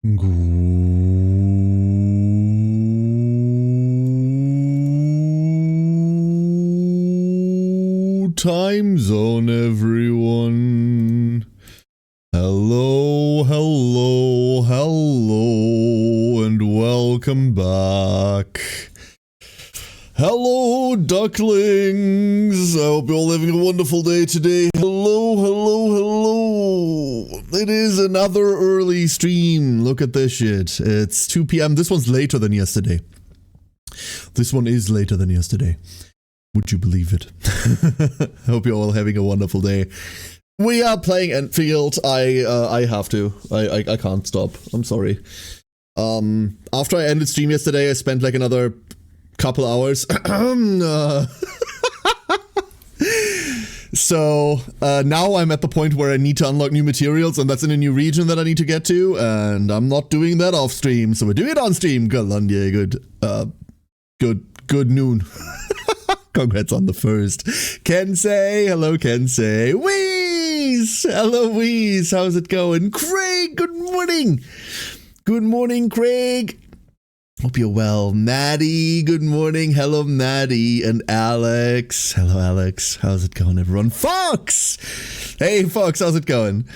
Time zone, everyone. Hello, hello, hello, and welcome back. Hello, ducklings. I hope you're all having a wonderful day today. Hello, hello, hello. It is another early stream. Look at this shit. It's 2 p.m. This one's later than yesterday. This one is later than yesterday. Would you believe it? I hope you're all having a wonderful day. We are playing Endfield. I have to. I can't stop. I'm sorry. After I ended stream yesterday, I spent like another couple hours. So now I'm at the point where I need to unlock new materials, and that's in a new region that I need to get to, and I'm not doing that off stream, so we're doing it on stream. Galandia, good noon. Congrats on the first. Kensei, hello Kensei. Wheeze, hello Wheeze, how's it going? Craig, good morning. Good morning, Craig. Hope you're well. Maddie, good morning. Hello, Maddie. And Alex. Hello, Alex. How's it going, everyone? Fox! Hey, Fox, how's it going?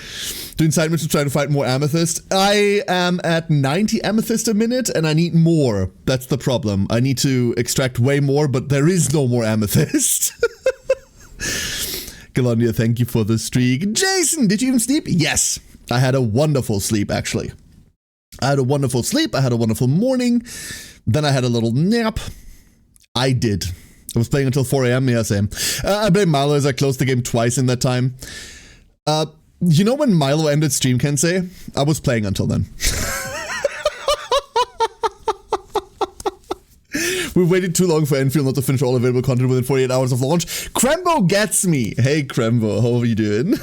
Doing side missions trying to find more amethyst. I am at 90 amethyst a minute, and I need more. That's the problem. I need to extract way more, but there is no more amethyst. Galonia, thank you for the streak. Jason, did you even sleep? Yes. I had a wonderful sleep, actually. I had a wonderful sleep, I had a wonderful morning, then I had a little nap. I did. I was playing until 4 a.m, yeah, same. I blame Milo as I closed the game twice in that time. You know when Milo ended stream, Kensei? I was playing until then. We waited too long for Endfield not to finish all available content within 48 hours of launch. Krembo gets me! Hey Krembo, how are you doing?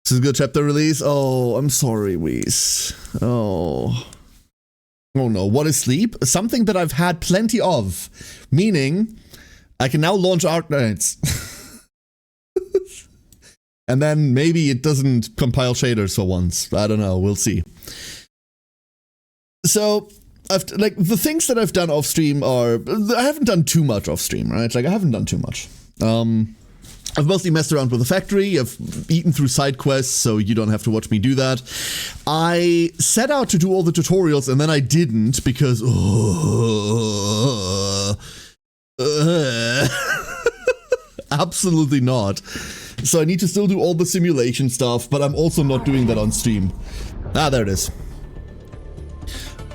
This is a good chapter release. Oh, I'm sorry, Whis. Oh no, what is sleep? Something that I've had plenty of. Meaning, I can now launch Arknights. And then maybe it doesn't compile shaders for once. I don't know, we'll see. So, like, the things that I've done off stream are, I haven't done too much off stream, right? Like, I haven't done too much. I've mostly messed around with the factory, I've eaten through side quests, so you don't have to watch me do that. I set out to do all the tutorials, and then I didn't, because... absolutely not. So I need to still do all the simulation stuff, but I'm also not doing that on stream. Ah, there it is.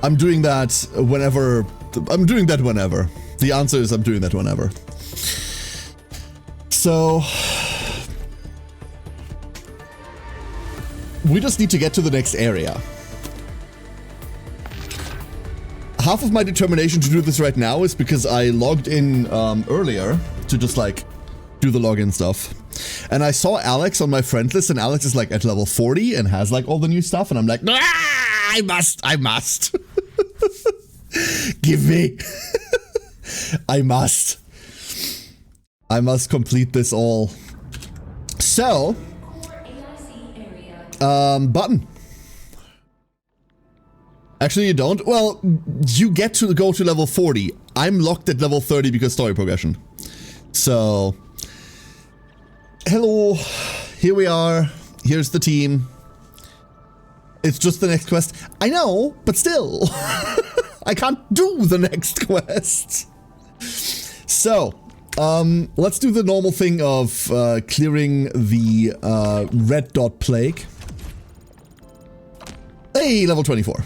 I'm doing that whenever... The answer is I'm doing that whenever. So, we just need to get to the next area. Half of my determination to do this right now is because I logged in earlier to just like do the login stuff. And I saw Alex on my friend list, and Alex is like at level 40 and has like all the new stuff, and I'm like, I must. Give me. I must complete this all. So, button. Actually, you don't. Well, you get to go to level 40. I'm locked at level 30 because story progression. So, hello. Here we are. Here's the team. It's just the next quest. I know, but still. I can't do the next quest. So, let's do the normal thing of clearing the red dot plague. Hey, level 24.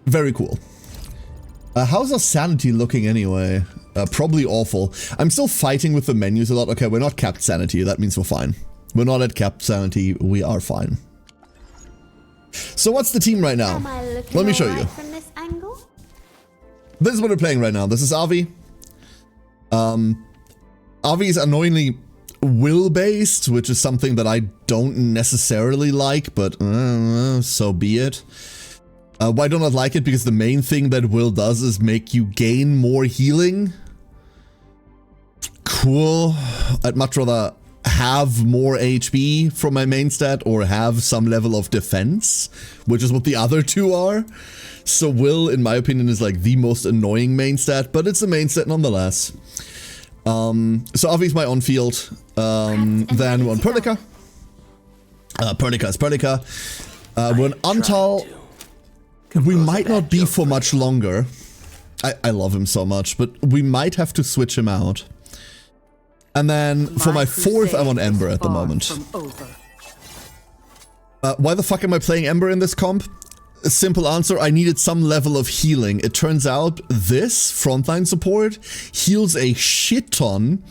Very cool. How's our sanity looking anyway? Probably awful. I'm still fighting with the menus a lot. Okay, we're not capped sanity. That means we're fine. We're not at capped sanity. We are fine. So what's the team right now? Let me show you. From this angle? This is what we're playing right now. This is Avi. Avi is annoyingly will-based, which is something that I don't necessarily like, but so be it. Why don't I like it? Because the main thing that will does is make you gain more healing. Cool. I'd much rather have more HP from my main stat or have some level of defense, which is what the other two are. So Will, in my opinion, is like the most annoying main stat, but it's a main stat nonetheless. So obviously my on-field, then we're on Perlica. Perlica is Perlica. We're on Antal. We might not be for much longer. I love him so much, but we might have to switch him out. And then for my fourth, I'm on Ember at the moment. Why the fuck am I playing Ember in this comp? A simple answer, I needed some level of healing. It turns out this frontline support heals a shit ton.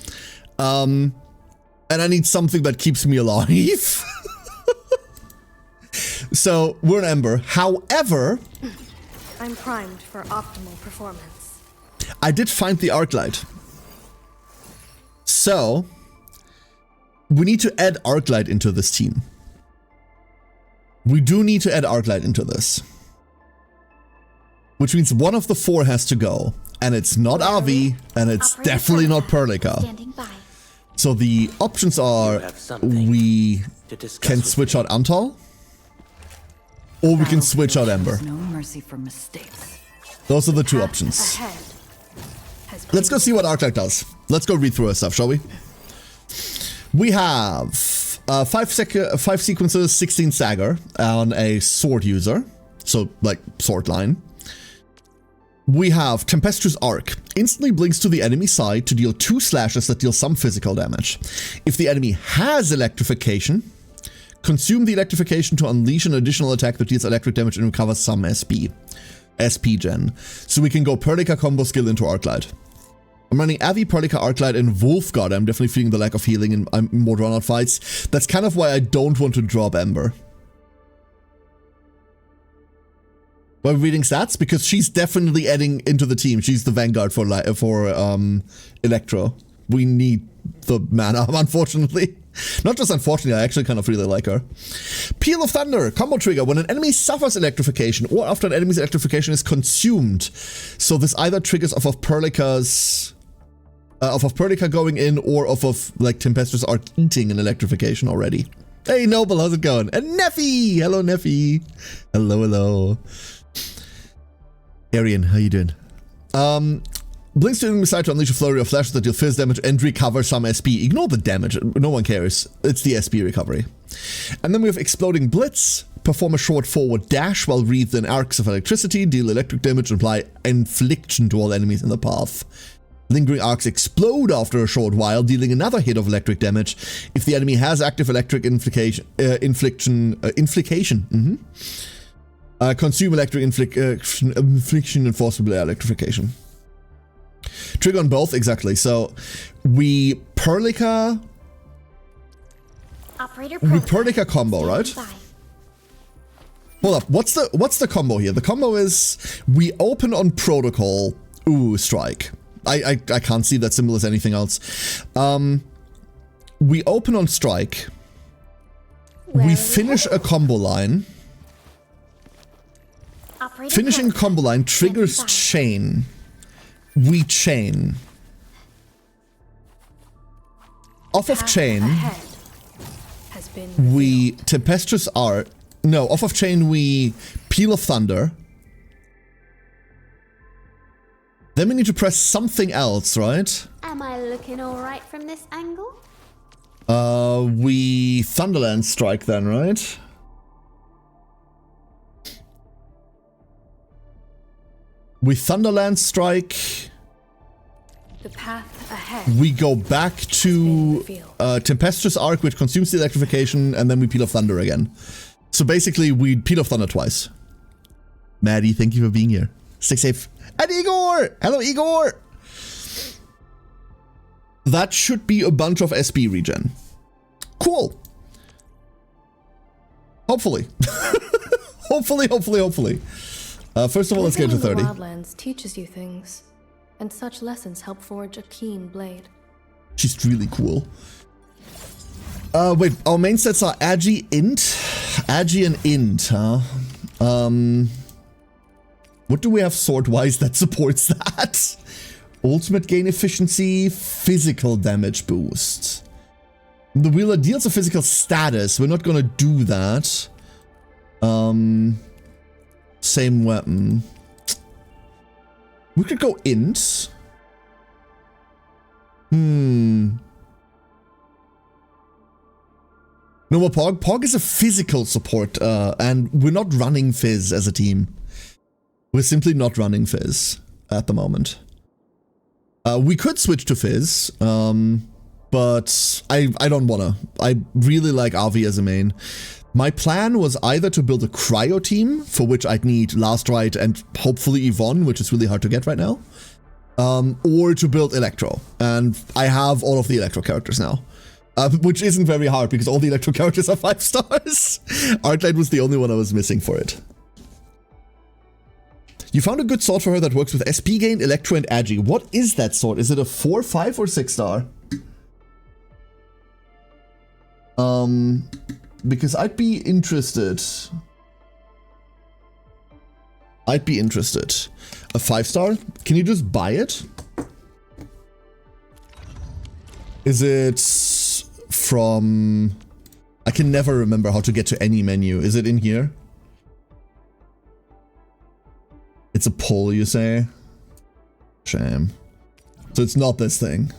And I need something that keeps me alive. So we're an Ember. However, I'm primed for optimal performance. I did find the arc light. So we need to add arc light into this team. We do need to add arc light into this. Which means one of the four has to go. And it's not Avi, and it's definitely not Perlica. So the options are we can switch out Antal, or we can switch out Ember. No mercy for mistakes. Those are the two options. Let's go see what Arclight does. Let's go read through our stuff, shall we? We have 5 sequences, 16 stagger on a sword user. So, like, sword line. We have Tempestuous Arc. Instantly blinks to the enemy side to deal 2 slashes that deal some physical damage. If the enemy has electrification, consume the electrification to unleash an additional attack that deals electric damage and recovers some SP. SP gen. So we can go Perlica combo skill into Arclight. I'm running Avi, Perlica, Arclight, and Wolfguard. I'm definitely feeling the lack of healing in more drawn-out fights. That's kind of why I don't want to drop Ember. Why are we reading stats? Because she's definitely adding into the team. She's the vanguard for Electro. We need the mana, unfortunately. Not just unfortunately, I actually kind of really like her. Peal of Thunder, combo trigger. When an enemy suffers electrification or after an enemy's electrification is consumed. So this either triggers off of Perlica's... off of Perlica going in or off of like Tempestuous Arc eating an electrification already. Hey Noble, how's it going? And Neffy! Hello Neffy! Hello, hello. Arian, how you doing? Blinks to enemy side to unleash a flurry of flashes that deal fizz damage and recover some SP. Ignore the damage, no one cares. It's the SP recovery. And then we have Exploding Blitz. Perform a short forward dash while wreathed in arcs of electricity. Deal electric damage and apply infliction to all enemies in the path. Lingering arcs explode after a short while, dealing another hit of electric damage. If the enemy has active electric infliction. Consume electric infliction and forcible electrification. Trigger on both, exactly. So we Perlica combo, right? Hold up, what's the combo here? The combo is we open on protocol. Ooh, strike. I can't see that symbol as anything else. We open on strike. We finish a combo line. Finishing combo line triggers chain. We chain. Off of chain, we Tempestuous Arc. No, off of chain we Peal of Thunder. Then we need to press something else, right? Am I looking alright from this angle? We Thunderland Strike then, right? We Thunderland Strike. The path ahead. We go back to Tempestuous Arc, which consumes the electrification, and then we Peal of Thunder again. So basically, we Peal of Thunder twice. Maddie, thank you for being here. Stay safe. And Igor! Hello, Igor! That should be a bunch of SP regen. Cool. Hopefully. Hopefully. First of all, let's get to 30. The Wildlands teaches you things, and such lessons help forge a keen blade. She's really cool. Wait, our main sets are Agi, Int. Agi and Int, huh? What do we have sword-wise that supports that? Ultimate gain efficiency, physical damage boost. The wielder deals a physical status. We're not gonna do that. Same weapon. We could go int. No more Pog. Pog is a physical support, and we're not running Fizz as a team. We're simply not running Fizz at the moment. We could switch to Fizz, but I don't wanna. I really like Avi as a main. My plan was either to build a cryo team, for which I'd need Last Rite and hopefully Yvonne, which is really hard to get right now, or to build Electro. And I have all of the Electro characters now. Which isn't very hard because all the Electro characters are 5 stars. Arclight was the only one I was missing for it. You found a good sword for her that works with SP gain, Electro, and Agi. What is that sword? Is it a 4, 5, or 6 star? Because I'd be interested. A 5 star? Can you just buy it? Is it from... I can never remember how to get to any menu. Is it in here? It's a pull, you say? Shame. So it's not this thing.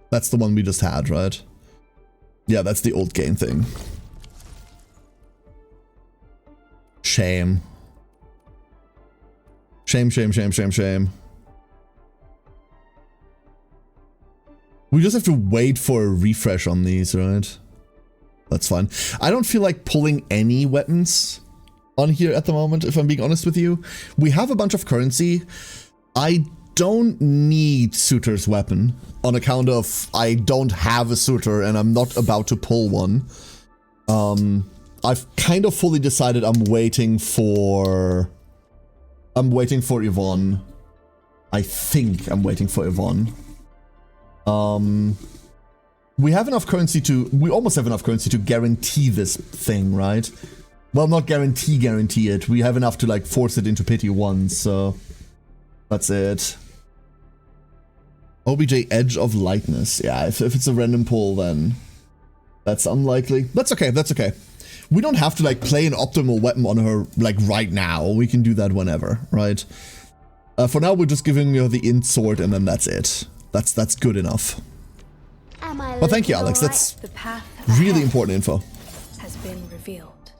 That's the one we just had, right? Yeah, that's the old game thing. Shame. Shame, shame, shame, shame, shame. We just have to wait for a refresh on these, right? That's fine. I don't feel like pulling any weapons on here at the moment, if I'm being honest with you. We have a bunch of currency. I don't need Suitor's weapon on account of I don't have a Suitor and I'm not about to pull one. I've kind of fully decided I'm waiting for Yvonne. I think I'm waiting for Yvonne. We have enough currency we almost have enough currency to guarantee this thing, right? Well, not guarantee it. We have enough to like force it into pity once, so that's it. OBJ Edge of Lightness. Yeah, if it's a random pull, then that's unlikely. That's okay, that's okay. We don't have to like play an optimal weapon on her like right now. We can do that whenever, right? For now, we're just giving her the int sword and then that's it. That's good enough. Well, thank you, Alex. That's really important info. Has been revealed.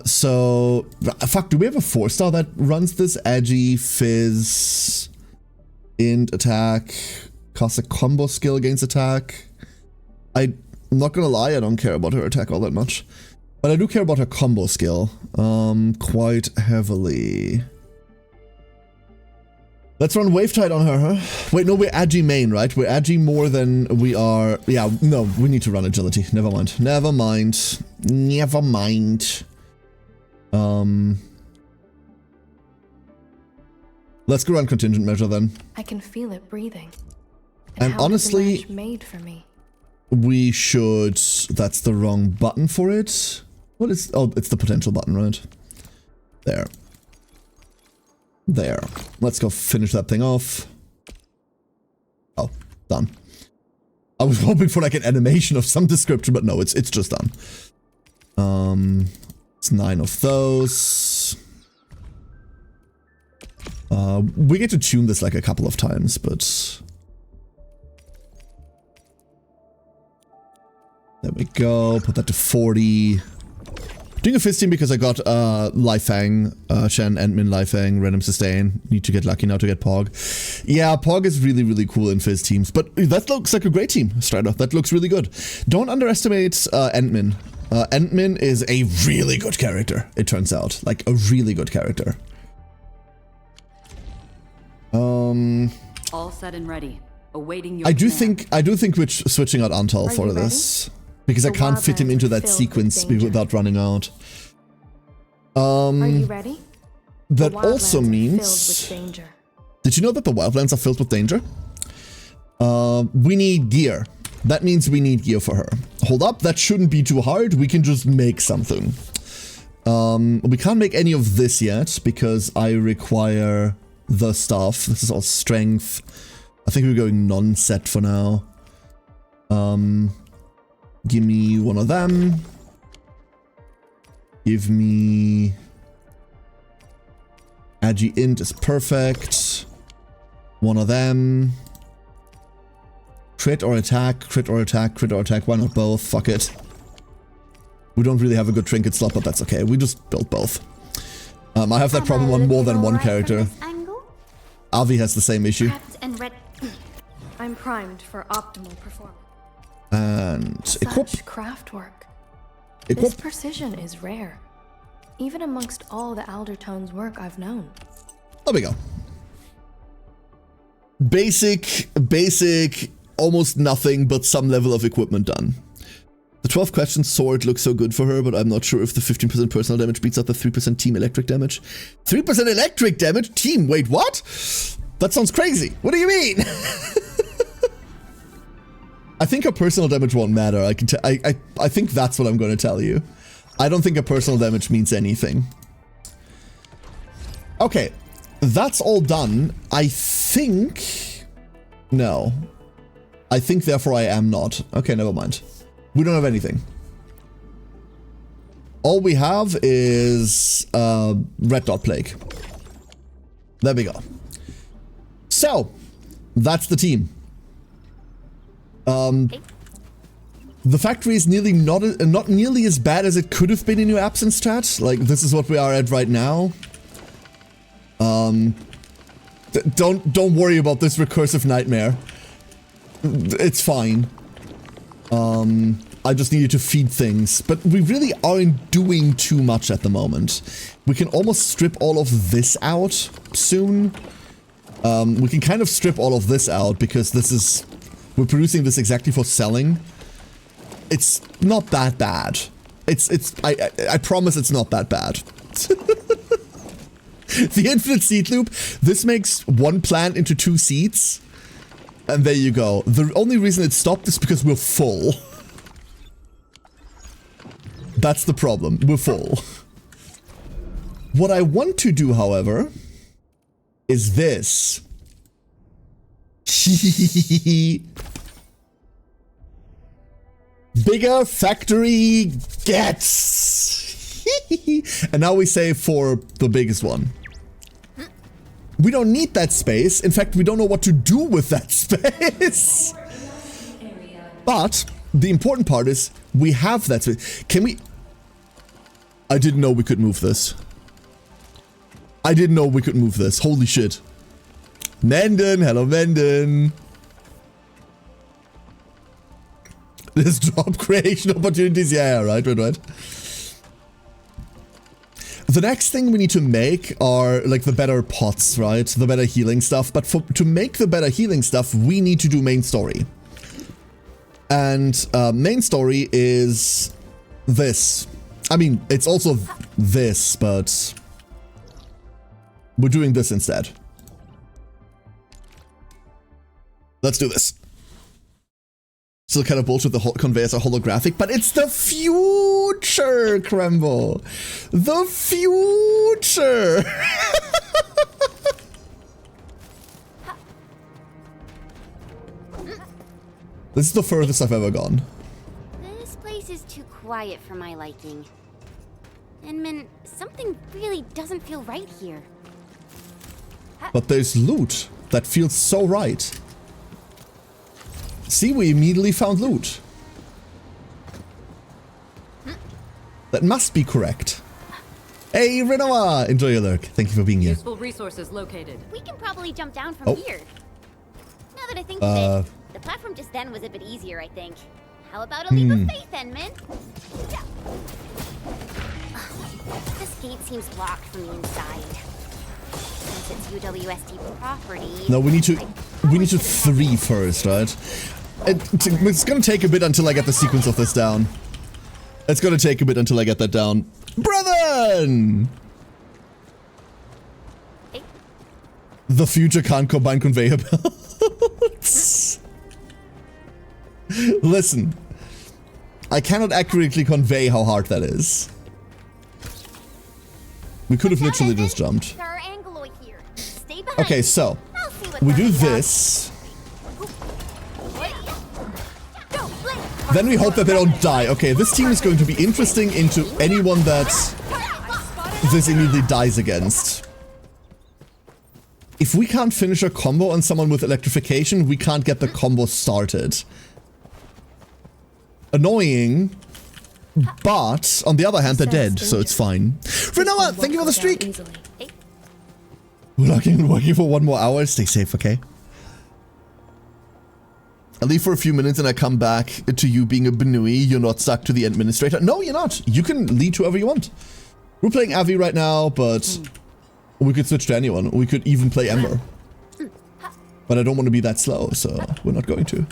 So fuck, do we have a 4-star that runs this? Agi, Fizz, int, attack, costs a combo skill against attack. I'm not gonna lie, I don't care about her attack all that much. But I do care about her combo skill, quite heavily. Let's run Wave Tide on her, huh? Wait, no, we're Agi main, right? We're Agi more than we are... Yeah, no, we need to run Agility. Never mind. Never mind. Never mind. Let's go run Contingent Measure then. I can feel it breathing. And honestly... Is the match made for me? We should... That's the wrong button for it. What is... Oh, it's the potential button, right? There. There. Let's go finish that thing off. Oh, done. I was hoping for like an animation of some description, but no, it's just done. It's 9 of those. We get to tune this like a couple of times, but... There we go. Put that to 40. Doing a Fizz team because I got Lifang, Shen, Endmin, Lifang, Random Sustain. Need to get lucky now to get Pog. Yeah, Pog is really, really cool in Fizz teams, but that looks like a great team, Strider. That looks really good. Don't underestimate Endmin. Endmin is a really good character, it turns out. Like, a really good character. All set and ready. Awaiting your I do think we're switching out Antal for this. Because I can't fit him into that sequence without running out. Are you ready? That also means... Did you know that the wildlands are filled with danger? We need gear. That means we need gear for her. Hold up, that shouldn't be too hard. We can just make something. We can't make any of this yet because I require the stuff. This is all strength. I think we're going non-set for now. Give me one of them. Give me... Agi int is perfect. One of them. Crit or attack, crit or attack, crit or attack. Why not both? Fuck it. We don't really have a good trinket slot, but that's okay. We just built both. I have that problem on more than one character. Avi has the same issue. I'm primed for optimal performance. And equip. Such craftwork. Equip. This precision is rare, even amongst all the Aldertone's work I've known. There we go. Basic, almost nothing but some level of equipment done. The 12 question sword looks so good for her, but I'm not sure if the 15% personal damage beats out the 3% team electric damage. 3% electric damage? Team, wait, what? That sounds crazy. What do you mean? I think her personal damage won't matter. I think that's what I'm going to tell you. I don't think her personal damage means anything. Okay, that's all done. I think... No. I think therefore I am not. Okay, never mind. We don't have anything. All we have is red dot plague. There we go. So, that's the team. The factory is nearly not nearly as bad as it could have been in your absence, chat. Like, this is what we are at right now. Don't worry about this recursive nightmare. It's fine. I just needed to feed things, but we really aren't doing too much at the moment. We can almost strip all of this out soon. We can kind of strip all of this out because we're producing this exactly for selling. It's not that bad. I promise it's not that bad. The infinite seed loop, this makes one plant into 2 seeds. And there you go. The only reason it stopped is because we're full. That's the problem. We're full. What I want to do, however, is this. Bigger factory gets. And now we save for the biggest one. We don't need that space. In fact, we don't know what to do with that space. But the important part is we have that space. Can we... I didn't know we could move this. I didn't know we could move this. Holy shit. Menden, hello Menden. Let's drop creation opportunities. Yeah, right. The next thing we need to make are like the better pots, right? The better healing stuff. But to make the better healing stuff, we need to do main story. And main story is this. I mean, it's also this, but we're doing this instead. Let's do this. Still kind of bullshit the conveyors are holographic, but it's the future, Krembo. The future. This is the furthest I've ever gone. This place is too quiet for my liking. Inman, something really doesn't feel right here. But there's loot that feels so right. See, we immediately found loot. That must be correct. Hey, Renoa! Enjoy your lurk. Thank you for being here. Useful resources located. We can probably jump down from here. Now that I think of it, the platform just then was a bit easier, I think. How about a leap of faith, Enman? This gate seems locked from the inside. Since it's UWSD property. No, we need to 3 first, right? It's gonna take a bit until I get the sequence of this down. It's gonna take a bit until I get that down. Brethren! Hey. The future can't combine conveyor belts. Listen. I cannot accurately convey how hard that is. We could have literally just jumped. Okay, so we do this. Then we hope that they don't die. Okay, this team is going to be interesting into anyone that this immediately dies against. If we can't finish a combo on someone with electrification, we can't get the combo started. Annoying, but on the other hand, they're dead, so it's fine. Renoa, thank you for the streak! Working for 1 more hour. Stay safe, okay? I leave for a few minutes and I come back to you being a Benui. You're not stuck to the administrator. No, you're not. You can lead whoever you want. We're playing Avi right now, but we could switch to anyone. We could even play Ember. But I don't want to be that slow, so we're not going to.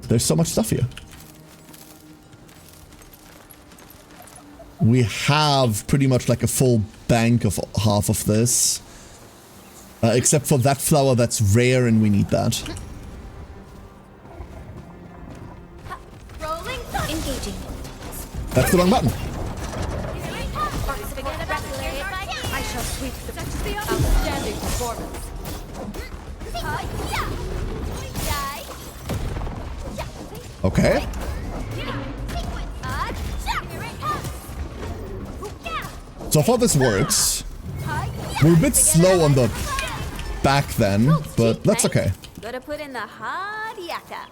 There's so much stuff here. We have pretty much like a full bank of half of this. Except for that flower that's rare and we need that. Engaging. That's the wrong button. I shall sweep the outstanding performance. Okay. So far this works. We're a bit slow on the back then, but that's okay. Gotta put in the hard yakka.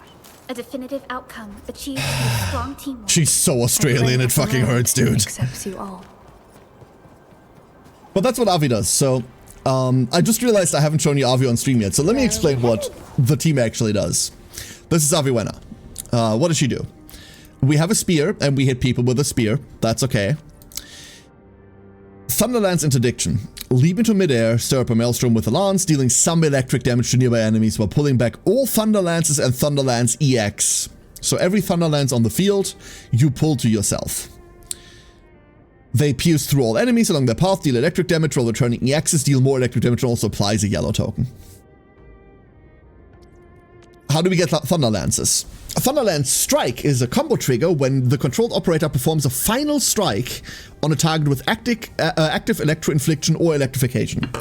A definitive outcome achieved through strong teamwork. She's so Australian, it fucking hurts, dude. Accepts you all. But that's what Avi does, so... I just realized I haven't shown you Avi on stream yet, so let me explain what the team actually does. This is Aviwena. What does she do? We have a spear, and we hit people with a spear. That's okay. Thunderlance Interdiction. Leap into midair, stir up a maelstrom with a lance, dealing some electric damage to nearby enemies while pulling back all Thunderlances and Thunderlance EX. So every Thunderlance on the field, you pull to yourself. They pierce through all enemies along their path, deal electric damage while returning EXs, deal more electric damage, and also applies a yellow token. How do we get Thunderlances? A Thunderlance Strike is a combo trigger when the controlled operator performs a final strike on a target with active electro-infliction or electrification.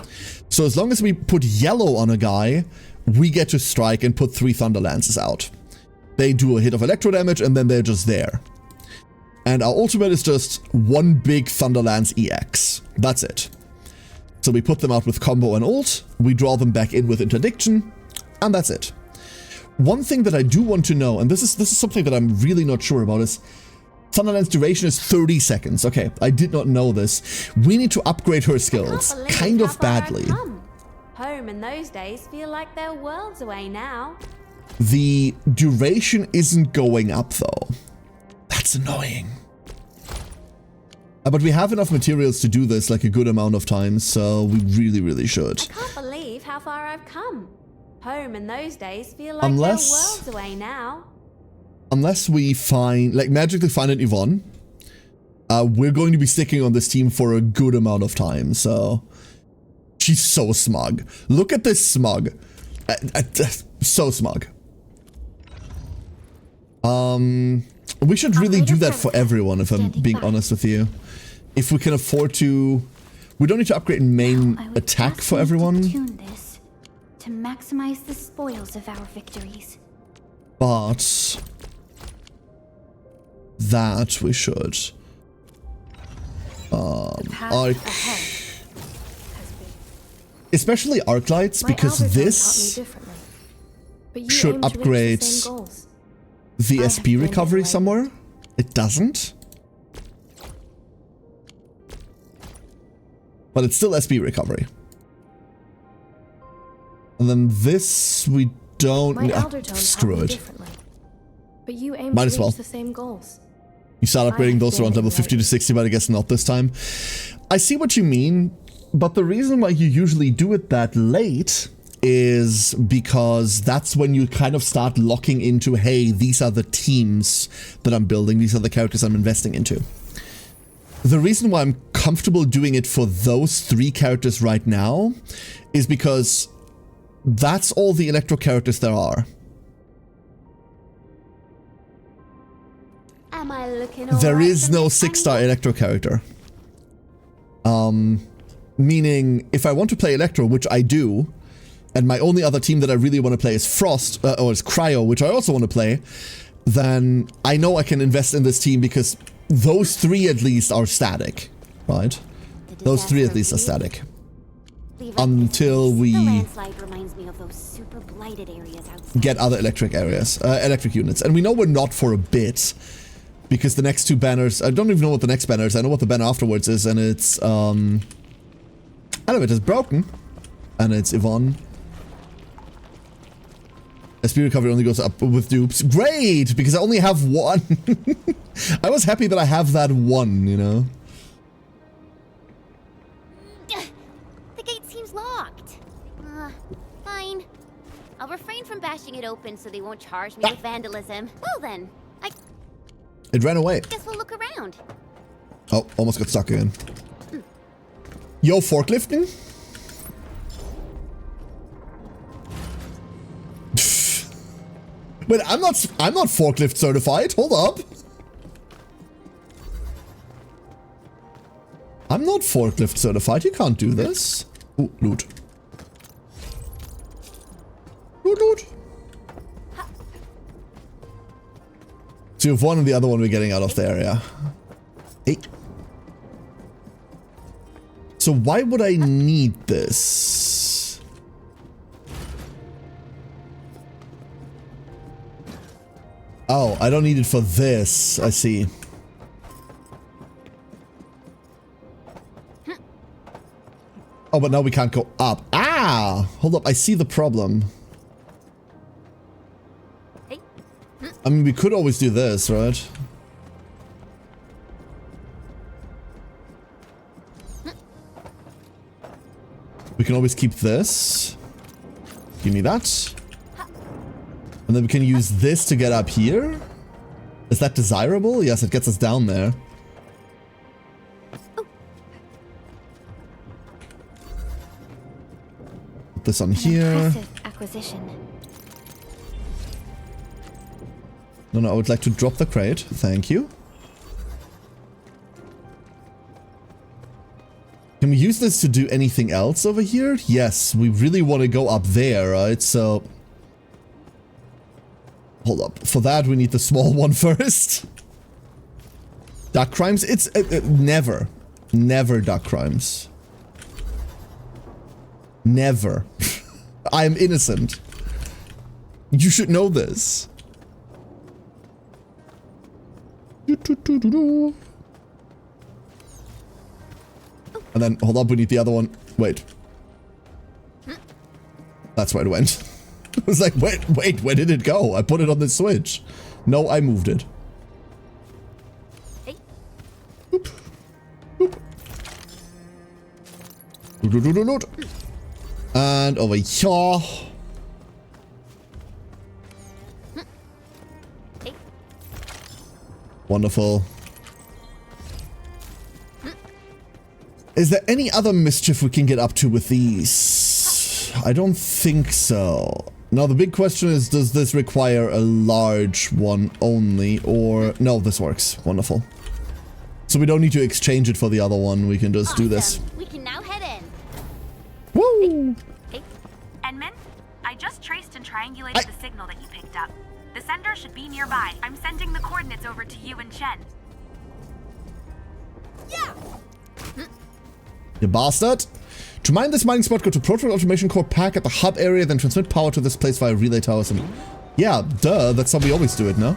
So as long as we put yellow on a guy, we get to strike and put 3 Thunderlances out. They do a hit of electro damage and then they're just there. And our ultimate is just one big Thunderlance EX. That's it. So we put them out with combo and ult, we draw them back in with interdiction, and that's it. One thing that I do want to know, and this is something that I'm really not sure about, is Thunderlance duration is 30 seconds. Okay, I did not know this. We need to upgrade her skills, kind of badly. Home in those days feel like they're worlds away now. The duration isn't going up though. That's annoying. But we have enough materials to do this like a good amount of times, so we really should. I can't believe how far I've come. Home in those days feel like they're worlds away now. Unless we find, like magically find an Yvonne, we're going to be sticking on this team for a good amount of time, so... She's so smug. Look at this smug. So smug. We should really do that for everyone, if I'm being honest with you. If we can afford to... We don't need to upgrade main attack for everyone. To maximize the spoils of our victories. But... that we should. Arc... Especially arc lights, because this should upgrade the SP recovery somewhere. It doesn't. But it's still SP recovery. And then this we don't... screw it. But you aim Might to as well. reach the same goals. You start upgrading those around level 50 to 60, but I guess not this time. I see what you mean, but the reason why you usually do it that late is because that's when you kind of start locking into, hey, these are the teams that I'm building, these are the characters I'm investing into. The reason why I'm comfortable doing it for those 3 characters right now is because that's all the Electro characters there are. Am I looking There is no 6-star Electro character. Meaning, if I want to play Electro, which I do, and my only other team that I really want to play is Frost, or is Cryo, which I also want to play, then I know I can invest in this team because those 3 at least are static, right? Those 3 at least are static. Until The we landslide reminds me of those super blighted areas outside. get other electric units. And we know we're not for a bit. Because the next 2 banners, I don't even know what the next banner is, I know what the banner afterwards is, and it's, elevator's broken. And it's Yvonne. SP recovery only goes up with dupes. Great! Because I only have 1. I was happy that I have that 1, you know? The gate seems locked. Fine. I'll refrain from bashing it open so they won't charge me with vandalism. Well then, It ran away. guess we'll look around. Oh, almost got stuck again. Yo, forklifting? Wait, I'm not forklift certified. Hold up. I'm not forklift certified. You can't do this. Ooh, loot. Loot, loot. So you have 1 and the other one we're getting out of the area. Hey. So why would I need this? Oh, I don't need it for this. I see. Oh, but now we can't go up. Ah! Hold up, I see the problem. I mean, we could always do this, right? We can always keep this. Give me that. And then we can use this to get up here. Is that desirable? Yes, it gets us down there. Put this on here. Impressive acquisition. No, I would like to drop the crate. Thank you. Can we use this to do anything else over here? Yes, we really want to go up there, right? So... Hold up. For that, we need the small one first. Duck crimes? It's... never. Never duck crimes. Never. I am innocent. You should know this. And then, hold up, we need the other one. Wait. That's where it went. I was like, wait, where did it go? I put it on the switch. No, I moved it. Hey. Oop. Oop. Doot. And over here. Hey. Wonderful. Is there any other mischief we can get up to with these? I don't think so. Now the big question is, does this require a large one only, or... No, this works. Wonderful. So we don't need to exchange it for the other one, we can just do this. We can now head in. Woo! Hey. Enman, I just traced and triangulated the signal that you picked up. The sender should be nearby. I'm sending the coordinates over to you and Chen. Yeah! You bastard! To mine this mining spot, go to Proton Automation Core Pack at the hub area, then transmit power to this place via relay towers and... Yeah, duh, that's how we always do it, no?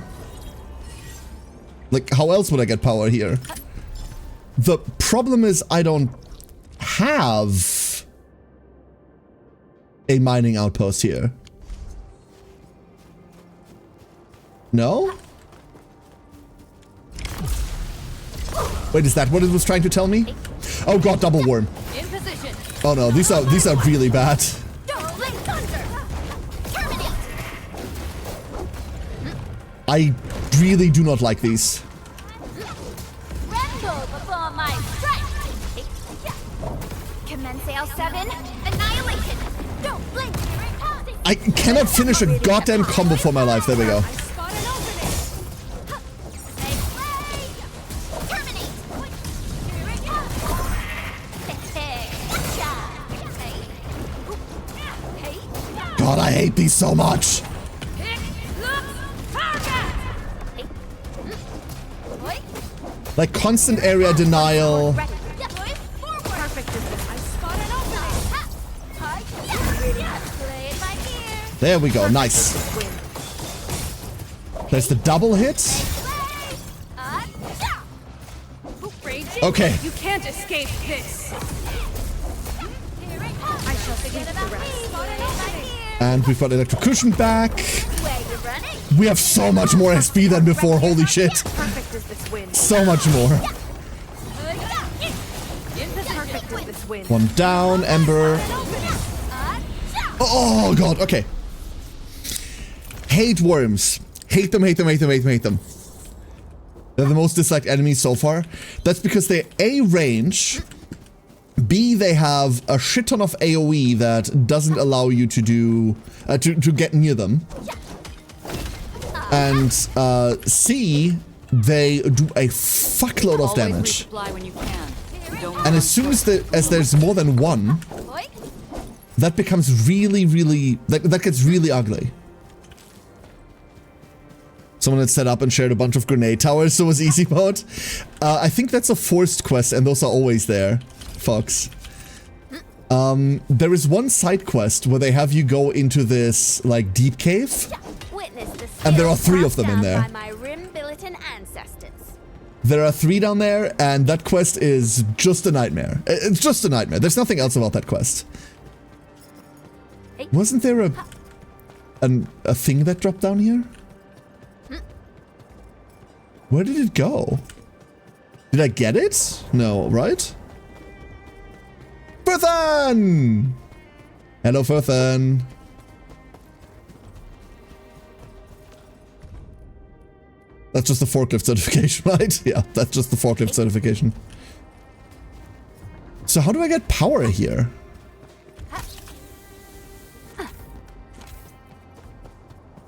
Like, how else would I get power here? The problem is I don't have a mining outpost here. No? Wait, is that what it was trying to tell me? Oh god, double worm. In position. Oh no, these are really bad. Don't blink thunder. Terminate. I really do not like these. Rambo before my strike. Commence L7. Annihilation. Don't blink. Here it comes. I cannot finish a goddamn combo for my life. There we go. Spot an opening. Make way. Terminate. Here it comes. Hey. God, I hate these so much. Pick, look, target. Like constant area denial. Perfect is this. I spot an opening. There we go, nice. There's the double hit. Okay. You can't escape this. I shall forget about me. And we've got electrocution back. We have so much more SP than before, holy shit. Perfect is this win. So much more. Perfect is this win. One down, Ember. Oh god, okay. Hate worms. Hate them, hate them, hate them, hate them, hate them. They're the most disliked enemies so far. That's because they A, range, B, they have a shit ton of AoE that doesn't allow you to do, to get near them. And C, they do a fuckload of damage. And as soon as there's more than one, that becomes really, really, that gets really ugly. Someone had set up and shared a bunch of grenade towers, so it was easy mode. I think that's a forced quest, and those are always there, Fox. There is one side quest where they have you go into this, like, deep cave. And there are 3 of them in there. There are 3 down there, and that quest is just a nightmare. It's just a nightmare. There's nothing else about that quest. Wasn't there a thing that dropped down here? Where did it go? Did I get it? No, right? Furthan! Hello, Furthan. That's just the forklift certification, right? Yeah, that's just the forklift certification. So how do I get power here?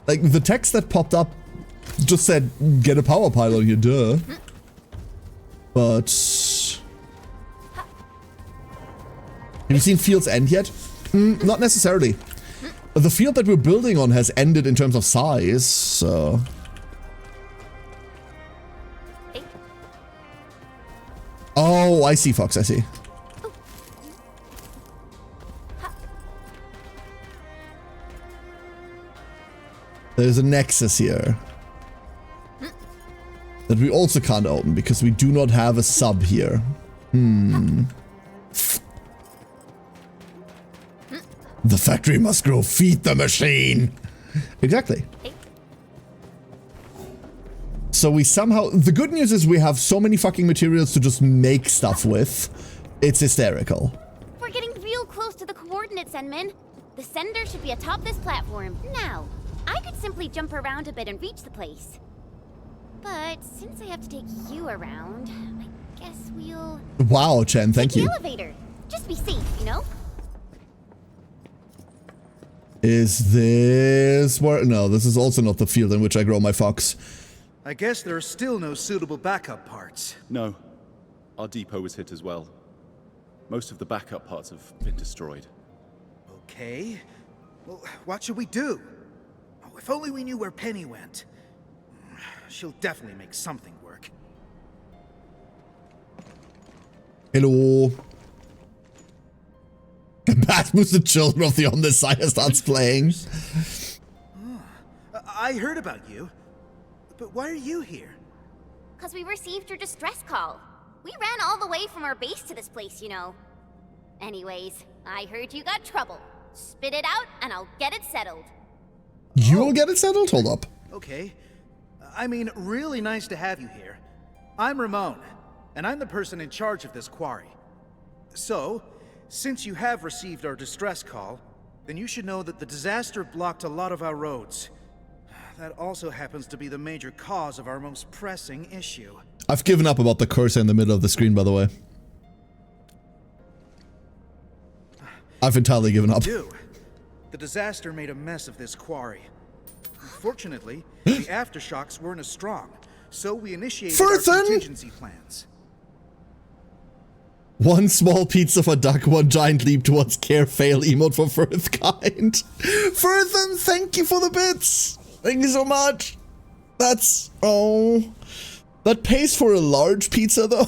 Like, the text that popped up just said, get a power pylon here, duh. But... have you seen Field's End yet? Not necessarily. The field that we're building on has ended in terms of size, so... Oh, I see, Fox, I see. There's a nexus here that we also can't open because we do not have a sub here. The factory must grow. Feed the machine. Exactly. So we somehow... the good news is we have so many fucking materials to just make stuff with. It's hysterical. We're getting real close to the coordinates, Enman. The sender should be atop this platform. Now, I could simply jump around a bit and reach the place. But since I have to take you around, I guess we'll... Wow, Chen, thank you. The elevator. Just be safe, you know? Is this where... no, this is also not the field in which I grow my fox. I guess there are still no suitable backup parts. No. Our depot was hit as well. Most of the backup parts have been destroyed. Okay. Well, what should we do? Oh, if only we knew where Penny went. She'll definitely make something work. Hello. Basmus, the Children of the Omnissiah, starts playing. I heard about you. But why are you here? Because we received your distress call. We ran all the way from our base to this place, you know. Anyways, I heard you got trouble. Spit it out, and I'll get it settled. You'll get it settled? Hold up. Okay. I mean, really nice to have you here. I'm Ramon, and I'm the person in charge of this quarry. So, since you have received our distress call, then you should know that the disaster blocked a lot of our roads. That also happens to be the major cause of our most pressing issue. I've given up about the cursor in the middle of the screen, by the way. I've entirely given up. The disaster made a mess of this quarry. Fortunately, the aftershocks weren't as strong, so we initiated our contingency plans. One small pizza for duck, one giant leap towards care fail emote for Firthkind. Firthan, thank you for the bits. Thank you so much. That's... oh. That pays for a large pizza, though.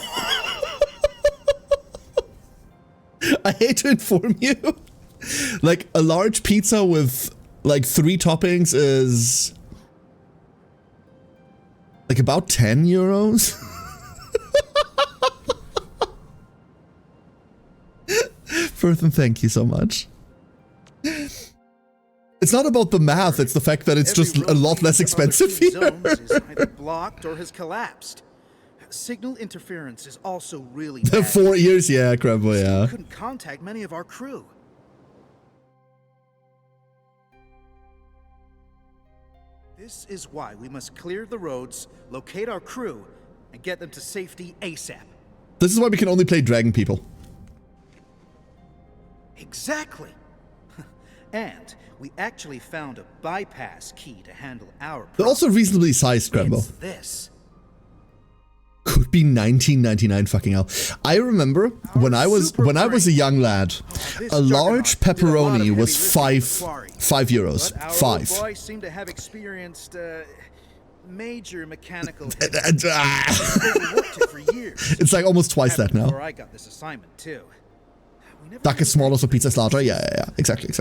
I hate to inform you. Like, a large pizza with, like, 3 toppings is... like, about 10 euros? Firthen, thank you so much. It's not about the math, it's the fact that it's just a lot less expensive here. Zones is either blocked or has collapsed. Signal interference is also really bad. 4 years, yeah, Crumble, yeah. We couldn't contact many of our crew. This is why we must clear the roads, locate our crew, and get them to safety ASAP. This is why we can only play Dragon People. Exactly. And we actually found a bypass key to handle our problem. They're also reasonably sized, Crumble. It's this. Could be 1999, fucking hell. I remember when I was a young lad, a large pepperoni was five euros. But our Five. boys seem to have experienced major mechanical. It's Overworked it for years. like almost twice that now. Before I got this assignment too. We never Duck is smaller, so pizza's larger. Yeah. Exactly.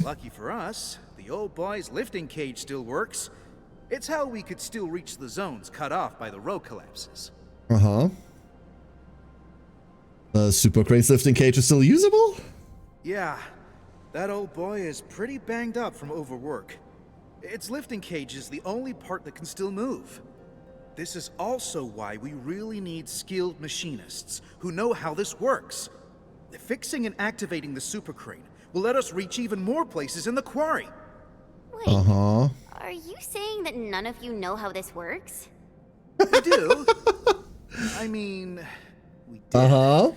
Lucky for us, the old boy's lifting cage still works. It's how we could still reach the zones cut off by the road collapses. Uh-huh. The Super Crane's lifting cage is still usable? Yeah, that old boy is pretty banged up from overwork. Its lifting cage is the only part that can still move. This is also why we really need skilled machinists who know how this works. Fixing and activating the super crane will let us reach even more places in the quarry. Wait, Uh-huh. are you saying that none of you know how this works? We do. I mean, we did. Uh-huh.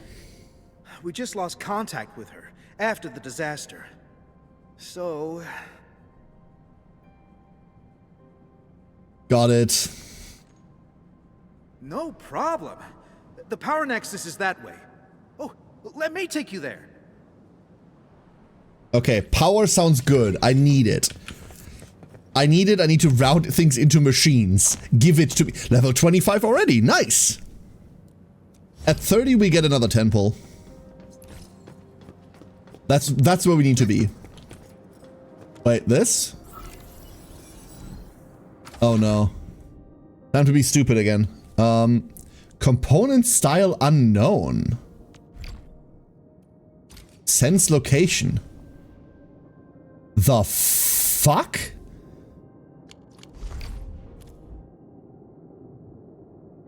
We just lost contact with her after the disaster. So... Got it. no problem. The power nexus is that way. Oh, let me take you there. Okay, power sounds good. I need it. I need to route things into machines. Give it to me. Level 25 already. Nice. At 30, we get another 10 pull. That's where we need to be. Wait, this? Oh no. Time to be stupid again. Component style unknown. Sense location. The fuck?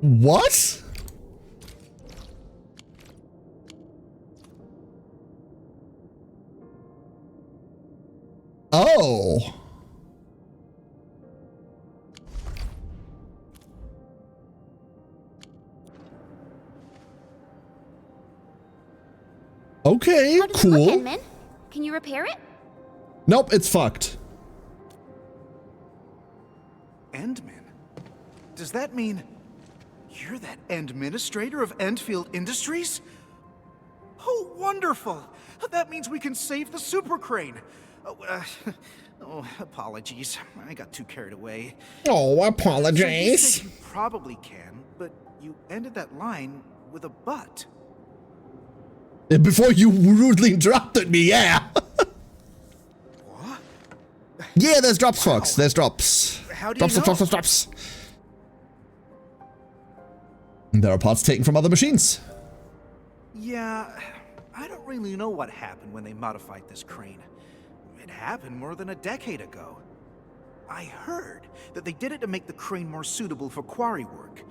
What? Oh. Okay, How does it look, cool. Enman? Can you repair it? Nope, it's fucked. Endman? Does that mean you're that administrator of Endfield Industries? Oh, wonderful! That means we can save the super crane. Oh, apologies. I got too carried away. Oh, So you apologies. said you probably can, but you ended that line with a but. Before you rudely interrupted me, yeah. What? Yeah, there's drops, Fox. There's drops. How do you Drops. know? And there are parts taken from other machines. Yeah, I don't really know what happened when they modified this crane. It happened more than a decade ago. I heard that they did it to make the crane more suitable for quarry work.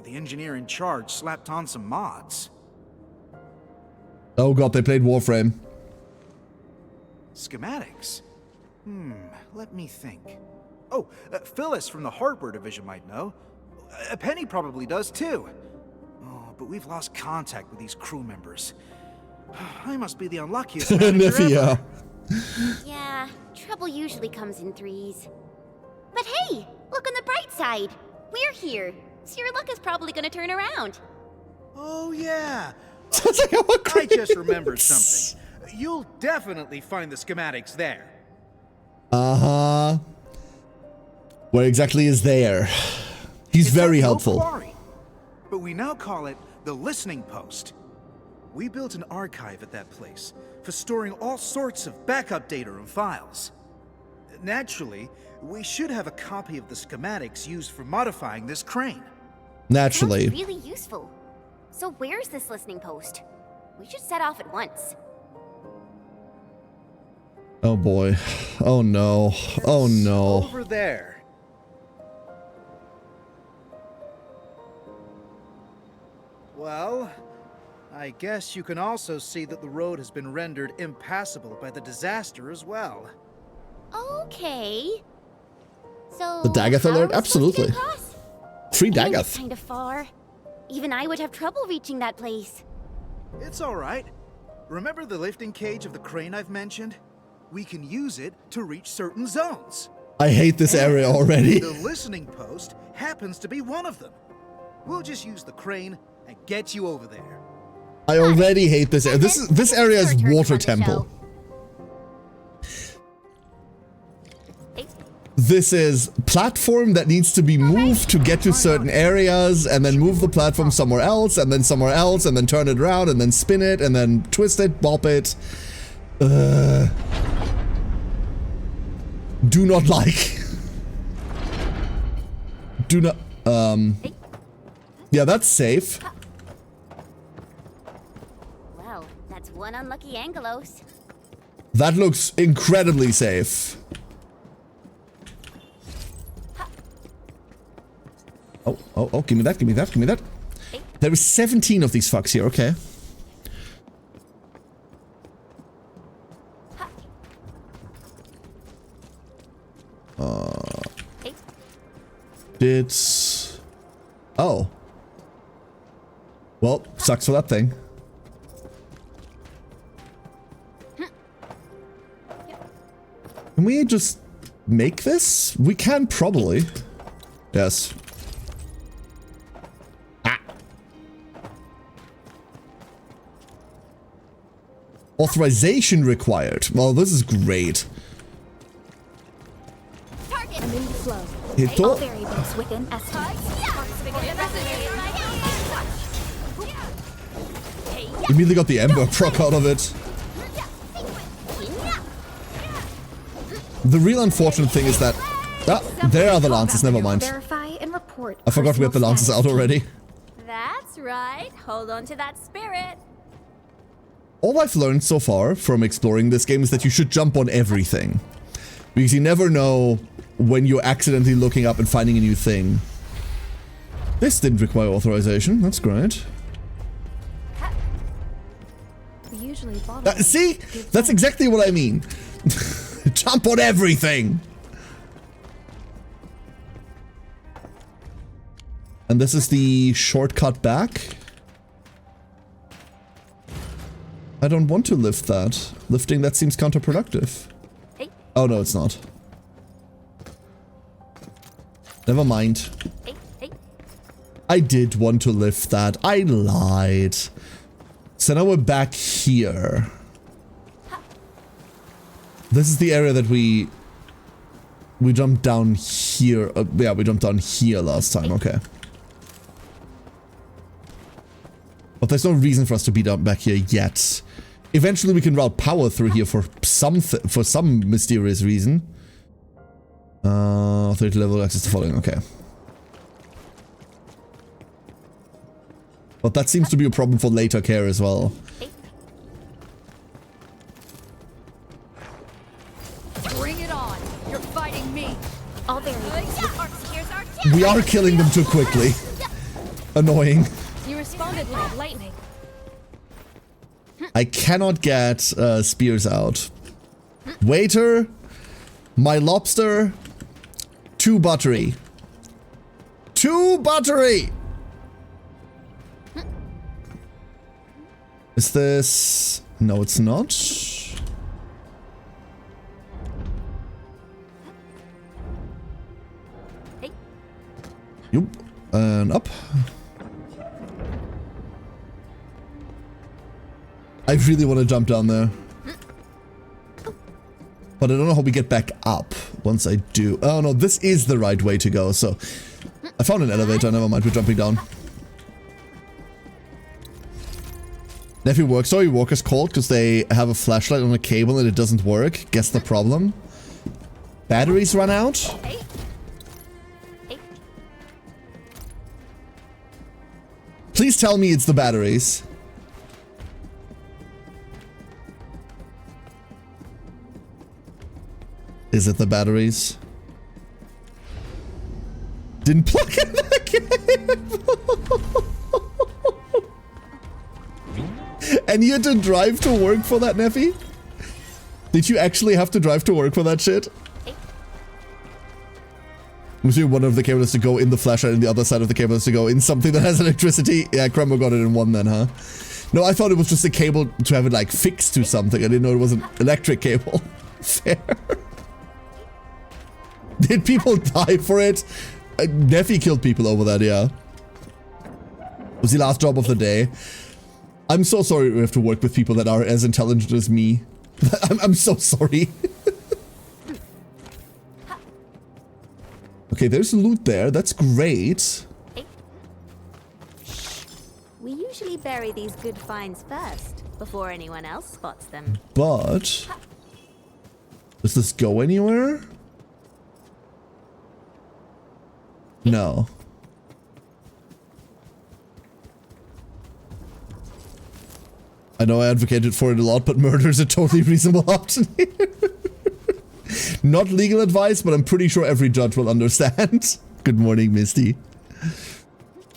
The engineer in charge slapped on some mods. Oh god, they played Warframe. Schematics? Let me think. Oh, Phyllis from the hardware division might know. Penny probably does too. Oh, but we've lost contact with these crew members. I must be the unluckiest manager Yeah. ever. Yeah, trouble usually comes in threes. But hey, look on the bright side. We're here, so your luck is probably gonna turn around. Oh yeah. Sounds like our I just crew remembered members. something. You'll definitely find the schematics there. Uh-huh. Where exactly is there? He's It's very at the old helpful. quarry. but we now call it the Listening Post. We built an archive at that place for storing all sorts of backup data and files. Naturally, we should have a copy of the schematics used for modifying this crane. Naturally. Sounds really useful. So where's this listening post? We should set off at once. Oh boy. Oh no. Oh no. Over there. Well, I guess you can also see that the road has been rendered impassable by the disaster as well. Okay. So The Dagoth how are alert? we supposed to Absolutely. get across? 3 Man, it's Dagoth. kind of far. Even I would have trouble reaching that place. It's all right. Remember the lifting cage of the crane I've mentioned? We can use it to reach certain zones. I hate this area already. The listening post happens to be one of them. We'll just use the crane and get you over there. I already hate this area. This area is Your turn to water run the temple. show. Hey, This is platform that needs to be moved to get to certain areas, and then move the platform somewhere else, and then somewhere else, and then turn it around, and then spin it, and then twist it, bop it. Do not like. Do not. Yeah, that's safe. well, that's one unlucky Angelos. That looks incredibly safe. Oh, give me that, give me that, give me that. There is 17 of these fucks here, okay. Hey, Did... Oh. Well, sucks for that thing. Can we just make this? We can probably. Yes. Ah. Authorization required. Well, this is great. target! I'm in the flow. All Hito. variables within estimates. Immediately got the Ember proc out of it. The real unfortunate thing is that... Ah, there are the lances, never mind. Verify and report. I forgot we had the personal lances out status. already. That's right. Hold on to that spirit. All I've learned so far from exploring this game is that you should jump on everything. Because you never know when you're accidentally looking up and finding a new thing. This didn't require authorization, that's great. We usually bottle. See? That's exactly what I mean. Jump on everything! And this is the shortcut back. I don't want to lift that. Lifting that seems counterproductive. Hey. Oh no, it's not. Never mind. Hey. I did want to lift that. I lied. So now we're back here. This is the area that we jumped down here. Yeah, we jumped down here last time. Okay. But there's no reason for us to be down back here yet. Eventually we can route power through here for some mysterious reason. 30 level access to following. Okay. But that seems to be a problem for later care as well. Bring it on. You're fighting me. All variables. Here's our We are killing them too quickly. Annoying. You responded like lightning. I cannot get spears out. Waiter, my lobster, 2 buttery. 2 buttery! Is this... No, it's not. Hey. Yup. And up. I really want to jump down there. But I don't know how we get back up once I do. Oh no, this is the right way to go, so... I found an elevator, never mind, we're jumping down. Nephew work story, workers called because they have a flashlight on a cable and it doesn't work. Guess the problem? Batteries run out? Hey. Hey. Please tell me it's the batteries. Is it the batteries? Didn't plug in the cable. And you had to drive to work for that, Neffy? Did you actually have to drive to work for that shit? I'm assuming one of the cables to go in the flashlight and the other side of the cable is to go in something that has electricity. Yeah, Cremo got it in one then, huh? No, I thought it was just a cable to have it like fixed to something. I didn't know it was an electric cable. Fair. Did people die for it? Neffy killed people over that, yeah. Was the last job of the day. I'm so sorry we have to work with people that are as intelligent as me. I'm so sorry. Okay, there's loot there. That's great. We usually bury these good finds first, before anyone else spots them. But... does this go anywhere? No. I know I advocated for it a lot, but murder is a totally reasonable option here. Not legal advice, but I'm pretty sure every judge will understand. Good morning, Misty.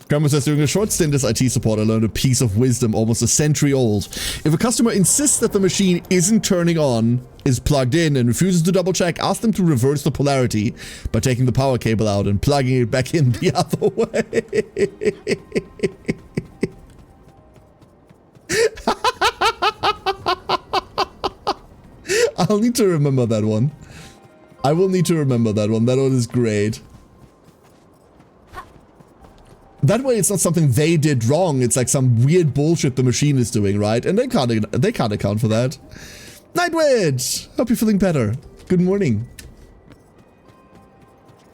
Grandma says, during a short stint as IT support, I learned a piece of wisdom almost a century old. If a customer insists that the machine isn't turning on, is plugged in, and refuses to double check, ask them to reverse the polarity by taking the power cable out and plugging it back in the other way. I'll need to remember that one. I will need to remember that one. That one is great. That way it's not something they did wrong. It's like some weird bullshit the machine is doing, right? And they can't account for that. Nightwitch! Hope you're feeling better. Good morning.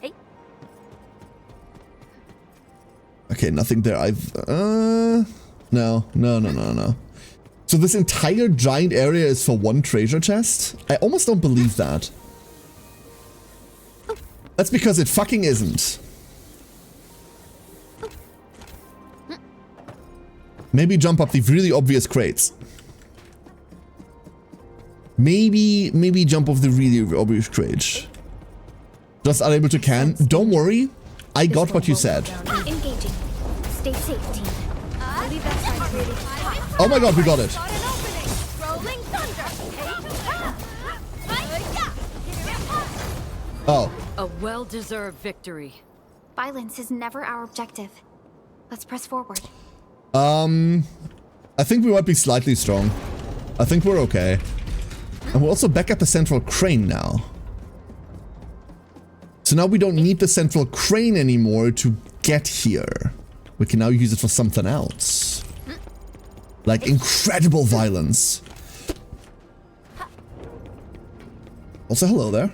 Hey. Okay, nothing there. No. So this entire giant area is for one treasure chest? I almost don't believe that. That's because it fucking isn't. Maybe jump up the really obvious crates. Maybe jump off the really obvious crates. Just unable to can. Don't worry. I got what you said. Engaging. Stay safe, team. Oh my god, we got it. Oh. A well-deserved victory. Violence is never our objective. Let's press forward. I think we might be slightly strong. I think we're okay. And we're also back at the central crane now. So now we don't need the central crane anymore to get here. We can now use it for something else. Like incredible violence. Also, hello there.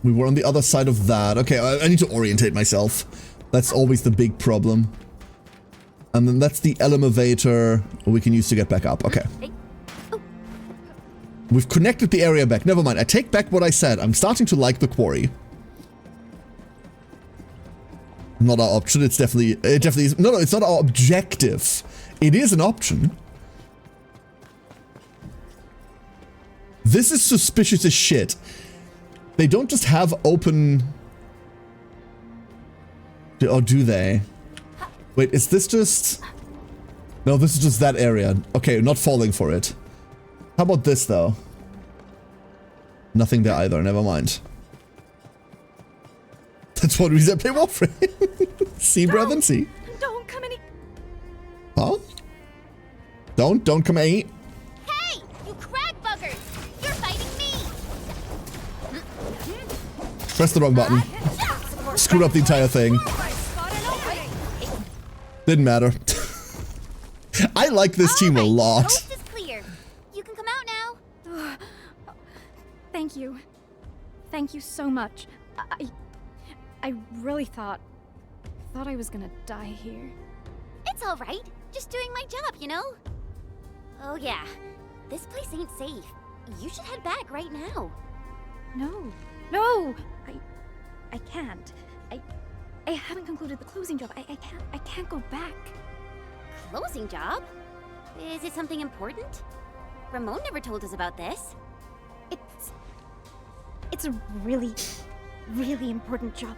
We were on the other side of that. Okay, I need to orientate myself. That's always the big problem. And then that's the elevator we can use to get back up. Okay. We've connected the area back. Never mind. I take back what I said. I'm starting to like the quarry. Not our option. It definitely is. No, it's not our objective. It is an option. This is suspicious as shit. They don't just have open... Or do they? Wait, is this just... No, this is just that area. Okay, not falling for it. How about this, though? Nothing there either. Never mind. That's one reason I play Warframe. See, brethren, see. Don't come any... Huh? Don't come any... Hey! You crag buggers! You're fighting me! Press the wrong button. Screwed up the entire thing. Didn't matter. I like this team a lot. Coast is clear. You can come out now. Thank you. Thank you so much. I really thought I was gonna die here. It's all right. Just doing my job, you know? Oh yeah, this place ain't safe. You should head back right now. No, I can't. I haven't concluded the closing job. I can't go back. Closing job? Is it something important? Ramon never told us about this. It's a really, really important job.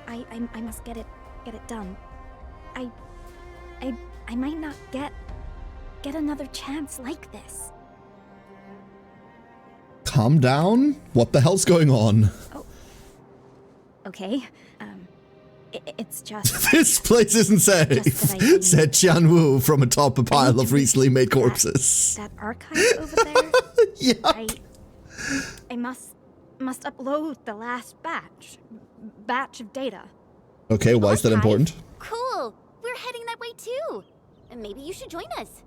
I must get it done. I might not get another chance like this. Calm down. What the hell's going on? Oh. Okay. It's just This place isn't safe, said Qian Wu from atop a pile of recently made corpses. that archive over there. Yeah. I must upload the last batch of data. Okay, why is that important? Cool. We're heading that way too. And maybe you should join us.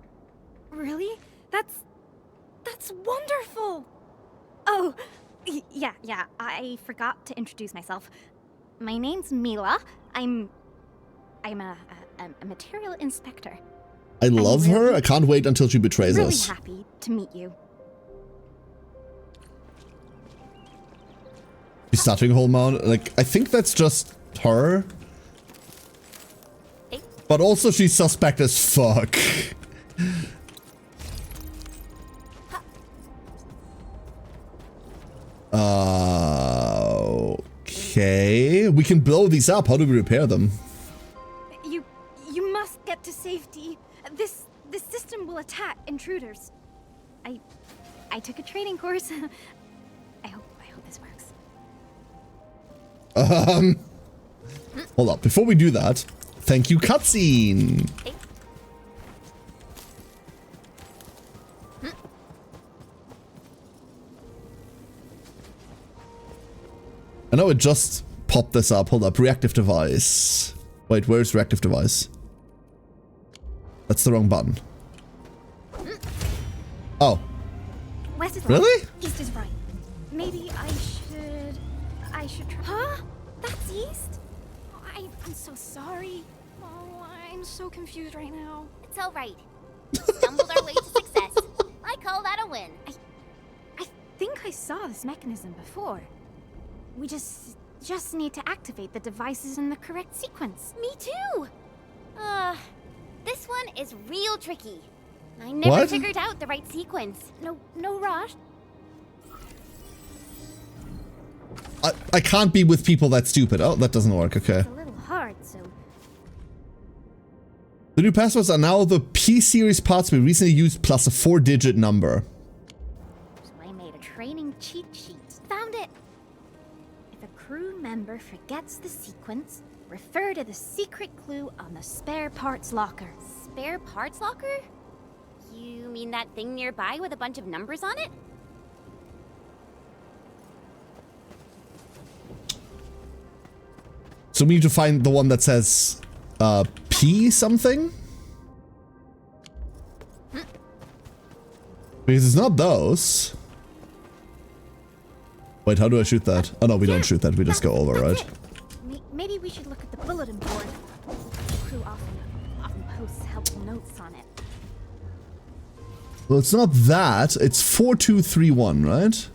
Really? That's wonderful. Oh, yeah. I forgot to introduce myself. My name's Mila. I'm a material inspector. I love her. I can't wait until she betrays really us. Happy to meet you. She's stuttering whole amount. Like, I think that's just her. But also she's suspect as fuck. Okay. We can blow these up. How do we repair them? You must get to safety. This system will attack intruders. I took a training course. I hope this works. Hold up. Before we do that, thank you, cutscene. I know it just popped this up. Hold up. Reactive device. Wait, where's reactive device? That's the wrong button. Oh. West is really? Right. East is right. Maybe I should try. Huh? That's east? Oh, I'm so sorry. Oh, I'm so confused right now. It's all right. We stumbled our way to success. I call that a win. I think I saw this mechanism before. We just need to activate the devices in the correct sequence. Me too. This one is real tricky. I never figured out the right sequence. No rush. I can't be with people that stupid. Oh, that doesn't work. Okay. It's a little hard, so. The new passwords are now the P-series parts we recently used plus a 4-digit number. So I made a training cheat sheet. Found it. If a crew member forgets the sequence, refer to the secret clue on the spare parts locker. Spare parts locker? You mean that thing nearby with a bunch of numbers on it? So we need to find the one that says P something? Because it's not those. Wait, how do I shoot that? Oh no, we don't shoot that. We just go over, right? Maybe we should look at the bulletin board. The crew often posts helpful notes on it. Well, it's not that. It's 4231, right?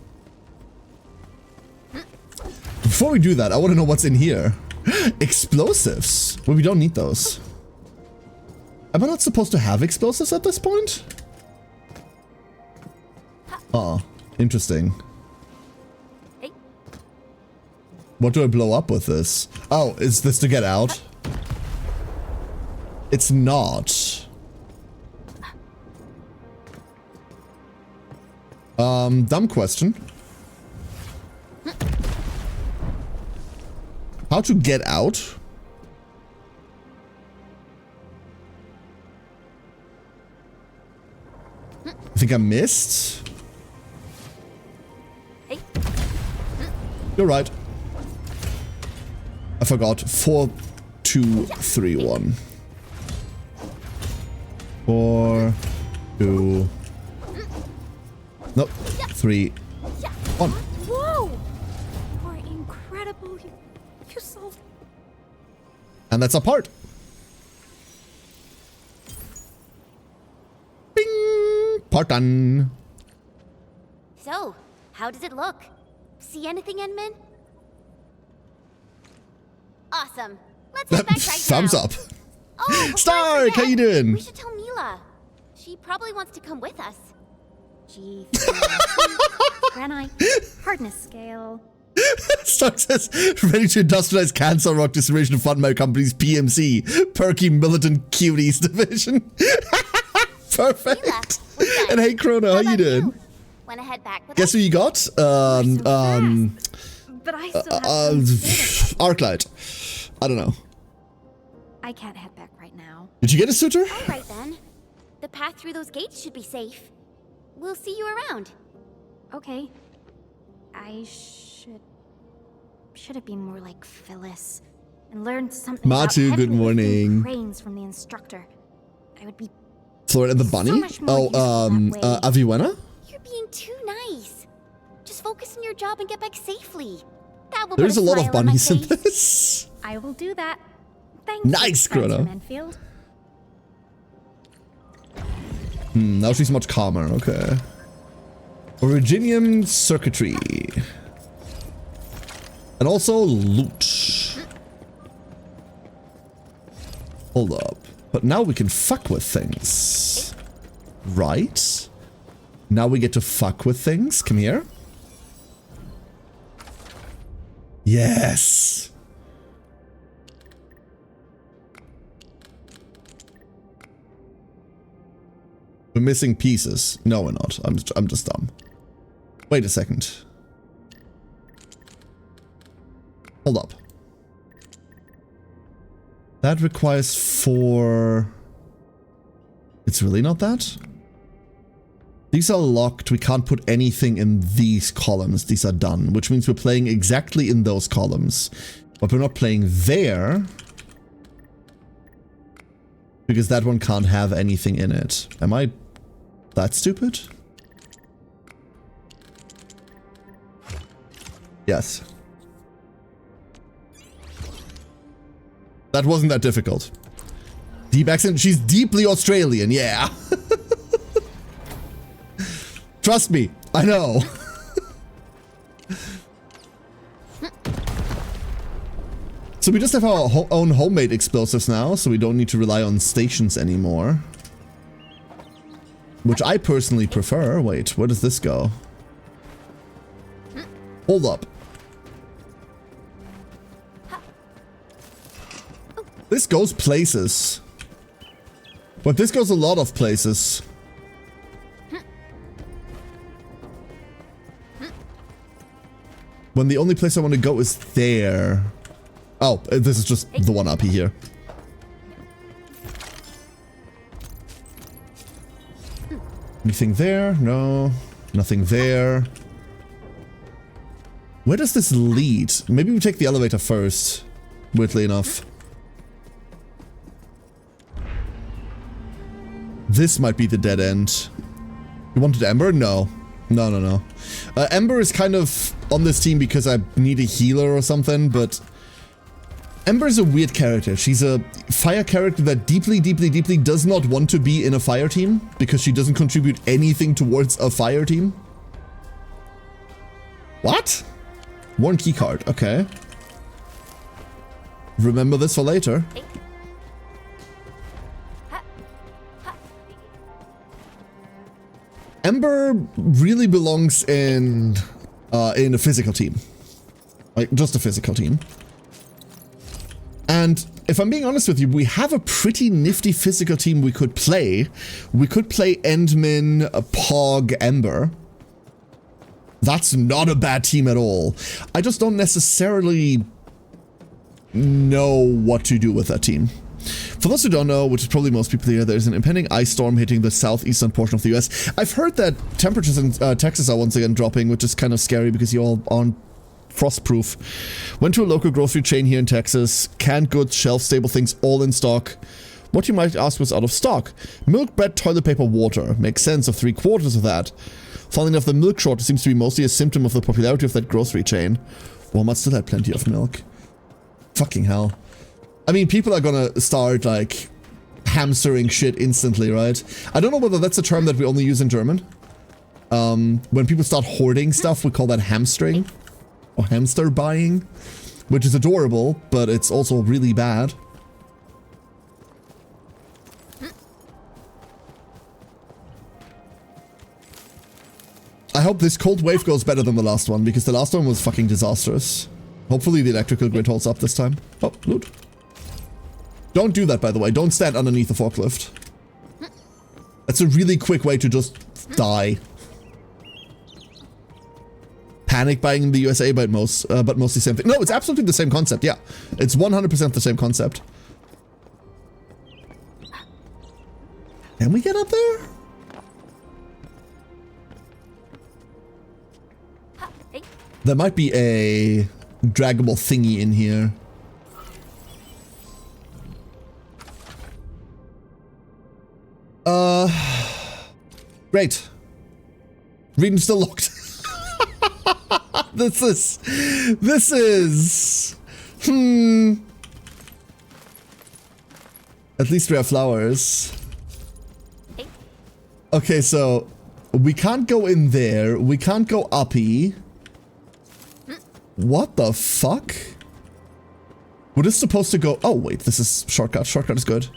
Before we do that, I want to know what's in here. Explosives. Well, we don't need those. Am I not supposed to have explosives at this point? Oh, interesting. What do I blow up with this? Oh, is this to get out? It's not. Dumb question. How to get out? I think I missed. You're right. I forgot. 4, 2, 3, 1. 4, 2. Nope. 3, 1. Whoa! You are incredible. You solved. And that's a part. Part done. So, how does it look? See anything, Endman? Awesome. Let's head back right Thumbs now. up. Oh, before I Stark, how forget, you doing? We should tell Mila. She probably wants to come with us. Gee, granite, hardness scale. Stark says, ready to industrialize Cancer Rock Distribution Fund, my company's PMC, Perky Militant Cuties Division. Perfect. Mila, what's up? And hey, Chrono, how you doing? Wanna head back with Guess us? who you got? But I still have some Arclight. I don't know. I can't head back right now. Did you get a suitor? All right then. The path through those gates should be safe. We'll see you around. Okay. I should have been more like Phyllis and learned something Matu, about good heavy lifting morning. cranes from the instructor. I would be Florida and the bunny? much more useful that way. Aviwena? You're being too nice. Just focus on your job and get back safely. That will There's a put lot of smile on my bunnies in face. this. I will do that. Thank Nice, you, friends Chrono. from Enfield. Now she's much calmer, okay. Originium circuitry. And also loot. Hold up. But now we can fuck with things. Right? Now we get to fuck with things. Come here. Yes. We're missing pieces. No, we're not. I'm just dumb. Wait a second. Hold up. That requires 4... It's really not that? These are locked. We can't put anything in these columns. These are done, which means we're playing exactly in those columns. But we're not playing there. Because that one can't have anything in it. Am I that stupid? Yes. That wasn't that difficult. Deep accent. She's deeply Australian, yeah. Trust me, I know. So we just have our own homemade explosives now, so we don't need to rely on stations anymore. Which I personally prefer. Wait, where does this go? Hold up. This goes places. But this goes a lot of places. When the only place I want to go is there. Oh, this is just the one up here. Anything there? No. Nothing there. Where does this lead? Maybe we take the elevator first. Weirdly enough. This might be the dead end. You wanted Ember? No. No, no, no. Ember is kind of on this team because I need a healer or something, but... Ember is a weird character. She's a fire character that deeply does not want to be in a fire team because she doesn't contribute anything towards a fire team. What? Worn keycard. Okay. Remember this for later. Ember really belongs in a physical team. Like, just a physical team. And if I'm being honest with you, we have a pretty nifty physical team we could play. We could play Endmin, Pog, Ember. That's not a bad team at all. I just don't necessarily know what to do with that team. For those who don't know, which is probably most people here, there's an impending ice storm hitting the southeastern portion of the US. I've heard that temperatures in Texas are once again dropping, which is kind of scary because you all aren't frost-proof. Went to a local grocery chain here in Texas. Canned goods, shelf-stable things, all in stock. What you might ask was out of stock. Milk, bread, toilet paper, water. Makes sense of 3/4 of that. Funnily enough, the milk shortage seems to be mostly a symptom of the popularity of that grocery chain. Walmart still had plenty of milk. Fucking hell. I mean, people are gonna start, like, hamstering shit instantly, right? I don't know whether that's a term that we only use in German. When people start hoarding stuff, we call that hamstring or hamster buying, which is adorable, but it's also really bad. I hope this cold wave goes better than the last one, because the last one was fucking disastrous. Hopefully the electrical grid holds up this time. Oh, loot. Don't do that, by the way. Don't stand underneath the forklift. That's a really quick way to just die. Panic buying in the USA, but mostly same thing. No, it's absolutely the same concept, yeah. It's 100% the same concept. Can we get up there? There might be a draggable thingy in here. Great. Region still locked. This is... At least we have flowers. Okay, so we can't go in there. We can't go uppy. What the fuck? We're just supposed to go... Oh, wait, this is shortcut. Shortcut is good.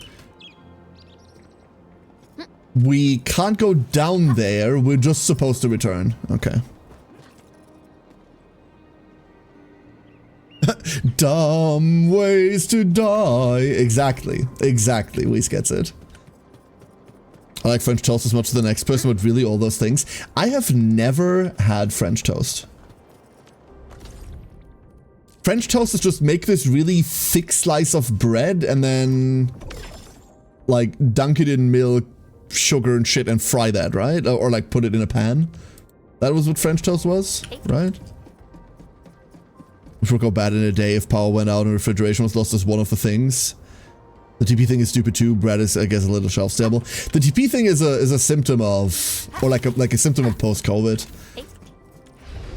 We can't go down there. We're just supposed to return. Okay. Dumb ways to die. Exactly. Exactly. Weiss gets it. I like French toast as much as the next person, but really all those things. I have never had French toast. French toast is just make this really thick slice of bread and then like dunk it in milk, sugar and shit and fry that, right? Or like put it in a pan. That was what French toast was, right? Which would go bad in a day if power went out and refrigeration was lost as one of the things. The TP thing is stupid too. Bread is, I guess, a little shelf stable. The TP thing is a symptom of, or like a symptom of post-COVID.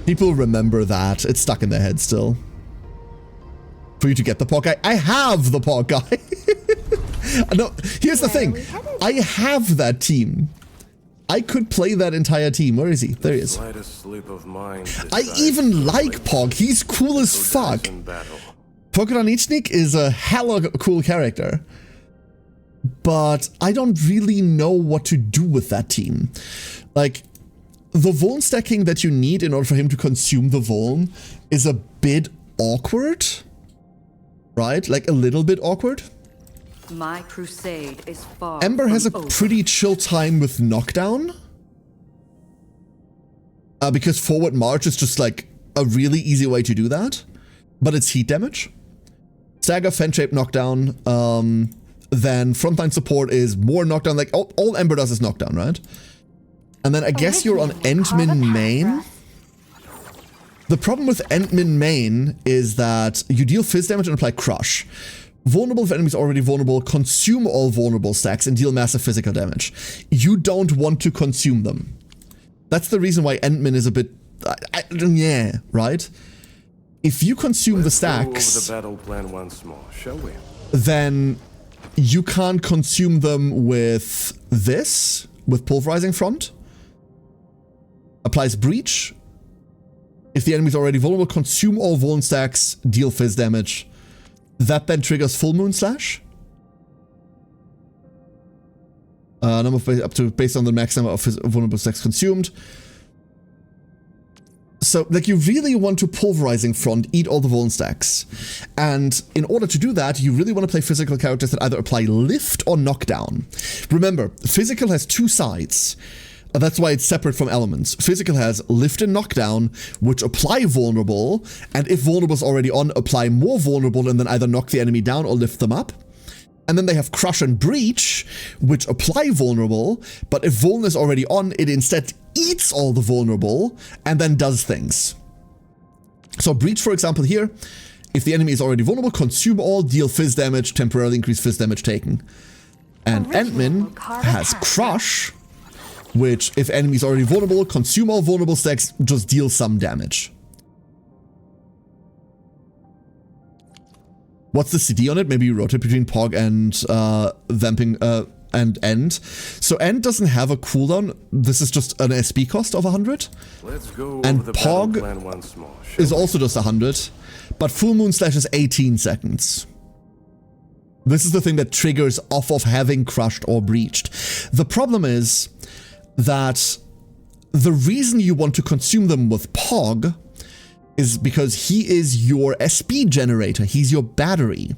People remember that. It's stuck in their head still. For you to get the pork guy, I have the pork guy. No, here's the thing. I have that team. I could play that entire team. Where is he? There he is. I even like Pog. He's cool as fuck. Pokodanichnik is a hella cool character. But I don't really know what to do with that team. Like, the Vuln stacking that you need in order for him to consume the Vuln is a bit awkward. Right? Like, a little bit awkward. My crusade is far Ember has a over. pretty chill time with knockdown. Because forward march is just like a really easy way to do that. But it's heat damage. Stagger, fan shape, knockdown. Then frontline support is more knockdown. Like all Ember does is knockdown, right? And then I guess you're on Endmin main. The problem with Endmin main is that you deal fizz damage and apply crush. Vulnerable if enemies already vulnerable, consume all vulnerable stacks and deal massive physical damage. You don't want to consume them. That's the reason why Endmin is a bit... yeah, right? If you consume the stacks, the battle plan once more, shall we? Then you can't consume them with this, with Pulverizing Front. Applies Breach. If the enemy is already vulnerable, consume all Vuln stacks, deal fizz damage. That then triggers Full Moon Slash. Number of up to based on the max number of vulnerable stacks consumed. So, like, you really want to Pulverizing Front, eat all the Vuln stacks. And in order to do that, you really want to play physical characters that either apply Lift or Knockdown. Remember, physical has two sides. That's why it's separate from elements. Physical has Lift and Knockdown, which apply vulnerable, and if vulnerable is already on, apply more vulnerable and then either knock the enemy down or lift them up. And then they have Crush and Breach, which apply vulnerable, but if vuln is already on, it instead eats all the vulnerable and then does things. So Breach, for example, here, if the enemy is already vulnerable, consume all, deal fizz damage, temporarily increase fizz damage taken. And Endmin has Crush, which, if enemy is already vulnerable, consume all vulnerable stacks, just deal some damage. What's the CD on it? Maybe you rotate between Pog and Vamping and End. So End doesn't have a cooldown. This is just an SP cost of 100. Let's go and over the Pog plan once more, is also just 100. But Full Moon Slash is 18 seconds. This is the thing that triggers off of having crushed or breached. The problem is that the reason you want to consume them with Pog is because he is your SP generator. He's your battery.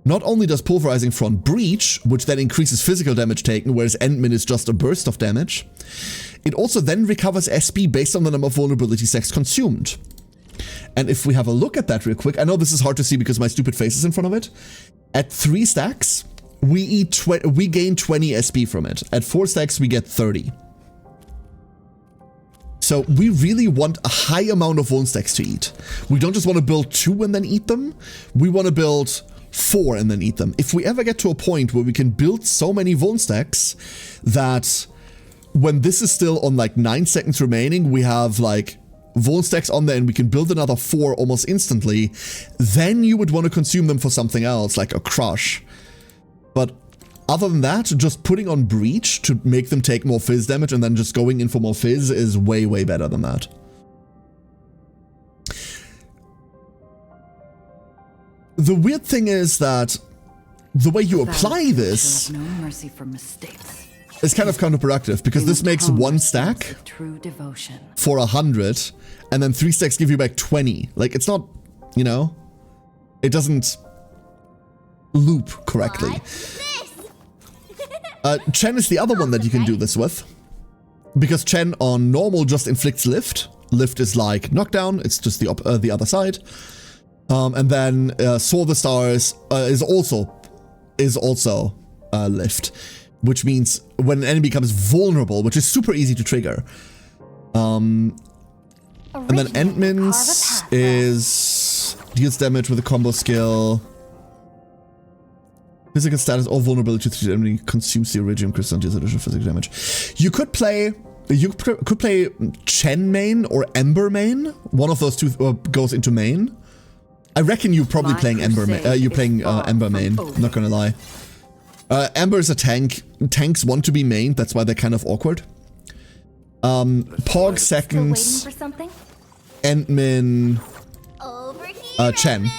Not only does Pulverizing Front breach, which then increases physical damage taken, whereas Endmin is just a burst of damage, it also then recovers SP based on the number of vulnerability stacks consumed. And if we have a look at that real quick, I know this is hard to see because my stupid face is in front of it. At 3 stacks, we gain 20 SP from it. At 4 stacks, we get 30. So we really want a high amount of Vuln stacks to eat. We don't just want to build 2 and then eat them. We want to build 4 and then eat them. If we ever get to a point where we can build so many Vuln stacks that when this is still on like 9 seconds remaining, we have like Vuln stacks on there and we can build another 4 almost instantly, then you would want to consume them for something else, like a crush. But other than that, just putting on breach to make them take more fizz damage and then just going in for more fizz is way, way better than that. The weird thing is that the way you apply this no mercy for mistakes. is kind of counterproductive because this makes 1 stack True devotion. for 100 and then 3 stacks give you back 20. Like, it's not, you know, it doesn't loop correctly. Chen is the other one that you can do this with, because Chen on normal just inflicts lift. Lift is like knockdown, it's just the other side. And then Soar the Stars is also lift, which means when an enemy becomes vulnerable, which is super easy to trigger. And then Endmin's is deals damage with a combo skill. Physical status or vulnerability to the enemy consumes the Iridium Crystal and deals additional physical damage. You could play Chen main or Ember main. One of those two goes into main. I reckon you're probably playing Ember main. Ember main. I'm not gonna lie. Ember is a tank. Tanks want to be main. That's why they're kind of awkward. Pog seconds. Endmin. Chen.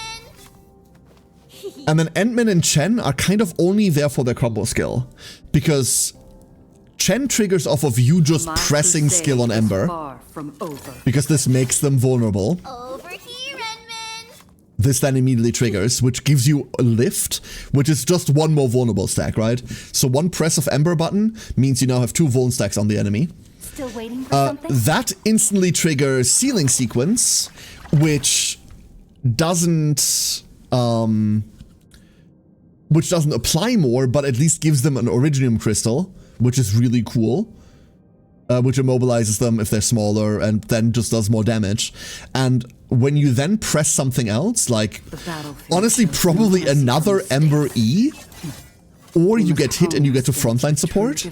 And then Endmin and Chen are kind of only there for their combo skill, because Chen triggers off of you just pressing skill on Ember, because this makes them vulnerable. Over here, Endmin. This then immediately triggers, which gives you a lift, which is just 1 more vulnerable stack, right? So 1 press of Ember button means you now have 2 vuln stacks on the enemy. Still waiting for something? That instantly triggers Sealing Sequence, which doesn't apply more, but at least gives them an Iridium Crystal, which is really cool, which immobilizes them if they're smaller and then just does more damage. And when you then press something else, like, honestly, probably another Ember E, or you get hit and you get to frontline support,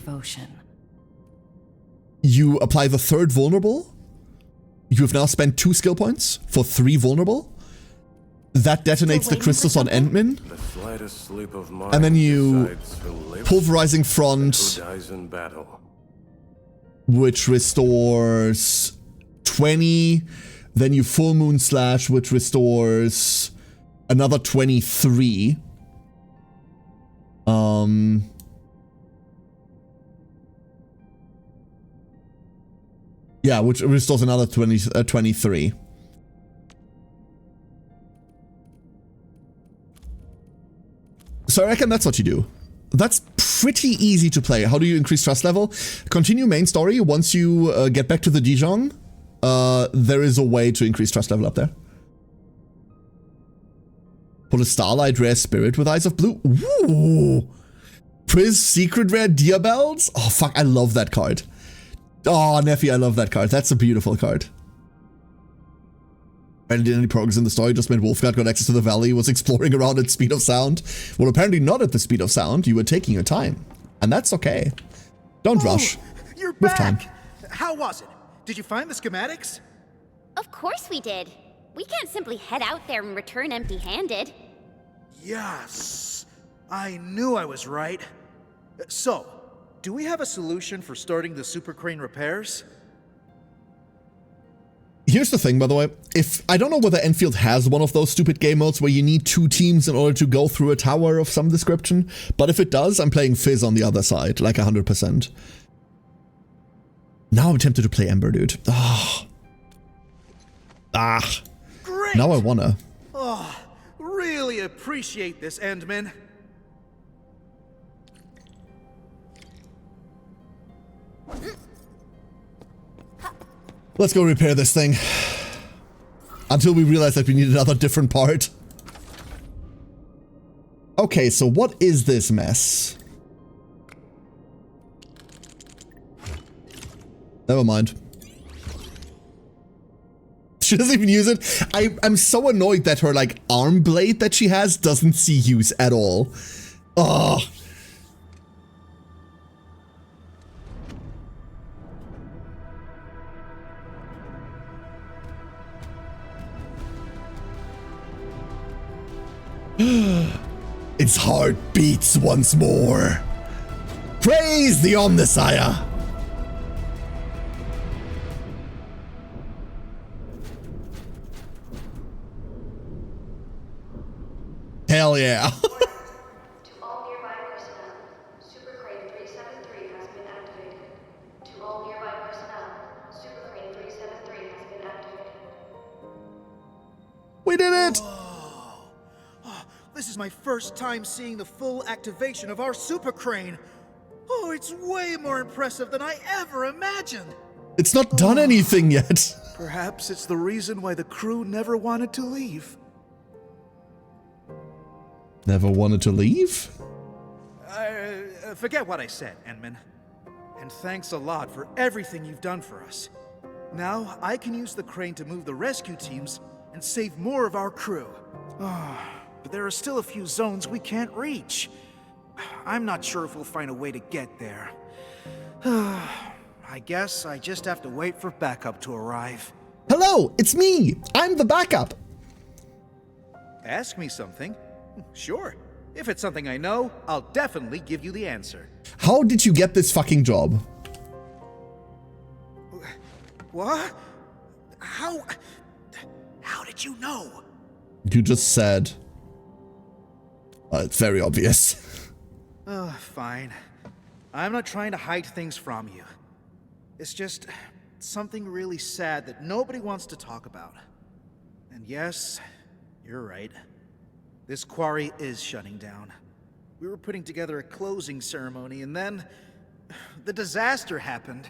you apply the 3rd vulnerable, you have now spent 2 skill points for 3 vulnerable. That detonates the crystals on Endmin, and then you Pulverizing Front, which restores 20, then you Full Moon Slash, which restores another 23. Yeah, which restores another 23. So I reckon that's what you do. That's pretty easy to play. How do you increase trust level? Continue main story. Once you get back to the Dijon, there is a way to increase trust level up there. Pull a Starlight Rare Spirit with Eyes of Blue. Ooh! Priz Secret Rare Diabells? Oh fuck, I love that card. Oh, Neffy, I love that card. That's a beautiful card. And any progress in the story just meant Wolfguard got access to the valley, was exploring around at speed of sound. Well, apparently not at the speed of sound. You were taking your time. And that's okay. Don't rush. You're With back! time. How was it? Did you find the schematics? Of course we did. We can't simply head out there and return empty-handed. Yes! I knew I was right. So, do we have a solution for starting the super crane repairs? Here's the thing, by the way. If I don't know whether Endfield has one of those stupid game modes where you need 2 teams in order to go through a tower of some description, but if it does, I'm playing Fizz on the other side, like 100%. Now I'm tempted to play Ember, dude. Great! Now I wanna. Oh, really appreciate this, Endman. Let's go repair this thing. Until we realize that we need another different part. Okay, so what is this mess? Never mind. She doesn't even use it. I'm so annoyed that her, like, arm blade that she has doesn't see use at all. Ugh. Its heart beats once more. Praise the Omnissiah! Hell yeah. To all nearby personnel, Super Crane 373 has been activated. To all nearby personnel, Super Crane 373 has been activated. We did it! This is my first time seeing the full activation of our super crane. Oh, it's way more impressive than I ever imagined. It's not done anything yet. Perhaps it's the reason why the crew never wanted to leave. Never wanted to leave? Forget what I said, Endman. And thanks a lot for everything you've done for us. Now, I can use the crane to move the rescue teams and save more of our crew. But there are still a few zones we can't reach. I'm not sure if we'll find a way to get there. I guess I just have to wait for backup to arrive. Hello, it's me! I'm the backup! Ask me something. Sure. If it's something I know, I'll definitely give you the answer. How did you get this fucking job? What? How did you know? You just said. It's very obvious. Fine. I'm not trying to hide things from you. It's just something really sad that nobody wants to talk about. And yes, you're right. This quarry is shutting down. We were putting together a closing ceremony, and then the disaster happened.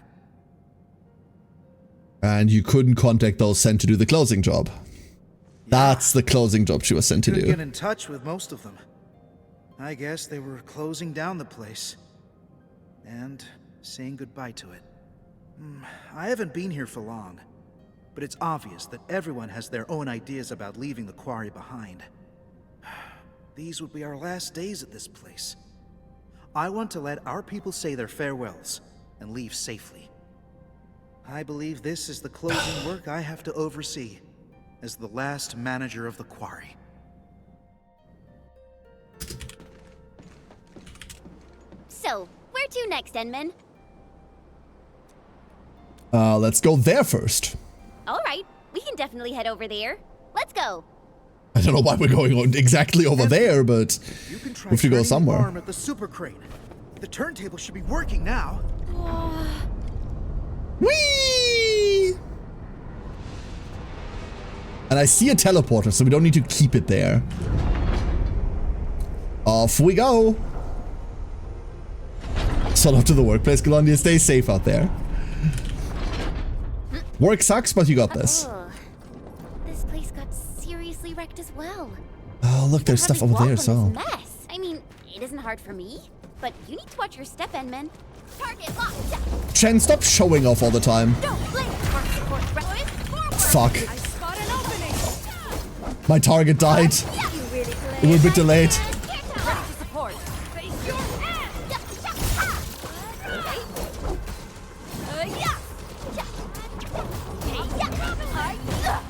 And you couldn't contact those sent to do the closing job. Yeah. That's the closing job she was sent to do. Couldn't get in touch with most of them. I guess they were closing down the place. And saying goodbye to it. I haven't been here for long, but it's obvious that everyone has their own ideas about leaving the quarry behind. These would be our last days at this place. I want to let our people say their farewells and leave safely. I believe this is the closing work I have to oversee as the last manager of the quarry. So, where to next, Endman? Let's go there first. All right, we can definitely head over there. Let's go. I don't know why we're going on exactly over there, but you can try we have to go somewhere. Arm at the super crane. The turntable should be working now. Whee! And I see a teleporter, so we don't need to keep it there. Off we go. Sort of to the workplace, Galondia. Stay safe out there. Work sucks, but you got this. This place got seriously wrecked as well. Oh, look, there's stuff over there as well. Mess. I mean, it isn't hard for me, but you need to watch your step, Endman. Target locked. Chen, stop showing off all the time. Fuck. My target died. It was a bit delayed.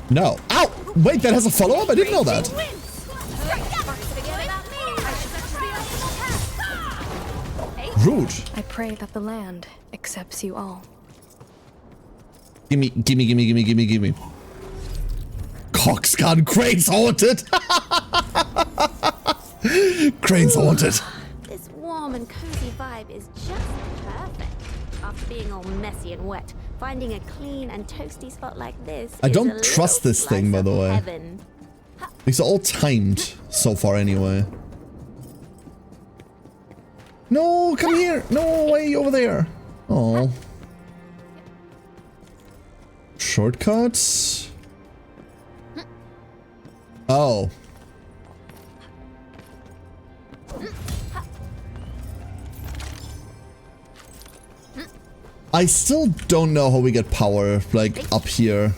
No. Ow! Wait, that has a follow-up? I didn't know that. Rude. I pray that the land accepts you all. Gimme, gimme, gimme, gimme, gimme, gimme. Coxgun, Crane's haunted! Crane's haunted. This warm and cozy vibe is just perfect. After being all messy and wet, finding a clean and toasty spot like this I is don't a trust little this thing, by slice the of way. heaven. These are all timed so far anyway. No, come here. No, way over there. Oh. Shortcuts? Oh. I still don't know how we get power, like, up here.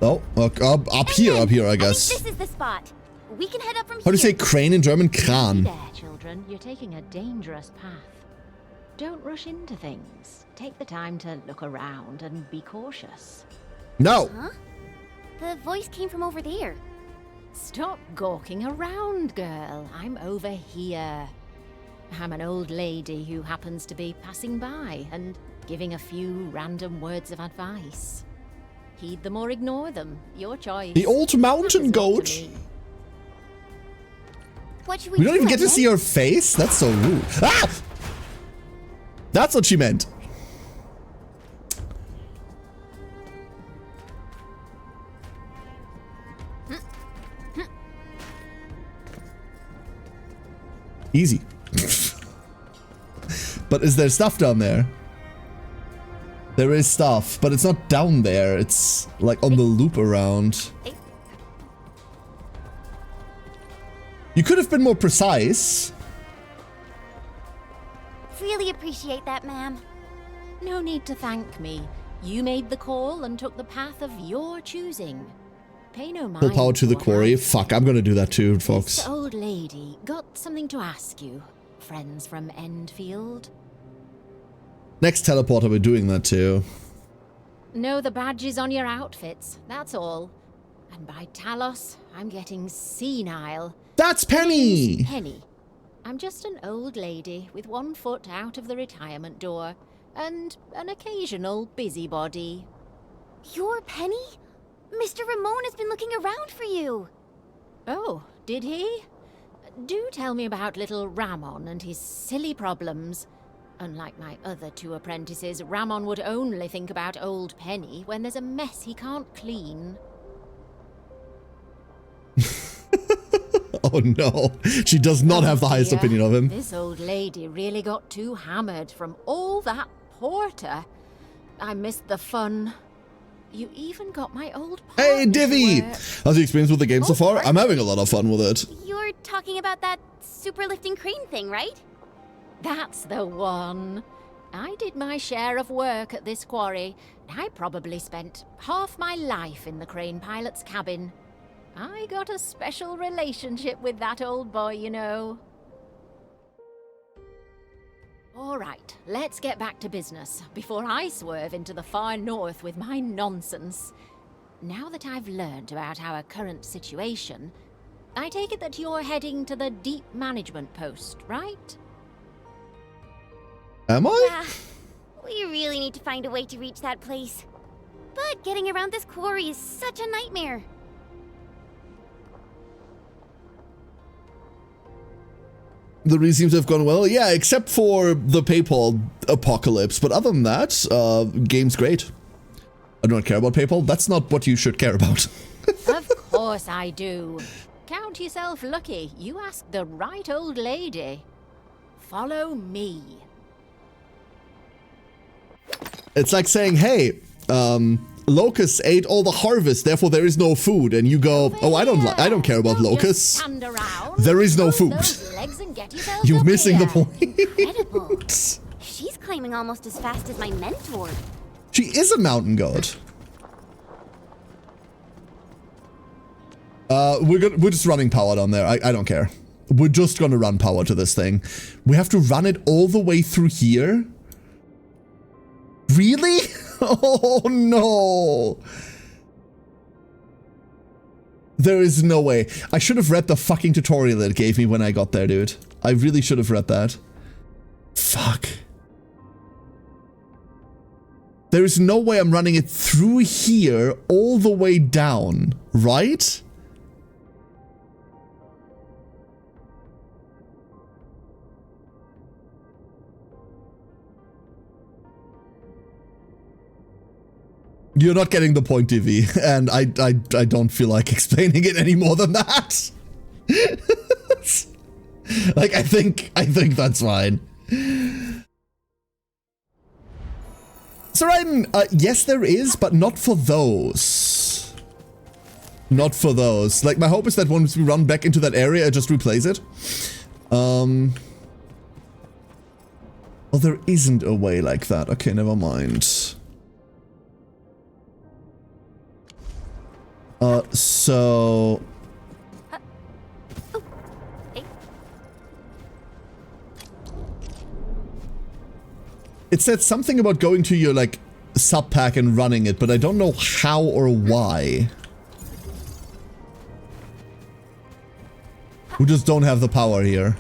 Oh, up here, I guess. This is the spot. We can head up from here. How do you say crane in German? Kran. There, children. You're taking a dangerous path. Don't rush into things. Take the time to look around and be cautious. No. Huh? The voice came from over there. Stop gawking around, girl. I'm over here. I'm an old lady who happens to be passing by and giving a few random words of advice. Heed them or ignore them. Your choice. The old mountain goat. What should We don't even get to see her face? That's so rude. Ah! That's what she meant. Easy. But is there stuff down there? There is stuff, but it's not down there. It's like on the loop around. You could have been more precise. Really appreciate that, ma'am. No need to thank me. You made the call and took the path of your choosing. Pay no mind. Full power to the what quarry. I Fuck, I'm gonna do that too, folks. This old lady got something to ask you. Friends from Endfield. Next teleporter, we're doing that too. Know the badges on your outfits, that's all. And by Talos, I'm getting senile. That's Penny! Penny. I'm just an old lady with one foot out of the retirement door and an occasional busybody. You're Penny? Mr. Ramon has been looking around for you. Oh, did he? Do tell me about little Ramon and his silly problems. Unlike my other two apprentices, Ramon would only think about old Penny when there's a mess he can't clean. Oh no, she does not have the highest opinion of him. This old lady really got too hammered from all that porter. I missed the fun. You even got my old partner. Hey, Divvy! How's the experience with the game so far? I'm having a lot of fun with it. You're talking about that super lifting crane thing, right? That's the one. I did my share of work at this quarry. I probably spent half my life in the crane pilot's cabin. I got a special relationship with that old boy, you know. All right, let's get back to business before I swerve into the far north with my nonsense. Now that I've learned about our current situation, I take it that you're heading to the deep management post, right? Am I? Yeah, we really need to find a way to reach that place. But getting around this quarry is such a nightmare. The read seems to have gone well. Yeah, except for the PayPal apocalypse. But other than that, game's great. I don't care about PayPal. That's not what you should care about. Of course I do. Count yourself lucky. You asked the right old lady. Follow me. It's like saying, hey, locusts ate all the harvest, therefore there is no food. And you go, oh, I don't care about locusts. There is no food. You're missing the point. Incredible. She's climbing almost as fast as my mentor. She is a mountain goat. We're just running power down there. I don't care. We're just gonna run power to this thing. We have to run it all the way through here? Really? Oh no. There is no way. I should have read the fucking tutorial it gave me when I got there, dude. I really should have read that. Fuck. There is no way I'm running it through here all the way down, right? You're not getting the point, DV, and I don't feel like explaining it any more than that. Like, I think that's fine. So, Raiden, yes, there is, but not for those. Not for those. Like, my hope is that once we run back into that area, I just replace it. Well, there isn't a way like that. Okay, never mind. So... It said something about going to your, like, sub-pack and running it, but I don't know how or why. We just don't have the power here.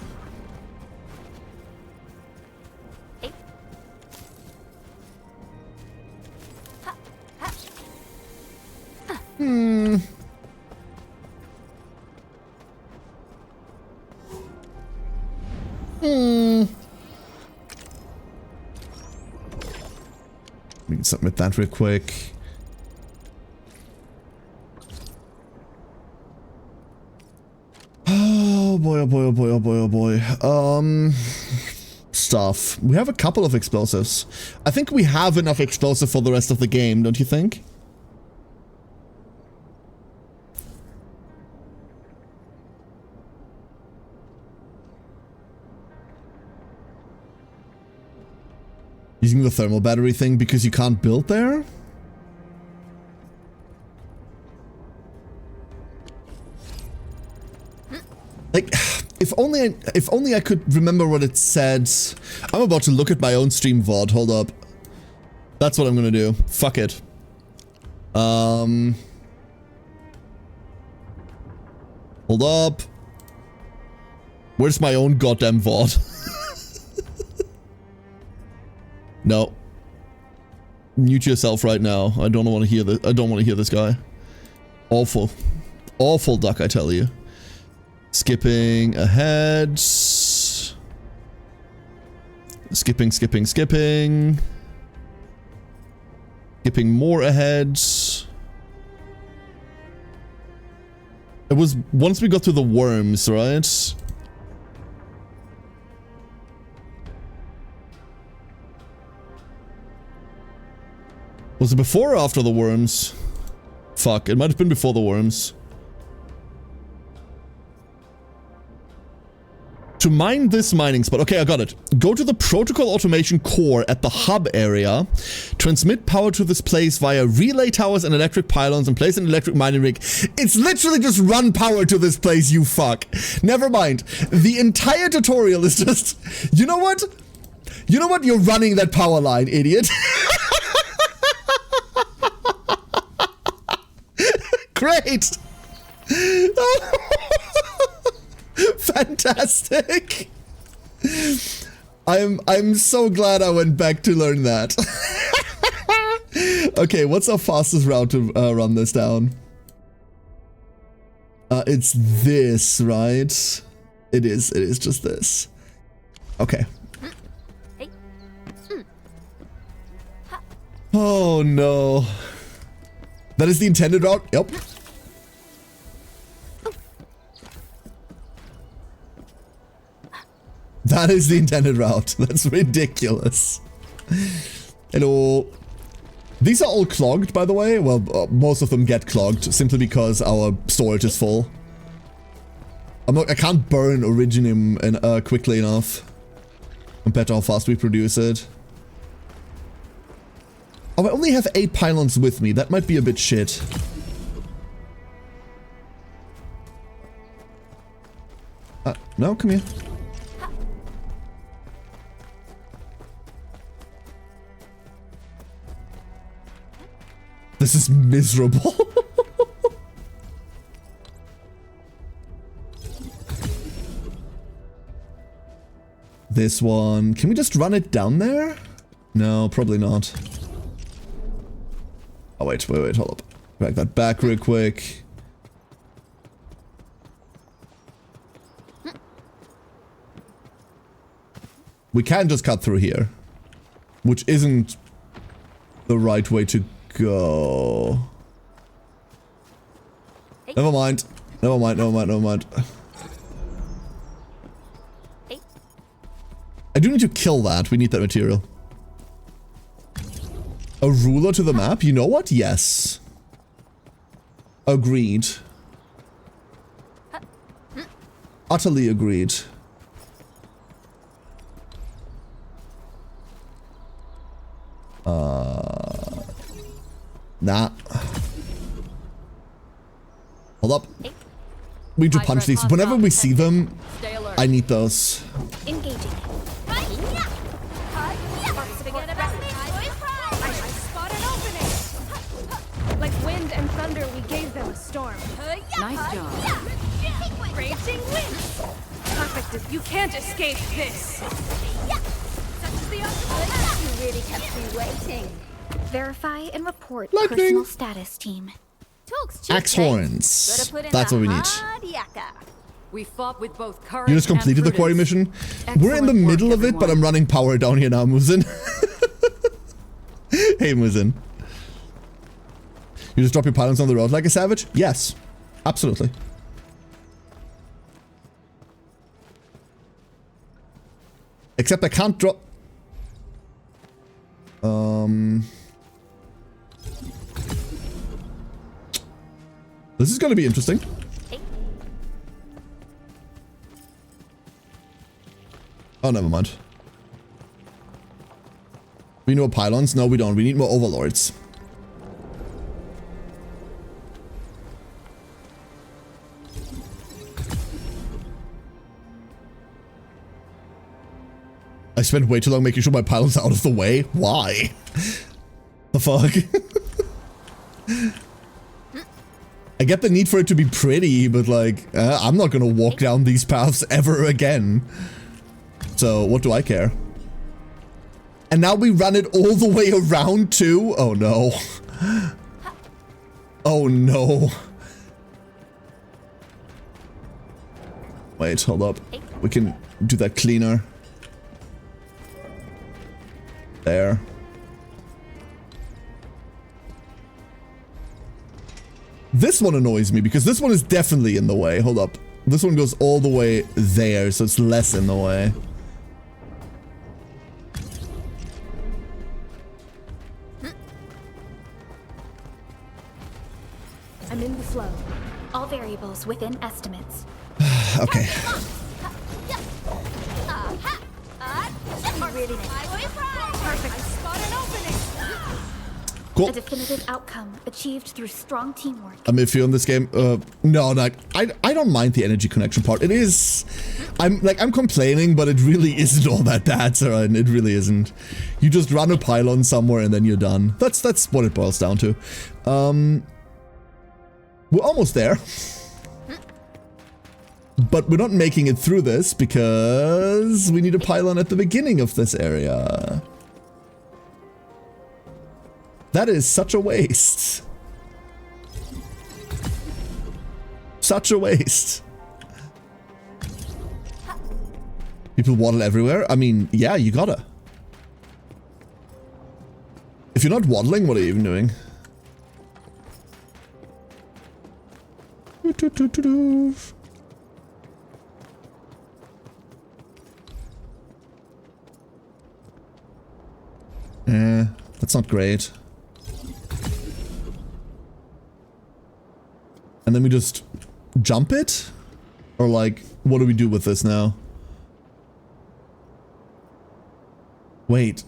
Hmm. We can submit that real quick. Oh boy, oh boy, oh boy, oh boy, oh boy. Stuff. We have a couple of explosives. I think we have enough explosive for the rest of the game, don't you think? Using the thermal battery thing because you can't build there? Like, if only I could remember what it said. I'm about to look at my own stream VOD. Hold up. That's what I'm gonna do. Fuck it. Hold up. Where's my own goddamn VOD? No. Mute yourself right now. I don't want to hear this. I don't want to hear this guy. Awful. Awful duck, I tell you. Skipping ahead. Skipping, skipping, skipping. Skipping more ahead. It was once we got through the worms, right? Was it before or after the worms? Fuck, it might have been before the worms. To mine this mining spot. Okay, I got it. Go to the protocol automation core at the hub area. Transmit power to this place via relay towers and electric pylons and place an electric mining rig. It's literally just run power to this place, you fuck. Never mind. The entire tutorial is just... You know what? You know what? You're running that power line, idiot. Great! Fantastic! I'm so glad I went back to learn that. Okay, what's our fastest route to run this down? It's this, right? It is just this. Okay. Oh no. That is the intended route? Yep. That is the intended route. That's ridiculous. Hello. These are all clogged, by the way. Well, most of them get clogged simply because our storage is full. I can't burn Originium quickly enough compared to how fast we produce it. Oh, I only have 8 pylons with me. That might be a bit shit. No, come here. This is miserable. this one. Can we just run it down there? No, probably not. Oh, wait, hold up. Drag that back real quick. We can just cut through here, which isn't the right way to go. Never mind. Never mind. I do need to kill that. We need that material. A ruler to the map? You know what? Yes. Agreed. Utterly agreed. Nah. Hold up. We need to punch these. Whenever we see them, I need those. Engaging. Like wind and thunder, we gave them a storm. Nice job. Raging wind. Perfect. You can't escape this. You really kept me waiting. Verify and report Lightning. personal status, team. Axe horns. That's what we need. We fought with both courage You just completed the quarry mission? We're in the middle of it, but I'm running power down here now, Muzin. Hey, Muzin. You just drop your pylons on the road like a savage? Yes. Absolutely. Except I can't drop... This is going to be interesting. Oh, never mind. We need more pylons? No, we don't. We need more overlords. I spent way too long making sure my pylons are out of the way. Why? The fuck? I get the need for it to be pretty, but like, I'm not gonna walk down these paths ever again. So, what do I care? And now we run it all the way around too? Oh no. Oh no. Wait, hold up. We can do that cleaner. There. This one annoys me because this one is definitely in the way. Hold up. This one goes all the way there, so it's less in the way. I'm in the flow. All variables within estimates. Okay. Cool. A definitive outcome achieved through strong teamwork. I'm iffy on this game. No, like I don't mind the energy connection part. It is, I'm complaining, but it really isn't all that bad, Saran. It really isn't. You just run a pylon somewhere and then you're done. That's what it boils down to. We're almost there. But we're not making it through this because we need a pylon at the beginning of this area. That is such a waste. Such a waste. People waddle everywhere? I mean, yeah, you gotta. If you're not waddling, what are you even doing? That's not great. And then we just jump it? Or like, what do we do with this now? Wait,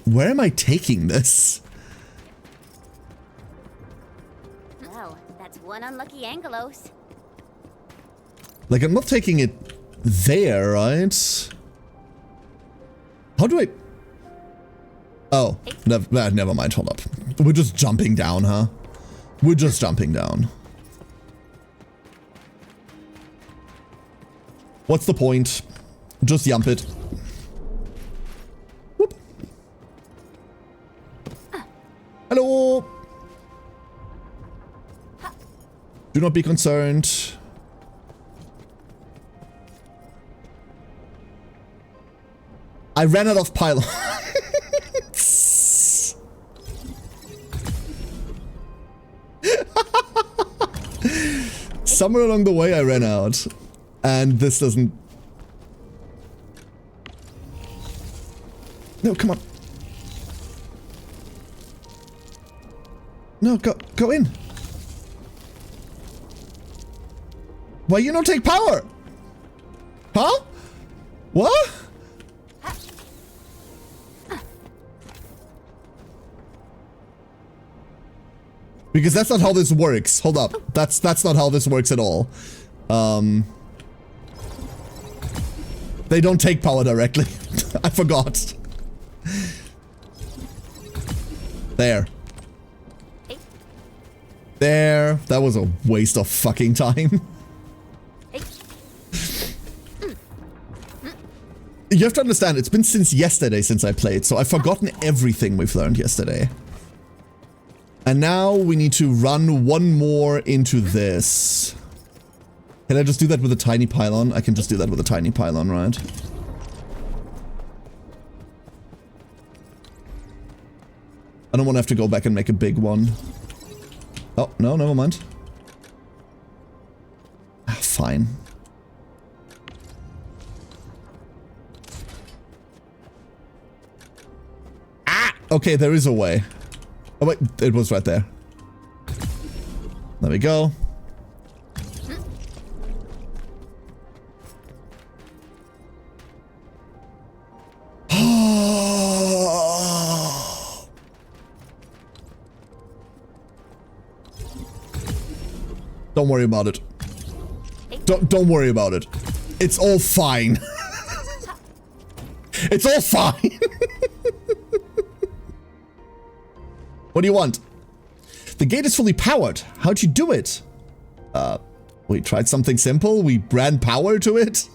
where am I taking this? Wow, that's one unlucky Angelos. Like, I'm not taking it there, right? How do I... Oh, never mind, hold up. We're just jumping down, huh? We're just jumping down. What's the point? Just jump it. Hello. Do not be concerned. I ran out of pylon. Somewhere along the way I ran out. And this doesn't... No, come on. No, go in. Why you don't take power? Huh? What? Because that's not how this works. Hold up. That's not how this works at all. They don't take power directly. I forgot. There. There. That was a waste of fucking time. You have to understand, it's been since yesterday since I played, so I've forgotten everything we've learned yesterday. And now we need to run one more into this. Can I just do that with a tiny pylon? I can just do that with a tiny pylon, right? I don't want to have to go back and make a big one. Oh, no, never mind. Ah, fine. Ah! Okay, there is a way. Oh wait, it was right there. There we go. Don't worry about it. Don't worry about it. It's all fine. It's all fine. What do you want? The gate is fully powered. How'd you do it? We tried something simple. We ran power to it.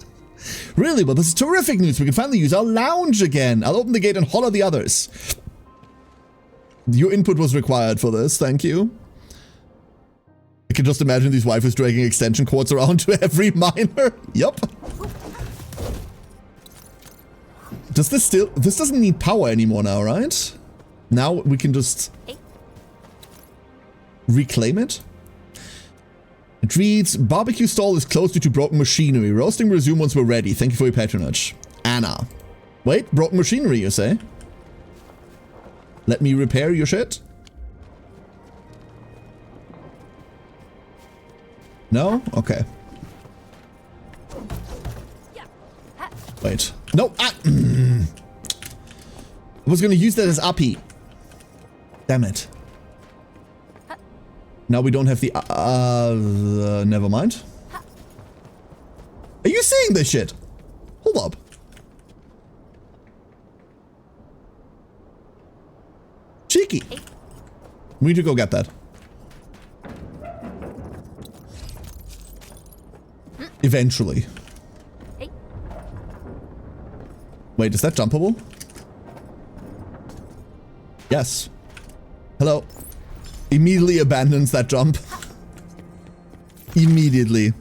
Really? Well, this is terrific news. We can finally use our lounge again. I'll open the gate and holler the others. Your input was required for this. Thank you. I can just imagine these waifus dragging extension cords around to every miner. Yup. Does this still... This doesn't need power anymore now, right? Now we can just... reclaim it? It reads, barbecue stall is closed due to broken machinery. Roasting will resume once we're ready. Thank you for your patronage. Anna. Wait, broken machinery, you say? Let me repair your shit? No? Okay. Wait. No! Ah. I was gonna use that as API. Damn it. Now we don't have the... never mind. Are you seeing this shit? Hold up. Cheeky. We need to go get that. Eventually. Wait, is that jumpable? Yes. Hello. Immediately abandons that jump. Immediately.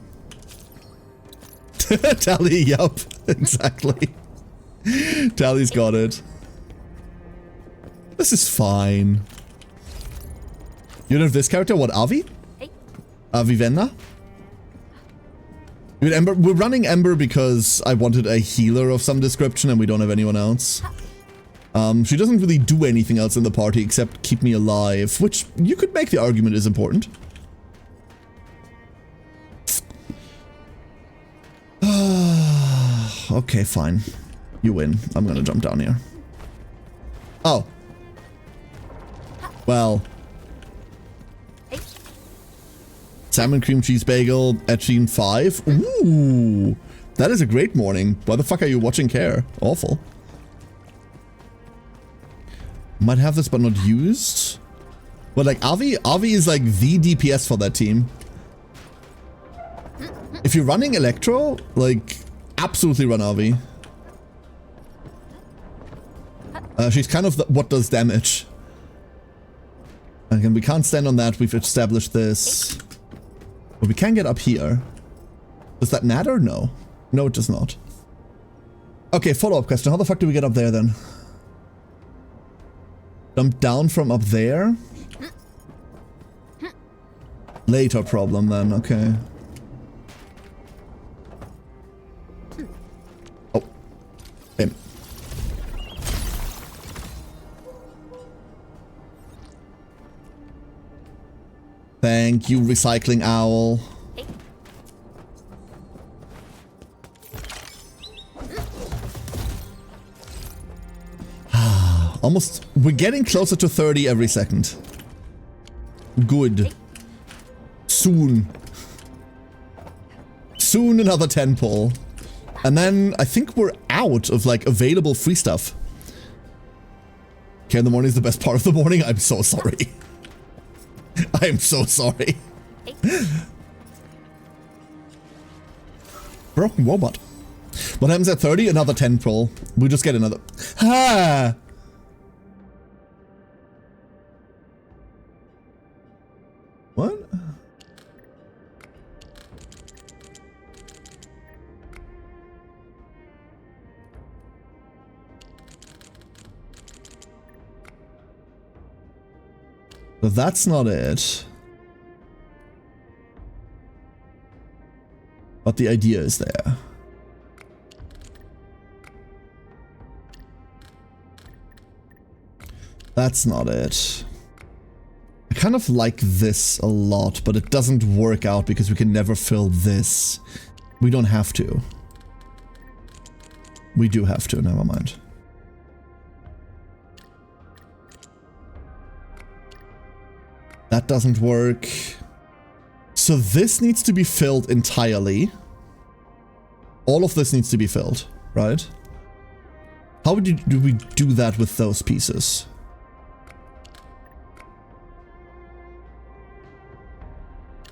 Tally, yup. Exactly. Tally's got it. This is fine. You know this character? What, Avi? Avivenna? Dude, Ember, we're running Ember because I wanted a healer of some description and we don't have anyone else. She doesn't really do anything else in the party except keep me alive, which you could make the argument is important. Okay, fine. You win. I'm gonna jump down here. Oh. Well. Salmon cream cheese bagel at Sheen 5. Ooh. That is a great morning. Why the fuck are you watching Care? Awful. Might have this but not used. But like Avi is like the DPS for that team. If you're running Electro, like absolutely run Avi. She's kind of what does damage. Again, we can't stand on that. We've established this. But we can get up here. Does that matter? No. No, it does not. Okay, follow-up question. How the fuck do we get up there then? Jump down from up there? Later problem then, okay. Oh. Him. Thank you, recycling owl. Almost, we're getting closer to 30 every second. Good. Soon. Soon another 10 pull. And then I think we're out of like available free stuff. Okay, in the morning is the best part of the morning. I'm so sorry. I am so sorry. Broken robot. What happens at 30? Another 10 pull. We just get another. Ha! What? But that's not it. But the idea is there. That's not it. I kind of like this a lot, but it doesn't work out because we can never fill this. We don't have to. We do have to, never mind. That doesn't work. So this needs to be filled entirely. All of this needs to be filled, right? How do we do that with those pieces?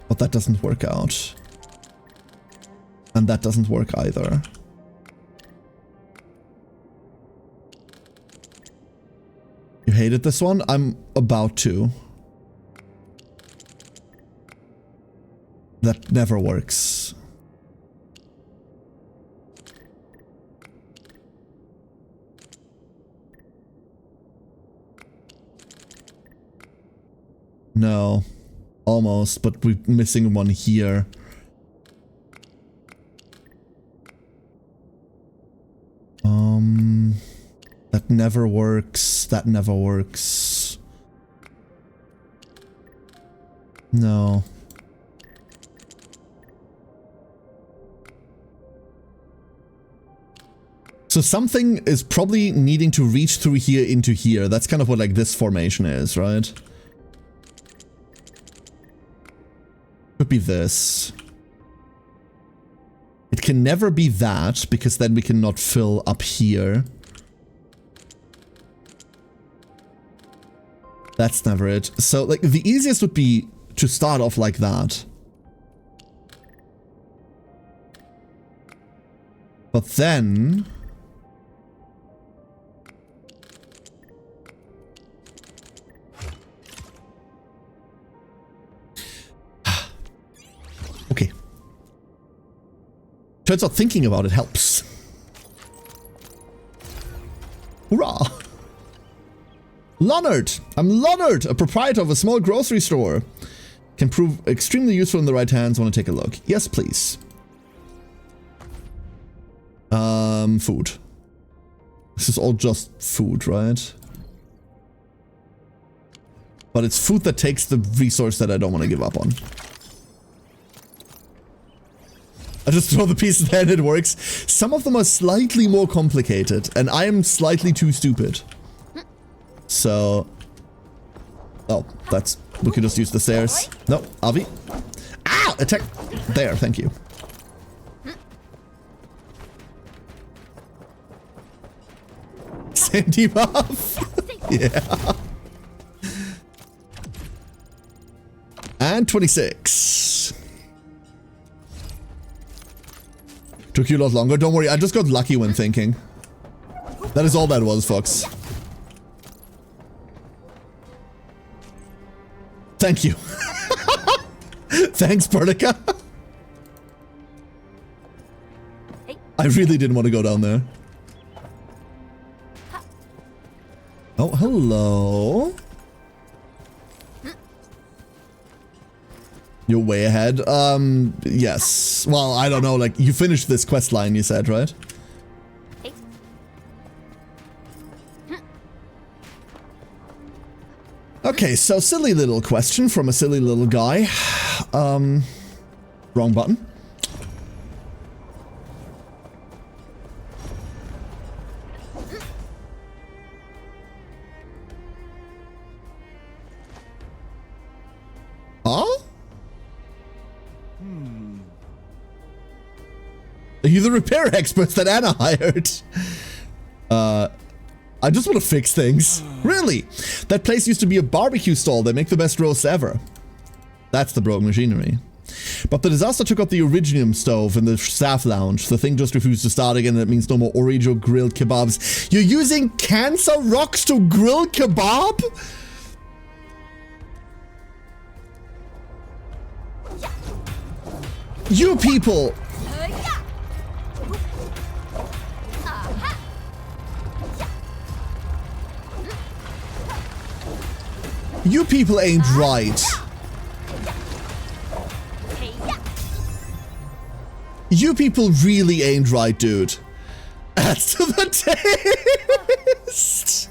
But that doesn't work out. And that doesn't work either. You hated this one? I'm about to. That never works. No. Almost, but we're missing one here. That never works. That never works. No. So something is probably needing to reach through here into here. That's kind of what like this formation is, right? Could be this. It can never be that, because then we cannot fill up here. That's never it. So, like, the easiest would be to start off like that. But then... Okay. Turns out thinking about it helps. Hurrah! Leonard! I'm Leonard, a proprietor of a small grocery store. Can prove extremely useful in the right hands. Want to take a look? Yes, please. Food. This is all just food, right? But it's food that takes the resource that I don't want to give up on. I just throw the pieces there and it works. Some of them are slightly more complicated, and I am slightly too stupid. So... Oh, that's... We could just use the stairs. No, Avi. Ah! Attack! There, thank you. Sandy buff! Yeah. And 26. Took you a lot longer. Don't worry, I just got lucky when thinking. That is all that was, folks. Thank you. Thanks, Pertica. I really didn't want to go down there. Oh, hello. You're way ahead. Yes. Well, I don't know, like, you finished this quest line, you said, right? Okay, so silly little question from a silly little guy. Wrong button. Huh? Are you the repair experts that Anna hired? I just want to fix things. Really? That place used to be a barbecue stall. They make the best roasts ever. That's the broken machinery. But the disaster took out the Originium stove in the staff lounge. The thing just refused to start again, and it means no more Origio grilled kebabs. You're using cancer rocks to grill kebab? You people! You people ain't right. You people really ain't right, dude. Adds to the taste.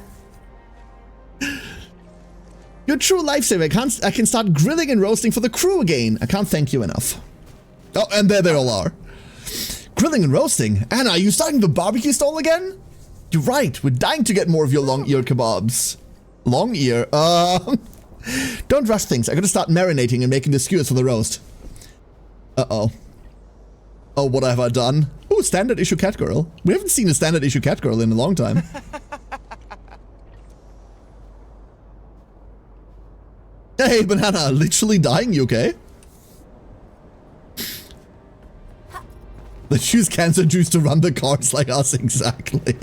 You're a true lifesaver. I can start grilling and roasting for the crew again. I can't thank you enough. Oh, and there they all are. Grilling and roasting. Anna, are you starting the barbecue stall again? You're right. We're dying to get more of your long-ear kebabs. Long ear. Don't rush things. I gotta start marinating and making the skewers for the roast. Uh-oh. Oh, what have I done? Oh, standard issue cat girl. We haven't seen a standard issue cat girl in a long time. Hey, Banana, literally dying, you okay? Let's use cancer juice to run the cars like us, exactly.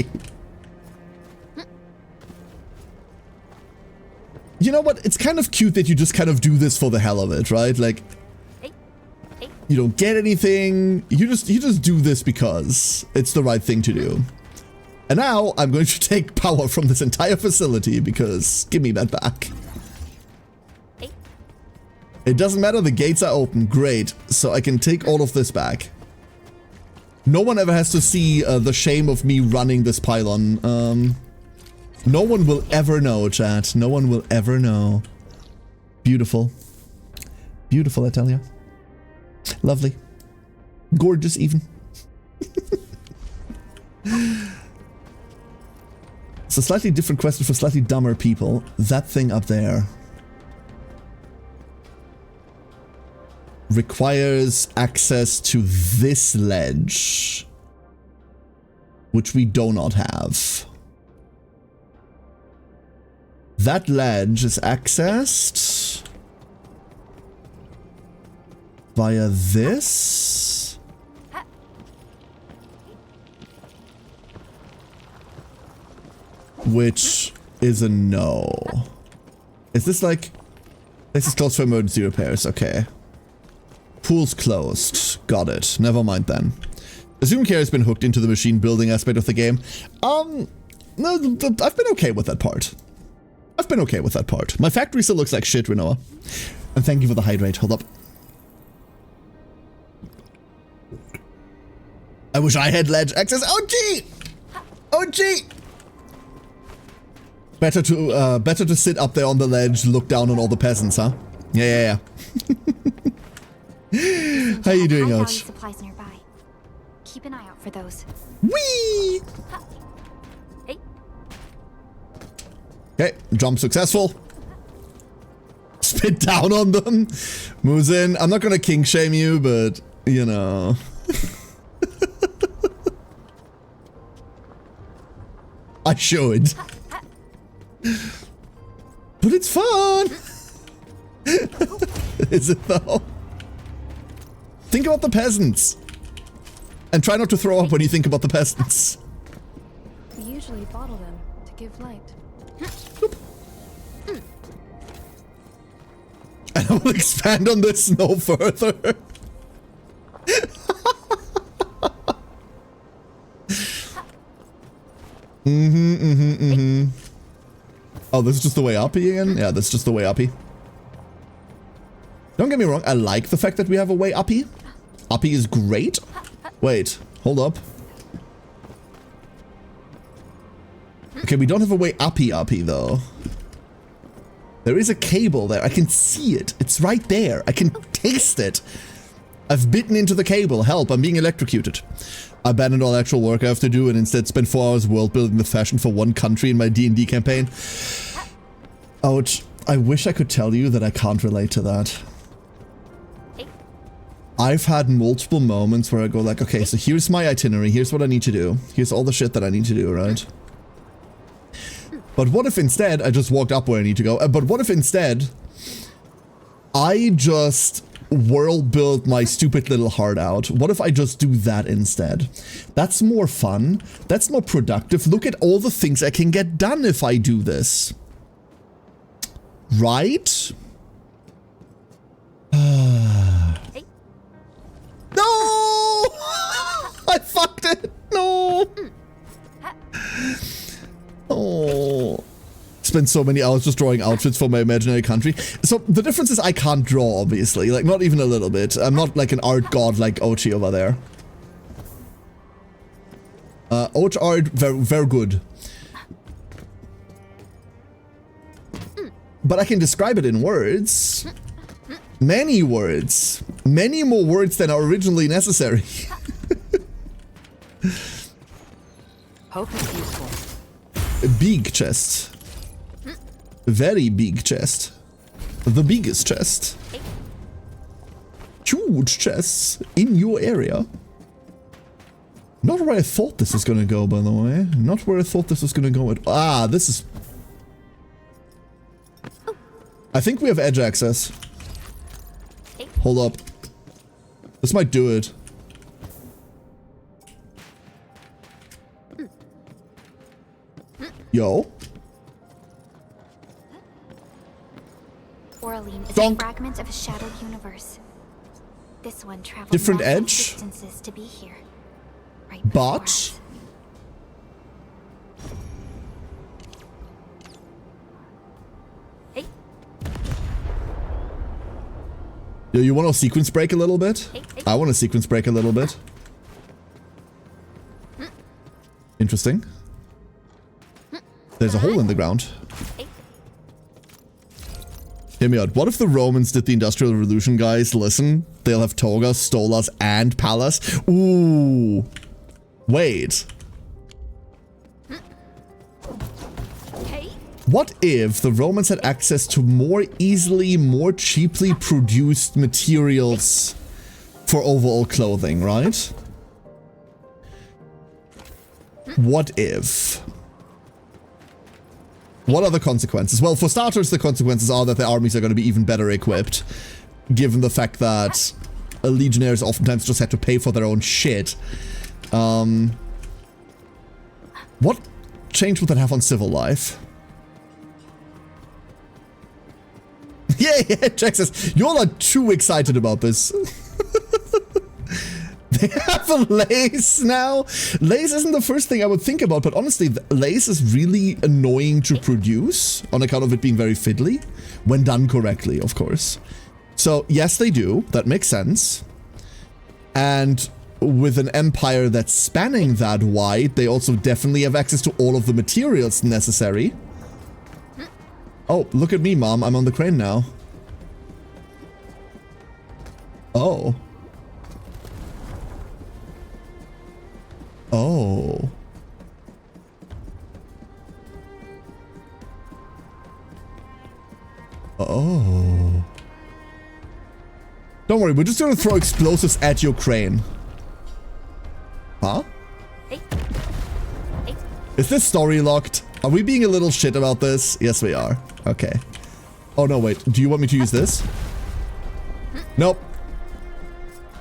You know what? It's kind of cute that you just kind of do this for the hell of it, right? Like, you don't get anything. You just do this because it's the right thing to do. And now I'm going to take power from this entire facility because give me that back. It doesn't matter. The gates are open. Great. So I can take all of this back. No one ever has to see the shame of me running this pylon. No one will ever know, chat. No one will ever know. Beautiful. Beautiful, I tell you. Lovely. Gorgeous, even. It's a slightly different question for slightly dumber people. That thing up there requires access to this ledge, which we do not have. That ledge is accessed via this. Which is a no. Is this like... This is closed for emergency repairs, okay. Pool's closed. Got it. Never mind then. Assume care has been hooked into the machine building aspect of the game. No, I've been okay with that part. I've been okay with that part. My factory still looks like shit, Renoa. And thank you for the hydrate. Hold up. I wish I had ledge access. Oh gee! Oh gee! Better to sit up there on the ledge, look down on all the peasants, huh? Yeah. How you doing, Ouch? Supplies nearby. Keep an eye out for those. Whee! Hey. Okay, jump successful. Spit down on them. Muzin, I'm not gonna king shame you, but you know. I should. But it's fun. Is it though? Think about the peasants. And try not to throw up when you think about the peasants. We usually bottle them to give light. I will expand on this no further. Oh, this is just the way uppy again? Yeah, this is just the way uppy. Don't get me wrong, I like the fact that we have a way uppy. Uppy is great. Wait, hold up. Okay, we don't have a way uppy though. There is a cable there. I can see it. It's right there. I can taste it. I've bitten into the cable. Help, I'm being electrocuted. I abandoned all actual work I have to do and instead spent 4 hours world building the fashion for one country in my D&D campaign. Ouch. I wish I could tell you that I can't relate to that. I've had multiple moments where I go like, okay, so here's my itinerary. Here's what I need to do. Here's all the shit that I need to do, right? But what if instead I just walked up where I need to go? But what if instead I just world build my stupid little heart out? What if I just do that instead? That's more fun. That's more productive. Look at all the things I can get done if I do this. Right? No! I fucked it! No! Oh. Spent so many hours just drawing outfits for my imaginary country. So the difference is I can't draw, obviously. Like, not even a little bit. I'm not like an art god like Ochi over there. Ochi art, very, very good. But I can describe it in words. Many words. Many more words than are originally necessary. Hope it's useful. A big chest. Very big chest. The biggest chest. Huge chests in your area. Not where I thought this was gonna go, by the way. Not where I thought this was gonna go at. Ah, this is... I think we have edge access. Hold up. This might do it. Yo. Oraline is Donk. a fragment of a shadowed universe. This one traveled Different massive edge. distances to be here. Right before But... us. Yo, you want to sequence break a little bit? I want to sequence break a little bit. Interesting. There's a hole in the ground. Hear me out. What if the Romans did the Industrial Revolution, guys? Listen, they'll have togas, stolas, and palace. Ooh. Wait. What if the Romans had access to more easily, more cheaply produced materials for overall clothing, right? What if? What are the consequences? Well, for starters, the consequences are that the armies are going to be even better equipped, given the fact that legionnaires oftentimes just had to pay for their own shit. What change would that have on civil life? Yeah, Jack says, you're not too excited about this. They have a lace now. Lace isn't the first thing I would think about, but honestly, lace is really annoying to produce on account of it being very fiddly, when done correctly, of course. So yes, they do. That makes sense. And with an empire that's spanning that wide, they also definitely have access to all of the materials necessary. Oh, look at me, Mom. I'm on the crane now. Oh. Oh. Oh. Don't worry, we're just gonna throw explosives at your crane. Huh? Is this story locked? Are we being a little shit about this? Yes, we are. Okay. Oh, no, wait. Do you want me to use this? Nope.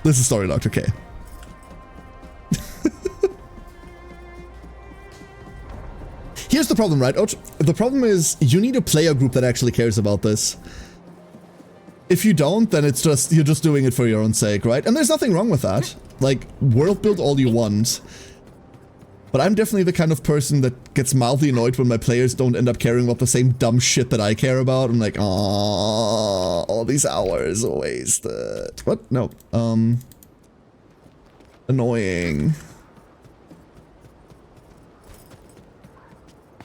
This is story locked. Okay. Here's the problem, right? The problem is you need a player group that actually cares about this. if you don't, then it's just, you're just doing it for your own sake, right? And there's nothing wrong with that. Like, world build all you want. But I'm definitely the kind of person that gets mildly annoyed when my players don't end up caring about the same dumb shit that I care about. I'm like, oh, all these hours wasted. What? No. Annoying.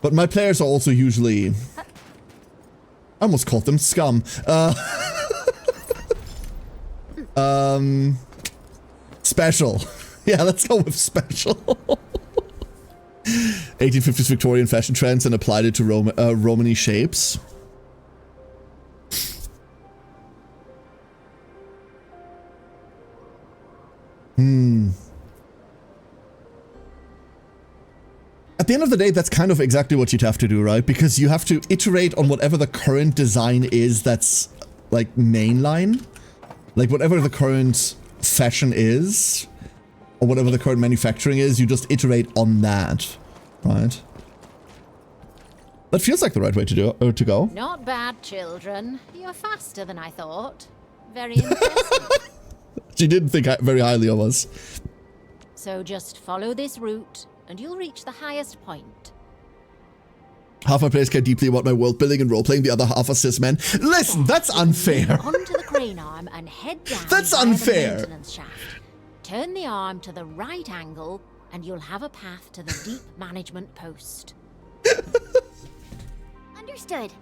But my players are also usually... I almost called them scum. Special. Yeah, let's go with special. 1850s Victorian fashion trends and applied it to Romany shapes. At the end of the day, that's kind of exactly what you'd have to do, right? Because you have to iterate on whatever the current design is that's, like, mainline. Like, whatever the current fashion is, or whatever the current manufacturing is, you just iterate on that, right? That feels like the right way to go. Not bad, children. You're faster than I thought. Very impressive. She didn't think very highly of us. So just follow this route, and you'll reach the highest point. Half my players care deeply about my world building and role-playing, the other half are cis men. Listen, that's unfair. Onto the crane arm and head down. That's via unfair. The maintenance shaft. Turn the arm to the right angle, and you'll have a path to the deep management post. Understood.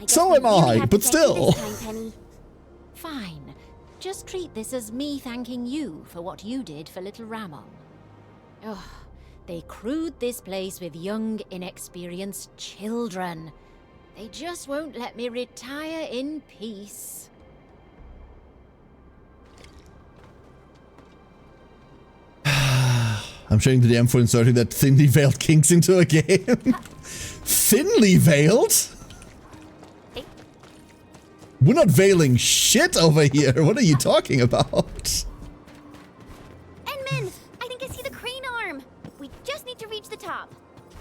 So am I, but still. Fine. Just treat this as me thanking you for what you did for little Ramon. Ugh. They crewed this place with young, inexperienced children. They just won't let me retire in peace. I'm showing the DM for inserting that thinly veiled kinks into a game. Thinly veiled? We're not veiling shit over here. What are you talking about? Enmin, I think I see the crane arm. We just need to reach the top.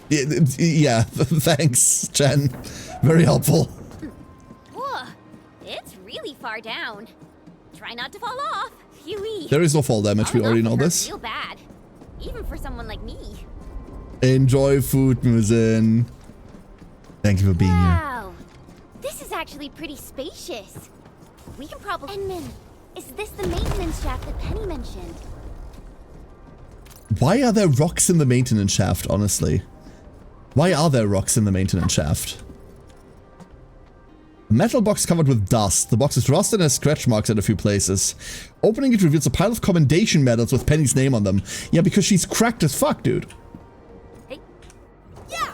Yeah, thanks, Jen. Very helpful. Whoa, it's really far down. Try not to fall off. Phew-wee. There is no fall damage. We already know this. Feel bad, even for someone like me. Enjoy food, Muzen. Thank you for being here. Wow, this is actually pretty spacious. We can probably... Enmin, is this the maintenance shaft that Penny mentioned? Why are there rocks in the maintenance shaft, honestly? Why are there rocks in the maintenance shaft? A metal box covered with dust. The box is rusted and has scratch marks at a few places. Opening it reveals a pile of commendation medals with Penny's name on them. Yeah, because she's cracked as fuck, dude. Hey. Yeah!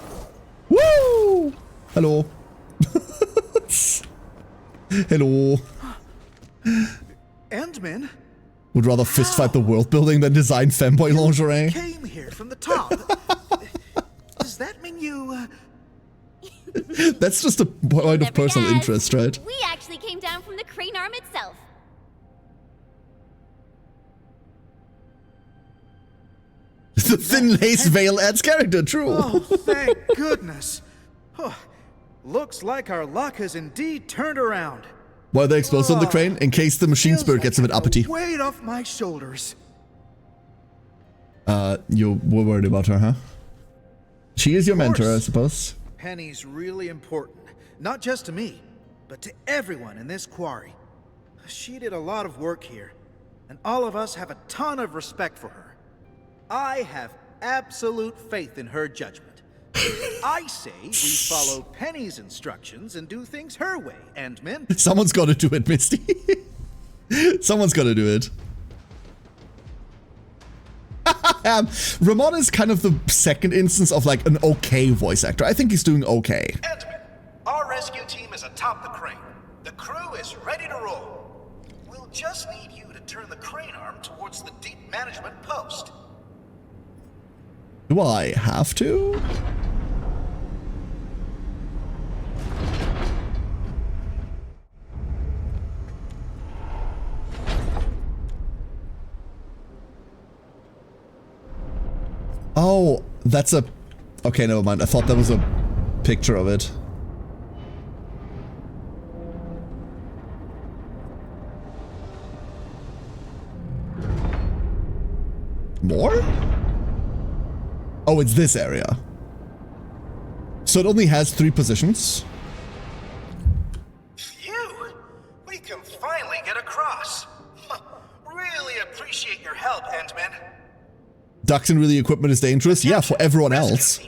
Woo! Hello. Hello. Endman? Would rather fistfight the world building than design femboy lingerie. Came here from the top. Does that mean you... That's just a point of personal interest, right? We actually came down from the crane arm itself. The thin lace veil adds character, true. Oh, thank goodness. Oh, looks like our luck has indeed turned around. Why are they exposed on the crane? In case the machine spirit gets a bit uppity. Weight off my shoulders. You were worried about her, huh? She is your mentor, I suppose. Penny's really important, not just to me, but to everyone in this quarry. She did a lot of work here, and all of us have a ton of respect for her. I have absolute faith in her judgment. I say we follow Penny's instructions and do things her way, Endman. Someone's got to do it, Misty. Someone's got to do it. Ramon is kind of the second instance of like an okay voice actor. I think he's doing okay. Endman, our rescue team is atop the crane. The crew is ready to roll. We'll just need you to turn the crane arm towards the deep management post. Do I have to? Oh, that's a... Okay, never mind. I thought that was a picture of it. Oh, it's this area. So it only has 3 positions. Phew! We can finally get across. Really appreciate your help, Endman. Ducks really equipment is dangerous? Yeah, for everyone else.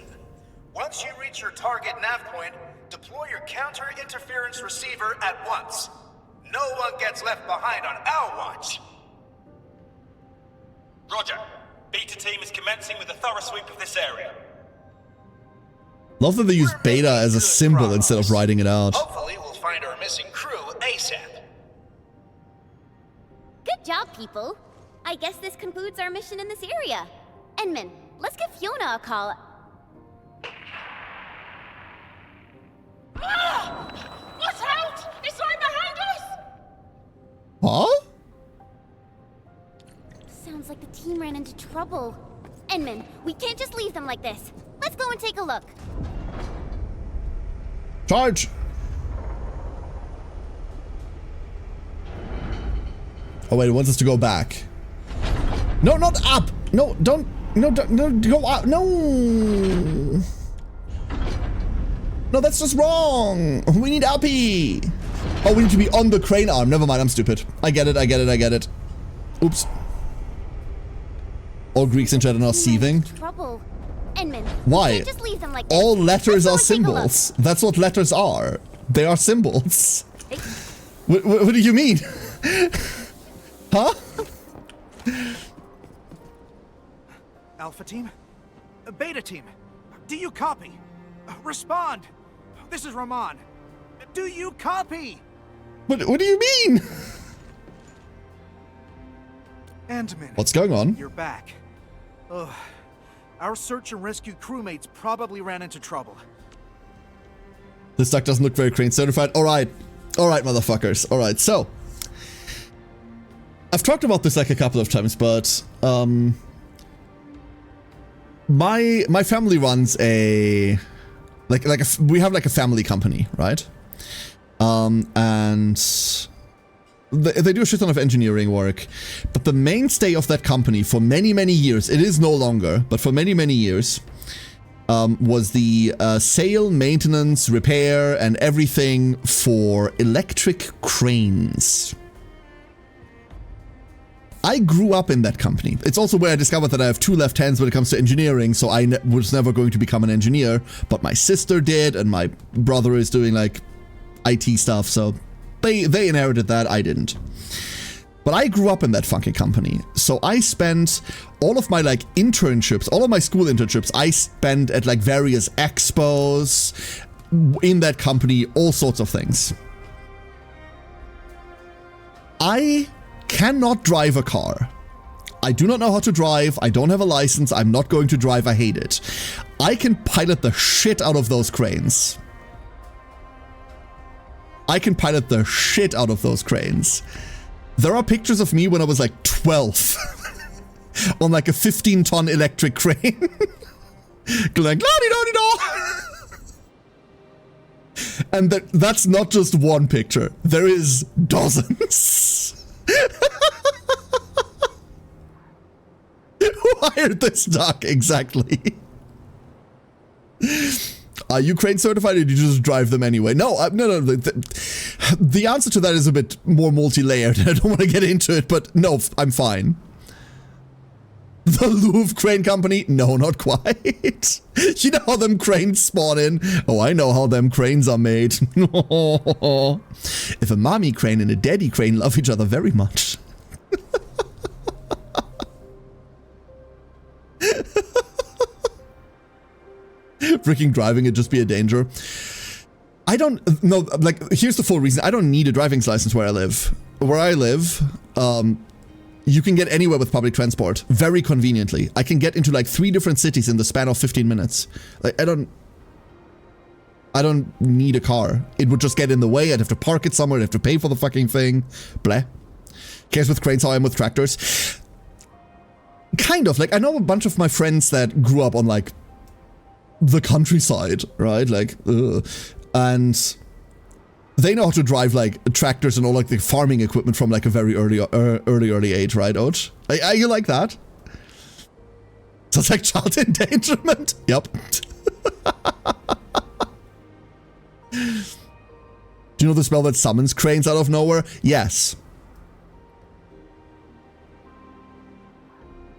Once you reach your target nav point, deploy your counter-interference receiver at once. No one gets left behind on our watch. Roger. Beta team is commencing with a thorough sweep of this area. Love that they use beta as a symbol instead of writing it out. Hopefully we'll find our missing crew ASAP. Good job, people. I guess this concludes our mission in this area. Endman, let's give Fiona a call. Watch out! It's right behind us! Huh? Sounds like the team ran into trouble. Endman, we can't just leave them like this. Let's go and take a look. Charge! Oh wait, it wants us to go back. No, not up! No, don't go up. No! No, that's just wrong. We need uppy. Oh, we need to be on the crane arm. Never mind, I'm stupid. I get it. Oops. All Greeks in chat are now seething. Trouble. Endman, why? We can't just leave them like this. All letters are symbols. That's what letters are. They are symbols. Hey. What do you mean? Huh? Alpha team? Beta team? Do you copy? Respond! This is Rahman. Do you copy? What do you mean? Endman. What's going on? You're back. Ugh. Our search and rescue crewmates probably ran into trouble. This duck doesn't look very crane certified. Alright, motherfuckers. Alright, so I've talked about this like a couple of times, but my family runs a we have like a family company, right? And they do a shit ton of engineering work, but the mainstay of that company for many, many years, it is no longer, but for many, many years, was the sale, maintenance, repair, and everything for electric cranes. I grew up in that company. It's also where I discovered that I have 2 left hands when it comes to engineering, so I was never going to become an engineer, but my sister did, and my brother is doing like IT stuff, so they inherited that, I didn't. But I grew up in that funky company, so I spent all of my like internships, all of my school internships, I spent at like various expos in that company, all sorts of things. I cannot drive a car. I do not know how to drive. I don't have a license. I'm not going to drive. I hate it. I can pilot the shit out of those cranes. I can pilot the shit out of those cranes. There are pictures of me when I was like 12 on like a 15-ton electric crane. Like, la-di-da-di-da. And that's not just one picture. There is dozens. Who hired this duck exactly? Are you crane certified or did you just drive them anyway? No, no. The answer to that is a bit more multi-layered. I don't want to get into it, but no, I'm fine. The Louvre Crane Company? No, not quite. You know how them cranes spawn in? Oh, I know how them cranes are made. If a mommy crane and a daddy crane love each other very much. Freaking driving it just be a danger. I don't know, like, here's the full reason. I don't need a driving license where I live. Where I live, you can get anywhere with public transport very conveniently. I can get into like 3 different cities in the span of 15 minutes. Like, I don't need a car. It would just get in the way. I'd have to park it somewhere. I'd have to pay for the fucking thing. Bleh. Cares with cranes how I am with tractors. Kind of. Like, I know a bunch of my friends that grew up on like the countryside, right? Like, and they know how to drive like tractors and all like the farming equipment from like a very early age, right, Oj? Are you like that? Sounds like child endangerment. Yep. Do you know the spell that summons cranes out of nowhere? Yes.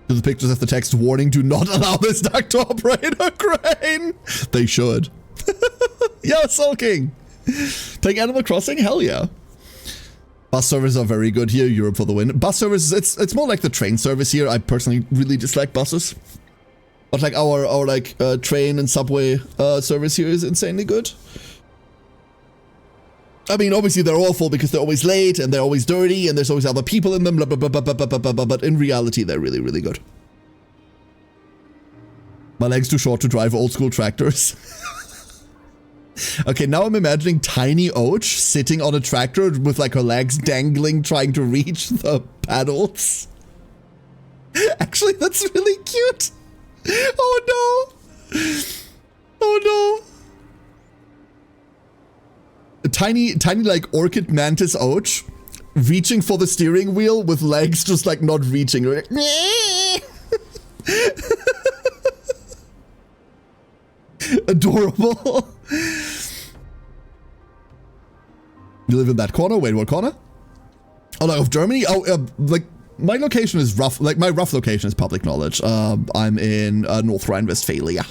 Do the pictures have the text warning, do not allow this duck to operate a crane? They should. Yeah, sulking. Take Animal Crossing? Hell yeah. Bus services are very good here. Europe for the win. Bus services, it's more like the train service here. I personally really dislike buses. But like our train and subway service here is insanely good. I mean, obviously they're awful because they're always late and they're always dirty and there's always other people in them, blah, blah, blah, blah, blah, blah, blah, blah, but in reality, they're really, really good. My leg's too short to drive old school tractors. Okay, now I'm imagining Tiny Och sitting on a tractor with like her legs dangling, trying to reach the paddles. Actually, that's really cute. Oh no. Oh no. A tiny like orchid mantis Och reaching for the steering wheel with legs just like not reaching. Adorable. You live in that corner? Wait, what corner? Oh, no, of Germany? Oh, like, my location is rough. Like, my rough location is public knowledge. I'm in North Rhine-Westphalia.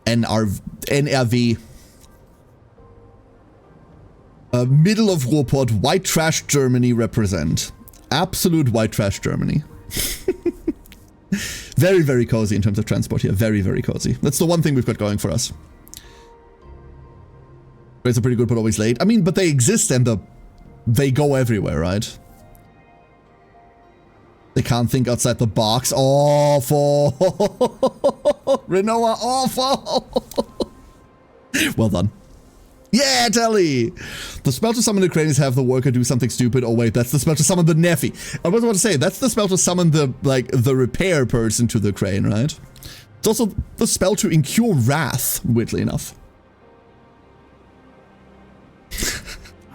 NRV. Middle of Ruhrpott, white trash Germany represent. Absolute white trash Germany. Very, very cozy in terms of transport here. Very, very cozy. That's the one thing we've got going for us. Trains are pretty good, but always late. I mean, but they exist and they go everywhere, right? They can't think outside the box. Awful. Renoa, awful. Well done. Yeah, Telly! The spell to summon the cranes have the worker do something stupid. Oh wait, that's the spell to summon the Neffy. I was about to say, that's the spell to summon the repair person to the crane, right? It's also the spell to incur wrath, weirdly enough.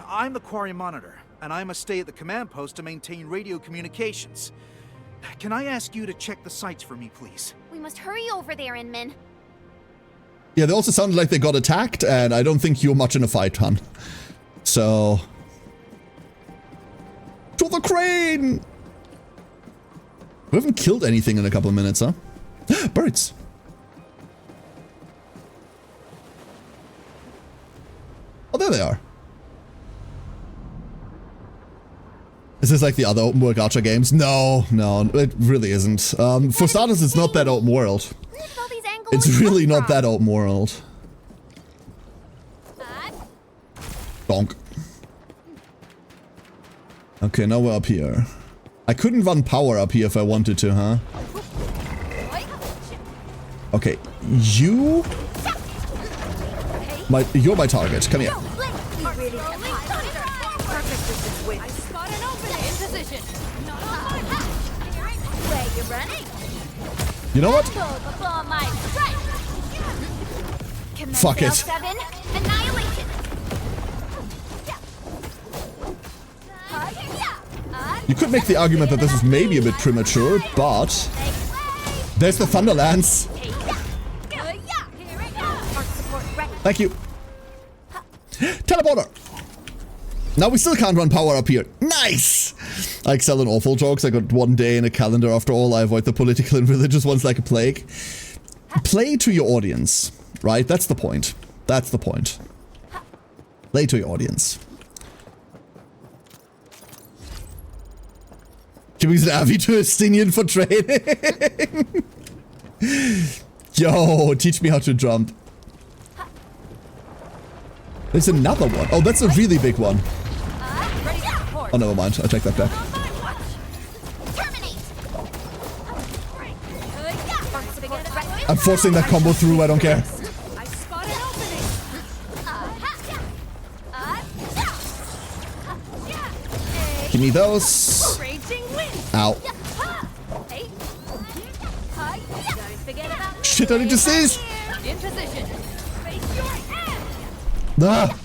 I'm the quarry monitor, and I must stay at the command post to maintain radio communications. Can I ask you to check the sites for me, please? We must hurry over there, Inman. Yeah, they also sounded like they got attacked, and I don't think you're much in a fight, hon. So... to the crane! We haven't killed anything in a couple of minutes, huh? Birds! Oh, there they are. Is this like the other open world gacha games? No, no, it really isn't. For starters, it's not that open world. It's really not that open world. Donk. Okay, now we're up here. I couldn't run power up here if I wanted to, huh? Okay, you're my target. Come here. You know what? Fuck it. You could make the argument that this is maybe a bit premature, but there's the Thunderlance. Thank you. Teleporter. Now we still can't run power up here. Nice! I excel in awful jokes. I got one day in a calendar after all. I avoid the political and religious ones like a plague. Play to your audience, right? That's the point. That's the point. Play to your audience. Giving Avi to Estinian for training. Yo, teach me how to jump. There's another one. Oh, that's a really big one. Oh, never mind. I take that back. I'm forcing that combo through. I don't care. Give me those. Ow. Shit, I need to seize. Ah.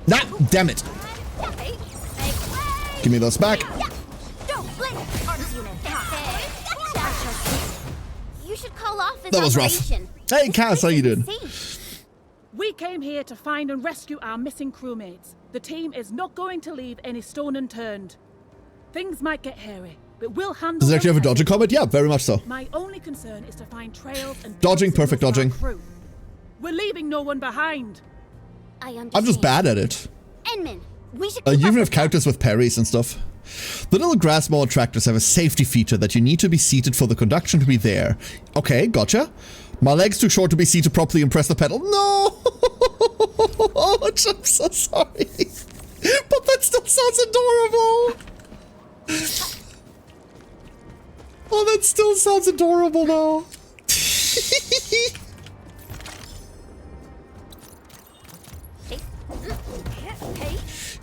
Nah, damn it. Give me those back. You should call off this That was rough. operation. Hey, Cass, how you doing? We came here to find and rescue our missing crewmates. The team is not going to leave any stone unturned. Things might get hairy, but we'll handle Does it actually them have a dodging combat? Yeah, very much so. My only concern is to find trails and Dodging, perfect dodging. crew. We're leaving no one behind. I understand. I'm just bad at it. Enman, we should You even have characters with parries and stuff. The little grass mall tractors have a safety feature that you need to be seated for the conduction to be there. Okay, gotcha. My leg's too short to be seated properly and press the pedal. No! I'm so sorry. But that still sounds adorable. Oh, that still sounds adorable though.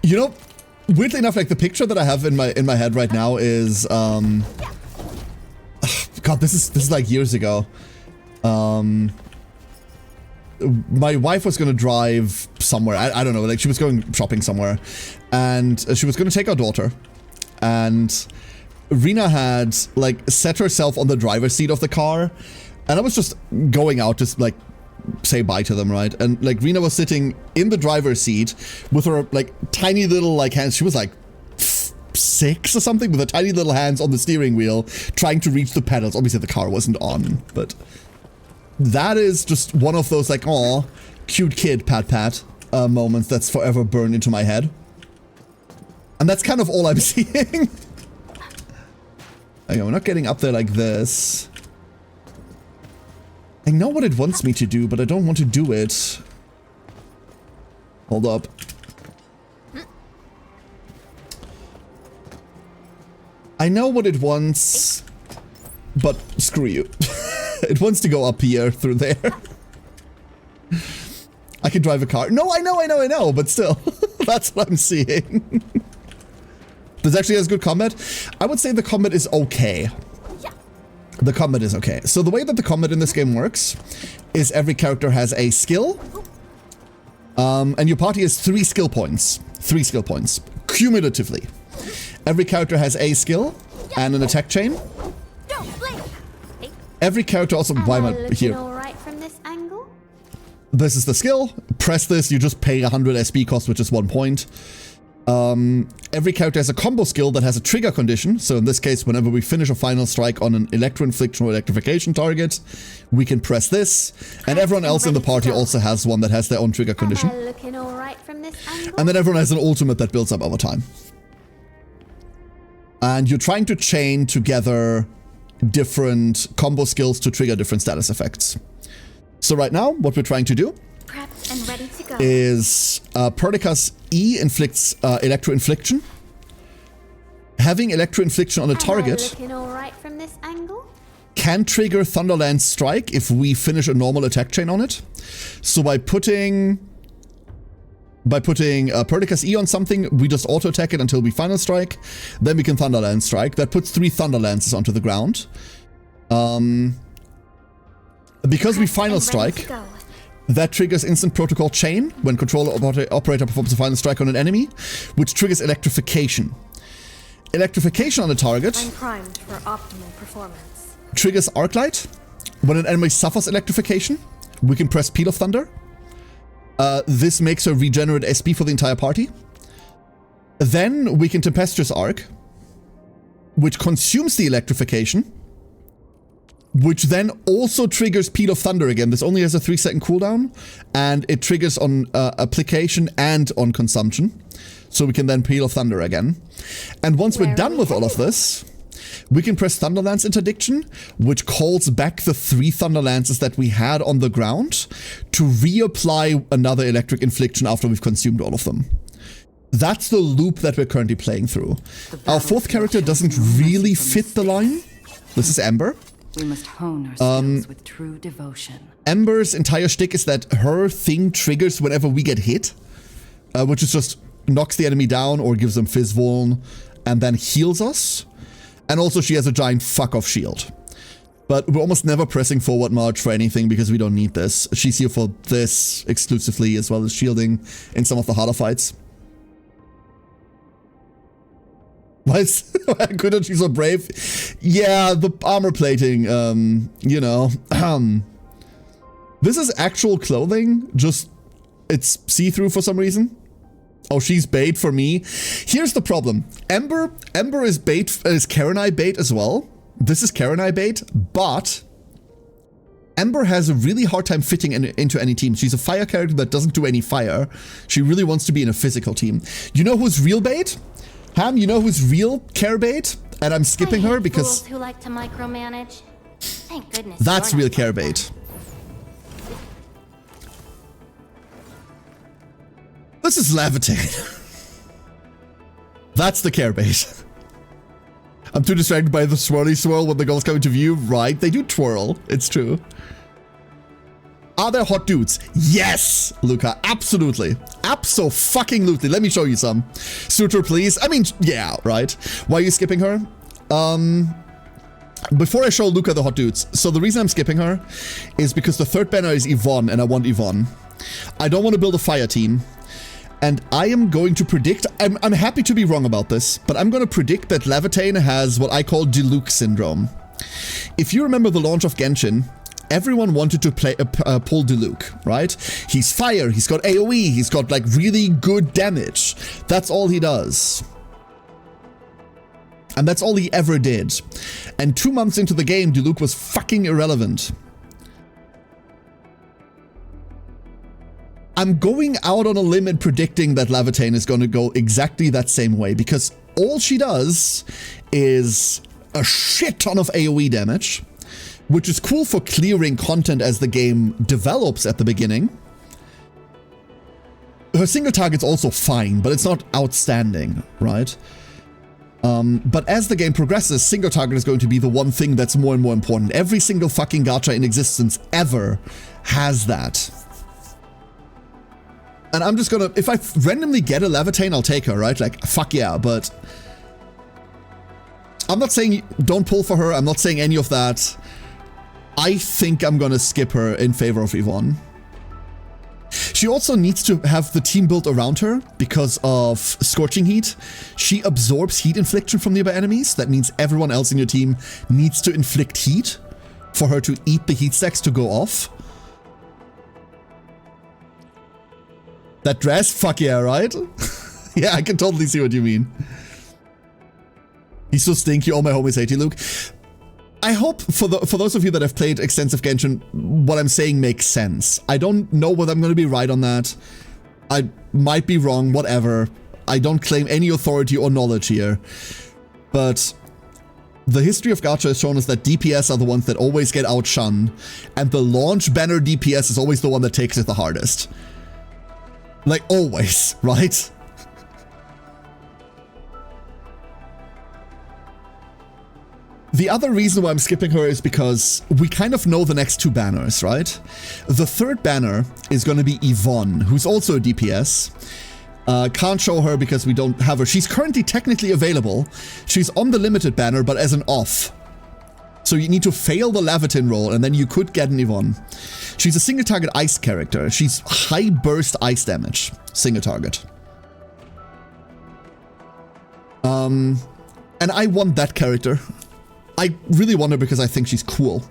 You know, weirdly enough, like the picture that I have in my head right now is God, this is like years ago. My wife was gonna drive somewhere. I don't know, like she was going shopping somewhere, and she was gonna take our daughter, and Rena had like set herself on the driver's seat of the car, and I was just going out to like say bye to them, right? And like Rena was sitting in the driver's seat with her like tiny little like hands. She was like 6 or something, with her tiny little hands on the steering wheel trying to reach the pedals. Obviously the car wasn't on, but that is just one of those like, aw, cute kid pat moments that's forever burned into my head. And that's kind of all I'm seeing. Okay, we're not getting up there like this. I know what it wants me to do, but I don't want to do it. Hold up. I know what it wants, but screw you. It wants to go up here through there. I can drive a car. No, I know, but still. That's what I'm seeing. This actually has good combat. I would say the combat is okay. The combat is okay. So the way that the combat in this game works is every character has a skill. And your party has 3 skill points. 3 skill points. Cumulatively. Every character has a skill and an attack chain. Every character also... Why am I here? All right from this angle? This is the skill. Press this, you just pay 100 SP cost, which is 1 point. Every character has a combo skill that has a trigger condition. So in this case, whenever we finish a final strike on an electro-infliction or electrification target, we can press this. And everyone else in the party also has one that has their own trigger condition. Looking all right from this angle? And then everyone has an ultimate that builds up over time. And you're trying to chain together different combo skills to trigger different status effects. So right now, what we're trying to do Prepped and ready to go. is Perdica's E inflicts electro-infliction. Having electro-infliction on a target Looking all right from this angle? can trigger Thunderland Strike if we finish a normal attack chain on it. So by putting Perdica's E on something, we just auto-attack it until we final strike. Then we can Thunderland Strike. That puts 3 Thunderlances onto the ground. Because we final strike, that triggers instant protocol chain when controller operator performs a final strike on an enemy, which triggers electrification. Electrification on a target I'm primed for optimal performance. triggers Arc Light. When an enemy suffers electrification, we can press Peal of Thunder. This makes her regenerate SP for the entire party. Then we can Tempestuous Arc, which consumes the electrification, which then also triggers Peal of Thunder again. This only has a 3-second cooldown, and it triggers on application and on consumption. So we can then Peal of Thunder again. And once we're done with all of this, we can press Thunderlance Interdiction, which calls back the 3 Thunderlances that we had on the ground to reapply another electric infliction after we've consumed all of them. That's the loop that we're currently playing through. Our 4th character doesn't really fit the line. This is Ember. We must hone our skills with true devotion. Ember's entire shtick is that her thing triggers whenever we get hit, which is just knocks the enemy down or gives them Fizz Vuln and then heals us. And also she has a giant fuck-off shield. But we're almost never pressing forward march for anything because we don't need this. She's here for this exclusively, as well as shielding in some of the harder fights. Why couldn't she so brave? Yeah, the armor plating, you know. This is actual clothing, just it's see-through for some reason. Oh, she's bait for me. Here's the problem. Ember is bait, is Karenai bait as well. This is Karenai bait, but Ember has a really hard time fitting into any team. She's a fire character that doesn't do any fire. She really wants to be in a physical team. You know who's real bait? Ham, you know who's real care bait? And I'm skipping her because Fools who like to micromanage. Thank goodness. that's you're real not care like bait. This is levitate. That's the care bait. I'm too distracted by the swirly swirl when the goals come into view. Right, they do twirl. It's true. Are there hot dudes? Yes, Luca, absolutely. Abso-fucking-lutely. Let me show you some. Suitor, please. I mean, yeah, right. Why are you skipping her? Before I show Luca the hot dudes, so the reason I'm skipping her is because the third banner is Yvonne, and I want Yvonne. I don't want to build a fire team. And I am going to predict, I'm happy to be wrong about this, but I'm going to predict that Levitain has what I call Diluc syndrome. If you remember the launch of Genshin, everyone wanted to play pull Diluc, right? He's fire, he's got AoE, he's got like really good damage. That's all he does. And that's all he ever did. And 2 months into the game, Diluc was fucking irrelevant. I'm going out on a limb and predicting that Levitain is going to go exactly that same way, because all she does is a shit ton of AoE damage, which is cool for clearing content as the game develops at the beginning. Her single target's also fine, but it's not outstanding, right? But as the game progresses, single target is going to be the one thing that's more and more important. Every single fucking gacha in existence ever has that. And I'm just gonna, if I randomly get a Levitain, I'll take her, right? Like, fuck yeah, but I'm not saying don't pull for her. I'm not saying any of that. I think I'm gonna skip her in favor of Yvonne. She also needs to have the team built around her because of Scorching Heat. She absorbs heat infliction from nearby enemies. That means everyone else in your team needs to inflict heat for her to eat the heat stacks to go off. That dress? Fuck yeah, right? Yeah, I can totally see what you mean. He's so stinky, all my homies hate you, Luke. I hope for those of you that have played extensive Genshin, what I'm saying makes sense. I don't know whether I'm going to be right on that. I might be wrong, whatever. I don't claim any authority or knowledge here. But the history of gacha has shown us that DPS are the ones that always get outshunned, and the launch banner DPS is always the one that takes it the hardest. Like, always, right? The other reason why I'm skipping her is because we kind of know the next two banners, right? The third banner is going to be Yvonne, who's also a DPS. Can't show her because we don't have her. She's currently technically available. She's on the limited banner, but as an off. So you need to fail the Levitain roll, and then you could get an Yvonne. She's a single target ice character. She's high burst ice damage. Single target. And I want that character. I really want her because I think she's cool.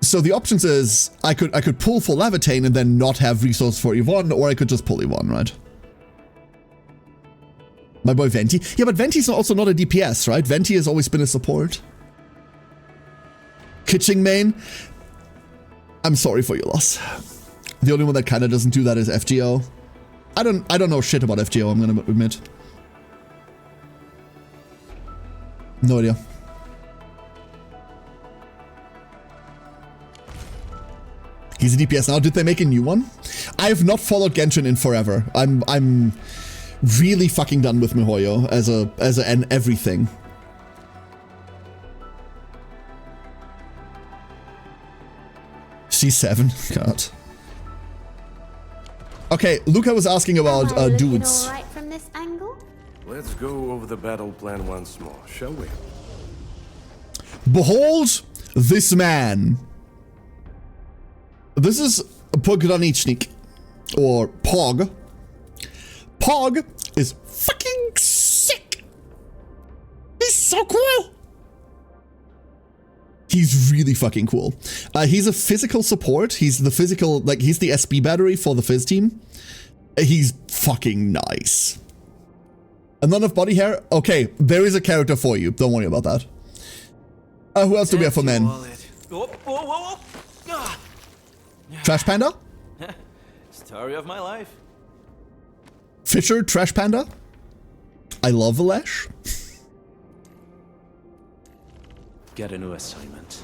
So the options is I could pull for Levitain and then not have resource for Yvonne, or I could just pull Yvonne, right? My boy Venti. Yeah, but Venti's also not a DPS, right? Venti has always been a support. Kitching main. I'm sorry for your loss. The only one that kind of doesn't do that is FGO. I don't know shit about FGO, I'm gonna admit. No idea. He's a DPS now. Did they make a new one? I have not followed Genshin in forever. I'm really fucking done with MiHoYo as an everything. C7. God. Okay, Luca was asking about dudes. All right from this angle? Let's go over the battle plan once more, shall we? Behold this man. This is Pogranichnik, or Pog. Pog is fucking sick. He's so cool. He's really fucking cool. He's a physical support. He's the physical, like, he's the SB battery for the Fizz team. He's fucking nice. And none of body hair? Okay, there is a character for you. Don't worry about that. Who else do we have for men? Trash Panda? Story of my life. Fisher, Trash Panda? I love Alesh. Get a new assignment.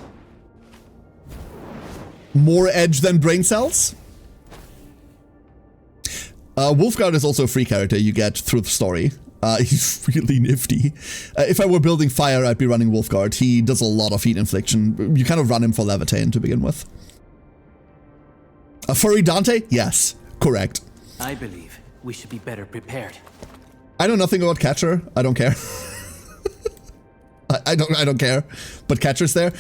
More edge than brain cells? Wolfguard is also a free character you get through the story. He's really nifty. If I were building fire, I'd be running Wolfguard. He does a lot of heat infliction. You kind of run him for Levitain to begin with. Furry Dante? Yes, correct. I believe we should be better prepared. I know nothing about Catcher. I don't care. I don't care. But Catcher's there.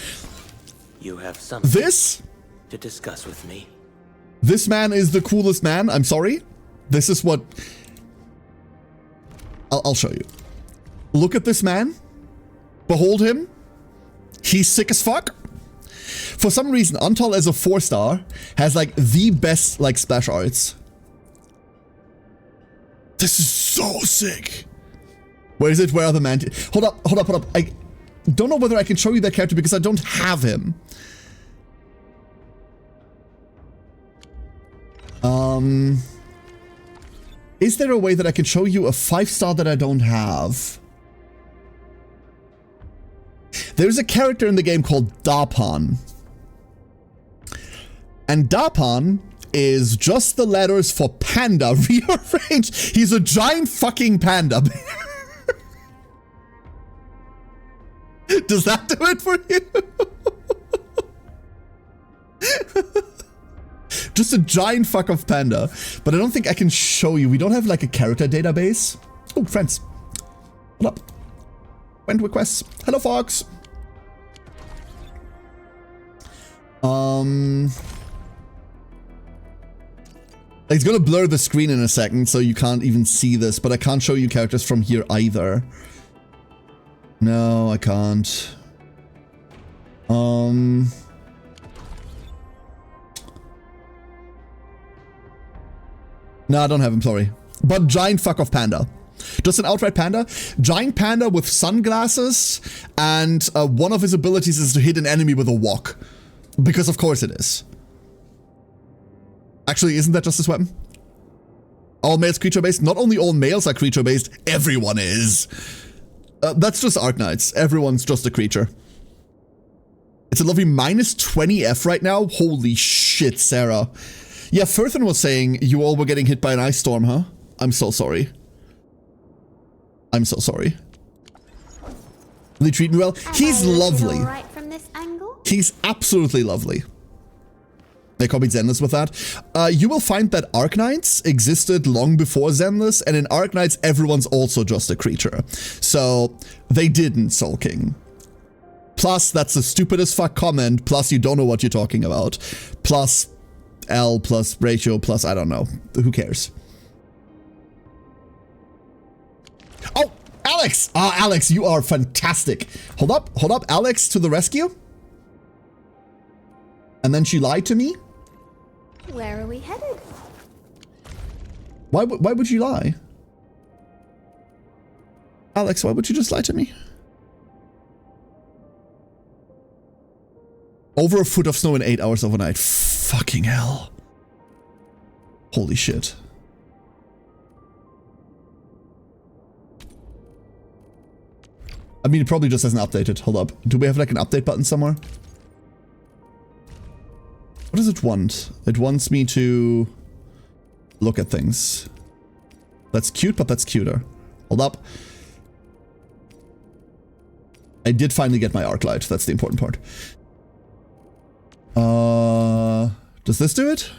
You have something to discuss with me. This man is the coolest man. I'm sorry. This is what... I'll show you. Look at this man. Behold him. He's sick as fuck. For some reason, Untal as a 4-star has like the best like splash arts. This is so sick. Where is it? Where are the man? Hold up. I don't know whether I can show you that character because I don't have him. Is there a way that I can show you a 5-star that I don't have? There's a character in the game called Dapan. And Dapan is just the letters for panda rearranged. He's a giant fucking panda. Does that do it for you? Just a giant fuck of panda. But I don't think I can show you. We don't have like a character database. Oh, friends. What up? Friend requests. Hello, Fox. It's gonna blur the screen in a second, so you can't even see this, but I can't show you characters from here either. No, I can't. No, I don't have him, sorry. But giant fuck off panda. Just an outright panda. Giant panda with sunglasses, and one of his abilities is to hit an enemy with a wok. Because of course it is. Actually, isn't that just his weapon? All males creature-based? Not only all males are creature-based, everyone is. That's just Arknights. Everyone's just a creature. It's a lovely -20 F right now. Holy shit, Sarah. Yeah, Furthen was saying you all were getting hit by an ice storm, huh? I'm so sorry. I'm so sorry. They treat me well. He's lovely. All right from this angle? He's absolutely lovely. They copied Zenless with that. You will find that Arknights existed long before Zenless, and in Arknights, everyone's also just a creature. So, they didn't Soul King. Plus, that's the stupidest fuck comment, plus you don't know what you're talking about. Plus, L, plus ratio, plus I don't know. Who cares? Oh, Alex! Alex, you are fantastic. Hold up, Alex to the rescue. And then she lied to me? Where are we headed? Why would you lie? Alex, why would you just lie to me? Over a foot of snow in 8 hours overnight. Fucking hell. Holy shit. I mean, it probably just hasn't updated. Hold up. Do we have like an update button somewhere? What does it want? It wants me to look at things. That's cute, but that's cuter. Hold up. I did finally get my arc light. That's the important part. Does this do it?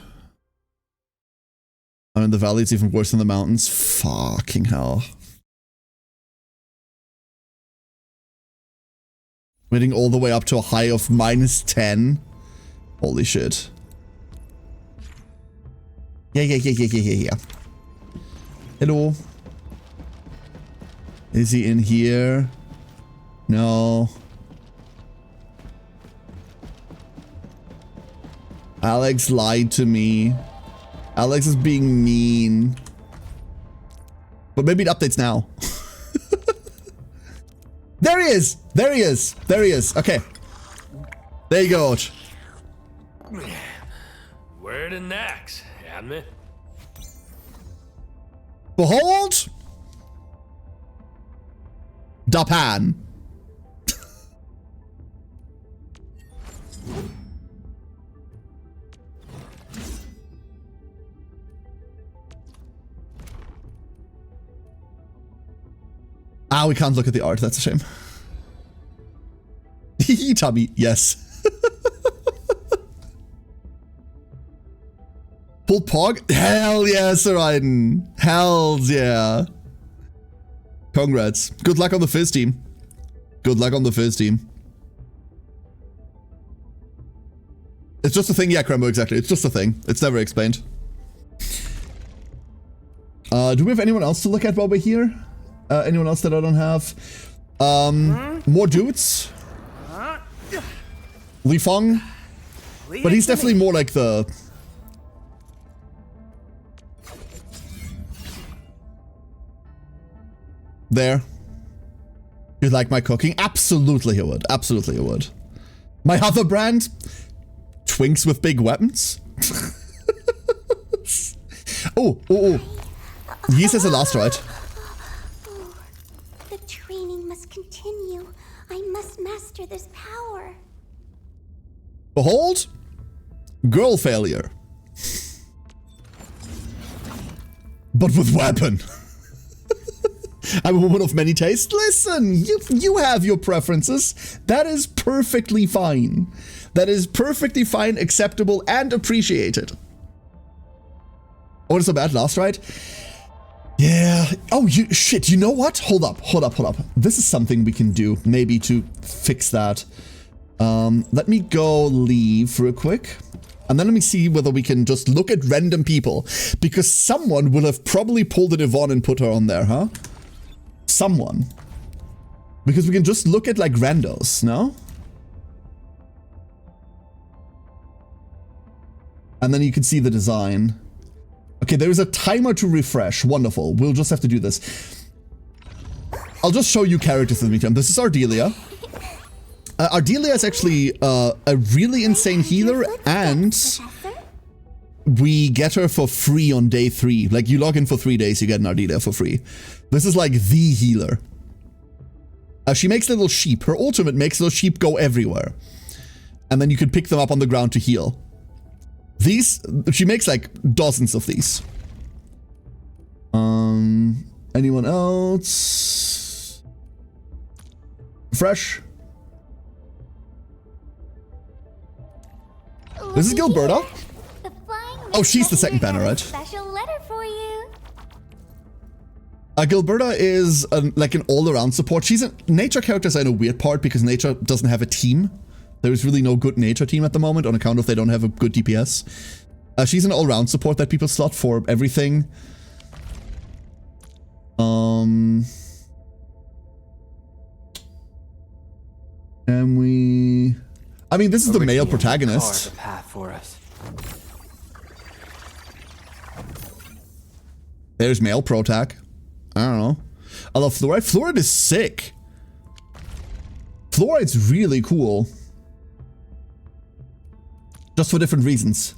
Oh, in the valley it's even worse than the mountains. Fucking hell. Getting all the way up to a high of -10. Holy shit. Yeah. Hello. Is he in here? No. Alex lied to me. Alex is being mean. But maybe it updates now. There he is! There he is! There he is. Okay. There you go. Where to next, admin? Behold! Dapan. Ah, we can't look at the art. That's a shame. Tummy, yes. Full pog? Hell yeah, Sir Aiden. Hells yeah. Congrats. Good luck on the Fizz team. Good luck on the Fizz team. It's just a thing. Yeah, Krembo, exactly. It's just a thing. It's never explained. Do we have anyone else to look at while we're here? Anyone else that I don't have? More dudes. Li Feng. But he's definitely more like the... There. You like my cooking? Absolutely he would. Absolutely he would. My other brand? Twinks with big weapons? Oh. He says the last right. The training must continue. I must master this power. Behold, girl failure. But with weapon. I'm a woman of many tastes. Listen, you have your preferences. That is perfectly fine. That is perfectly fine, acceptable, and appreciated. Oh, it's so bad, last right? Yeah. Oh, shit, you know what? Hold up. This is something we can do, maybe, to fix that. Let me go leave real quick. And then let me see whether we can just look at random people. Because someone will have probably pulled an Yvonne and put her on there, huh? Someone. Because we can just look at, like, randos, no? And then you can see the design. Okay, there is a timer to refresh. Wonderful. We'll just have to do this. I'll just show you characters in the meantime. This is Ardelia. Ardelia is actually a really insane healer, and we get her for free on day 3. Like, you log in for 3 days, you get an Ardelia for free. This is like the healer. She makes little sheep. Her ultimate makes little sheep go everywhere. And then you can pick them up on the ground to heal. These, she makes like dozens of these. Anyone else? Fresh? This is Gilberta. Oh, she's the second banner, right? Special letter for you. Gilberta is like an all-around support. She's a nature characters are in a weird part because nature doesn't have a team. There is really no good nature team at the moment on account of they don't have a good DPS. She's an all-round support that people slot for everything. And we... I mean, this is the male protagonist. The path for us. There's male protag. I don't know. I love Fluoride. Fluoride is sick. Fluoride's really cool. Just for different reasons.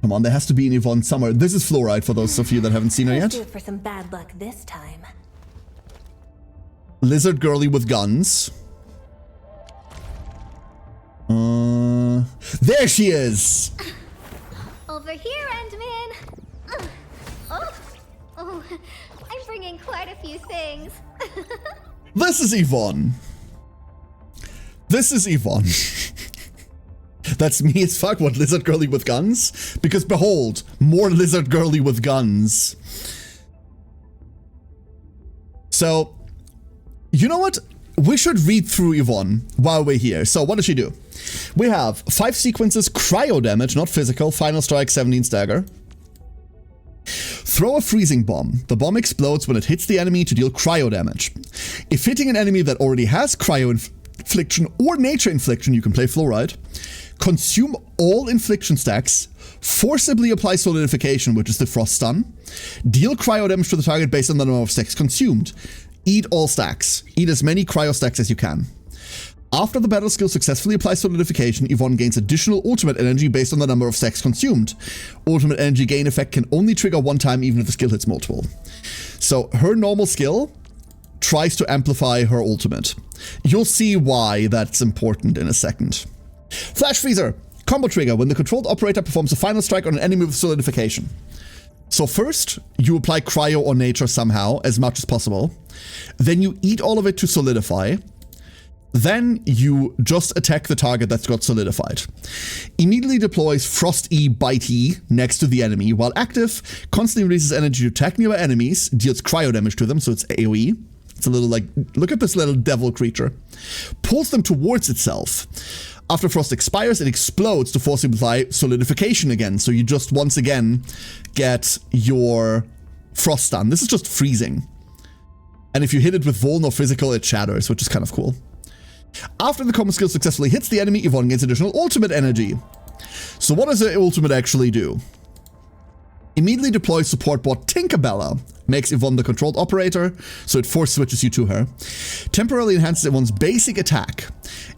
Come on, there has to be an Yvonne somewhere. This is Fluoride for those of you that haven't seen her yet. Let's do it for some bad luck this time. Lizard girly with guns. There she is! Over here, Endman! Oh, I'm bringing quite a few things. This is Yvonne. This is Yvonne. That's me as fuck. What, lizard girly with guns? Because behold, more lizard girly with guns. So, you know what? We should read through Yvonne while we're here. So what does she do? We have 5 sequences, cryo damage, not physical, final strike, 17 stagger. Throw a freezing bomb. The bomb explodes when it hits the enemy to deal cryo damage. If hitting an enemy that already has cryo infliction or nature infliction, you can play fluoride. Consume all infliction stacks. Forcibly apply solidification, which is the frost stun. Deal cryo damage to the target based on the number of stacks consumed. Eat all stacks. Eat as many cryo stacks as you can. After the battle skill successfully applies solidification, Yvonne gains additional ultimate energy based on the number of stacks consumed. Ultimate energy gain effect can only trigger one time even if the skill hits multiple. So her normal skill tries to amplify her ultimate. You'll see why that's important in a second. Flash Freezer. Combo trigger when the controlled operator performs a final strike on an enemy with solidification. So first, you apply cryo or nature somehow, as much as possible. Then you eat all of it to solidify. Then you just attack the target that's got solidified. Immediately deploys Frost E Bite E next to the enemy. While active, constantly releases energy to attack nearby enemies, deals cryo damage to them, so it's AoE. It's a little like, look at this little devil creature. Pulls them towards itself. After Frost expires, it explodes to force apply solidification again. So you just once again get your Frost stun. This is just freezing. And if you hit it with Vuln or physical, it shatters, which is kind of cool. After the combo skill successfully hits the enemy, Yvonne gains additional ultimate energy. So what does the ultimate actually do? Immediately deploys support bot Tinkerbella. Makes Yvonne the controlled operator, so it force switches you to her. Temporarily enhances Yvonne's basic attack.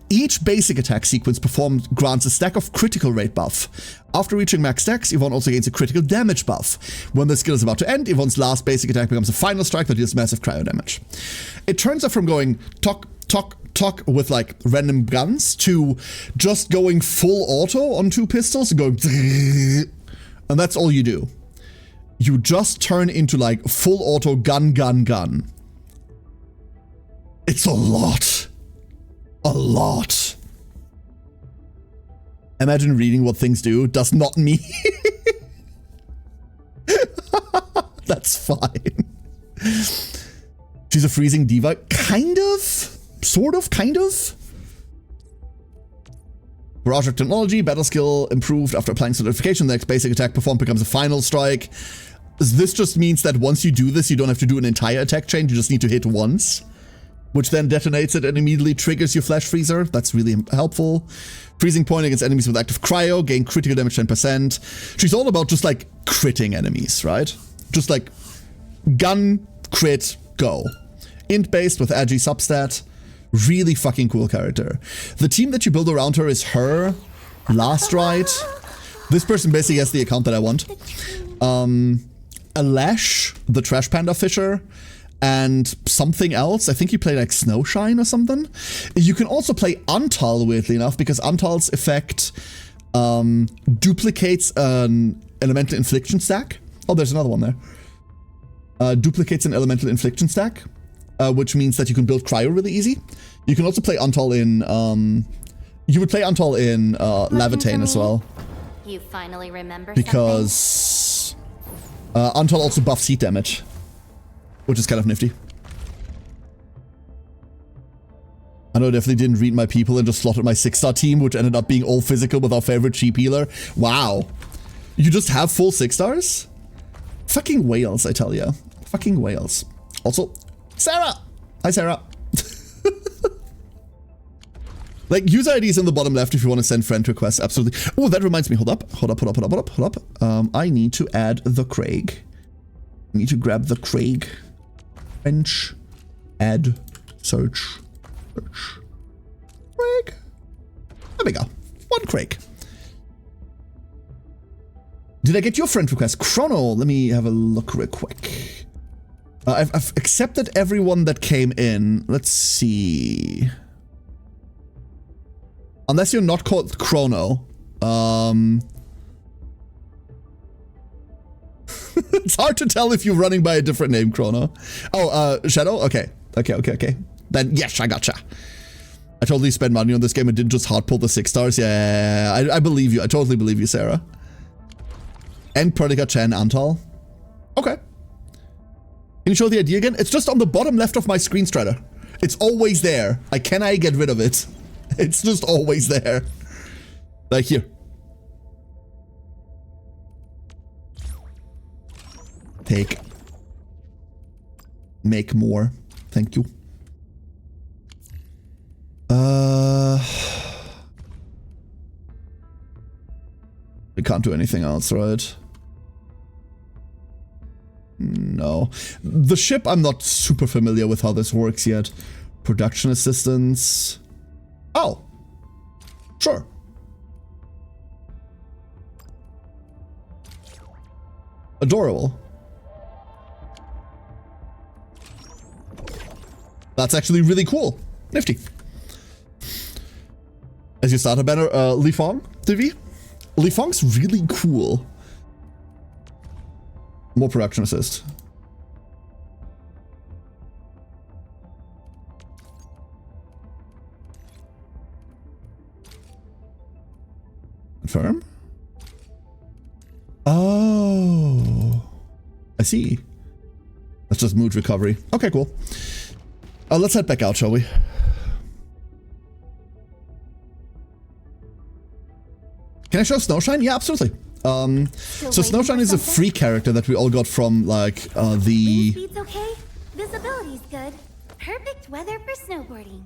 Each basic attack sequence performed grants a stack of critical rate buff. After reaching max stacks, Yvonne also gains a critical damage buff. When the skill is about to end, Yvonne's last basic attack becomes a final strike that deals massive cryo damage. It turns her from going tock, tock, tock with like random guns to just going full auto on 2 pistols and going and that's all you do. You just turn into like full auto gun, gun, gun. It's a lot. A lot. Imagine reading what things do does not mean. That's fine. She's a freezing diva. Kind of. Sort of. Kind of. Barrage of technology. Battle skill improved after applying solidification. The next basic attack performed becomes a final strike. This just means that once you do this, you don't have to do an entire attack chain. You just need to hit once, which then detonates it and immediately triggers your Flash Freezer. That's really helpful. Freezing point against enemies with active cryo. Gain critical damage 10%. She's all about just like critting enemies, right? Just like gun, crit, go. Int based with agi substat. Really fucking cool character. The team that you build around her is her, Last Ride. This person basically has the account that I want. Alash, the Trash Panda Fisher, and something else. I think you play like Snowshine or something. You can also play Antal, weirdly enough, because Antal's effect duplicates an elemental infliction stack. Oh, there's another one there. Duplicates an elemental infliction stack, which means that you can build cryo really easy. You can also play Antal in you would play Antal in Lavitane as well. You finally remember because Antal also buffs heat damage, which is kind of nifty. I know I definitely didn't read my people and just slotted my 6-star team, which ended up being all physical with our favorite cheap healer. Wow. You just have full 6-stars? Fucking whales, I tell ya. Fucking whales. Also, Sarah! Hi, Sarah. Like, user ID is in the bottom left if you want to send friend requests, absolutely. Oh, that reminds me, hold up. I need to add the Craig. I need to grab the Craig. French. Add. Search. Craig. There we go. One Craig. Did I get your friend request? Chrono, let me have a look real quick. I've accepted everyone that came in. Let's see. Unless you're not called Chrono. It's hard to tell if you're running by a different name, Chrono. Oh, Shadow? Okay. Then, yes, I gotcha. I totally spent money on this game and didn't just hard pull the 6-stars. Yeah, I believe you. I totally believe you, Sarah. And Perdika Chen Antal. Okay. Can you show the ID again? It's just on the bottom left of my screen, Strider. It's always there. Can I get rid of it? It's just always there. Like here. Take. Make more. Thank you. We can't do anything else, right? No. The ship, I'm not super familiar with how this works yet. Production assistance. Oh. Sure. Adorable. That's actually really cool. Nifty. As you start a banner, Li Fong, TV? Li Fong's really cool. More production assist. Confirm? Oh. I see. That's just mood recovery. Okay, cool. Let's head back out, shall we? Can I show Snowshine? Yeah, absolutely. So Snowshine is a free character that we all got from, like, the... Speed's okay. Visibility's good. Perfect weather for snowboarding.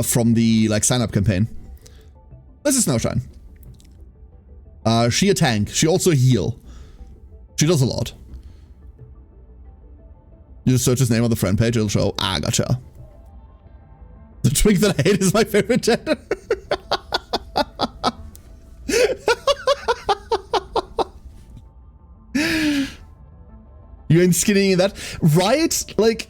From the, like, sign-up campaign. This is Snowshine. She a tank. She also a heal. She does a lot. You just search his name on the friend page, it'll show. Ah, gotcha. The twink that I hate is my favorite gender. You ain't skinny in that. Right? Like,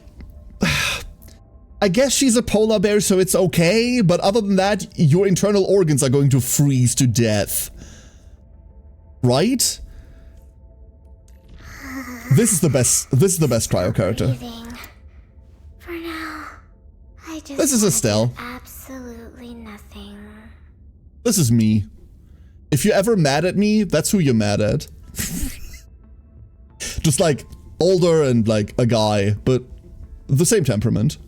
I guess she's a polar bear, so it's okay. But other than that, your internal organs are going to freeze to death. Right? This is the best cryo character. For now, I just this is Estelle. Absolutely nothing. This is me. If you're ever mad at me, that's who you're mad at. Just like older and like a guy, but the same temperament.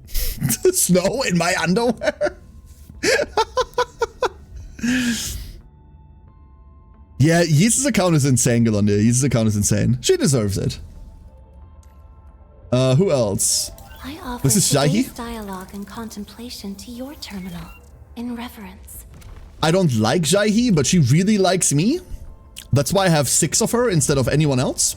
Snow in my underwear. Yeah, Yeez's account is insane, Galundia. Yeez's account is insane. She deserves it. Who else? I offer this is Jaihi. Dialogue and contemplation to your terminal in reverence. I don't like Jaihi, but she really likes me. That's why I have 6 of her instead of anyone else.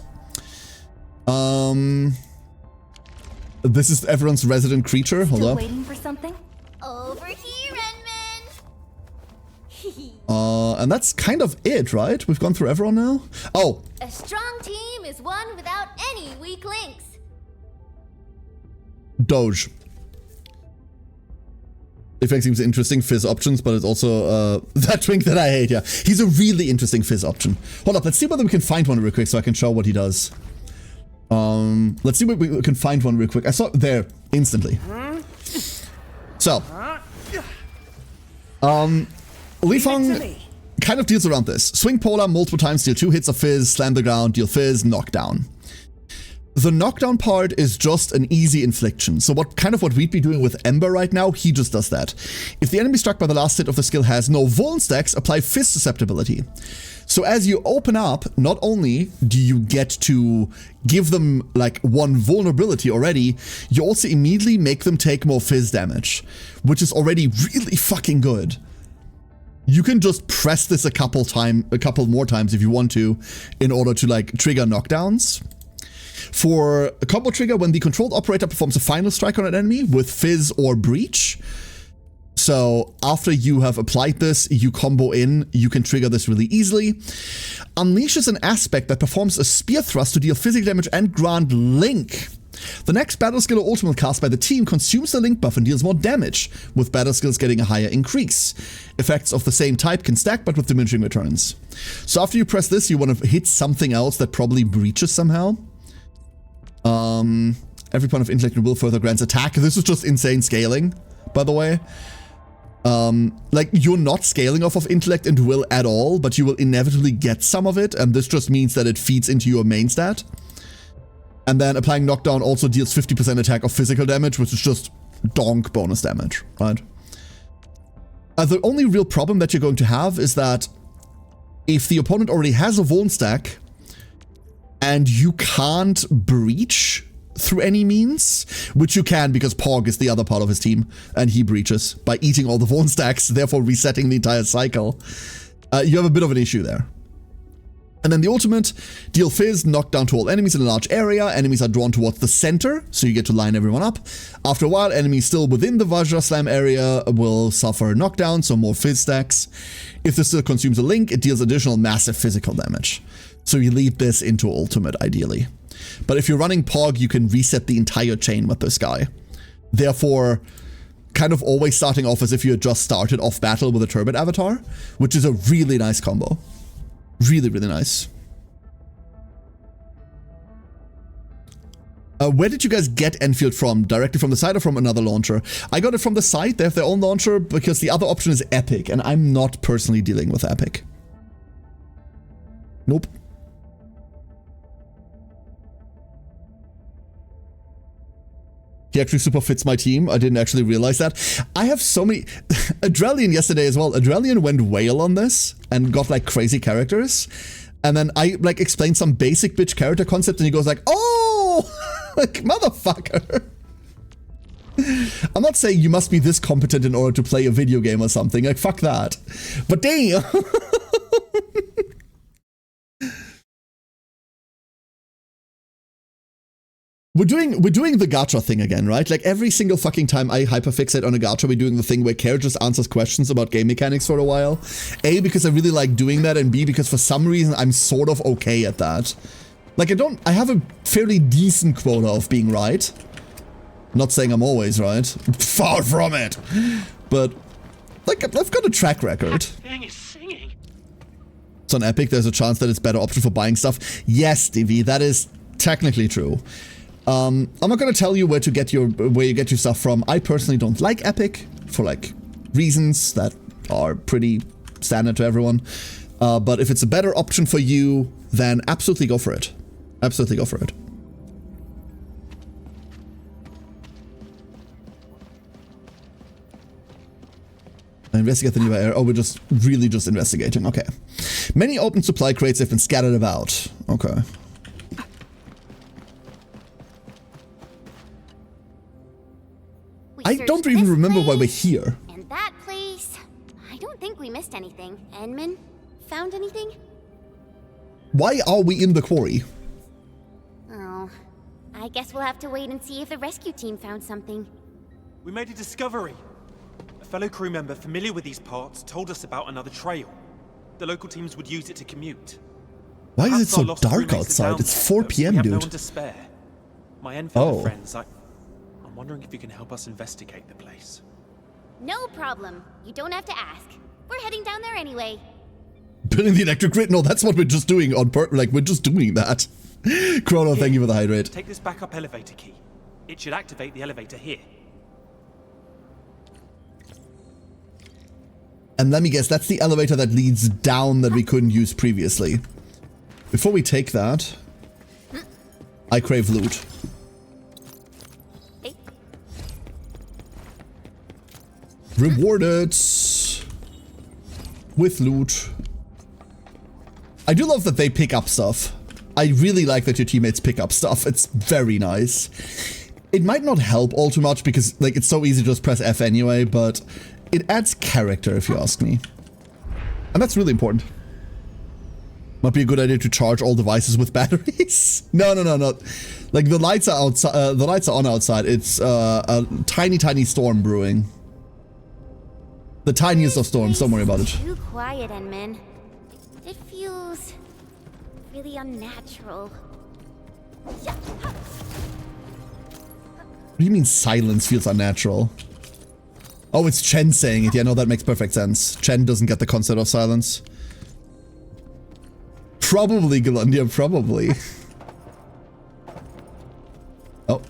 This is everyone's resident creature. Hold up. Waiting for something? Over here, Renman. And that's kind of it, right? We've gone through everyone now. Oh. A strong team is one without any weak links. Doge. Effect seems interesting. Fizz options, but it's also that twink that I hate. Yeah, he's a really interesting Fizz option. Hold up. Let's see whether we can find one real quick so I can show what he does. Let's see what we can find one real quick. I saw it there instantly. So, Li Fong kind of deals around this. Swing Polar multiple times, deal 2 hits of Fizz, slam the ground, deal Fizz, knockdown. The knockdown part is just an easy infliction. So what we'd be doing with Ember right now, he just does that. If the enemy struck by the last hit of the skill has no vuln stacks, apply Fizz susceptibility. So as you open up, not only do you get to give them like 1 vulnerability already, you also immediately make them take more Fizz damage, which is already really fucking good. You can just press this a couple more times if you want to, in order to like trigger knockdowns. For a combo trigger, when the controlled operator performs a final strike on an enemy with Fizz or Breach. So after you have applied this, you combo in, you can trigger this really easily. Unleashes an aspect that performs a spear thrust to deal physical damage and grant Link. The next battle skill or ultimate cast by the team consumes the Link buff and deals more damage, with battle skills getting a higher increase. Effects of the same type can stack, but with diminishing returns. So after you press this, you want to hit something else that probably breaches somehow. Every point of intellect and will further grants attack. This is just insane scaling, by the way. Like, you're not scaling off of intellect and will at all, but you will inevitably get some of it, and this just means that it feeds into your main stat. And then applying knockdown also deals 50% attack of physical damage, which is just donk bonus damage, right? The only real problem that you're going to have is that if the opponent already has a vuln stack, and you can't breach through any means, which you can because Pog is the other part of his team, and he breaches by eating all the Vorn stacks, therefore resetting the entire cycle. You have a bit of an issue there. And then the ultimate, deal Fizz, knock down to all enemies in a large area. Enemies are drawn towards the center, so you get to line everyone up. After a while, enemies still within the Vajra Slam area will suffer knockdown, so more Fizz stacks. If this still consumes a link, it deals additional massive physical damage. So you lead this into ultimate, ideally. But if you're running Pog, you can reset the entire chain with this guy. Therefore, kind of always starting off as if you had just started off battle with a Turbid avatar, which is a really nice combo. Really, really nice. Where did you guys get Endfield from? Directly from the site or from another launcher? I got it from the site. They have their own launcher because the other option is Epic, and I'm not personally dealing with Epic. Nope. He actually super fits my team. I didn't actually realize that. I have so many... Adrelian yesterday as well. Adrelian went whale on this and got like crazy characters. And then I like explained some basic bitch character concept and he goes like, oh, like motherfucker. I'm not saying you must be this competent in order to play a video game or something. Like fuck that. But damn. We're doing the gacha thing again, right? Like every single fucking time I hyperfixate on a gacha, we're doing the thing where Care just answers questions about game mechanics for a while. A, because I really like doing that, and B, because for some reason I'm sort of okay at that. Like I have a fairly decent quota of being right. Not saying I'm always right. Far from it. But like I've got a track record. Thing is singing. So on Epic, there's a chance that it's a better option for buying stuff. Yes, DV, that is technically true. I'm not gonna tell you where you get your stuff from. I personally don't like Epic for like reasons that are pretty standard to everyone. But if it's a better option for you, then absolutely go for it. Absolutely go for it. Investigate the nearby area. Oh, we're just really just investigating. Okay. Many open supply crates have been scattered about. Okay. I don't even remember why we're here. And that place. I don't think we missed anything. Enman, found anything? Why are we in the quarry? Oh, I guess we'll have to wait and see if the rescue team found something. We made a discovery. A fellow crew member familiar with these parts told us about another trail. The local teams would use it to commute. Why is it so dark outside? It's 4 p.m., dude. We have no one to spare. My Endfield friends, I'm wondering if you can help us investigate the place. No problem. You don't have to ask. We're heading down there anyway. Building the electric grid? No, that's what we're just doing on like, we're just doing that. Chrono, thank you for the hydrate. Take this backup elevator key. It should activate the elevator here. And let me guess, that's the elevator that leads down that we couldn't use previously. Before we take that, I crave loot. Rewarded with loot. I do love that they pick up stuff. I really like that your teammates pick up stuff. It's very nice. It might not help all too much because like it's so easy to just press F anyway, but it adds character if you ask me. And that's really important. Might be a good idea to charge all devices with batteries. No. Like the lights are outside. The lights are on outside. It's a tiny storm brewing. The tiniest of storms, don't worry about it. Too quiet, Enman. It feels really unnatural. What do you mean silence feels unnatural? Oh, it's Chen saying it. Yeah, no, that makes perfect sense. Chen doesn't get the concept of silence. Probably, Galandia, probably. Oh.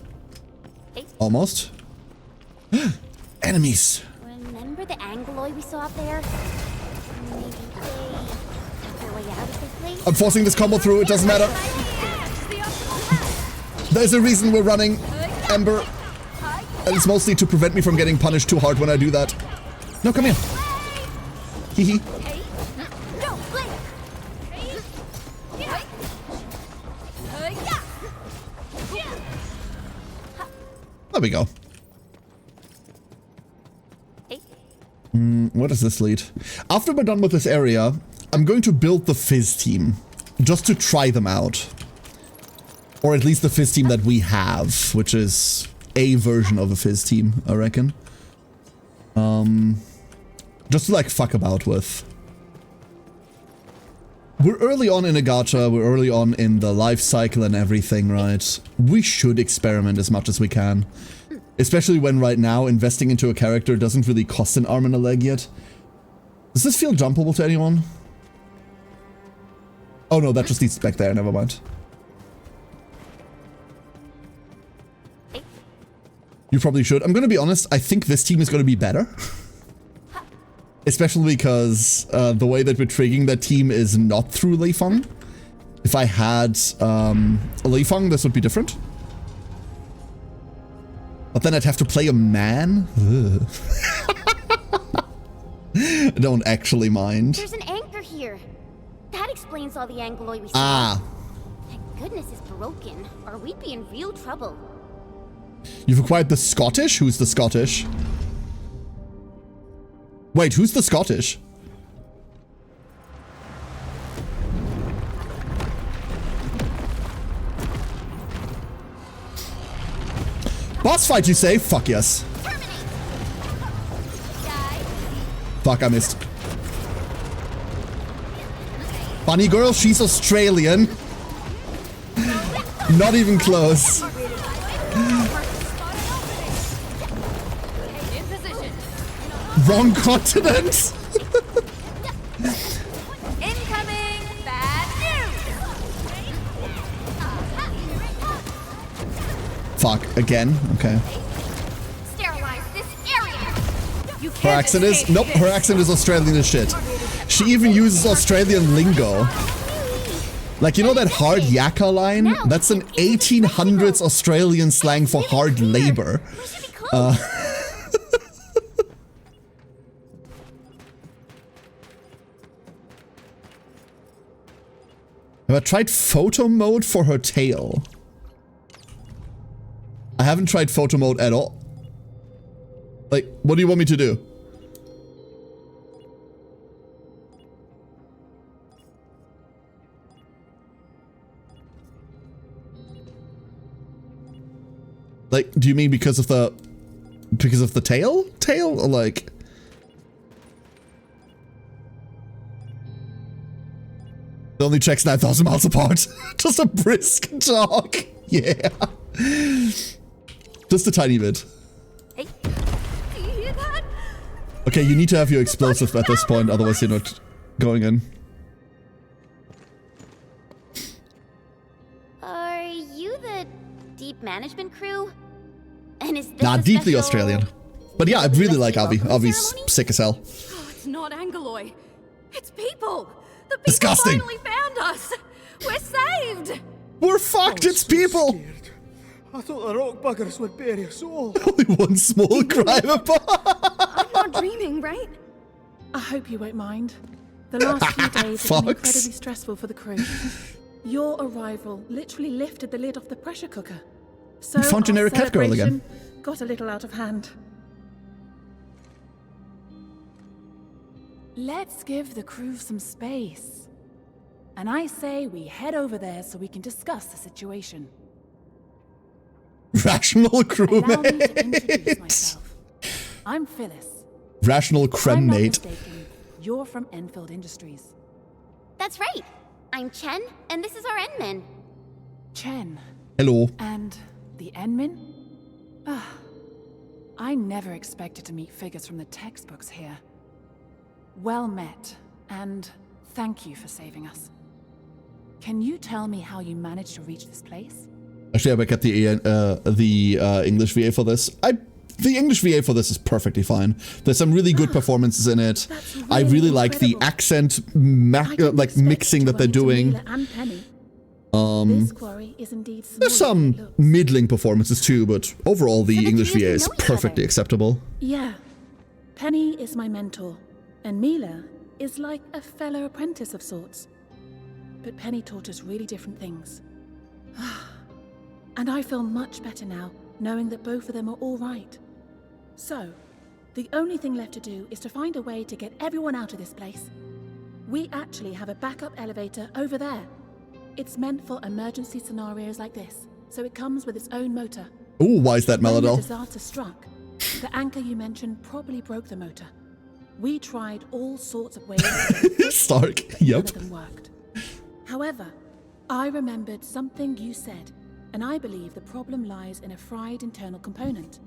Almost. Enemies. Remember the Angloid we saw up there? Maybe they took their way out of this place? I'm forcing this combo through, it doesn't matter. There's a reason we're running, Ember. And it's mostly to prevent me from getting punished too hard when I do that. No, come here. Hee. There we go. Where does this lead? After we're done with this area, I'm going to build the Fizz team. Just to try them out. Or at least the Fizz team that we have, which is a version of a Fizz team, I reckon. Just to like fuck about with. We're early on in a gacha, we're early on in the life cycle and everything, right? We should experiment as much as we can. Especially when right now investing into a character doesn't really cost an arm and a leg yet. Does this feel jumpable to anyone? Oh no, that just leads back there, never mind. You probably should. I'm gonna be honest, I think this team is gonna be better. Especially because the way that we're triggering that team is not through Leifang. If I had Leifang, this would be different. But then I'd have to play a man. I don't actually mind. There's an anchor here. That explains all the Angloy we saw. Ah. Thank goodness it's broken, or we'd be in real trouble. You've acquired the Scottish? Who's the Scottish? Wait, who's the Scottish? Boss fight, you say? Fuck yes. Fuck, I missed. Bunny girl, she's Australian. Not even close. Wrong continent? Incoming bad news. Fuck, again? Okay. Sterilize this area. You Her can't accent is? escape Nope, her accent is Australian as shit. She even uses Australian lingo. Like, you know that hard yakka line? That's an 1800s Australian slang for hard labor. Have I tried photo mode for her tail? I haven't tried photo mode at all. Like, what do you want me to do? Like, do you mean because of the tail? Tail? Or like... It only checks 9,000 miles apart. Just a brisk jog. Yeah. Just a tiny bit. Hey, do you hear that? Okay, you need to have your explosive at this point, otherwise you're not going in. Are you the deep management crew? And is this Nah, a deeply special... Australian. But yeah, I really like Avi. Avi's sick as hell. Oh, it's not Angloy. It's people. The people Disgusting. finally found us. We're saved. We're fucked, it's people! I thought the rock buggers would bury us all. Only one small crime apart. I'm not dreaming, right? I hope you won't mind. The last few days have been incredibly stressful for the crew. Your arrival literally lifted the lid off the pressure cooker. So You found generic cat girl again. Got a little out of hand. Let's give the crew some space. And I say we head over there so we can discuss the situation. Rational Allow me to crewmate. introduce myself. I'm Phyllis. Rational I'm not crewmate. mistaken. You're from Endfield Industries. That's right. I'm Chen, and this is our Enmin. Chen. Hello. And the Enmin? Ah, I never expected to meet figures from the textbooks here. Well met, and thank you for saving us. Can you tell me how you managed to reach this place? Actually, I will get the English VA for this. The English VA for this is perfectly fine. There's some really good performances in it. I really like the accent like mixing that they're doing. This quarry is indeed There's some middling performances too, but overall the English VA is perfectly acceptable. Yeah. Penny is my mentor, and Mila is like a fellow apprentice of sorts. But Penny taught us really different things. And I feel much better now, knowing that both of them are all right. So, the only thing left to do is to find a way to get everyone out of this place. We actually have a backup elevator over there. It's meant for emergency scenarios like this, so it comes with its own motor. Ooh, why is that, When Meladel? the disaster struck, the anchor you mentioned probably broke the motor. We tried all sorts of ways. Stark, yep. None of them worked. However, I remembered something you said, and I believe the problem lies in a fried internal component.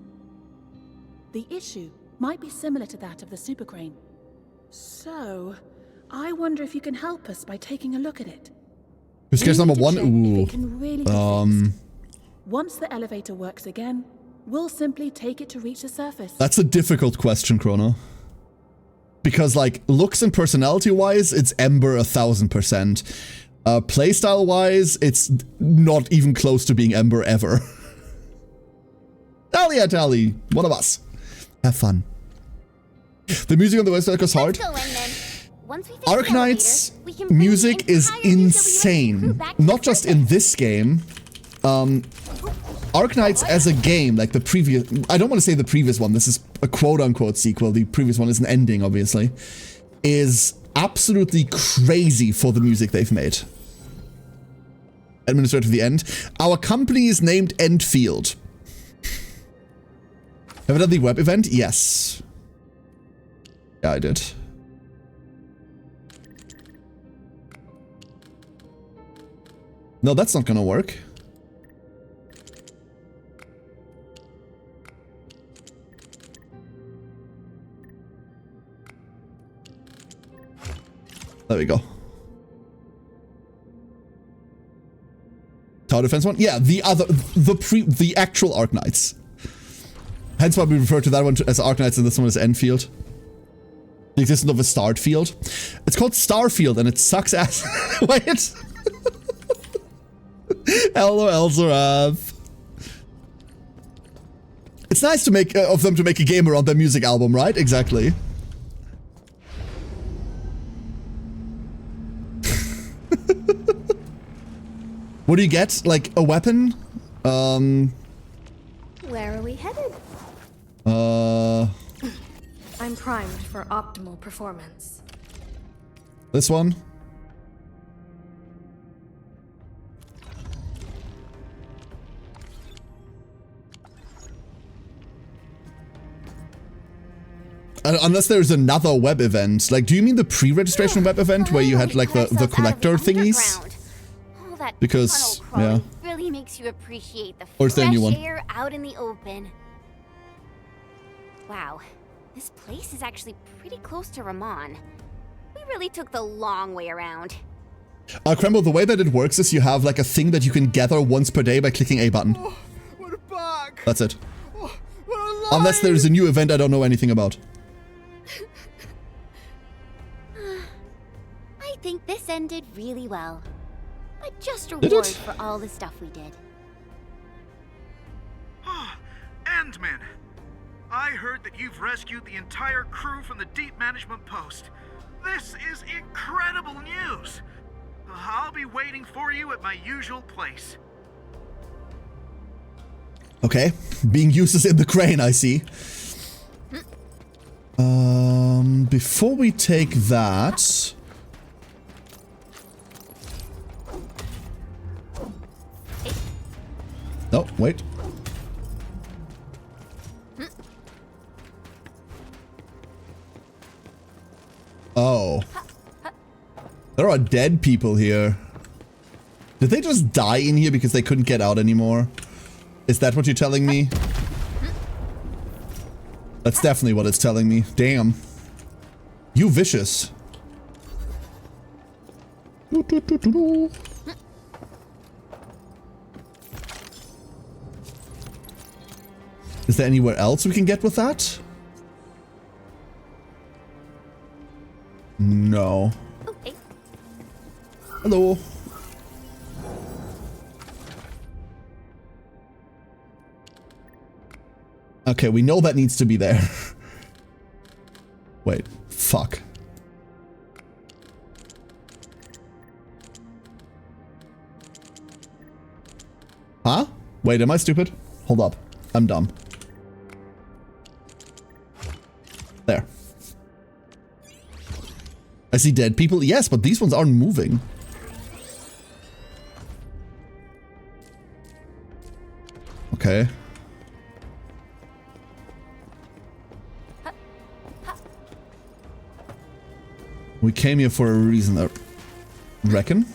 The issue might be similar to that of the super crane. So, I wonder if you can help us by taking a look at it. Who's case number one? Ooh. Once the elevator works again, we'll simply take it to reach the surface. That's a difficult question, Chrono. Because, like, looks and personality-wise, it's Ember 1000%. Playstyle-wise, it's not even close to being Ember ever. Talia, Tally, one of us. Have fun. The music on the West goes hard. Arknight's music is insane. Not just in this game. Arknights as a game, like the previous... I don't want to say the previous one. This is a quote-unquote sequel. The previous one is an ending, obviously. Is absolutely crazy for the music they've made. Administrator of the End. Our company is named Endfield. Have I done the web event? Yes. Yeah, I did. No, that's not gonna work. There we go. Tower defense one? Yeah, the actual Arknights. Hence why we refer to that one as Arknights and this one as Endfield. The existence of a Starfield. It's called Starfield and it sucks ass. Wait. Hello, Elzarath. It's nice to make of them to make a game around their music album, right? Exactly. What do you get? Like a weapon? Where are we headed? I'm primed for optimal performance. This one? Unless there's another web event. Like, do you mean the pre-registration web event where you had like the collector thingies? Oh, that because tunnel yeah. really makes you appreciate the Or is there a fresh new one? air out in the open. Wow, this place is actually pretty close to Ramon. We really took the long way around. Krembo, the way that it works is you have like a thing that you can gather once per day by clicking A button. Oh, we're back. That's it. Oh, we're alive. Unless there is a new event I don't know anything about. I think this ended really well. A just Did reward it? for all the stuff we did. Endman, I heard that you've rescued the entire crew from the deep management post. This is incredible news. I'll be waiting for you at my usual place. Okay, being used as in the crane, I see. Before we take that... No, wait. Oh. There are dead people here. Did they just die in here because they couldn't get out anymore? Is that what you're telling me? That's definitely what it's telling me. Damn. You vicious. Is there anywhere else we can get with that? No. Okay. Hello. Okay, we know that needs to be there. Wait, fuck. Huh? Wait, am I stupid? Hold up. I'm dumb. There. I see dead people. Yes, but these ones aren't moving. Okay. We came here for a reason, I reckon.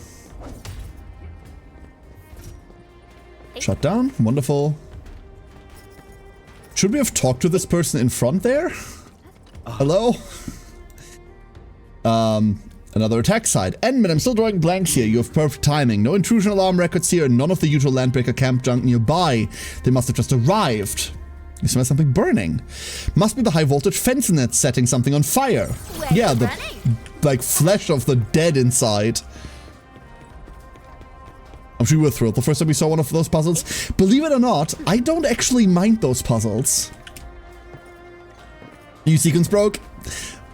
Shut down. Wonderful. Should we have talked to this person in front there? Hello? Another attack site. Endman, I'm still drawing blanks here. You have perfect timing. No intrusion alarm records here, and none of the usual landbreaker camp junk nearby. They must have just arrived. You smell something burning. Must be the high voltage fence net setting something on fire. Yeah, the like flesh of the dead inside. I'm sure you were thrilled the first time we saw one of those puzzles. Believe it or not, I don't actually mind those puzzles. New sequence broke.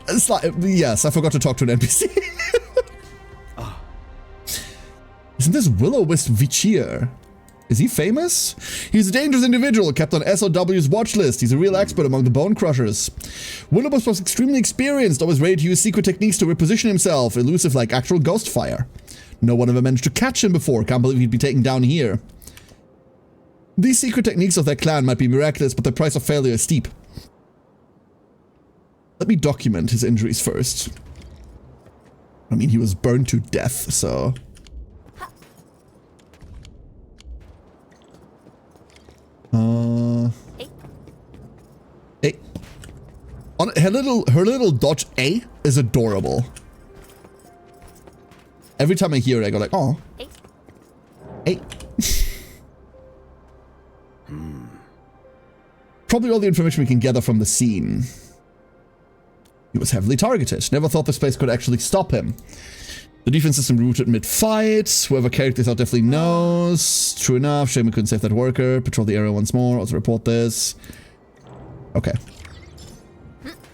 Yes, I forgot to talk to an NPC. Isn't this Will-O-Wisp Vichir? Is he famous? He's a dangerous individual, kept on SOW's watch list. He's a real expert among the Bone Crushers. Will-O-Wisp was extremely experienced, always ready to use secret techniques to reposition himself, elusive like actual ghost fire. No one ever managed to catch him before. Can't believe he'd be taken down here. These secret techniques of their clan might be miraculous, but the price of failure is steep. Let me document his injuries first. I mean, he was burned to death, so... Hey. Her little dodge A is adorable. Every time I hear it, I go like, oh. Hey. Probably all the information we can gather from the scene. He was heavily targeted. Never thought this place could actually stop him. The defense system rooted mid-fight. Whoever carried this out definitely knows. True enough. Shame we couldn't save that worker. Patrol the area once more. Also report this. Okay.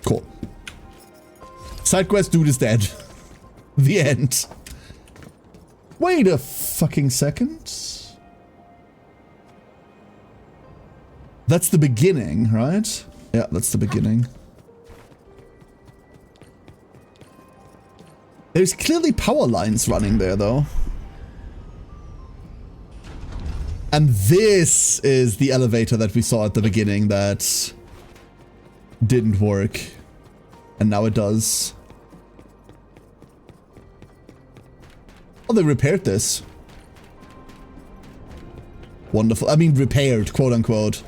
Cool. Side quest dude is dead. The end. Wait a fucking second. That's the beginning, right? Yeah, that's the beginning. There's clearly power lines running there, though. And this is the elevator that we saw at the beginning that didn't work. And now it does. Oh, they repaired this. Wonderful. I mean, repaired, quote unquote.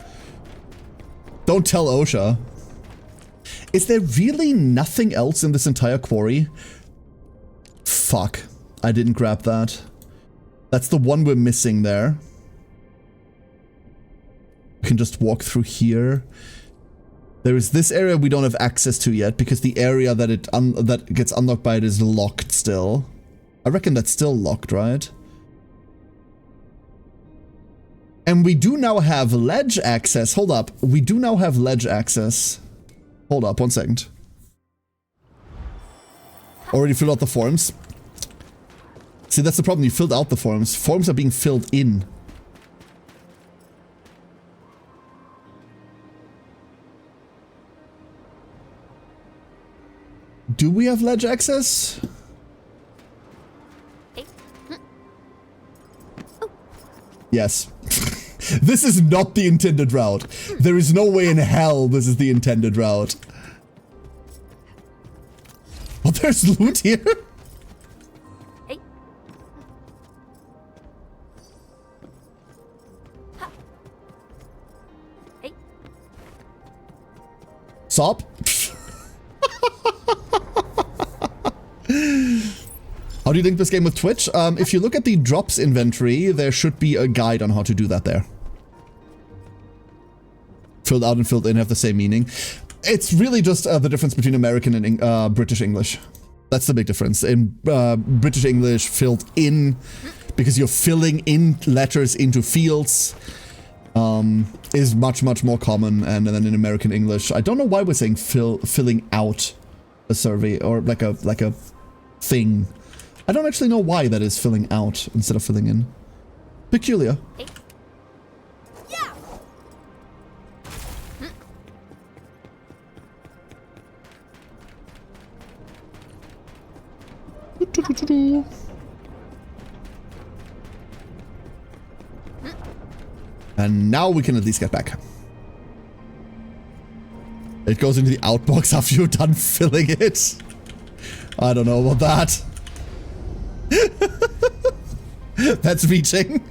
Don't tell OSHA. Is there really nothing else in this entire quarry? Fuck. I didn't grab that. That's the one we're missing there. We can just walk through here. There is this area we don't have access to yet because the area that that gets unlocked by it is locked still. I reckon that's still locked, right? And we do now have ledge access. Hold up. We do now have ledge access. Hold up, 1 second. Already filled out the forms. See, that's the problem. You filled out the forms. Forms are being filled in. Do we have ledge access? Yes. This is not the intended route. There is no way in hell this is the intended route. Oh, there's loot here? Hey. Hey. Stop. How do you link this game with Twitch? If you look at the drops inventory, there should be a guide on how to do that there. Filled out and filled in have the same meaning. It's really just the difference between American and British English. That's the big difference. In British English, filled in, because you're filling in letters into fields, is much, much more common. And then in American English, I don't know why we're saying filling out a survey or like a thing. I don't actually know why that is filling out instead of filling in. Peculiar. And now we can at least get back. It goes into the outbox after you're done filling it. I don't know about that. That's reaching.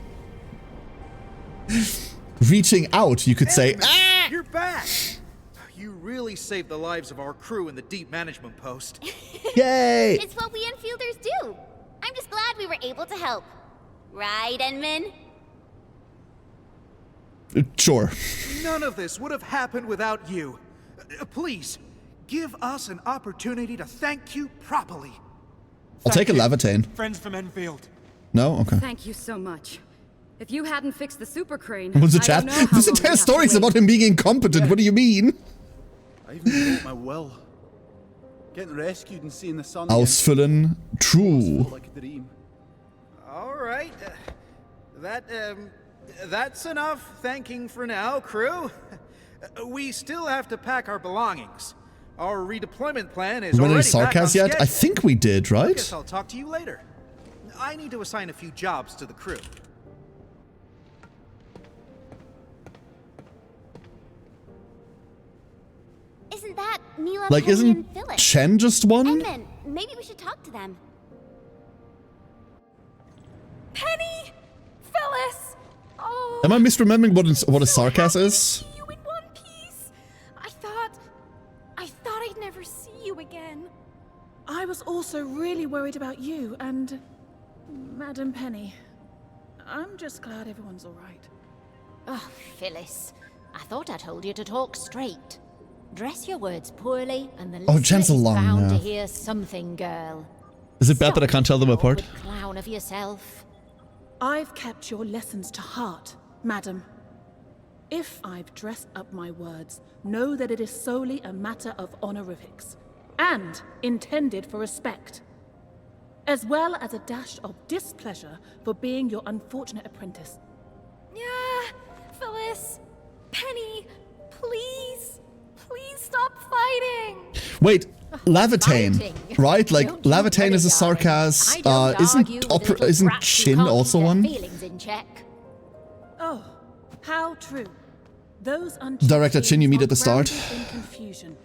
Reaching out, you could say. Ah! You're back! You really saved the lives of our crew in the deep management post. Yay! It's what we Enfielders do. I'm just glad we were able to help. Right, Enman? Sure. None of this would have happened without you. Please, give us an opportunity to thank you properly. I'll take a Levitain. Friends from Endfield. No? Okay. Thank you so much. If you hadn't fixed the super crane, What's the I chat? don't know how This long entire we'd story have is to about wait. him being incompetent. What do you mean? I even wrote my will. Getting rescued and seeing the sun. Ausfüllen. True. Like a dream. All right. That's enough thanking for now, crew. We still have to pack our belongings. Our redeployment plan is We went already any back on sarcasm yet? schedule. I think we did, I right? guess I'll talk to you later. I need to assign a few jobs to the crew. Isn't that Mila, Like, Penny, isn't and Phyllis? Chen just one? Enman, maybe we should talk to them. Penny! Phyllis! Oh, Am I misremembering what a sarcasm is? you in one piece. I thought I'd never see you again. I was also really worried about you and Madam Penny. I'm just glad everyone's all right. Oh, Phyllis. I thought I told you to talk straight. Dress your words poorly, and the listener Jen's is along bound to now. hear something, girl. Is it bad that I can't tell them apart? Awkward clown of yourself. I've kept your lessons to heart, madam. If I've dressed up my words, know that it is solely a matter of honorifics, and intended for respect, as well as a dash of displeasure for being your unfortunate apprentice. Yeah, Phyllis, Penny, please stop fighting. Wait, Levitain, fighting. right? Like, Don't you Levitain worry, is a darling. sarcasm. I don't argue with little Isn't brats who Chin can't also keep their one? feelings in check. Oh, how true. Those Director Chin you meet at the start. in confusion.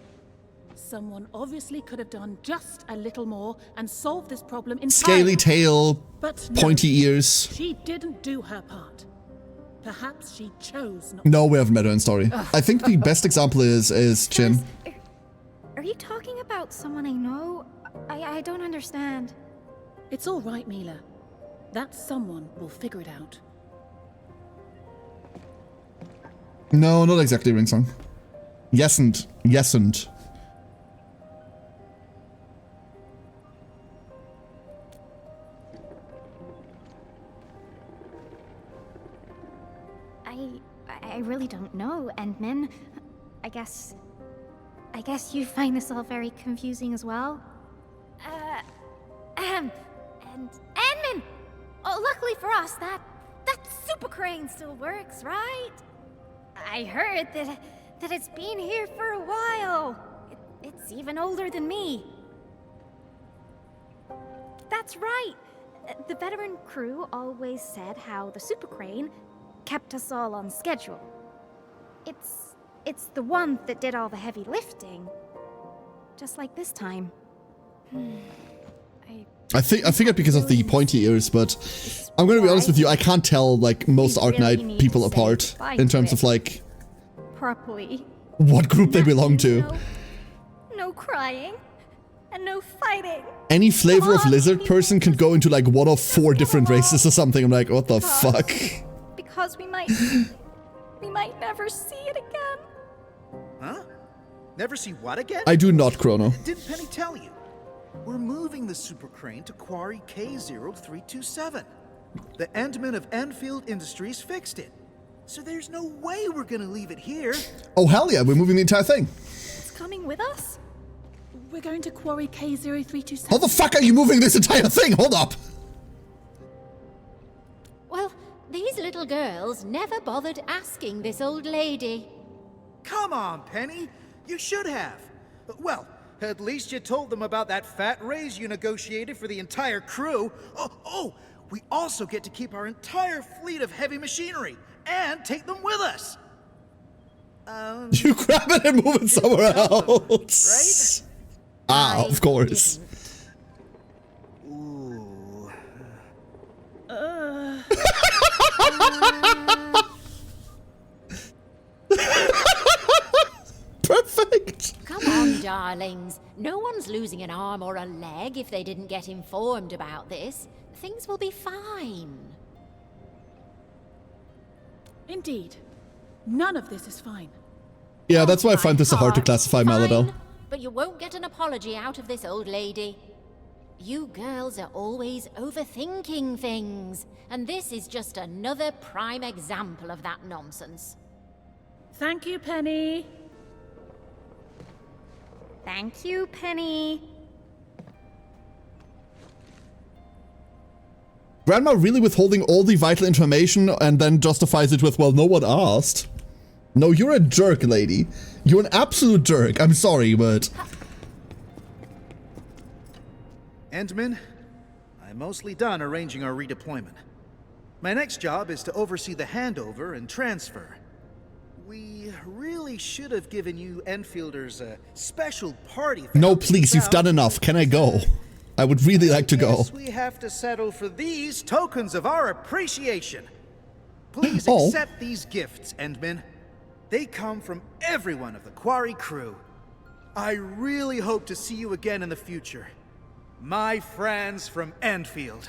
Someone obviously could have done just a little more and solved this problem entirely. Scaly tail, But no, pointy ears. She didn't do her part. Perhaps she chose not. No, we haven't met her in story. I think the best example is Chin. Are you talking about someone I know? I don't understand. It's all right, Mila. That someone will figure it out. No, not exactly Ringsong. Yesn't. Yesn't. I really don't know, Endman. I guess you find this all very confusing as well? And Endman! Oh, luckily for us, that super crane still works, right? I heard that it's been here for a while. It's even older than me. That's right. The veteran crew always said how the super crane kept us all on schedule. It's the one that did all the heavy lifting. Just like this time. I figured because of the pointy ears, but I'm gonna be honest with you, I can't tell like most Arknight people apart in terms of like Properly. what group they belong to. No crying. And no fighting. Any flavor of lizard person can go into like one of 4 different races or something. I'm like, what the fuck? Because we might never see it again. Huh? Never see what again? I do not, Chrono. Didn't Penny tell you? We're moving the super crane to Quarry K0327. The Endman of Endfield Industries fixed it. So there's no way we're gonna leave it here. Oh hell yeah, we're moving the entire thing. It's coming with us? We're going to Quarry K0327. How the fuck are you moving this entire thing? Hold up. Well, these little girls never bothered asking this old lady. Come on, Penny. You should have. Well, At least you told them about that fat raise you negotiated for the entire crew. Oh, we also get to keep our entire fleet of heavy machinery and take them with us. You grab it and move it somewhere else. Right? Ah, of course. Ooh. Perfect. Come on, darlings. No one's losing an arm or a leg if they didn't get informed about this. Things will be fine. Indeed. None of this is fine. Yeah, that's why I find this so hard to classify, Maladel. But you won't get an apology out of this old lady. You girls are always overthinking things, and this is just another prime example of that nonsense. Thank you, Penny. Thank you, Penny. Grandma really withholding all the vital information and then justifies it with, well, no one asked. No, you're a jerk, lady. You're an absolute jerk. I'm sorry, but... Endman, I'm mostly done arranging our redeployment. My next job is to oversee the handover and transfer. We really should have given you Enfielders a special party. No, please, you've done enough. Can I go? I would really like to go. Yes, we have to settle for these tokens of our appreciation. Please accept these gifts, Endman. They come from everyone of the Quarry crew. I really hope to see you again in the future. My friends from Endfield.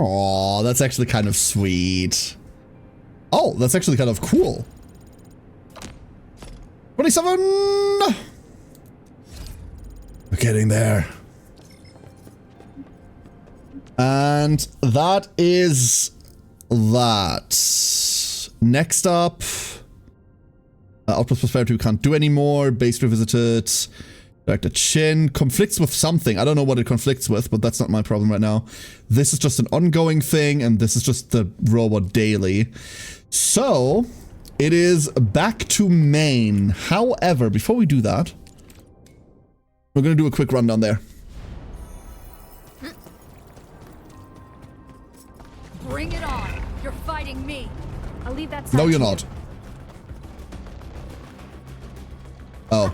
Aw, that's actually kind of sweet. Oh, that's actually kind of cool. 27! We're getting there. And that is that. Next up, Outpost Prosperity we can't do anymore. Base revisited. Director Chin conflicts with something. I don't know what it conflicts with, but that's not my problem right now. This is just an ongoing thing, and this is just the robot daily. So, it is back to main. However, before we do that, we're going to do a quick rundown there. Bring it on. You're fighting me. I'll leave that. No, you're not. Oh.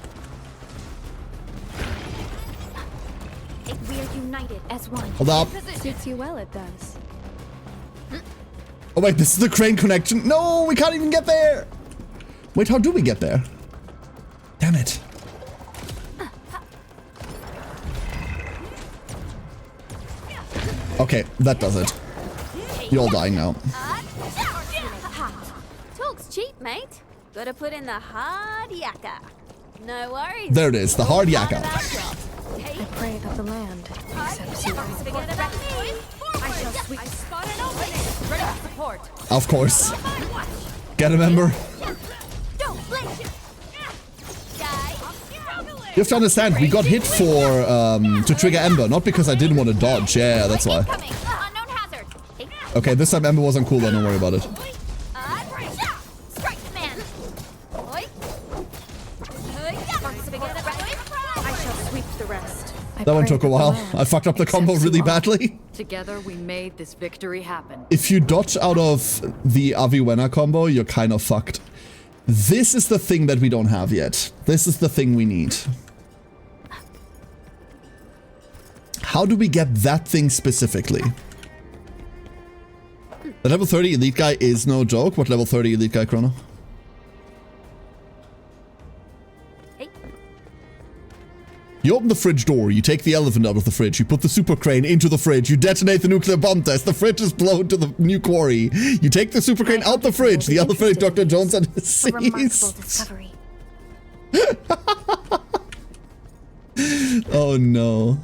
We are united as one. Hold up. Suits you well, it does. Oh wait, this is the crane connection. No, we can't even get there. Wait, how do we get there? Damn it. Okay, that does it. You're all dying now. Talk's cheap, mate. Gotta put in the hard yakka. No worries. There it is, the hard yakka. I pray that the land accepts you. I shall sweep. I spot an opening. Ready to support. Of course. Get a member. You have to understand, we got hit for, to trigger Ember, not because I didn't want to dodge. Yeah, that's why. Okay, this time Ember wasn't cool, then don't worry about it. That one took a while. I fucked up the combo really badly. Together we made this victory happen. If you dodge out of the Aviwena combo, you're kind of fucked. This is the thing that we don't have yet. This is the thing we need. How do we get that thing specifically? The level 30 elite guy is no joke. What level 30 elite guy, Chrono? You open the fridge door, you take the elephant out of the fridge, you put the super crane into the fridge, you detonate the nuclear bomb test, the fridge is blown to the new quarry. You take the super crane out the fridge, the elephant Dr. Jones and his seas. Oh no.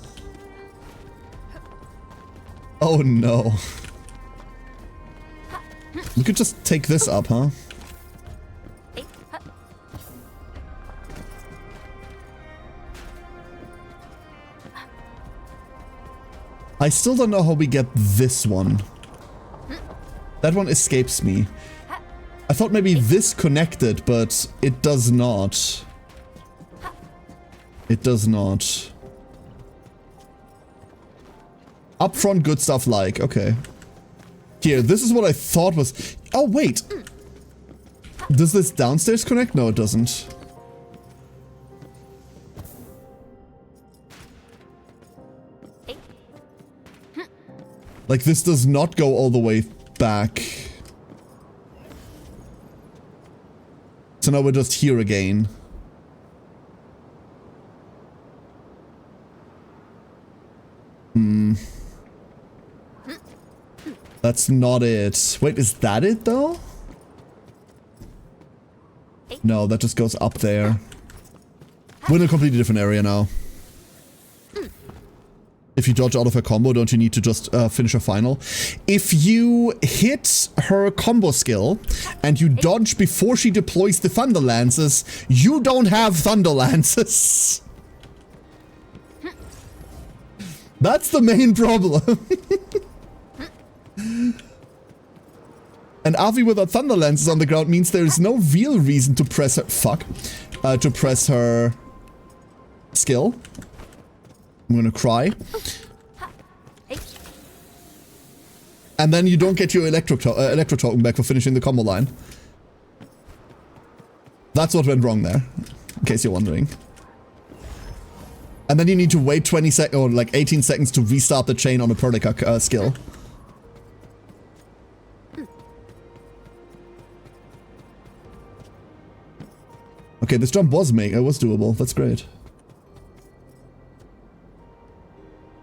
Oh no. You could just take this up, huh? I still don't know how we get this one. That one escapes me. I thought maybe this connected, but it does not. It does not. Upfront good stuff like, okay. Here, this is what I thought was... Oh, wait. Does this downstairs connect? No, it doesn't. Like, this does not go all the way back. So now we're just here again. Hmm. That's not it. Wait, is that it though? No, that just goes up there. We're in a completely different area now. If you dodge out of her combo, don't you need to just finish her final? If you hit her combo skill and you dodge before she deploys the Thunder Lances, you don't have Thunder Lances. That's the main problem. And Avi without Thunder Lances on the ground means there is no real reason to press her... Fuck. To press her skill. I'm gonna cry. And then you don't get your electro token back for finishing the combo line. That's what went wrong there, in case you're wondering. And then you need to wait 20 seconds, or like 18 seconds to restart the chain on a Perdica skill. Okay, this jump was doable. That's great.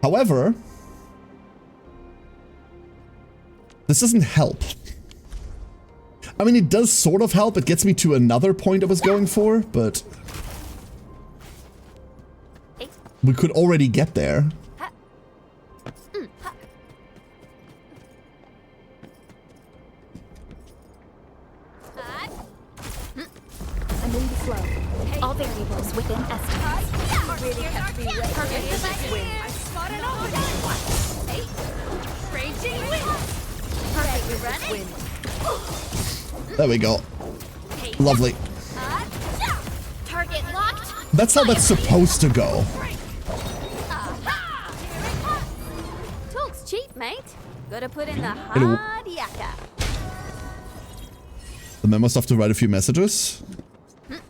However, this doesn't help. I mean, it does sort of help. It gets me to another point I was going for, but we could already get there. I'm moving slow. All variables within estimates. Really kept me wet. Perfect as this win. I spotted all of them. Raging wind. Perfect as this win. There we go. Lovely. Target locked. That's how that's supposed to go. Talk's cheap, mate. Gotta put in the Hello. hard yakka. The memo stuff to write a few messages.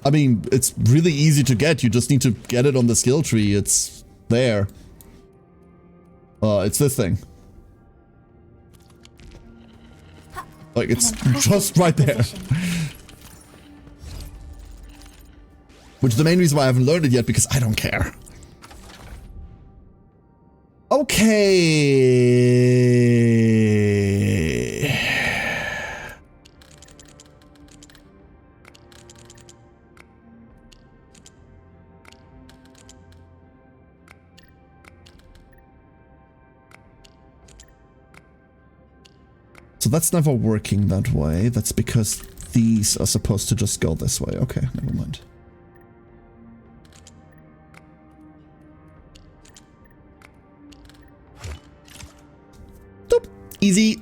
I mean, it's really easy to get. You just need to get it on the skill tree. It's there. It's this thing. Like, it's just right there. Which is the main reason why I haven't learned it yet, because I don't care. Okay. So that's never working that way. That's because these are supposed to just go this way. Okay, never mind. Doop. Easy.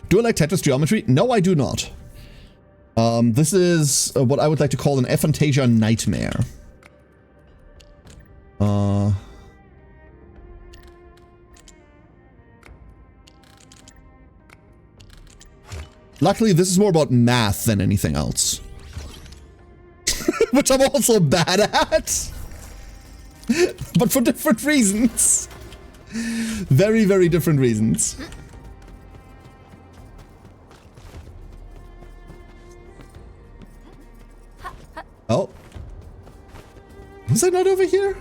Do I like Tetris geometry? No, I do not. This is what I would like to call an Aphantasia nightmare. Luckily, this is more about math than anything else. Which I'm also bad at. But for different reasons. Very, very different reasons. Oh. Was I not over here?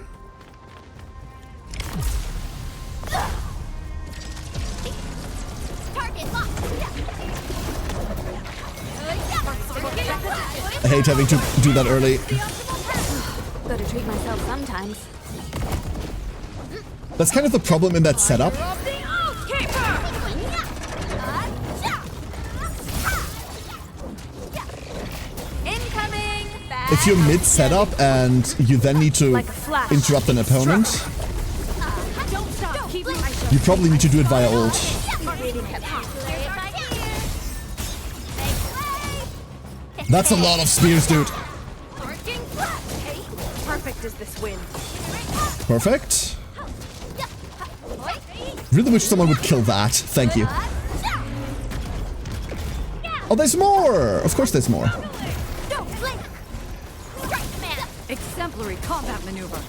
I hate having to do that early. Gotta treat myself sometimes. That's kind of the problem in that setup. If you're mid-setup and you then need to interrupt an opponent, you probably need to do it via ult. That's a lot of spears, dude. Perfect as this win. Perfect. Really wish someone would kill that. Thank you. Oh, there's more! Of course there's more. Exemplary combat maneuver.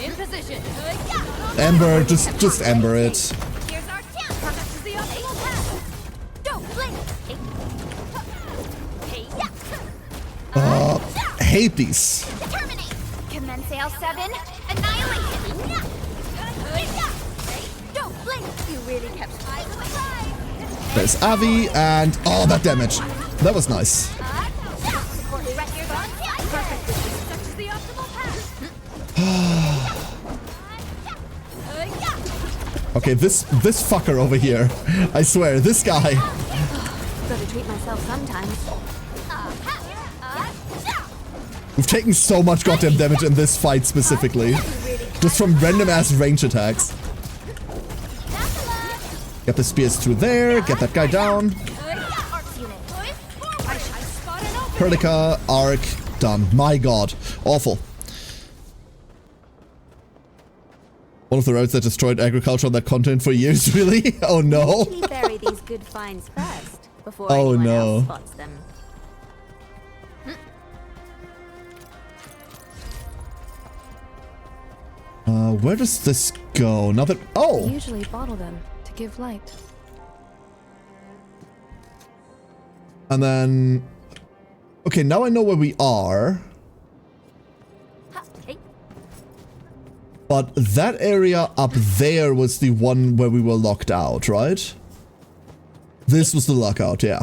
In position. Ember, just Ember it. Here's our chance. This is the optimal path. Don't blink. Hate these. Commence L7. Annihilation. Don't blink. You really kept alive. There's Avi and oh, that damage. That was nice. Okay, this fucker over here. I swear, this guy. Gotta treat myself sometimes. We've taken so much goddamn damage in this fight specifically. Just from random ass range attacks. Get the spears through there, get that guy down. Perlica, arc, done. My god. Awful. One of the roads that destroyed agriculture on that continent for years, really? Oh no. We bury these good finds first before oh anyone no. else spots them. Where does this go? Now that oh. We usually bottle them to give light. And then okay, now I know where we are. But that area up there was the one where we were locked out, right? This was the lockout, yeah.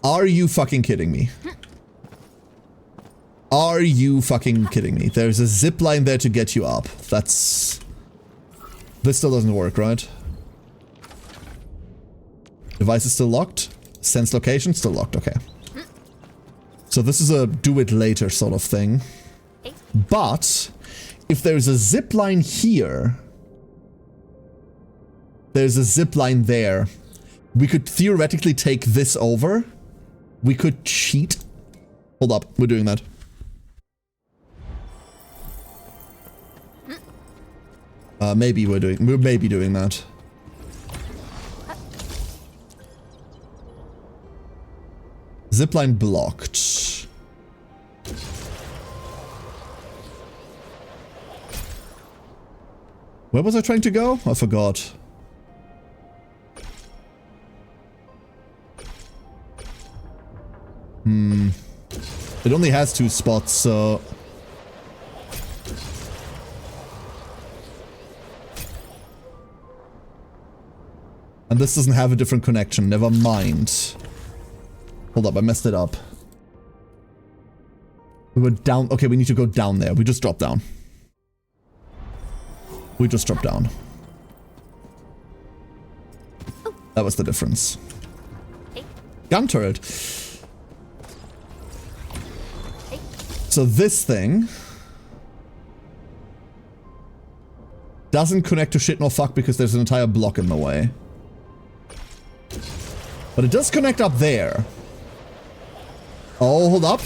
Are you fucking kidding me? Are you fucking kidding me? There's a zip line there to get you up. That's... This still doesn't work, right? Device is still locked. Sense location still locked, okay. So this is a do it later sort of thing. But if there's a zip line here, there's a zip line there. We could theoretically take this over. We could cheat. Hold up, we're doing that. Maybe we're maybe doing that. Zipline blocked. Where was I trying to go? I forgot. It only has 2 spots, so... And this doesn't have a different connection. Never mind. Hold up, I messed it up. We were down. Okay, we need to go down there. We just dropped down. We just dropped down. That was the difference. Gun turret. So this thing doesn't connect to shit nor fuck because there's an entire block in the way. But it does connect up there. Oh, hold up.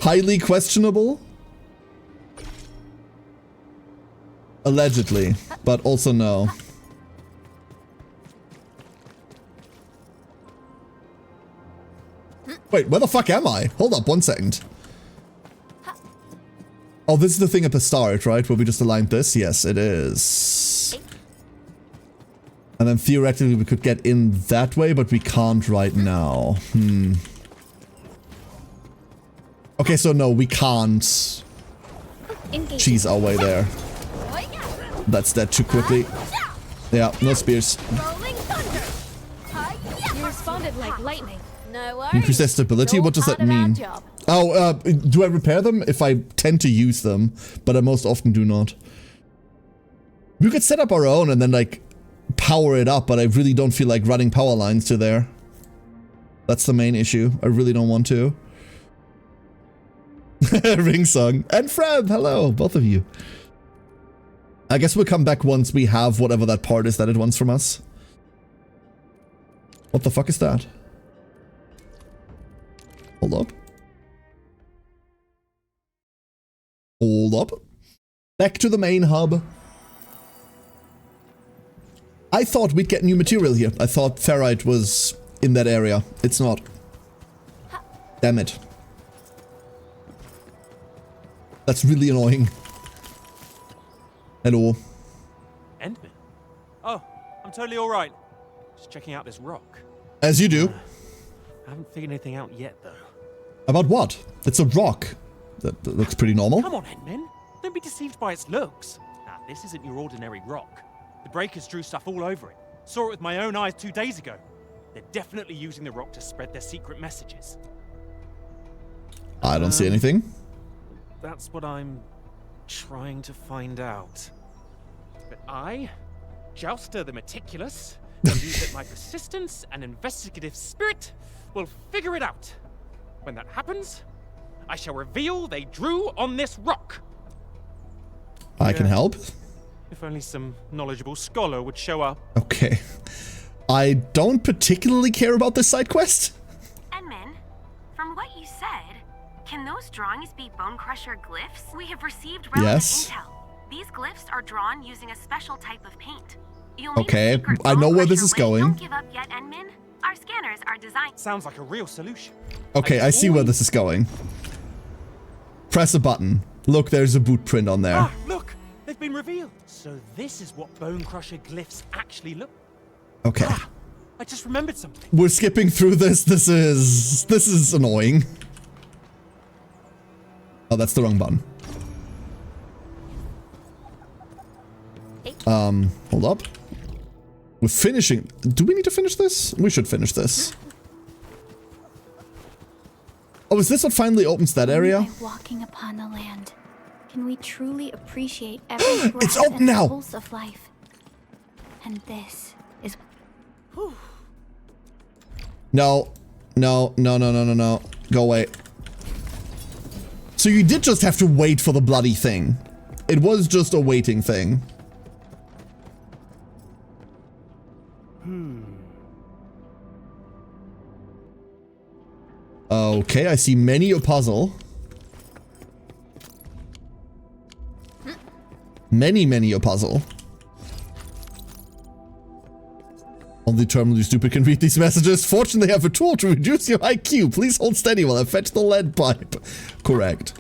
Highly questionable? Allegedly, but also no. Wait, where the fuck am I? Hold up, 1 second. Oh, this is the thing at the start, right? Where we just aligned this? Yes, it is. And then theoretically we could get in that way, but we can't right now. Okay, so no, we can't cheese our way there. That's dead too quickly. Yeah, no spears. You responded like lightning. No worries. Increase their stability? What does that mean? Oh, do I repair them? If I tend to use them, but I most often do not. We could set up our own and then, like, power it up, but I really don't feel like running power lines to there. That's the main issue. I really don't want to. Ring song. And Freb, hello, both of you. I guess we'll come back once we have whatever that part is that it wants from us. What the fuck is that? Hold up. Hold up. Back to the main hub. I thought we'd get new material here. I thought ferrite was in that area. It's not. Damn it. That's really annoying. Hello. Endman? Oh, I'm totally alright. Just checking out this rock. As you do. I haven't figured anything out yet, though. About what? It's a rock. That looks pretty normal. Come on, Endman. Don't be deceived by its looks. Nah, this isn't your ordinary rock. The breakers drew stuff all over it. Saw it with my own eyes 2 days ago. They're definitely using the rock to spread their secret messages. I don't see anything. That's what I'm trying to find out. But I, Jouster the Meticulous, believe that my persistence and investigative spirit will figure it out. When that happens, I shall reveal they drew on this rock. I can help. If only some knowledgeable scholar would show up. Okay. I don't particularly care about this side quest. Endman, from what you said, can those drawings be Bone Crusher glyphs? We have received relevant intel. These glyphs are drawn using a special type of paint. You'll need a secret I know where this is Bone going. Don't give up yet, Endman. Our scanners are designed. Sounds like a real solution. Okay, I see where this is going. Press a button. Look, there's a boot print on there. Ah, look! They've been revealed. So this is what Bone Crusher glyphs actually look. Okay. Ah, I just remembered something. We're skipping through this. This is annoying. Oh, that's the wrong button. Hold up. We're finishing. Do we need to finish this? We should finish this. Oh, is this what finally opens that area? By walking upon the land, can we truly appreciate every breath It's open and now. pulse of life? And this is. No. No, no, no, no, no, no. Go away. So you did just have to wait for the bloody thing. It was just a waiting thing. Okay, I see many a puzzle. Many a puzzle. Only terminally stupid can read these messages. Fortunately, I have a tool to reduce your IQ. Please hold steady while I fetch the lead pipe. Correct.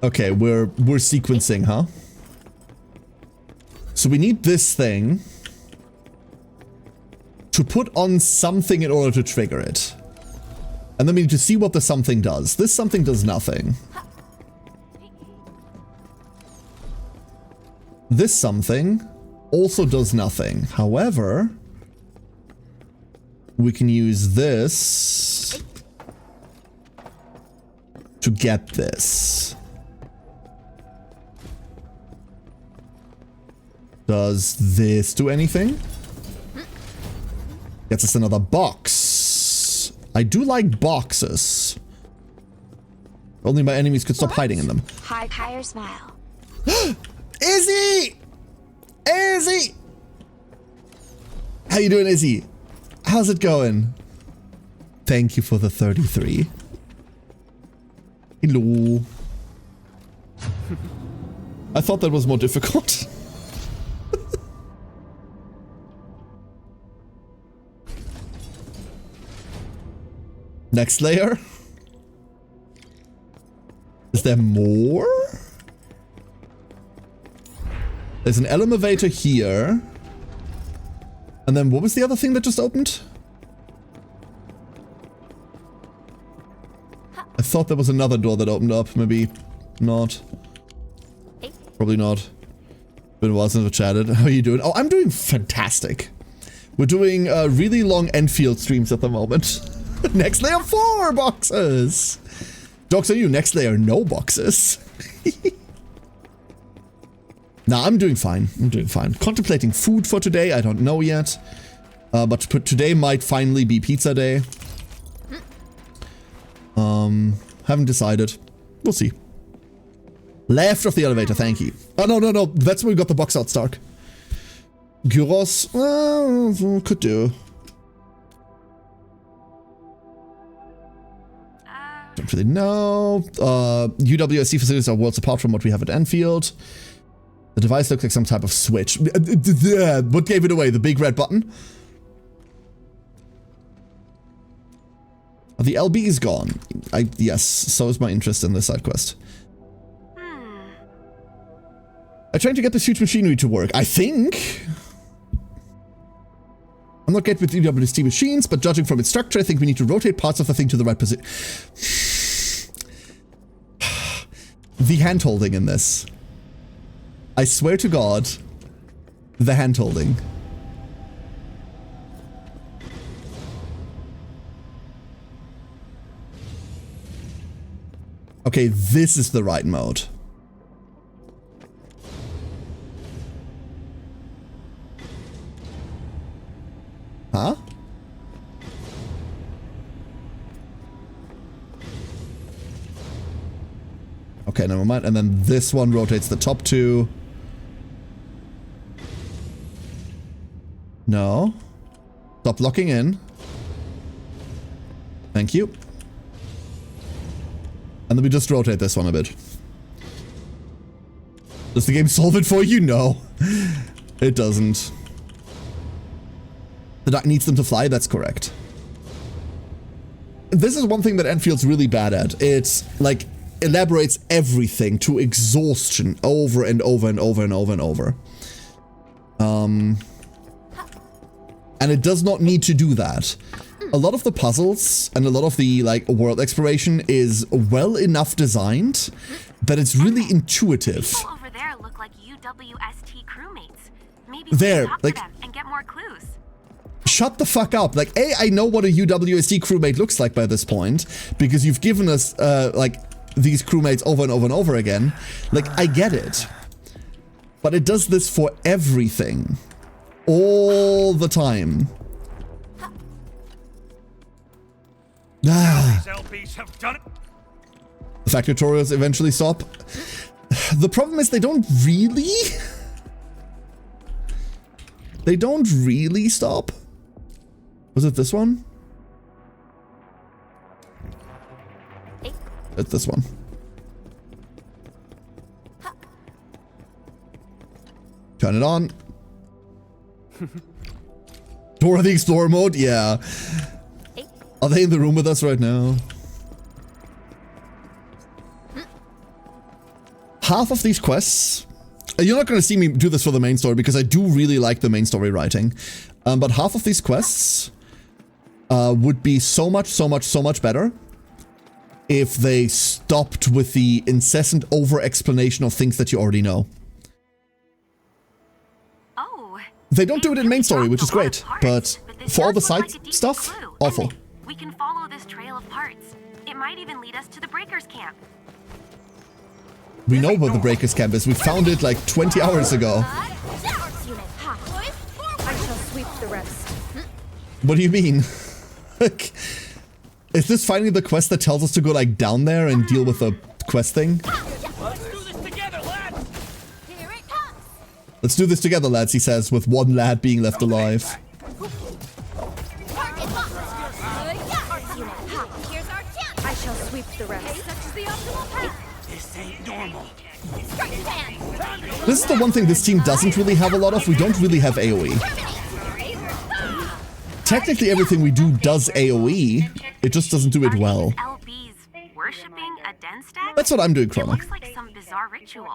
Okay, we're sequencing, huh? So we need this thing to put on something in order to trigger it. And then we need to see what the something does. This something does nothing. This something also does nothing. However, we can use this to get this. Does this do anything? Gets us another box. I do like boxes. Only my enemies could stop hiding in them. Higher smile. Izzy! Izzy! How you doing, Izzy? How's it going? Thank you for the 33. Hello. I thought that was more difficult. Next layer? Is there more? There's an elevator here. And then what was the other thing that just opened? I thought there was another door that opened up. Maybe not. Probably not. Been a while since we chatted. How are you doing? Oh, I'm doing fantastic. We're doing really long Endfield streams at the moment. Next layer 4 boxes. Jokes on you, next layer no boxes. Nah, I'm doing fine. I'm doing fine. Contemplating food for today. I don't know yet. But today might finally be pizza day. Haven't decided. We'll see. Left of the elevator, thank you. Oh, no. That's where we got the box out, Stark. Gyros, could do. Don't really know. UWSC facilities are worlds apart from what we have at Endfield. The device looks like some type of switch. What gave it away? The big red button? The LB is gone. Yes, so is my interest in this side quest. I'm trying to get this huge machinery to work. I think... I'm not great with UWST machines, but judging from its structure, I think we need to rotate parts of the thing to the right position. The hand-holding in this. I swear to God, the hand-holding. Okay, this is the right mode. Huh? Okay, never mind. And then this one rotates the top two. No. Stop locking in. Thank you. And then we just rotate this one a bit. Does the game solve it for you? No. It doesn't. The duck needs them to fly, that's correct. This is one thing that Enfield's really bad at. It's like elaborates everything to exhaustion over and over and over and over and over. And it does not need to do that. A lot of the puzzles and a lot of the like world exploration is well enough designed that it's really intuitive. People over there look like UWST crewmates. Maybe there, we can talk like, to them and get more clues. Shut the fuck up. Like, A, I know what a UWST crewmate looks like by this point, because you've given us, like, these crewmates over and over and over again. Like, I get it. But it does this for everything. All the time. Ah. The fact tutorials eventually stop. The problem is they don't really... They don't really stop. Was it this one? It's this one. Turn it on. Dora the Explorer mode? Yeah. Are they in the room with us right now? Half of these quests... You're not going to see me do this for the main story because I do really like the main story writing. But half of these quests would be so much better if they stopped with the incessant over-explanation of things that you already know. Oh. They don't do it in main story, which is great, but for all the side stuff, awful. We can follow this trail of parts. It might even lead us to the Breakers camp. We know where the Breakers camp is. We found it like 20 hours ago. I shall sweep the rest. What do you mean? Like, is this finally the quest that tells us to go like down there and deal with the quest thing? Let's do this together, lads! Here it comes. Let's do this together, lads, he says, with one lad being left alive. Target locked. Here's our chance. I shall sweep the rest. Such is the optimal path. This ain't normal. This is the one thing this team doesn't really have a lot of. We don't really have AoE. Technically, everything we do does AoE. It just doesn't do it well. LBs worshipping a den stack? That's what I'm doing, Chrono. It looks like some bizarre ritual.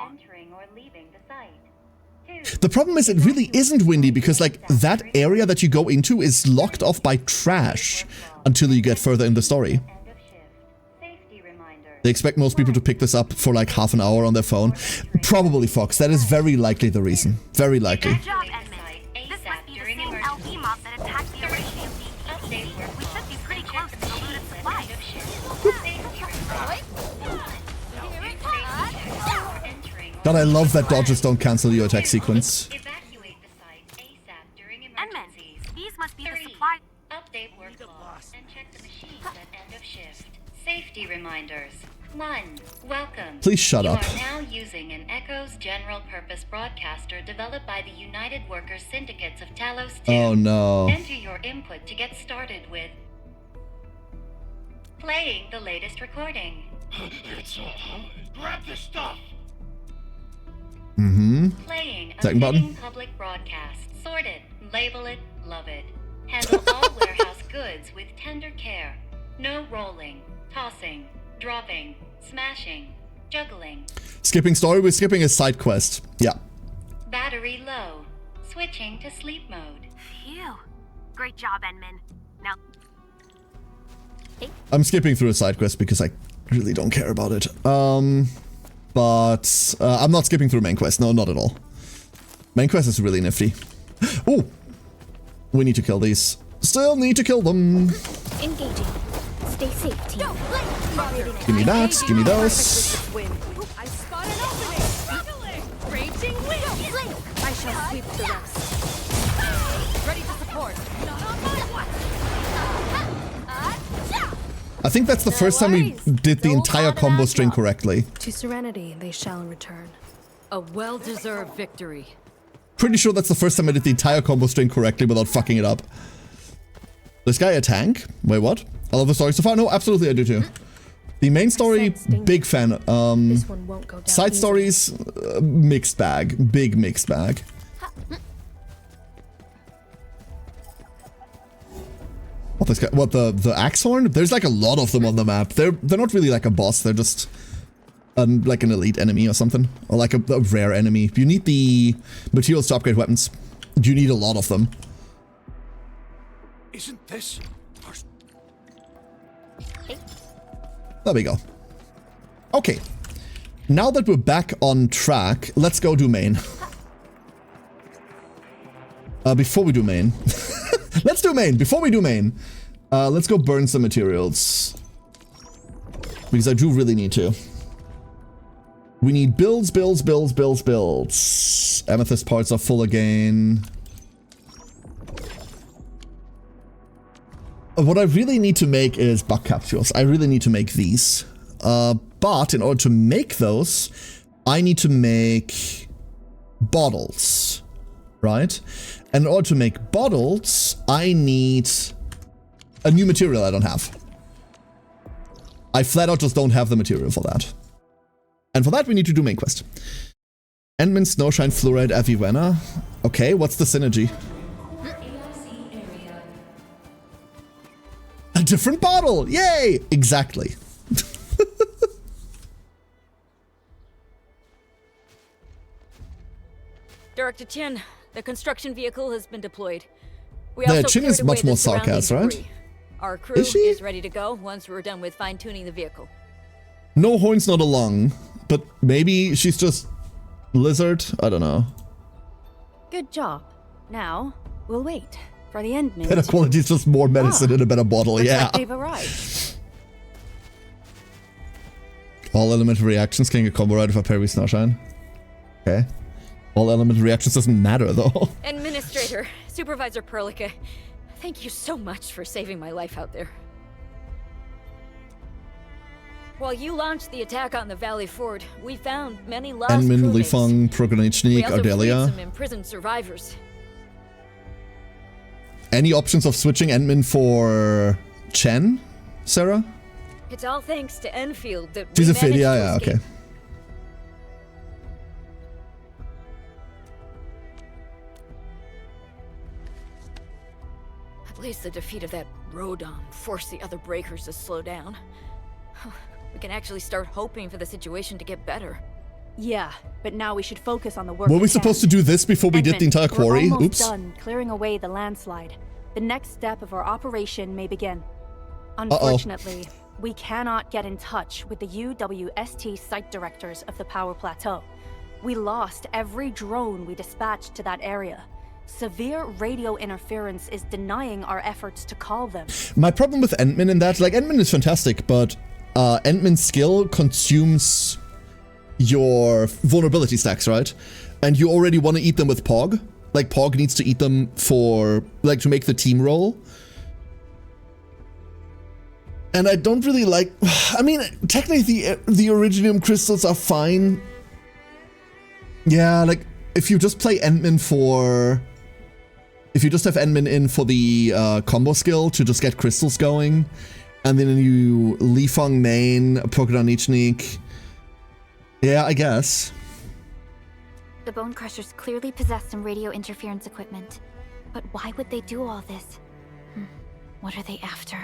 The problem is it really isn't windy because like that area that you go into is locked off by trash until you get further in the story. They expect most people to pick this up for like half an hour on their phone. Probably, Fox. That is very likely the reason. Very likely. Good job, Edmund. This must be the same LB mob that attacked the original VP. We should be pretty close to the looted supplies. God, I love that dodges don't cancel your attack sequence. Edmund, these must be the supply. Update work log and check the machines at end of shift. Safety reminders. Welcome. Please shut up. You are now using an Echo's general purpose broadcaster developed by the United Workers Syndicates of Talos 2. Oh no. Enter your input to get started with playing the latest recording. Grab the stuff. Playing a Second button. public broadcast. Sort it, label it, love it. Handle all warehouse goods with tender care. No rolling, tossing, dropping, smashing, juggling. Skipping story, we're skipping a side quest. Yeah. Battery low. Switching to sleep mode. Phew. Great job, Enman. Now... I'm skipping through a side quest because I really don't care about it. But I'm not skipping through main quest. No, not at all. Main quest is really nifty. Oh! We need to kill these. Still need to kill them. Engaging. Stay safe, team. Give me that. Give me those. I spot an opening. Raging wind. I shall sweep the rest. Ready to support. Not on my watch. I think that's the first time we did the entire combo string correctly. To serenity they shall return. A well-deserved victory. Pretty sure that's the first time I did the entire combo string correctly without fucking it up. This guy a tank? Wait, what? I love the story so far. No, absolutely I do too. The main story, big fan. This one won't go down side easy. stories, mixed bag. Big mixed bag. What this guy? What the axe horn? There's like a lot of them on the map. They're not really like a boss. They're just like an elite enemy or something, or like a rare enemy. You need the materials to upgrade weapons. You need a lot of them. Isn't this? There we go. Okay. Now that we're back on track, let's go do main. Before we do main. Let's do main. Before we do main, let's go burn some materials. Because I do really need to. We need builds. Amethyst parts are full again. What I really need to make is bug capsules. I really need to make these. But in order to make those, I need to make bottles, right? And in order to make bottles, I need a new material I don't have. I flat out just don't have the material for that. And for that, we need to do main quest. Endman, Snowshine, Fluoride, Avivenna. Okay, what's the synergy? A different bottle! Yay! Exactly. Director Chin, the construction vehicle has been deployed. We The also Chin is cleared much away more the surrounding sarcasm, right? debris. Our crew Is she? is ready to go once we're done with fine-tuning the vehicle. No horns, not a lung. But maybe she's just lizard? I don't know. Good job. Now, we'll wait for the end minute. Better quality is just more medicine in a better bottle, Looks yeah. like they've arrived. All element reactions can get combo right if I parry Snowshine. Okay. All element reactions doesn't matter though. Administrator, Supervisor Perlica, thank you so much for saving my life out there. While you launched the attack on the Valley Ford, we found many lost Enmin, crewmates. Lifeng, Progonachnik, We also freed Ardelia. some imprisoned survivors. Any options of switching Endman for Chen, Sarah? It's all thanks to Enfield that She's we a fit, managed to yeah, escape. okay. At least the defeat of that Rodon forced the other breakers to slow down. We can actually start hoping for the situation to get better. Yeah, but now we should focus on the work. Were we supposed to do this before we did the entire quarry? We're almost Oops. done clearing away the landslide. The next step of our operation may begin. Unfortunately, we cannot get in touch with the UWST site directors of the Power Plateau. We lost every drone we dispatched to that area. Severe radio interference is denying our efforts to call them. My problem with Endman in that, like, Endman is fantastic, but Endman's skill consumes your vulnerability stacks, right? And you already want to eat them with Pog. Like, Pog needs to eat them for, like, to make the team roll. And I don't really like... I mean, technically the Originium crystals are fine. Yeah, like, if you just play Endmin for... If you just have Endmin in for the combo skill to just get crystals going, and then you Li Feng main, Pokémon Nichnik. Yeah, I guess. The Bone Crushers clearly possess some radio interference equipment. But why would they do all this? What are they after?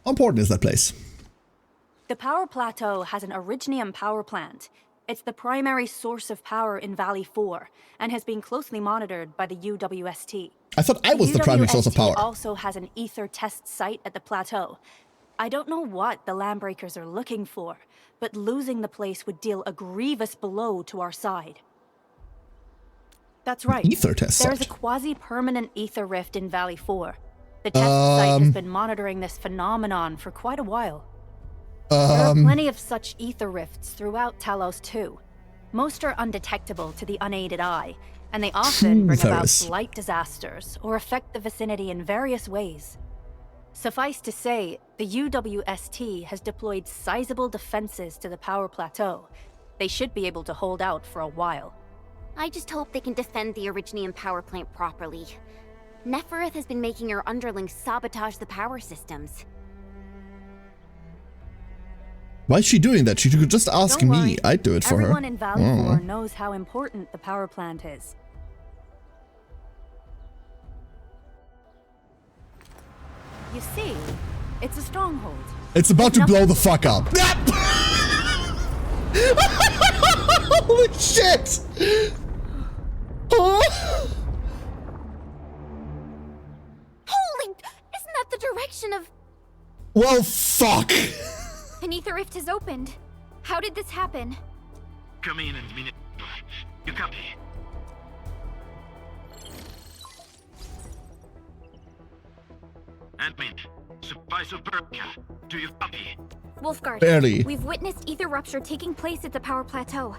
How important is that place? The Power Plateau has an Originium power plant. It's the primary source of power in Valley 4, and has been closely monitored by the UWST. I thought I was the primary source of power. UWST also has an ether test site at the plateau. I don't know what the Landbreakers are looking for, but losing the place would deal a grievous blow to our side. That's right. Ether test site. There's a quasi-permanent ether rift in Valley 4. The test site has been monitoring this phenomenon for quite a while. There are plenty of such ether rifts throughout Talos too. Most are undetectable to the unaided eye, and they often bring about slight disasters or affect the vicinity in various ways. Suffice to say, the UWST has deployed sizable defenses to the power plateau. They should be able to hold out for a while. I just hope they can defend the Originium power plant properly. Nefereth has been making her underlings sabotage the power systems. Why is she doing that? She could just ask me. I'd do it for her. Everyone in Valley 4 knows how important the power plant is. You see, it's a stronghold. It's about to blow the fuck up. Holy shit! Holy! Isn't that the direction of... Well, fuck! An ether rift has opened. How did this happen? Come in and minute. You copy? Admin, Supervisor Berka, do you copy? Wolfguard, barely. We've witnessed ether rupture taking place at the power plateau.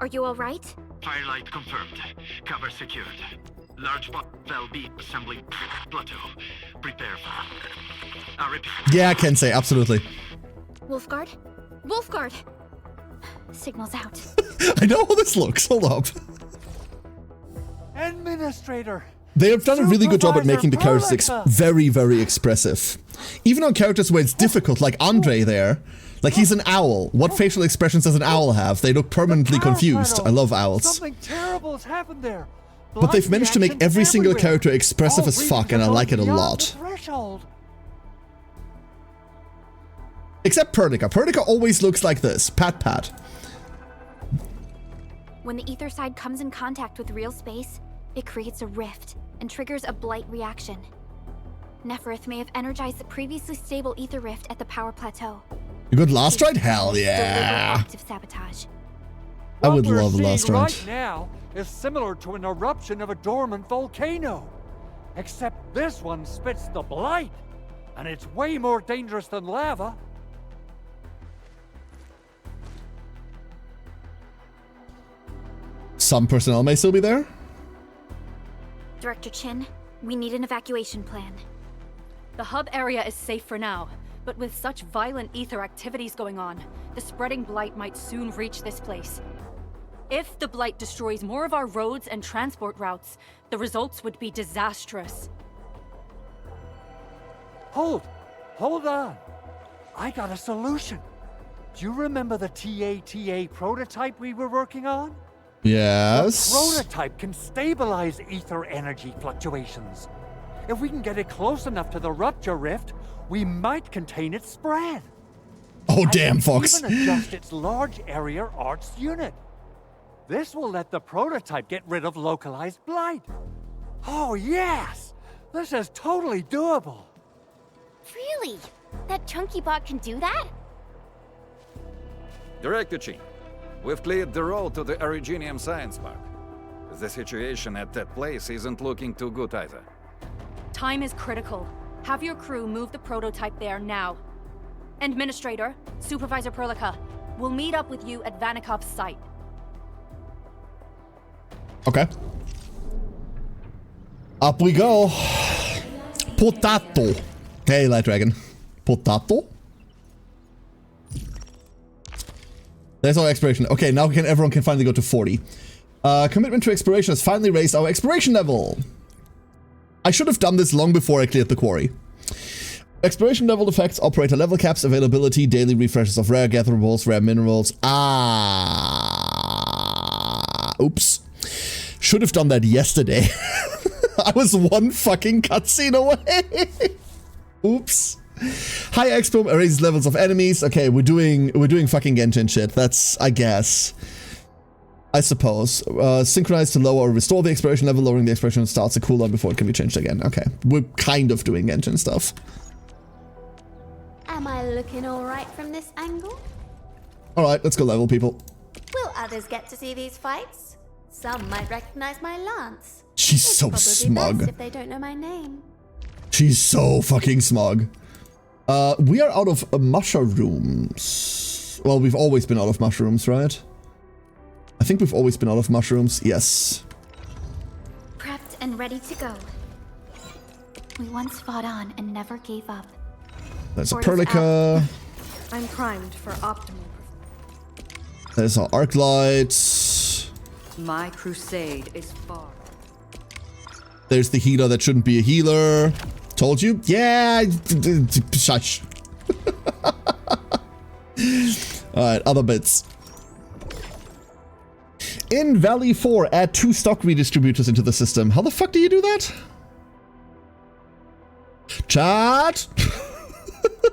Are you all right? Firelight confirmed. Cover secured. Large valve beam assembling plateau. Prepare for... I repeat. Yeah, I can say, absolutely. Wolfguard? Wolfguard! Signal's out. I know how this looks. Hold up. Administrator! They have done a really good job at making the characters very, very expressive. Even on characters where it's difficult, like Andre there. Like, he's an owl. What facial expressions does an owl have? They look permanently confused. I love owls. Something terrible has happened there. But they've managed to make every single character expressive as fuck, and I like it a lot. Except Pernica. Pernica always looks like this. Pat pat. When the ether side comes in contact with real space, it creates a rift and triggers a blight reaction. Nefereth may have energized the previously stable ether rift at the power plateau. You got Last Ride? Hell yeah! Active sabotage. I would love Last Ride. Right now is similar to an eruption of a dormant volcano, except this one spits the blight, and it's way more dangerous than lava. Some personnel may still be there. Director Chin, we need an evacuation plan. The hub area is safe for now, but with such violent ether activities going on, the spreading blight might soon reach this place. If the blight destroys more of our roads and transport routes, the results would be disastrous. Hold on. I got a solution. Do you remember the TATA prototype we were working on? Yes. The prototype can stabilize ether energy fluctuations. If we can get it close enough to the rupture rift, we might contain its spread. Oh, damn, Fox. Even adjust its large area arts unit. This will let the prototype get rid of localized blight. Oh, yes! This is totally doable. Really? That chunky bot can do that? Director Chin, we've cleared the road to the Originium Science Park. The situation at that place isn't looking too good either. Time is critical. Have your crew move the prototype there now. Administrator, Supervisor Perlica, we'll meet up with you at Vanikov's site. Okay. Up we go. Potato. Hey, Light Dragon. Potato? There's our exploration. Okay, now everyone can finally go to 40. Commitment to exploration has finally raised our exploration level. I should have done this long before I cleared the quarry. Exploration level effects, operator level caps, availability, daily refreshes of rare gatherables, rare minerals. Oops. Should have done that yesterday. I was one fucking cutscene away. Oops. High expo raises levels of enemies. Okay, we're doing fucking Genshin shit. That's, I guess. I suppose. Synchronize to lower or restore the exploration level. Lowering the exploration starts a cooldown before it can be changed again. Okay, we're kind of doing Genshin stuff. Am I looking alright from this angle? Alright, let's go level, people. Will others get to see these fights? Some might recognize my lance. She's It's so probably smug. best if they don't know my name. She's so fucking smug. We are out of mushrooms. Well, we've always been out of mushrooms, right? I think we've always been out of mushrooms. Yes. Prepped and ready to go. We once fought on and never gave up. There's a Orders Perlica. I'm primed for optimal. There's our arc lights. My crusade is far. There's the healer that shouldn't be a healer. Told you? Yeah. Shush. Alright, other bits. In Valley 4, add 2 stock redistributors into the system. How the fuck do you do that? Chat?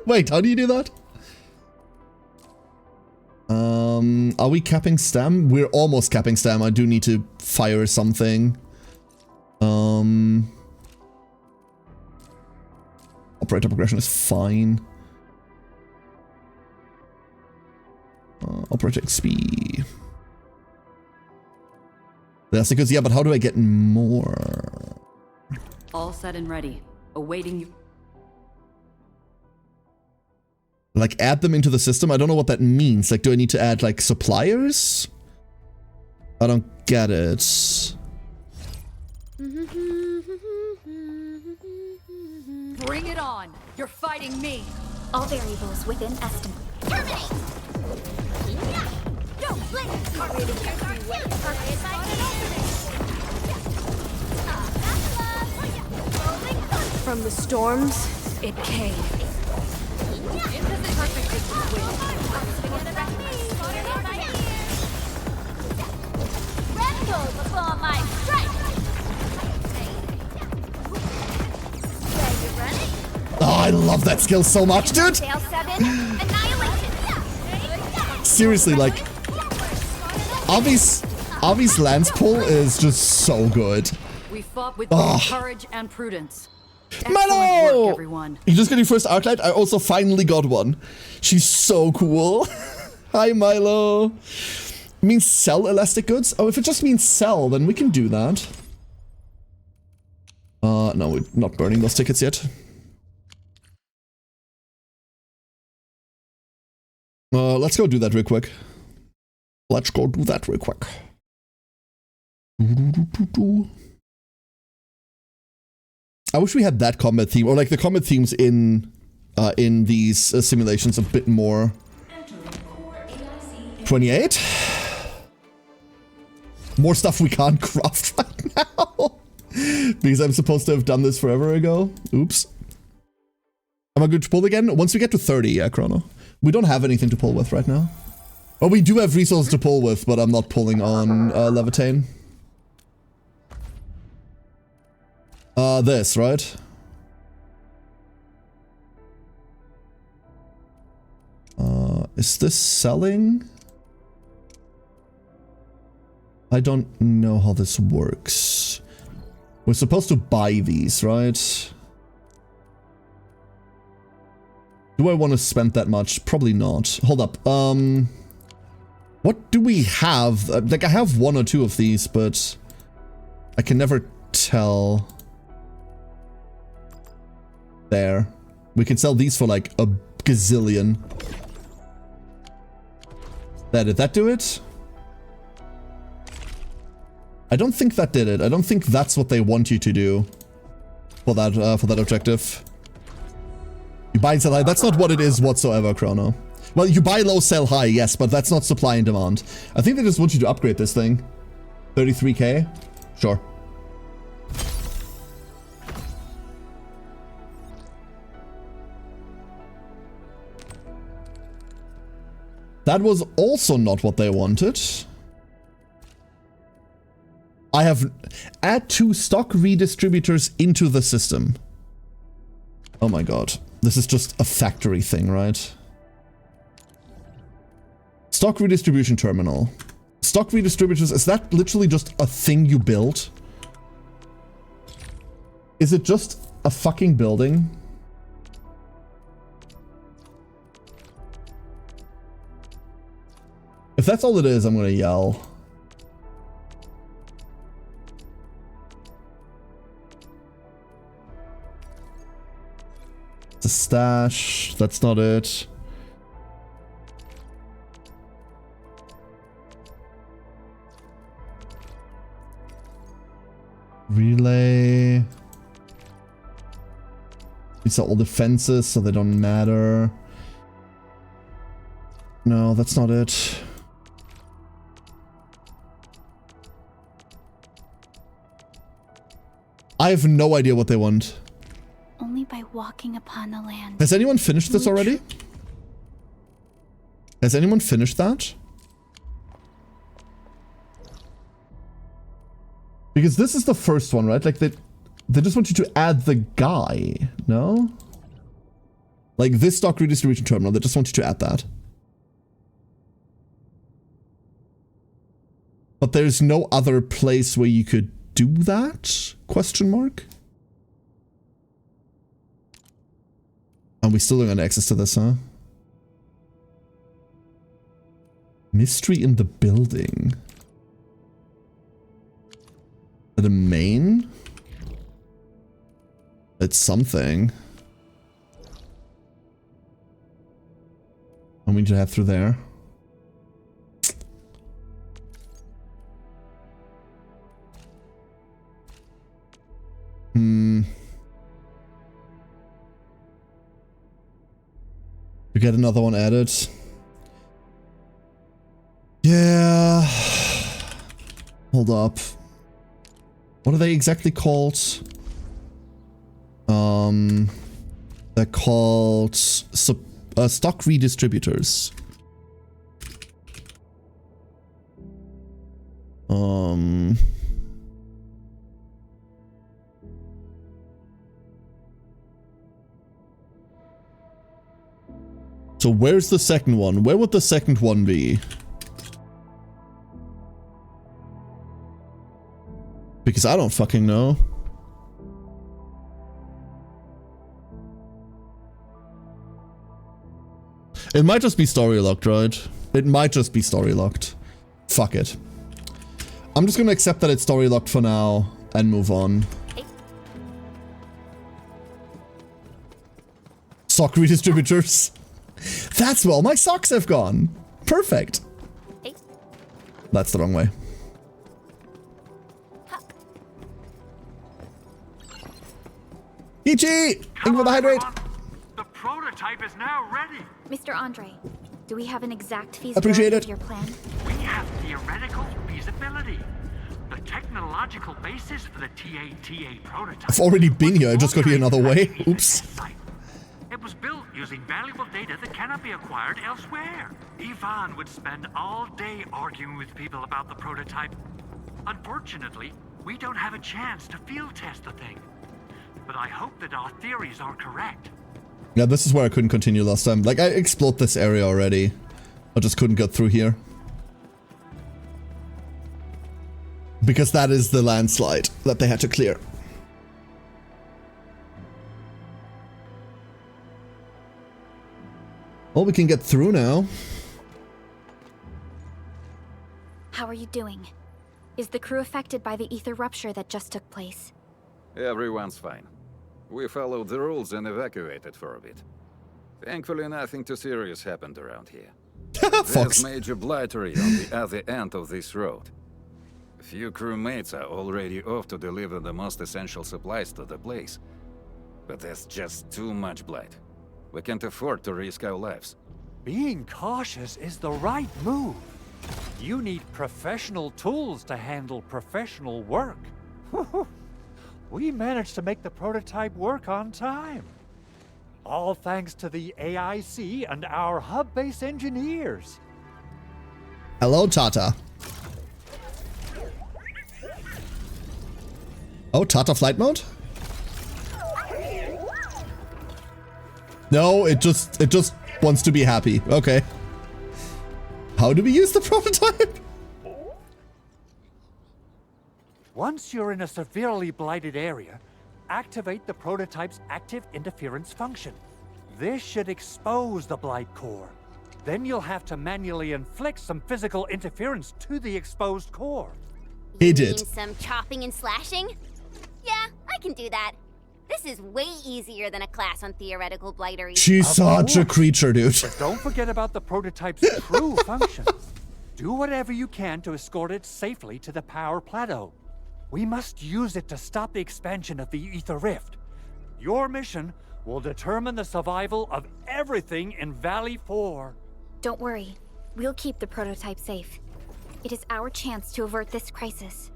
Wait, how do you do that? Are we capping stam? We're almost capping stam. I do need to fire something. Operator progression is fine. Operator XP. That's because, yeah, but how do I get more? All set and ready. Awaiting you. Like, add them into the system? I don't know what that means. Like, do I need to add, like, suppliers? I don't get it. Bring it on! You're fighting me! All variables within estimate. Terminate! Don't blink! From the storms, it came. Tremble before my strike! Oh, I love that skill so much, dude! Tail 7, annihilation! Seriously, like, Avi's lance pull is just so good. We fought with Oh. courage and prudence. Milo! Work, everyone. You just got your first Arclight? I also finally got one. She's so cool. Hi, Milo. It means sell elastic goods? Oh, if it just means sell, then we can do that. No, we're not burning those tickets yet. Let's go do that real quick. Let's go do that real quick. I wish we had that combat theme, or like the combat themes in these simulations a bit more. 28? More stuff we can't craft right now. Because I'm supposed to have done this forever ago. Oops. Am I good to pull again? Once we get to 30, yeah, Chrono. We don't have anything to pull with right now. Well, we do have resources to pull with, but I'm not pulling on Levitain. This, right? Is this selling? I don't know how this works. We're supposed to buy these, right? Do I want to spend that much? Probably not. Hold up. What do we have? Like, I have 1 or 2 of these, but I can never tell. There. We can sell these for like a gazillion. Did that do it? I don't think that did it. I don't think that's what they want you to do. for that objective. You buy and sell high. That's not what it is whatsoever, Chrono. Well, you buy low, sell high, yes, but that's not supply and demand. I think they just want you to upgrade this thing. 33k? Sure. That was also not what they wanted. I have... Add 2 stock redistributors into the system. Oh my god. This is just a factory thing, right? Stock redistribution terminal. Stock redistributors, is that literally just a thing you build? Is it just a fucking building? If that's all it is, I'm gonna yell. It's a stash. That's not it. Relay. These are all defenses, so they don't matter. No, that's not it. I have no idea what they want. Only by walking upon the land. Has anyone finished this already? Has anyone finished that? Because this is the first one, right? Like they just want you to add the guy, no? Like this stock redistribution terminal, they just want you to add that. But there's no other place where you could do that? Question mark? And we still don't have access to this, huh? Mystery in the building. The main? It's something. And we need to head through there. We get another one added. Yeah. Hold up. What are they exactly called? They're called stock redistributors. So where's the second one? Where would the second one be? Because I don't fucking know. It might just be story locked, right? It might just be story locked. Fuck it. I'm just gonna accept that it's story locked for now and move on. Sock redistributors. That's where all my socks have gone. Perfect. That's the wrong way. Ichi! Thank you for the hydrate. The prototype is now ready. Mr. Andre, do we have an exact Appreciate feasibility it. of your plan? We have theoretical feasibility. The technological basis for the TATA prototype. I've already been here. I just got here another way. Oops. It was built using valuable data that cannot be acquired elsewhere. Ivan would spend all day arguing with people about the prototype. Unfortunately, we don't have a chance to field test the thing. But I hope that our theories are correct. Yeah, this is where I couldn't continue last time. Like, I explored this area already. I just couldn't get through here. Because that is the landslide that they had to clear. Well, we can get through now. How are you doing? Is the crew affected by the ether rupture that just took place? Everyone's fine. We followed the rules and evacuated for a bit. Thankfully, nothing too serious happened around here. There's major blightery on the other end of this road. Few crewmates are already off to deliver the most essential supplies to the place. But there's just too much blight. We can't afford to risk our lives. Being cautious is the right move. You need professional tools to handle professional work. We managed to make the prototype work on time. All thanks to the AIC and our hub-based engineers. Hello, Tata. Oh, Tata flight mode? No, it just wants to be happy. Okay. How do we use the prototype? Once you're in a severely blighted area, activate the prototype's active interference function. This should expose the blight core. Then you'll have to manually inflict some physical interference to the exposed core. He You did. mean some chopping and slashing? Yeah, I can do that. This is way easier than a class on theoretical blightery. She's such a creature, dude. But don't forget about the prototype's true function. Do whatever you can to escort it safely to the power plateau. We must use it to stop the expansion of the Ether Rift. Your mission will determine the survival of everything in Valley 4. Don't worry. We'll keep the prototype safe. It is our chance to avert this crisis.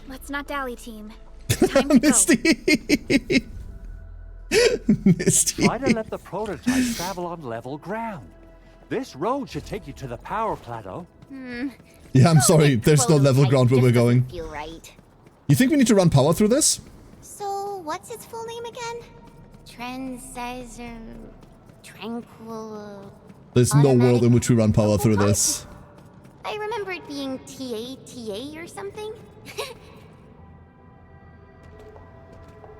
Let's not dally, team. Time to Misty. Misty. Try to let the prototype travel on level ground. This road should take you to the power plateau. Yeah, I'm sorry. There's no level ground where we're going. Feel right. You think we need to run power through this? So, what's its full name again? Tranquil. There's no world in which we run power through this. I remember it being TA or something.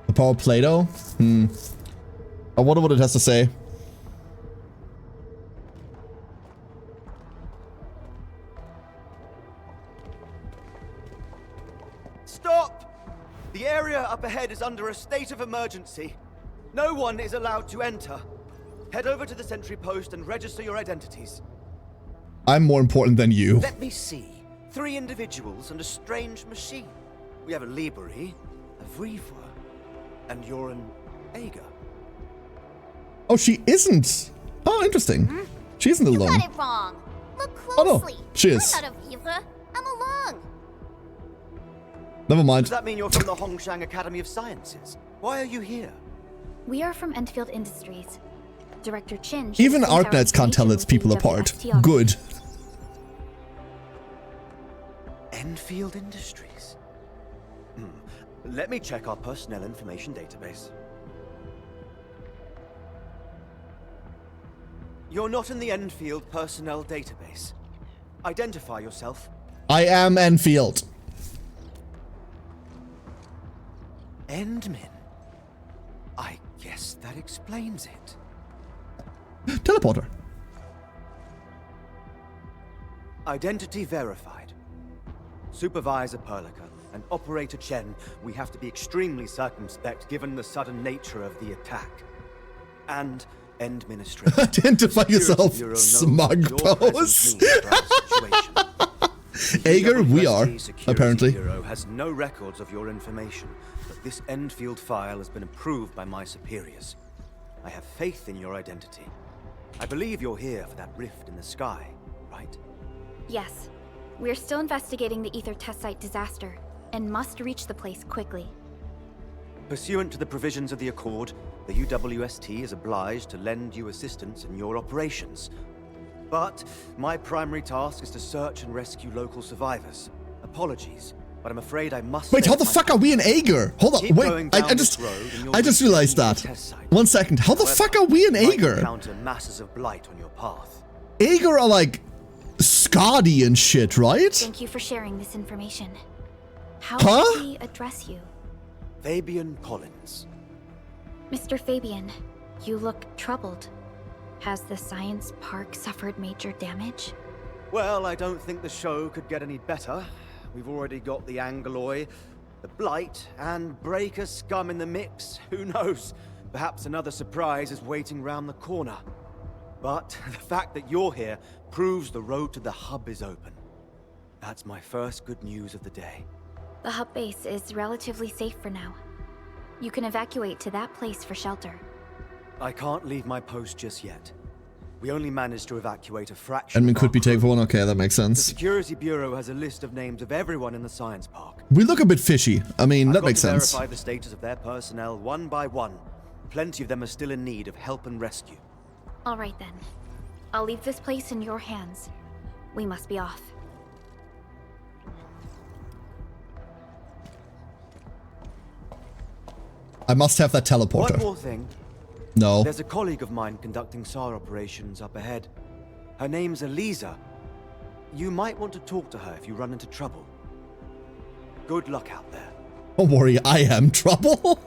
The power Play-Doh? I wonder what it has to say. Stop! The area up ahead is under a state of emergency. No one is allowed to enter. Head over to the sentry post and register your identities. I'm more important than you. Let me see. 3 individuals and a strange machine. We have a Liberi, a Vriva, and you're an Ager. Oh, she isn't. Oh, interesting. She isn't You alone. got it wrong. Look Oh, no. closely. She is. I'm not a Vivre. I'm a Lung. Never mind. Does that mean you're from the Hongshang Academy of Sciences? Why are you here? We are from Endfield Industries. Director Chin. Even ArcNets can't tell its people apart. Good. Endfield Industries. Let me check our personnel information database. You're not in the Endfield personnel database. Identify yourself. I am Enfield. Endmin. I guess that explains it. Teleporter. Identity verified. Supervisor Perlica and Operator Chen, we have to be extremely circumspect given the sudden nature of the attack. And Administrator. Identify yourself, smug pose. Ager, we are, apparently. Bureau has no records of your information, but this Endfield file has been approved by my superiors. I have faith in your identity. I believe you're here for that rift in the sky, right? Yes. We're still investigating the Ether test site disaster, and must reach the place quickly. Pursuant to the provisions of the Accord, the UWST is obliged to lend you assistance in your operations. But my primary task is to search and rescue local survivors. Apologies, but I'm afraid I must... Wait, how the fuck are we in Ager? Hold on, wait, I just realized that. 1 second, how the fuck are we in Ager? Encounter masses of blight on your path. Ager are like Scotty and shit, right? Thank you for sharing this information. How Huh? do we address you? Fabian Collins. Mr. Fabian, you look troubled. Has the science park suffered major damage? Well, I don't think the show could get any better. We've already got the Angeloy, the Blight, and Breaker scum in the mix. Who knows? Perhaps another surprise is waiting round the corner. But the fact that you're here proves the road to the hub is open. That's my first good news of the day. The hub base is relatively safe for now. You can evacuate to that place for shelter. I can't leave my post just yet. We only managed to evacuate a fraction. Admin could be taken for one. Okay, that makes The sense. Security Bureau has a list of names of everyone in the science park. We look a bit fishy. I mean, that I've makes got to sense. verify the status of their personnel one by one. Plenty of them are still in need of help and rescue. All right then. I'll leave this place in your hands. We must be off. I must have that teleporter. One more thing. No. There's a colleague of mine conducting SAR operations up ahead. Her name's Eliza. You might want to talk to her if you run into trouble. Good luck out there. Don't worry, I am trouble.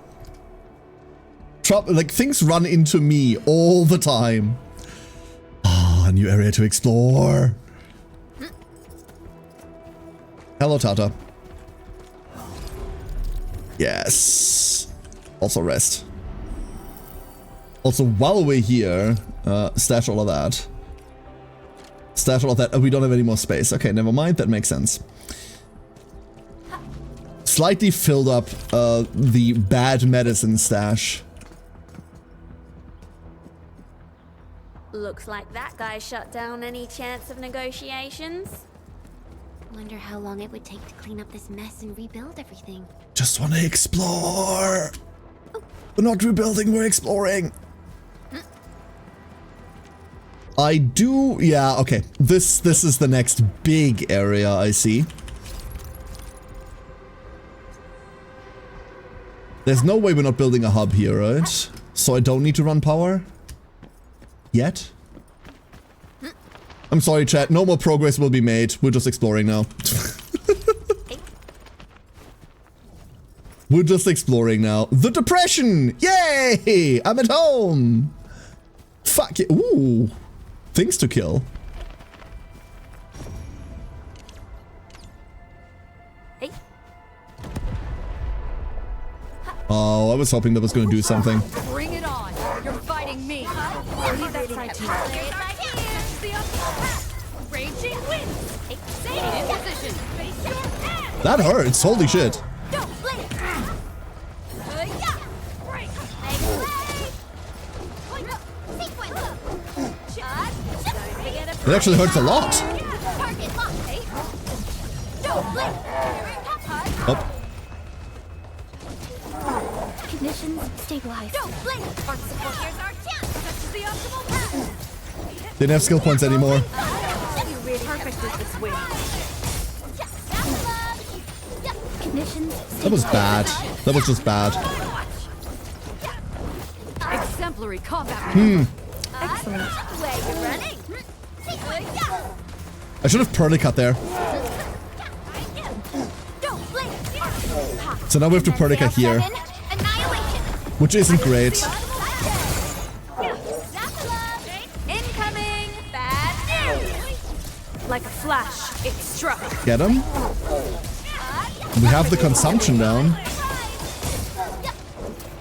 Like, things run into me all the time. Ah, a new area to explore. Hello, Tata. Yes. Also rest. Also, while we're here, stash all of that. Stash all of that. Oh, we don't have any more space. Okay, never mind. That makes sense. Slightly filled up the bad medicine stash. Looks like that guy shut down any chance of negotiations. Wonder how long it would take to clean up this mess and rebuild everything. Just want to explore. We're not rebuilding, we're exploring. I do, yeah, okay. This is the next big area I see. There's no way we're not building a hub here, right? So I don't need to run power? Yet? I'm sorry, chat. No more progress will be made. We're just exploring now. We're just exploring now. The depression! Yay! I'm at home! Fuck yeah. Ooh. Things to kill. Oh, I was hoping that was going to do something. Bring it on. You're fighting me. Leave that side to me. Raging wind. Stay in position. Face your ass. That hurts. Holy shit. Don't blink. It actually hurts a lot. Oh. Conditions stabilized. Don't blink. Here's our chance. This is the optimal path. Didn't have skill points anymore. Perfect with this win. Conditions. That was bad. That was just bad. Exemplary combat. Excellent. Where you running? I should have Perlicut there. So now we have to Perlicut here. Which isn't great. Incoming. Bad news. Like a flash, it struck. Get him. We have the consumption down.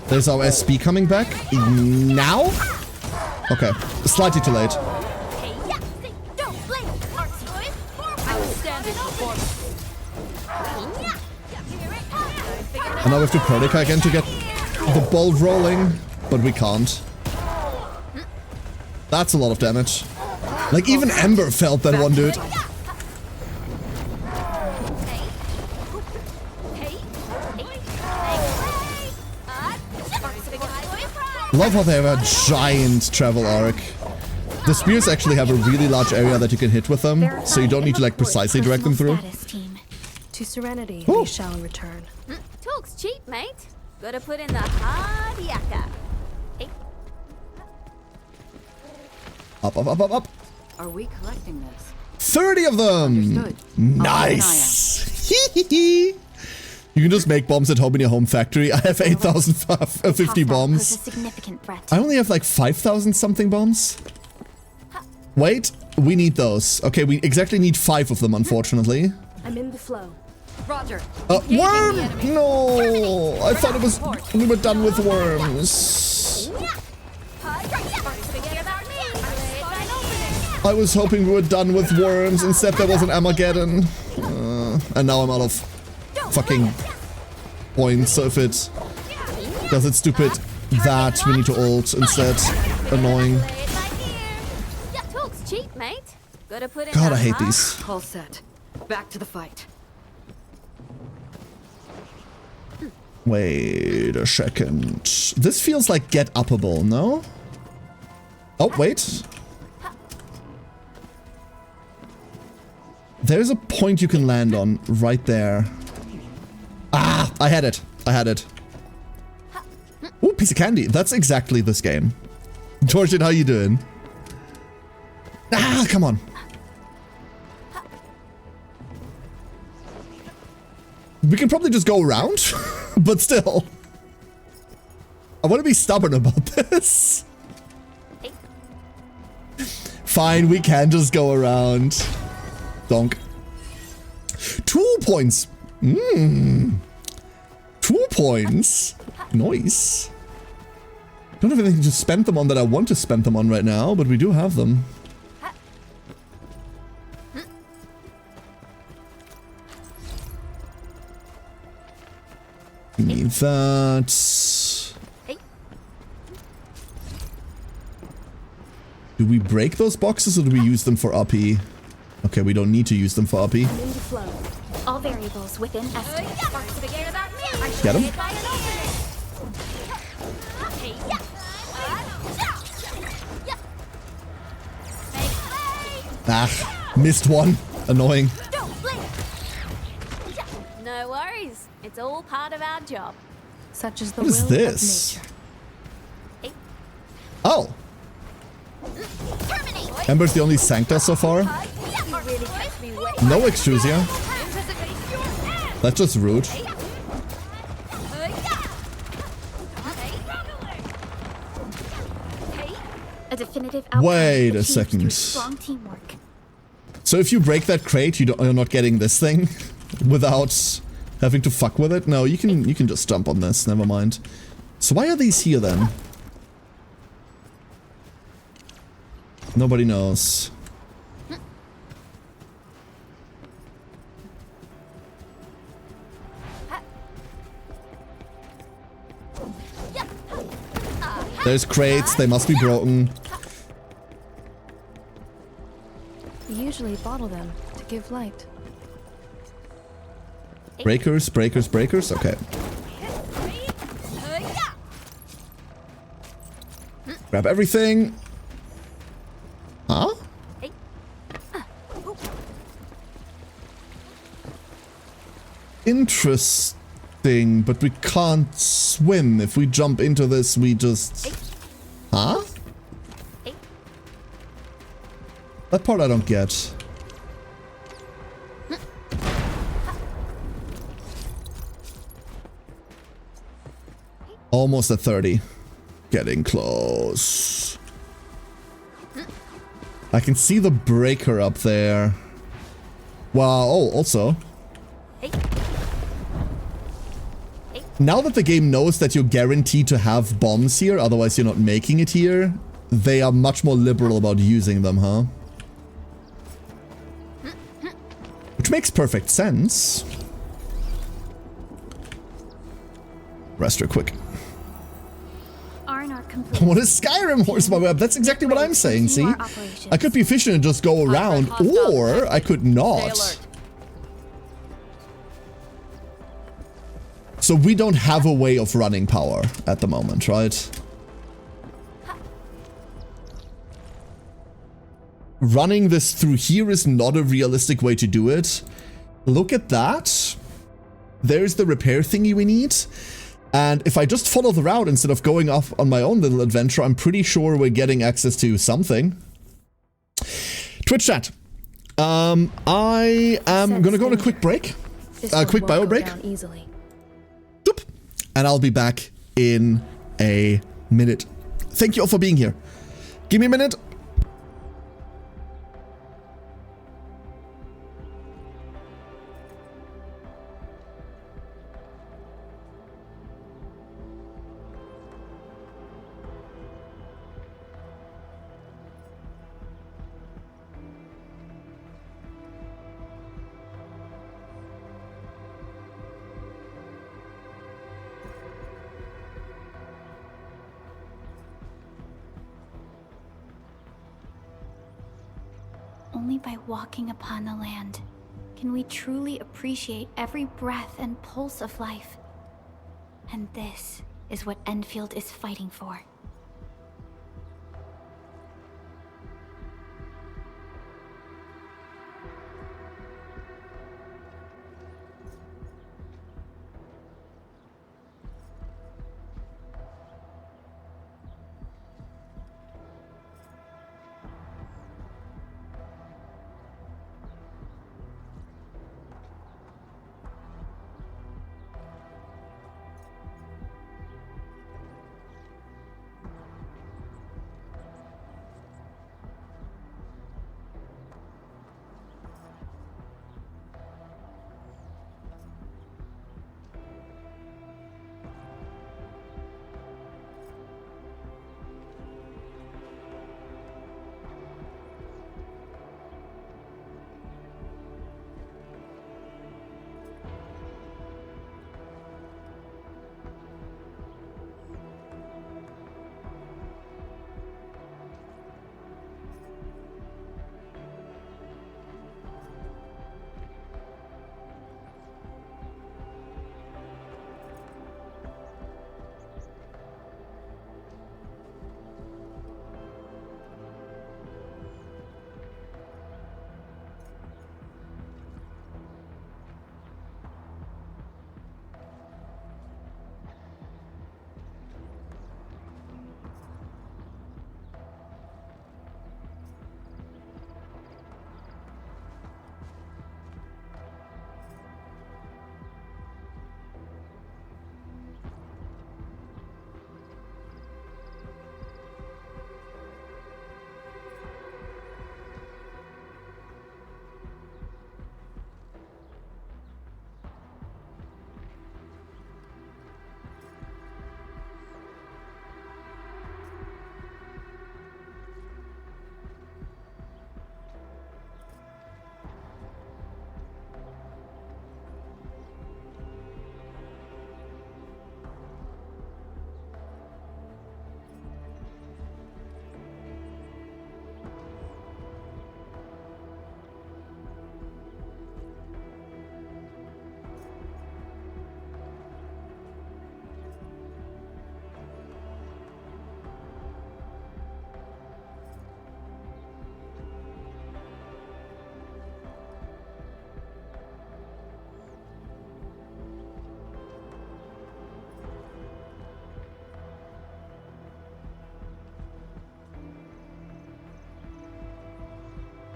There's our SB coming back. Now? Okay. Slightly too late. And now we have to Perlica again to get the ball rolling, but we can't. That's a lot of damage. Like, even Ember felt that one, dude. Love how they have a giant travel arc. The spears actually have a really large area that you can hit with them, so you don't need to like precisely direct them through. To Serenity, Ooh. we shall return. Talk's cheap, mate. Gotta put in the hard yakka. Hey. Up, up, up, up, up. Are we collecting this? 30 of them! Nice! You can just make bombs at home in your home factory. I have 8,050 bombs. Significant threat. I only have like 5,000 something bombs. Wait, we need those. Okay, we exactly need 5 of them, unfortunately. I'm in the flow. Roger. Worm! No! I thought it was... We were done with worms. I was hoping we were done with worms. Instead, there was an Armageddon. And now I'm out of fucking points. So if it does its stupid that, we need to ult instead. Annoying. Talk's cheap, mate. Gotta put in God, I hate these. All set. Back to the fight. Wait a second. This feels like get uppable, no? Oh, wait. There's a point you can land on right there. Ah, I had it. I had it. Ooh, piece of candy. That's exactly this game. Torchin, how you doing? Ah, come on. We can probably just go around, but still. I want to be stubborn about this. Fine, we can just go around. Donk. 2 points. 2 points. Nice. Don't have anything to spend them on that I want to spend them on right now, but we do have them. Give me that. Do we break those boxes or do we use them for RP? Okay, we don't need to use them for RP. All variables within estimate. Get him. Ah, missed one. Annoying. No worries. It's all part of our job. Such as the What is this? Oh. Ember's the only Sancta so far. No Extrusia. That's just rude. A definitive outcome Wait a achieved second. through strong teamwork. So if you break that crate, you're not getting this thing without having to fuck with it? No, you can just jump on this. Never mind. So why are these here then? Nobody knows. There's crates. They must be broken. We usually bottle them to give light. Breakers, breakers, breakers. Okay. Grab everything. Huh? Interesting, but we can't swim. If we jump into this, we just... Huh? That part I don't get. Almost at 30. Getting close. I can see the breaker up there. Wow, oh, also. Now that the game knows that you're guaranteed to have bombs here, otherwise you're not making it here, they are much more liberal about using them, huh? Which makes perfect sense. Rest her quick. What is Skyrim horse my web? That's exactly what I'm saying, see? I could be efficient and just go around, or I could not. So we don't have a way of running power at the moment, right? Running this through here is not a realistic way to do it. Look at that. There's the repair thingy we need. And if I just follow the route instead of going off on my own little adventure, I'm pretty sure we're getting access to something. Twitch chat. I am gonna go on a quick break. A quick bio break. Doop. And I'll be back in a minute. Thank you all for being here. Give me a minute. only by walking upon the land can we truly appreciate every breath and pulse of life. And this is what Endfield is fighting for.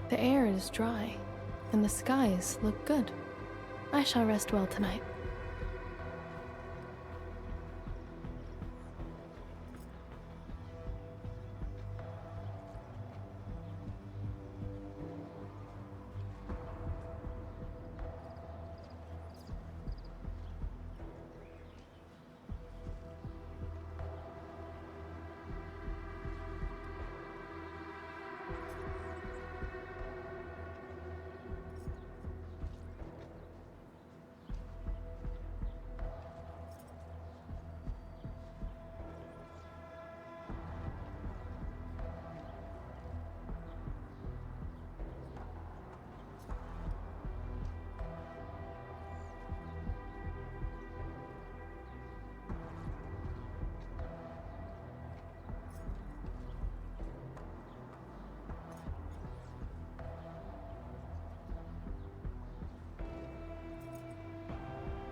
The air is dry, and the skies look good. I shall rest well tonight.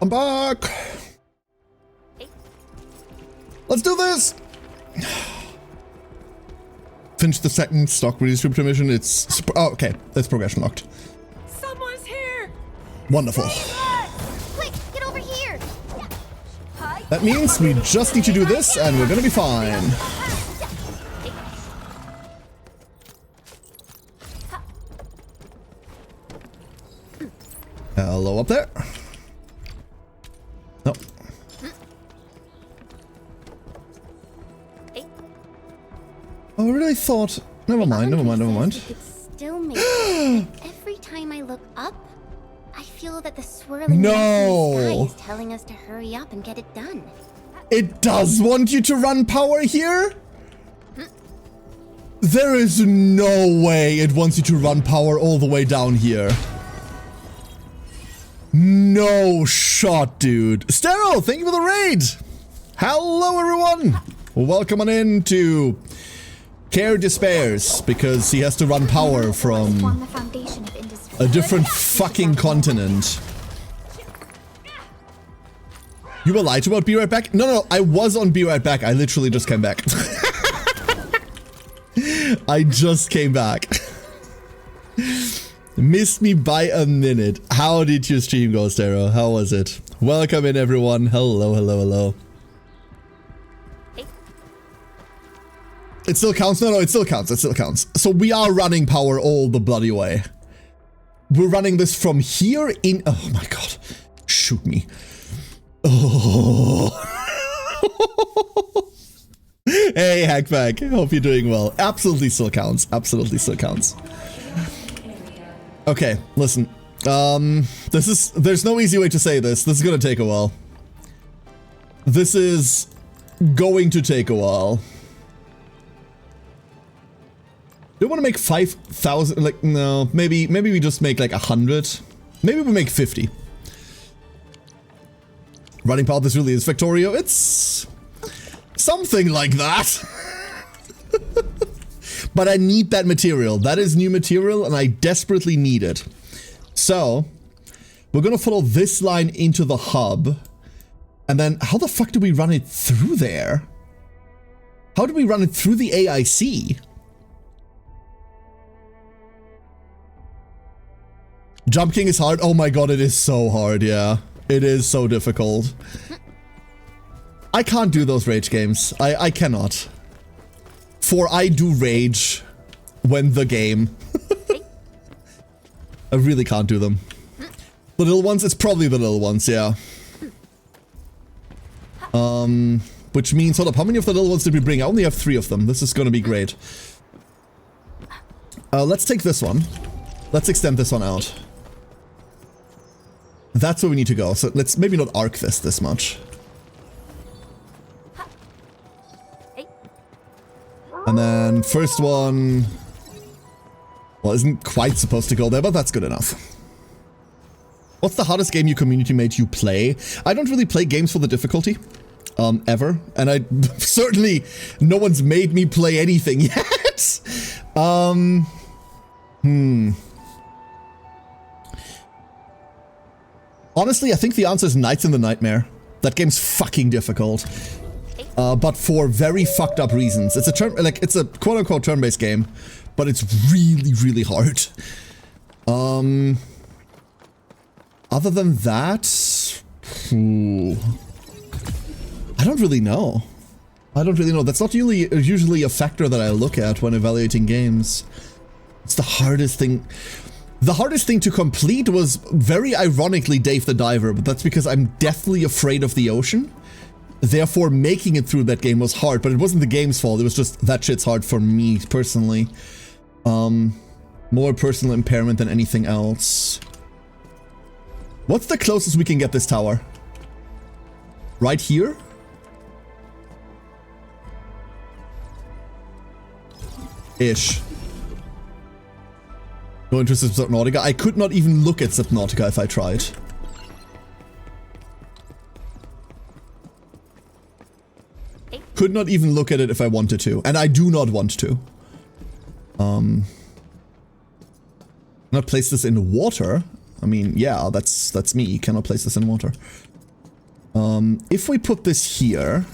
I'm back. Let's do this. Finish the second stock redistributor mission. It's oh, okay. That's progression locked. Someone's here. Wonderful. Quick, get over here. That means we just need to do this, and we're gonna be fine. Hello up there. No. Oh, I really thought. Never mind. Never mind. Never mind. Still make it. Every time I look up, I feel that the swirling mess in the sky is telling us to hurry up and get it done. It does want you to run power here? There is no way it wants you to run power all the way down here. No shot, dude. Stero, thank you for the raid. Hello, everyone. Welcome on in to Care Despairs, because he has to run power from a different fucking continent. You were lied to about Be Right Back? No, I was on Be Right Back. I literally just came back. I just came back. Missed me by a minute. How did your stream go, Stero? How was it? Welcome in, everyone. Hello, hello, hello. It still counts? No, it still counts. It still counts. So we are running power all the bloody way. We're running this from here in... Oh my god. Shoot me. Oh. Hey, Hackback. Hope you're doing well. Absolutely still counts. Absolutely still counts. Okay, listen. There's no easy way to say this. This is gonna take a while. This is going to take a while. Do you want to make 5,000? Like, no, maybe we just make like 100. Maybe we make 50. Running power, this really is Factorio. It's something like that. But I need that material. That is new material and I desperately need it. So, we're gonna follow this line into the hub. And then, how the fuck do we run it through there? How do we run it through the AIC? Jump King is hard. Oh my god, it is so hard, yeah. It is so difficult. I can't do those rage games. I cannot. For I do rage when the game. I really can't do them. The little ones? It's probably the little ones, yeah. Which means, hold up, how many of the little ones did we bring? I only have 3 of them. This is gonna be great. Let's take this one. Let's extend this one out. That's where we need to go. So let's maybe not arc this much. And then first one, well, isn't quite supposed to go there, but that's good enough. What's the hardest game your community made you play? I don't really play games for the difficulty, ever. And I certainly, no one's made me play anything yet. Honestly, I think the answer is Nights in the Nightmare. That game's fucking difficult. But for very fucked up reasons. It's a it's a quote-unquote turn-based game, but it's really, really hard. Other than that, I don't really know. That's not usually a factor that I look at when evaluating games. It's the hardest thing. The hardest thing to complete was, very ironically, Dave the Diver, but that's because I'm deathly afraid of the ocean. Therefore, making it through that game was hard, but it wasn't the game's fault. It was just, that shit's hard for me, personally. More personal impairment than anything else. What's the closest we can get this tower? Right here? Ish. No interest in Subnautica. I could not even look at Subnautica if I tried. Could not even look at it if I wanted to, and I do not want to. Not place this in water. I mean, yeah, that's me. You cannot place this in water. If we put this here,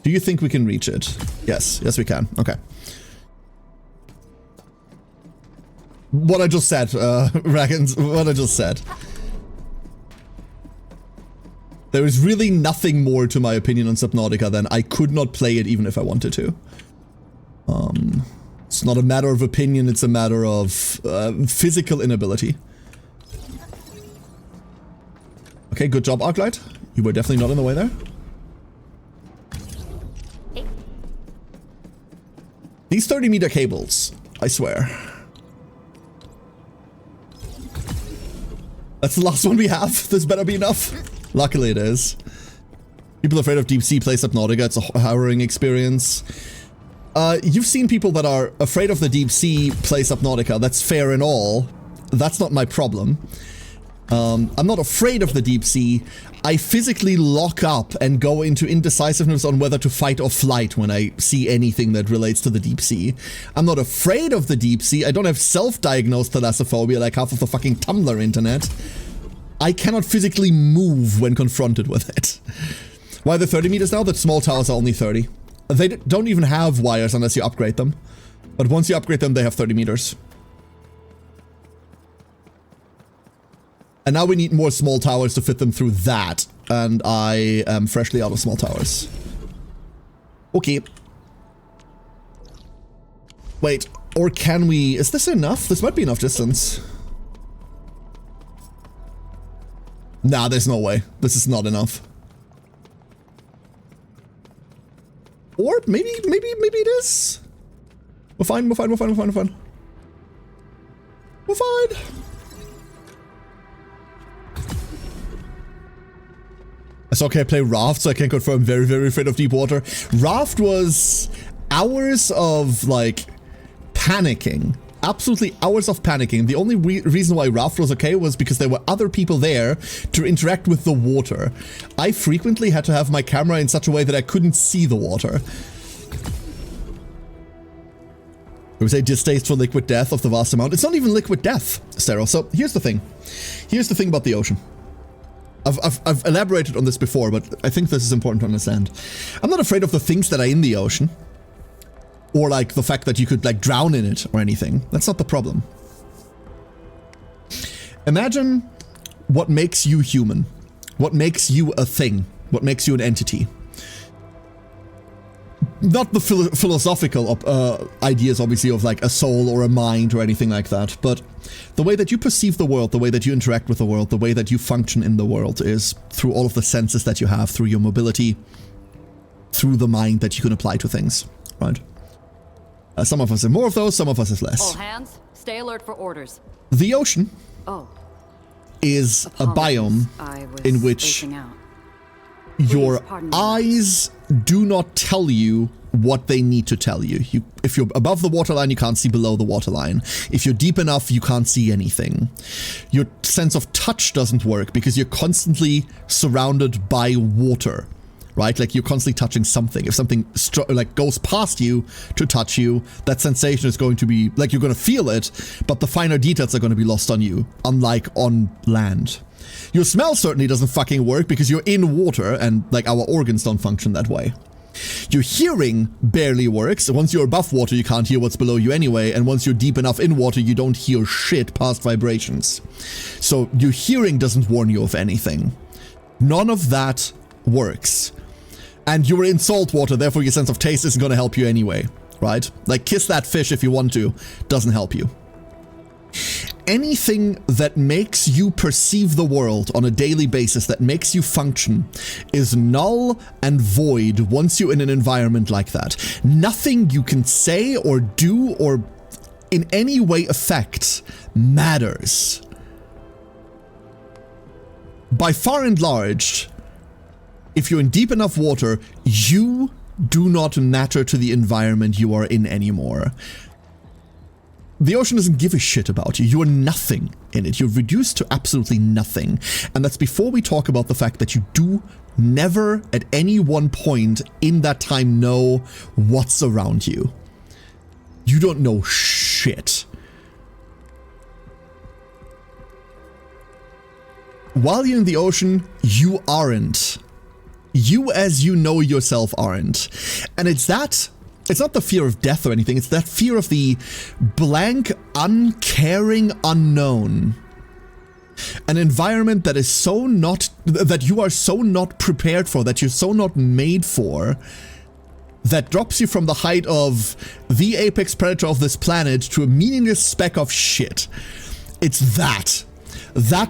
do you think we can reach it? Yes, we can. Okay. What I just said, Raggins, what I just said. There is really nothing more to my opinion on Subnautica than I could not play it even if I wanted to. It's not a matter of opinion, it's a matter of physical inability. Okay, good job, Arclight. You were definitely not in the way there. These 30-meter cables, I swear. That's the last one we have. This better be enough. Luckily it is. People afraid of deep sea play Subnautica. It's a harrowing experience. You've seen people that are afraid of the deep sea play Subnautica. That's fair and all. That's not my problem. I'm not afraid of the deep sea. I physically lock up and go into indecisiveness on whether to fight or flight when I see anything that relates to the deep sea. I'm not afraid of the deep sea. I don't have self-diagnosed thalassophobia like half of the fucking Tumblr internet. I cannot physically move when confronted with it. Why are they 30 meters now? The small towers are only 30. They don't even have wires unless you upgrade them. But once you upgrade them, they have 30 meters. And now we need more small towers to fit them through that. And I am freshly out of small towers. Okay. Wait, or can we... Is this enough? This might be enough distance. Nah, there's no way. This is not enough. Or maybe it is. We're fine. We're fine. It's okay, I play Raft, so I can confirm very, very afraid of deep water. Raft was hours of, like, panicking. Absolutely hours of panicking. The only reason why Raft was okay was because there were other people there to interact with the water. I frequently had to have my camera in such a way that I couldn't see the water. We would say distaste for liquid death of the vast amount. It's not even liquid death, Sterile. So here's the thing. Here's the thing about the ocean. I've elaborated on this before, but I think this is important to understand. I'm not afraid of the things that are in the ocean. Or like the fact that you could like drown in it or anything. That's not the problem. Imagine what makes you human. What makes you a thing. What makes you an entity. Not the philosophical ideas, obviously, of like a soul or a mind or anything like that, but the way that you perceive the world, the way that you interact with the world, the way that you function in the world is through all of the senses that you have, through your mobility, through the mind that you can apply to things, right? Some of us have more of those, some of us have less. All hands, stay alert for orders. The ocean is a biome in which your eyes do not tell you what they need to tell you. If you're above the waterline, you can't see below the waterline. If you're deep enough, you can't see anything. Your sense of touch doesn't work because you're constantly surrounded by water, right? Like you're constantly touching something. If something like goes past you to touch you, that sensation is going to be like you're going to feel it, but the finer details are going to be lost on you, unlike on land. Your smell certainly doesn't fucking work because you're in water and like our organs don't function that way. Your hearing barely works. Once you're above water, you can't hear what's below you anyway, and once you're deep enough in water, you don't hear shit past vibrations. So your hearing doesn't warn you of anything. None of that works. And you're in salt water, therefore your sense of taste isn't going to help you anyway, right? Like kiss that fish if you want to, doesn't help you. Anything that makes you perceive the world on a daily basis, that makes you function, is null and void once you're in an environment like that. Nothing you can say or do or in any way affect matters. By far and large, if you're in deep enough water, you do not matter to the environment you are in anymore. The ocean doesn't give a shit about you. You are nothing in it. You're reduced to absolutely nothing. And that's before we talk about the fact that you do never at any one point in that time know what's around you. You don't know shit. While you're in the ocean, you aren't. You as you know yourself aren't. And it's not the fear of death or anything, it's that fear of the blank, uncaring unknown. An environment that is so not, that you are so not prepared for, that you're so not made for, that drops you from the height of the apex predator of this planet to a meaningless speck of shit. It's that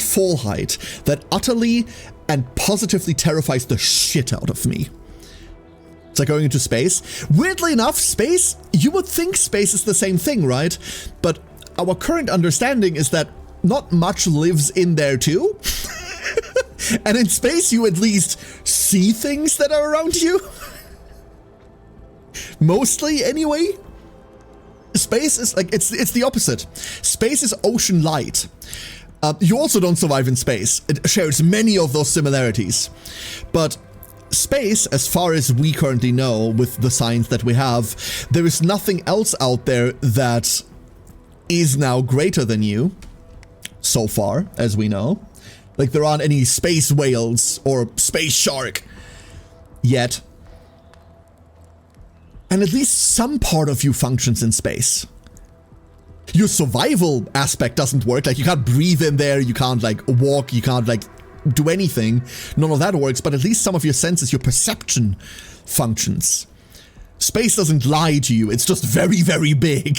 fall height that utterly and positively terrifies the shit out of me. It's like going into space. Weirdly enough, space, you would think space is the same thing, right? But our current understanding is that not much lives in there too. And in space, you at least see things that are around you. Mostly, anyway. Space is like, it's the opposite. Space is ocean light. You also don't survive in space. It shares many of those similarities. But space, as far as we currently know with the science that we have, there is nothing else out there that is now greater than you, so far, as we know. Like, there aren't any space whales or space shark yet. And at least some part of you functions in space. Your survival aspect doesn't work. Like, you can't breathe in there, you can't, like, walk, you can't, like, do anything. None of that works, but at least some of your senses, your perception functions. Space doesn't lie to you, it's just very, very big.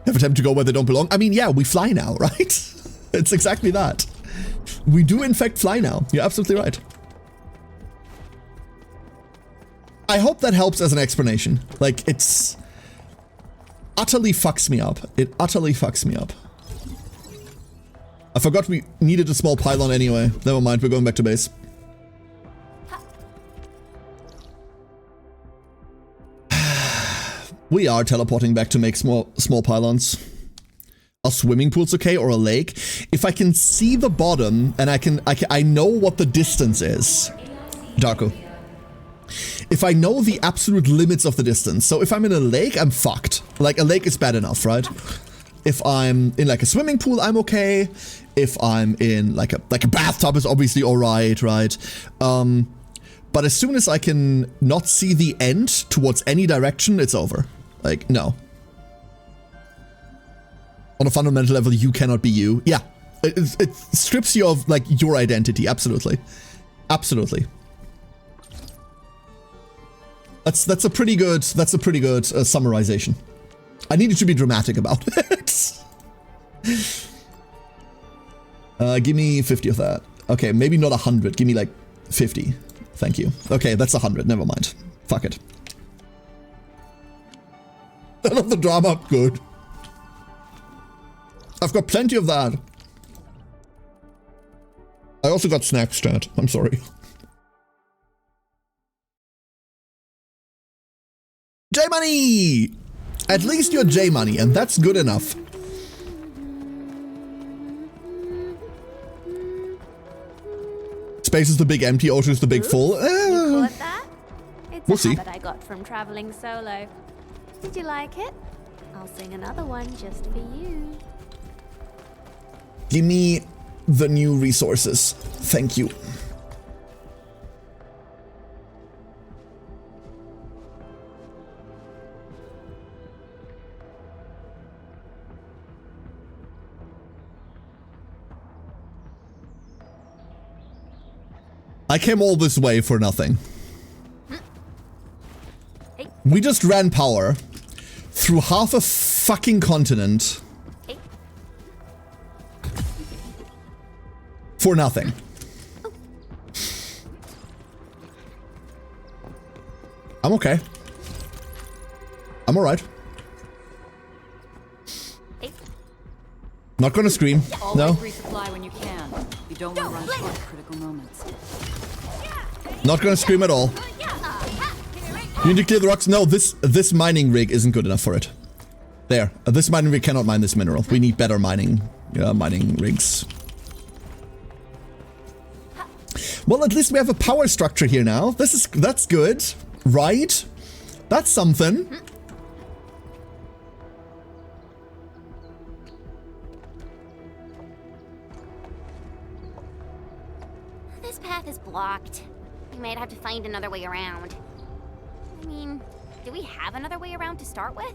Have a time to go where they don't belong? I mean, yeah, we fly now, right? It's exactly that. We do, in fact, fly now. You're absolutely right. I hope that helps as an explanation. Like, it's utterly fucks me up. It utterly fucks me up. I forgot we needed a small pylon anyway. Never mind, we're going back to base. We are teleporting back to make small pylons. A swimming pool's okay, or a lake. If I can see the bottom and I know what the distance is. Darko. If I know the absolute limits of the distance, so if I'm in a lake, I'm fucked. Like, a lake is bad enough, right? If I'm in like a swimming pool, I'm okay. If I'm in like a bathtub is obviously alright, right? But as soon as I can not see the end towards any direction, it's over. Like, no. On a fundamental level, you cannot be you. Yeah, it strips you of like your identity. Absolutely, absolutely. That's a pretty good summarization. I needed to be dramatic about it. Give me 50 of that. Okay, maybe not 100. Give me like 50. Thank you. Okay, that's 100. Never mind. Fuck it. None of the drama. Good. I've got plenty of that. I also got snacks, chat. I'm sorry. J-Money! At least you're J-Money, and that's good enough. Space is the big empty, ocean is the big full. You caught that? It's We'll a see. habit I got from traveling solo. Did you like it? I'll sing another one just for you. Give me the new resources. Thank you. I came all this way for nothing. We just ran power through half a fucking continent for nothing. I'm okay. I'm alright. Not gonna scream. No. Always resupply when you can. You don't want to run short at critical moments. Not gonna scream at all. You need to clear the rocks. No, this mining rig isn't good enough for it. There. This mining rig cannot mine this mineral. We need better mining rigs. Well, at least we have a power structure here now. That's good, right? That's something. This path is blocked. We might have to find another way around. I mean, do we have another way around to start with?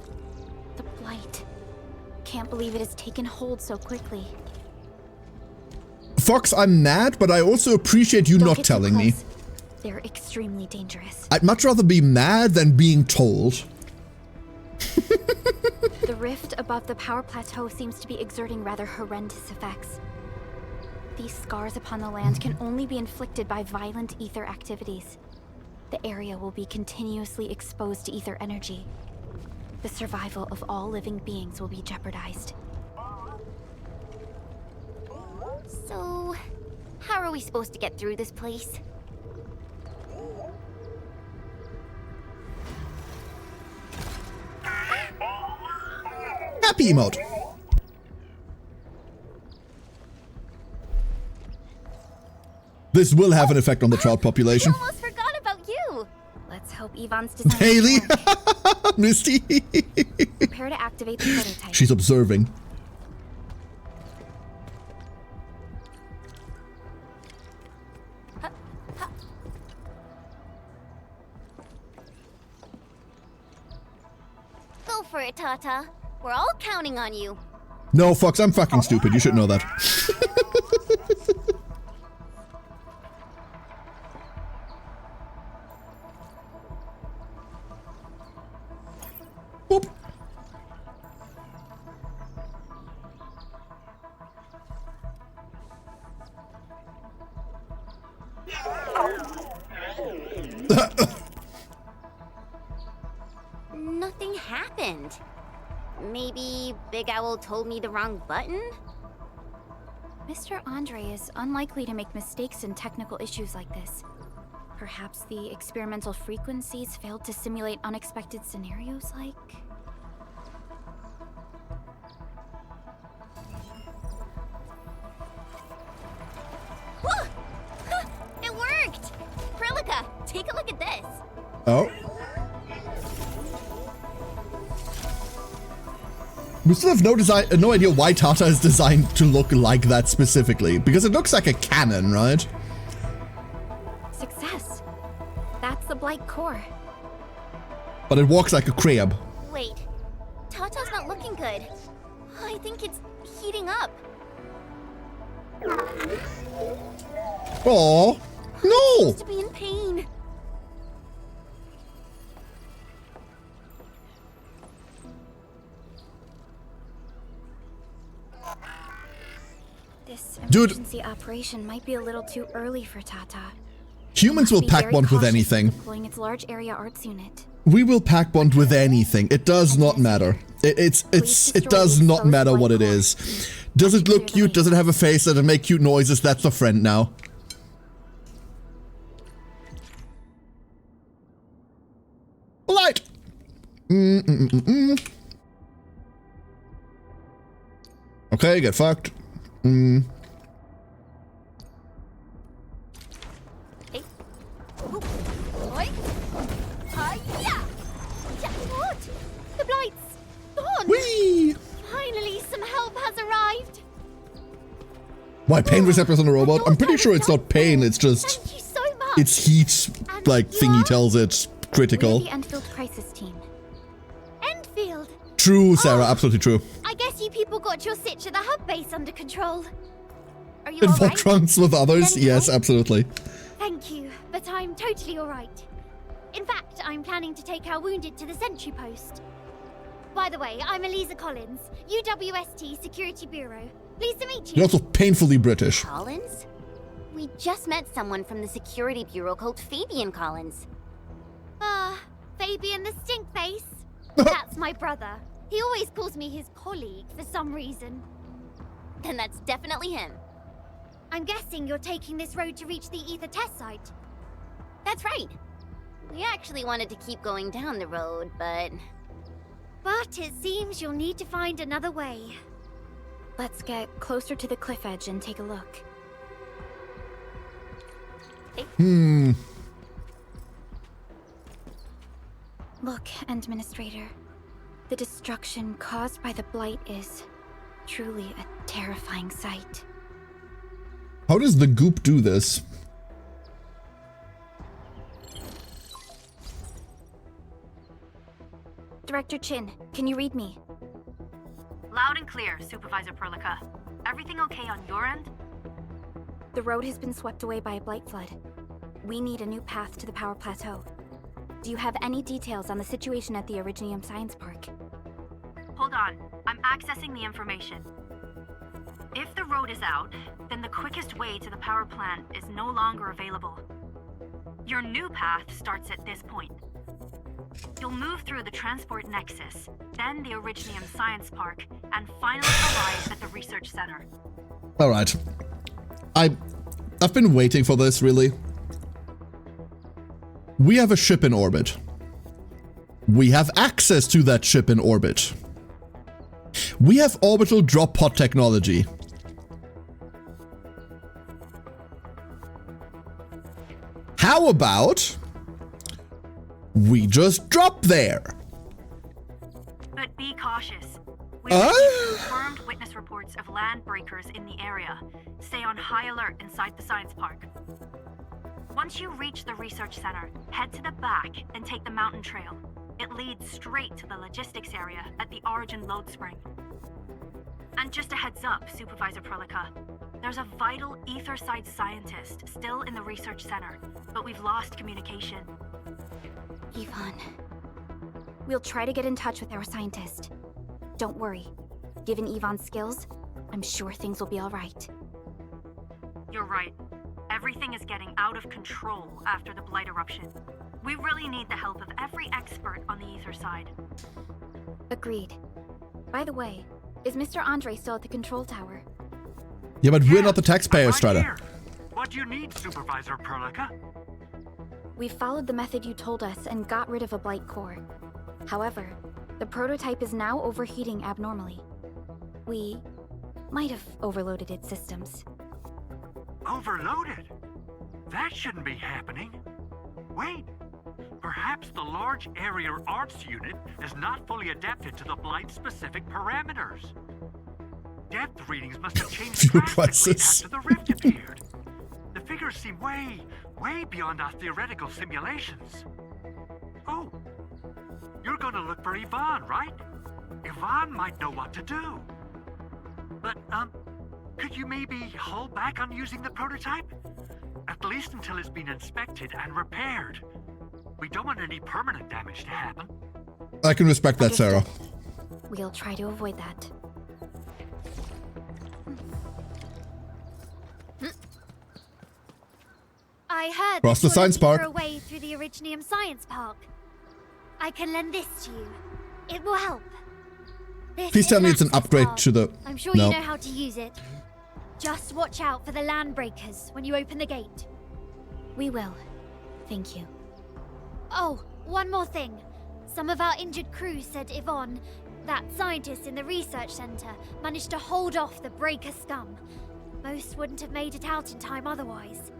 The blight. Can't believe it has taken hold so quickly. Fox, I'm mad, but I also appreciate you Don't not get too telling me. close. They're extremely dangerous. I'd much rather be mad than being told. The rift above the power plateau seems to be exerting rather horrendous effects. These scars upon the land can only be inflicted by violent ether activities. The area will be continuously exposed to ether energy. The survival of all living beings will be jeopardized. So, how are we supposed to get through this place? happy emote. This will have an effect on the trout population. I almost forgot about you. Let's hope Yvonne's design. Haley! Misty! Prepare to activate the prototype. She's observing. Go for it, Tata. We're all counting on you. No, Fox, I'm fucking stupid. You should know that. Boop. Nothing happened. Maybe Big Owl told me the wrong button? Mr. Andre is unlikely to make mistakes in technical issues like this. Perhaps the experimental frequencies failed to simulate unexpected scenarios like... It worked! Prilica, take a look at this. Oh. We still have no idea why Tata is designed to look like that specifically, because it looks like a cannon, right? Success. That's the Blight core. But it walks like a crab. Wait, Tata's not looking good. I think it's heating up. Oh no! Seems to be in pain. This Dude. emergency operation might be a little too early for Tata. Humans will Be pack very bond with cautious anything. Deploying its large area arts unit. We will pack bond with anything. It does not matter. It does not matter what it is. Does it look cute? Does it have a face? Does it make cute noises? That's a friend now. Light. Okay, get fucked. What? The Blight's gone! Whee! Finally, some help has arrived! Why, pain receptors on the robot? I'm pretty sure it's not pain, it's just... Thank you so much! It's heat, like, thingy tells it critical. We're the Endfield crisis team. Endfield! True, Sarah, absolutely true. I guess you people got your sitch at the hub base under control. Are you In alright? Voltron's with others? Then Yes, go. absolutely. Thank you, but I'm totally alright. In fact, I'm planning to take our wounded to the sentry post. By the way, I'm Eliza Collins, UWST Security Bureau. Pleased to meet you. You're also painfully British. Collins? We just met someone from the Security Bureau called Fabian Collins. Fabian the Stinkface? That's my brother. He always calls me his colleague for some reason. Then that's definitely him. I'm guessing you're taking this road to reach the Ether test site. That's right. We actually wanted to keep going down the road, but it seems you'll need to find another way. Let's get closer to the cliff edge and take a look. Look, Administrator. The destruction caused by the Blight is truly a terrifying sight. How does the goop do this? Director Chin, can you read me? Loud and clear, Supervisor Perlica. Everything okay on your end? The road has been swept away by a Blight flood. We need a new path to the power plateau. Do you have any details on the situation at the Originium Science Park? Hold on, I'm accessing the information. If the road is out, then the quickest way to the power plant is no longer available. Your new path starts at this point. You'll move through the Transport Nexus, then the Originium Science Park, and finally arrive at the Research Center. Alright. I've been waiting for this, really. We have a ship in orbit. We have access to that ship in orbit. We have orbital drop pod technology. How about we just drop there? But be cautious. We've received confirmed witness reports of land breakers in the area. Stay on high alert inside the science park. Once you reach the research center, head to the back and take the mountain trail. It leads straight to the logistics area at the Origin load spring. And just a heads up, Supervisor Prolica. There's a vital Etherside scientist still in the research center, but we've lost communication. Yvonne. We'll try to get in touch with our scientist. Don't worry. Given Yvonne's skills, I'm sure things will be all right. You're right. Everything is getting out of control after the Blight eruption. We really need the help of every expert on the Ether side. Agreed. By the way, is Mr. Andre still at the control tower? Yeah, but we're not the taxpayers, Strider. What do you need, Supervisor Prolica? We followed the method you told us and got rid of a Blight core. However, the prototype is now overheating abnormally. We might have overloaded its systems. Overloaded? That shouldn't be happening. Wait, perhaps the large area arts unit is not fully adapted to the Blight-specific parameters. Depth readings must have changed drastically after the rift appeared. The figures seem way beyond our theoretical simulations. Oh, you're gonna look for Yvonne, right? Yvonne might know what to do. But, could you maybe hold back on using the prototype? At least until it's been inspected and repaired. We don't want any permanent damage to happen. I can respect that, Sarah. We'll try to avoid that. I heard Cross the science park. a way through the Originium Science Park. I can lend this to you. It will help. This Please tell me it's an upgrade card. to the... I'm sure no. you know how to use it. Just watch out for the land breakers when you open the gate. We will. Thank you. Oh, one more thing. Some of our injured crew said Yvonne, that scientist in the research center, managed to hold off the breaker scum. Most wouldn't have made it out in time otherwise.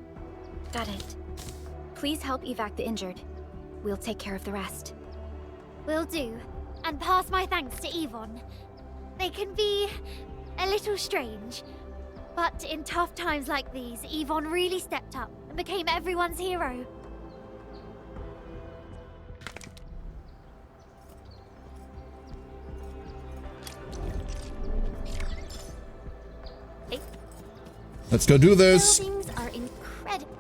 Got it. Please help evac the injured. We'll take care of the rest. Will do. And pass my thanks to Yvonne. They can be a little strange. But in tough times like these, Yvonne really stepped up and became everyone's hero. Let's go do this. Buildings are incredible.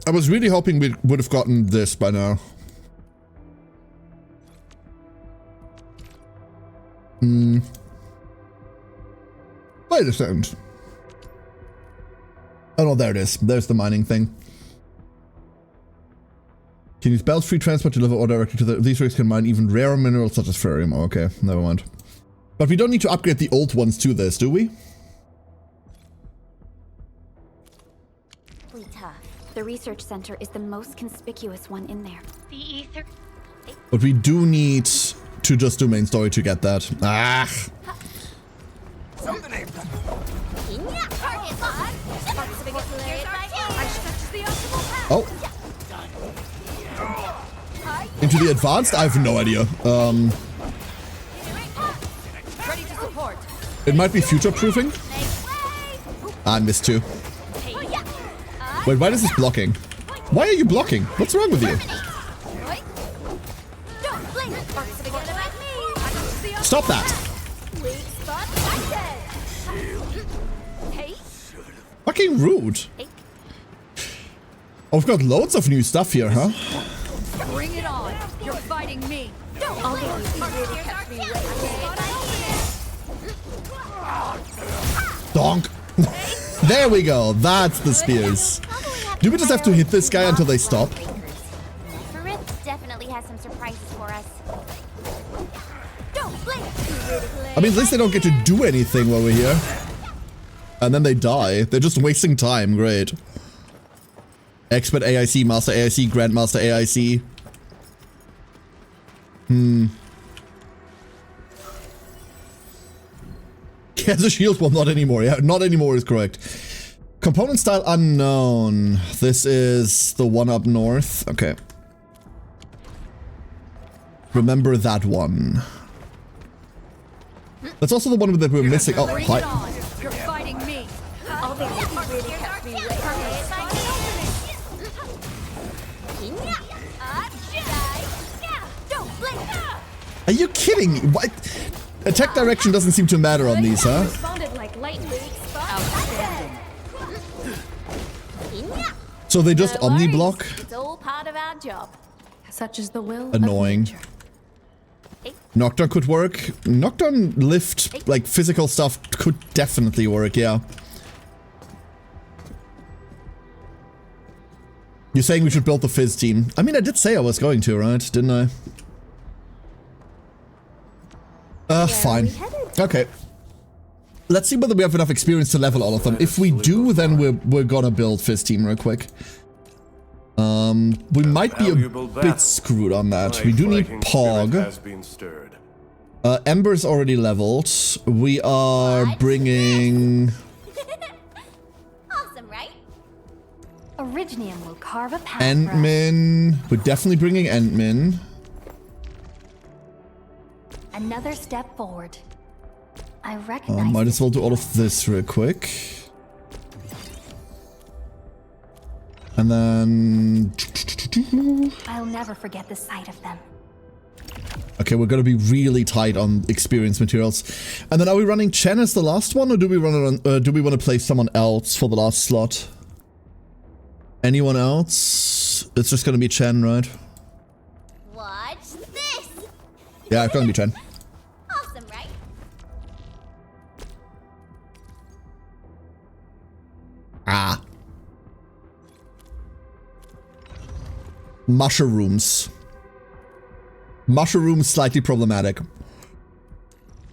I was really hoping we would have gotten this by now. Wait a second. Oh no, there it is. There's the mining thing. Can use belts free transport to deliver ore directly to the... These rigs can mine even rarer minerals such as ferrium. Oh, okay, never mind. But we don't need to upgrade the old ones to this, do we? The research center is the most conspicuous one in there. The ether. But we do need to just do main story to get that. Ah! Oh. Into the advanced? I have no idea. Ready to support. It might be future-proofing. I missed two. Wait, why is this blocking? Why are you blocking? What's wrong with you? Stop that! Fucking rude. Oh, we've got loads of new stuff here, huh? Bring it on. You're fighting me. I'll get you. Really kept me Donk. There we go. That's the spears. Do we just have to hit this guy until they stop? Farith definitely has some surprises for us. I mean, at least they don't get to do anything while we're here. And then they die. They're just wasting time. Great. Expert AIC, Master AIC, Grandmaster AIC. Cancer shield? Well, not anymore. Yeah, not anymore is correct. Component style unknown. This is the one up north. Okay. Remember that one. That's also the one that we're missing. Oh, hi. You're fighting me. Although you really kept me waiting. Are you kidding me? What? Attack direction doesn't seem to matter on these, huh? So they just omni-block? It's all part of our job. Such is the will. Annoying. Knockdown could work. Knockdown lift, like physical stuff, could definitely work, yeah. You're saying we should build the Fizz team. I mean, I did say I was going to, right? Didn't I? Fine. Okay. Let's see whether we have enough experience to level all of them. If we do, then we're gonna build Fizz team real quick. We might be a bit screwed on that. We do need Pog. Ember's already leveled. We are bringing... Awesome, right? Originium will carve a path. Entmin. We're definitely bringing Entmin. Another step forward. I recognize. Might as well do all of this real quick. And then... I'll never forget the sight of them. Okay, we're gonna be really tight on experience materials. And then are we running Chen as the last one, or do we run it on, do we want to play someone else for the last slot? Anyone else? It's just gonna be Chen, right? Watch this. Yeah, it's gonna be Chen. Awesome, right? Ah. Mushrooms. Mushrooms slightly problematic.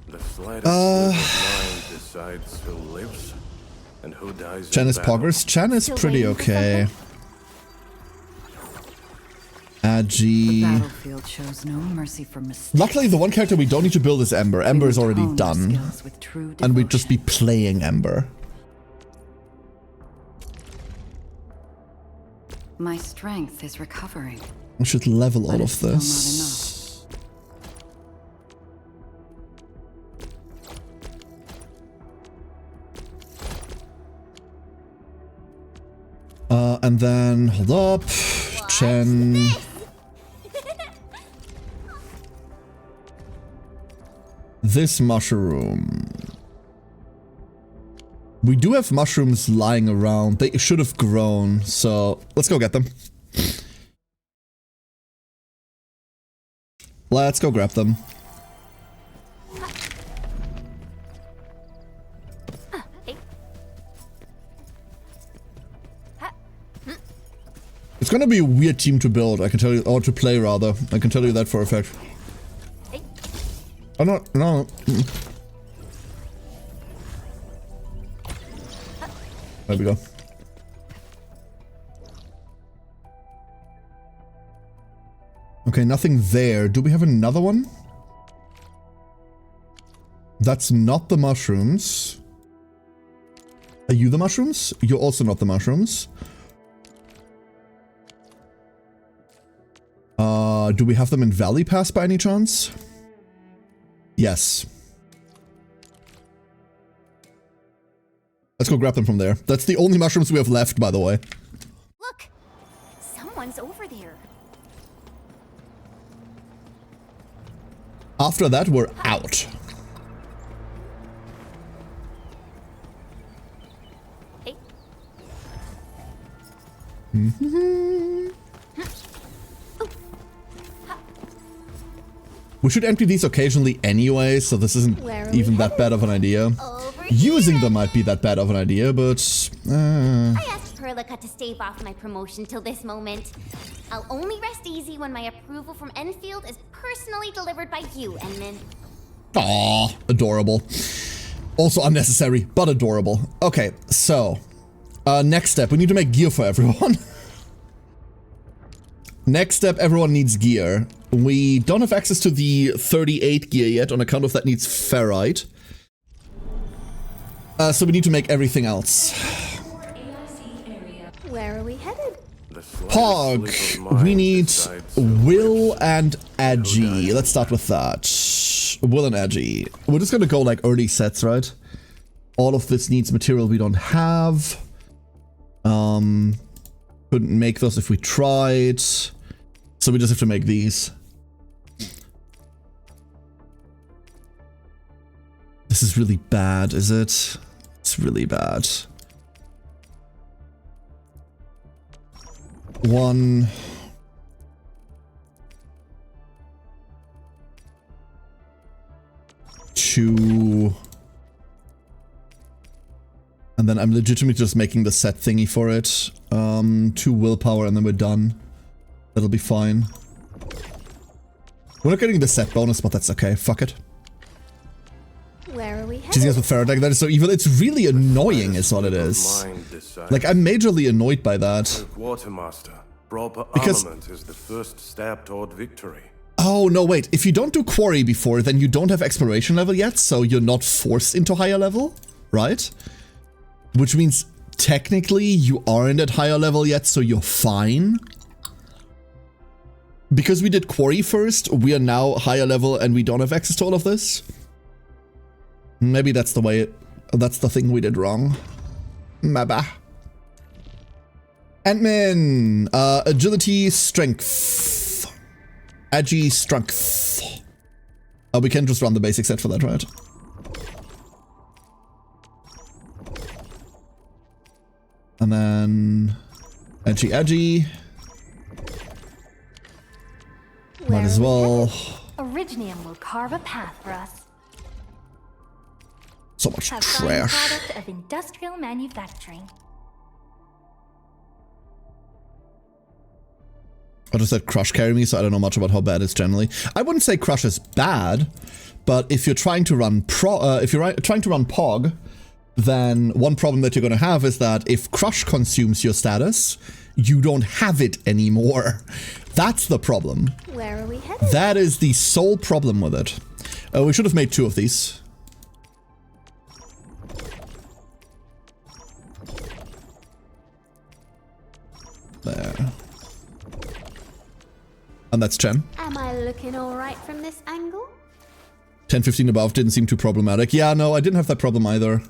The slightest mind decides who lives and who dies. Chen is poggers. Chen is pretty okay. Agi. Battlefield shows no mercy for mistakes. Luckily, the one character we don't need to build is Ember. Ember is already done. And we'd just be playing Ember. My strength is recovering. We should level all of this. And then, hold up. Chen. This mushroom. We do have mushrooms lying around. They should have grown, so let's go get them. Let's go grab them. It's gonna be a weird team to build, I can tell you, or to play rather. I can tell you that for a fact. Oh no, no. There we go. Okay, nothing there. Do we have another one? That's not the mushrooms. Are you the mushrooms? You're also not the mushrooms. Do we have them in Valley Pass by any chance? Yes. Let's go grab them from there. That's the only mushrooms we have left, by the way. Look! Someone's over there. After that, we're out. Hey. We should empty these occasionally anyway, so this isn't even that bad of an idea. Using them might be that bad of an idea, but... I asked Perlica to stave off my promotion till this moment. I'll only rest easy when my approval from Endfield is personally delivered by you, Endman. Aww, adorable. Also unnecessary, but adorable. Okay, so... next step, we need to make gear for everyone. Next step, everyone needs gear. We don't have access to the 38 gear yet on account of that needs ferrite. So we need to make everything else. Where are we headed? Pog. We need Will and Edgy. Let's start with that. Will and Edgy. We're just gonna go like early sets, right? All of this needs material we don't have. Couldn't make those if we tried. So we just have to make these. This is really bad, is it? It's really bad. 1, 2, and then I'm legitimately just making the set thingy for it. 2 willpower and then we're done. That'll be fine. We're not getting the set bonus, but that's okay. Fuck it. Where are we headed? Cheesing us with Faraday, that is so evil. It's really annoying is what it is. Like, I'm majorly annoyed by that. Quartermaster, proper Because- armament is the first step toward victory. Oh, no, wait. If you don't do Quarry before, then you don't have Exploration level yet, so you're not forced into higher level, right? Which means, technically, you aren't at higher level yet, so you're fine. Because we did Quarry first, we are now higher level and we don't have access to all of this. Maybe that's the way that's the thing we did wrong. Maybe. Ant-Man, agility, strength. Agi, strength. We can just run the basic set for that, right? And then Agi. Might as well. Originium will carve a path for us. So much Have trash. product of industrial manufacturing. I just said Crush carry me, so I don't know much about how bad it's generally. I wouldn't say Crush is bad, but if you're trying to run Pog, then one problem that you're going to have is that if Crush consumes your status, you don't have it anymore. That's the problem. Where are we headed? That is the sole problem with it. We should have made 2 of these. There. And that's Chen. Am I looking alright from this angle? 10, 15 above didn't seem too problematic. Yeah, no, I didn't have that problem either.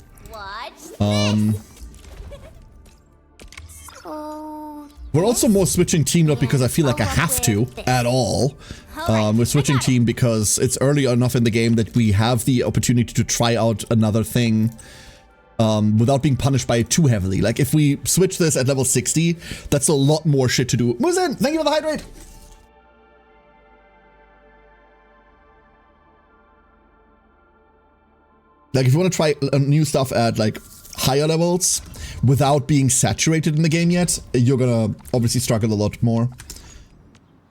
We're also more switching team, not because I feel like I have to at all. We're switching team because it's early enough in the game that we have the opportunity to try out another thing without being punished by it too heavily. Like, if we switch this at level 60, that's a lot more shit to do. Muzen, thank you for the hydrate! Like, if you want to try new stuff at, like, higher levels without being saturated in the game yet, you're gonna obviously struggle a lot more.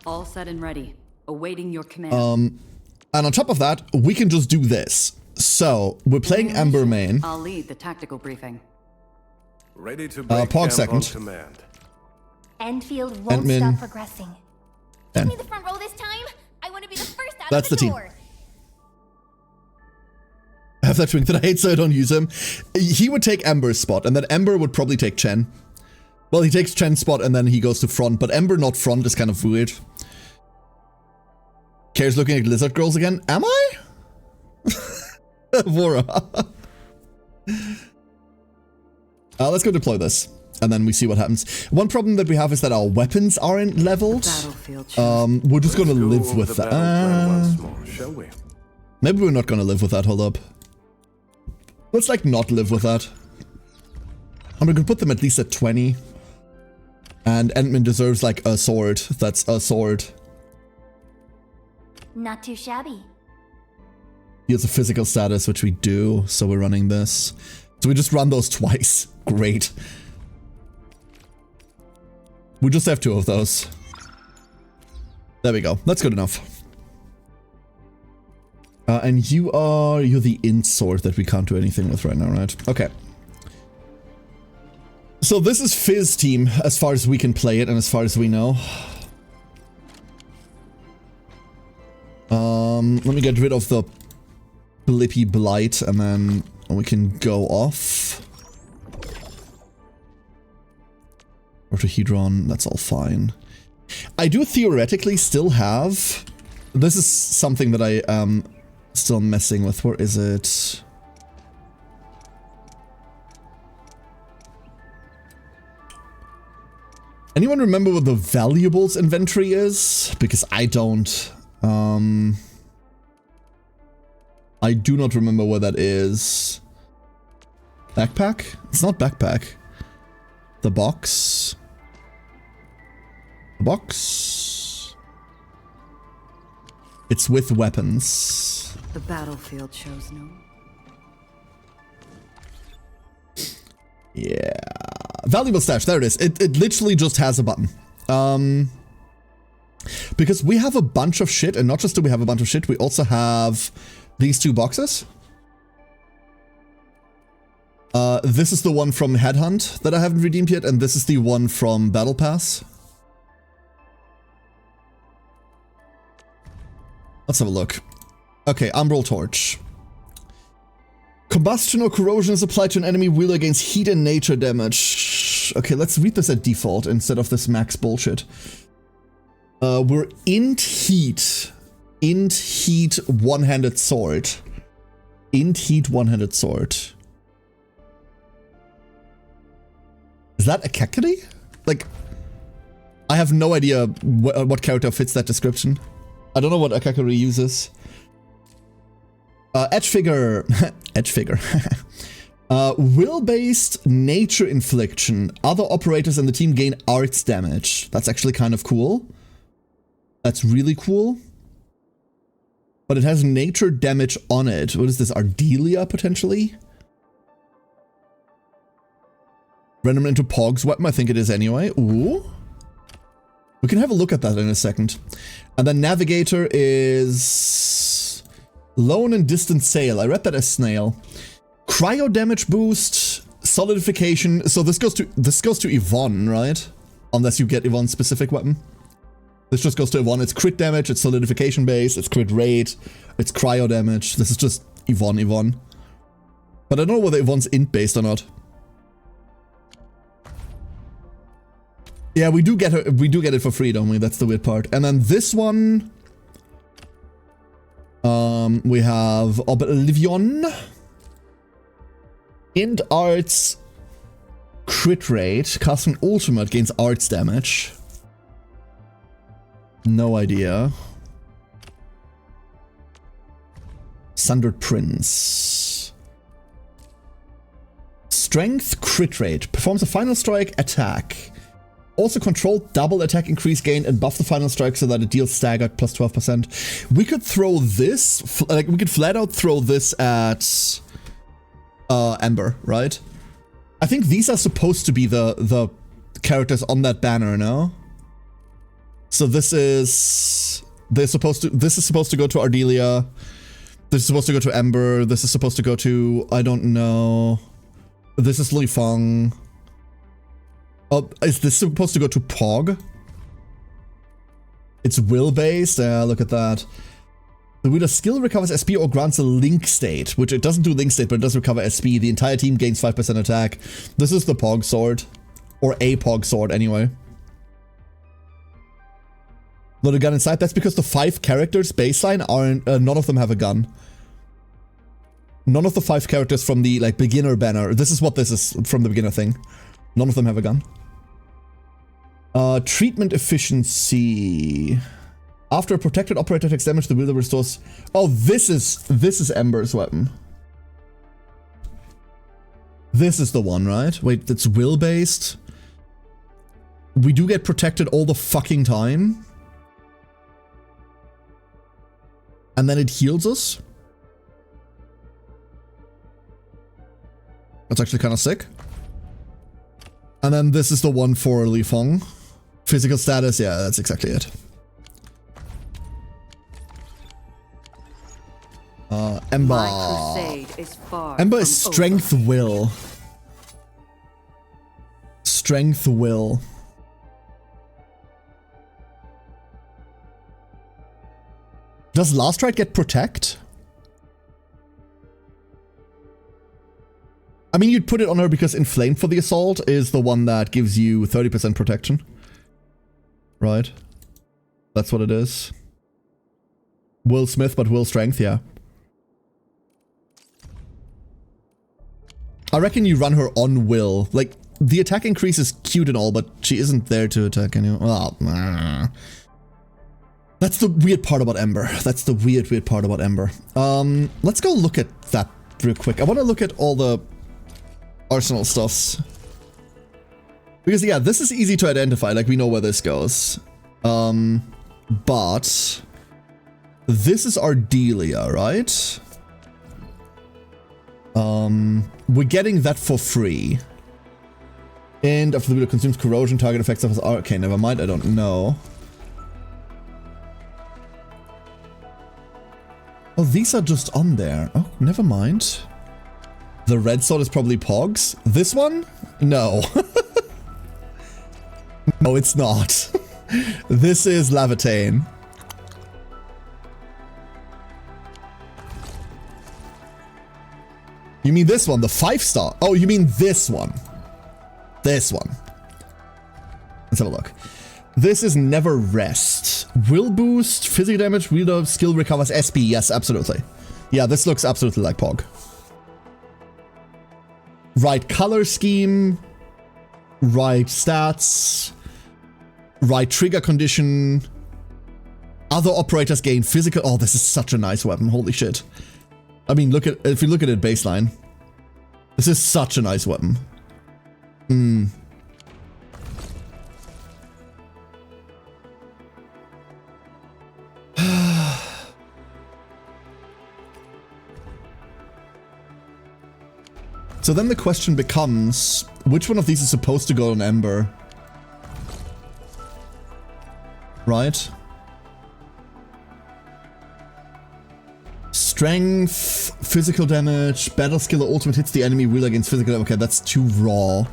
All set and ready. Awaiting your command. And on top of that, we can just do this. So, we're playing Ember main. I'll lead the tactical briefing. Ready to break Pog camp second. on command. Endfield won't Admin. stop progressing. Give me the front row this time. I want to be the first out That's of the the team. door. I have that drink that I hate, so I don't use him. He would take Ember's spot, and then Ember would probably take Chen. Well, he takes Chen's spot, and then he goes to front, but Ember not front is kind of weird. Kair's looking at lizard girls again. Am I? Vora. Let's go deploy this, and then we see what happens. One problem that we have is that our weapons aren't leveled. We're just gonna live with that. Shall we? Maybe we're not gonna live with that, hold up. Let's, like, not live with that. And we're gonna put them at least at 20. And Ant-Man deserves, like, a sword. That's a sword. Not too shabby. He has a physical status, which we do, so we're running this. So we just run those twice. Great. We just have 2 of those. There we go. That's good enough. And you're the int sword that we can't do anything with right now, right? Okay. So this is Fizz team, as far as we can play it and as far as we know. Let me get rid of the Blippy Blight and then we can go off. Orthohedron, that's all fine. I do theoretically still have... This is something that I am still messing with. Where is it? Anyone remember what the valuables inventory is? Because I don't. I do not remember where that is. Backpack? It's not backpack. The box. The box. It's with weapons. The battlefield shows no. Yeah. Valuable stash, there it is. It literally just has a button. Because we have a bunch of shit, and not just do we have a bunch of shit, we also have these two boxes. This is the one from Headhunt that I haven't redeemed yet, and this is the one from Battle Pass. Let's have a look. Okay, Umbral Torch. Combustion or corrosion is applied to an enemy wielder against heat and nature damage. Okay, let's read this at default instead of this max bullshit. We're int heat. Int heat one-handed sword. Int heat one-handed sword. Is that a Kakari? Like, I have no idea what character fits that description. I don't know what Akakari uses. Edge figure. Edge figure. Will-based nature infliction. Other operators in the team gain arts damage. That's actually kind of cool. That's really cool. But it has nature damage on it. What is this? Ardelia, potentially? Random into Pog's weapon. I think it is anyway. Ooh. We can have a look at that in a second. And then Navigator is... Lone and distant sail. I read that as snail. Cryo damage boost, solidification. So this goes to Yvonne, right? Unless you get Yvonne's specific weapon. This just goes to Yvonne. It's crit damage, it's solidification base, it's crit rate, it's cryo damage. This is just Yvonne. But I don't know whether Yvonne's int based or not. Yeah, we do get it for free, don't we? That's the weird part. And then this one, we have Oblivion. Int arts crit rate. Casting ultimate gains arts damage. No idea. Sundered Prince. Strength crit rate. Performs a final strike attack. Also control double attack increase gain and buff the final strike so that it deals staggered plus 12%. We could throw this, like we could flat out throw this at Ember, right? I think these are supposed to be the characters on that banner, no? So this is supposed to go to Ardelia. This is supposed to go to Ember. This is supposed to go to, I don't know. This is Li Feng. Oh, is this supposed to go to Pog? It's will-based? Look at that. The wielder's skill recovers SP or grants a link state, which it doesn't do link state, but it does recover SP. The entire team gains 5% attack. This is the Pog sword. Or a Pog sword, anyway. Not a gun inside? That's because the 5 characters baseline aren't... none of them have a gun. None of the 5 characters from the, like, beginner banner. This is what this is from the beginner thing. None of them have a gun. Treatment efficiency. After a protected operator takes damage, the wielder restores... Oh, this is Ember's weapon. This is the one, right? Wait, it's will-based. We do get protected all the fucking time. And then it heals us. That's actually kind of sick. And then this is the one for Li Feng. Physical status, yeah, that's exactly it. Ember. My crusade is far Ember is strength will. Strength will. Does Last Ride get protect? I mean, you'd put it on her because Inflamed for the Assault is the one that gives you 30% protection. Right? That's what it is. Will Smith, but Will Strength, yeah. I reckon you run her on Will. Like, the attack increase is cute and all, but she isn't there to attack anyone. Oh, that's the weird part about Ember. That's the weird part about Ember. Let's go look at that real quick. I want to look at all the arsenal stuffs. Because, yeah, this is easy to identify. Like, we know where this goes. But this is Ardelia, right? We're getting that for free. And after the wielder consumes corrosion, target effects of his... Okay, never mind, I don't know. Oh, these are just on there. Oh, never mind. The red sword is probably Pogs. This one? No. No, it's not. This is Lavatane. You mean this one, the 5-star? Oh, you mean this one. This one. Let's have a look. This is Never Rest. Will boost, physical damage, wielder skill recovers SP. Yes, absolutely. Yeah, this looks absolutely like Pog. Right color scheme. Right stats. Right trigger condition. Other operators gain physical... Oh, this is such a nice weapon. Holy shit. I mean, look at... If you look at it baseline. This is such a nice weapon. So then the question becomes, which one of these is supposed to go on Ember? Right? Strength, physical damage, battle skill or ultimate hits the enemy wheel against physical damage. Okay, that's too raw.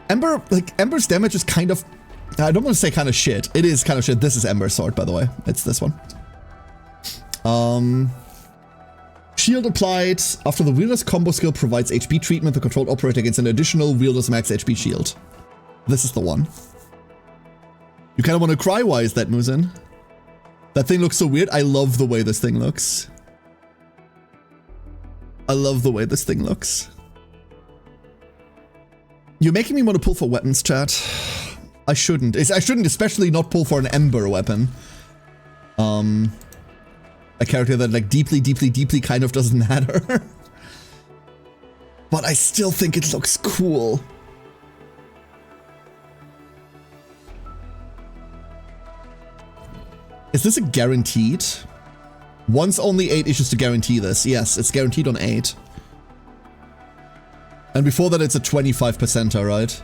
Ember, like, Ember's damage is kind of... I don't want to say kind of shit. It is kind of shit. This is Ember's sword, by the way. It's this one. Shield applied. After the wielder's combo skill provides HP treatment, the controlled operator gets an additional wielder's max HP shield. This is the one. You kind of want to cry. Why is that, Muzin? That thing looks so weird. I love the way this thing looks. I love the way this thing looks. You're making me want to pull for weapons, chat. I shouldn't. I shouldn't especially not pull for an Ember weapon. A character that, like, deeply kind of doesn't matter. But I still think it looks cool. Is this a guaranteed? Once only 8 issues to guarantee this. Yes, it's guaranteed on 8. And before that it's a 25%er, right?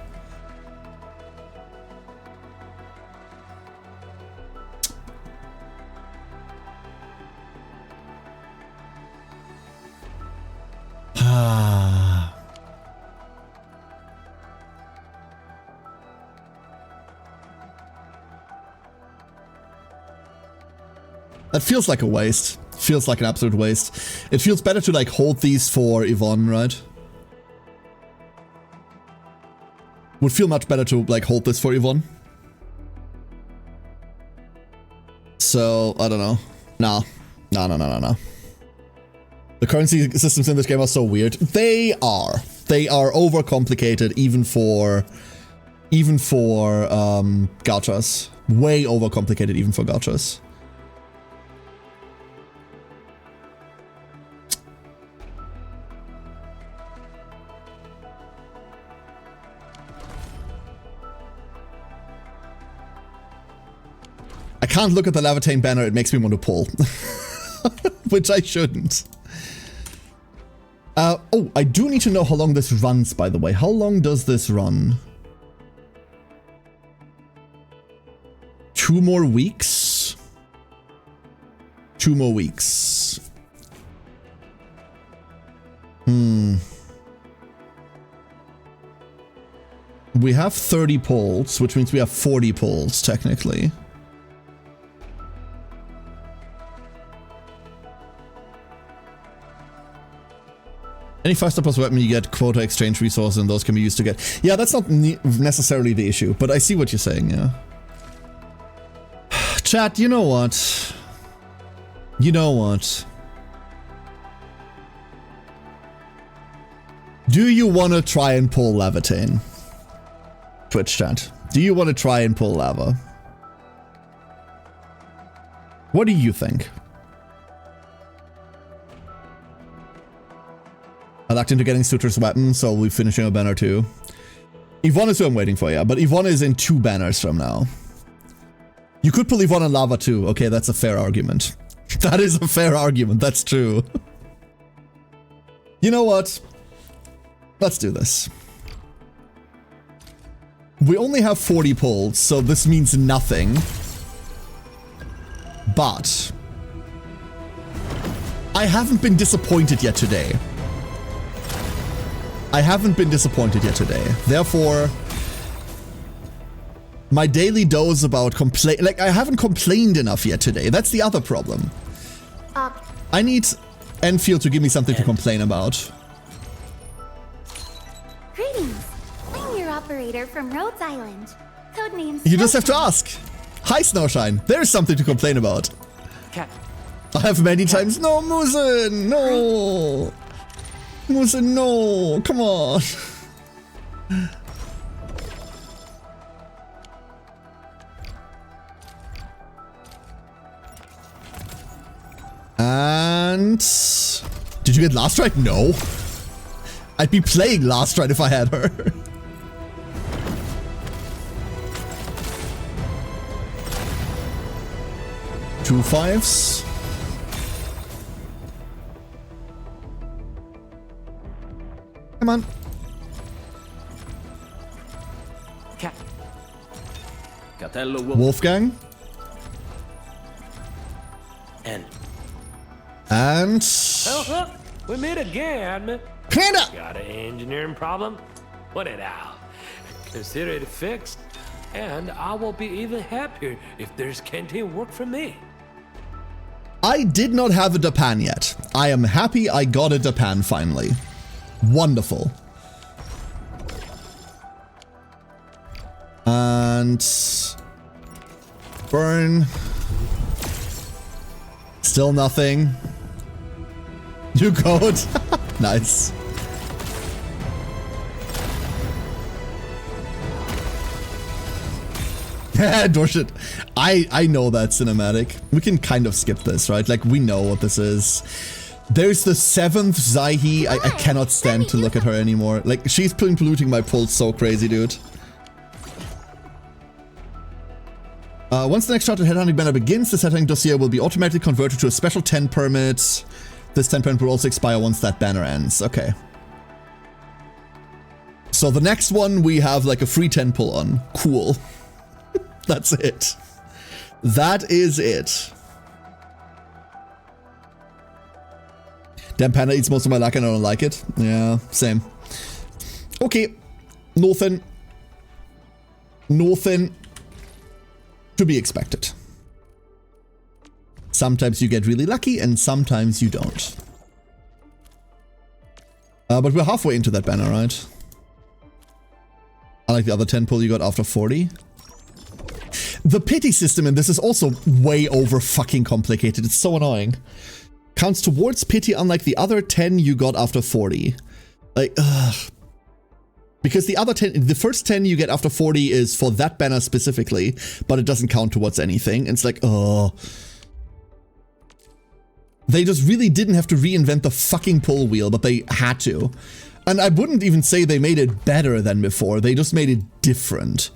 That feels like a waste. Feels like an absolute waste. It feels better to, like, hold these for Yvonne, right? Would feel much better to, like, hold this for Yvonne. So, I don't know. No. No. The currency systems in this game are so weird. They are. They are overcomplicated even for gachas. Way overcomplicated even for gachas. I can't look at the Lavatane banner, it makes me want to pull. Which I shouldn't. Oh, I do need to know how long this runs, by the way. How long does this run? 2 more weeks? 2 more weeks. We have 30 pulls, which means we have 40 pulls, technically. Any 5-star plus weapon, you get quota exchange resources, and those can be used to get... Yeah, that's not necessarily the issue, but I see what you're saying, yeah. Chat, you know what? You know what? Do you want to try and pull Levitain? Twitch chat. Do you want to try and pull lava? What do you think? I locked into getting Sutra's weapon, so we'll be finishing a banner too. Yvonne is who I'm waiting for, yeah, but Yvonne is in 2 banners from now. You could pull Yvonne and lava too. Okay, that's a fair argument. That is a fair argument, that's true. You know what? Let's do this. We only have 40 pulls, so this means nothing. But I haven't been disappointed yet today. I haven't been disappointed yet today. Therefore, my daily dose about complain... Like, I haven't complained enough yet today. That's the other problem. I need Endfield to give me something to complain about. Greetings. I'm your operator from Rhodes Island. Codenames. You just have to ask. Hi, Snowshine. There's something to complain about. Cat. I have many times. No, Musen. No. Musen, no. Come on. And did you get Last Strike? No. I'd be playing Last Strike if I had her. Two 5s. Come on. Cat. Wolfgang. And Oh, look, we meet again. Panda! Got an engineering problem? Put it out. Consider it fixed, and I will be even happier if there's canteen work for me. I did not have a Dapan yet. I am happy I got a Dapan finally. Wonderful. And burn. Still nothing. New code. Nice. Dorshit. I know that cinematic. We can kind of skip this, right? Like, we know what this is. There's the 7th Zaihi. I cannot stand to look at her anymore. Like, she's polluting my pulse so crazy, dude. Once the next chartered headhunting banner begins, this headhunting dossier will be automatically converted to a special 10 permit. This 10 permit will also expire once that banner ends. Okay. So the next one, we have like a free 10 pull on. Cool. That's it. That is it. Damn, Panda eats most of my luck and I don't like it. Yeah, same. Okay. Nothing. Nothing to be expected. Sometimes you get really lucky and sometimes you don't. But we're halfway into that banner, right? Unlike the other 10 pull you got after 40. The pity system in this is also way over fucking complicated. It's so annoying. Counts towards pity unlike the other 10 you got after 40. Like, ugh. Because the other 10, the first 10 you get after 40 is for that banner specifically, but it doesn't count towards anything. And it's like, oh. They just really didn't have to reinvent the fucking pull wheel, but they had to. And I wouldn't even say they made it better than before. They just made it different.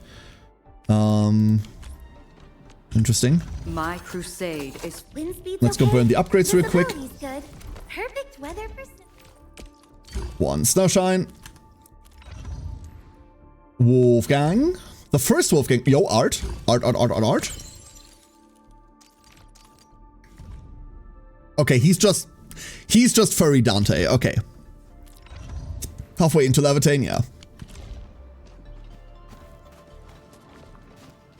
Interesting. My crusade is... Let's go burn the upgrades real quick. Good. Perfect weather for... One Snowshine. Wolfgang. The first Wolfgang. Yo, art. Art. Okay, he's just furry Dante. Okay. Halfway into Levitain, yeah.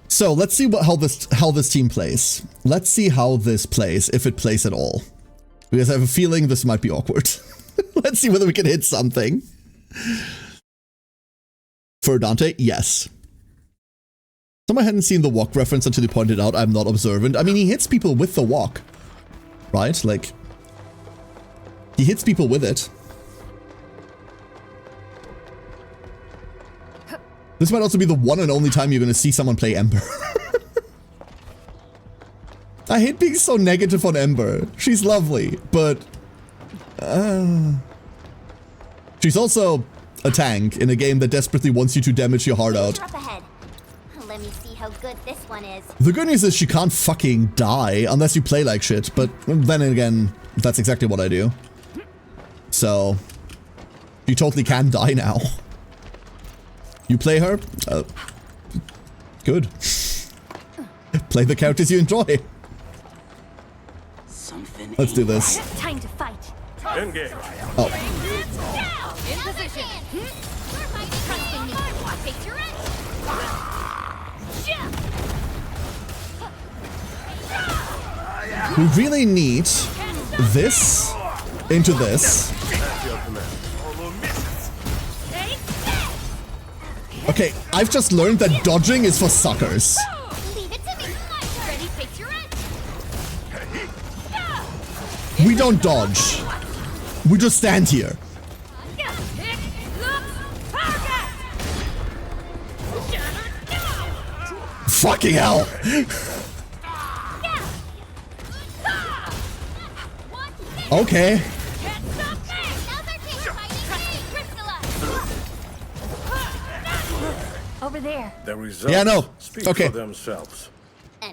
So let's see how this team plays. Let's see how this plays, if it plays at all. Because I have a feeling this might be awkward. Let's see whether we can hit something. For Dante, yes. Someone hadn't seen the walk reference until he pointed out I'm not observant. I mean, he hits people with the walk, right? Like, he hits people with it. This might also be the one and only time you're going to see someone play Ember. I hate being so negative on Ember. She's lovely, but... she's also a tank in a game that desperately wants you to damage your heart out. Up ahead. Let me see how good this one is. The good news is she can't fucking die unless you play like shit, but then again, that's exactly what I do. So, you totally can die now. You play her? Good. Play the characters you enjoy. Let's do this. Time to fight. Engage. Oh. In position. Trusting me. Face your edge. We really need this into this. Okay, I've just learned that dodging is for suckers. Leave it to me. Ready, face your edge. We don't dodge. We just stand here. Fucking hell. Okay. Over there. The results Yeah, no. speak Okay. for themselves.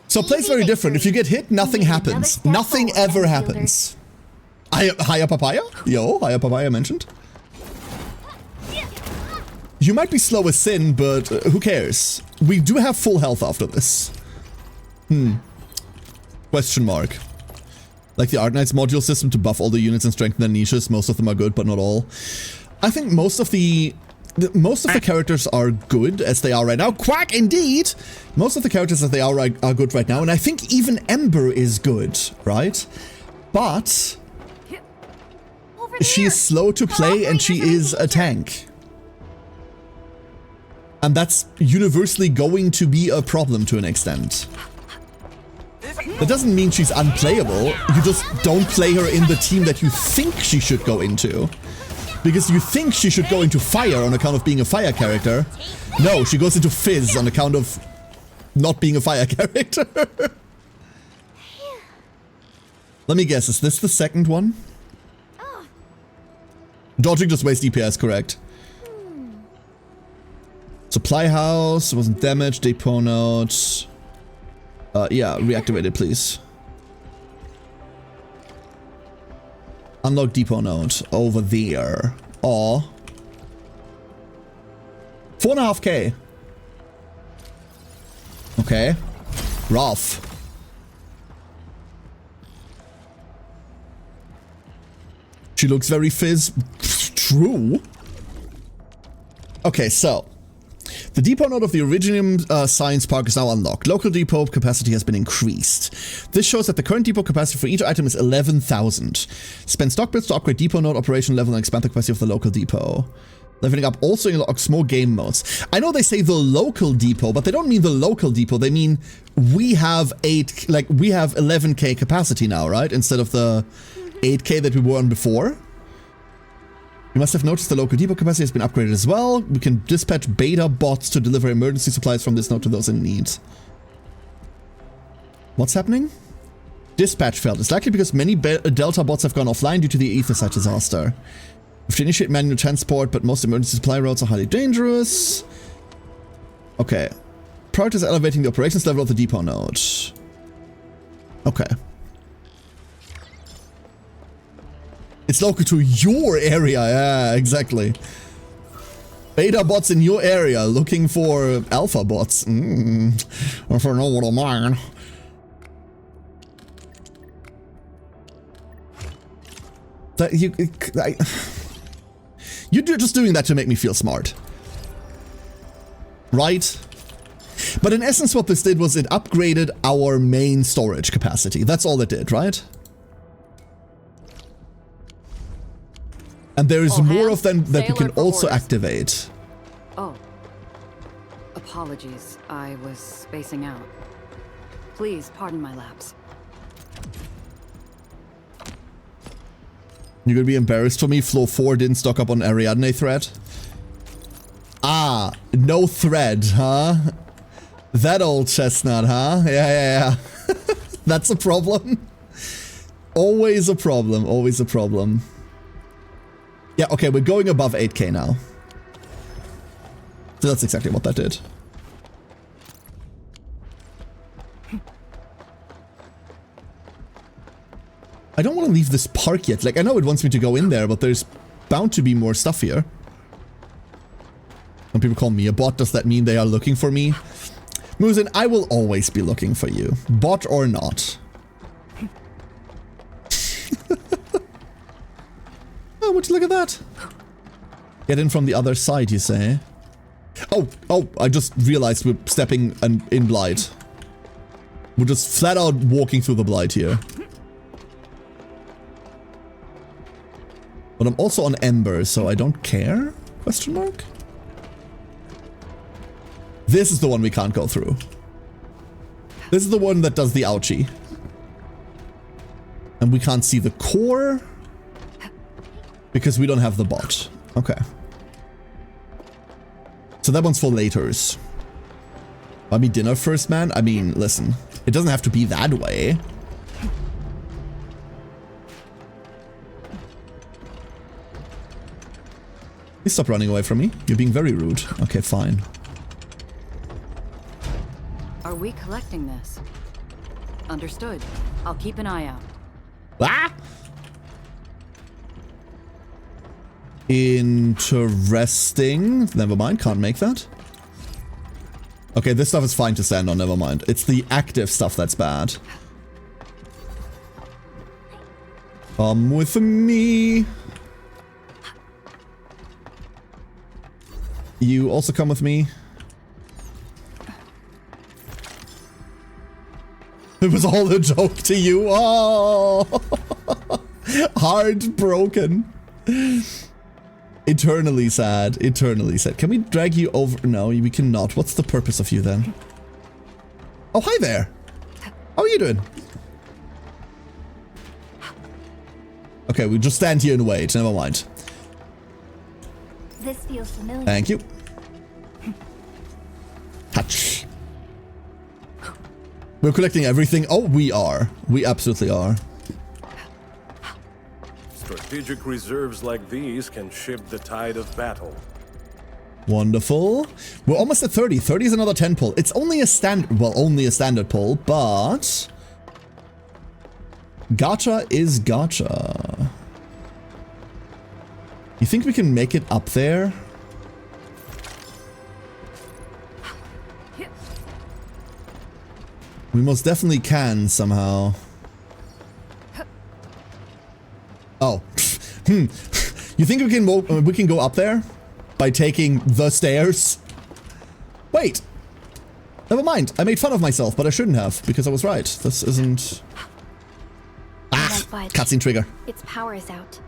So play's very different. If you get hit, nothing happens. Nothing ever happens. Higher Papaya? Yo, Higher Papaya mentioned. You might be slow as sin, but who cares? We do have full health after this. Question mark. Like the Arknights module system to buff all the units and strengthen their niches. Most of them are good, but not all. I think most of the characters are good as they are right now. Quack, indeed! Most of the characters as they are good right now, and I think even Ember is good, right? But she is slow to play and she is a tank. And that's universally going to be a problem to an extent. That doesn't mean she's unplayable, you just don't play her in the team that you think she should go into. Because you think she should go into fire on account of being a fire character. No, she goes into fizz on account of not being a fire character. Let me guess, is this the second one? Dodging just wastes DPS, correct? Supply house wasn't damaged. Depot note. Yeah, reactivate it, please. Unlock depot node over there. Or 4.5k. Okay. Rough. She looks very fizz. True. Okay, so the depot node of the Originium Science Park is now unlocked. Local depot capacity has been increased. This shows that the current depot capacity for each item is 11,000. Spend stock bits to upgrade depot node operation level and expand the capacity of the local depot. Leveling up also unlocks more game modes. I know they say the local depot, but they don't mean the local depot. They mean we have 11k capacity now, right? Instead of the 8k that we were on before. You must have noticed the local depot capacity has been upgraded as well. We can dispatch beta bots to deliver emergency supplies from this node to those in need. What's happening? Dispatch failed. It's likely because many Delta bots have gone offline due to the ether site disaster. We have to initiate manual transport, but most emergency supply routes are highly dangerous. Okay. Prioritize elevating the operations level of the depot node. Okay. It's local to your area, yeah, exactly. Beta bots in your area looking for alpha bots. If I know what I mean. You're just doing that to make me feel smart. Right? But in essence what this did was it upgraded our main storage capacity. That's all it did, right? And there is All more hands, of them that stay you can alert for also orders. activate. Oh. Apologies, I was spacing out. Please pardon my lapse. You're gonna be embarrassed for me. Floor 4 didn't stock up on Ariadne thread. Ah, no thread, huh? That old chestnut, huh? Yeah. That's a problem. Always a problem, always a problem. Yeah, okay, we're going above 8k now. So that's exactly what that did. I don't want to leave this park yet. Like, I know it wants me to go in there, but there's bound to be more stuff here. When people call me a bot, does that mean they are looking for me? Musin, I will always be looking for you. Bot or not. Oh, would you look at that? Get in from the other side, you say? Oh, I just realized we're stepping in Blight. We're just flat out walking through the Blight here. But I'm also on Ember, so I don't care? Question mark? This is the one we can't go through. This is the one that does the ouchie. And we can't see the core. Because we don't have the bot. Okay. So that one's for laters. Buy me dinner first, man? I mean, listen. It doesn't have to be that way. Please stop running away from me. You're being very rude. Okay, fine. Are we collecting this? Understood. I'll keep an eye out. Ah! Interesting. Never mind, can't make that. Okay, this stuff is fine to stand on, never mind. It's the active stuff that's bad. Come with me. You also come with me. It was all a joke to you. Oh, heartbroken. Eternally sad. Eternally sad. Can we drag you over? No, we cannot. What's the purpose of you then? Oh, hi there. How are you doing? Okay, we just stand here and wait. Never mind. This feels familiar. Thank you. Touch. We're collecting everything. Oh, we are. We absolutely are. Strategic reserves like these can shift the tide of battle. Wonderful. We're almost at 30. 30 is another 10 pull. It's only a only a standard pull, but gacha is gacha. You think we can make it up there? We most definitely can somehow. Oh. You think we can go up there by taking the stairs? Wait. Never mind. I made fun of myself, but I shouldn't have because I was right. This isn't. Ah! Cutscene trigger. Its power is out.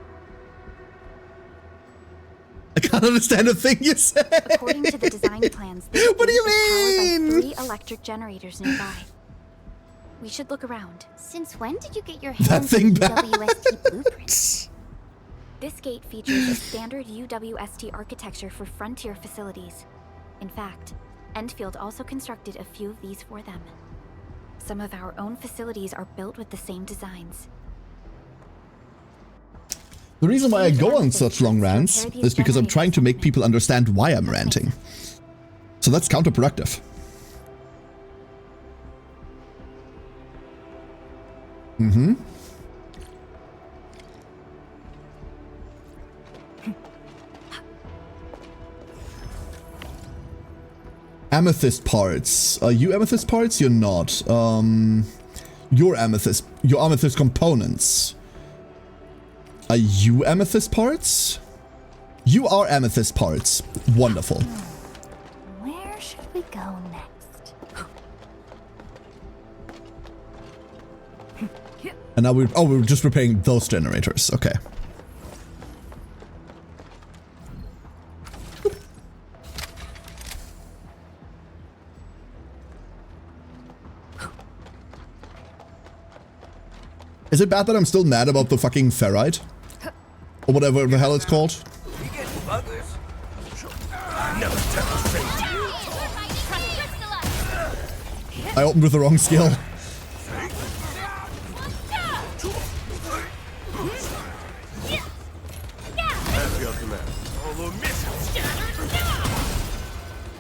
I can't understand a thing you say. According to the design plans, what do you mean? Powered by 3 electric generators nearby. We should look around. Since when did you get your hands on UWST blueprints? This gate features a standard UWST architecture for frontier facilities. In fact, Endfield also constructed a few of these for them. Some of our own facilities are built with the same designs. The reason why I go on such long rants is because I'm trying to make people understand why I'm ranting. So that's counterproductive. Mm-hmm. Amethyst parts. Are you amethyst parts? You're not. Your amethyst components. Are you amethyst parts? You are amethyst parts. Wonderful. Where should we go next? And now we're just repairing those generators. Okay. it bad that I'm still mad about the fucking ferrite? Or whatever the hell it's called? I opened with the wrong skill.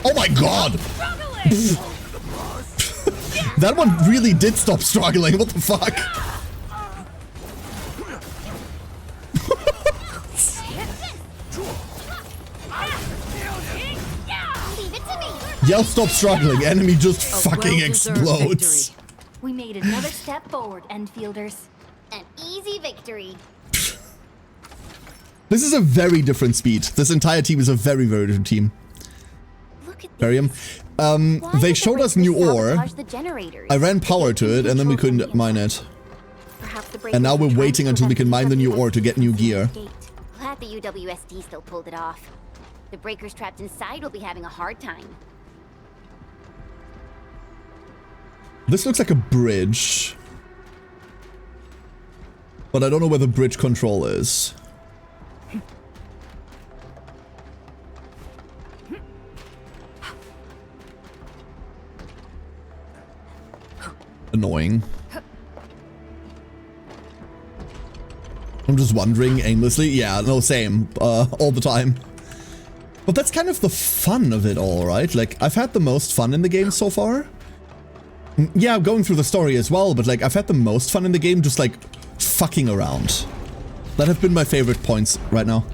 Oh my god! That one really did stop struggling, what the fuck? Yell stop struggling, enemy just fucking explodes. We made another step forward, Endfielders. An easy victory. This is a very different speed. This entire team is a very, very different team. Barium. They showed us new ore. I ran power to it and then we couldn't mine it. And now we're waiting until we can mine the new ore to get new gear. Glad the UWST still pulled it off. The breakers trapped inside will be having a hard time. This looks like a bridge. But I don't know where the bridge control is. Annoying. I'm just wandering aimlessly. Yeah, no, same. All the time. But that's kind of the fun of it all, right? Like, I've had the most fun in the game so far. Yeah, going through the story as well, but like, I've had the most fun in the game just like fucking around. That have been my favorite points right now.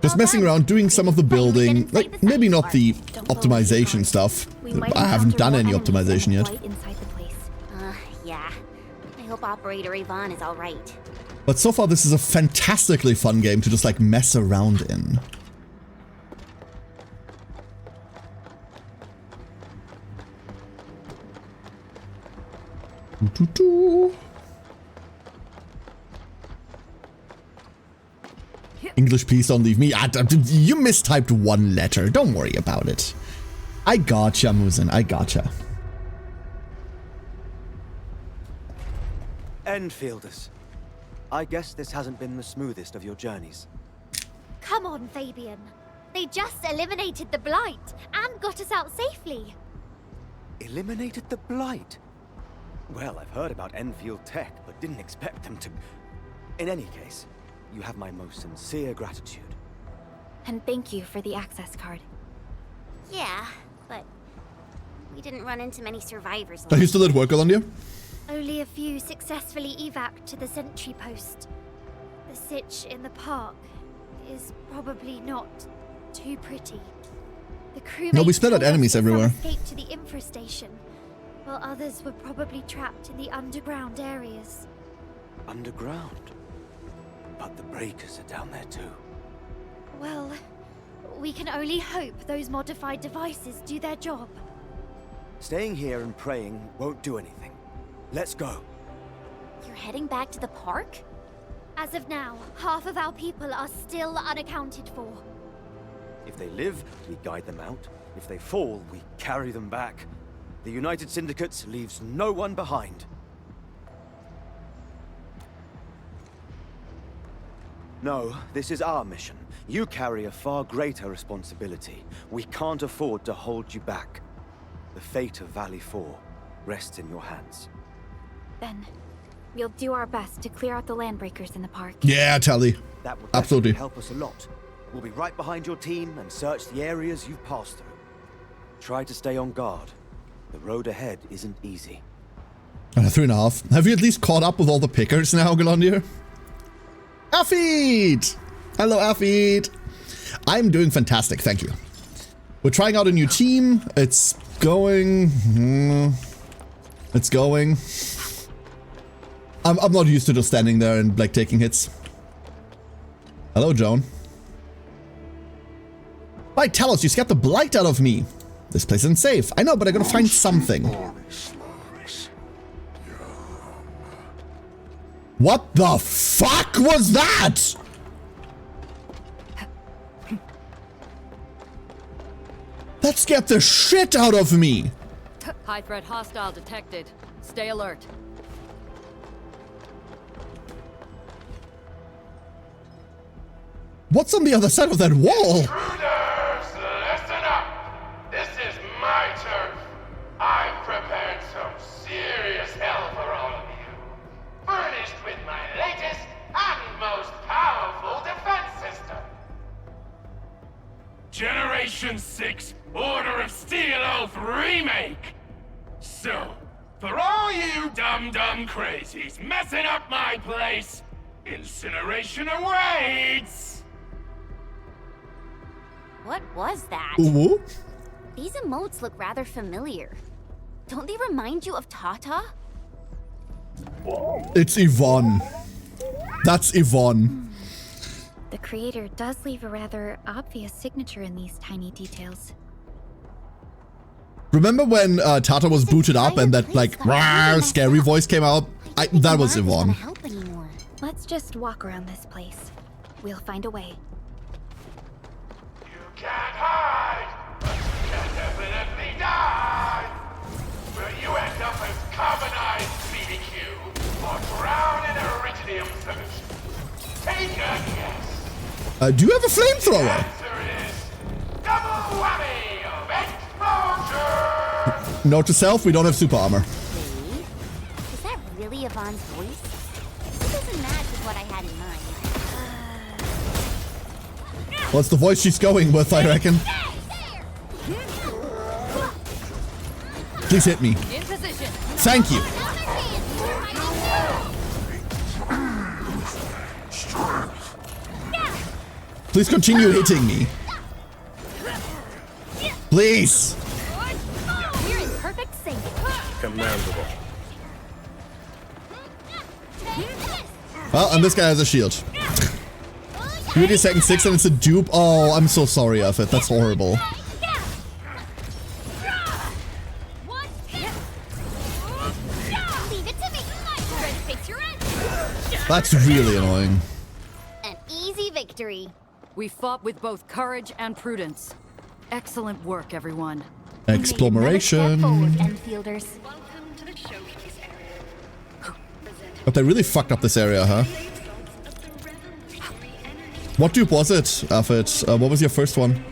Just messing around, doing some of the building, like maybe not the optimization stuff. I haven't done any optimization yet. Yeah. I hope Operator Yvonne is alright. But so far this is a fantastically fun game to just like mess around in. English, please don't leave me. You mistyped one letter. Don't worry about it. I gotcha, Muzen. I gotcha. Enfielders. I guess this hasn't been the smoothest of your journeys. Come on, Fabian. They just eliminated the Blight and got us out safely. Eliminated the Blight? Well, I've heard about Enfield tech, but didn't expect them to... In any case, you have my most sincere gratitude. And thank you for the access card. Yeah, but we didn't run into many survivors. Are you still at work, Alondia? Only a few successfully evac to the sentry post. The sitch in the park is probably not too pretty. The crewmates No, we still had enemies everywhere. Escaped to the infrastation, while others were probably trapped in the underground areas. Underground? But the breakers are down there too. Well, we can only hope those modified devices do their job. Staying here and praying won't do anything. Let's go. You're heading back to the park? As of now, half of our people are still unaccounted for. If they live, we guide them out. If they fall, we carry them back. The United Syndicate leaves no one behind. No, this is our mission. You carry a far greater responsibility. We can't afford to hold you back. The fate of Valley 4 rests in your hands. Then, we'll do our best to clear out the landbreakers in the park. Yeah, Tally. That will absolutely help us a lot. We'll be right behind your team and search the areas you've passed through. Try to stay on guard. The road ahead isn't easy. 3.5. Have you at least caught up with all the pickers now, Galondir? Afid! Hello, Afid! I'm doing fantastic, thank you. We're trying out a new team. It's going... It's going. I'm not used to just standing there and like taking hits. Hello, Joan. Right, tell us, you scared the blight out of me. This place isn't safe. I know, but I gotta find something. What the fuck was that? The That scared the shit out of me. High threat hostile detected. Stay alert. What's on the other side of that wall? Intruders, listen up. This is my turf. I've prepared some serious hell for all of you. Furnished with my latest and most powerful defense system. Generation 6 Order of Steel Oath Remake. So, for all you dumb crazies messing up my place, incineration awaits! What was that? Ooh. These emotes look rather familiar. Don't they remind you of Tata? It's Yvonne. That's Yvonne. The creator does leave a rather obvious signature in these tiny details. Remember when Tata was booted up and that like rawr, scary voice came out? That was Yvonne. Let's just walk around this place. We'll find a way. You can't hide, but you can definitely die. Where you end up as carbonized BBQ or drown in a iridium solution. Take a guess. Do you have a flamethrower? Answer is double whammy of explosion. Note to self, we don't have super armor. Is that really Yvonne's voice? It doesn't match with what I had in mind. Well, it's the voice she's going with, I reckon. Please hit me. In position. Thank you. Please continue hitting me. Please. You're in perfect sync. Commendable. Oh, and this guy has a shield. 30 seconds 6 and it's a dupe. Oh, I'm so sorry of it. That's horrible. That's really annoying. An easy victory. We fought with both courage and prudence. Excellent work, everyone. Exploration. Enfielders. But they really fucked up this area, huh? What dupe was it, Affit? What was your first one?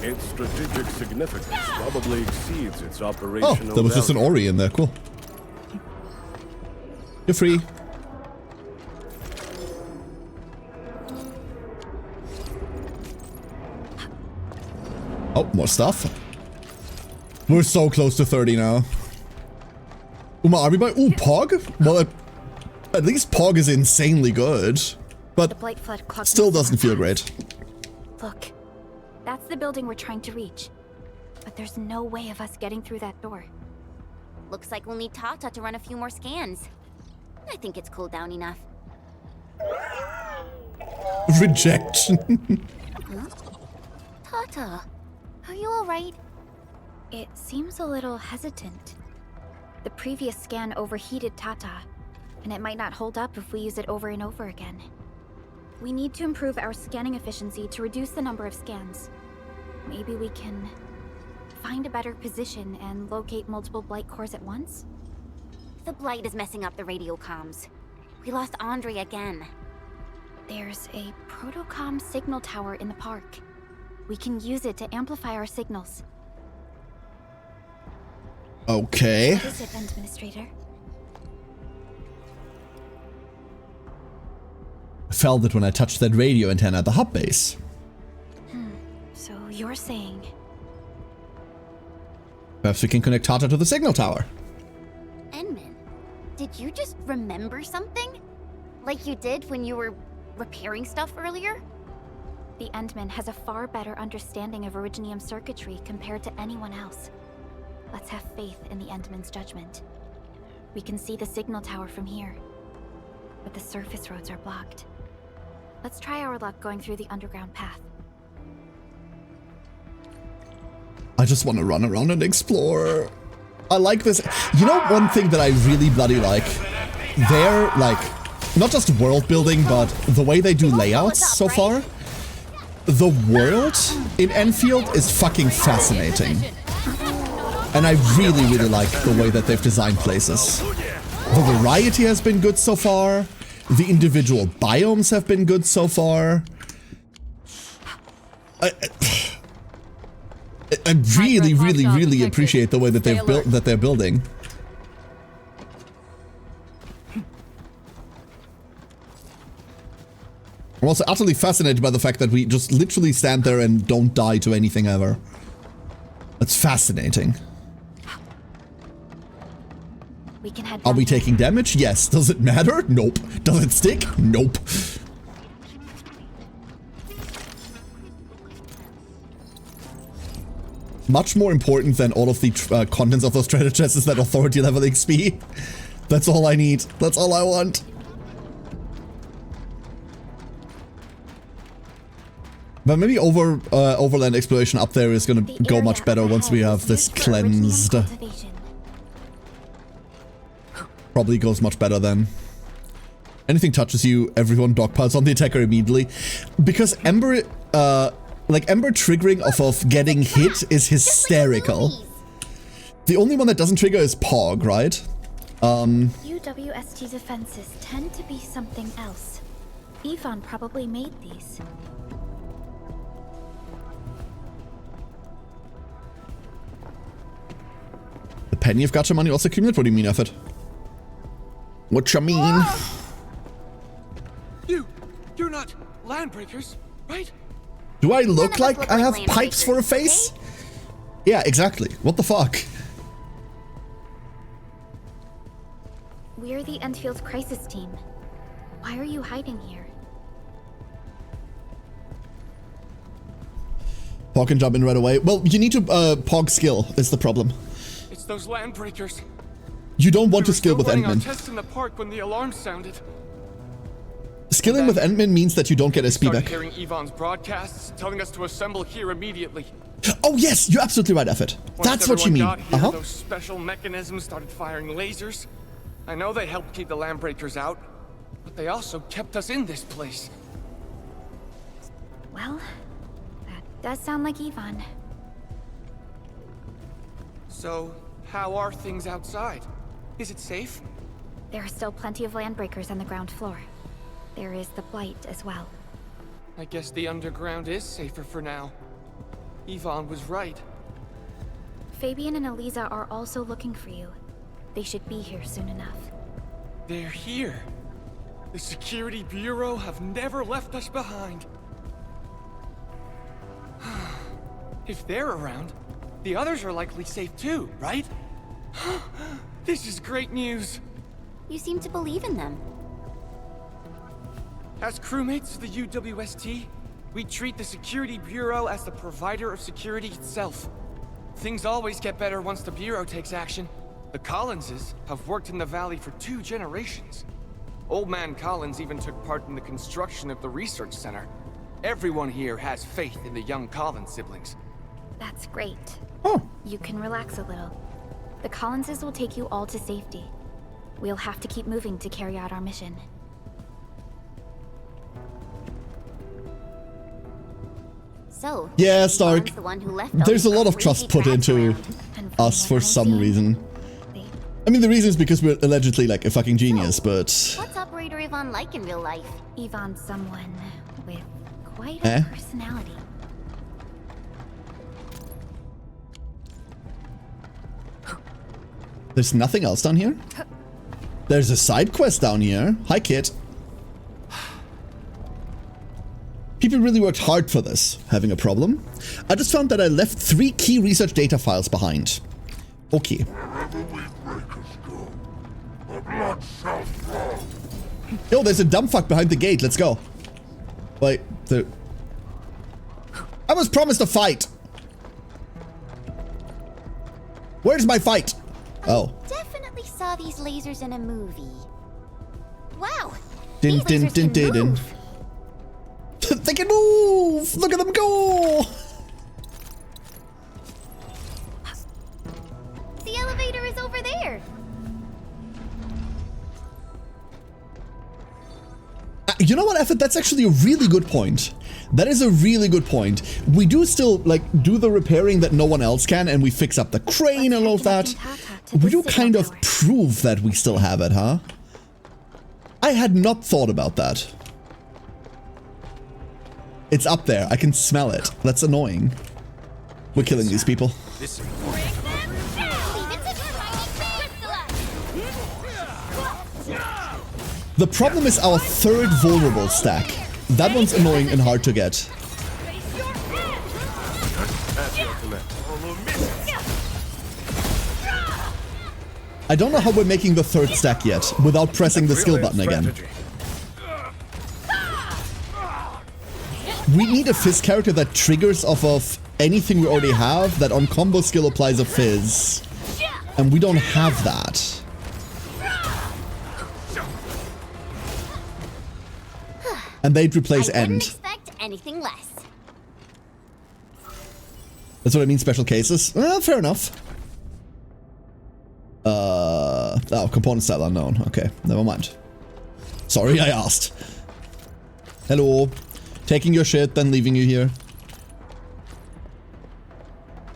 Its strategic significance probably exceeds its operational Oh, there was just an Ori in there. Cool. You're free. Oh, more stuff. We're so close to 30 now. Uma Army Boy. Ooh, Pog? Well, at least Pog is insanely good. But still doesn't feel great. Look, that's the building we're trying to reach. But there's no way of us getting through that door. Looks like we'll need Tata to run a few more scans. I think it's cooled down enough. Rejection. Huh? Tata, are you alright? It seems a little hesitant. The previous scan overheated Tata, and it might not hold up if we use it over and over again. We need to improve our scanning efficiency to reduce the number of scans. Maybe we can find a better position and locate multiple Blight cores at once? The Blight is messing up the radio comms. We lost Andre again. There's a protocom signal tower in the park. We can use it to amplify our signals. Okay. What is it, Administrator? I felt it when I touched that radio antenna at the hub base. So you're saying... Perhaps we can connect Tata to the signal tower. Enman, did you just remember something? Like you did when you were repairing stuff earlier? The Endman has a far better understanding of Originium circuitry compared to anyone else. Let's have faith in the Endman's judgment. We can see the signal tower from here, but the surface roads are blocked. Let's try our luck going through the underground path. I just want to run around and explore. I like this. You know, one thing that I really bloody like? They're like, not just world building, but the way they do layouts so far. the world in Enfield is fucking fascinating. And I really, really like the way that they've designed places. The variety has been good so far. The individual biomes have been good so far. I really, really, really appreciate the way that they've built, that they're building. I'm also utterly fascinated by the fact that we just literally stand there and don't die to anything ever. That's fascinating. We can head. Are we taking damage? Yes. Does it matter? Nope. Does it stick? Nope. Much more important than all of the contents of those treasure chests is that authority level XP. That's all I need. That's all I want. But maybe overland exploration up there is gonna go much better once we have this cleansed. Probably goes much better then. Anything touches you, everyone dogpiles on the attacker immediately. Because Ember, like Ember triggering off of getting hit is hysterical. The only one that doesn't trigger is Pog, right? UWST defenses tend to be something else. Yvonne probably made these. The penny of gacha money also accumulate? What do you mean, effort? What you mean? You're not landbreakers, right? Do I look like I have pipes for a face? Yeah, exactly. What the fuck? We're the Endfield crisis team. Why are you hiding here? Pog can jump in right away. Well, you need to Pog skill is the problem. It's those landbreakers. You don't want to skill with Endman. Test in the park when the alarm sounded. Skilling with Endman means that you don't get SP back. Hearing Yvonne's broadcasts telling us to assemble here immediately. Oh yes, you're absolutely right, Effort. That's what you mean. Here, those special mechanisms started firing lasers. I know they helped keep the landbreakers out, but they also kept us in this place. Well, that does sound like Yvonne. So, how are things outside? Is it safe? There are still plenty of landbreakers on the ground floor. There is the Blight as well. I guess the underground is safer for now. Yvonne was right. Fabian and Eliza are also looking for you. They should be here soon enough. They're here. The Security Bureau have never left us behind. If they're around, the others are likely safe too, right? This is great news. You seem to believe in them. As crewmates of the UWST, we treat the Security Bureau as the provider of security itself. Things always get better once the Bureau takes action. The Collinses have worked in the Valley for 2 generations. Old Man Collins even took part in the construction of the research center. Everyone here has faith in the young Collins siblings. That's great. You can relax a little. The Collinses will take you all to safety. We'll have to keep moving to carry out our mission. So, yeah, Stark. The one who left there's a lot of trust put into us for some reason. I mean, the reason is because we're allegedly like a fucking genius, but... What's Operator Yvonne like in real life? Yvonne's someone with quite a personality. There's nothing else down here? There's a side quest down here. Hi, Kit. People really worked hard for this. Having a problem? I just found that I left 3 key research data files behind. Okay. Yo, there's a dumb fuck behind the gate. Let's go. Wait, I was promised a fight. Where's my fight? Oh. Definitely saw these lasers in a movie. Wow. Din din din din din. They can move! Look at them go! The elevator is over there. You know what, Effort? That's actually a really good point. That is a really good point. We do still, like, do the repairing that no one else can, and we fix up the crane and all of that. We do kind of prove that we still have it, huh? I had not thought about that. It's up there. I can smell it. That's annoying. We're killing these people. The problem is our third vulnerable stack. That one's annoying and hard to get. I don't know how we're making the third stack yet without pressing the skill button again. We need a fizz character that triggers off of anything we already have that on combo skill applies a fizz. And we don't have that. And they'd replace End. I wouldn't expect anything less. That's what I mean, special cases? Well, fair enough. Oh, component style unknown. Okay, never mind. Sorry, I asked. Hello. Taking your shit, then leaving you here.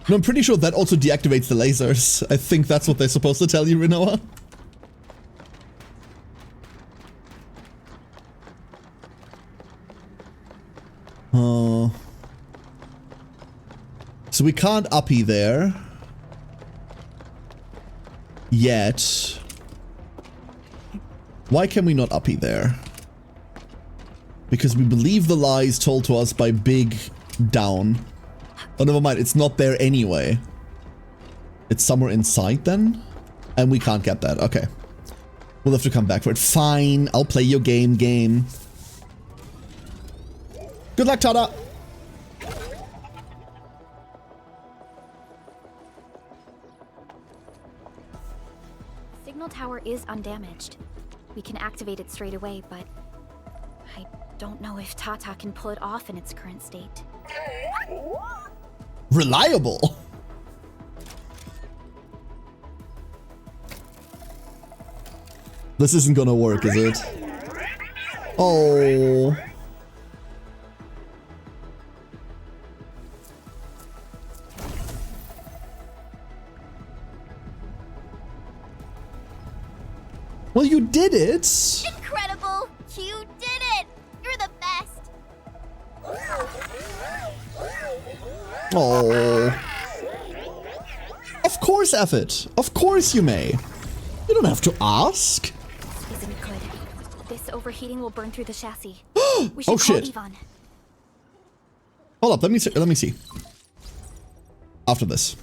No, I'm pretty sure that also deactivates the lasers. I think that's what they're supposed to tell you, Rinoa. So we can't uppy there. Yet. Why can we not uppy there? Because we believe the lies told to us by Big Down. Oh, never mind. It's not there anyway. It's somewhere inside then? And we can't get that. Okay. We'll have to come back for it. Fine. I'll play your game. Good luck, Tada! Signal tower is undamaged. We can activate it straight away, but I don't know if Tata can pull it off in its current state. Reliable! This isn't gonna work, is it? Oh. Well, you did it! Incredible! You did it! You're the best! Oh. Of course, Effort. Of course you may. You don't have to ask. Isn't good. This overheating will burn through the chassis. We should Oh call shit. Yvonne. Hold up, let me see. After this.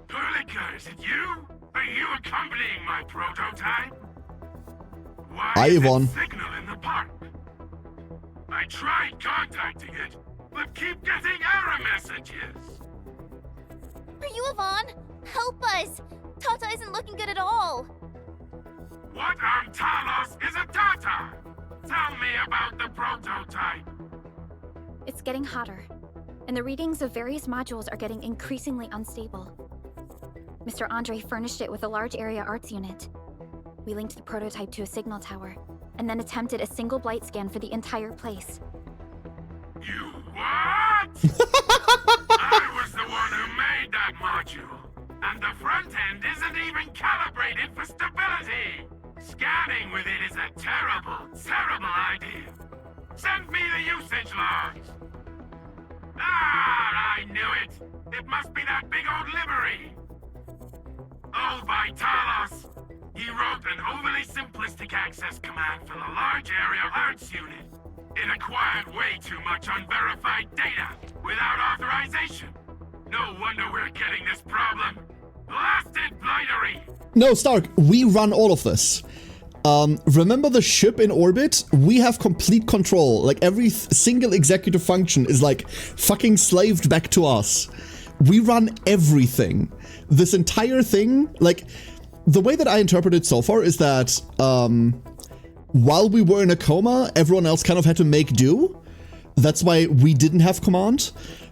Perlica, is it you? Are you accompanying my prototype? Why Hi, is Yvonne. it signal in the park? I tried contacting it, but keep getting error messages. Are you Yvonne? Help us! Tata isn't looking good at all. What on Talos is a Tata? Tell me about the prototype. It's getting hotter, and the readings of various modules are getting increasingly unstable. Mr. Andre furnished it with a large area arts unit. We linked the prototype to a signal tower, and then attempted a single blight scan for the entire place. You what? I was the one who made that module, and the front end isn't even calibrated for stability. Scanning with it is a terrible idea. Send me the usage logs. Ah, I knew it. It must be that big old livery. Old by Talos. He wrote an overly simplistic access command for the large area arts unit. It acquired way too much unverified data without authorization. No wonder we're getting this problem. Blasted blightery! No, Stark, we run all of this. Remember the ship in orbit? We have complete control. Like, every single executive function is, like, fucking slaved back to us. We run everything. This entire thing, like, the way that I interpret it so far is that, while we were in a coma, everyone else kind of had to make do. That's why we didn't have command.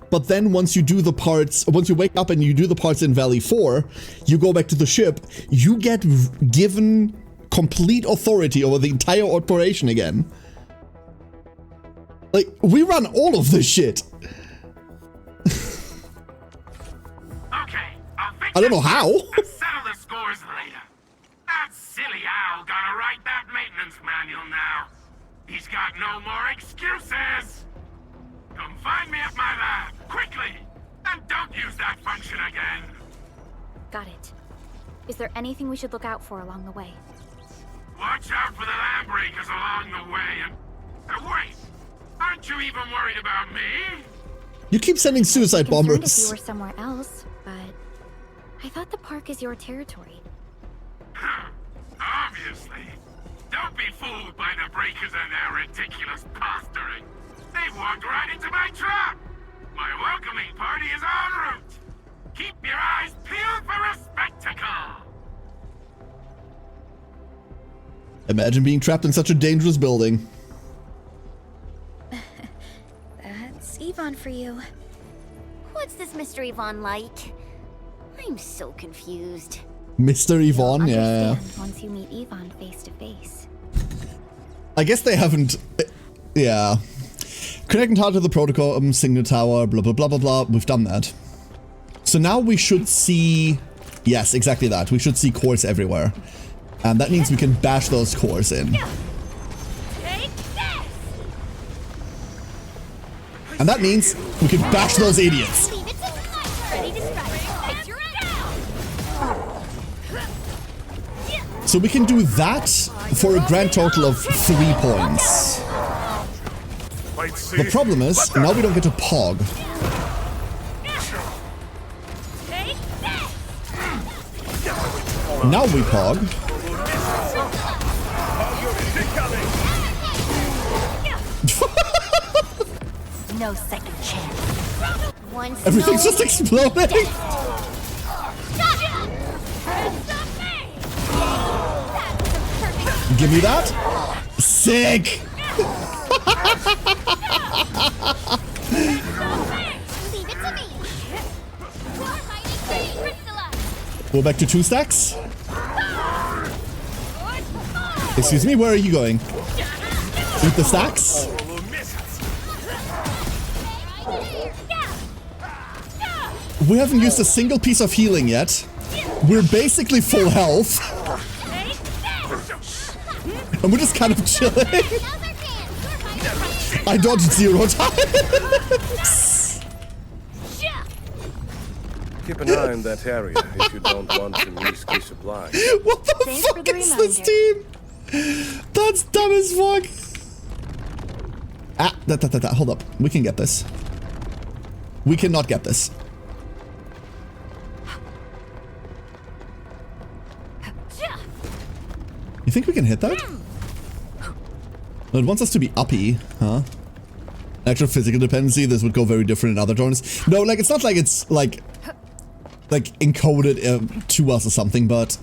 But then once you do the parts, once you wake up and you do the parts in Valley 4, you go back to the ship, you get given complete authority over the entire operation again. Like, we run all of this shit. Okay, I'll fix I don't know how. and settle the scores later. That silly owl gotta write that maintenance manual now. He's got no more excuses. Come find me at my lab, quickly! And don't use that function again. Got it. Is there anything we should look out for along the way? Watch out for the land breakers along the way and... wait! Aren't you even worried about me? You keep sending suicide Concerned bombers. if you were somewhere else, but I thought the park is your territory. Obviously. Don't be fooled by the breakers and their ridiculous posturing. They've walked right into my trap. My welcoming party is en route. Keep your eyes peeled for a spectacle. Imagine being trapped in such a dangerous building. That's Yvonne for you. What's this Mr. Yvonne like? I'm so confused. Mr. Yvonne, yeah. Understand once you meet Yvonne face to face. I guess they haven't... Yeah. Connect and talk to the protocol, signal tower, blah, blah, blah, blah, blah. We've done that. So now we should see... Yes, exactly that. We should see cores everywhere. And that means we can bash those cores in. And that means we can bash those idiots. So we can do that for a grand total of 3 points. The problem is, now we don't get to pog. Now we pog. No second chance. Everything's just exploding. Give me that. Sick. Leave it to me. Go back to 2 stacks. Excuse me, where are you going? Eat the stacks? We haven't used a single piece of healing yet. We're basically full health. And we're just kind of chilling. I dodged 0 times. Keep an eye on that area if you don't want to miss key supply. What the fuck is this team? That's dumb as fuck. Ah, hold up. We can get this. We cannot get this. You think we can hit that? No, it wants us to be uppy, huh? Actual physical dependency, this would go very different in other genres. No, like, it's not like it's, like encoded to us or something, but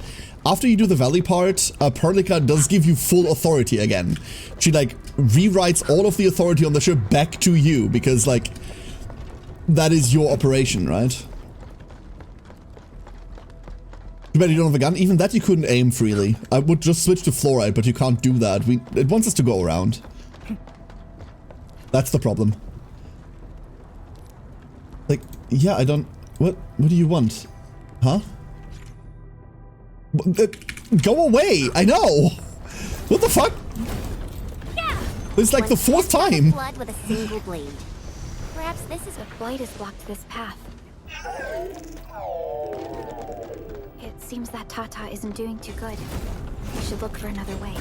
after you do the valley part, Perlica does give you full authority again. She, like, rewrites all of the authority on the ship back to you, because, like, that is your operation, right? Too bad you don't have a gun. Even that you couldn't aim freely. I would just switch to fluoride, but you can't do that. It wants us to go around. That's the problem. Like, yeah, I don't... What do you want? Huh? Go away! I know! What the fuck? It's like the 4th time. Blood with a single blade. Perhaps this is what Blight has blocked this path. It seems that Tata isn't doing too good. We should look for another way.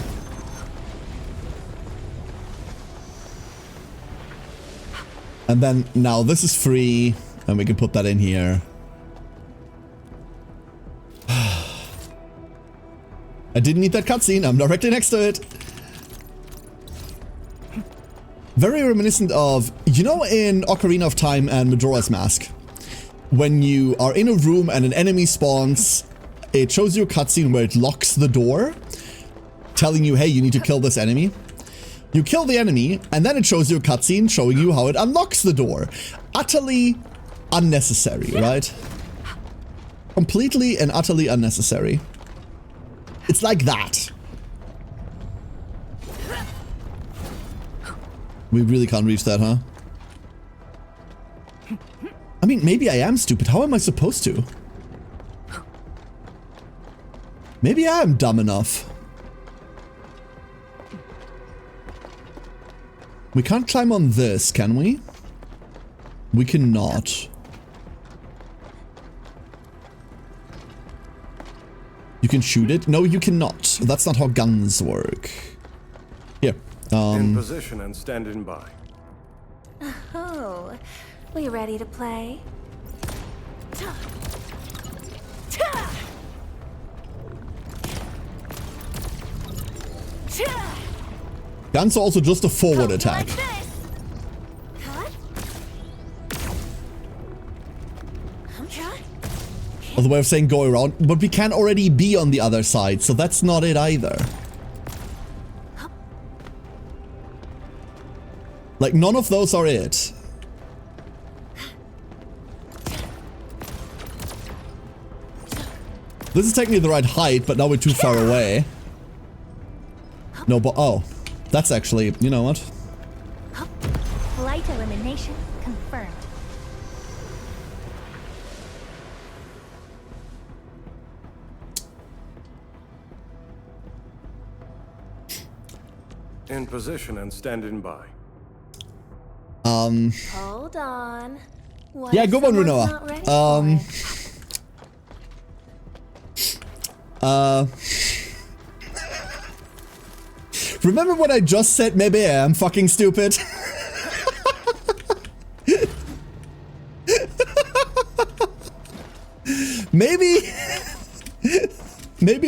And then, now this is free, and we can put that in here. I didn't need that cutscene, I'm directly next to it. Very reminiscent of, you know, in Ocarina of Time and Majora's Mask, when you are in a room and an enemy spawns, it shows you a cutscene where it locks the door, telling you, hey, you need to kill this enemy. You kill the enemy, and then it shows you a cutscene showing you how it unlocks the door. Utterly unnecessary, right? Completely and utterly unnecessary. It's like that. We really can't reach that, huh? I mean, maybe I am stupid. How am I supposed to? Maybe I am dumb enough. We can't climb on this, can we? We cannot. You can shoot it? No, you cannot. That's not how guns work. Here. In position and standing by. Oh, we ready to play? Guns are also just a forward attack. Other way of saying go around, but we can already be on the other side, so that's not it either. Like, none of those are it. This is technically the right height, but now we're too far away. No, but oh. That's actually, you know what? Flight elimination confirmed. In position and standing by. Hold on. What Yeah, if go on, someone's Runoa. not ready for it? Remember what I just said? Maybe I am fucking stupid. Maybe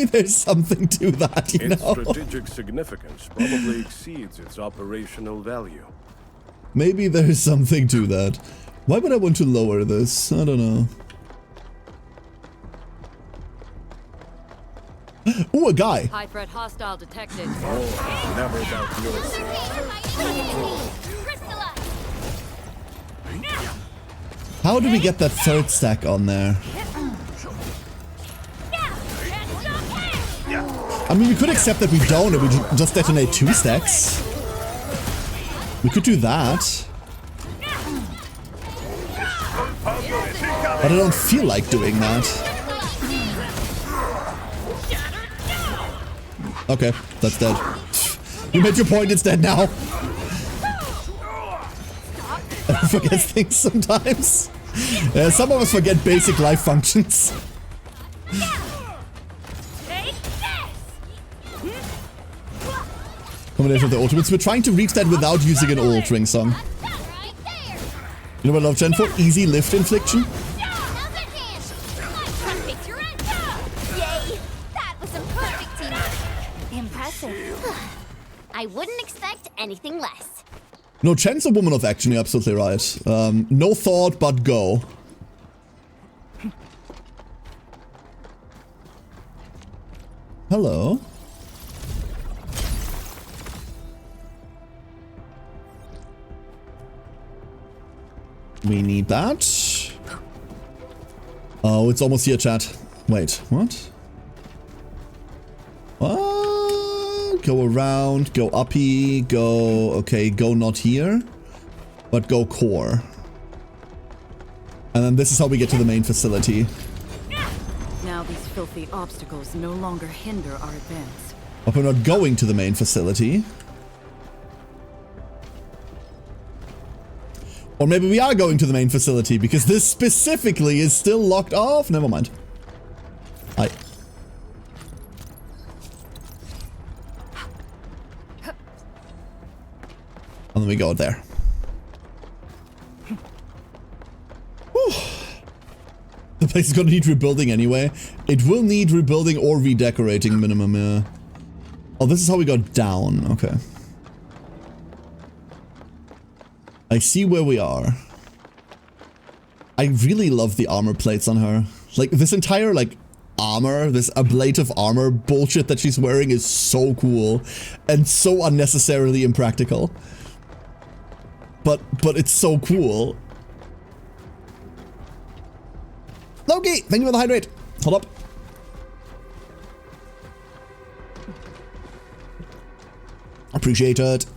there's something to that, you know? Its strategic significance probably exceeds its operational value. Maybe there's something to that. Why would I want to lower this? I don't know. Ooh, a guy. High threat hostile detected. Oh, never doubt yours. How do we get that third stack on there? I mean, we could accept that we don't and we just detonate 2 stacks. We could do that. But I don't feel like doing that. Okay, that's dead. You made your point, it's dead now. I forget things sometimes. Some of us forget basic life functions. Combination of the ultimates. We're trying to reach that without using an old ring song. You know what I love Gen 4? Easy lift infliction. I wouldn't expect anything less. No, Chen's a woman of action, you're absolutely right. No thought, but go. Hello. We need that. Oh, it's almost here, chat. Wait, what? What? Go around, go uppy, go... Okay, go not here, but go core. And then this is how we get to the main facility. Now these filthy obstacles no longer hinder our advance. But we're not going to the main facility. Or maybe we are going to the main facility because this specifically is still locked off. Never mind. And then we go there. Whew. The place is gonna need rebuilding anyway. It will need rebuilding or redecorating minimum, yeah. Oh, this is how we got down. Okay. I see where we are. I really love the armor plates on her. Like, this entire, like, armor, this ablative armor bullshit that she's wearing is so cool and so unnecessarily impractical. But it's so cool. Loki, thank you for the hydrate. Hold up. Appreciate it.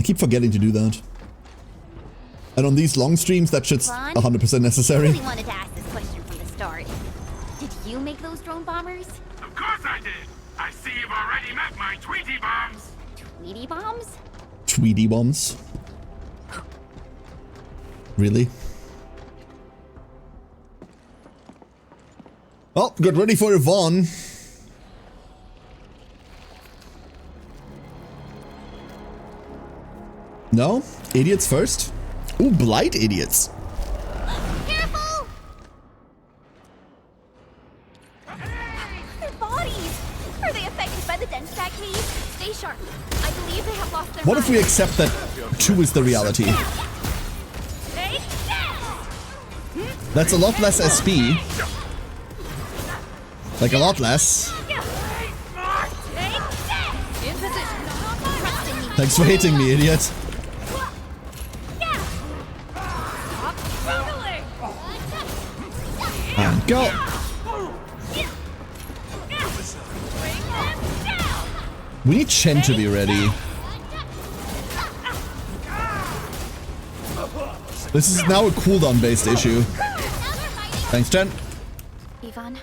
I keep forgetting to do that. And on these long streams, that shit's 100% necessary. I really wanted to ask this question from the start. Did you make those drone bombers? Of course I did. I see you've already met my Tweety bombs. Tweety bombs? Tweety bombs? Really? Well, get ready for Yvonne. No? Idiots first? Ooh, blight idiots. Careful! Their bodies! Are they affected by the dense cave? Stay sharp. I believe they have lost their What if we accept that 2 is the reality? That's a lot less SP. Like a lot less. Thanks for hitting me, idiot. And go. We need Chen to be ready. This is now a cooldown based issue. Thanks, Chen. Yvonne,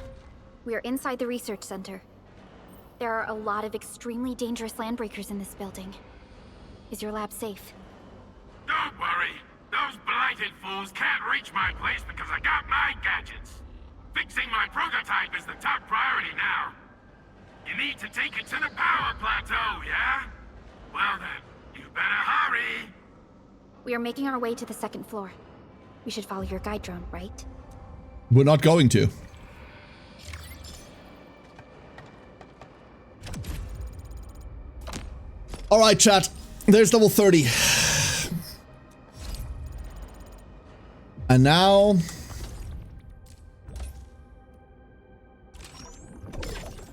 we're inside the research center. There are a lot of extremely dangerous landbreakers in this building. Is your lab safe? Don't worry. Those blighted fools can't reach my place because I got my gadgets. Fixing my prototype is the top priority now. You need to take it to the power plateau, yeah? Well then, you better hurry. We are making our way to the 2nd floor. We should follow your guide drone, right? We're not going to. Alright, chat. There's level 30. And now...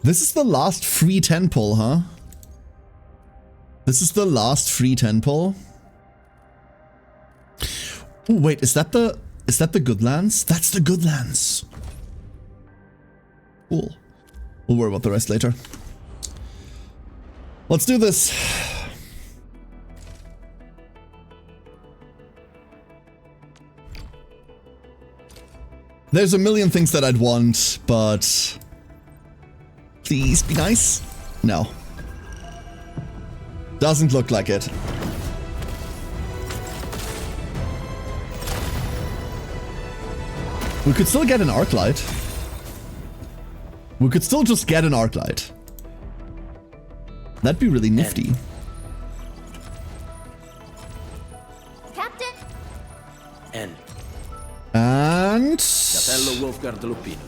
This is the last free 10 pull, huh? This is the last free 10 pull? Oh, wait, is that the Goodlands? That's the Goodlands. Cool. We'll worry about the rest later. Let's do this. There's a million things that I'd want, but... Please be nice? No. Doesn't look like it. We could still get an arc light. We could still just get an arc light. That'd be really nifty. Captain? N. And... Capello Wolfguard Lupino.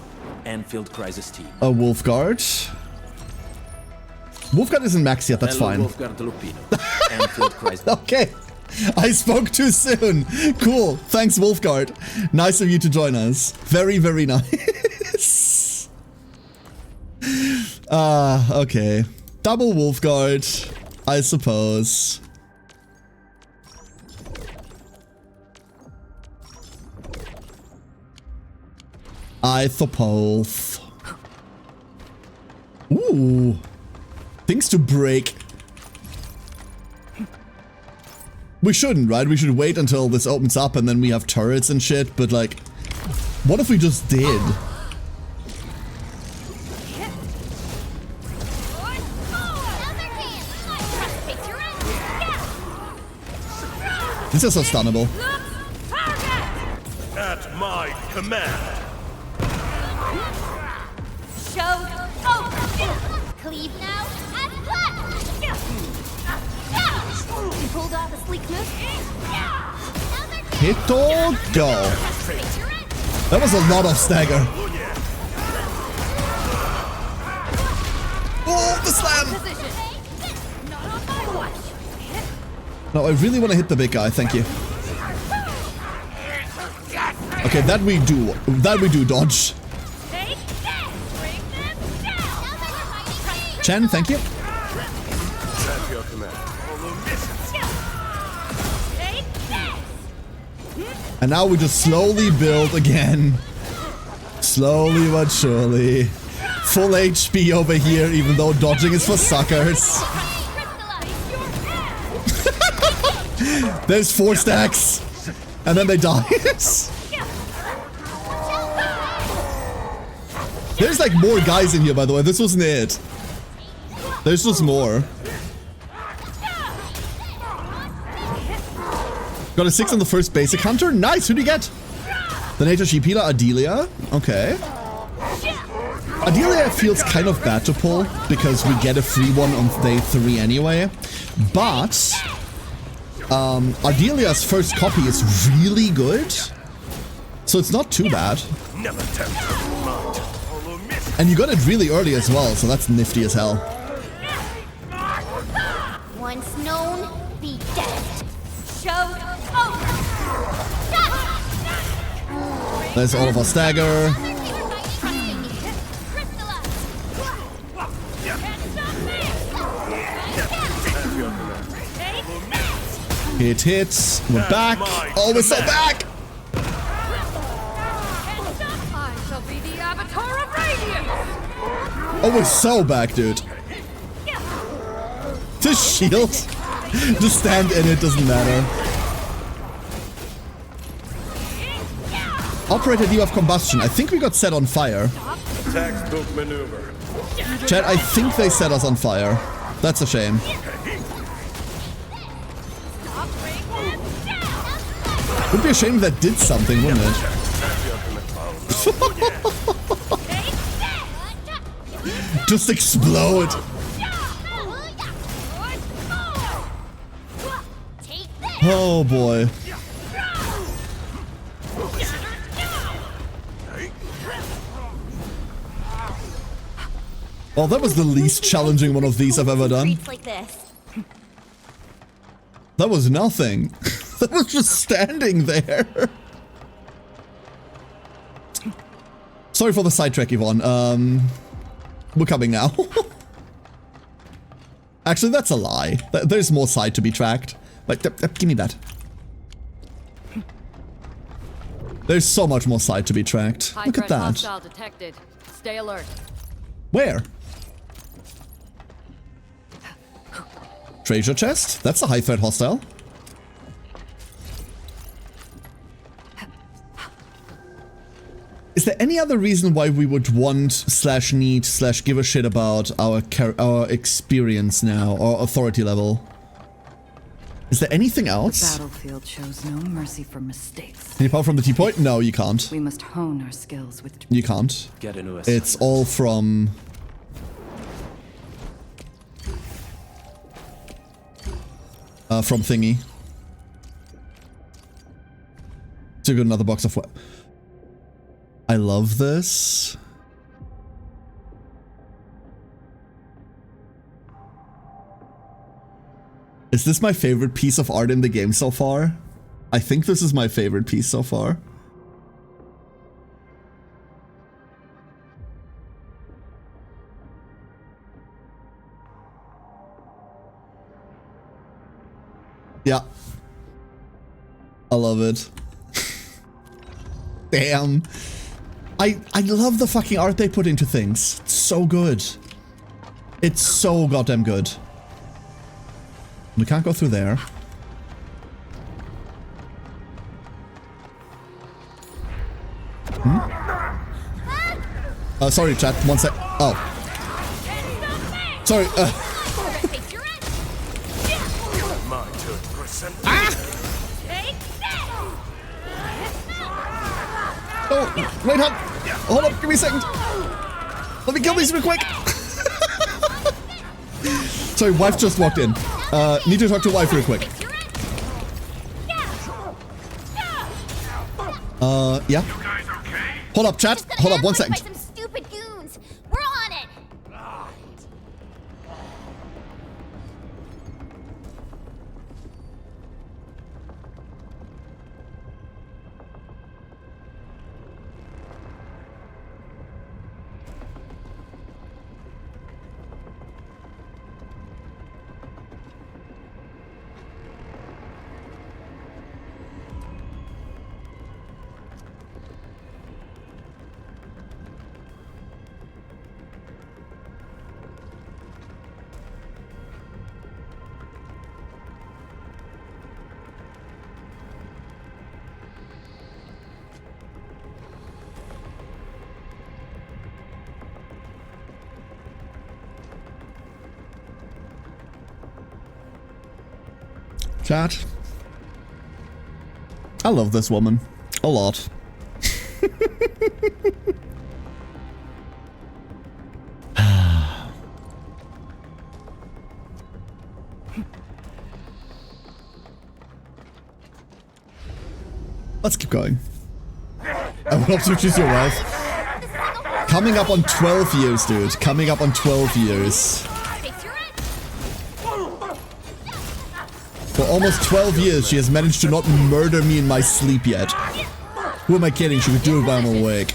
Endfield Crisis Team. A Wolfguard. Wolfguard isn't max yet, that's fine. Wolfguard Lupino. Endfield Crisis. Okay. I spoke too soon. Cool. Thanks, Wolfguard. Nice of you to join us. Very, very nice. Okay. Double Wolfguard, I suppose. I suppose. Ooh. Things to break. We shouldn't, right? We should wait until this opens up and then we have turrets and shit, but like, what if we just did? This is so stunnable. At my command. Show's over. Cleave now and clap. You pulled off a sleek move. Hit or go. That was a lot of stagger. Oh, the slam. No, I really want to hit the big guy. Thank you. Okay, that we do. That we do dodge. Chen, thank you. At your command. And now we just slowly build again. Slowly but surely. Full HP over here, even though dodging is for suckers. There's 4 stacks. And then they die. There's like more guys in here, by the way. This wasn't it. There's just more. Got a 6 on the first basic hunter. Nice. Who do you get? The Nature Sheephealer, Adelia. Okay. Adelia feels kind of bad to pull because we get a free one on day 3 anyway. But Adelia's first copy is really good. So it's not too bad. And you got it really early as well, so that's nifty as hell. Once known, be dead. Show over. There's all of our stagger. Hit hits. We're back. Oh, we're so back. I shall be the Avatar of Radiance. Oh, we're so back, dude. The shield. Just stand in it, doesn't matter. Operator debuff of combustion. I think we got set on fire. Textbook maneuver. Chat, I think they set us on fire. That's a shame. Would be a shame if that did something, wouldn't it? Just explode. Oh boy. Oh, that was the least challenging one of these I've ever done. That was nothing. That was just standing there. Sorry for the sidetrack, Yvonne. We're coming now. Actually, that's a lie. There's more side to be tracked. Like, give me that. There's so much more side to be tracked. Look at that. Hostile detected. Stay alert. Where? Treasure chest? That's a high threat hostile. Is there any other reason why we would want / need / give a shit about our experience now, or authority level? Is there anything else? The battlefield shows no mercy for mistakes. Can you power from the T-point? No, you can't. We must hone our skills with... You can't. Get into It's all from... from thingy. So we got another box of what? I love this. Is this my favorite piece of art in the game so far? I think this is my favorite piece so far. Yeah. I love it. Damn. I love the fucking art they put into things. It's so good. It's so goddamn good. We can't go through there. Sorry, chat. One sec. Oh. Sorry. Oh, right hand. Hold up, give me a second. Let me kill these real quick. Sorry, wife just walked in. Need to talk to wife real quick. Yeah. Hold up, chat. Hold up, 1 second. Some stupid goons. We're on it. Chat. I love this woman. A lot. Let's keep going. I would love to choose your wife. Coming up on 12 years, dude. Coming up on 12 years. For almost 12 years, she has managed to not murder me in my sleep yet. Who am I kidding? She would do it while I'm awake.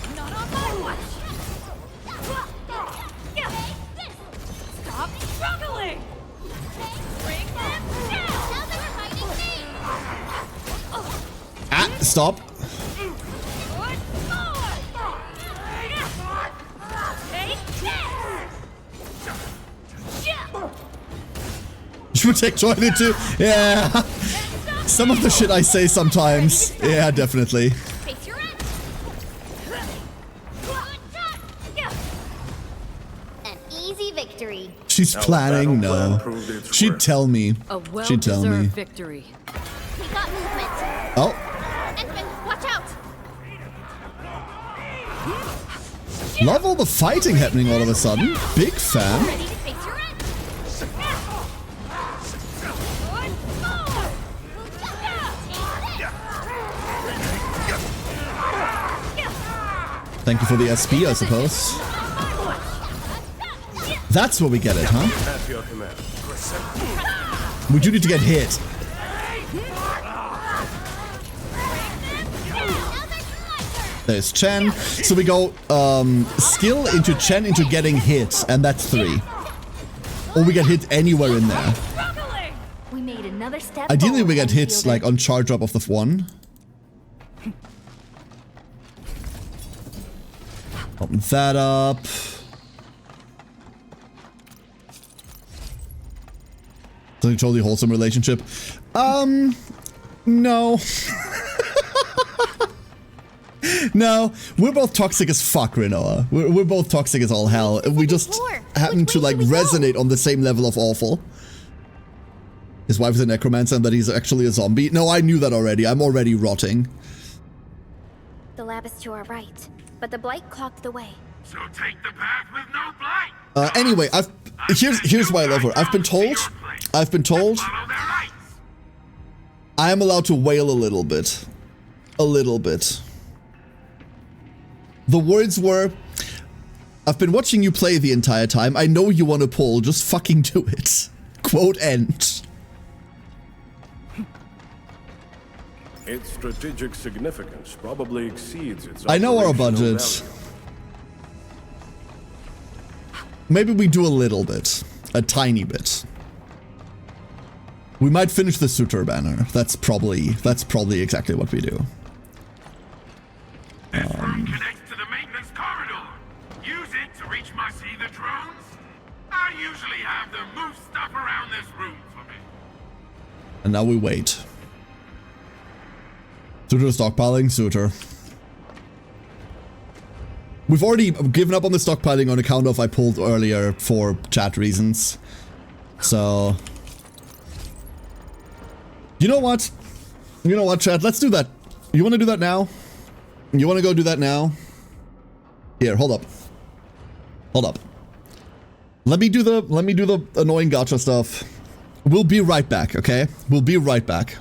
Stop struggling! Bring them down! Ah, stop. You would take joy in it too? Yeah. Some of the shit I say sometimes. Yeah, definitely. An easy victory. She's planning? No. She'd tell me. A She'd tell me. well-deserved victory. We got movement. Oh. Endman, watch out! Love all the fighting happening all of a sudden. Big fan. Ready to face your end. Thank you for the SP, I suppose. That's where we get it, huh? At your command. We do need to get hit. There's Chen. So we go skill into Chen into getting hit, and that's 3. Or we get hit anywhere in there. We made another step. Ideally, we forward, get hit Endfield. like on charge drop of the 1. Open that up. It's like a totally wholesome relationship. No. No, we're both toxic as fuck, Renoa. We're both toxic as all hell. We just happen to like resonate on the same level of awful. His wife is a necromancer and that he's actually a zombie. No, I knew that already. I'm already rotting. The lab is to our right, but the blight clogged the way. So take the path with no blight. Anyway, here's why I love her. I've been told I am allowed to wail a little bit. A little bit. The words were, I've been watching you play the entire time. I know you want to pull. Just fucking do it. Quote end. Its strategic significance probably exceeds its I know our operational budget. value. Maybe we do a little bit. A tiny bit. We might finish the suitor banner. That's probably exactly what we do. This room connects to the maintenance corridor. Use it to reach my the drones. I usually have them move stuff around this room for me. And now we wait. Suitor stockpiling, suitor. We've already given up on the stockpiling on account of I pulled earlier for chat reasons. So... You know what? You know what, chat? Let's do that. You want to do that now? You want to go do that now? Here, hold up. Hold up. Let me do the annoying gacha stuff. We'll be right back, okay? We'll be right back.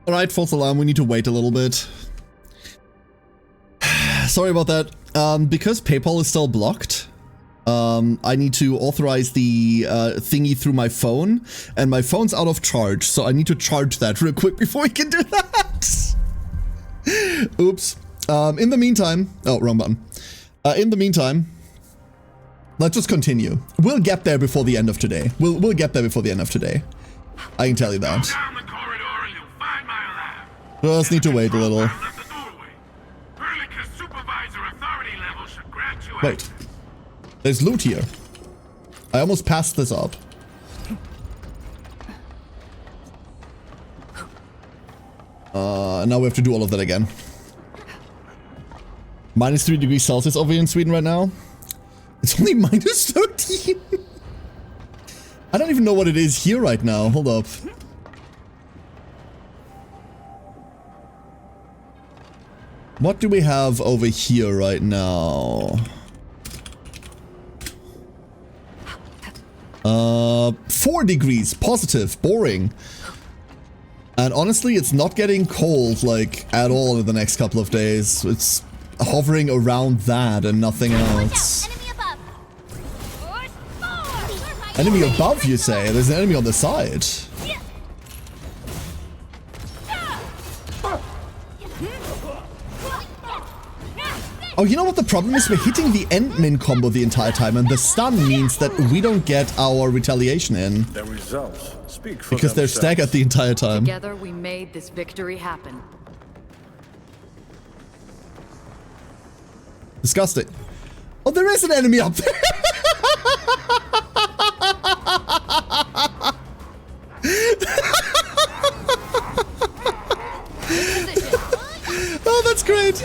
Alright, false alarm, we need to wait a little bit. Sorry about that. Because PayPal is still blocked, I need to authorize the thingy through my phone, and my phone's out of charge, so I need to charge that real quick before we can do that. Oops. In the meantime, oh, wrong button. In the meantime, let's just continue. We'll get there before the end of today. We'll get there before the end of today. I can tell you that. Just need to wait a little. Wait. There's loot here. I almost passed this up. Now we have to do all of that again. -3 degrees Celsius over here in Sweden right now. It's only -13. I don't even know what it is here right now. Hold up. What do we have over here right now? 4 degrees, positive, boring. And honestly, it's not getting cold, like, at all in the next couple of days. It's hovering around that and nothing else. Enemy above, you say? There's an enemy on the side. Oh, you know what the problem is? We're hitting the Endmin combo the entire time, and the stun means that we don't get our retaliation in. The results speak for because they're staggered the entire time. Together we made this victory happen. Disgusting. Oh, there is an enemy up there! Oh, that's great!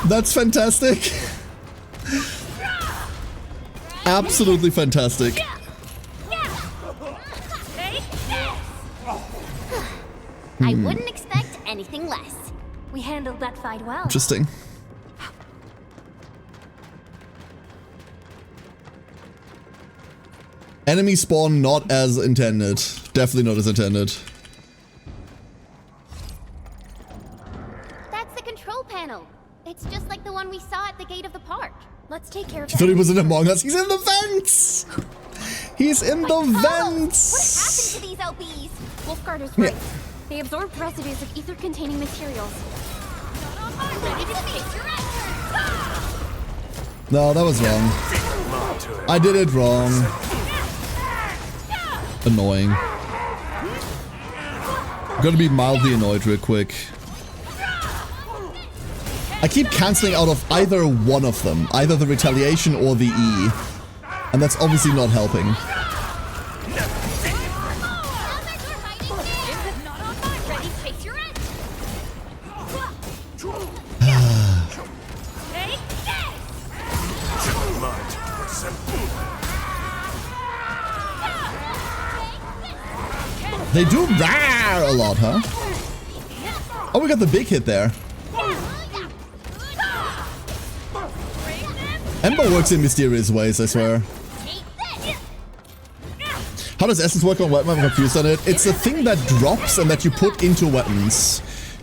That's fantastic. Absolutely fantastic. I wouldn't expect anything less. We handled that fight well. Interesting. Enemy spawn not as intended. Definitely not as intended. That's the control panel. It's just like the one we saw at the gate of the park. Let's take care of I thought he was in Among Us. He's in the vents! He's in the vents! What happened to these LBs? Wolfguard is right. They absorb residues of ether-containing materials. No, that was wrong. I did it wrong. Annoying. I'm gonna be mildly annoyed real quick. I keep cancelling out of either one of them, either the retaliation or the E, and that's obviously not helping. They do rar a lot, huh? Oh, we got the big hit there. Ember works in mysterious ways, I swear. How does essence work on weapon? I'm confused on it. It's a thing that drops and that you put into weapons.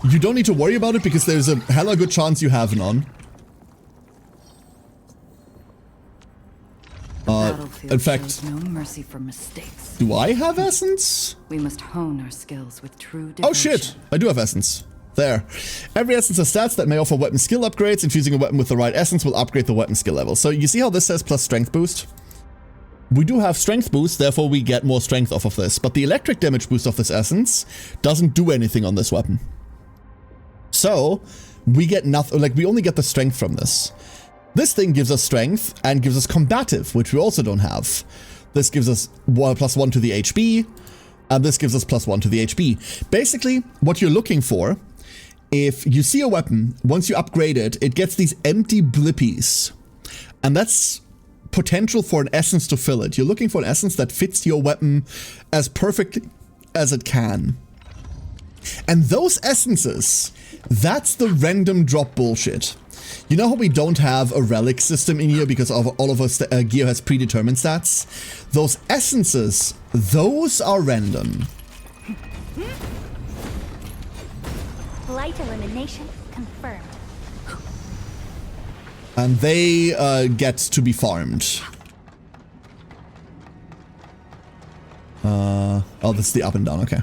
You don't need to worry about it because there's a hella good chance you have none. In fact, no mercy for mistakes. Do I have essence? We must hone our skills with true devotion. Oh shit, I do have essence. There. Every essence has stats that may offer weapon skill upgrades. Infusing a weapon with the right essence will upgrade the weapon skill level. So you see how this says plus strength boost? We do have strength boost, therefore we get more strength off of this. But the electric damage boost of this essence doesn't do anything on this weapon. So we get nothing, like we only get the strength from this. This thing gives us strength and gives us combative, which we also don't have. This gives us +1 to the HP, and this gives us +1 to the HP. Basically, what you're looking for, if you see a weapon, once you upgrade it, it gets these empty blippies. And that's potential for an essence to fill it. You're looking for an essence that fits your weapon as perfectly as it can. And those essences, that's the random drop bullshit. You know how we don't have a relic system in here because all of our gear has predetermined stats? Those essences, those are random. Blight elimination confirmed. And they get to be farmed. Oh, that's the up and down, okay.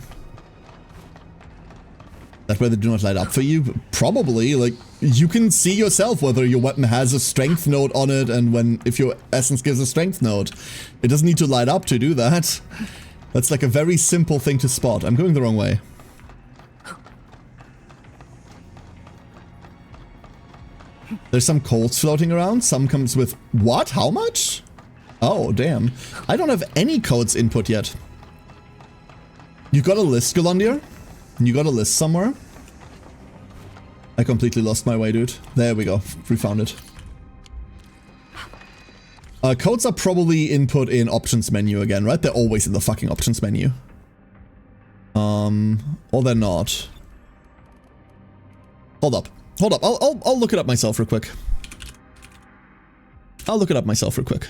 That way they do not light up for you? Probably, like, you can see yourself whether your weapon has a strength node on it, and if your essence gives a strength node. It doesn't need to light up to do that. That's like a very simple thing to spot. I'm going the wrong way. There's some codes floating around. Some comes with... What? How much? Oh, damn. I don't have any codes input yet. You got a list, Galandir? You got a list somewhere? I completely lost my way, dude. There we go. We found it. Codes are probably input in options menu again, right? They're always in the fucking options menu. Or they're not. Hold up. Hold up. I'll look it up myself real quick. I'll look it up myself real quick.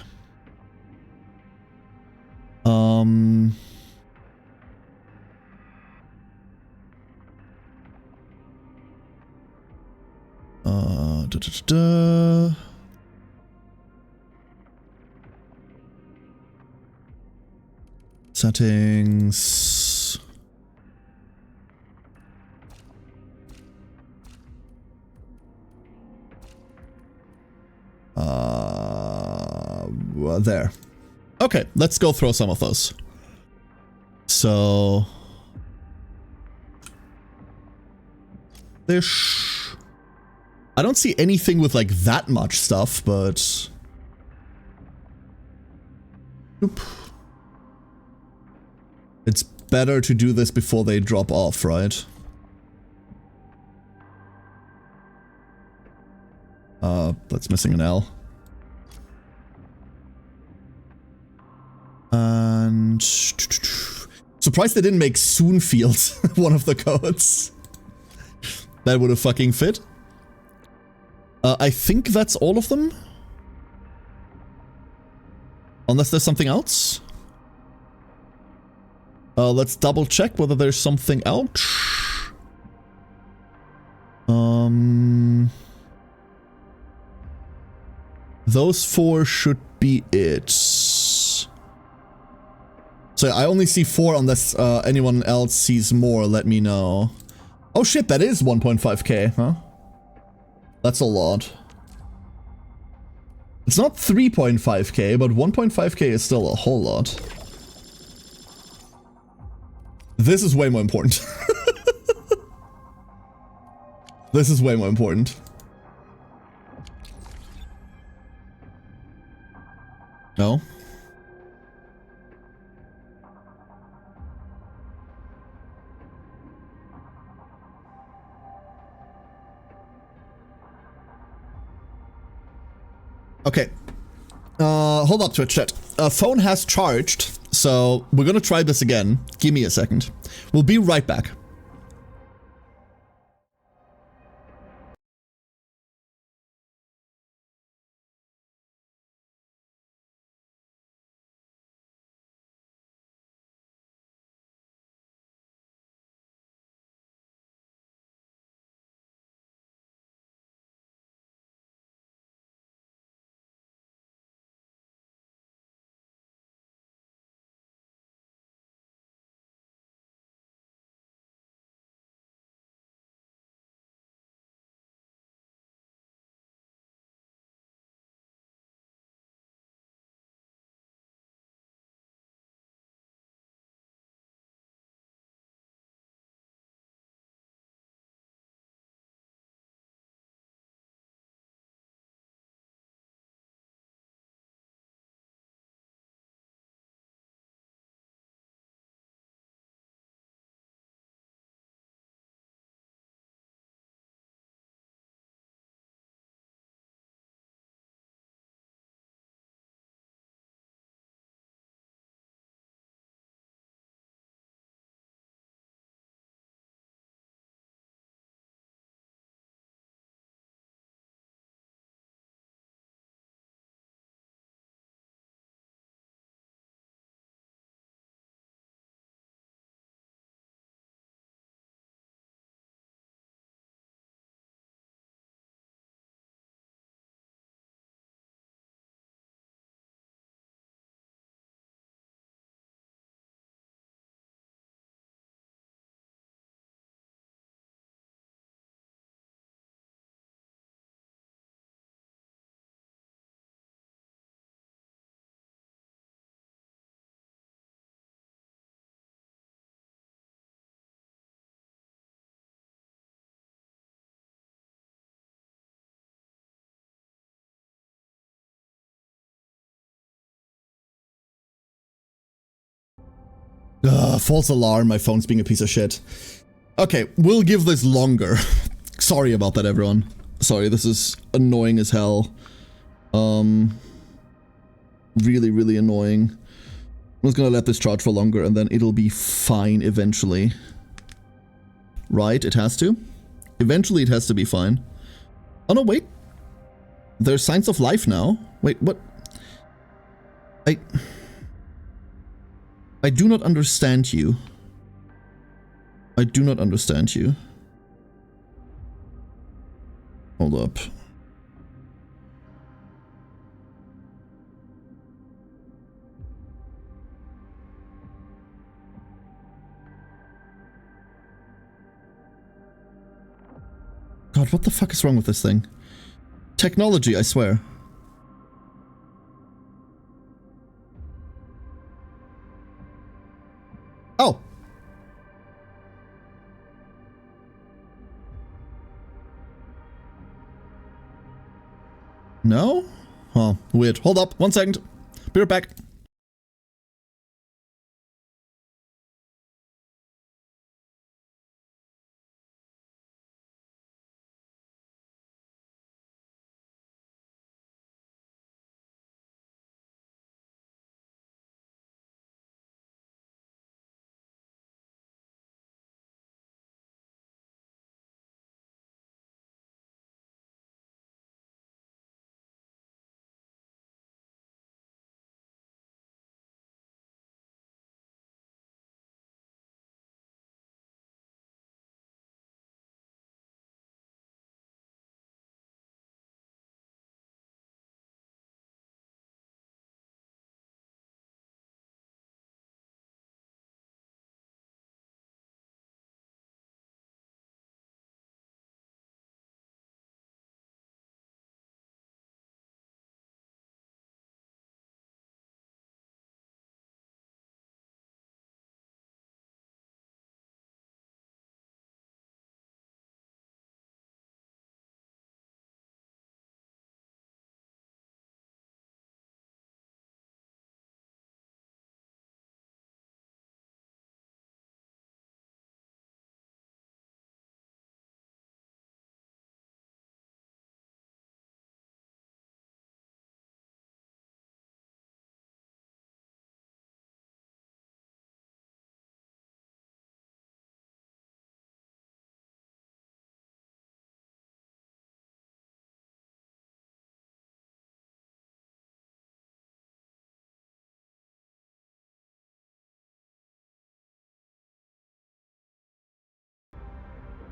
Settings. There. Okay, let's go through some of those. So... Ish. I don't see anything with like that much stuff, but... Oop. It's better to do this before they drop off, right? That's missing an L. And... Surprised they didn't make Soonfield one of the codes. That would have fucking fit. I think that's all of them. Unless there's something else. Let's double check whether there's something else. Those four should be it. So I only see 4 unless anyone else sees more, let me know. Oh shit, that is 1.5k, huh? That's a lot. It's not 3.5k, but 1.5k is still a whole lot. This is way more important. This is way more important. No? Okay. Hold up, Twitch chat. Phone has charged, so we're gonna try this again. Give me a second. We'll be right back. False alarm, my phone's being a piece of shit. Okay, we'll give this longer. Sorry about that, everyone. Sorry, this is annoying as hell. Really, really annoying. I'm just gonna let this charge for longer and then it'll be fine eventually. Right, it has to. Eventually it has to be fine. Oh no, wait. There's signs of life now. Wait, what? I do not understand you. I do not understand you. Hold up. God, what the fuck is wrong with this thing? Technology, I swear. Oh. No? Oh, weird. Hold up. 1 second. Be right back.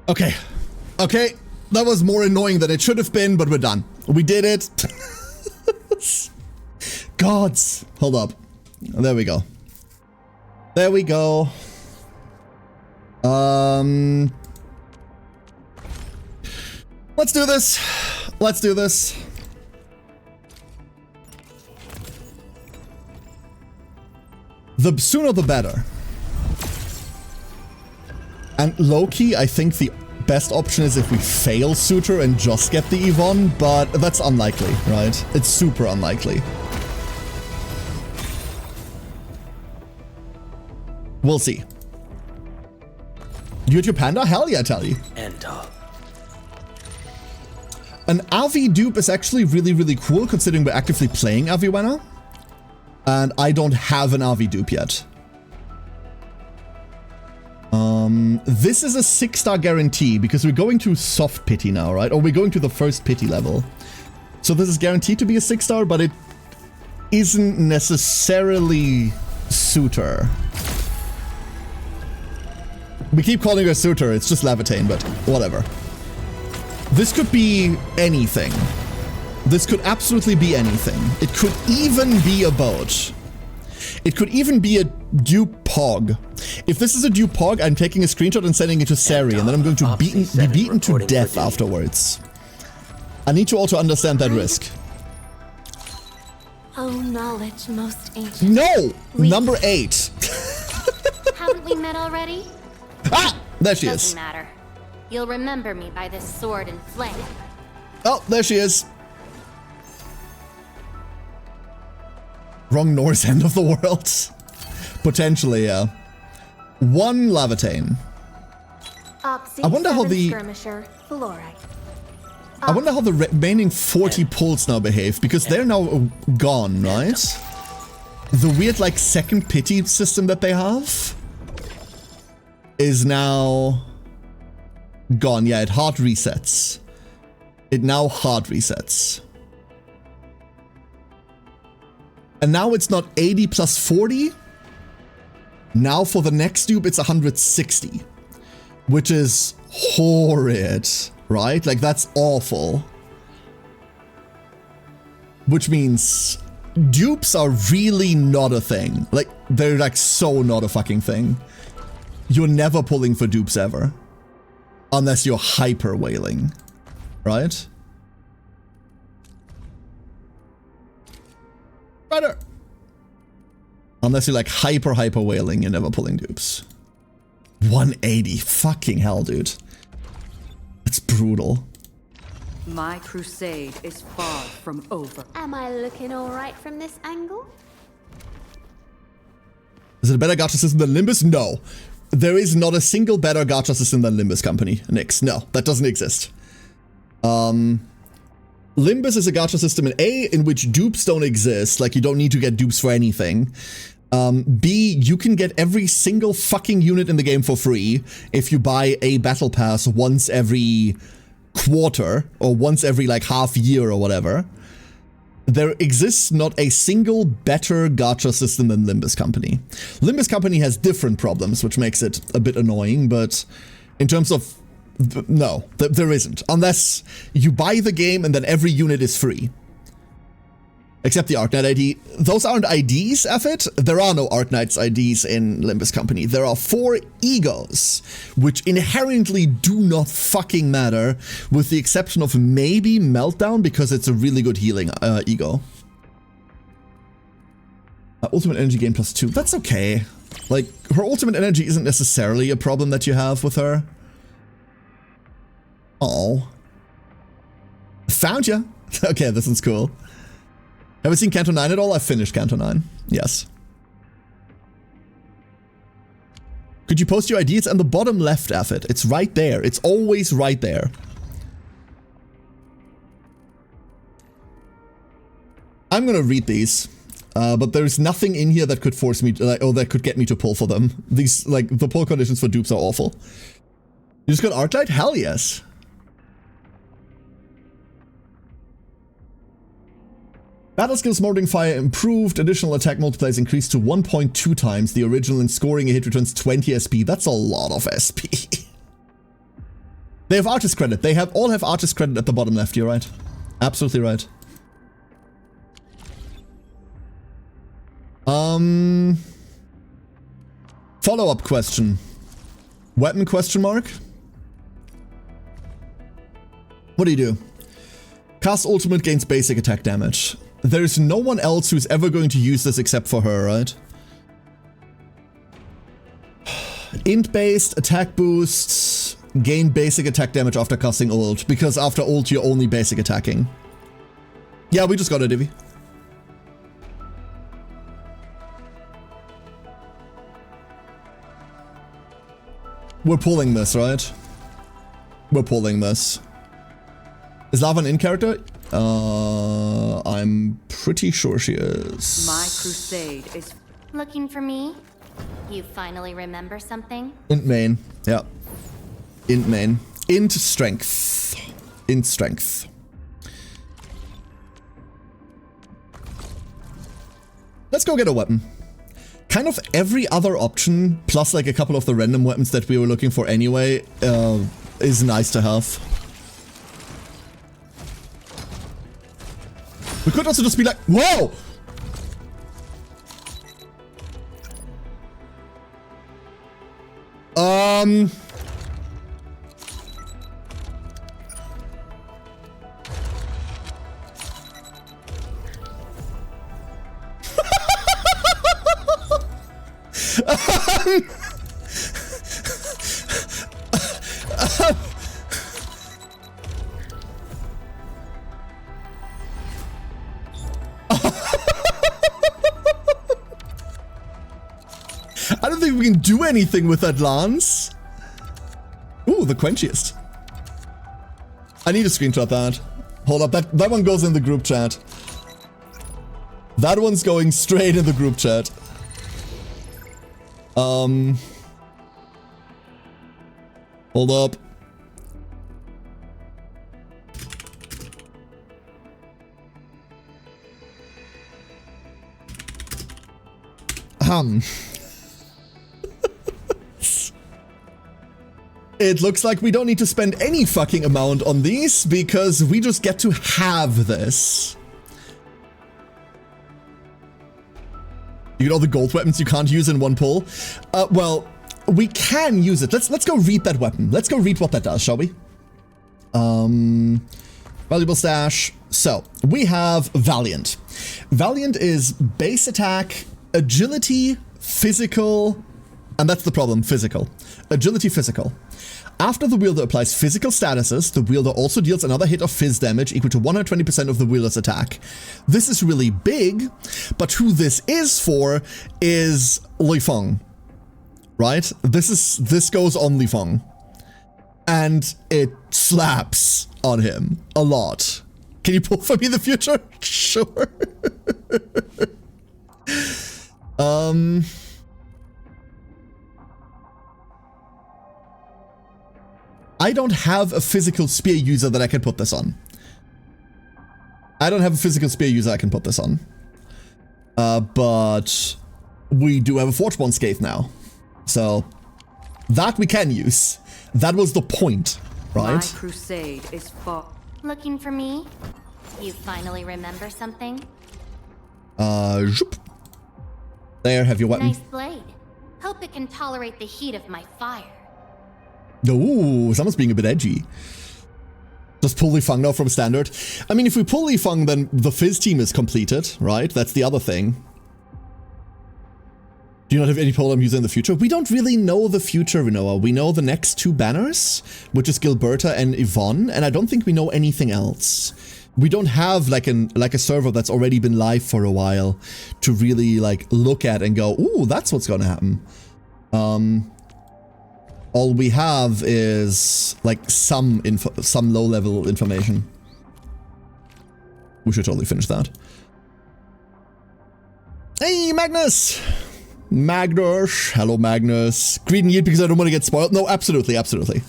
Okay. Okay. That was more annoying than it should have been, but we're done. We did it. Gods. Hold up. There we go. There we go. Let's do this. Let's do this. The sooner the better. And low-key, I think the best option is if we fail Suitor and just get the Yvonne, but that's unlikely, right? It's super unlikely. We'll see. YouTube Panda? Hell yeah, I tell you. An Avi dupe is actually really, really cool considering we're actively playing Aviwenna. And I don't have an Avi dupe yet. This is a 6-star guarantee because we're going to soft pity now, right? Or we're going to the first pity level. So this is guaranteed to be a 6-star, but it isn't necessarily Suitor. We keep calling her Suitor, it's just Levitain, but whatever. This could be anything. This could absolutely be anything. It could even be a boat. It could even be a dupe Pog. If this is a dupe Pog, I'm taking a screenshot and sending it to Sari, and then I'm going to be beaten to death afterwards. I need you all to understand that risk. Oh, knowledge most ancient. No! Number 8. Haven't we met already? Ah! There she Doesn't is. matter. You'll remember me by this sword and flame. Oh, there she is. Wrong Norse end of the world. Potentially, yeah. 1 Lavatane. I wonder how the remaining 40 pulls now behave, because they're now gone, right? The weird, like, second pity system that they have is now gone. Yeah, it hard resets. It now hard resets. And now it's not 80 plus 40. Now for the next dupe, it's 160. Which is horrid, right? Like, that's awful. Which means dupes are really not a thing. Like, they're like so not a fucking thing. You're never pulling for dupes ever. Unless you're hyper whaling, right? Righto. Unless you're like hyper whaling, you're never pulling dupes. 180, fucking hell, dude. That's brutal. My crusade is far from over. Am I looking alright from this angle? Is it a better gacha system than Limbus? No. There is not a single better gacha system than Limbus Company, Nix. No, that doesn't exist. Limbus is a gacha system in which dupes don't exist, like you don't need to get dupes for anything. B, you can get every single fucking unit in the game for free if you buy a battle pass once every quarter or once every like half year or whatever. There exists not a single better gacha system than Limbus Company. Limbus Company has different problems, which makes it a bit annoying, but in terms of no, there isn't. Unless you buy the game and then every unit is free. Except the Arknight ID. Those aren't IDs, Effet. There are no Arknight's IDs in Limbus Company. There are 4 egos, which inherently do not fucking matter, with the exception of maybe Meltdown, because it's a really good healing ego. Ultimate energy gain +2. That's okay. Like, her ultimate energy isn't necessarily a problem that you have with her. Oh. Found ya. Okay, this one's cool. Have you seen Canto 9 at all? I finished Canto 9. Yes. Could you post your ID? It's on the bottom left, Effet. It's right there. It's always right there. I'm gonna read these. But there's nothing in here that could force me to, or that could get me to pull for them. These, like, the pull conditions for dupes are awful. You just got Arclight? Hell yes. Battle skills Smoldering Fire improved. Additional attack multipliers increased to 1.2 times the original, and scoring a hit returns 20 SP. That's a lot of SP. They have artist credit. They all have artist credit at the bottom left. You're right. Absolutely right. Follow-up question. Weapon question mark? What do you do? Cast ultimate gains basic attack damage. There's no one else who's ever going to use this except for her, right? Int-based attack boosts gain basic attack damage after casting ult, because after ult you're only basic attacking. Yeah, we just got it, Divi. We're pulling this, right? We're pulling this. Is Lava an in-character? I'm pretty sure she is. My crusade is... Looking for me? You finally remember something? Int main. Yeah. Int main. Int strength. Int strength. Let's go get a weapon. Kind of every other option, plus like a couple of the random weapons that we were looking for anyway, is nice to have. We could also just be like, whoa! think we can do anything with that lance. Ooh, the quenchiest. I need to screenshot that. Hold up, that one goes in the group chat. That one's going straight in the group chat. Hold up. It looks like we don't need to spend any fucking amount on these because we just get to have this. You get all the gold weapons you can't use in one pull. Well, we can use it. Let's go read that weapon. Let's go read what that does, shall we? Valuable stash. So we have Valiant. Valiant is base attack, agility, physical, and that's the problem, physical. Agility, physical. After the wielder applies physical statuses, the wielder also deals another hit of phys damage equal to 120% of the wielder's attack. This is really big, but who this is for is Li Feng, right? This goes on Li Feng, and it slaps on him a lot. Can you pull for me the future? Sure. I don't have a physical spear user that I can put this on. But we do have a Forgeborn Scathe now. So that we can use. That was the point, right? My crusade is fought. Looking for me? You finally remember something? Zoop. There, have your weapon. Nice blade. Hope it can tolerate the heat of my fire. Ooh, someone's being a bit edgy. Just pull Li Feng now from standard. I mean, if we pull Li Feng, then the Fizz team is completed, right? That's the other thing. Do you not have any Polearm user in the future? We don't really know the future, Rinoa. We know the next two banners, which is Gilberta and Yvonne, and I don't think we know anything else. We don't have like a server that's already been live for a while to really like look at and go, ooh, that's what's gonna happen. All we have is like some low-level information. We should totally finish that. Hey, Magnus! Magnus! Hello, Magnus. Greed and yield because I don't want to get spoiled. No, absolutely, absolutely.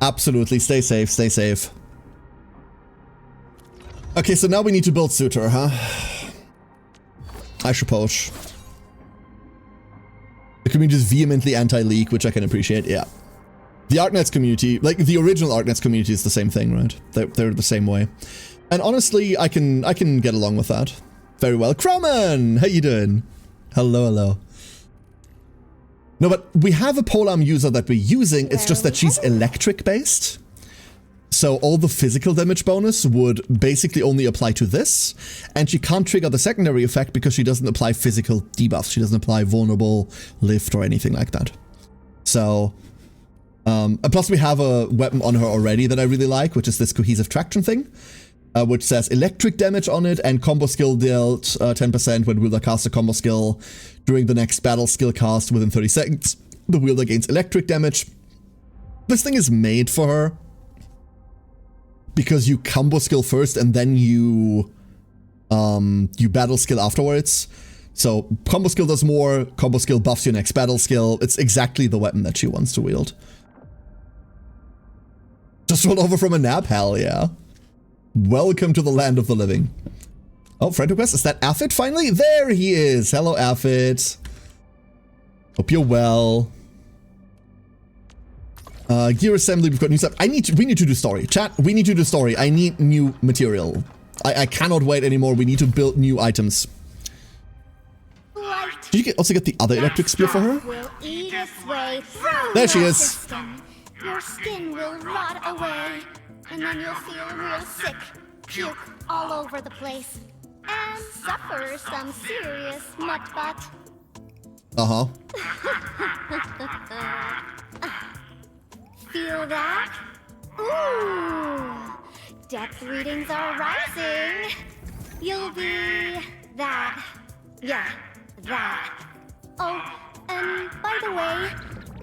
Absolutely, stay safe, stay safe. Okay, so now we need to build Suitor, huh? I suppose. The community is vehemently anti-leak, which I can appreciate, yeah. The Arknights community, like the original Arknights community is the same thing, right? They're the same way. And honestly, I can get along with that. Very well. Croman! How you doing? Hello, hello. No, but we have a Polearm user that we're using, it's just that she's electric-based. So all the physical damage bonus would basically only apply to this, and she can't trigger the secondary effect because she doesn't apply physical debuffs. She doesn't apply vulnerable, lift, or anything like that. So, plus we have a weapon on her already that I really like, which is this cohesive traction thing, which says electric damage on it and combo skill dealt 10% when wielder casts a combo skill during the next battle skill cast within 30 seconds. The wielder gains electric damage. This thing is made for her. Because you combo skill first and then you battle skill afterwards. So combo skill does more, combo skill buffs your next battle skill. It's exactly the weapon that she wants to wield. Just rolled over from a nap? Hell yeah. Welcome to the land of the living. Oh, friend request? Is that Affit finally? There he is. Hello, Affit. Hope you're well. Gear assembly, we've got new stuff. We need to do story. Chat, we need to do story. I need new material. I cannot wait anymore. We need to build new items. Did you also get the other electric spear for her? Will eat its way There she is. System. Your skin will rot away, and then you'll feel real sick, puke all over the place, and suffer some serious mutt butt. Uh-huh. Feel that? Ooh! Depth readings are rising. You'll be that. Yeah, that. Oh, And by the way,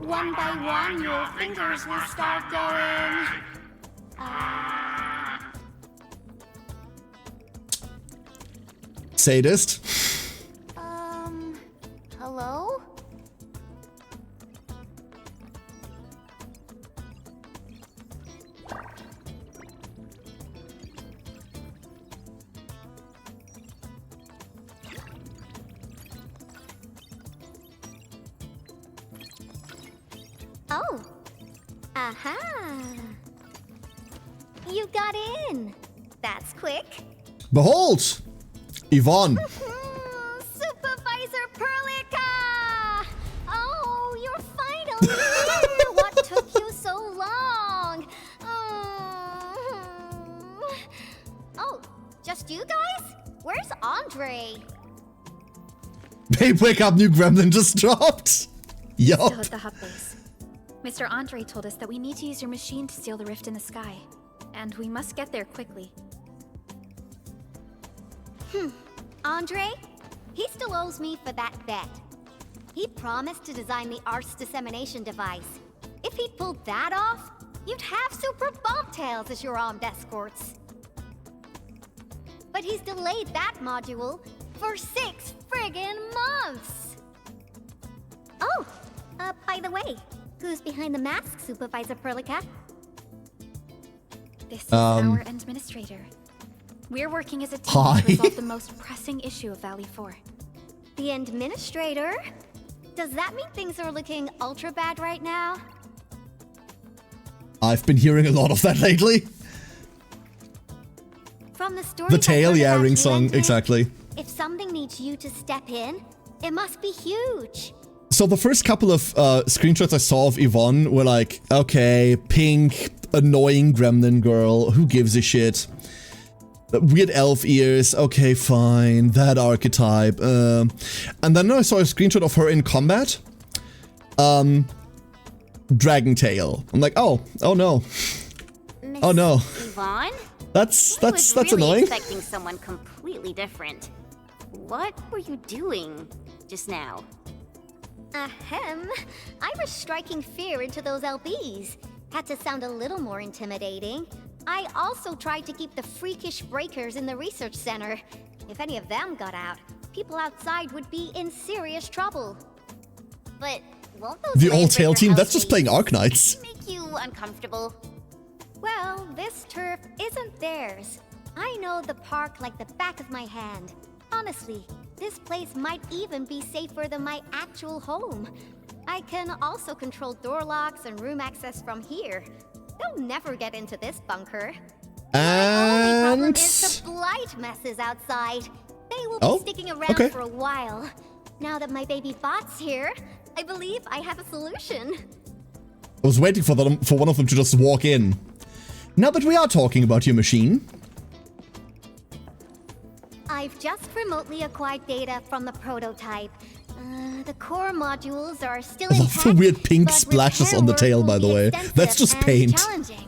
one by one, your fingers will start going... Sadist. Hello? Oh. Aha. You got in. That's quick. Behold! Yvonne. Supervisor Perlica! Oh, you're finally here! What took you so long? Oh, just you guys? Where's Andre? Babe, wake up, new gremlin just dropped. Yup. Still at the hub base. Mr. Andre told us that we need to use your machine to seal the rift in the sky. And we must get there quickly. Andre? He still owes me for that bet. He promised to design the Art's dissemination device. If he'd pulled that off, you'd have super bobtails as your armed escorts. But he's delayed that module for 6 friggin' months! Oh, by the way, who's behind the mask, Supervisor Perlica? This is our administrator. We're working as a team to resolve the most pressing issue of Valley 4. The administrator? Does that mean things are looking ultra bad right now? I've been hearing a lot of that lately. From the story The tail, yeah, ring song, exactly. If something needs you to step in, it must be huge. So the first couple of screenshots I saw of Yvonne were like, okay, pink, annoying gremlin girl, who gives a shit? Weird elf ears, okay, fine, that archetype. And then I saw a screenshot of her in combat. Dragon tail. I'm like, oh no. Miss Oh no. Yvonne? That's I was really annoying. expecting someone completely different. What were you doing just now? Ahem. I was striking fear into those LBs. Had to sound a little more intimidating. I also tried to keep the freakish breakers in the research center. If any of them got out, people outside would be in serious trouble. But won't those The old tail Landbreaker team, that's LBs just playing Arknights. make you uncomfortable? Well, this turf isn't theirs. I know the park like the back of my hand. Honestly, this place might even be safer than my actual home. I can also control door locks and room access from here. They'll never get into this bunker. The only problem is the blight messes outside. They will be sticking around for a while. Now that my baby bot's here, I believe I have a solution. I was waiting for one of them to just walk in. Now that we are talking about your machine. I've just remotely acquired data from the prototype. The core modules are still I intact, love the weird pink but splashes on the repair tail, work by will the be way. extensive That's just and paint. challenging.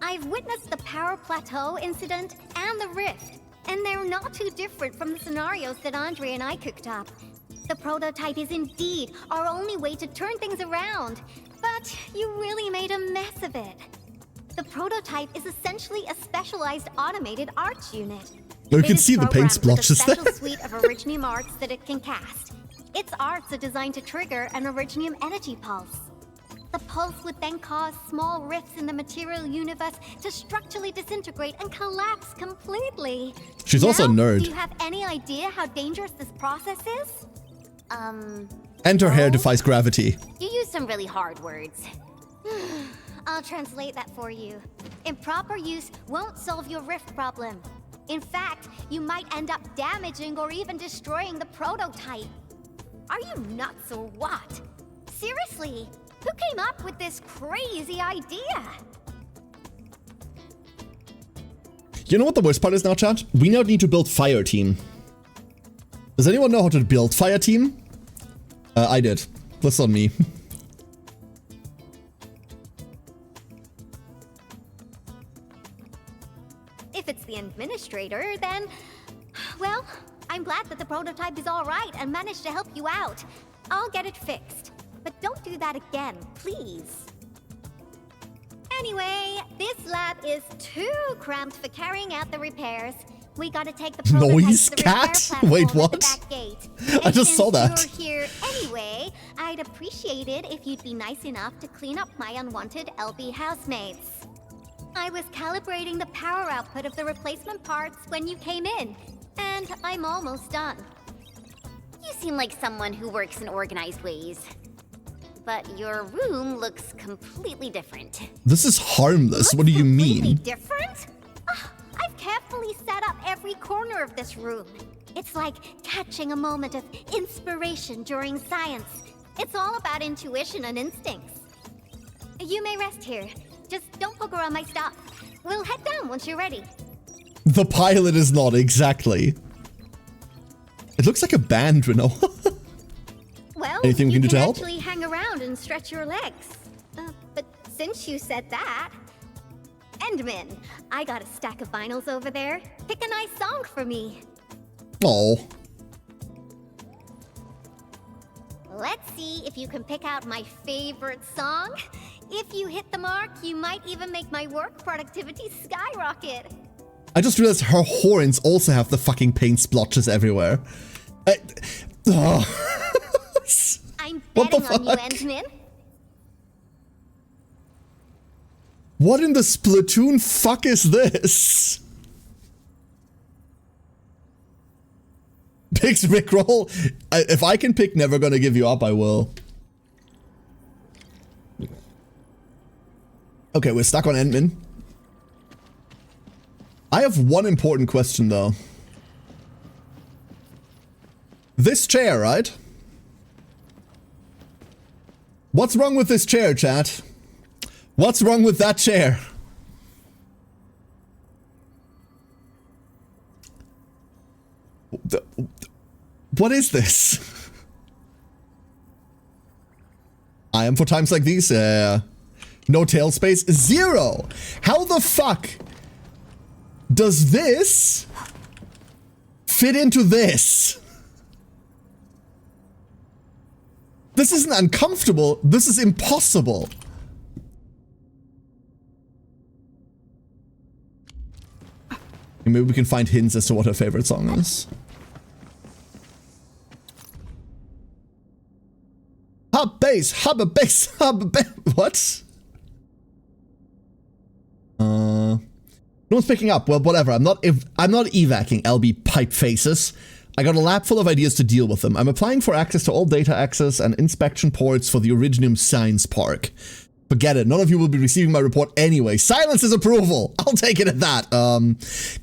I've witnessed the power plateau incident and the rift, and they're not too different from the scenarios that Andre and I cooked up. The prototype is indeed our only way to turn things around, but you really made a mess of it. The prototype is essentially a specialized automated arts unit. You can see the paint splotches there. there. A special suite of Originium arts that it can cast. Its arts are designed to trigger an Originium energy pulse. The pulse would then cause small rifts in the material universe to structurally disintegrate and collapse completely. She's also a nerd. Do you have any idea how dangerous this process is? And her hair defies gravity. You use some really hard words. I'll translate that for you. Improper use won't solve your rift problem. In fact, you might end up damaging or even destroying the prototype. Are you nuts or what? Seriously, who came up with this crazy idea? You know what the worst part is now, chat? We now need to build Fire Team. Does anyone know how to build Fire Team? I did. That's on me. If it's the administrator, then... Well, I'm glad that the prototype is alright and managed to help you out. I'll get it fixed. But don't do that again, please. Anyway, this lab is too cramped for carrying out the repairs. We gotta take the prototype Noise to the repair cat? platform Wait, at the what? back gate. I just saw that. Since you're here anyway, I'd appreciate it if you'd be nice enough to clean up my unwanted LB housemates. I was calibrating the power output of the replacement parts when you came in, and I'm almost done. You seem like someone who works in organized ways. But your room looks completely different. This is harmless. What do you Completely mean? different? I've carefully set up every corner of this room. It's like catching a moment of inspiration during science. It's all about intuition and instincts. You may rest here. Just don't poke around my stuff. We'll head down once you're ready. The pilot is not exactly. It looks like a band, Reno. Well, Anything we you can do to help? actually hang around and stretch your legs. But since you said that... Endman, I got a stack of vinyls over there. Pick a nice song for me. Oh. Let's see if you can pick out my favorite song. If you hit the mark, you might even make my work productivity skyrocket. I just realized her horns also have the fucking paint splotches everywhere. I'm What the betting on you, fuck? Endman. What in the Splatoon fuck is this? Picks Rickroll? If I can pick Never Gonna Give You Up, I will. Okay, we're stuck on Endman. I have one important question, though. This chair, right? What's wrong with this chair, chat? What's wrong with that chair? What is this? I am for times like these. No tail space. 0. How the fuck does this fit into this? This isn't uncomfortable. This is impossible. Maybe we can find hints as to what her favorite song is. Hub bass, hub bass, hub bass. What? No one's picking up. Well, whatever. I'm not evacing LB pipe faces. I got a lab full of ideas to deal with them. I'm applying for access to all data access and inspection ports for the Originium Science Park. Forget it. None of you will be receiving my report anyway. Silence is approval. I'll take it at that.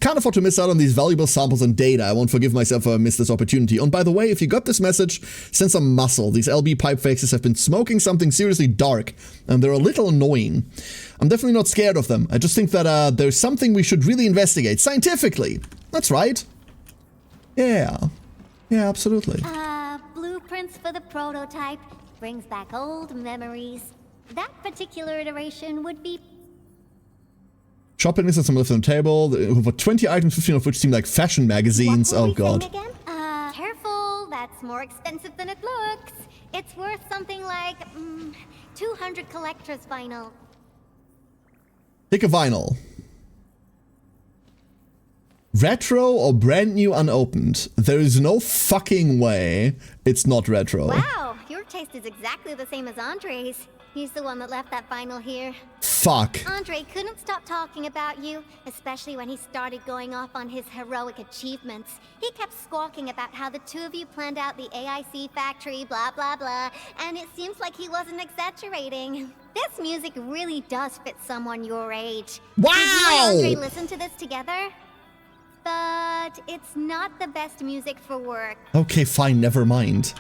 Can't afford to miss out on these valuable samples and data. I won't forgive myself if I miss this opportunity. And by the way, if you got this message, send some muscle. These LB pipe faces have been smoking something seriously dark, and they're a little annoying. I'm definitely not scared of them. I just think that there's something we should really investigate scientifically. That's right. Yeah. Yeah, absolutely. Blueprints for the prototype. Brings back old memories. That particular iteration would be... Shopping list and some left on the table. Over 20 items, 15 of which seem like fashion magazines. Oh god. Careful, that's more expensive than it looks. It's worth something like 200 collector's vinyl. Pick a vinyl. Retro or brand new unopened? There is no fucking way it's not retro. Wow, your taste is exactly the same as Andre's. He's the one that left that vinyl here. Fuck. Andre couldn't stop talking about you, especially when he started going off on his heroic achievements. He kept squawking about how the two of you planned out the AIC factory, blah blah blah, and it seems like he wasn't exaggerating. This music really does fit someone your age. Wow! Did you and Andre listen to this together? But it's not the best music for work. Okay, fine, never mind.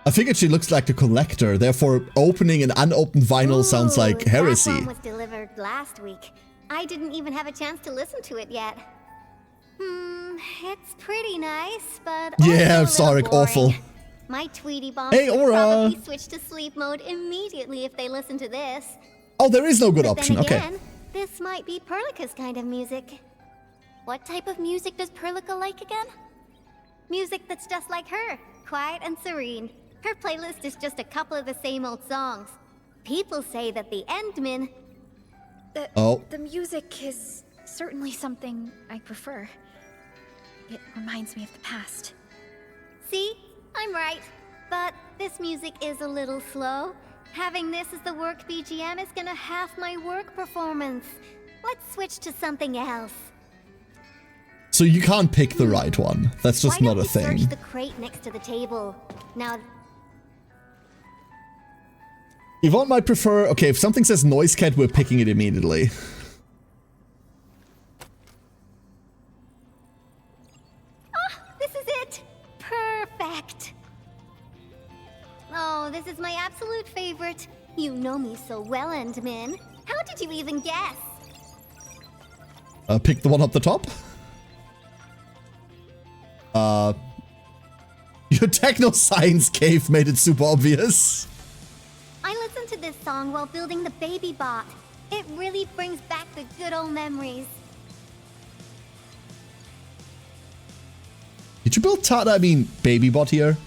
I figured she looks like a collector, therefore opening an unopened vinyl sounds like heresy. That one was delivered last week. I didn't even have a chance to listen to it yet. It's pretty nice, but yeah, Sarek, awful. My Tweety bombs Hey, would Aura. probably switch to sleep mode immediately if they listen to this. Oh, there is no good But option, then okay. again, this might be Perlica's kind of music. What type of music does Perlica like again? Music that's just like her, quiet and serene. Her playlist is just a couple of the same old songs. People say that the Endmen... The music is certainly something I prefer. It reminds me of the past. See? I'm right. But this music is a little slow. Having this as the work BGM is gonna half my work performance. Let's switch to something else. So you can't pick the right one. That's just not a thing. Search the crate next to the table. Now... Yvonne might prefer... Okay, if something says noise cat, we're picking it immediately. Ah, this is it! Perfect! Oh, this is my absolute favorite. You know me so well, Endmin. How did you even guess? Pick the one up the top? Your techno science cave made it super obvious. I listened to this song while building the baby bot. It really brings back the good old memories. Did you build Tata? I mean, baby bot here?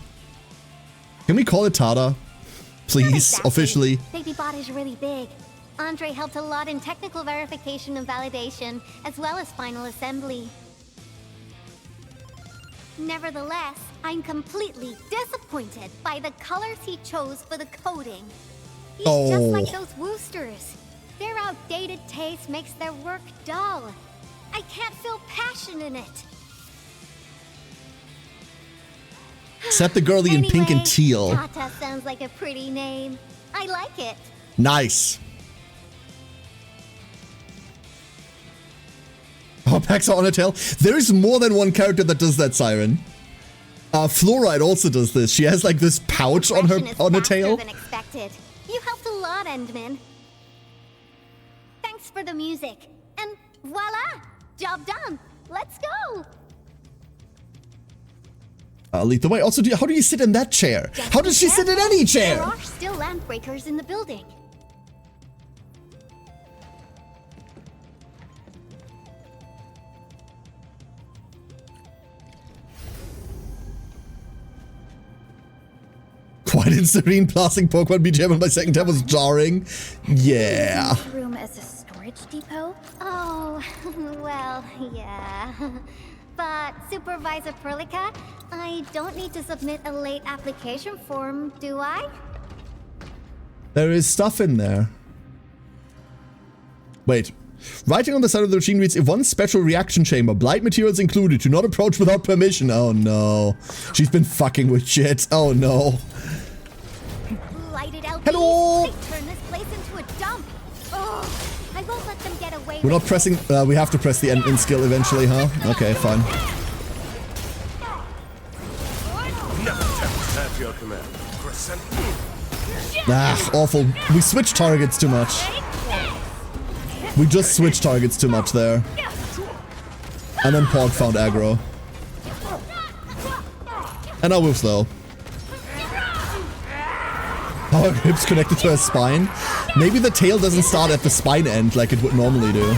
Can we call it Tata? Please, Exactly. officially. Baby bot is really big. Andre helped a lot in technical verification and validation, as well as final assembly. Nevertheless, I'm completely disappointed by the colors he chose for the coding. He's just like those Woosters. Their outdated taste makes their work dull. I can't feel passion in it. Set the girlie in pink and teal. Tata sounds like a pretty name. I like it. Nice. Oh, Paxa on a tail. There's more than one character that does that, Siren. Fluoride also does this. She has like this pouch on her tail. Than expected. You helped a lot, Endmin. Thanks for the music. And voila! Job done. Let's go. Lead the way. Also, how do you sit in that chair? How does she sit in any chair? There are still landbreakers in the building. Quite in serene plastic Pokemon BGM on my second tab was jarring. Yeah. This room as a storage depot? Oh, well, yeah. But Supervisor Perlica, I don't need to submit a late application form, do I? There is stuff in there. Wait. Writing on the side of the machine reads, if one special reaction chamber, blight materials included, do not approach without permission. Oh no. She's been fucking with shit. Oh no. Lighted LPs, Hello! they turn this place into a dump. Oh, I won't let them get away We're with not pressing, we have to press the end skill eventually, huh? Okay, fine. At your command. Ah, awful. We switch targets too much. We just switched targets too much there. And then Pog found aggro. And now we're slow. Our hips connected to her spine. Maybe the tail doesn't start at the spine end like it would normally do.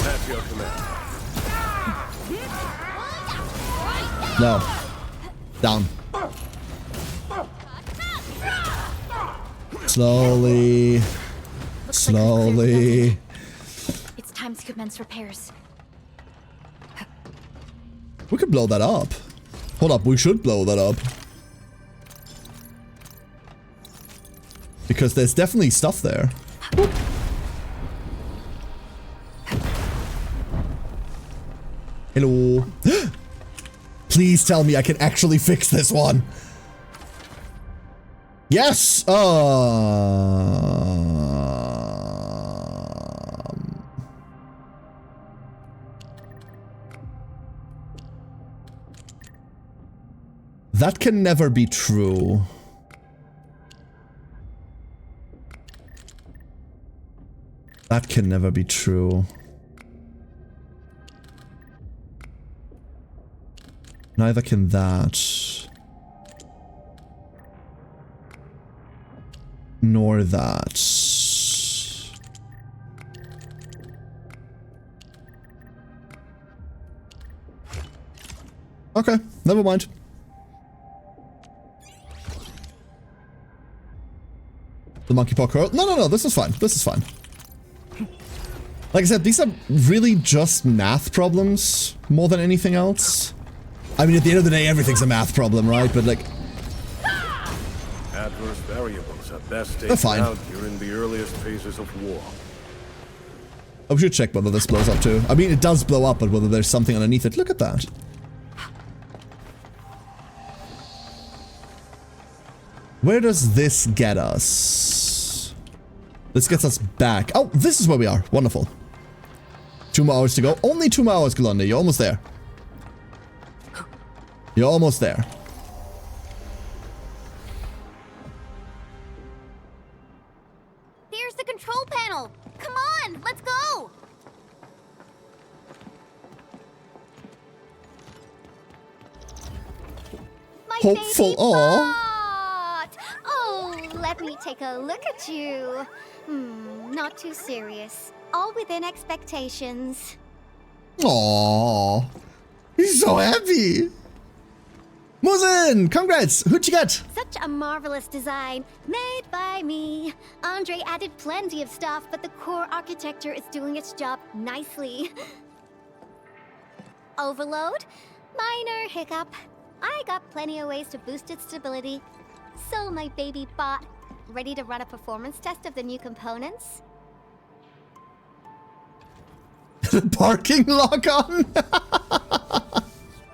At your command. No. Down. Slowly. Slowly. It's time to commence repairs. We could blow that up. Hold up, we should blow that up. Because there's definitely stuff there. Whoop. Hello. Please tell me I can actually fix this one. Yes! That can never be true. That can never be true. Neither can that. Nor that. Okay, never mind. The monkey paw curl. No, this is fine. This is fine. Like I said, these are really just math problems more than anything else. I mean, at the end of the day, everything's a math problem, right? But like... Adverse variables are best They're taken fine. out during the earliest phases of war. I should check whether this blows up too. I mean, it does blow up, but whether there's something underneath it. Look at that. Where does this get us? This gets us back. Oh, this is where we are. Wonderful. 2 more hours to go. Only 2 more hours, Glonde. You're almost there. You're almost there. There's the control panel. Come on, let's go. My Hopeful. baby Aw. bot. Oh, let me take a look at you. Not too serious. All within expectations. Aww. He's so happy. Muzen, congrats. Who'd you get? Such a marvelous design, made by me. Andre added plenty of stuff, but the core architecture is doing its job nicely. Overload? Minor hiccup. I got plenty of ways to boost its stability. So my baby bot, ready to run a performance test of the new components? Parking lock on?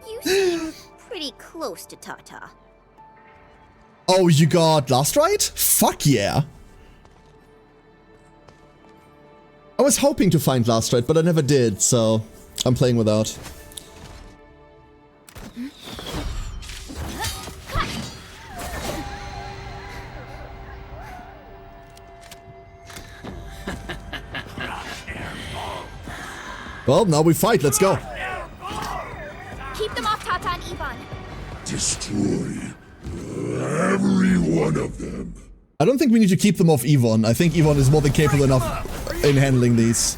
You seem pretty close to Tata. Oh, you got Last Ride? Fuck yeah. I was hoping to find Last Ride, but I never did, so I'm playing without. Well, now we fight. Let's go. Keep them off Tata and Ivan. Destroy every one of them. I don't think we need to keep them off Yvonne. I think Yvonne is more than capable enough in handling these.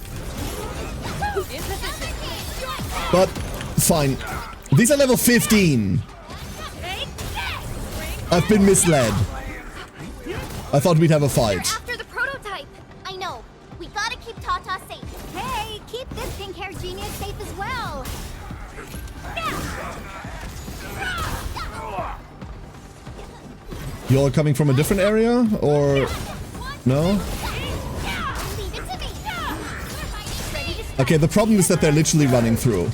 But, fine. These are level 15. I've been misled. I thought we'd have a fight. After the prototype. I know. We gotta keep Tata safe. Hey, keep this pink-haired genius safe as well. You all coming from a different area? Or... no? Okay, the problem is that they're literally running through.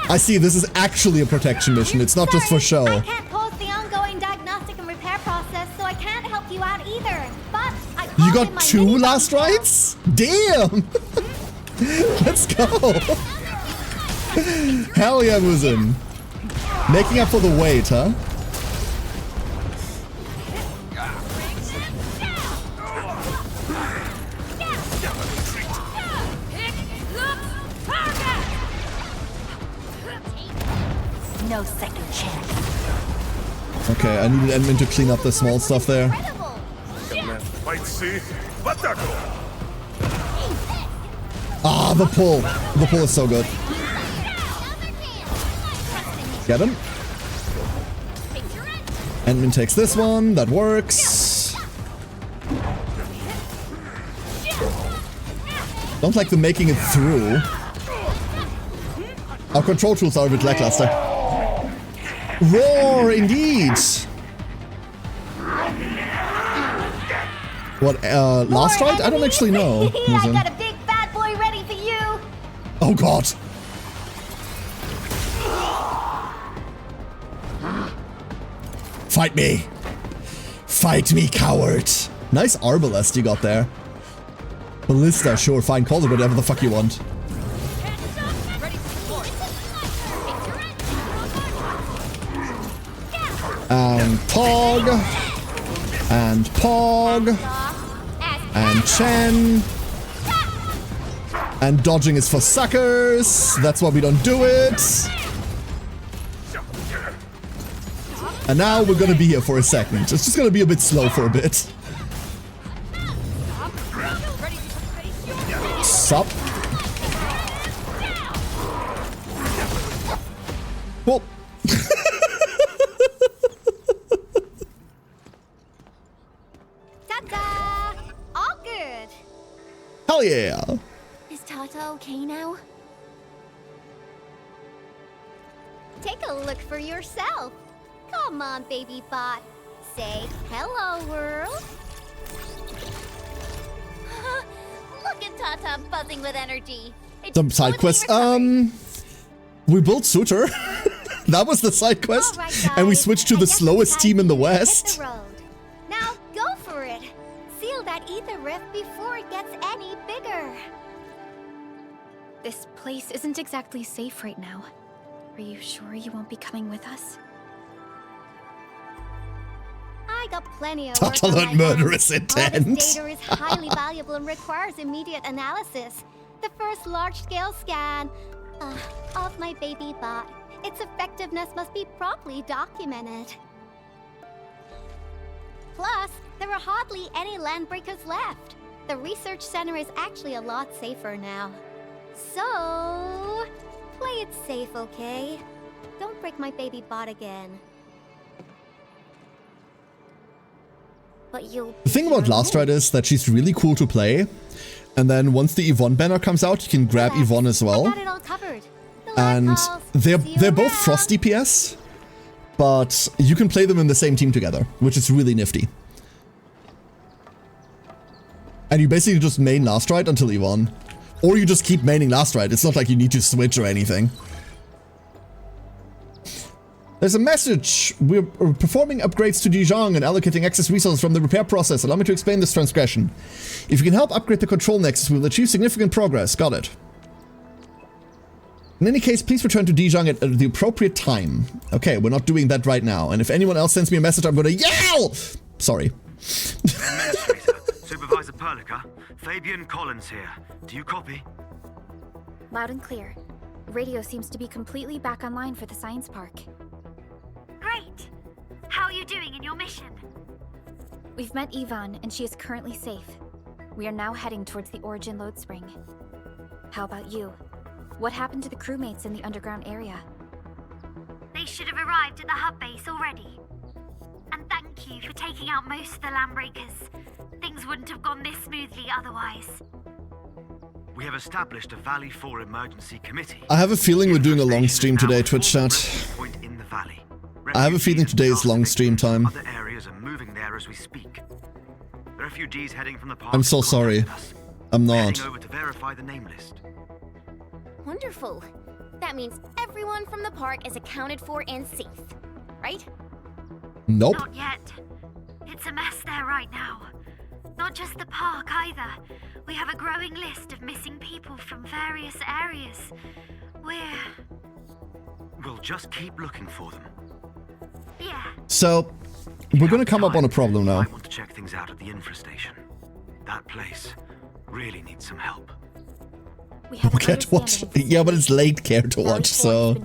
I see, this is actually a protection mission. It's not just for show. I can't pause the ongoing diagnostic and repair process, so I can't help you out either. But I You got 2 last rights? Damn! Let's go! Hell yeah, Muzen. Making up for the wait, huh? No second chance. Okay, I needed Edmund to clean up the small stuff there. Ah, the pull. The pull is so good. Get him. Edmund takes this one. That works. Don't like the making it through. Our control tools are a bit lackluster. Roar, indeed! What, last ride? I don't actually know. I got a big bad boy ready for you. Oh god. Fight me. Fight me, coward. Nice arbalest you got there. Ballista, sure, fine. Call it whatever the fuck you want. And Pog. And Pog. And Chen. And dodging is for suckers. That's why we don't do it. And now we're gonna be here for a second. It's just gonna be a bit slow for a bit. Sup? Hell yeah! Is Tata okay now? Take a look for yourself. Come on, baby bot. Say hello, world. Look at Tata buzzing with energy. It's Some side quests. We built Suitor. That was the side quest. All right, guys, and we switched to the slowest team in the hit West. the road. Now go for it. Seal that ether rift before it gets any bigger. This place isn't exactly safe right now. Are you sure you won't be coming with us? I got plenty of work Tata on my learned murderous hands. intent. All this data is highly valuable and requires immediate analysis. The first large-scale scan of my baby bot. Its effectiveness must be properly documented. Plus, there are hardly any landbreakers left. The research center is actually a lot safer now. So, play it safe, okay? Don't break my baby bot again. But you'll... The thing about Last Ride is that she's really cool to play. And then once the Yvonne banner comes out, you can grab Yvonne as well. Got it all covered. And they're both Frost DPS, but you can play them in the same team together, which is really nifty. And you basically just main Last Ride until Yvonne. Or you just keep maining Last Ride. It's not like you need to switch or anything. There's a message. We're performing upgrades to Dijon and allocating excess resources from the repair process. Allow me to explain this transgression. If you can help upgrade the control nexus, we will achieve significant progress. Got it. In any case, please return to Dijon at the appropriate time. Okay, we're not doing that right now. And if anyone else sends me a message, I'm gonna yell! Sorry. Administrator, Supervisor Perlica, Fabian Collins here. Do you copy? Loud and clear. Radio seems to be completely back online for the science park. Great! How are you doing in your mission? We've met Yvonne, and she is currently safe. We are now heading towards the Origin Load Spring. How about you? What happened to the crewmates in the underground area? They should have arrived at the hub base already. And thank you for taking out most of the landbreakers. Things wouldn't have gone this smoothly otherwise. We have established a Valley 4 emergency committee. I have a feeling we're doing a long stream today, Twitch chat. In the valley. I have a feeling today is long stream time. Other areas are moving there as we speak. Refugees heading from the park. I'm so sorry. I'm not. Heading over to verify the name list. Wonderful. That means everyone from the park is accounted for and safe, right? Nope. Not yet. It's a mess there right now. Not just the park either. We have a growing list of missing people from various areas. We'll just keep looking for them. Yeah. So, we're gonna come up on a problem now. I want to check things out at the infrastation. That place really needs some help. We have care to watch. Yeah, but it's late care to watch, so.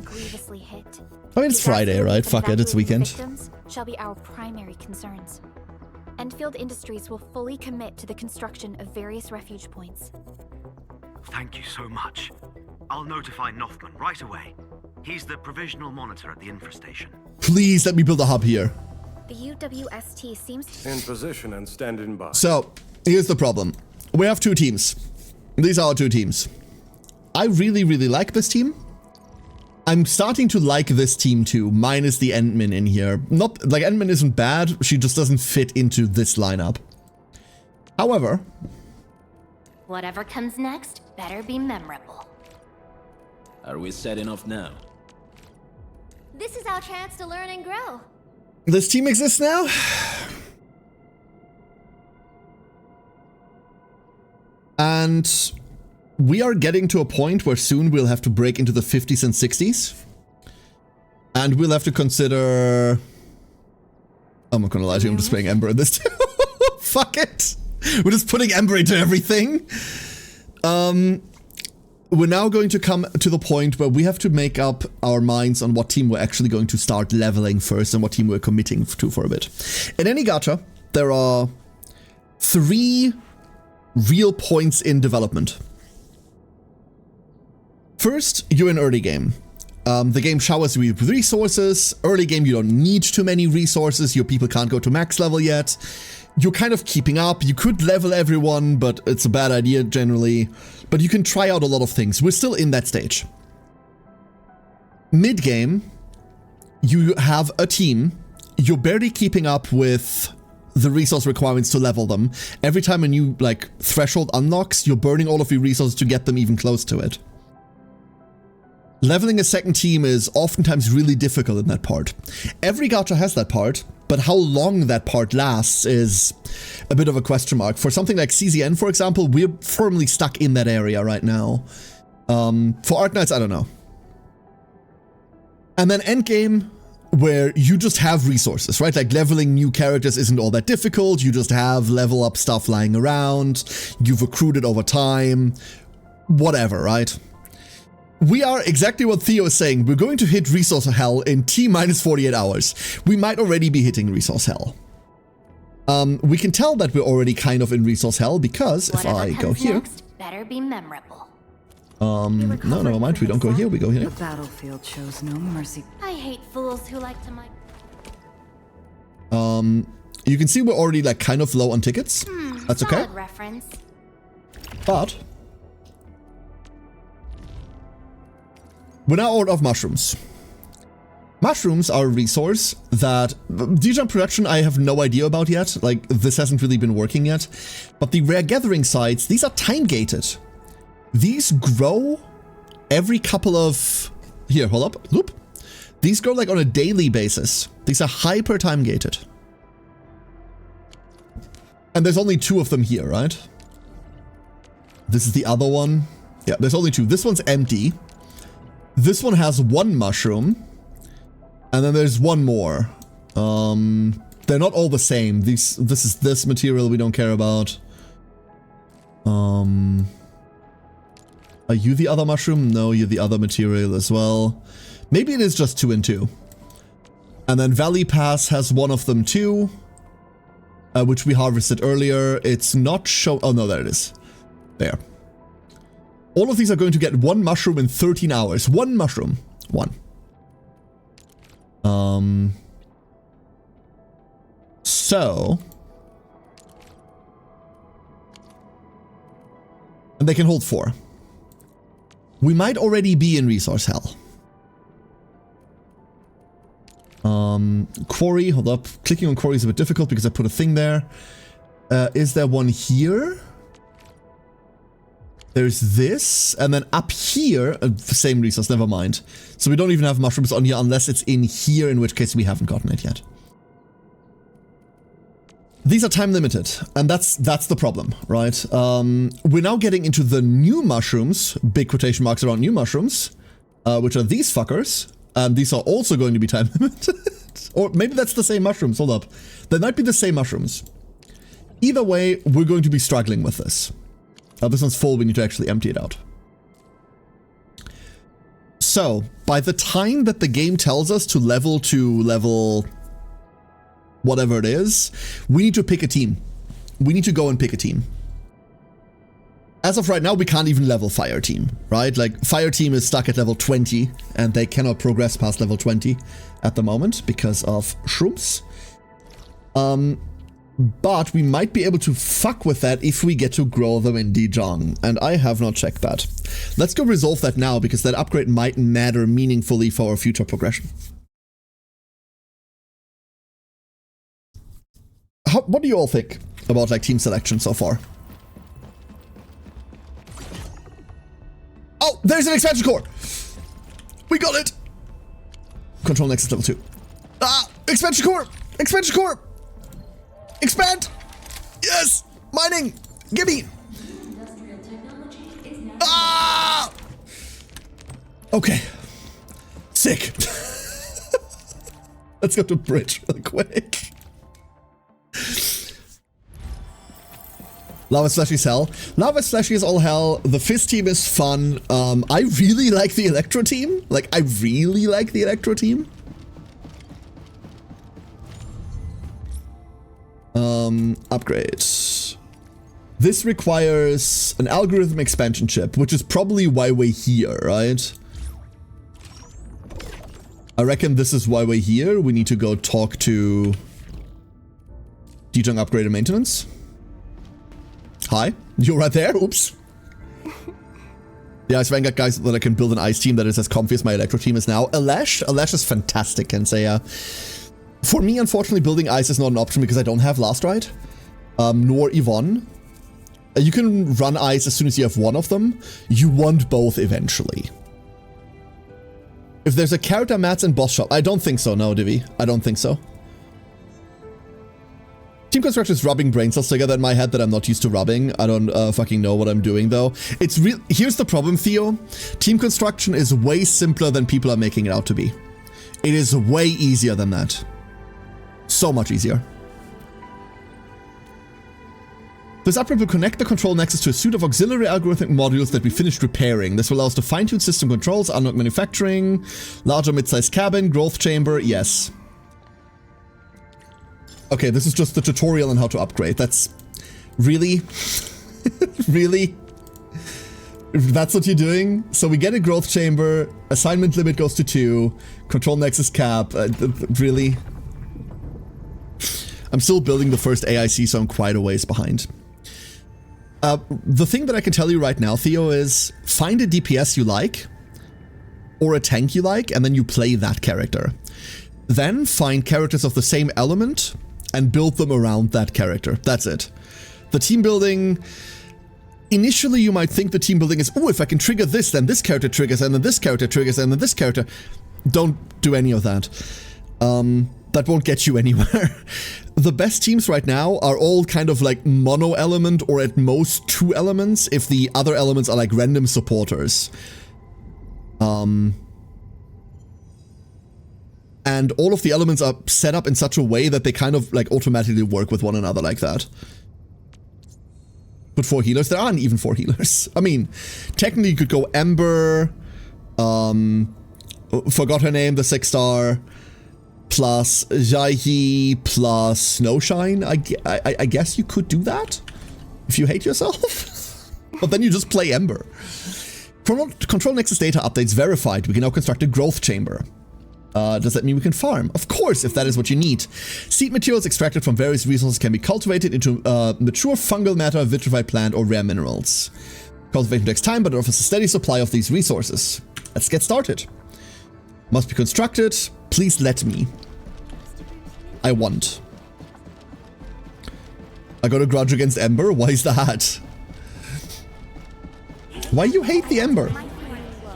I mean, it's Friday, right? Fuck it, it's weekend. Victims shall be our primary concerns. Endfield Industries will fully commit to the construction of various refuge points. Thank you so much. I'll notify Nothman right away. He's the provisional monitor at the infrastation. Please let me build a hub here. The UWST seems to... In position and standing by. So, here's the problem. We have two teams. These are our two teams. I really, really like this team. I'm starting to like this team too, minus the Endmin in here. Not, like, Endmin isn't bad, she just doesn't fit into this lineup. However... Whatever comes next better be memorable. Are we setting off now? This is our chance to learn and grow. This team exists now? And we are getting to a point where soon we'll have to break into the 50s and 60s. And we'll have to consider... I'm not gonna lie to you, I'm just putting Ember in this too. Fuck it! We're just putting Ember into everything. We're now going to come to the point where we have to make up our minds on what team we're actually going to start leveling first and what team we're committing to for a bit. In any gacha, there are 3 real points in development. First, you're in early game. The game showers you with resources. Early game, you don't need too many resources. Your people can't go to max level yet. you're kind of keeping up. You could level everyone, but it's a bad idea generally. But you can try out a lot of things. We're still in that stage. Mid-game, you have a team. You're barely keeping up with the resource requirements to level them. Every time a new threshold unlocks, you're burning all of your resources to get them even close to it. Leveling a second team is oftentimes really difficult in that part. Every gacha has that part, but how long that part lasts is a bit of a question mark. For something like CZN, for example, we're firmly stuck in that area right now. For Arknights, I don't know. And then endgame, where you just have resources, right? Like leveling new characters isn't all that difficult. You just have level up stuff lying around. You've recruited over time. Whatever, right? We are exactly what Theo is saying. We're going to hit resource hell in T-minus 48 hours. We might already be hitting resource hell. We can tell that we're already kind of in resource hell because if I go here... Next better be memorable. No, never mind. We don't go here. We go here. The battlefield shows no mercy. I hate fools who like to mic. You can see we're already kind of low on tickets. That's okay. Reference. But we're now out of mushrooms. Mushrooms are a resource that DJ production I have no idea about yet. This hasn't really been working yet. But the rare gathering sites, these are time gated. These grow every couple of... Here, hold up. Loop. These grow on a daily basis. These are hyper time gated. And there's only 2 of them here, right? This is the other one. Yeah, there's only 2. This one's empty. This one has 1 mushroom. And then there's 1 more. They're not all the same. This is this material we don't care about. Are you the other mushroom? No, you're the other material as well. Maybe it is just 2 and 2. And then Valley Pass has 1 of them too. Which we harvested earlier. It's not show... Oh no, there it is. There. All of these are going to get 1 mushroom in 13 hours. 1 mushroom. 1. So... And they can hold 4. We might already be in resource hell. Quarry, hold up. Clicking on quarry is a bit difficult because I put a thing there. Is there one here? There's this, and then up here, the same resource, never mind. So we don't even have mushrooms on here unless it's in here, in which case we haven't gotten it yet. These are time limited, and that's the problem, right? We're now getting into the new mushrooms, big quotation marks around new mushrooms, which are these fuckers. These are also going to be time limited. Or maybe that's the same mushrooms, hold up. They might be the same mushrooms. Either way, we're going to be struggling with this. This one's full, we need to actually empty it out. So, by the time that the game tells us to level whatever it is, we need to pick a team. We need to go and pick a team. As of right now, we can't even level Fire Team, right? Fire Team is stuck at level 20, and they cannot progress past level 20 at the moment because of shrooms. But we might be able to fuck with that if we get to grow them in Dijon, and I have not checked that. Let's go resolve that now, because that upgrade might matter meaningfully for our future progression. What do you all think about team selection so far? Oh, there's an expansion core! We got it! Control Nexus level 2. Ah! Expansion core! Expansion core! Expand! Yes! Mining! Gimme! Ah! Okay. Sick. Let's go to bridge real quick. Lava Slashy is hell. Lava Slashy is all hell. The Fizz team is fun. I really like the Electro team. I really like the Electro team. Upgrades. This requires an algorithm expansion chip, which is probably why we're here, right? I reckon this is why we're here. We need to go talk to Dijong upgrade and maintenance. Hi, you're right there. Oops. The Ice Vanguard guys that I can build an ice team that is as comfy as my electro team is now. Alash is fantastic, can say. For me, unfortunately, building ice is not an option because I don't have Last Ride, nor Yvonne. You can run ice as soon as you have one of them. You want both eventually. If there's a character mats in boss shop, I don't think so. No, Divi, I don't think so. Team construction is rubbing brain cells together in my head that I'm not used to rubbing. I don't fucking know what I'm doing though. It's real. Here's the problem, Theo. Team construction is way simpler than people are making it out to be. It is way easier than that. So much easier. This upgrade will connect the control nexus to a suite of auxiliary algorithmic modules that we finished repairing. This will allow us to fine-tune system controls, unlock manufacturing, larger mid-sized cabin, growth chamber, yes. Okay, this is just the tutorial on how to upgrade. That's... Really? Really? That's what you're doing? So we get a growth chamber, assignment limit goes to 2, control nexus cap, really? I'm still building the first AIC, so I'm quite a ways behind. The thing that I can tell you right now, Theo, is find a DPS you like, or a tank you like, and then you play that character. Then find characters of the same element, and build them around that character. That's it. The team building... Initially, you might think the team building is, oh, if I can trigger this, then this character triggers, and then this character triggers, and then this character... Don't do any of that. That won't get you anywhere. The best teams right now are all kind of like mono element, or at most 2 elements, if the other elements are like random supporters. And all of the elements are set up in such a way that they kind of like automatically work with one another like that. But 4 healers, there aren't even 4 healers. I mean, technically you could go Ember, forgot her name, the 6-star, plus Jaihi, plus Snowshine. I guess you could do that if you hate yourself. But then you just play Ember. Control Nexus data updates verified. We can now construct a growth chamber. Does that mean we can farm? Of course, if that is what you need. Seed materials extracted from various resources can be cultivated into mature fungal matter, vitrified plant, or rare minerals. Cultivation takes time, but it offers a steady supply of these resources. Let's get started. Must be constructed. Please let me. I want. I got a grudge against Ember? Why is that? Why you hate the Ember?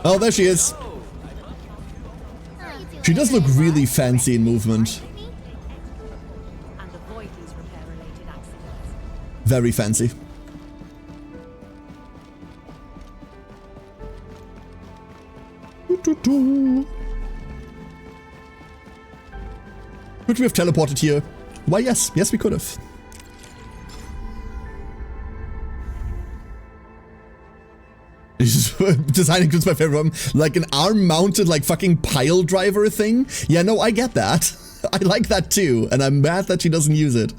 Oh, there she is. She does look really fancy in movement. Very fancy. Could we have teleported here? Why, yes. Yes, we could have. Designing is my favorite one. Like an arm-mounted, like, fucking pile driver thing? Yeah, no, I get that. I like that too, and I'm mad that she doesn't use it.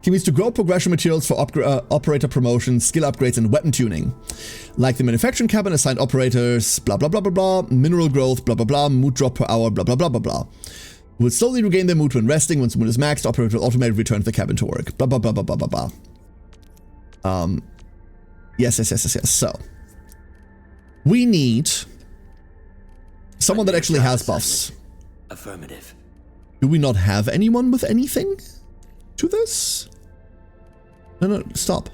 He needs to grow progression materials for operator promotion, skill upgrades, and weapon tuning. Like the manufacturing cabin, assigned operators, blah blah blah blah blah, mineral growth, blah blah blah, mood drop per hour, blah blah blah blah blah. Will slowly regain their mood when resting. Once the mood is maxed, operator will automatically return to the cabin to work. Blah blah blah blah blah blah blah. Yes. So we need someone that actually has buffs. Affirmative. Do we not have anyone with anything to this? No, stop.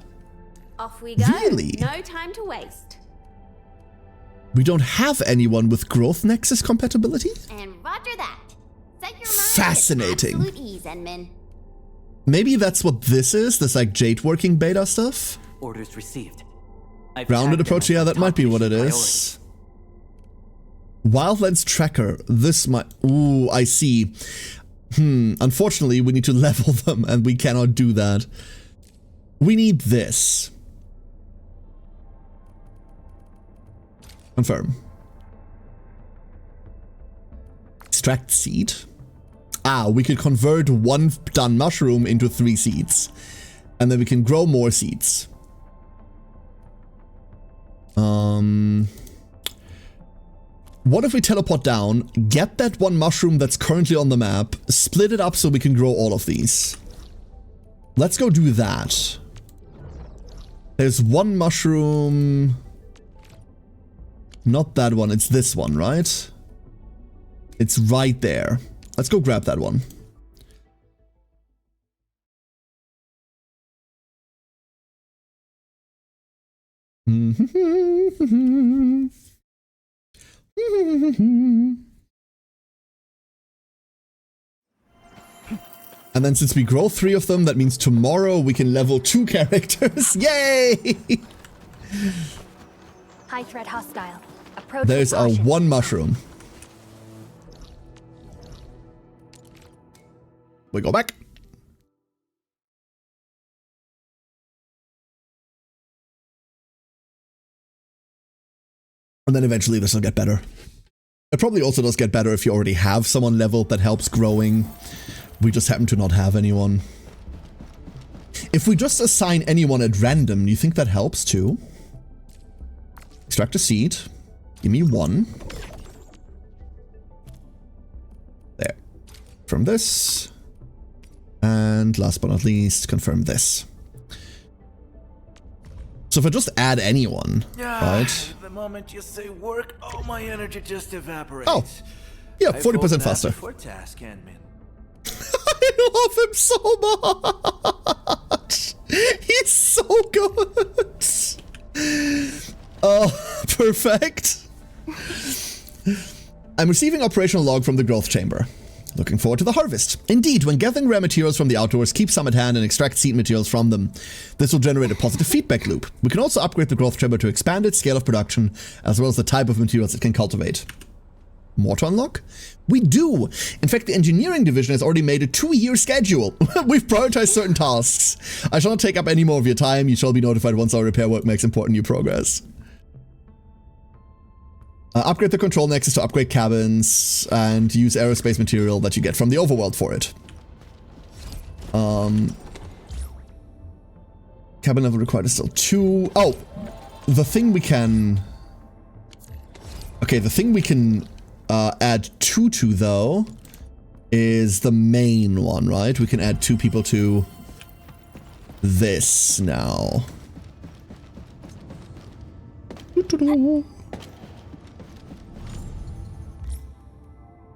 Off we go. Really? No time to waste. We don't have anyone with growth nexus compatibility? And roger that. Set your mind Fascinating. at absolute ease, Enmin. Maybe that's what this is, this like jade working beta stuff? Orders received. Grounded approach, yeah, that might be what it is. Wildlands tracker, this might... Ooh, I see. Unfortunately, we need to level them, and we cannot do that. We need this. Confirm. Extract seed. Ah, we could convert 1 done mushroom into 3 seeds. And then we can grow more seeds. What if we teleport down, get that 1 mushroom that's currently on the map, split it up so we can grow all of these? Let's go do that. There's one mushroom. Not that one, it's this one, right? It's right there. Let's go grab that one. And then since we grow 3 of them, that means tomorrow we can level 2 characters. Yay! High threat hostile. Approach. There's our 1 mushroom. We go back. And then eventually this will get better. It probably also does get better if you already have someone leveled that helps growing. We just happen to not have anyone. If we just assign anyone at random, do you think that helps too? Extract a seed. Give me 1. There. Confirm this. And last but not least, confirm this. So if I just add anyone, right? The moment you say work, all my energy just evaporates. Oh, yeah, 40% faster. For task, Ant-Man. I love him so much. He's so good. Oh, perfect. I'm receiving operational log from the growth chamber. Looking forward to the harvest. Indeed, when gathering rare materials from the outdoors, keep some at hand and extract seed materials from them. This will generate a positive feedback loop. We can also upgrade the growth chamber to expand its scale of production, as well as the type of materials it can cultivate. More to unlock? We do! In fact, the engineering division has already made a 2-year schedule. We've prioritized certain tasks. I shall not take up any more of your time. You shall be notified once our repair work makes important new progress. Upgrade the control nexus to upgrade cabins and use aerospace material that you get from the overworld for it. Cabin level required is still 2. Oh, the thing we can... Okay, the thing we can add 2 to, though, is the main one, right? We can add 2 people to this now.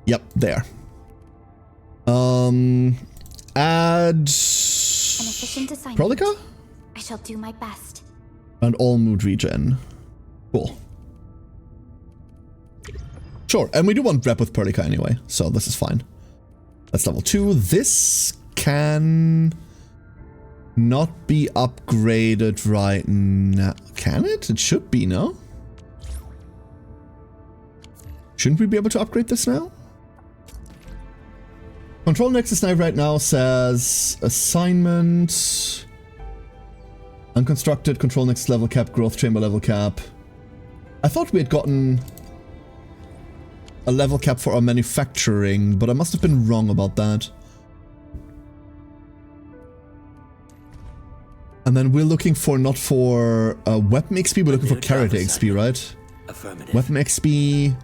Yep, there. Add... An efficient assignment. Prolica? I shall do my best. And all mood regen. Cool. Sure, and we do want rep with Prolica anyway, so this is fine. That's level 2. This can not be upgraded right now. Can it? It should be, no? Shouldn't we be able to upgrade this now? Control Nexus Knife right now says assignment, unconstructed, Control Nexus level cap, growth chamber level cap. I thought we had gotten a level cap for our manufacturing, but I must have been wrong about that. And then we're looking for, not for weapon XP, we're looking for character XP, right? Affirmative. Weapon XP,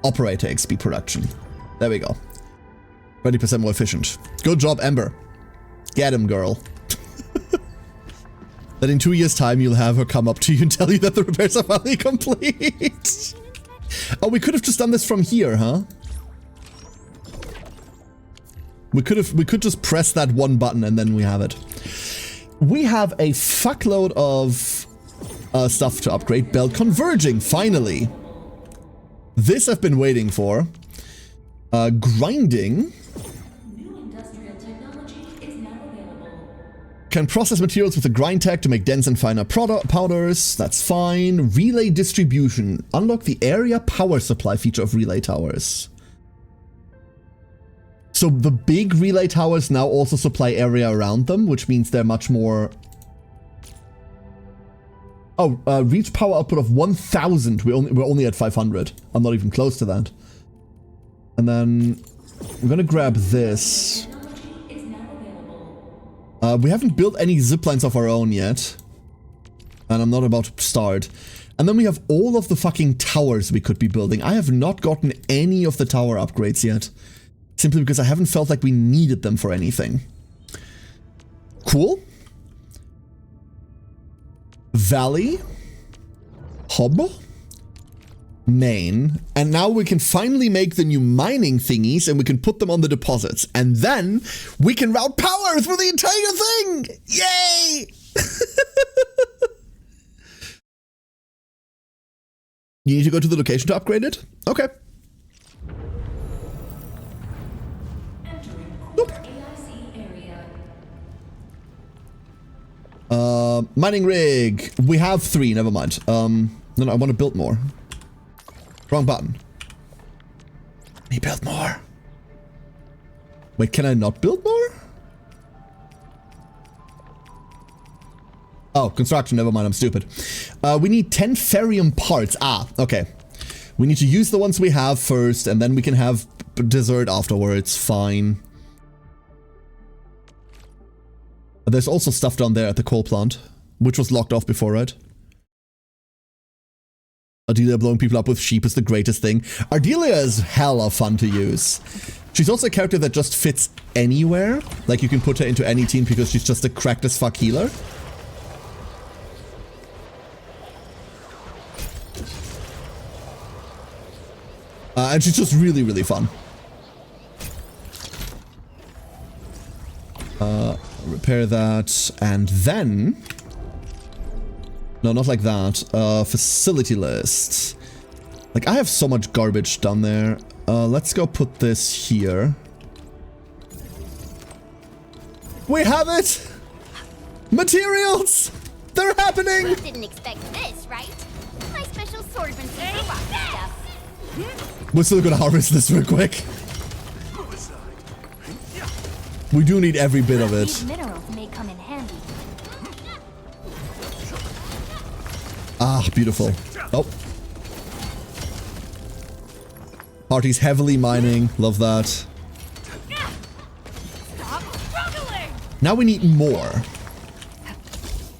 operator XP production. There we go. 20% more efficient. Good job, Ember. Get him, girl. That in 2 years' time, you'll have her come up to you and tell you that the repairs are finally complete. Oh, we could have just done this from here, huh? We could just press that one button and then we have it. We have a fuckload of stuff to upgrade. Belt converging, finally. This I've been waiting for. Grinding. Can process materials with a grind tech to make dense and finer powders. That's fine. Relay distribution. Unlock the area power supply feature of relay towers. So the big relay towers now also supply area around them, which means they're much more... Oh, reach power output of 1000. We're only at 500. I'm not even close to that. And then I'm gonna grab this. We haven't built any ziplines of our own yet. And I'm not about to start. And then we have all of the fucking towers we could be building. I have not gotten any of the tower upgrades yet. Simply because I haven't felt like we needed them for anything. Cool. Valley. Hub. Main. And now we can finally make the new mining thingies and we can put them on the deposits. And then we can route power through the entire thing! Yay! You need to go to the location to upgrade it? Okay. Mining rig. We have 3, never mind. No, I want to build more. Wrong button. Let me build more. Wait, can I not build more? Oh, construction, never mind, I'm stupid. We need 10 ferrium parts. Ah, okay. We need to use the ones we have first, and then we can have dessert afterwards. Fine. There's also stuff down there at the coal plant, which was locked off before, right? Ardelia blowing people up with sheep is the greatest thing. Ardelia is hella fun to use. She's also a character that just fits anywhere. Like, you can put her into any team because she's just a cracked as fuck healer. And she's just really, really fun. Repair that, and then... No, not like that. Facility list. Like, I have so much garbage down there. Let's go put this here. We have it! Materials! They're happening! You didn't expect this, right? My special swordsman stuff. We're still gonna harvest this real quick. We do need every bit of it. These minerals may come in handy. Ah, beautiful. Oh. Party's heavily mining. Love that. Now we need more.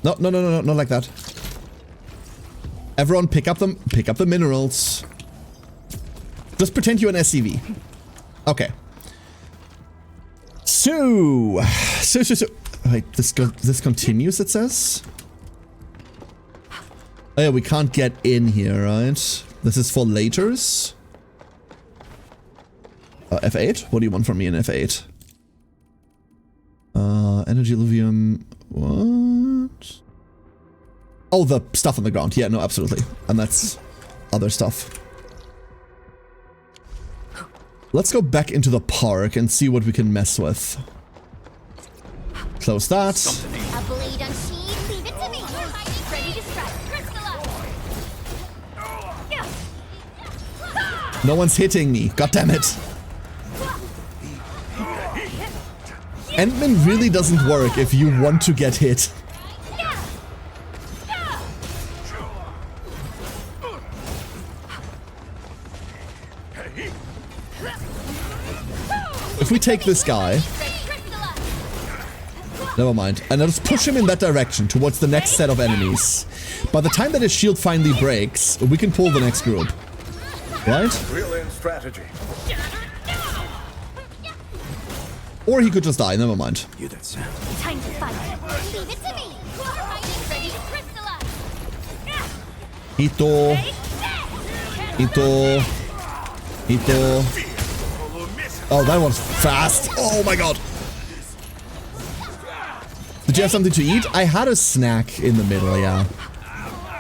No, no, no, no, no, not like that. Everyone pick up the minerals. Just pretend you're an SCV. Okay. So. Wait, this continues, it says? Oh yeah, we can't get in here, right? This is for laters. F8? What do you want from me in F8? Energy lithium. What? Oh, the stuff on the ground. Yeah, no, absolutely. And that's other stuff. Let's go back into the park and see what we can mess with. Close that. A blade unsheathed, leave it to me. Ready to strike. No one's hitting me. God damn it. Endman really doesn't work if you want to get hit. If we take this guy... Never mind. And I'll just push him in that direction towards the next set of enemies. By the time that his shield finally breaks, we can pull the next group. Right? Brilliant strategy. Or he could just die. Never mind. You that sound. Time to fight. Leave it to me. Ready to crystallize. Ito. Ito. Ito. Oh, that was fast. Oh my god. Did you have something to eat? I had a snack in the middle, yeah.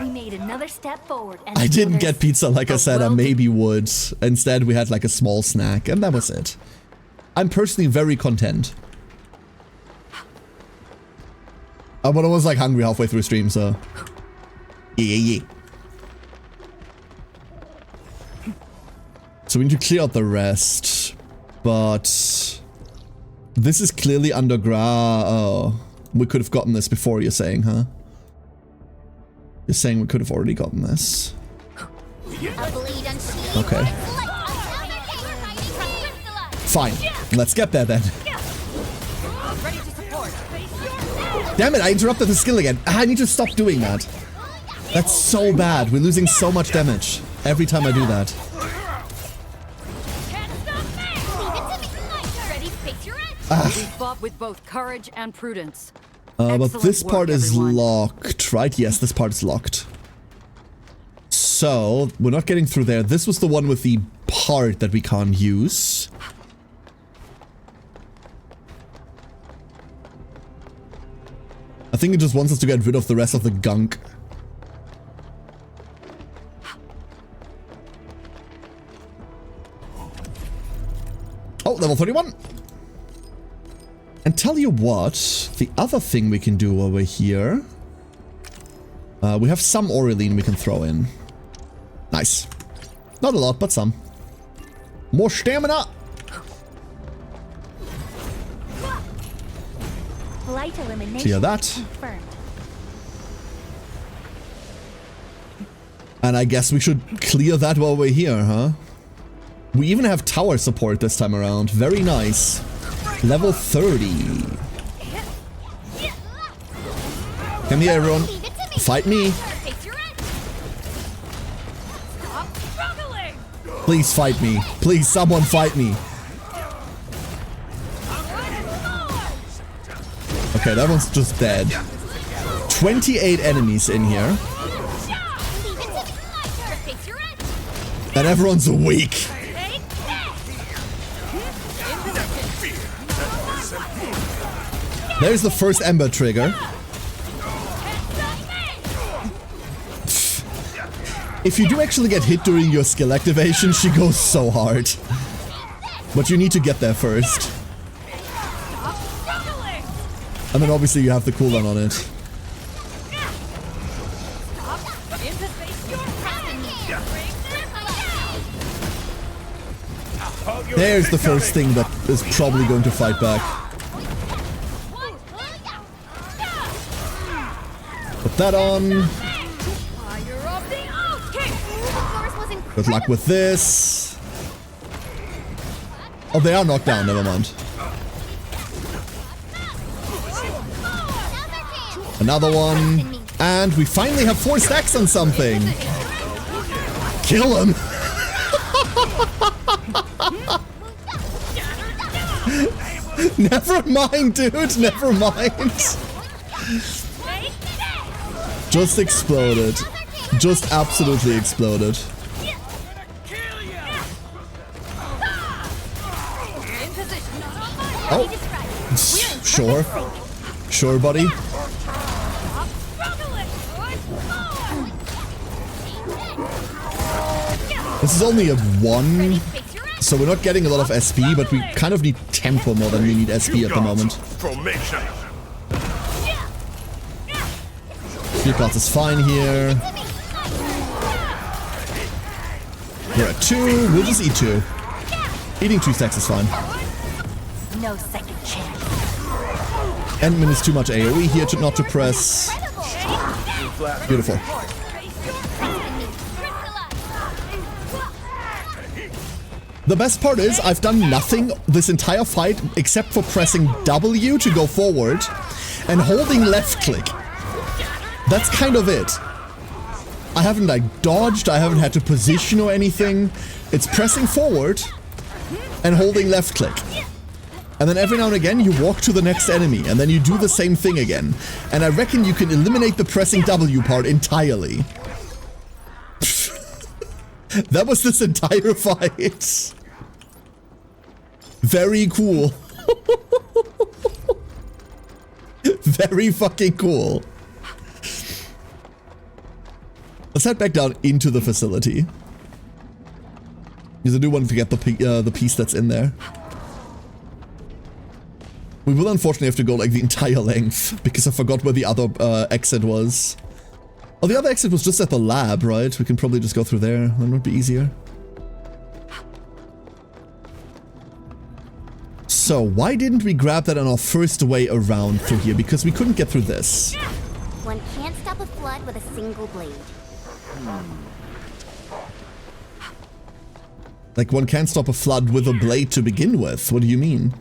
We made another step forward. And I didn't get pizza like I said I maybe would. Instead, we had like a small snack, and that was it. I'm personally very content. But I was like hungry halfway through stream, so... Yeah. So we need to clear out the rest. But... This is clearly underground. Oh. We could have gotten this before, you're saying, huh? You're saying we could have already gotten this. Okay. Fine. Let's get there then. Damn it, I interrupted the skill again. I need to stop doing that. That's so bad. We're losing so much damage every time I do that. We fought with both courage and prudence. But this part is locked, right? Yes, this part is locked. So, we're not getting through there. This was the one with the part that we can't use. I think it just wants us to get rid of the rest of the gunk. Oh, level 31. And tell you what, the other thing we can do over here. We have some Aureline we can throw in. Nice. Not a lot, but some. More stamina. Flight elimination Clear that. confirmed. And I guess we should clear that while we're here, huh? We even have tower support this time around. Very nice. Level 30. Come here, everyone. Fight me. Please fight me. Please, someone fight me. Okay, that one's just dead. 28 enemies in here. And everyone's weak. There's the first Ember trigger. If you do actually get hit during your skill activation, she goes so hard. But you need to get there first. And then obviously you have the cooldown on it. There's the first thing that is probably going to fight back. Put that on. Good luck with this. Oh, they are knocked down, never mind. Another one. And we finally have 4 stacks on something. Kill him. Never mind, dude. Never mind. Just exploded. Just absolutely exploded. Oh. Sure. Sure, buddy. This is only a 1, so we're not getting a lot of SP, but we kind of need tempo more than we need SP at the moment. Field class is fine here. We're at 2, we'll just eat 2. Eating 2 stacks is fine. No second chance. Endman is too much AoE here to not to press. Beautiful. The best part is I've done nothing this entire fight except for pressing W to go forward and holding left click. That's kind of it. I haven't like dodged, I haven't had to position or anything. It's pressing forward and holding left click. And then every now and again you walk to the next enemy and then you do the same thing again. And I reckon you can eliminate the pressing W part entirely. That was this entire fight. Very cool. Very fucking cool. Let's head back down into the facility. Because I do want to get the piece that's in there. We will unfortunately have to go like the entire length because I forgot where the other exit was. Oh, the other exit was just at the lab, right? We can probably just go through there. That would be easier. So, why didn't we grab that on our first way around through here? Because we couldn't get through this. One can't stop a flood with a single blade. Like, one can't stop a flood with a blade to begin with. What do you mean?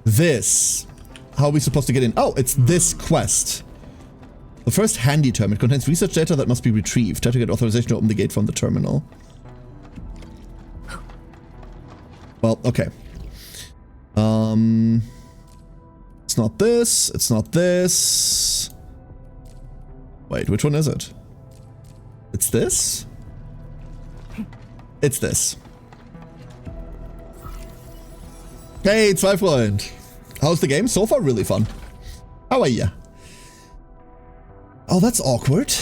This. How are we supposed to get in? Oh, it's this quest. The first handy term. It contains research data that must be retrieved. Try to get authorization to open the gate from the terminal. Well, okay. It's not this. It's not this. Wait, which one is it? It's this? It's this. Hey, it's 5-Freund. How's the game? So far, really fun. How are ya? Oh, that's awkward.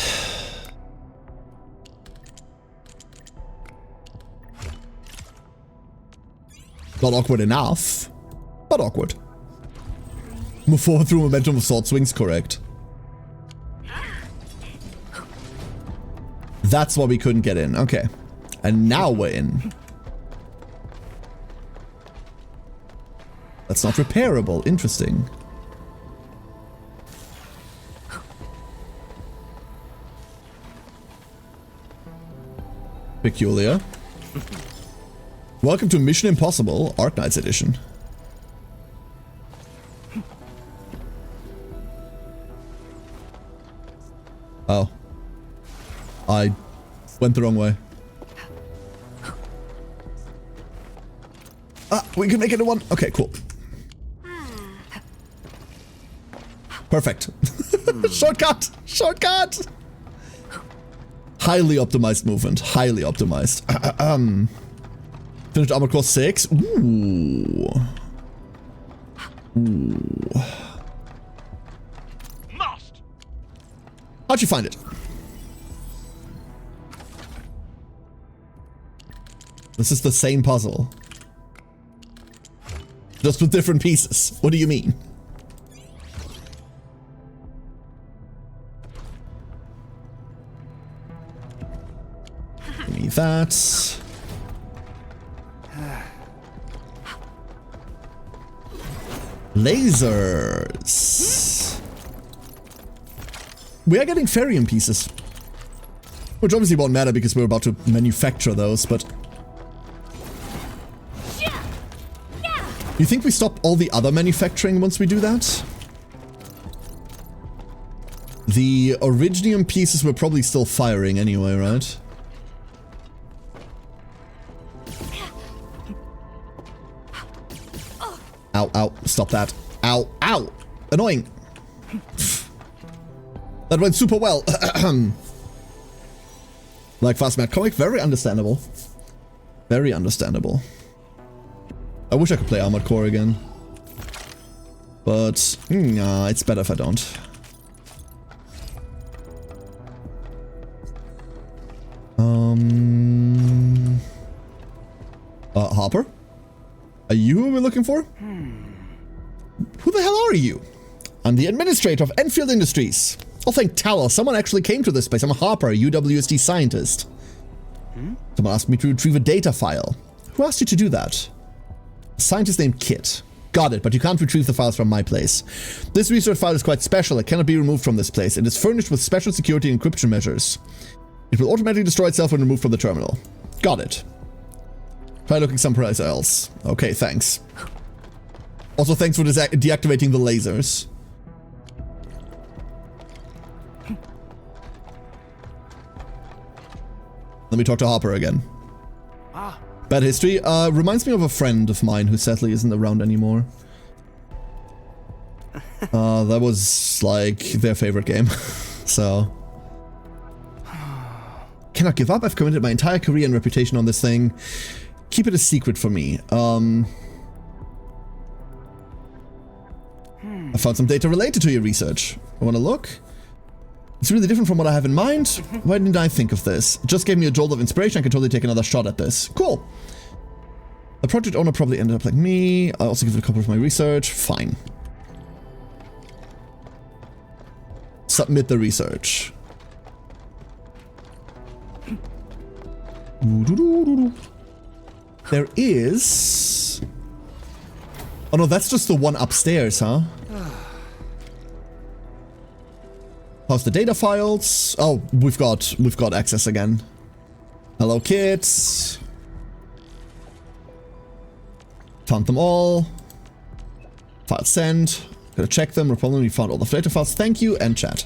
Not awkward enough, but awkward. Move forward through momentum of sword swings, correct. That's why we couldn't get in. Okay. And now we're in. That's not repairable. Interesting. Peculiar. Welcome to Mission Impossible Art Knights Edition. Oh. I went the wrong way. Ah, we can make it a one. Okay, cool. Perfect. Shortcut! Shortcut! Highly optimized movement. Highly optimized. Finished Armored Core 6. Ooh. Ooh. How'd you find it? This is the same puzzle. Just with different pieces. What do you mean? Give me that. Lasers. We are getting Ferium pieces. Which obviously won't matter because we're about to manufacture those, but... You think we stop all the other manufacturing once we do that? The Originium pieces were probably still firing anyway, right? Ow, ow, stop that. Ow, ow! Annoying! That went super well. Like Fast Mad Comic, very understandable. Very understandable. I wish I could play Armored Core again. But, nah, it's better if I don't. Hopper? Are you who we're looking for? Who the hell are you? I'm the administrator of Endfield Industries. Oh, thank Talos. Someone actually came to this place. I'm a Harper, a UWSD scientist. Someone asked me to retrieve a data file. Who asked you to do that? A scientist named Kit. Got it, but you can't retrieve the files from my place. This research file is quite special. It cannot be removed from this place. It is furnished with special security and encryption measures. It will automatically destroy itself when removed from the terminal. Got it. Try looking someplace else. Okay, thanks. Also, thanks for deactivating the lasers. Let me talk to Hopper again. Bad history. Reminds me of a friend of mine who sadly isn't around anymore. That was like their favorite game. So. Cannot give up. I've committed my entire career and reputation on this thing. Keep it a secret for me. I found some data related to your research. I want to look. It's really different from what I have in mind. Why didn't I think of this? It just gave me a jolt of inspiration. I can totally take another shot at this. Cool. The project owner probably ended up like me. I'll also give it a copy of my research. Fine. Submit the research. There is... Oh no, that's just the one upstairs, huh? How's the data files? Oh, we've got access again. Hello, kids. Found them all. File sent. Gotta check them. We'll probably found all the data files. Thank you, and chat.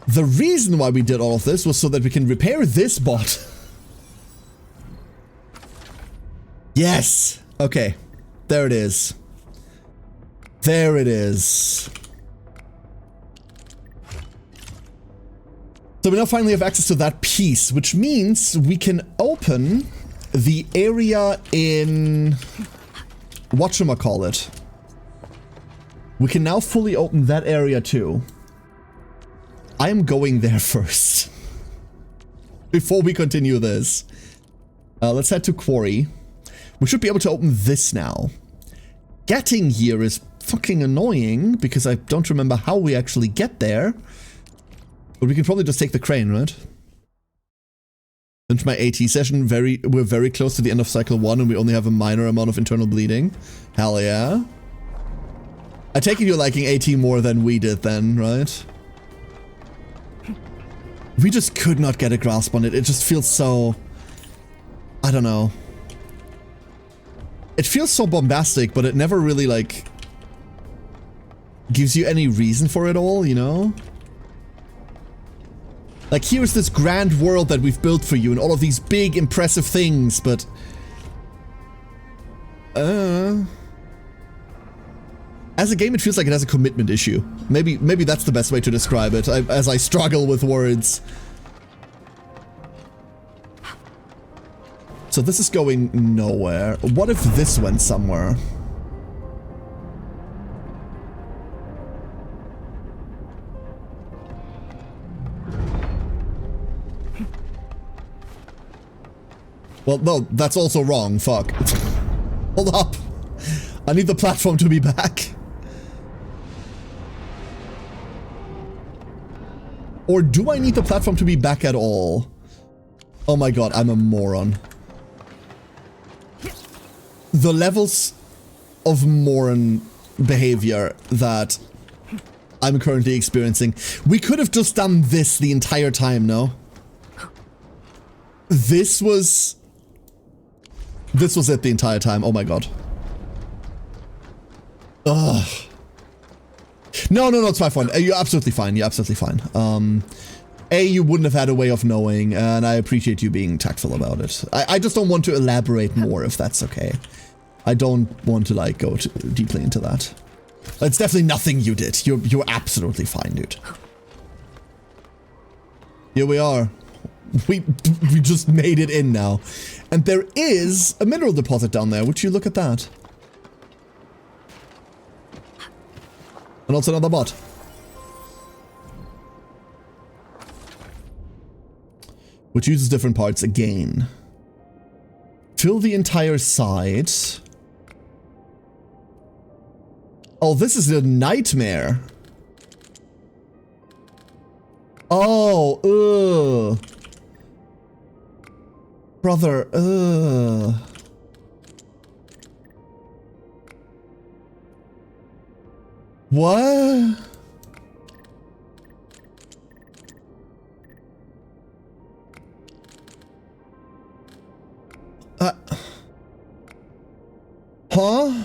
The reason why we did all of this was so that we can repair this bot. Yes! Okay. There it is. There it is. So we now finally have access to that piece, which means we can open the area in... whatchamacallit. We can now fully open that area too. I am going there first. Before we continue this. Let's head to Quarry. We should be able to open this now. Getting here is fucking annoying, because I don't remember how we actually get there. But we can probably just take the crane, right? Since my AT session, we're very close to the end of cycle 1 and we only have a minor amount of internal bleeding. Hell yeah. I take it you're liking AT more than we did then, right? We just could not get a grasp on it. It just feels so... I don't know. It feels so bombastic, but it never really, like... gives you any reason for it all, you know? Like, here's this grand world that we've built for you and all of these big, impressive things, but... As a game, it feels like it has a commitment issue. Maybe that's the best way to describe it, as I struggle with words. So this is going nowhere. What if this went somewhere? Well, no, that's also wrong. Fuck. Hold up. I need the platform to be back. Or do I need the platform to be back at all? Oh my god, I'm a moron. The levels of moron behavior that I'm currently experiencing. We could have just done this the entire time, no? This was it the entire time. Oh my god. Ugh. No, it's my fault. You're absolutely fine. You're absolutely fine. You wouldn't have had a way of knowing, and I appreciate you being tactful about it. I just don't want to elaborate more, if that's okay. I don't want to, like, go too deeply into that. It's definitely nothing you did. You're absolutely fine, dude. Here we are. We just made it in now. And there is a mineral deposit down there. Would you look at that? And also another bot. Which uses different parts again. Fill the entire side. Oh, this is a nightmare. Oh, ugh. Brother, ugh. What? Huh?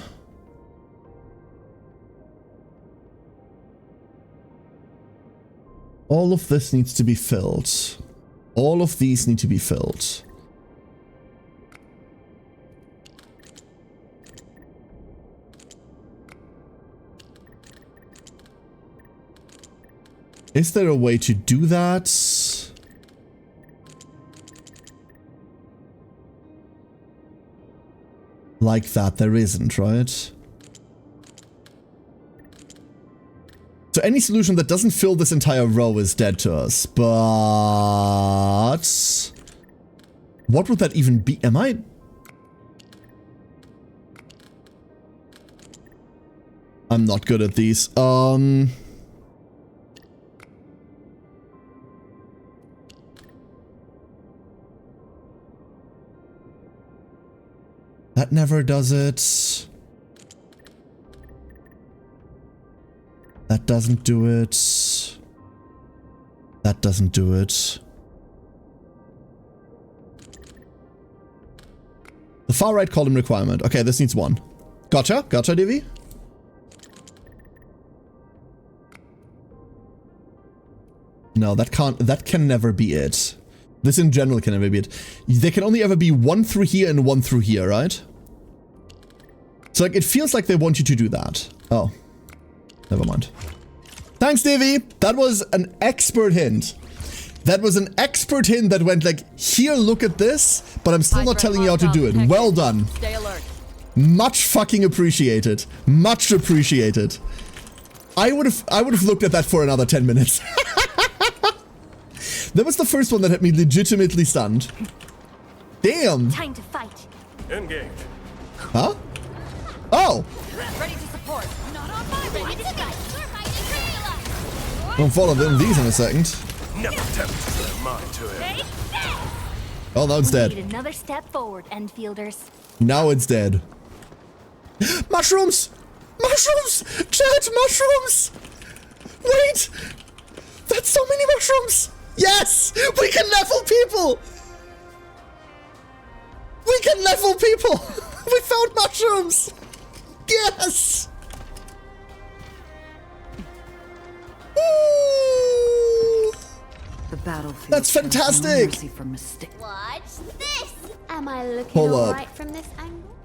All of this needs to be filled. All of these need to be filled. Is there a way to do that? Like that, there isn't, right? So any solution that doesn't fill this entire row is dead to us, but... what would that even be? Am I... I'm not good at these. That never does it. That doesn't do it. That doesn't do it. The far right column requirement. Okay, this needs one. Gotcha. Gotcha, Divi. No, that can never be it. This in general can never be it. There can only ever be one through here and one through here, right? So like, it feels like they want you to do that. Oh, Never mind. Thanks, Davey. That was an expert hint. That was an expert hint that went like, here, look at this, but I'm still not telling you how to do it. Well done. Stay alert. Much fucking appreciated. Much appreciated. I would have looked at that for another 10 minutes. That was the first one that had me legitimately stunned. Damn. Time to fight. Engage. Huh? Oh. Ready to support. Not on my watch. Don't follow them these in a second. Never attempt to turn mine to it. Oh, now it's dead. Need another step forward, Endfielders. Now it's dead. Mushrooms! Mushrooms! Chat, mushrooms! Wait! That's so many mushrooms! Yes! We can level people! We can level people! We found mushrooms! Yes! Ooh. The battlefield. That's fantastic! No mercy for mistakes. Watch this! Am I looking Hold up. alright from this angle?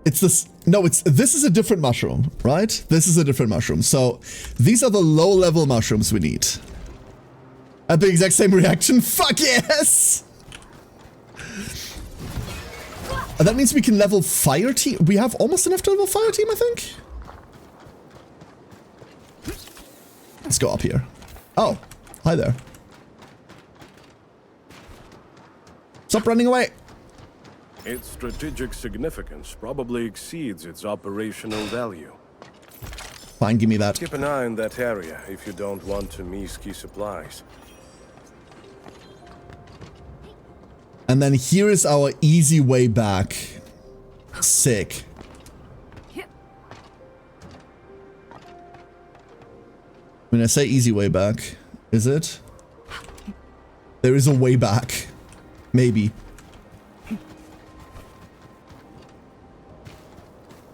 It's this. No, this is a different mushroom, right? This is a different mushroom. So these are the low-level mushrooms we need. At the exact same reaction. Fuck yes! That means we can level fire team. We have almost enough to level fire team, I think. Let's go up here. Oh, hi there. Stop running away. Its strategic significance probably exceeds its operational value. Fine, give me that. Keep an eye on that area if you don't want to miss key supplies. And then here is our easy way back. Sick. When I say easy way back, is it? There is a way back. Maybe.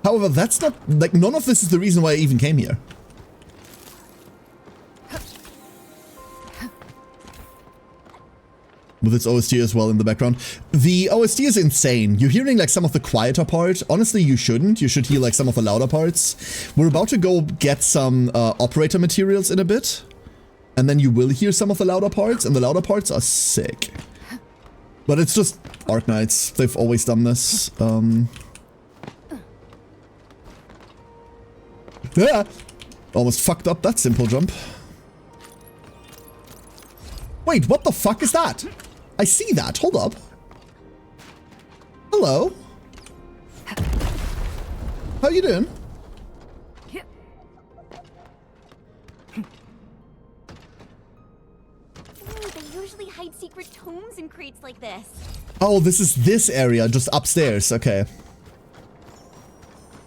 However, that's not, like, none of this is the reason why I even came here. With its OST as well in the background. The OST is insane. You're hearing like some of the quieter part. Honestly, you shouldn't. You should hear like some of the louder parts. We're about to go get some operator materials in a bit. And then you will hear some of the louder parts. And the louder parts are sick. But it's just Arknights. They've always done this. Yeah. Almost fucked up that simple jump. Wait, what the fuck is that? I see that. Hold up. Hello. How you doing? They usually hide secret tomes in crates like this. Oh, this is this area, just upstairs. Okay.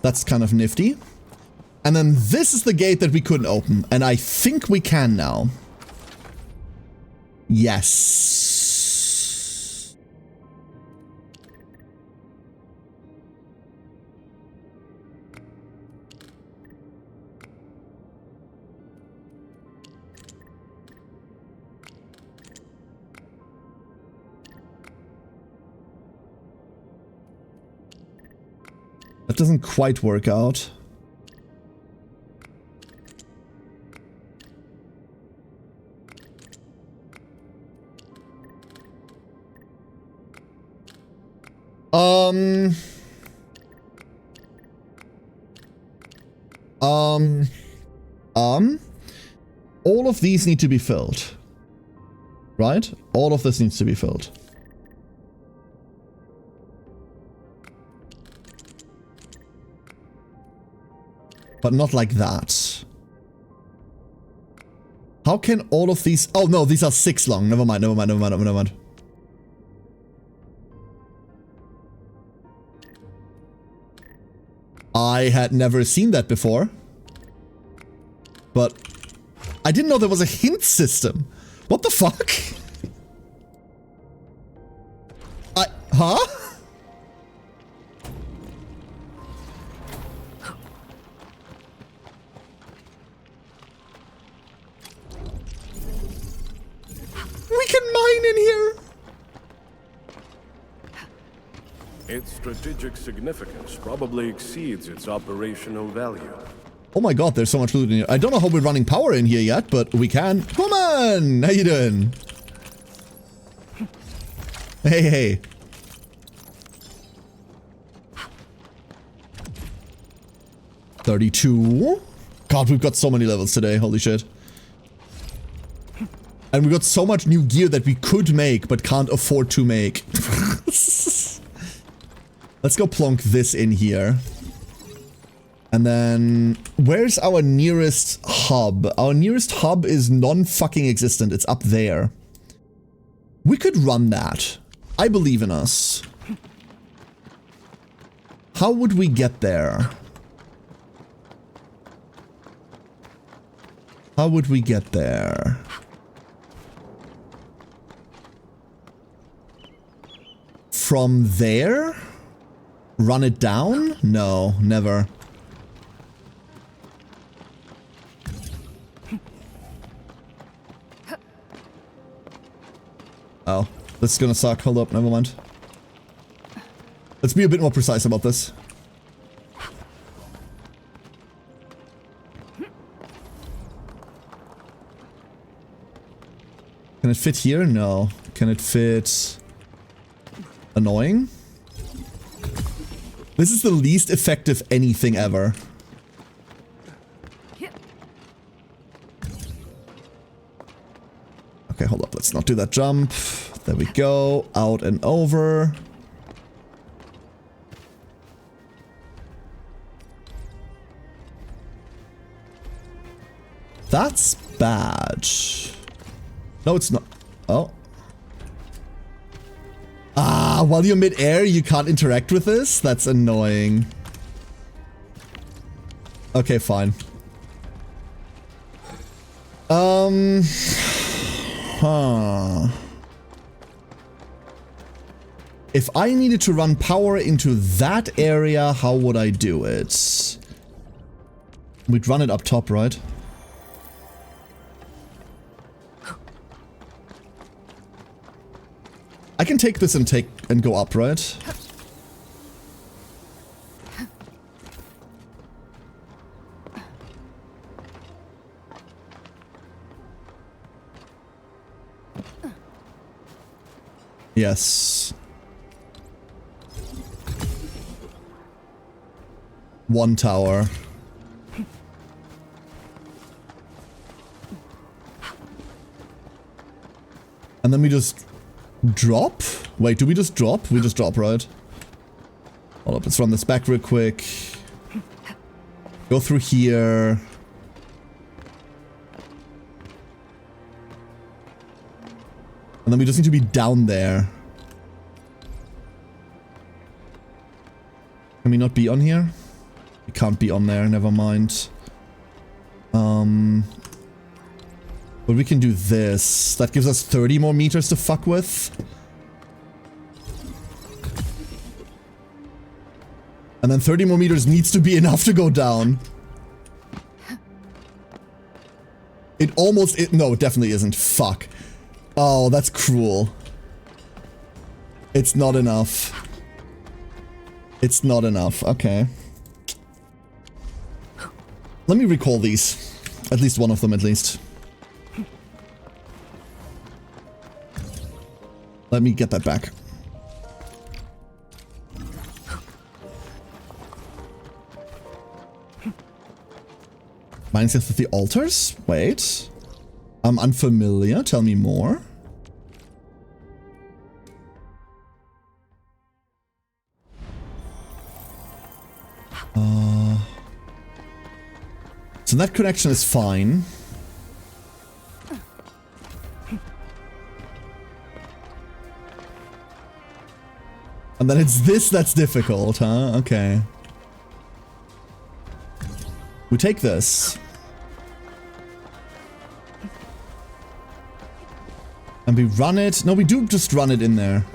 That's kind of nifty. And then this is the gate that we couldn't open. And I think we can now. Yes. That doesn't quite work out. All of these need to be filled. Right? All of this needs to be filled. But not like that. How can all of these... Oh no, these are 6 long. Never mind, never mind, never mind, never mind. I had never seen that before. But I didn't know there was a hint system. What the fuck? Huh? We can mine in here. Its strategic significance probably exceeds its operational value. Oh my god, there's so much loot in here. I don't know how we're running power in here yet, but we can. Woman! How you doing? Hey, hey. $32. God, we've got so many levels today. Holy shit. And we got so much new gear that we could make, but can't afford to make. Let's go plonk this in here. And then, where's our nearest hub? Our nearest hub is non-fucking existent. It's up there. We could run that. I believe in us. How would we get there? How would we get there? From there? Run it down? No, never. Oh, this is gonna suck. Hold up, never mind. Let's be a bit more precise about this. Can it fit here? No. Can it fit... Annoying? This is the least effective anything ever. Okay, hold up. Let's not do that jump. There we go. Out and over. That's bad. No, it's not. Oh. Ah, while you're mid-air, you can't interact with this? That's annoying. Okay, fine. Huh. If I needed to run power into that area, how would I do it? We'd run it up top, right? I can take this and go up, right? Yes. One tower. And then we just drop? Wait, do we just drop? We just drop, right? Hold up, let's run this back real quick. Go through here. And then we just need to be down there. Can we not be on here? We can't be on there, never mind. But we can do this. That gives us 30 more meters to fuck with. And then 30 more meters needs to be enough to go down. It almost... no, it definitely isn't. Fuck. Oh, that's cruel. It's not enough. It's not enough. Okay. Let me recall these. At least one of them, at least. Let me get that back. Mindset of the altars? Wait. I'm unfamiliar. Tell me more. So that connection is fine. And then it's this that's difficult, huh? Okay. We take this. And we run it. No, we do just run it in there.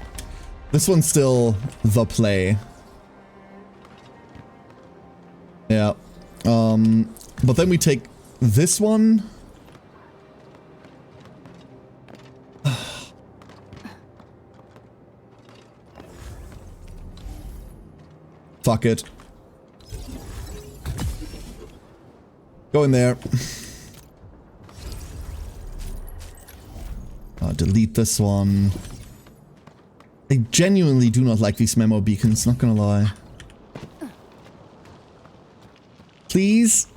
This one's still the play. Yeah. But then we take this one. Fuck it. Go in there. Delete this one. I genuinely do not like these memo beacons, not gonna lie. Please.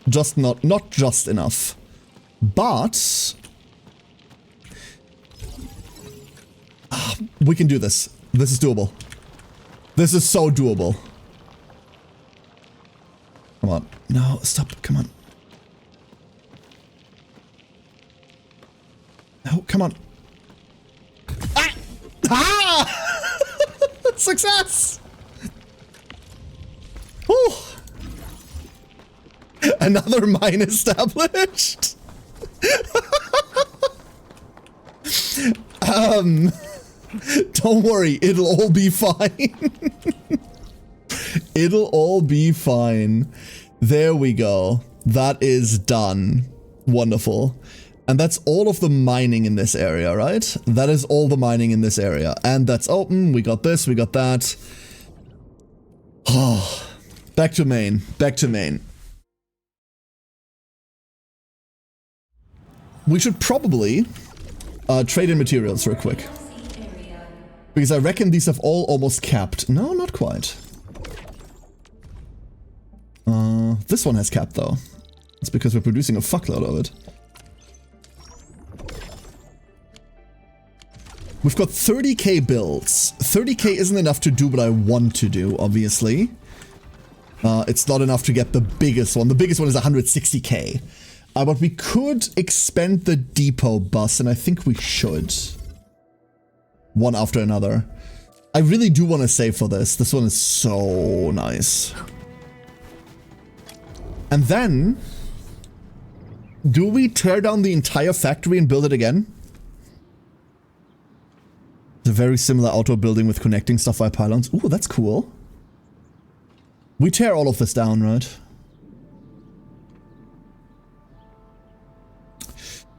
Just not just enough. But we can do this. This is doable. This is so doable. Come on. No, stop. Come on. No, come on. Ah! Ah! Success! Whew. Another mine established. Don't worry, it'll all be fine. It'll all be fine. There we go. That is done. Wonderful. And that's all of the mining in this area, right? That is all the mining in this area. And that's open. We got this, we got that. Oh, back to main. Back to main. We should probably trade in materials real quick. Because I reckon these have all almost capped. No, not quite. This one has capped though. It's because we're producing a fuckload of it. We've got 30k builds. 30k isn't enough to do what I want to do, obviously. It's not enough to get the biggest one. The biggest one is 160k. But we could expand the depot bus, and I think we should. One after another. I really do want to save for this. This one is so nice. And then, do we tear down the entire factory and build it again? It's a very similar outdoor building with connecting stuff via pylons. Ooh, that's cool. We tear all of this down, right?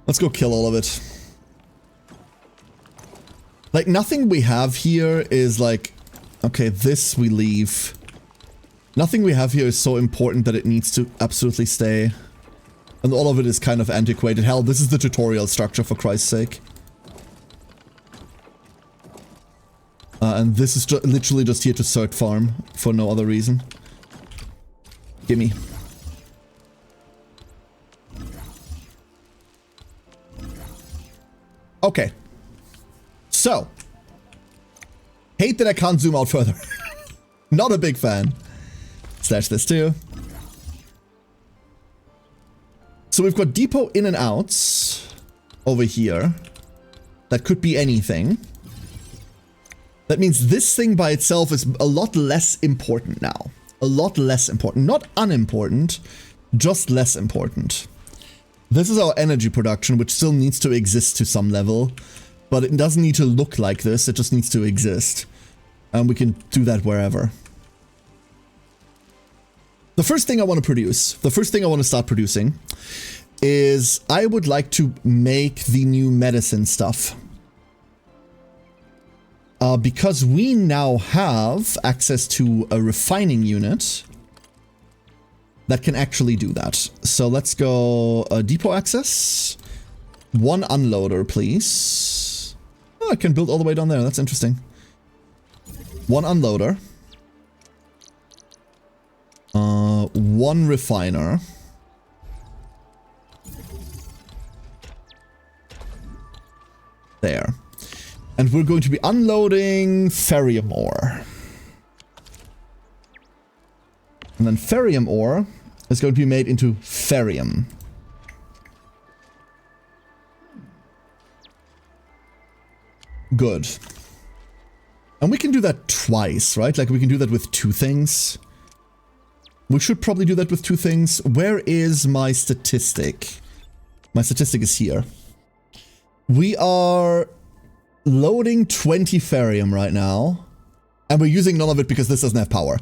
Let's go kill all of it. Like, nothing we have here is like... Okay, this we leave. Nothing we have here is so important that it needs to absolutely stay. And all of it is kind of antiquated. Hell, this is the tutorial structure, for Christ's sake. And this is literally just here to cert farm, for no other reason. Gimme. Okay. So. Hate that I can't zoom out further. Not a big fan. Slash this too. So we've got depot in and outs over here. That could be anything. That means this thing by itself is a lot less important now. A lot less important. Not unimportant, just less important. This is our energy production, which still needs to exist to some level. But it doesn't need to look like this, it just needs to exist. And we can do that wherever. The first thing I want to produce, the first thing I want to start producing, is I would like to make the new medicine stuff. Because we now have access to a refining unit that can actually do that. So let's go depot access. One unloader, please. Oh, I can build all the way down there. That's interesting. One unloader. One refiner. There. And we're going to be unloading ferrium ore. And then ferrium ore is going to be made into ferrium. Good. And we can do that twice, right? Like we can do that with two things. We should probably do that with two things. Where is my statistic? My statistic is here. We are loading 20 ferrium right now. And we're using none of it because this doesn't have power.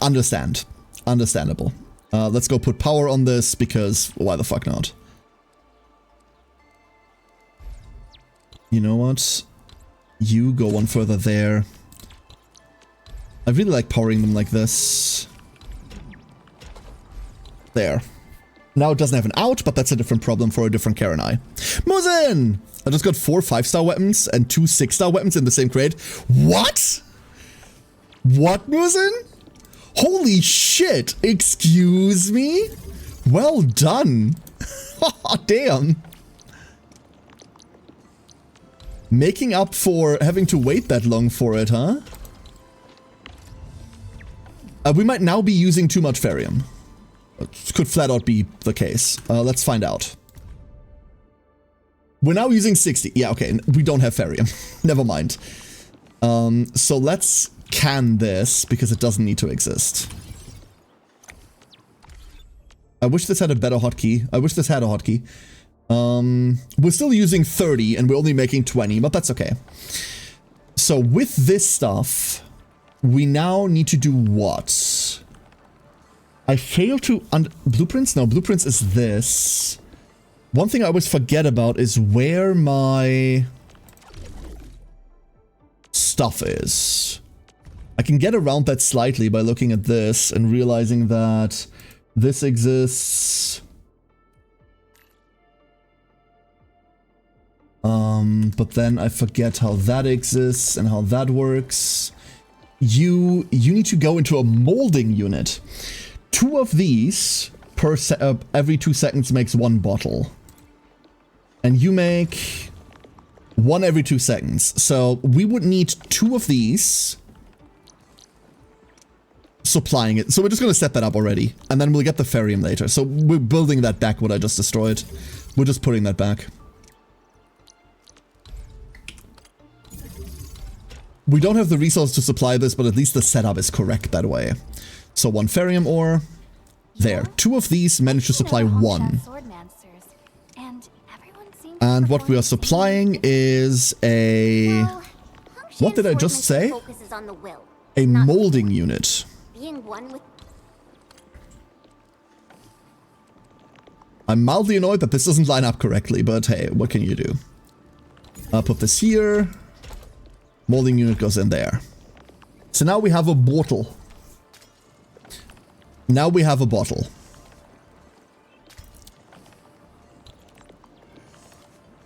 Understandable. Let's go put power on this because why the fuck not? You know what? You go one further there. I really like powering them like this. There. Now it doesn't have an out, but that's a different problem for a different Karenai. Musin! I just got 4 5-star weapons and 2 6-star weapons in the same crate. What? What, Musin? Holy shit! Excuse me? Well done. Damn. Making up for having to wait that long for it, huh? We might now be using too much Ferium. It could flat out be the case. Let's find out. We're now using 60. Yeah, okay. We don't have Ferium. Never mind. So let's can this because it doesn't need to exist. I wish this had a better hotkey. I wish this had a hotkey. We're still using 30 and we're only making 20, but that's okay. So with this stuff, we now need to do what? I failed to... Blueprints? No, blueprints is this. One thing I always forget about is where my stuff is. I can get around that slightly by looking at this and realizing that this exists. But then I forget how that exists and how that works. You need to go into a molding unit. 2 of these per every 2 seconds makes 1 bottle. And you make 1 every 2 seconds. So we would need 2 of these supplying it. So we're just going to set that up already. And then we'll get the Ferium later. So we're building that back, what I just destroyed. We're just putting that back. We don't have the resources to supply this, but at least the setup is correct that way. So 1 Ferium ore. There. 2 of these manage to supply 1. And what we are supplying is a... What did I just say? A molding unit. I'm mildly annoyed that this doesn't line up correctly, but hey, what can you do? I'll put this here. Molding unit goes in there. So now we have a bottle. Now we have a bottle.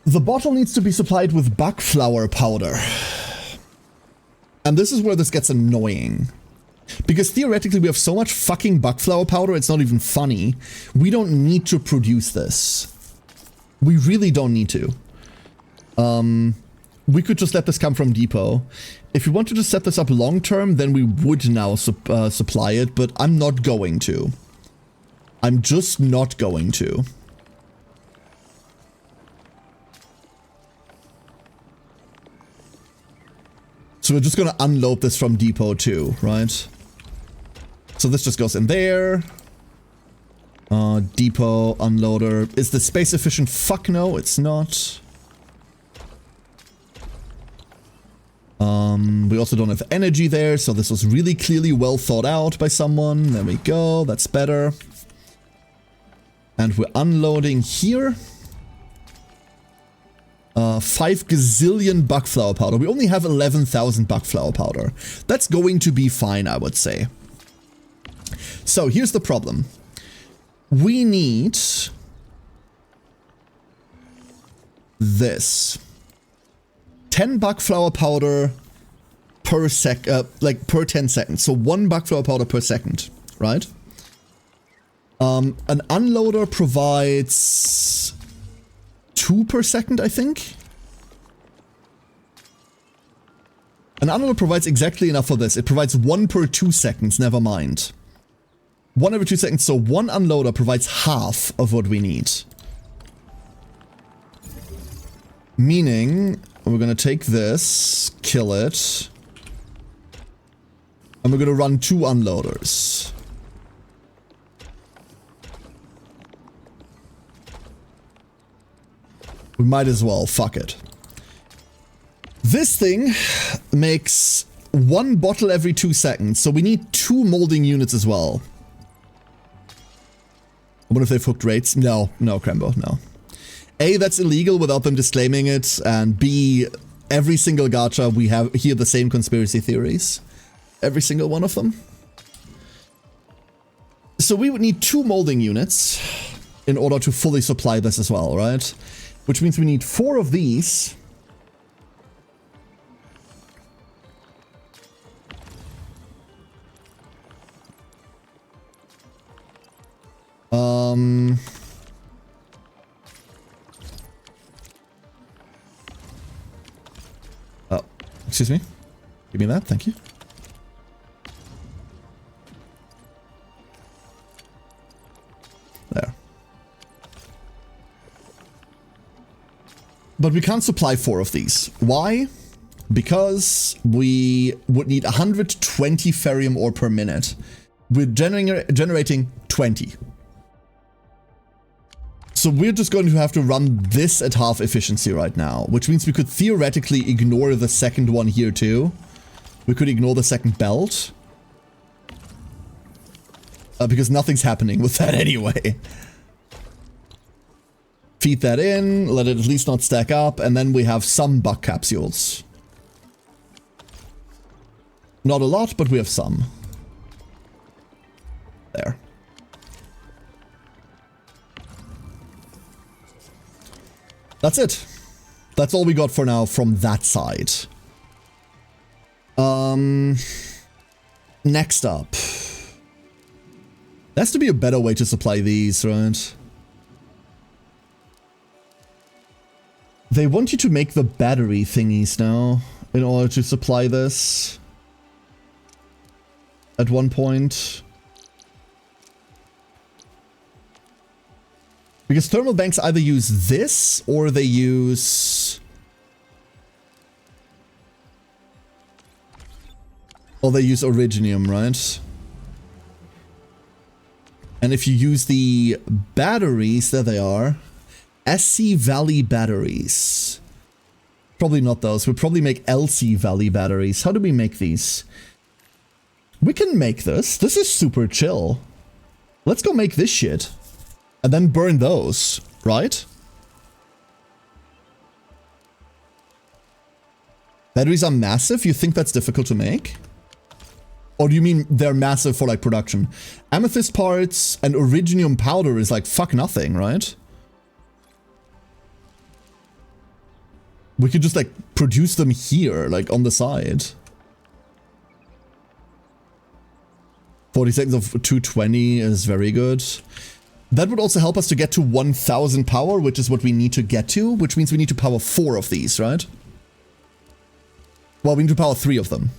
The bottle needs to be supplied with bugflower powder. And this is where this gets annoying. Because theoretically we have so much fucking bugflower powder, it's not even funny. We don't need to produce this. We really don't need to. We could just let this come from depot. If we wanted to set this up long term, then we would now supply it, but I'm not going to. I'm just not going to. So we're just going to unload this from depot too, right? So this just goes in there. Depot, unloader. Is the space efficient? Fuck no, it's not. We also don't have energy there, so this was really clearly well thought out by someone. There we go, that's better. And we're unloading here. 5 gazillion bugflower powder. We only have 11,000 bugflower powder. That's going to be fine, I would say. So here's the problem. We need this. 10 bugflower powder per per 10 seconds. So 1 bugflower powder per second, right? An unloader provides 2 per second, I think. An unloader provides exactly enough for this. It provides 1 per 2 seconds, never mind. 1 every 2 seconds, so 1 unloader provides half of what we need. Meaning, we're gonna take this, kill it, and we're gonna run 2 unloaders. We might as well, fuck it. This thing makes 1 bottle every 2 seconds, so we need 2 molding units as well. I wonder if they've hooked rates. No, Krembo, no. A, that's illegal without them disclaiming it, and B, every single gacha we have hear the same conspiracy theories. Every single one of them. So we would need 2 molding units in order to fully supply this as well, right? Which means we need 4 of these. Oh, excuse me. Give me that, thank you. There. But we can't supply 4 of these. Why? Because we would need 120 ferrium ore per minute. We're generating 20. So we're just going to have to run this at half efficiency right now, which means we could theoretically ignore the second one here too. We could ignore the second belt. Because nothing's happening with that anyway. Feed that in, let it at least not stack up, and then we have some bug capsules. Not a lot, but we have some. There. That's it. That's all we got for now from that side. Next up. There has to be a better way to supply these, right? They want you to make the battery thingies now in order to supply this at one point. Because thermal banks either use this or they use... or they use originium, right? And if you use the batteries, there they are. SC Valley batteries. Probably not those. We'll probably make LC Valley batteries. How do we make these? We can make this. This is super chill. Let's go make this shit. And then burn those, right? Batteries are massive? You think that's difficult to make? Or do you mean they're massive for like production? Amethyst parts and originium powder is like fuck nothing, right? We could just like produce them here, like on the side. 40 seconds of 220 is very good. That would also help us to get to 1000 power, which is what we need to get to, which means we need to power 4 of these, right? Well, we need to power 3 of them.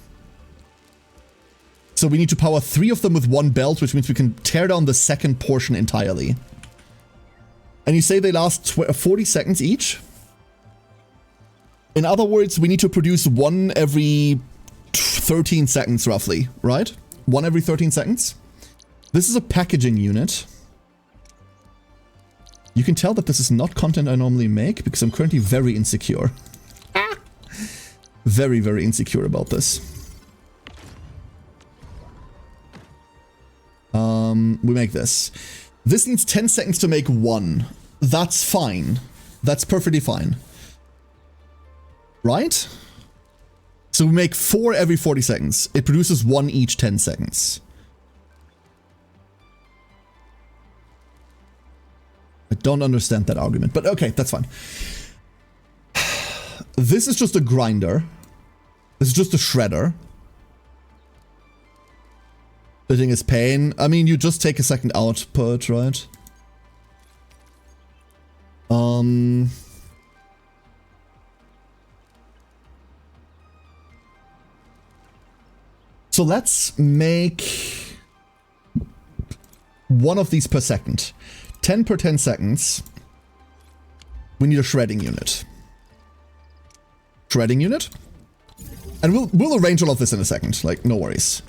So we need to power 3 of them with 1 belt, which means we can tear down the second portion entirely. And you say they last 40 seconds each? In other words, we need to produce 1 every 13 seconds roughly, right? 1 every 13 seconds. This is a packaging unit. You can tell that this is not content I normally make because I'm currently very insecure. Very, very insecure about this. We make this. This needs 10 seconds to make 1. That's fine. That's perfectly fine. Right? So we make 4 every 40 seconds. It produces 1 each 10 seconds. I don't understand that argument, but okay, that's fine. This is just a grinder. This is just a shredder. Splitting is pain. I mean, you just take a second output, right? So let's make 1 of these per second. 10 per 10 seconds. We need a shredding unit. Shredding unit? And we'll arrange all of this in a second, like, no worries.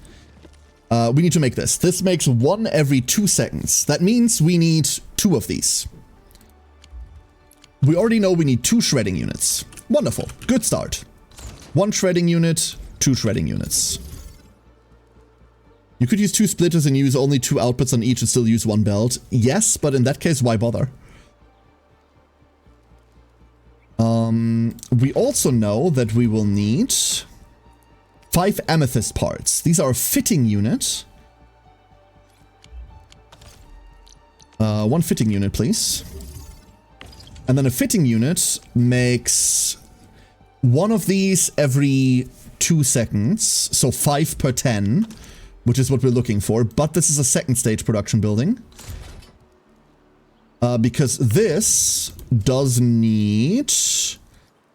We need to make this. This makes 1 every 2 seconds. That means we need 2 of these. We already know we need 2 shredding units. Wonderful. Good start. 1 shredding unit, 2 shredding units. You could use 2 splitters and use only 2 outputs on each and still use 1 belt. Yes, but in that case, why bother? We also know that we will need 5 amethyst parts. These are a fitting unit. One fitting unit, please. And then a fitting unit makes one of these every 2 seconds. So 5 per 10, which is what we're looking for. But this is a second stage production building. Because this does need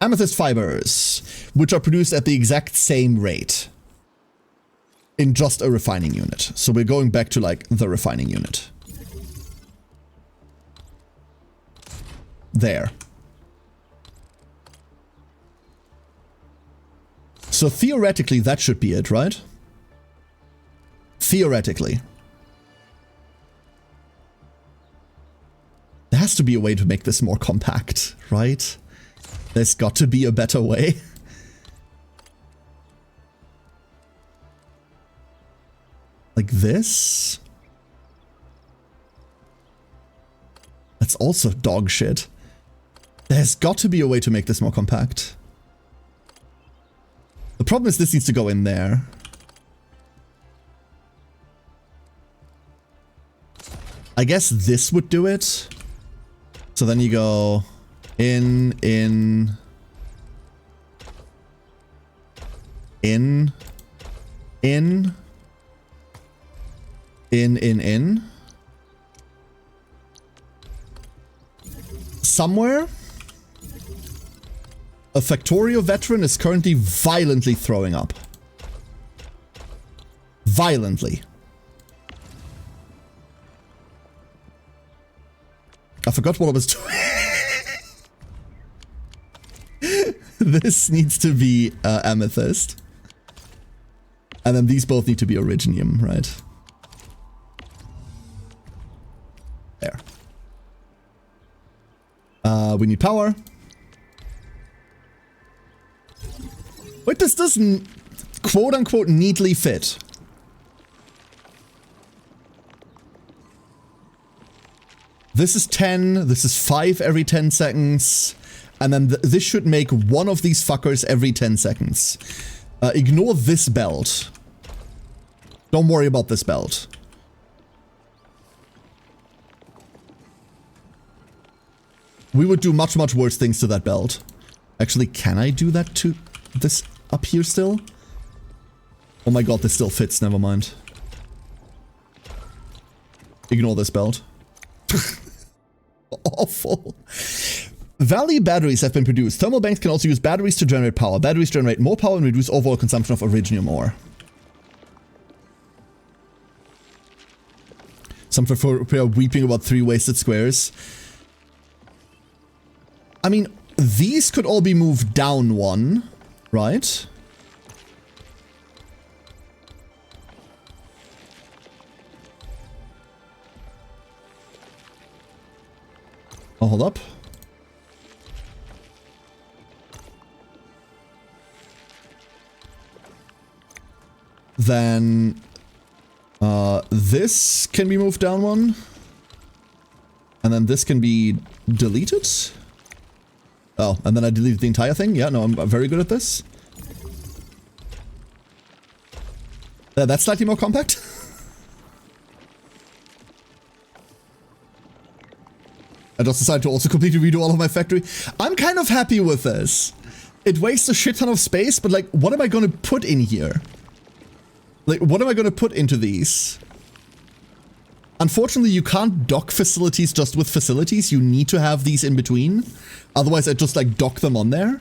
amethyst fibers, which are produced at the exact same rate in just a refining unit. So we're going back to like the refining unit. There. So theoretically, that should be it, right? Theoretically. There has to be a way to make this more compact, right? There's got to be a better way. Like this? That's also dog shit. There's got to be a way to make this more compact. The problem is this needs to go in there. I guess this would do it. So then you go in, somewhere, a Factorio veteran is currently violently throwing up. Violently. I forgot what I was doing. This needs to be amethyst. And then these both need to be originium, right? There. We need power. Wait, this doesn't quote-unquote neatly fit. This is 10, this is 5 every 10 seconds, and then this should make one of these fuckers every 10 seconds. Ignore this belt. Don't worry about this belt. We would do much, much worse things to that belt. Actually, can I do that to this up here still? Oh my god, this still fits, never mind. Ignore this belt. Awful. Valley batteries have been produced. Thermal banks can also use batteries to generate power. Batteries generate more power and reduce overall consumption of originium ore. Some are weeping about 3 wasted squares. I mean, these could all be moved down 1, right? Oh, hold up. Then this can be moved down 1. And then this can be deleted. Oh, and then I deleted the entire thing? Yeah, no, I'm very good at this. That's slightly more compact. I just decided to also completely redo all of my factory. I'm kind of happy with this. It wastes a shit ton of space, but like, what am I going to put in here? Like, what am I going to put into these? Unfortunately, you can't dock facilities just with facilities. You need to have these in between. Otherwise, I just like dock them on there.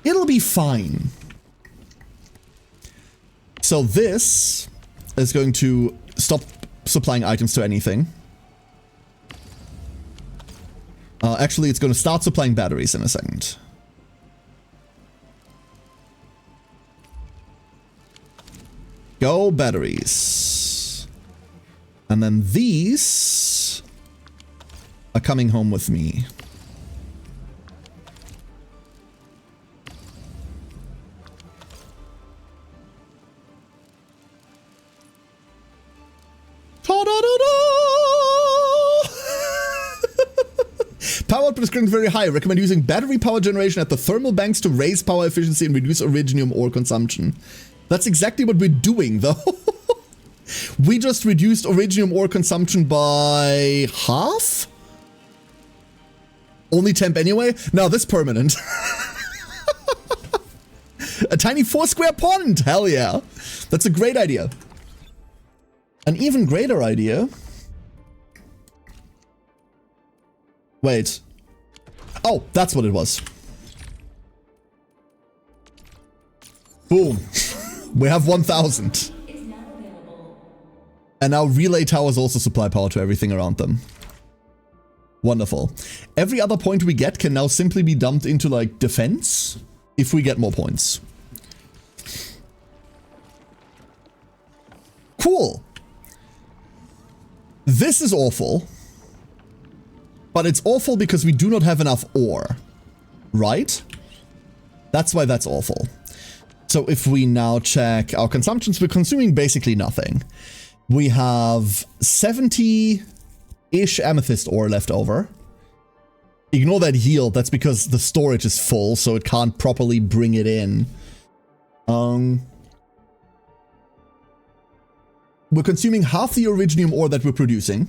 It'll be fine. So this is going to stop supplying items to anything. Actually, it's going to start supplying batteries in a second. Go batteries. And then these are coming home with me. Power output is currently very high. Recommend using battery power generation at the thermal banks to raise power efficiency and reduce originium ore consumption. That's exactly what we're doing, though. We just reduced Originium ore consumption by half? Only temp anyway? No, this permanent. A tiny 4-square pond! Hell yeah. That's a great idea. An even greater idea. Wait. Oh, that's what it was. Boom. We have 1,000. And now relay towers also supply power to everything around them. Wonderful. Every other point we get can now simply be dumped into, like, defense if we get more points. Cool. This is awful. But it's awful because we do not have enough ore. Right? That's why that's awful. So if we now check our consumptions, we're consuming basically nothing. We have 70-ish amethyst ore left over. Ignore that yield, that's because the storage is full, so it can't properly bring it in. We're consuming half the originium ore that we're producing,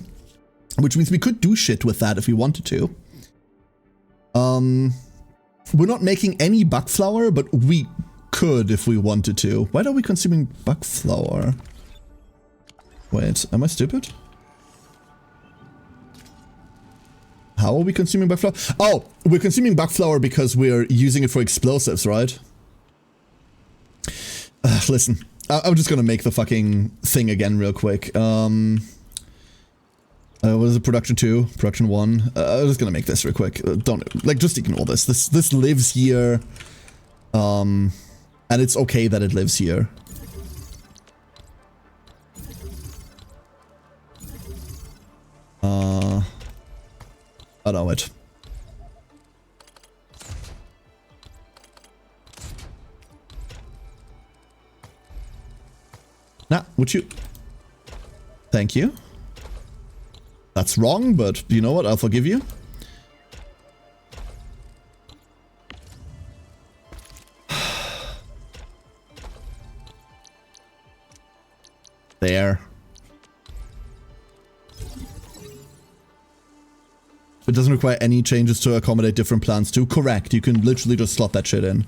which means we could do shit with that if we wanted to. We're not making any bug flour, but we could if we wanted to. Why are we consuming bug flour? Wait, am I stupid? How are we consuming bug flour? Oh, we're consuming bug flour because we're using it for explosives, right? Listen, I'm just gonna make the fucking thing again real quick. What is it? Production 2? Production 1? I'm just gonna make this real quick. Don't, like, just ignore this. This lives here. And it's okay that it lives here. I know it. Nah, would you? Thank you. That's wrong, but you know what? I'll forgive you. There. It doesn't require any changes to accommodate different plants too. Correct. You can literally just slot that shit in.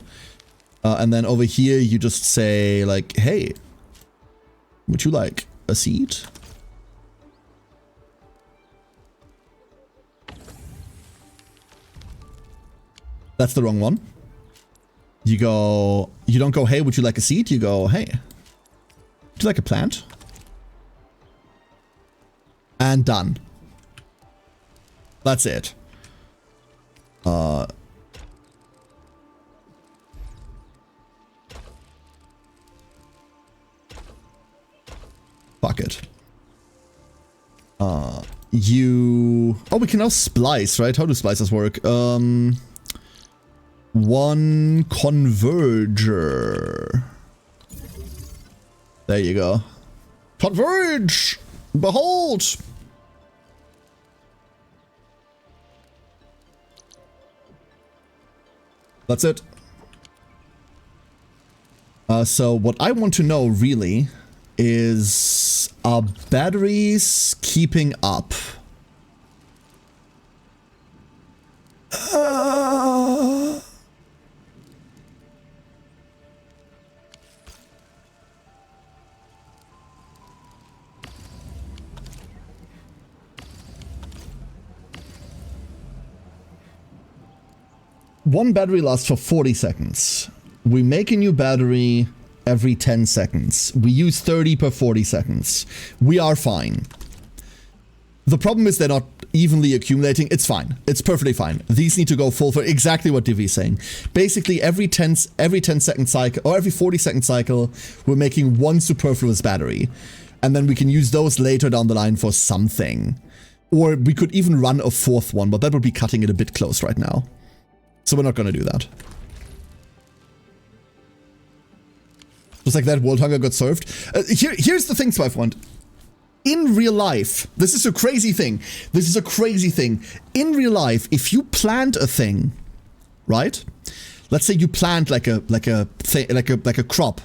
And then over here, you just say, like, hey, would you like a seed? That's the wrong one. You go, you don't go, hey, would you like a seed? You go, hey, would you like a plant? And done. That's it. Fuck it. Oh, we can now splice, right? How do splices work? One converger. There you go. Converge! Behold! That's it. So what I want to know really is, are batteries keeping up? One battery lasts for 40 seconds. We make a new battery every 10 seconds. We use 30 per 40 seconds. We are fine. The problem is they're not evenly accumulating. It's fine. It's perfectly fine. These need to go full for exactly what Divi's saying. Basically, every 10 second cycle, or every 40 second cycle, we're making one superfluous battery. And then we can use those later down the line for something. Or we could even run a fourth one, but that would be cutting it a bit close right now. So we're not going to do that. Just like that, world hunger got served. Here's the thing, Spyfront. In real life, this is a crazy thing. This is a crazy thing. In real life, if you plant a thing, right? Let's say you plant like a crop,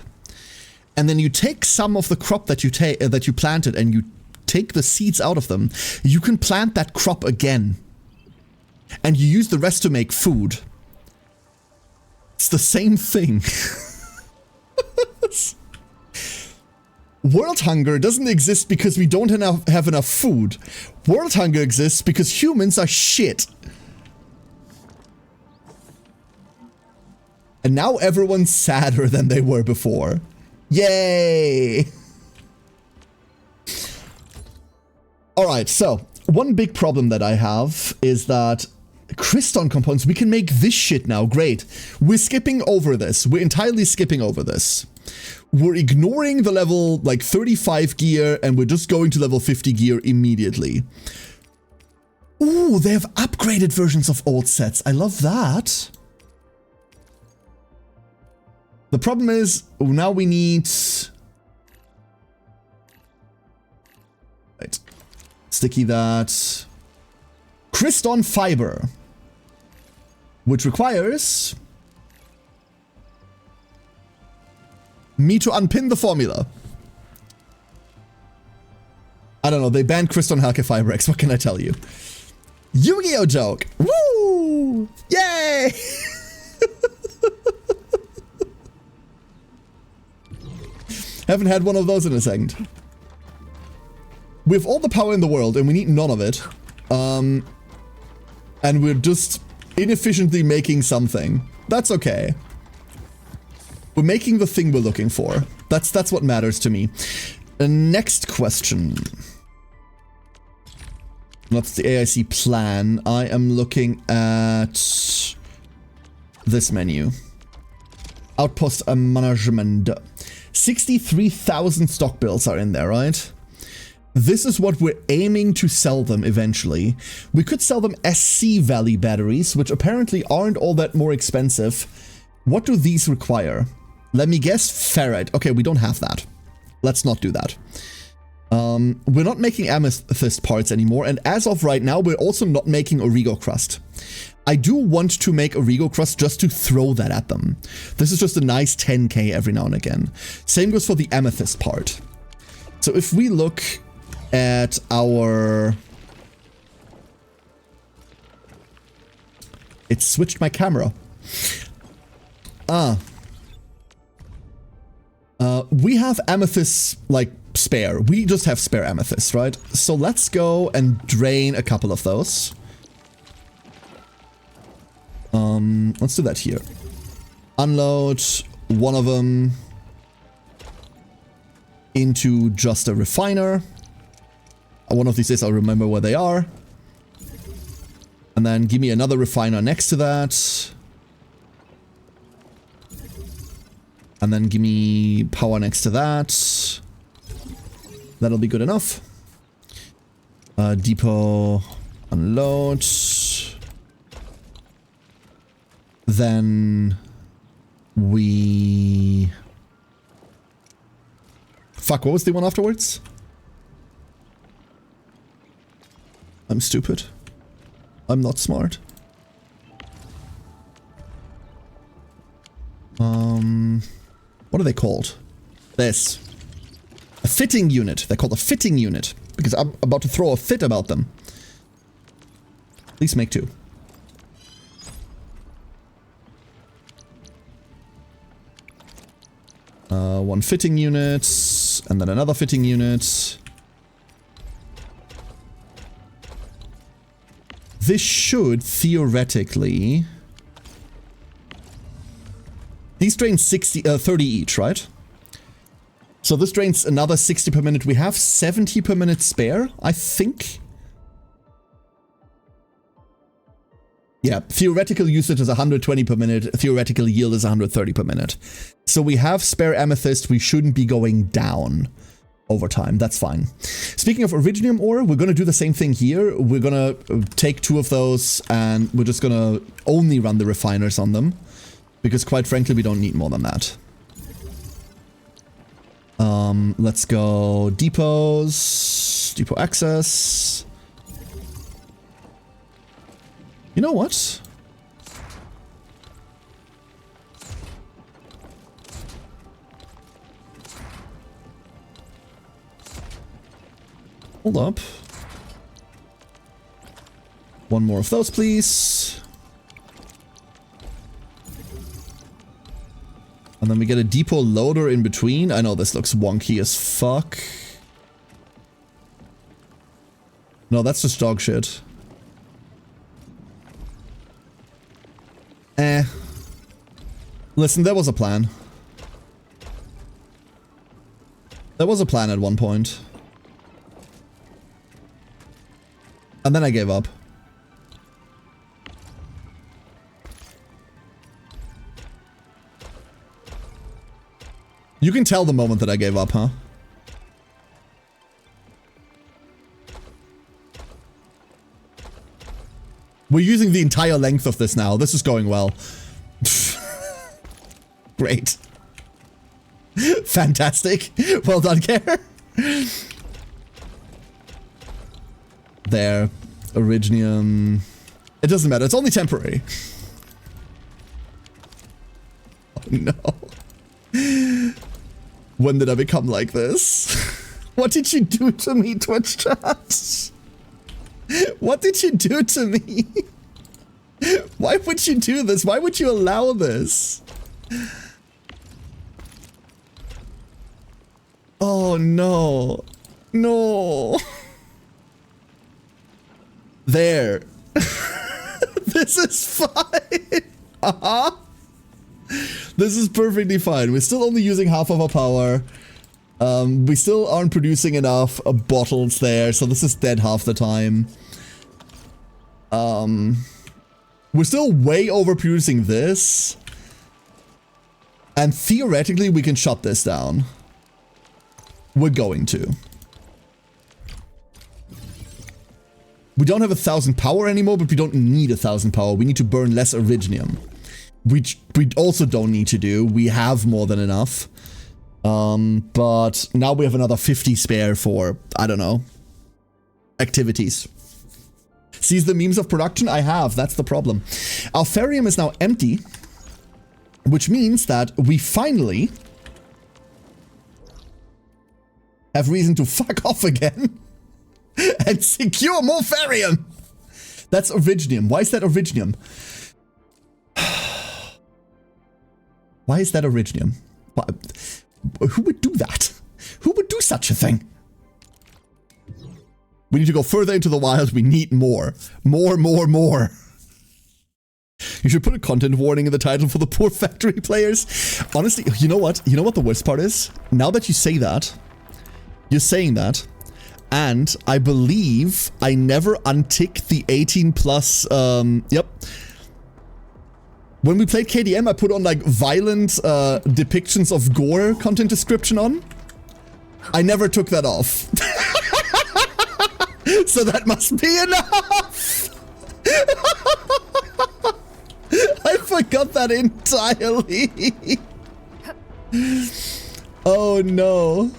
and then you take some of the crop that you planted and you take the seeds out of them, you can plant that crop again. And you use the rest to make food. It's the same thing. World hunger doesn't exist because we don't have enough food. World hunger exists because humans are shit. And now everyone's sadder than they were before. Yay! Alright, so one big problem that I have is that crystal components, we can make this shit now. Great. We're skipping over this. We're entirely skipping over this. We're ignoring the level like 35 gear and we're just going to level 50 gear immediately. Ooh, they have upgraded versions of old sets. I love that. The problem is now we need... Right. Sticky that. Cryston fiber. Which requires... me to unpin the formula. I don't know, they banned Cryston Halke Fiber X, what can I tell you? Yu-Gi-Oh joke! Woo! Yay! Haven't had one of those in a second. We have all the power in the world and we need none of it. And we're just inefficiently making something. That's okay. We're making the thing we're looking for. That's what matters to me. Next question. What's the AIC plan? I am looking at this menu. Outpost management. 63,000 stock bills are in there, right? This is what we're aiming to sell them eventually. We could sell them SC Valley batteries, which apparently aren't all that more expensive. What do these require? Let me guess, ferrite. Okay, we don't have that. Let's not do that. We're not making amethyst parts anymore, and as of right now, we're also not making Origo crust. I do want to make Origo crust just to throw that at them. This is just a nice 10k every now and again. Same goes for the amethyst part. So if we look at our... It switched my camera. We have amethysts, like, spare. We just have spare amethysts, right? So let's go and drain a couple of those. Let's do that here. Unload one of them into just a refiner. One of these days I'll remember where they are. And then give me another refiner next to that. And then give me power next to that. That'll be good enough. Depot, unload. Then we... Fuck, what was the one afterwards? I'm stupid. I'm not smart. What are they called? This. A fitting unit. They're called a fitting unit. Because I'm about to throw a fit about them. Please make two. One fitting unit. And then another fitting unit. This should theoretically... These drain 30 each, right? So this drains another 60 per minute. We have 70 per minute spare, I think. Yeah, theoretical usage is 120 per minute. Theoretical yield is 130 per minute. So we have spare amethyst. We shouldn't be going down over time. That's fine. Speaking of Originium ore, we're going to do the same thing here. We're going to take two of those and we're just going to only run the refiners on them. Because quite frankly, we don't need more than that. Let's go depots, depot access. You know what? Hold up. One more of those, please. And then we get a depot loader in between. I know this looks wonky as fuck. No, that's just dog shit. Listen, there was a plan. There was a plan at one point. And then I gave up. You can tell the moment that I gave up, huh? We're using the entire length of this now. This is going well. Great. Fantastic. Well done, Care. There. Originium. It doesn't matter. It's only temporary. Oh, no. When did I become like this? What did you do to me, Twitch chat? What did you do to me? Why would you do this? Why would you allow this? Oh, no. No. There. This is fine. Uh-huh. This is perfectly fine. We're still only using half of our power. We still aren't producing enough bottles there, so this is dead half the time. We're still way overproducing this. And theoretically, we can shut this down. We're going to. We don't have 1,000 power anymore, but we don't need 1,000 power. We need to burn less Originium. Which we also don't need to do. We have more than enough. But now we have another 50 spare for, I don't know, activities. Sees the memes of production? I have. That's the problem. Our Ferium is now empty, which means that we finally have reason to fuck off again and secure more Ferium. That's Originium. Why is that Originium? Why is that Originium? Who would do that? Who would do such a thing? We need to go further into the wild. We need more. More. You should put a content warning in the title for the poor factory players. Honestly, you know what? You know what the worst part is? Now that you say that, you're saying that, and I believe I never untick the 18 plus, yep. When we played KDM, I put on like violent depictions of gore content description on. I never took that off. So that must be enough. I forgot that entirely. Oh no.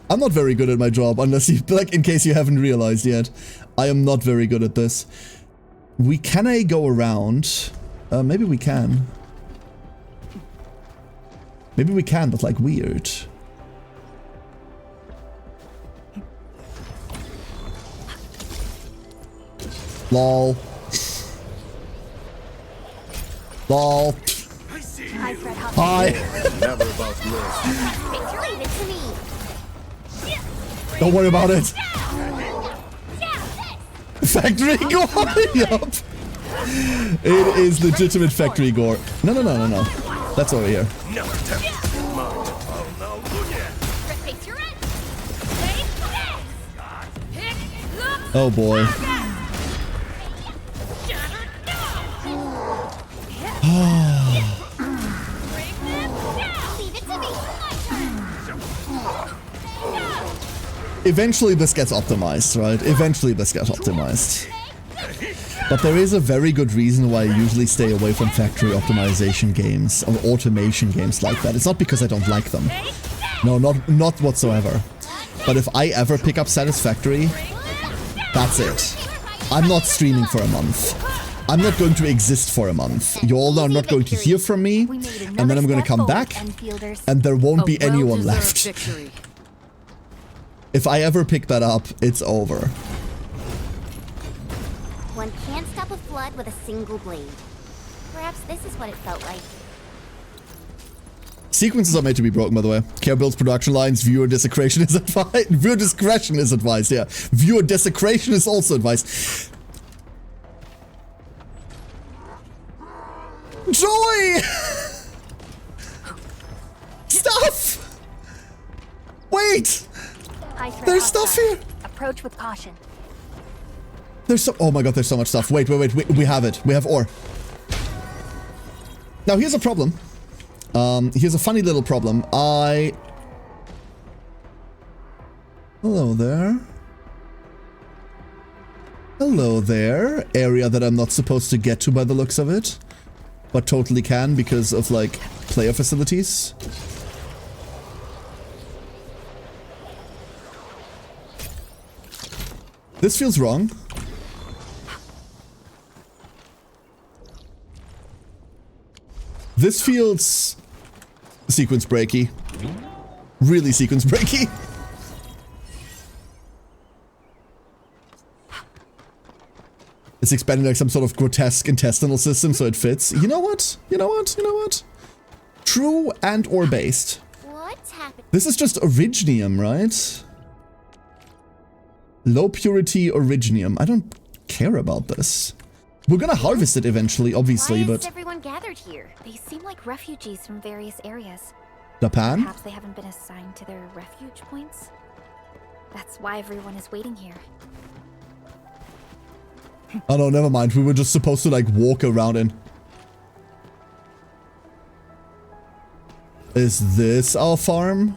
I'm not very good at my job, unless you, like, in case you haven't realized yet. I am not very good at this. Can I go around? Maybe we can. Maybe we can, but like weird. Lol. Lol. Hi. Never about Don't worry about it. Factory gore. Yup. It is legitimate factory gore. No. That's over here. Oh boy. Eventually this gets optimized, right? Eventually this gets optimized. But there is a very good reason why I usually stay away from factory optimization games or automation games like that. It's not because I don't like them. No, not whatsoever. But if I ever pick up Satisfactory, that's it. I'm not streaming for a month. I'm not going to exist for a month. You all are not going to hear from me, and then I'm going to come back, and there won't be anyone left. If I ever pick that up, it's over. One can't stop a flood with a single blade. Perhaps this is what it felt like. Sequences are made to be broken, by the way. Care builds production lines. Viewer desecration is advised. Viewer discretion is advised, yeah. Viewer desecration is also advised. Joy! Stuff! Wait! There's stuff here! Approach with caution. There's so— oh my god, there's so much stuff. Wait, we have it. We have ore. Now here's a problem. Here's a funny little problem. Hello there. Hello there. Area that I'm not supposed to get to by the looks of it. But totally can because of, like, player facilities. This feels wrong. This feels sequence breaky. Really sequence breaky. It's expanding like some sort of grotesque intestinal system so it fits. You know what? You know what? You know what? True and or based. What's happening? This is just originium, right? Low purity originium. I don't care about this. We're gonna harvest it eventually, obviously, Why but... is everyone gathered here? They seem like refugees from various areas. Japan? Perhaps they haven't been assigned to their refuge points. That's why everyone is waiting here. Oh no, never mind. We were just supposed to, like, walk around in. Is this our farm?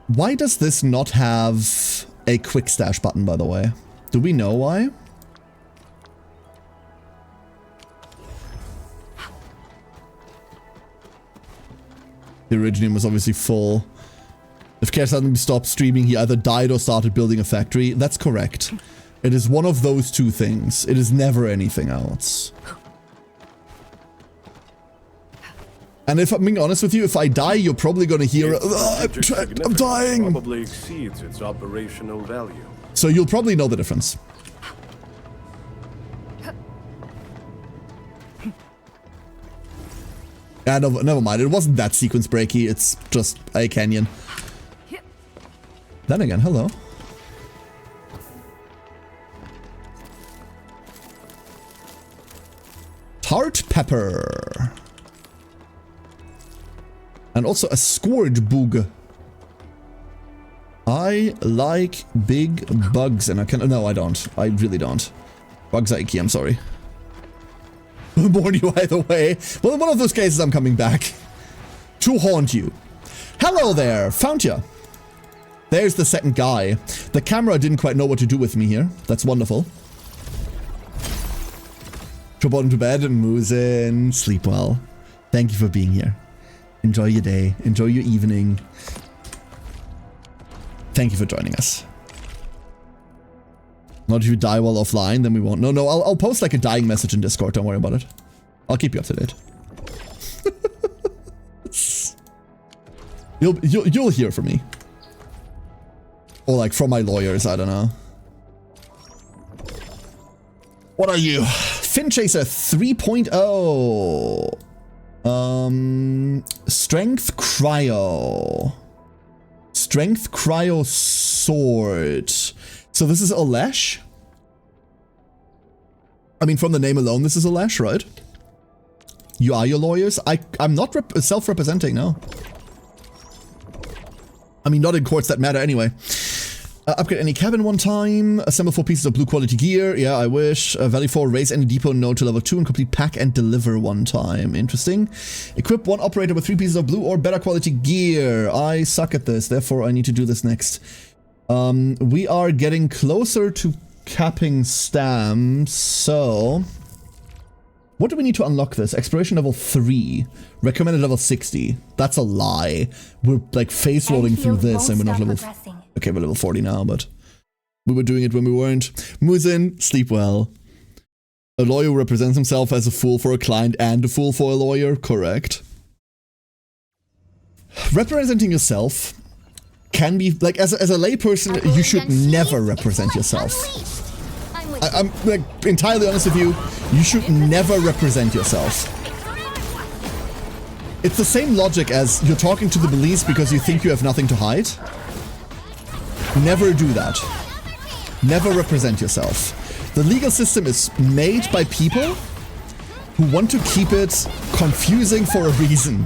Why does this not have a quick stash button, by the way? Do we know why? The originium was obviously full. If Care suddenly stopped streaming, he either died or started building a factory. That's correct. It is one of those two things. It is never anything else. And if I'm being honest with you, if I die, you're probably gonna hear, I'm dying! Probably exceeds its operational value. So you'll probably know the difference. Yeah, no, never mind. It wasn't that sequence breaky. It's just a canyon. Then again, hello. Tart pepper. And also a scourge bug. I like big bugs and I can— no, I don't. I really don't. Bugs are icky, I'm sorry. I'll warn you either way. Well, in one of those cases, I'm coming back. To haunt you. Hello there, found ya. There's the second guy. The camera didn't quite know what to do with me here. That's wonderful. Drop on to bed and moose in. Sleep well. Thank you for being here. Enjoy your day. Enjoy your evening. Thank you for joining us. Not if you die while offline, then we won't. No, I'll post like a dying message in Discord. Don't worry about it. I'll keep you up to date. You'll hear from me. Or like from my lawyers, I don't know. What are you? Fin Chaser 3.0. Strength Cryo. Strength Cryo Sword. So this is a lash? I mean, from the name alone, this is a lash, right? You are your lawyers? I'm not self-representing, no. I mean, not in courts that matter anyway. Upgrade any cabin one time. Assemble 4 pieces of blue quality gear. Yeah, I wish. Value 4. Raise any depot node to level 2 and complete pack and deliver one time. Interesting. Equip one operator with 3 pieces of blue or better quality gear. I suck at this, therefore I need to do this next. We are getting closer to capping stamps, so... What do we need to unlock this? Exploration level 3. Recommended level 60. That's a lie. We're like face rolling through this and we're not level... Okay, we're level 40 now, but... We were doing it when we weren't. Muzin, sleep well. A lawyer who represents himself as a fool for a client and a fool for a lawyer. Correct. Representing yourself can be, like, as a layperson, you should never represent yourself. I'm like, entirely honest with you, you should never represent yourself. It's the same logic as you're talking to the police because you think you have nothing to hide. Never do that. Never represent yourself. The legal system is made by people who want to keep it confusing for a reason.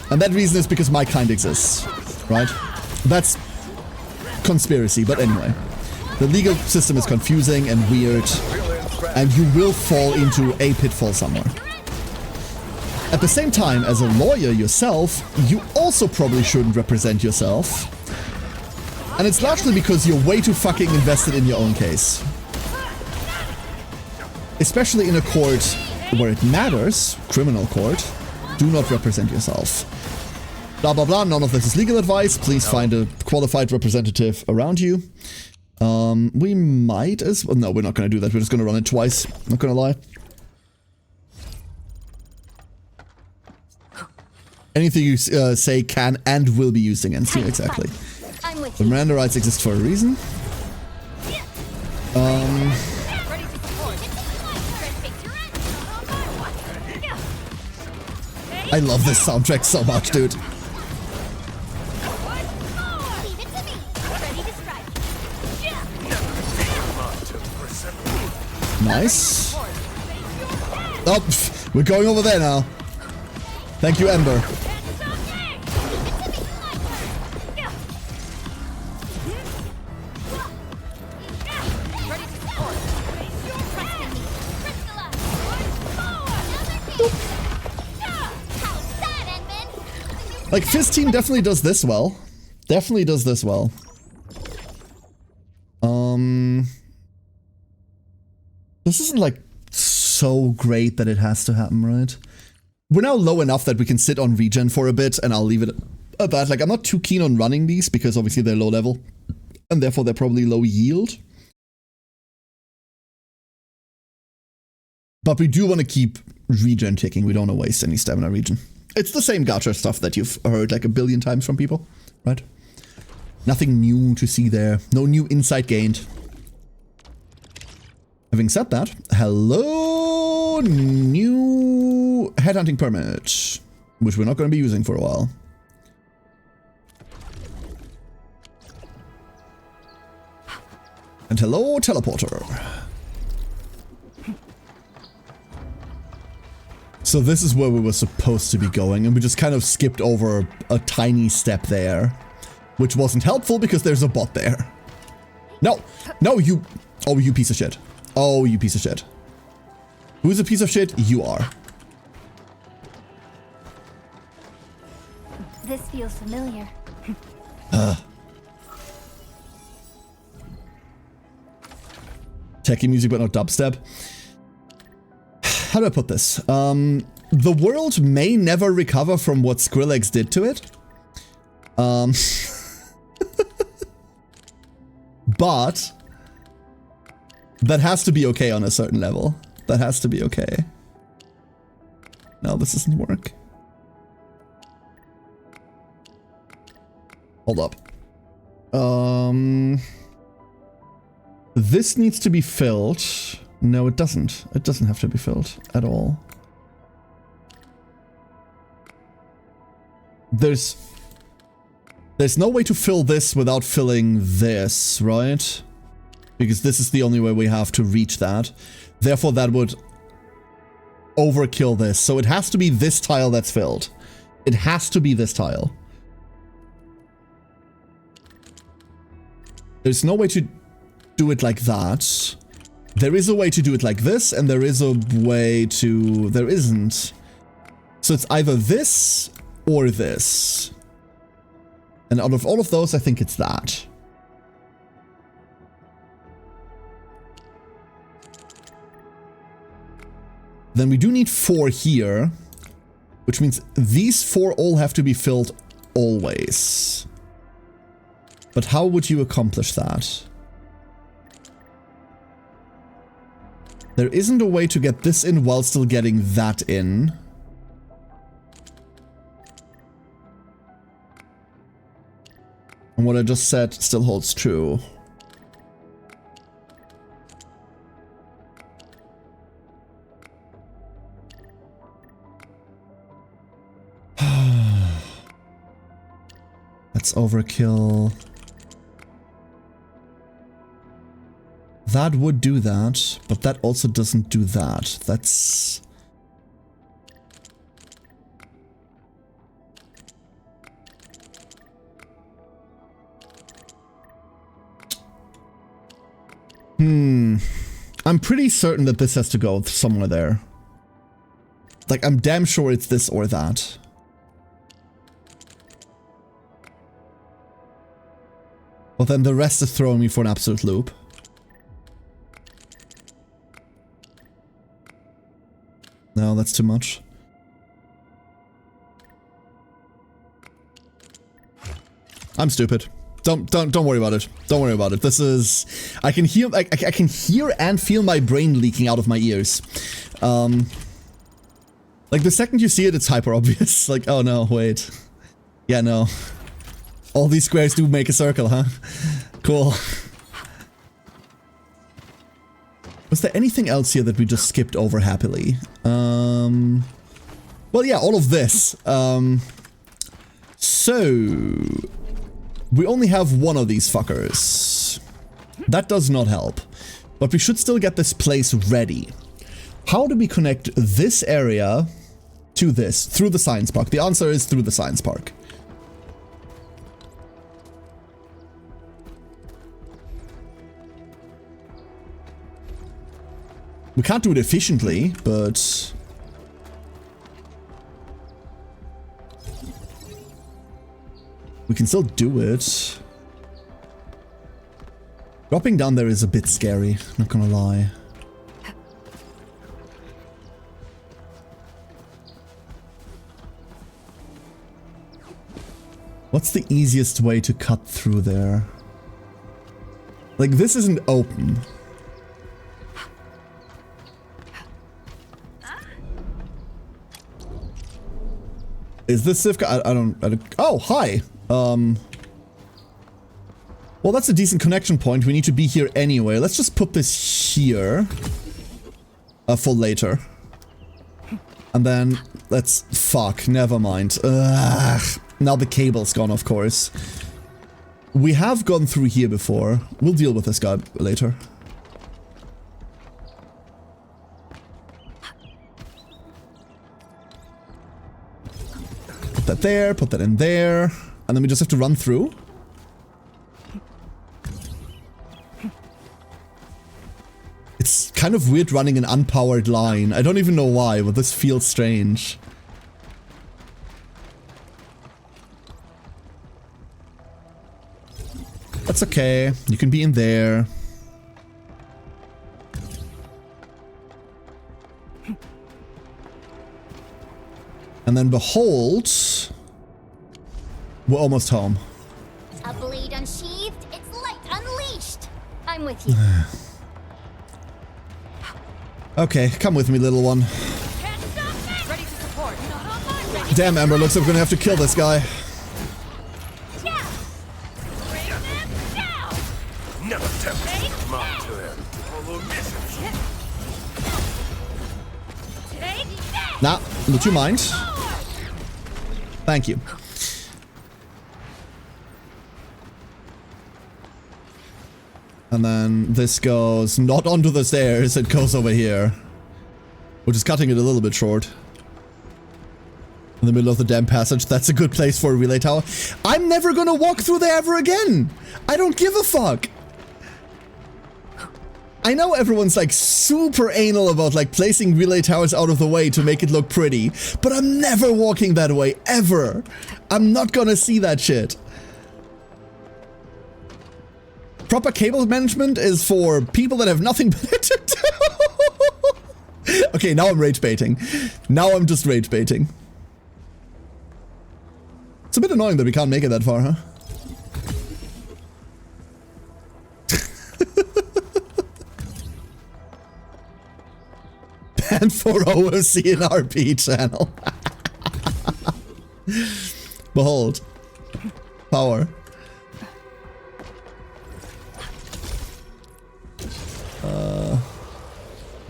And that reason is because my kind exists, right? That's conspiracy, but anyway. The legal system is confusing and weird, and you will fall into a pitfall somewhere. At the same time, as a lawyer yourself, you also probably shouldn't represent yourself. And it's largely because you're way too fucking invested in your own case. Especially in a court where it matters, criminal court, do not represent yourself. Blah blah blah, none of this is legal advice, please find a qualified representative around you. We might as well, no, we're not gonna do that, we're just gonna run it twice, not gonna lie. Anything you say can and will be used against you, exactly. The Miranda rights exist for a reason. I love this soundtrack so much, dude. Nice. Oh, pff, we're going over there now. Thank you, Ember. Like, Fizz Team definitely does this well. Definitely does this well. This isn't, like, so great that it has to happen, right? We're now low enough that we can sit on regen for a bit, and I'll leave it at that. Like, I'm not too keen on running these, because obviously they're low level, and therefore they're probably low yield. But we do want to keep regen ticking. We don't want to waste any stamina regen. It's the same gacha stuff that you've heard like a billion times from people, right? Nothing new to see there. No new insight gained. Having said that, hello, new headhunting permit, which we're not going to be using for a while. And hello, teleporter. So this is where we were supposed to be going, and we just kind of skipped over a tiny step there, which wasn't helpful because there's a bot there. No, no, you, oh, you piece of shit. Oh, you piece of shit. Who's a piece of shit? You are. This feels familiar. Techie music, but not dubstep. How do I put this? The world may never recover from what Skrillex did to it. But that has to be okay on a certain level. That has to be okay. No, this doesn't work. Hold up. This needs to be filled. No, it doesn't. It doesn't have to be filled at all. There's no way to fill this without filling this, right? Because this is the only way we have to reach that. Therefore, that would overkill this. So it has to be this tile that's filled. It has to be this tile. There's no way to do it like that. There is a way to do it like this, and there is a way to... There isn't. So it's either this or this. And out of all of those, I think it's that. Then we do need 4 here, which means these 4 all have to be filled always. But how would you accomplish that? There isn't a way to get this in while still getting that in. And what I just said still holds true. That's overkill. That would do that, but that also doesn't do that. That's... I'm pretty certain that this has to go somewhere there. Like, I'm damn sure it's this or that. Well, then the rest is throwing me for an absolute loop. No, that's too much. I'm stupid. Don't worry about it. Don't worry about it. This is... I can hear and feel my brain leaking out of my ears. Like, the second you see it, it's hyper obvious. Like, oh no, wait. Yeah, no. All these squares do make a circle, huh? Cool. Was there anything else here that we just skipped over happily? Well, yeah, all of this. So... we only have one of these fuckers. That does not help. But we should still get this place ready. How do we connect this area to this? Through the science park. The answer is through the science park. We can't do it efficiently, but... we can still do it. Dropping down there is a bit scary, not gonna lie. What's the easiest way to cut through there? Like, this isn't open. Is this Sivka? I don't... Oh, hi! Well, that's a decent connection point. We need to be here anyway. Let's just put this here. For later. And then, let's... fuck, never mind. Ugh. Now the cable's gone, of course. We have gone through here before. We'll deal with this guy later. Put that there, put that in there. And then we just have to run through. It's kind of weird running an unpowered line. I don't even know why, but this feels strange. That's okay. You can be in there. And then behold... we're almost home. A blade unsheathed, it's light unleashed. I'm with you. Okay, come with me, little one. Ready to support. Damn, Ember, looks like we're gonna have to kill this guy. Never tempt me to mark to him. Although misses. Nah, would you mind? Thank you. And then this goes not onto the stairs, it goes over here. Which is cutting it a little bit short. In the middle of the damn passage. That's a good place for a relay tower. I'm never gonna walk through there ever again! I don't give a fuck! I know everyone's like super anal about like placing relay towers out of the way to make it look pretty, but I'm never walking that way, ever! I'm not gonna see that shit. Proper cable management is for people that have nothing better to do. Okay, now I'm rage baiting. Now I'm just rage baiting. It's a bit annoying that we can't make it that far, huh? And for OOC and RP channel. Behold. Power.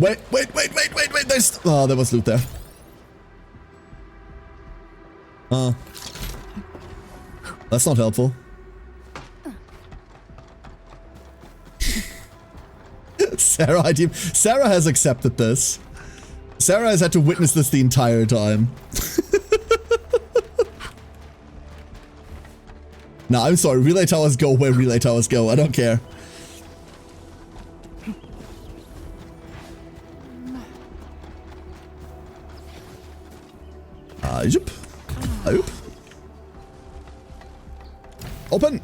Wait. There's... Oh, there was loot there. That's not helpful. Sarah has accepted this. Sarah has had to witness this the entire time. Nah, I'm sorry. Relay towers go where relay towers go. I don't care. Yep. Open.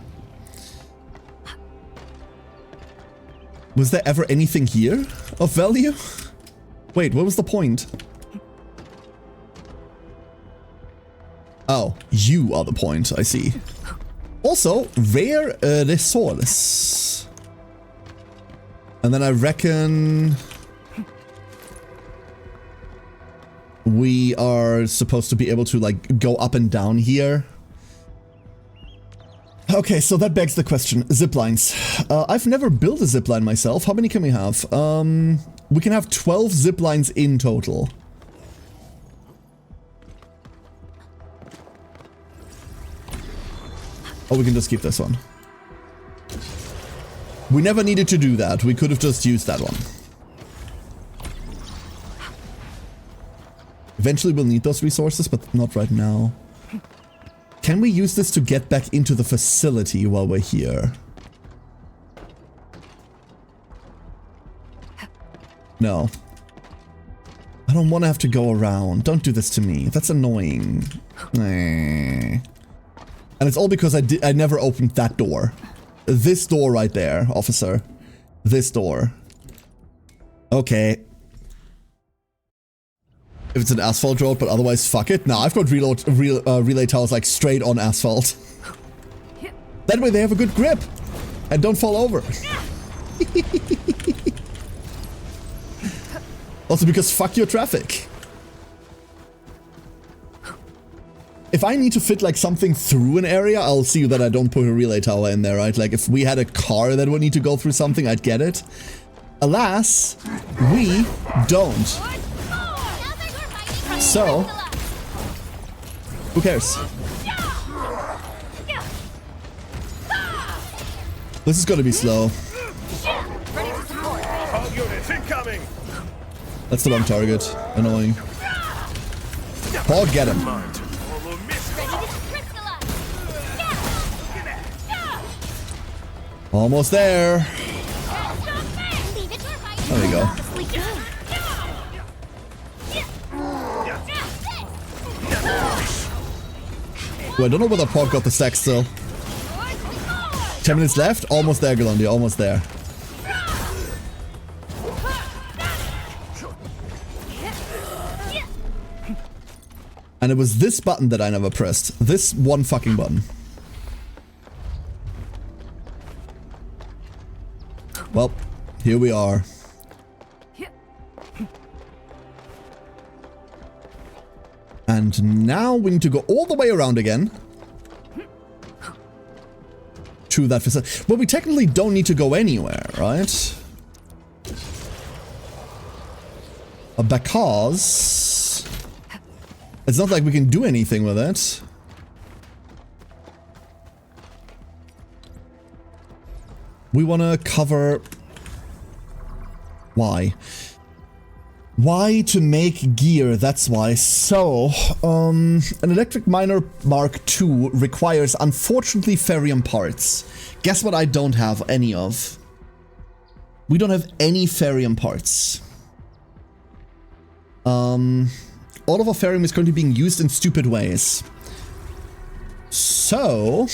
Was there ever anything here of value? Wait, what was the point? Oh, you are the point. I see. Also, rare resource. And then I reckon we are supposed to be able to like go up and down here. Okay, so that begs the question. Ziplines. I've never built a zipline myself. How many can we have? We can have 12 ziplines in total. Oh, we can just keep this one. We never needed to do that. We could have just used that one. Eventually we'll need those resources, but not right now. Can we use this to get back into the facility while we're here? No. I don't want to have to go around. Don't do this to me. That's annoying. And it's all because I never opened that door. This door right there, officer. This door. Okay. If it's an asphalt road, but otherwise fuck it. Nah, I've got relay towers like straight on asphalt. That way they have a good grip. And don't fall over. Also because fuck your traffic. If I need to fit like something through an area, I'll see that I don't put a relay tower in there, right? Like if we had a car that would need to go through something, I'd get it. Alas, we don't. So, who cares? This is gonna be slow. That's the wrong target. Annoying. Paul, get him. Almost there. There we go. Ooh, I don't know whether Paul got the stack still. 10 minutes left. Almost there, Galundia. Almost there. And it was this button that I never pressed. This one fucking button. Well, here we are. And now we need to go all the way around again. To that facility. Well, we technically don't need to go anywhere, right? Because it's not like we can do anything with it. We want to cover... Why? Why to make gear, that's why. So, an electric miner Mark II requires, unfortunately, ferrium parts. Guess what I don't have any of? We don't have any ferrium parts. All of our ferrium is currently being used in stupid ways. So...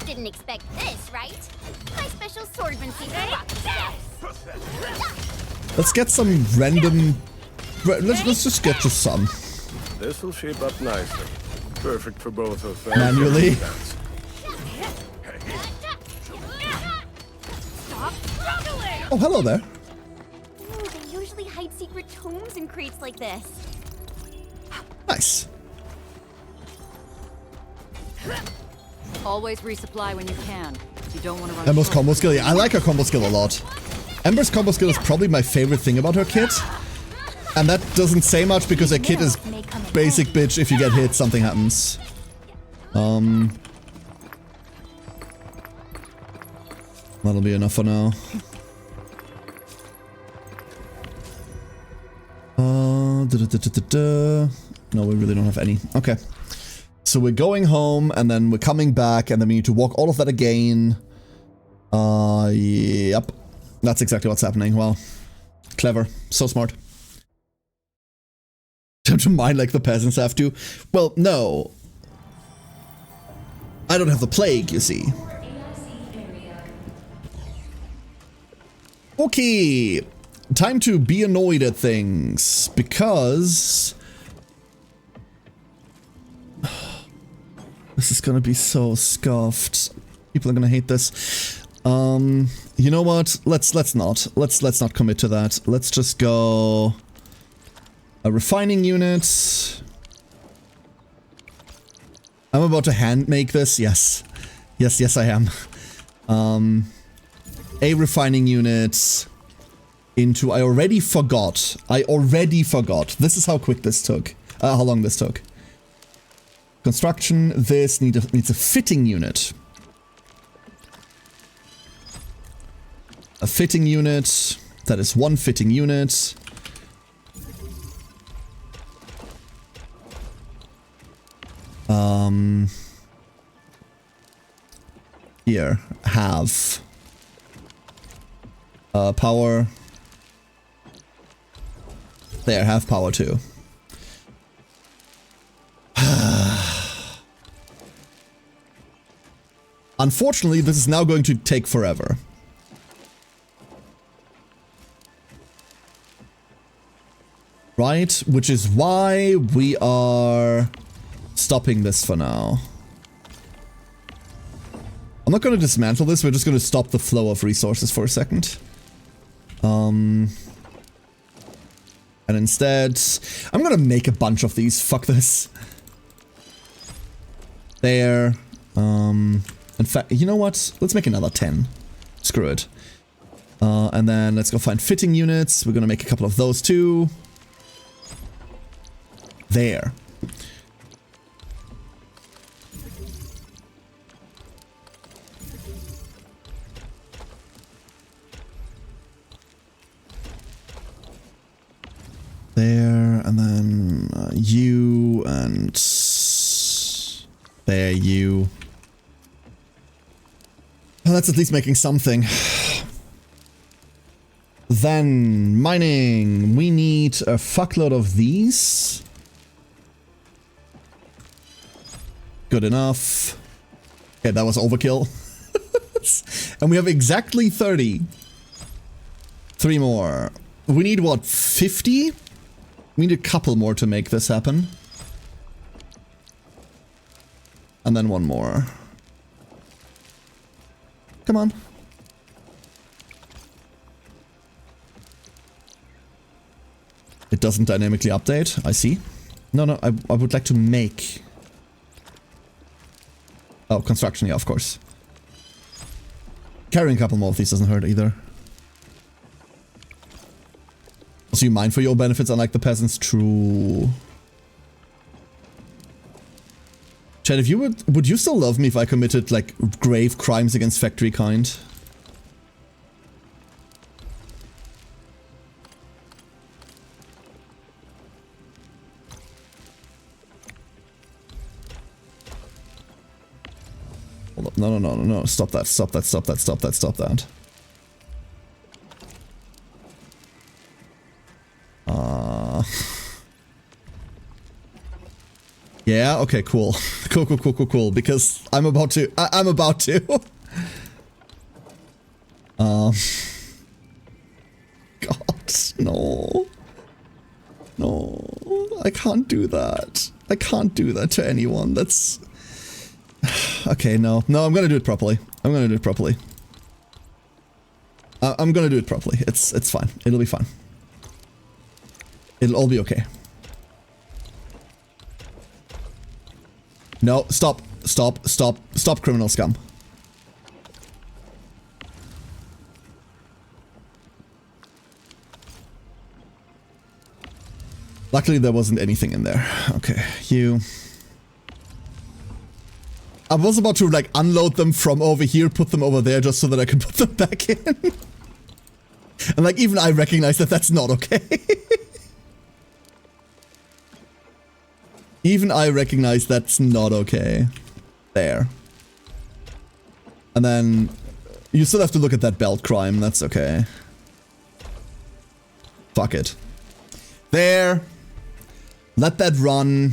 Didn't expect this, right? My special swordmanship for rocky stuff. Let's get some random... Let's just get just some. This will shape up nicely. Perfect for both of us. Manually. Oh, hello there. Ooh, they usually hide secret tomes in crates like this. Nice. Always resupply when you can. You don't want to run. That most combo skill. Yeah, I like her combo skill a lot. Ember's combo skill is probably my favorite thing about her kit. And that doesn't say much because her kit is basic bitch. If you get hit, something happens. That'll be enough for now. No, we really don't have any. Okay. So we're going home and then we're coming back and then we need to walk all of that again. Yep. That's exactly what's happening. Wow. Clever. So smart. Have to mine like the peasants have to. Well, no. I don't have the plague, you see. Okay. Time to be annoyed at things. Because... this is gonna be so scuffed. People are gonna hate this. You know what? Let's not commit to that. Let's just go... a refining unit. I'm about to hand make this. Yes. Yes, I am. A refining unit into... I already forgot. This is how quick this took. How long this took. Construction. This needs a fitting unit. A fitting unit. That is one fitting unit. Here, have power. There, have power too. Unfortunately, this is now going to take forever. Right, which is why we are stopping this for now. I'm not going to dismantle this, we're just going to stop the flow of resources for a second. And instead, I'm going to make a bunch of these. Fuck this. There. In fact, you know what? Let's make another 10. Screw it. And then let's go find fitting units. We're going to make a couple of those too. There. There, and then you, and there, you. Well, that's at least making something. Then, mining. We need a fuckload of these. Good enough. Okay, that was overkill. And we have exactly 30. 3 more. We need, what, 50? We need a couple more to make this happen. And then 1 more. Come on. It doesn't dynamically update. I see. No, I would like to make... Oh, construction, yeah, of course. Carrying a couple more of these doesn't hurt either. Also, you mine for your benefits, unlike the peasants. True. Chad, if you would you still love me if I committed, like, grave crimes against factory kind? Hold up. No. Stop that. Yeah, okay, cool. Cool. Because I'm about to. I'm about to. God, no. No. I can't do that. I can't do that to anyone. That's... Okay, no. No, I'm gonna do it properly. I'm gonna do it properly. It's fine. It'll be fine. It'll all be okay. No, stop, criminal scum. Luckily, there wasn't anything in there. Okay, you... I was about to, like, unload them from over here, put them over there, just so that I can put them back in. And, like, even I recognize that that's not okay. Even I recognize that's not okay. There. And then... You still have to look at that belt crime, that's okay. Fuck it. There. Let that run.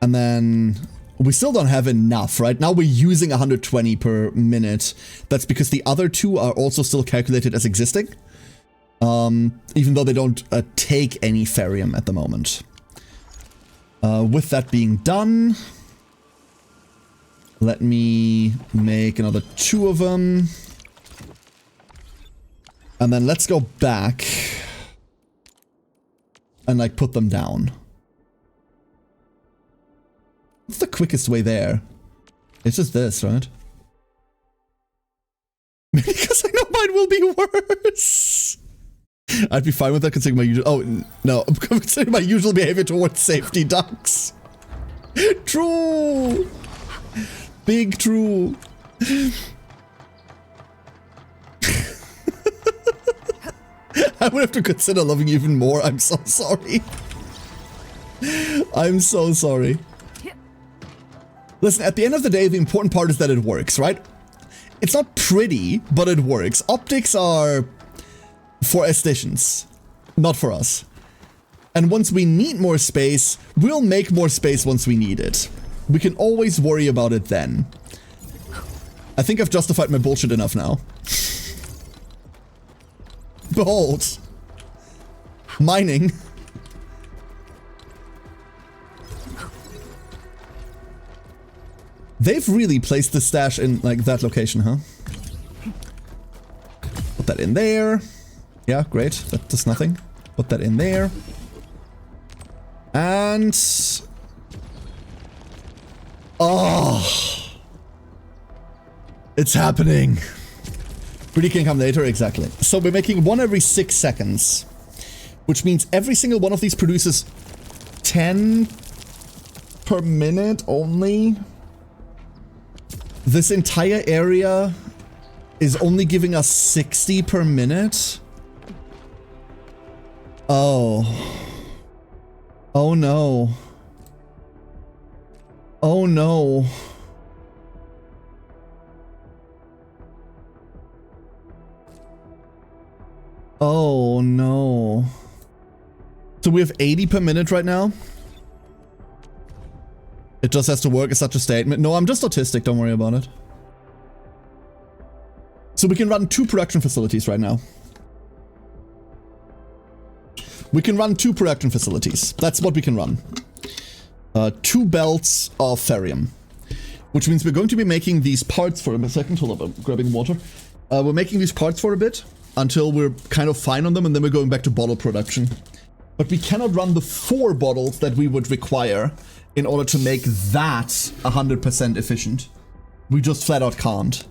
And then... We still don't have enough, right? Now we're using 120 per minute. That's because the other two are also still calculated as existing. Even though they don't take any ferrium at the moment. With that being done... Let me make another 2 of them. And then let's go back. And like put them down. What's the quickest way there? It's just this, right? Because I know mine will be worse. I'd be fine with that considering my usual... Oh, no. Considering my usual behavior towards safety ducks. True. Big true. I would have to consider loving you even more. I'm so sorry. I'm so sorry. Listen, at the end of the day, the important part is that it works, right? It's not pretty, but it works. Optics are for aestheticians, not for us. And once we need more space, we'll make more space once we need it. We can always worry about it then. I think I've justified my bullshit enough now. Behold. Mining. They've really placed the stash in, like, that location, huh? Put that in there. Yeah, great. That does nothing. Put that in there. And... Oh! It's happening. Pretty can come later, exactly. So we're making 1 every 6 seconds. Which means every single one of these produces 10 per minute only. This entire area is only giving us 60 per minute. Oh. Oh no. Oh no. Oh no. So we have 80 per minute right now? It just has to work as such a statement. No, I'm just autistic, don't worry about it. So we can run 2 production facilities right now. We can run 2 production facilities. That's what we can run. 2 belts of ferrium. Which means we're going to be making these parts for a second. Hold up, I'm grabbing water. We're making these parts for a bit until we're kind of fine on them, and then we're going back to bottle production. But we cannot run the 4 bottles that we would require in order to make that 100% efficient. We just flat out can't.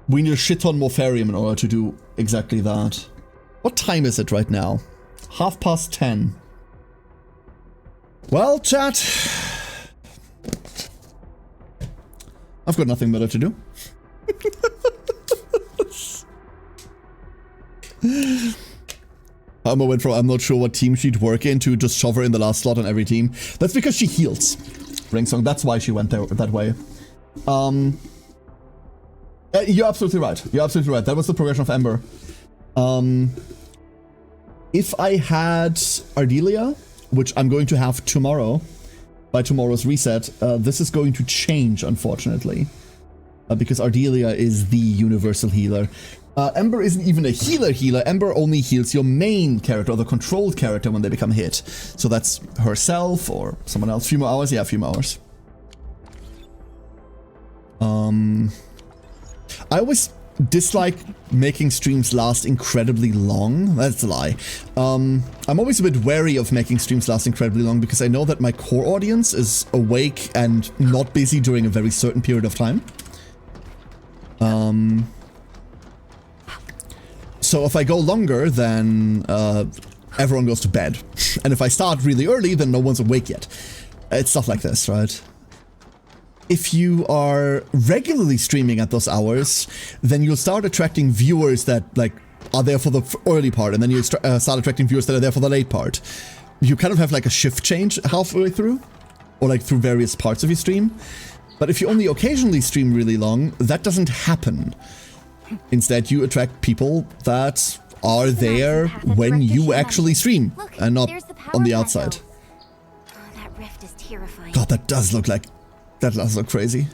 We need a shit ton more ferrium in order to do exactly that. What time is it right now? 10:30. Well, chat. I've got nothing better to do. Emma went from I'm not sure what team she'd work in to just shove her in the last slot on every team. That's because she heals. Ringsong, that's why she went there that way. You're absolutely right. You're absolutely right. That was the progression of Ember. If I had Ardelia, which I'm going to have tomorrow, by tomorrow's reset, this is going to change, unfortunately. Because Ardelia is the universal healer. Ember isn't even a healer. Ember only heals your main character, or the controlled character, when they become hit. So that's herself or someone else. Few more hours? Yeah, a few more hours. I always dislike making streams last incredibly long. That's a lie. I'm always a bit wary of making streams last incredibly long because I know that my core audience is awake and not busy during a very certain So if I go longer, then everyone goes to bed. And if I start really early, then no one's awake yet. It's stuff like this, right? If you are regularly streaming at those hours, then you'll start attracting viewers that like are there for the early part, and then you start attracting viewers that are there for the late part. You kind of have like a shift change halfway through, or like through various parts of your stream. But if you only occasionally stream really long, that doesn't happen. Instead, you attract people that are there when you actually stream, and not on the outside. Oh, that rift is terrifying. God, that does look crazy.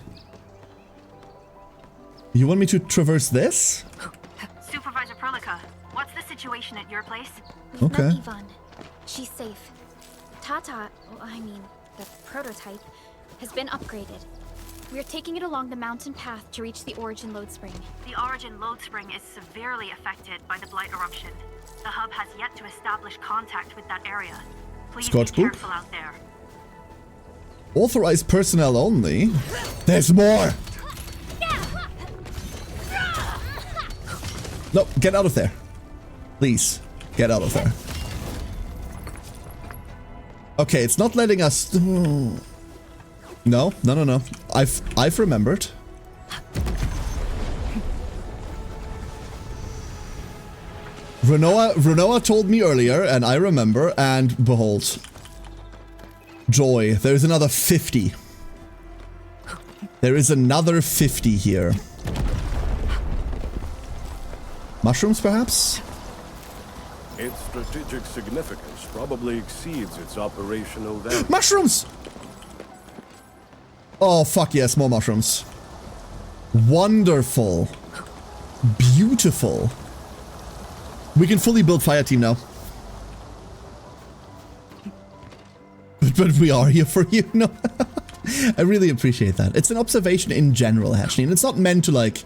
You want me to traverse this? Supervisor Perlica, what's the situation at your place? We've Okay. met Yvonne. She's safe. Tata, the prototype, has been upgraded. We're taking it along the mountain path to reach the Origin Lode Spring. The Origin Lode Spring is severely affected by the Blight eruption. The hub has yet to establish contact with that area. Please Scotch be poop? careful out there. Authorized personnel only? There's more! No, get out of there. Please, get out of there. Okay, it's not letting us... No. I've remembered. Renoa told me earlier, and I remember, and behold. Joy, there's another 50. There is another 50 here. Mushrooms, perhaps? Its strategic significance probably exceeds its operational value. Mushrooms! Oh, fuck yes, more mushrooms. Wonderful. Beautiful. We can fully build fire team now. But we are here for you. No. I really appreciate that. It's an observation in general, actually, and it's not meant to like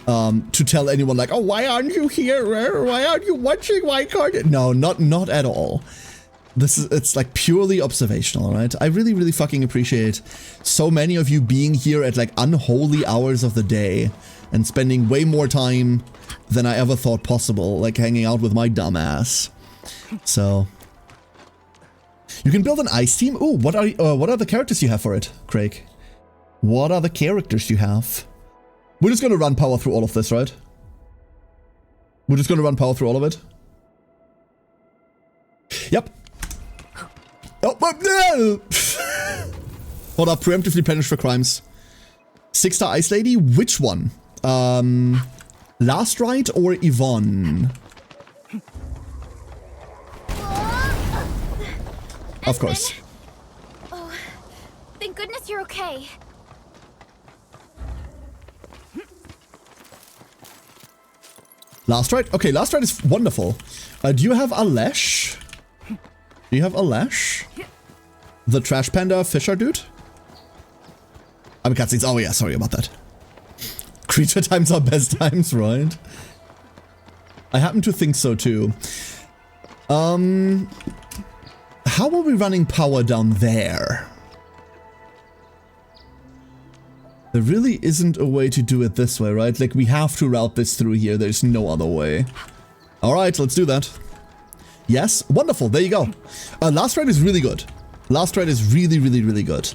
to tell anyone like, oh, why aren't you here? Why aren't you watching? Why can't you? No, not at all. It's like purely observational, right? I really fucking appreciate so many of you being here at like unholy hours of the day and spending way more time than I ever thought possible, like hanging out with my dumb ass. So you can build an ice team. Ooh, what are the characters you have for it, Craig? What are the characters you have? We're just gonna run power through all of this, right? We're just gonna run power through all of it. Yep. Oh, no! Hold up, preemptively punished for crimes. 6-star Ice Lady, which one? Last Rite or Yvonne? Of course. Oh, thank goodness you're okay. Last Rite? Okay, Last Rite is wonderful. Do you have Alesh? Do you have Alesh? The Trash Panda Fisher dude? I'm cutscenes. Oh yeah, sorry about that. Creature times are best times, right? I happen to think so too. How are we running power down there? There really isn't a way to do it this way, right? Like, we have to route this through here. There's no other way. Alright, let's do that. Yes, wonderful. There you go. Last Rite is really good. Last Rite is really good.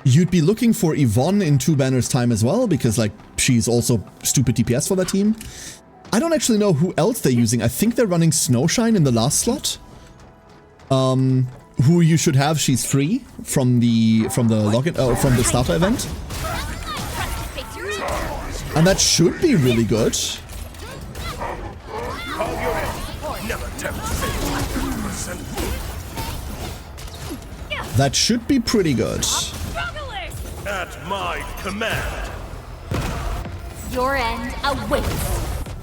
You'd be looking for Yvonne in 2 banners time as well, because, like, she's also stupid DPS for that team. I don't actually know who else they're using. I think they're running Snowshine in the last slot. Who you should have, she's free from the login, from the starter event. And that should be really good. That should be pretty good. At my command. Your end awaits.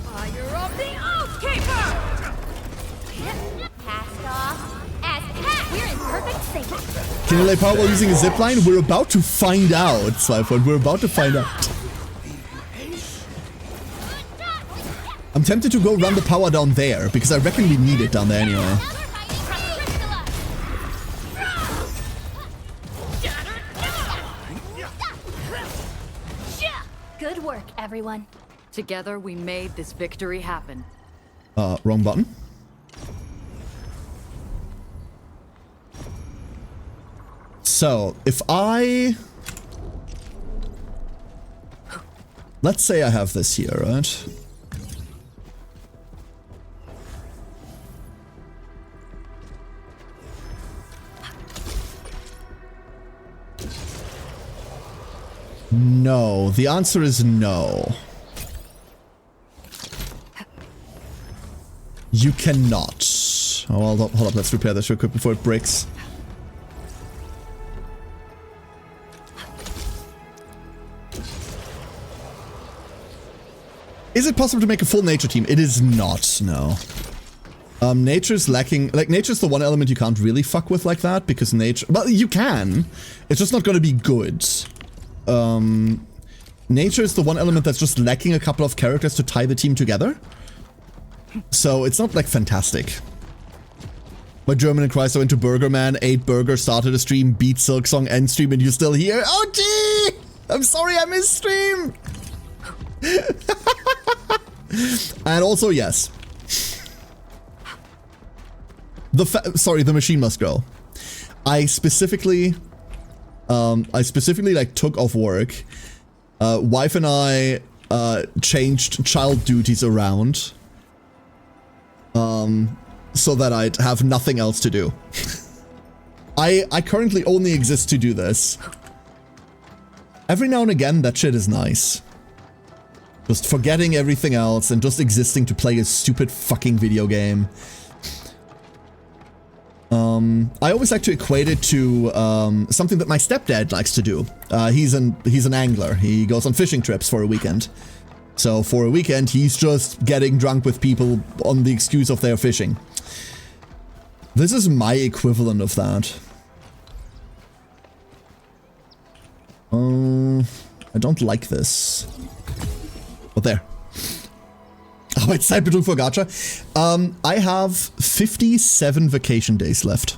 Fire of the Oathkeeper! Cast off as cat. We're in perfect sync. Can you lay power while using a zipline? We're about to find out, Slifer. We're about to find out. I'm tempted to go run the power down there, because I reckon we need it down there anyway. Good work, everyone. Together we made this victory happen. Wrong button. So, if I... Let's say I have this here, right? No. The answer is no. You cannot. Oh, hold up. Let's repair this real quick before it breaks. Is it possible to make a full nature team? It is not, no. Nature's lacking... Like, nature's the one element you can't really fuck with like that, because nature... Well, you can. It's just not going to be good. Nature is the one element that's just lacking a couple of characters to tie the team together. So, it's not, like, fantastic. My German and Christ, I went to Burger Man, ate burger, started a stream, beat Silksong, end stream, and you're still here? Oh, gee! I'm sorry I missed stream! And also, yes. The machine must go. I specifically like took off work. Wife and I changed child duties around. So that I'd have nothing else to do. I currently only exist to do this. Every now and again, that shit is nice. Just forgetting everything else and just existing to play a stupid fucking video game. I always like to equate it to something that my stepdad likes to do. He's an angler. He goes on fishing trips for a weekend. So for a weekend, he's just getting drunk with people on the excuse of their fishing. This is my equivalent of that. I don't like this. But there. Arbeitszeitbetrug for Gacha. I have 57 vacation days left.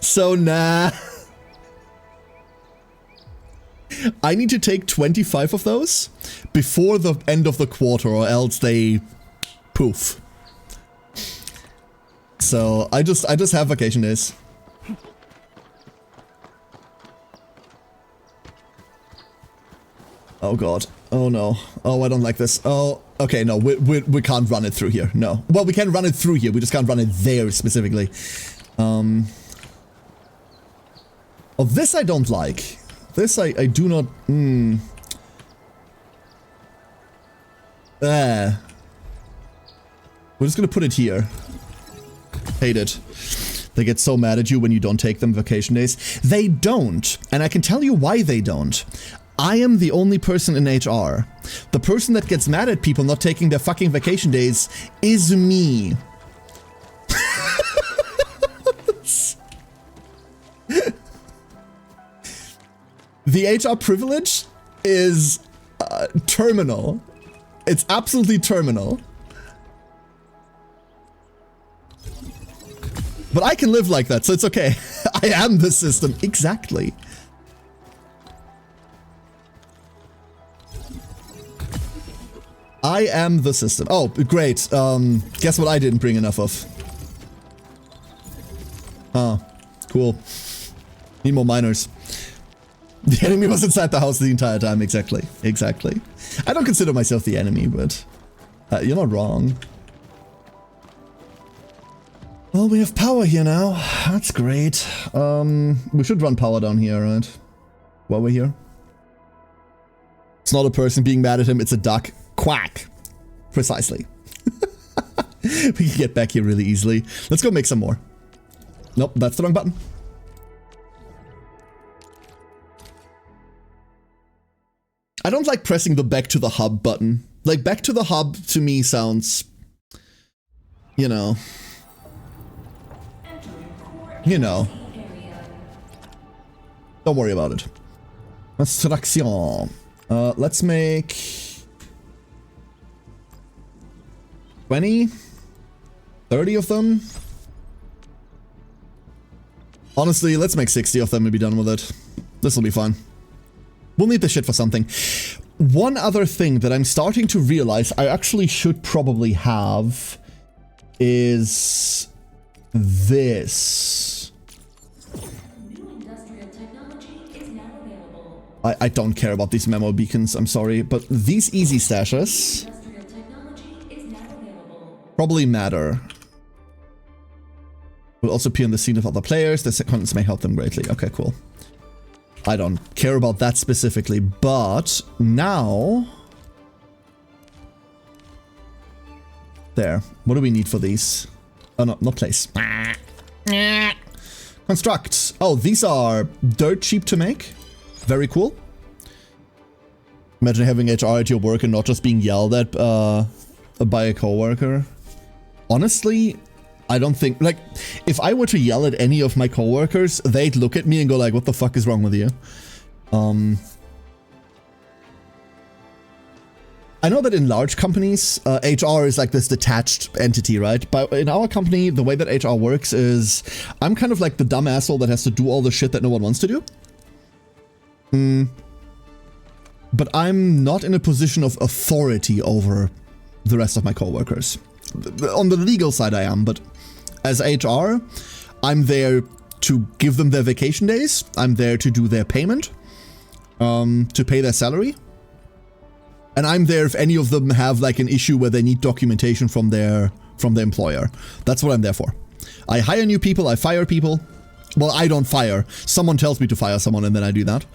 So nah. I need to take 25 of those before the end of the quarter, or else they poof. So I just have vacation days. Oh god. Oh no. Oh, I don't like this. Oh, okay, no, we can't run it through here. No. Well, we can run it through here, we just can't run it there specifically. Oh, this I don't like. This I do not... We're just gonna put it here. Hate it. They get so mad at you when you don't take them vacation days. They don't. And I can tell you why they don't. I am the only person in HR. The person that gets mad at people not taking their fucking vacation days is me. The HR privilege is terminal. It's absolutely terminal. But I can live like that, so it's okay. I am the system. Exactly. I am the system. Oh, great. Guess what I didn't bring enough of? Ah, cool. Need more miners. The enemy was inside the house the entire time. Exactly. Exactly. I don't consider myself the enemy, but you're not wrong. Well, we have power here now. That's great. We should run power down here, right? While we're here. It's not a person being mad at him, it's a duck. Quack. Precisely. We can get back here really easily. Let's go make some more. Nope, that's the wrong button. I don't like pressing the back to the hub button. Like, back to the hub to me sounds... You know. You know. Don't worry about it. Extraction. Let's make... 20? 30 of them? Honestly, let's make 60 of them and be done with it. This will be fun. We'll need the shit for something. One other thing that I'm starting to realize I actually should probably have is this. I don't care about these memo beacons, I'm sorry, but these easy stashes probably matter. Will also appear on the scene of other players. The contents may help them greatly. Okay, cool. I don't care about that specifically, but now... There. What do we need for these? Oh, no, not place. Construct. Oh, these are dirt cheap to make. Very cool. Imagine having HR at your work and not just being yelled at by a coworker. Honestly, I don't think, like, if I were to yell at any of my coworkers, they'd look at me and go like, what the fuck is wrong with you? I know that in large companies, HR is like this detached entity, right? But in our company, the way that HR works is I'm kind of like the dumb asshole that has to do all the shit that no one wants to do. But I'm not in a position of authority over the rest of my coworkers. On the legal side I am, but as HR, I'm there to give them their vacation days. I'm there to do their payment, to pay their salary. And I'm there if any of them have like an issue where they need documentation from their employer. That's what I'm there for. I hire new people, I fire people. Well, I don't fire. Someone tells me to fire someone and then I do that.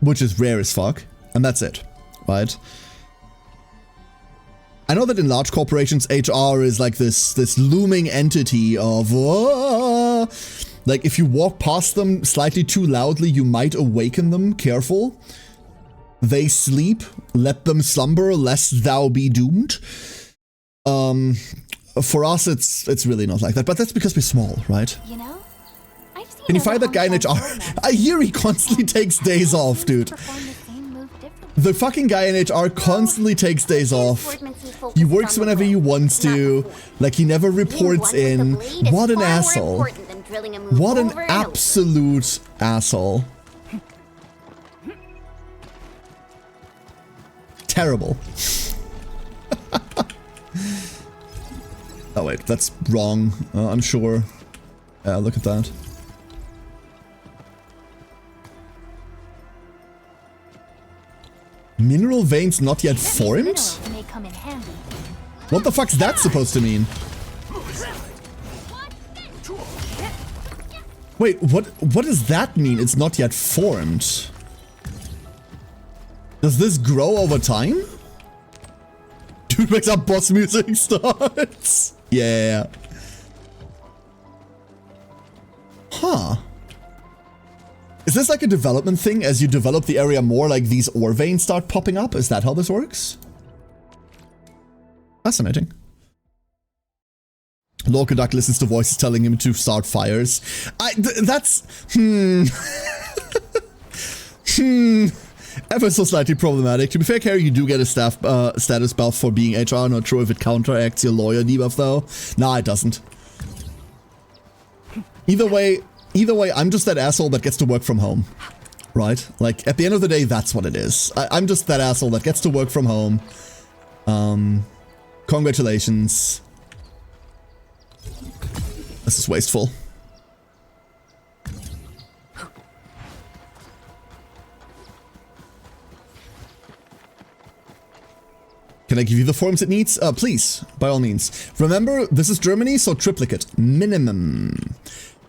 Which is rare as fuck. And that's it, right? I know that in large corporations, HR is like this looming entity of... like, if you walk past them slightly too loudly, you might awaken them. Careful. They sleep. Let them slumber, lest thou be doomed. For us, it's really not like that. But that's because we're small, right? You know? Can you fire that guy in HR? I hear he constantly takes days off, dude. The fucking guy in HR constantly takes days off. He works whenever he wants to. Like, he never reports in. What an asshole. What an absolute asshole. Terrible. Oh wait, that's wrong. I'm sure. Look at that. Mineral veins not yet formed? What the fuck's that supposed to mean? Wait, what does that mean? It's not yet formed. Does this grow over time? Dude makes up boss music starts. Yeah. Huh. Is this like a development thing? As you develop the area more, like these ore veins start popping up? Is that how this works? Fascinating. Lorca Duck listens to voices telling him to start fires. That's... Ever so slightly problematic. To be fair, Carrie, you do get a status buff for being HR. Not sure if it counteracts your lawyer debuff though. Nah, it doesn't. Either way, I'm just that asshole that gets to work from home. Right? Like, at the end of the day, that's what it is. I'm just that asshole that gets to work from home. Congratulations. This is wasteful. Can I give you the forms it needs? Please, by all means. Remember, this is Germany, so triplicate. Minimum.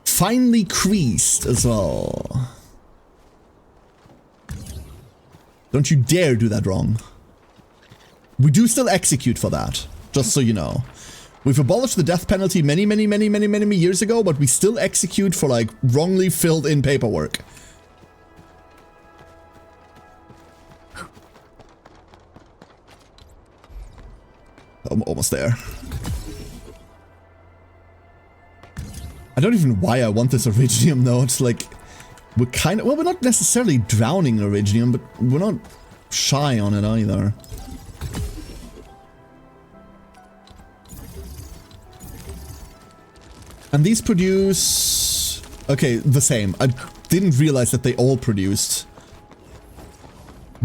Finely creased as well. Don't you dare do that wrong. We do still execute for that, just so you know. We've abolished the death penalty many years ago, but we still execute for like wrongly filled in paperwork. I'm almost there. I don't even know why I want this Originium though. It's like, we're kind of, well, we're not necessarily drowning in Originium, but we're not shy on it either. And these produce, okay, the same. didn't realize that they all produced.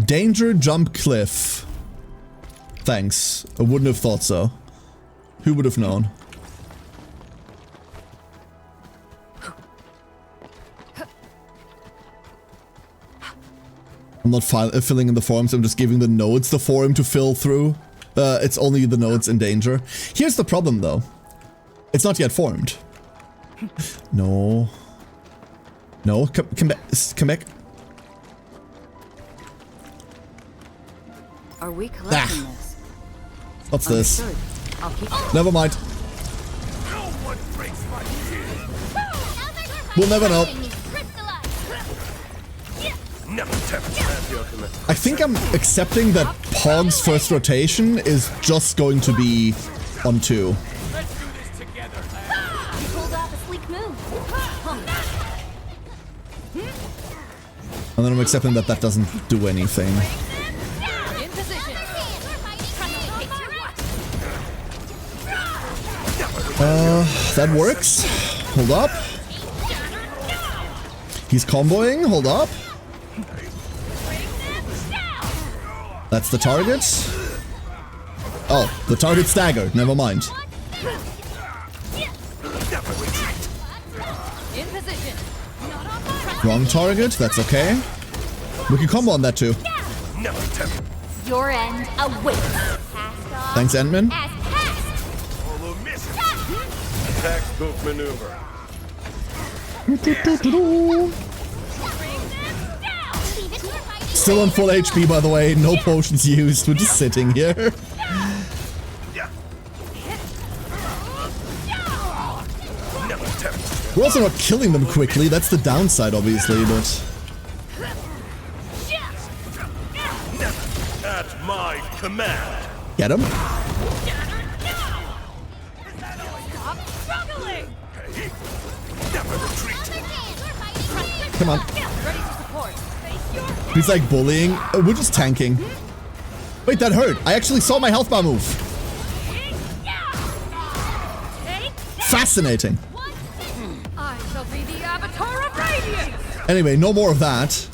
Danger, jump, cliff. Thanks. I wouldn't have thought so. Who would have known? I'm not filling in the forms, I'm just giving the nodes the form to fill through. It's only the nodes in danger. Here's the problem though. It's not yet formed. No. No, come back. Come back. Are we collecting this? What's this? I'll keep Never mind. We'll never know. I think I'm accepting that Pog's first rotation is just going to be on 2. And then I'm accepting that that doesn't do anything. That works. Hold up. He's comboing. Hold up. That's the target. Oh, the target staggered. Never mind. Wrong target. That's okay. We can combo on that too. Your end awaits. Thanks, Endman. Textbook maneuver. Still on full HP, by the way. No potions used. We're just sitting here. We're also not killing them quickly. That's the downside, obviously, but... At my command. Get him. Come on. He's like bullying. We're just tanking. Wait, that hurt. I actually saw my health bar move. Fascinating. I shall be the avatar of radiance. Anyway, no more of that.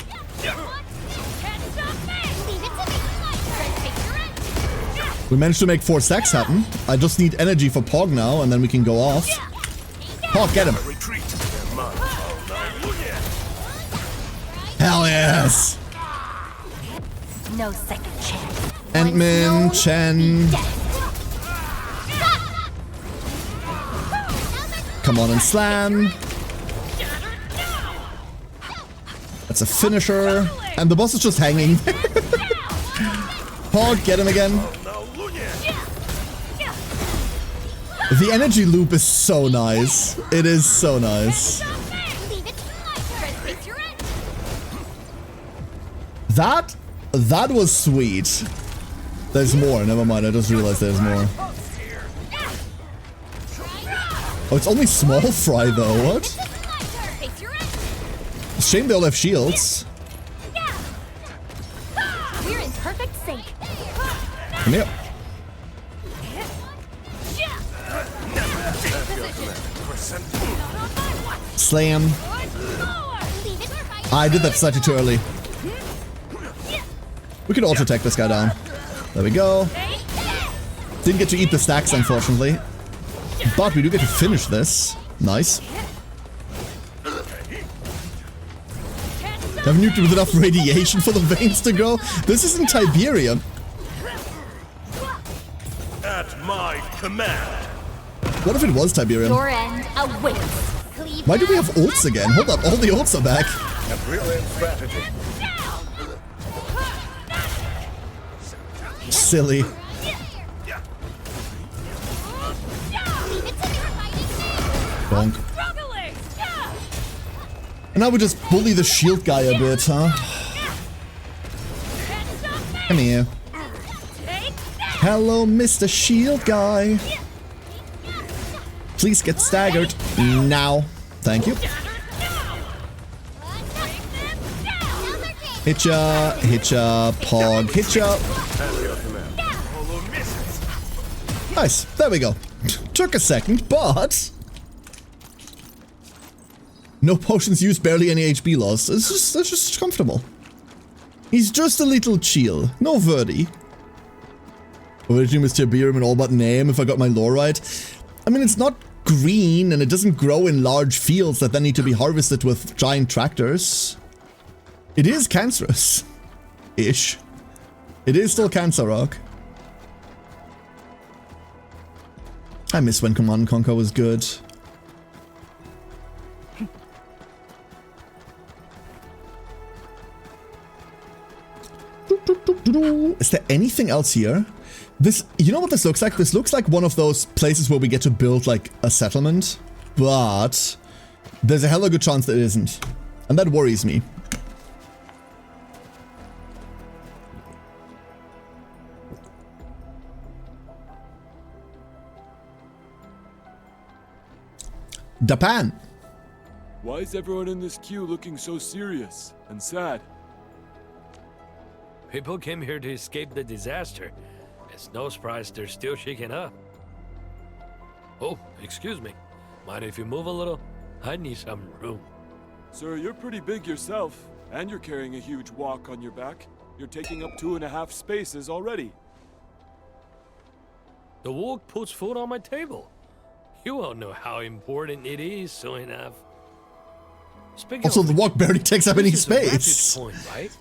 We managed to make 4 stacks happen. I just need energy for Pog now, and then we can go off. Pog, get him. Hell yes. No second chance. Endman, Chen. Come on and slam. That's a finisher. And the boss is just hanging. Pog, get him again. The energy loop is so nice. It is so nice. That was sweet. There's more. Never mind. I just realized there's more. Oh, it's only small fry though. What? Shame they all have shields. We're in perfect sync. Come here. Slam. I did that slightly too early. We could auto attack this guy down. There we go. Didn't get to eat the stacks, unfortunately. But we do get to finish this. Nice. Have nuked with enough radiation for the veins to go? This isn't Tiberium. At my command. What if it was Tiberium? Your end awaits. Why do we have ults again? Hold up, all the ults are back. A brilliant strategy. Silly. Bonk. And now we just bully the shield guy a bit, huh? Come here. Hello, Mr. Shield Guy. Please get staggered now. Thank you. Hitcha, hitcha, Pog, hitcha. Nice. There we go. Took a second, but... No potions used, barely any HP loss. It's just comfortable. He's just a little chill. No worry. Origin is Tiberium in all but name, if I got my lore right. I mean, it's not green, and it doesn't grow in large fields that then need to be harvested with giant tractors. It is cancerous. Ish. It is still Cancer Rock. I miss when Command & Conquer was good. Is there anything else here? This, you know what this looks like? This looks like one of those places where we get to build like a settlement, but there's a hella good chance that it isn't. And that worries me. Japan. Why is everyone in this queue looking so serious and sad? People came here to escape the disaster. It's no surprise they're still shaking up. Oh, excuse me. Mind if you move a little? I need some room. Sir, you're pretty big yourself, and you're carrying a huge walk on your back. You're taking up 2.5 spaces already. The walk puts food on my table. You all know how important it is soon enough. Speaking also, of the walk barely takes up any this is a space. refuge point, right?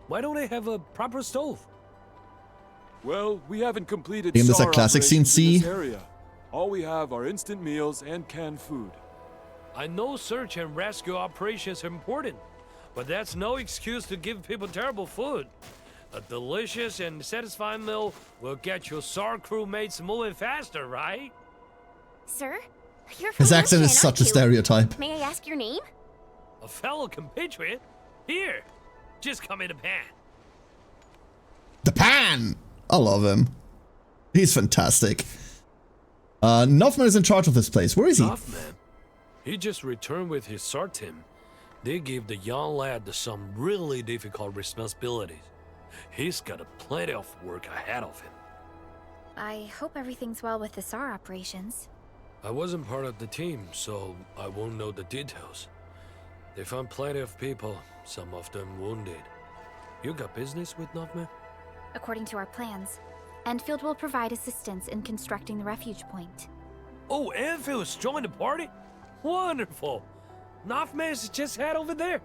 Why don't they have a proper stove? Well, we haven't completed Damn, this SAR a classic operations in CNC. this area. All we have are instant meals and canned food. I know search and rescue operations are important, but that's no excuse to give people terrible food. A delicious and satisfying meal will get your SAR crewmates moving faster, right? Sir? You're from His accent is Japan, such a aren't you? stereotype. May I ask your name? A fellow compatriot? Here, just come in a pan. Japan! I love him. He's fantastic. Nuffman is in charge of this place. Where is he? Nuffman? He just returned with his SAR team. They gave the young lad some really difficult responsibilities. He's got plenty of work ahead of him. I hope everything's well with the SAR operations. I wasn't part of the team, so I won't know the details. They found plenty of people, some of them wounded. You got business with Nuffman? According to our plans, Endfield will provide assistance in constructing the refuge point. Oh, Enfield's joined the party? Wonderful! Nuffman's just head over there.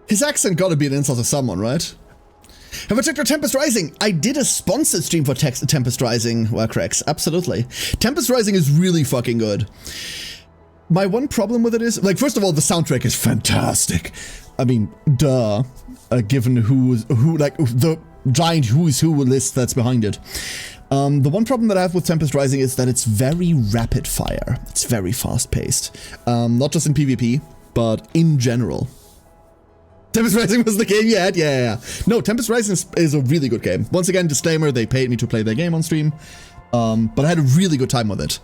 His accent gotta be an insult to someone, right? Have I checked out Tempest Rising? I did a sponsored stream for Tempest Rising, Warcrax. Absolutely. Tempest Rising is really fucking good. My one problem with it is, like, first of all, the soundtrack is fantastic. I mean, duh. Given who, like, the giant who's who list that's behind it. The one problem that I have with Tempest Rising is that it's very rapid fire. It's very fast paced. Not just in PvP, but in general. Tempest Rising was the game you had? Yeah. No, Tempest Rising is a really good game. Once again, disclaimer, they paid me to play their game on stream. But I had a really good time with it.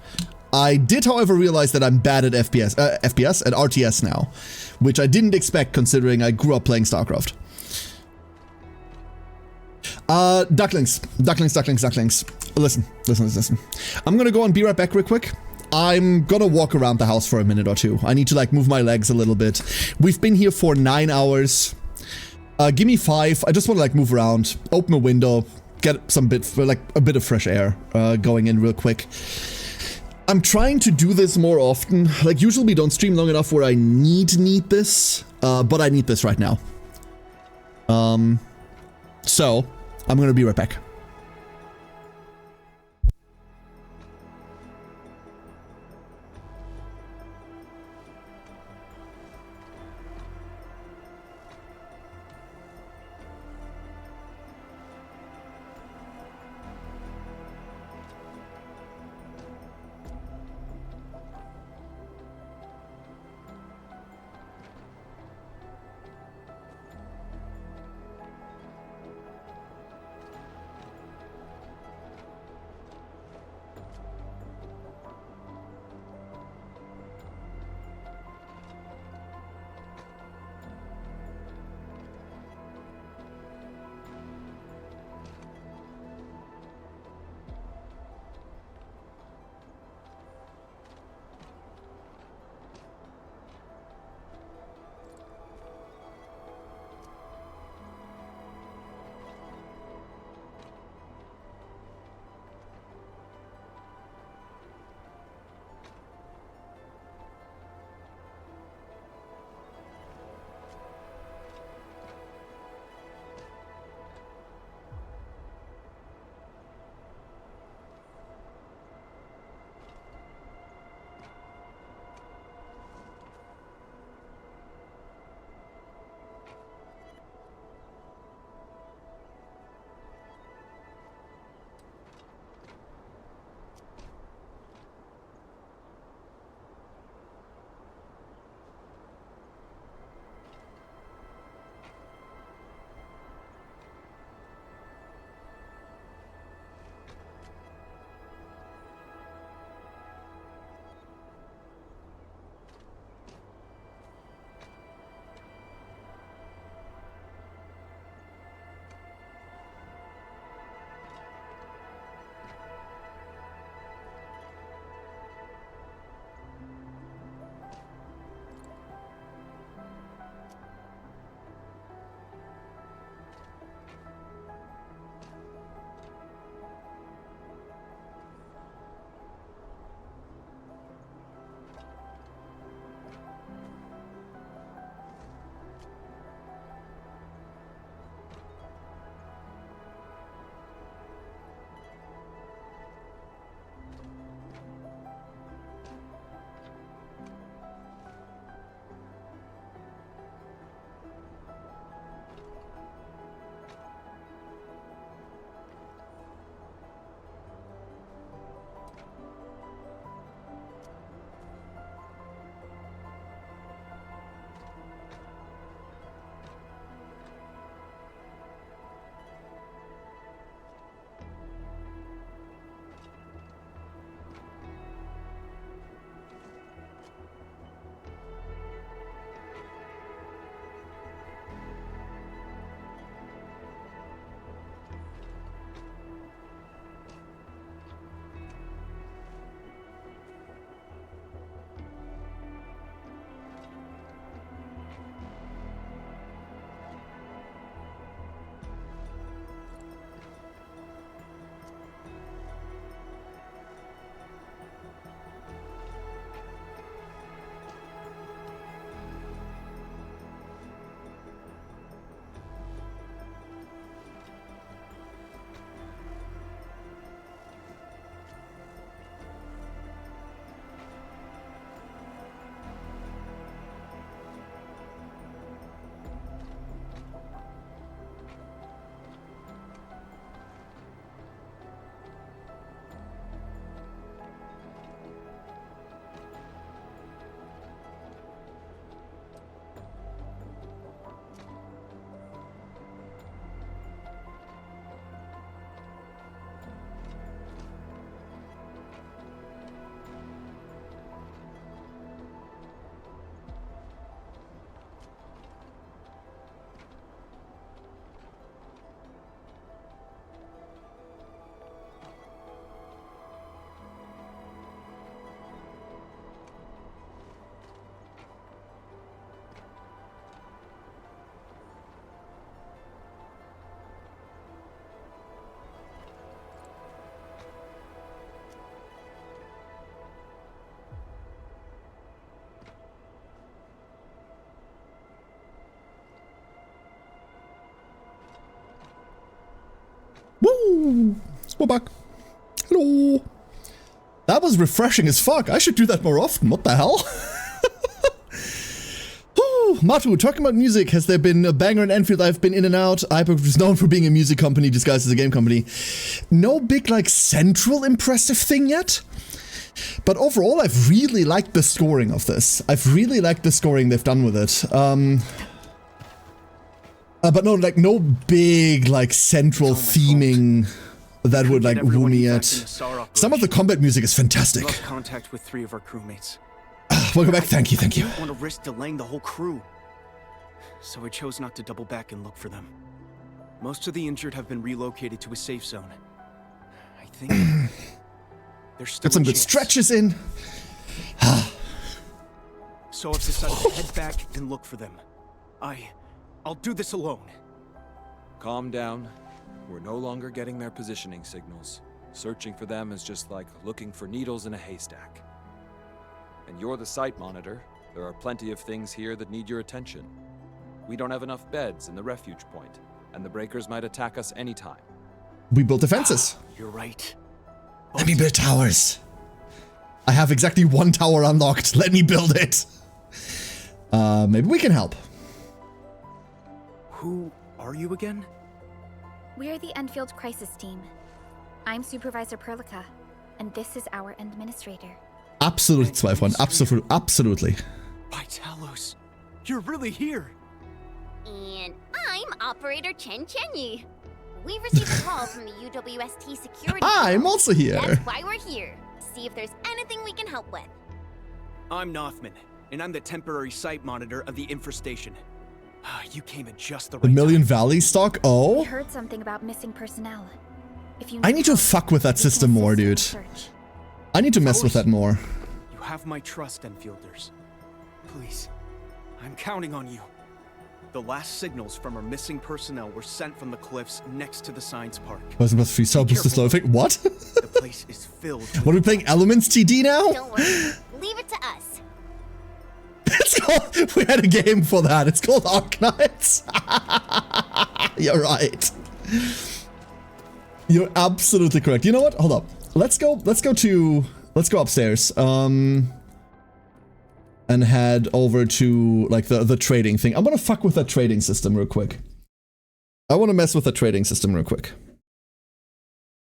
I did, however, realize that I'm bad at FPS and RTS now, which I didn't expect considering I grew up playing StarCraft. Ducklings. Listen. I'm gonna go and be right back real quick. I'm gonna walk around the house for a minute or two. I need to like move my legs a little bit. We've been here for 9 hours. Give me 5. I just want to like move around, open a window, get a bit of fresh air going in real quick. I'm trying to do this more often. Like usually we don't stream long enough where I need this, but I need this right now. So I'm gonna be right back. Woo! We're back. Hello. That was refreshing as fuck. I should do that more often. What the hell? Matu, talking about music, has there been a banger in Enfield? I've been in and out. Hypercrypt is known for being a music company disguised as a game company. No big, like, central impressive thing yet. But overall, I've really liked the scoring of this. I've really liked the scoring they've done with it. But no, like, no big, like, central theming that would, like, rule me yet. Some of the combat music is fantastic. Lost contact with 3 of our crewmates. Welcome back. Thank you, thank you. I didn't want to risk delaying the whole crew, so I chose not to double back and look for them. Most of the injured have been relocated to a safe zone. I think there's still got some good stretches in. So I've decided to head back and look for them. I'll do this alone. Calm down. We're no longer getting their positioning signals. Searching for them is just like looking for needles in a haystack. And you're the site monitor. There are plenty of things here that need your attention. We don't have enough beds in the refuge point, and the breakers might attack us anytime. We built defenses. You're right. Let me build towers. I have exactly 1 tower unlocked. Let me build it. Maybe we can help. Who are you again? We're the Endfield Crisis Team. I'm Supervisor Perlica, and this is our administrator. Absolutely, Zweifel. Absolutely. By Talos, you're really here. And I'm Operator Chen Chenyu. We received a call from the UWST security. I'm also here. That's why we're here. See if there's anything we can help with. I'm Nothman, and I'm the temporary site monitor of the infestation. You came at just the right The Million time. Valley stock? Oh? We heard something about missing personnel. If you I need to fuck with that system more, dude. I need to mess with that more. You have my trust, Enfielders. Please, I'm counting on you. The last signals from our missing personnel were sent from the cliffs next to the science park. Was it free sub? Is slow effect? What? The place is filled. What are we playing? Elements TD now? Don't worry. Leave it to us. It's called, we had a game for that. It's called Arknights. You're right. You're absolutely correct. You know what? Hold up. Let's go upstairs. And head over to like the trading thing. I'm gonna fuck with that trading system real quick. I want to mess with the trading system real quick.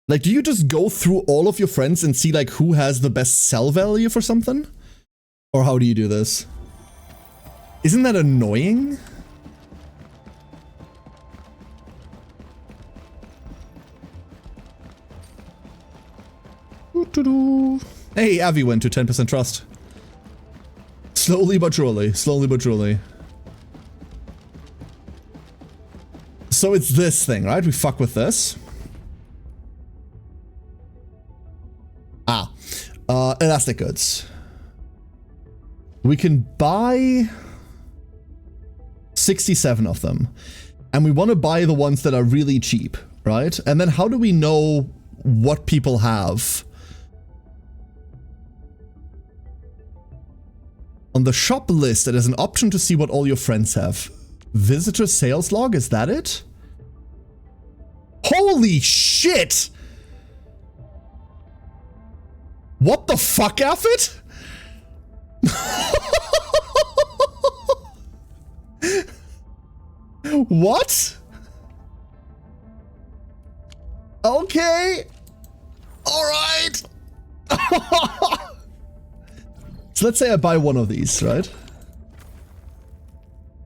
Like, do you just go through all of your friends and see like who has the best sell value for something? Or how do you do this? Isn't that annoying? Hey, Avi went to 10% trust. Slowly but surely. Slowly but surely. So it's this thing, right? We fuck with this. Elastic goods. We can buy 67 of them. And we want to buy the ones that are really cheap, right? And then how do we know what people have? On the shop list, it is an option to see what all your friends have. Visitor sales log, is that it? Holy shit! What the fuck, Affit? What? Okay. Alright. So let's say I buy one of these, right?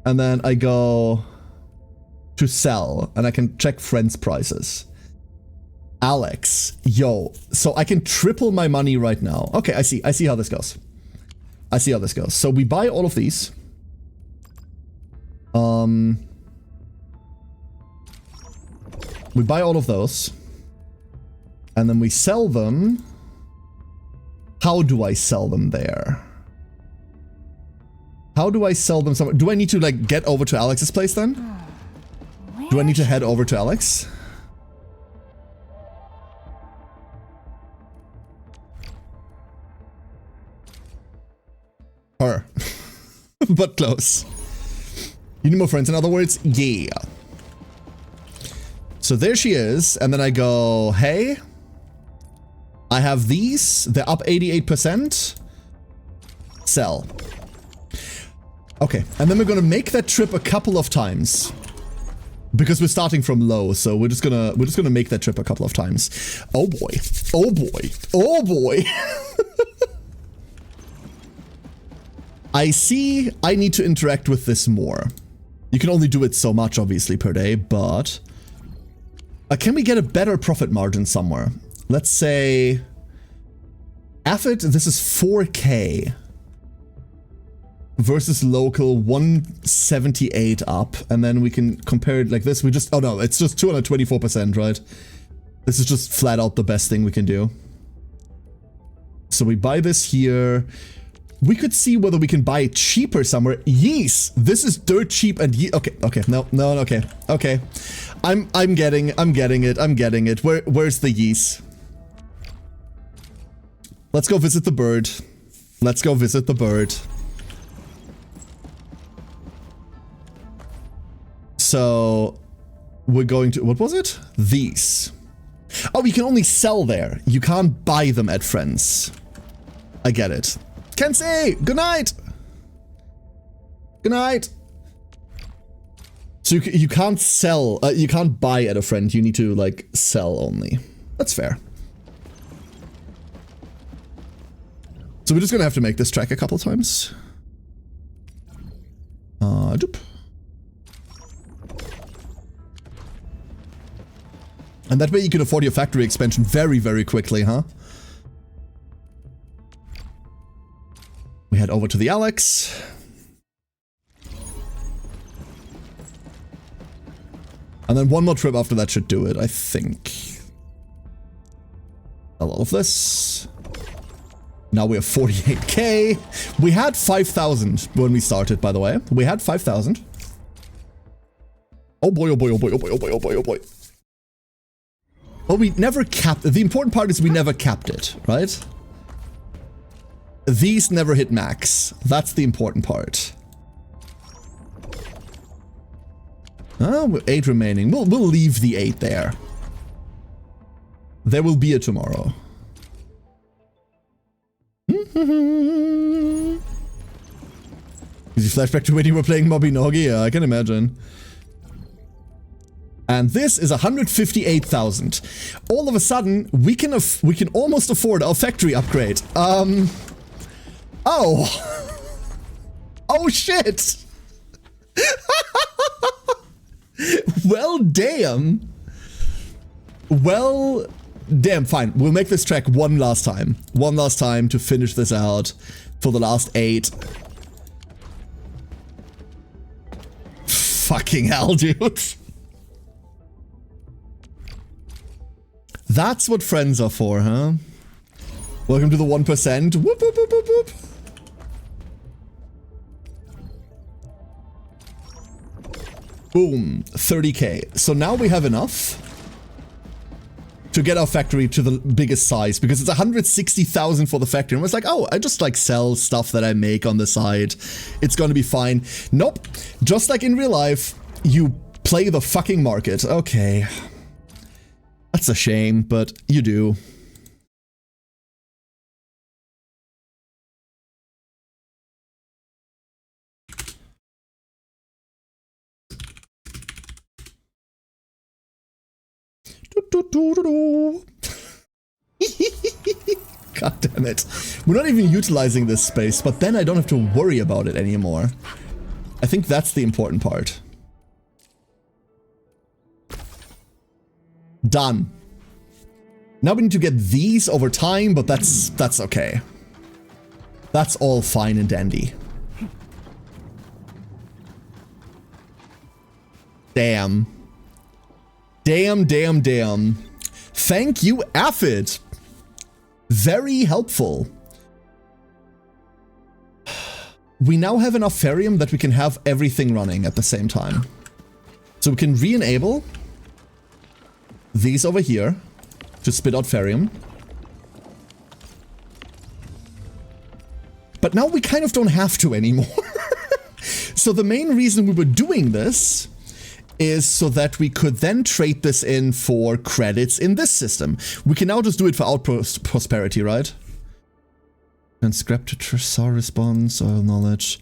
And then I go to sell and I can check friends' prices. Alex, yo, so I can triple my money right now. Okay, I see how this goes. I see how this goes. So we buy all of these. We buy all of those. And then we sell them. How do I sell them there? How do I sell them somewhere? Do I need to like get over to Alex's place then? Do I need to head over to Alex? Her. But close. You need more friends, in other words? Yeah. So there she is, and then I go, hey, I have these, they're up 88%, sell. Okay, and then we're gonna make that trip a couple of times. Because we're starting from low, so we're just gonna make that trip a couple of times. Oh boy, oh boy, oh boy. I see I need to interact with this more. You can only do it so much, obviously, per day, but... can we get a better profit margin somewhere? Let's say... Affit, this is 4K. Versus local, 178 up. And then we can compare it like this. We just... Oh no, it's just 224%, right? This is just flat out the best thing we can do. So we buy this here... We could see whether we can buy it cheaper somewhere. Yes, this is dirt cheap and okay, okay. I'm getting it. Where's the yeast? Let's go visit the bird. Let's go visit the bird. So we're going to, what was it? These. Oh, you can only sell there. You can't buy them at Friends. I get it. Kensei, good night. Good night. So you can't sell, you can't buy at a friend. You need to like sell only. That's fair. So we're just gonna have to make this track a couple times. Doop. And that way you can afford your factory expansion very, very quickly, huh? We head over to the Alex. And then one more trip after that should do it, I think. A lot of this. Now we have 48k. We had 5,000 when we started, by the way. We had 5,000. Oh boy, oh boy, oh boy, oh boy, oh boy, oh boy, oh boy. Well, we never capped... The important part is we never capped it, right? These never hit max. That's the important part. Oh, 8 remaining. We'll leave the 8 there. There will be a tomorrow. Is he flashback to when you were playing Mobinogi? Yeah, I can imagine. And this is 158,000. All of a sudden, we can almost afford our factory upgrade. Oh. Oh shit. Well, damn. Well, damn, fine. We'll make this track one last time. One last time to finish this out for the last 8. Fucking hell, dude. That's what friends are for, huh? Welcome to the 1%. Whoop, whoop, whoop, whoop, whoop. Boom, 30k. So now we have enough to get our factory to the biggest size, because it's 160,000 for the factory. And it's like, oh, I just like sell stuff that I make on the side. It's gonna be fine. Nope. Just like in real life, you play the fucking market. Okay. That's a shame, but you do. God damn it. We're not even utilizing this space, but then I don't have to worry about it anymore. I think that's the important part. Done. Now we need to get these over time, but that's okay. That's all fine and dandy. Damn. Damn, damn, damn. Thank you, Affid. Very helpful. We now have enough Ferium that we can have everything running at the same time. So we can re-enable these over here to spit out Ferium. But now we kind of don't have to anymore. So the main reason we were doing this is so that we could then trade this in for credits in this system. We can now just do it for Outpost Prosperity, right? And scrap to Tresor response, oil knowledge.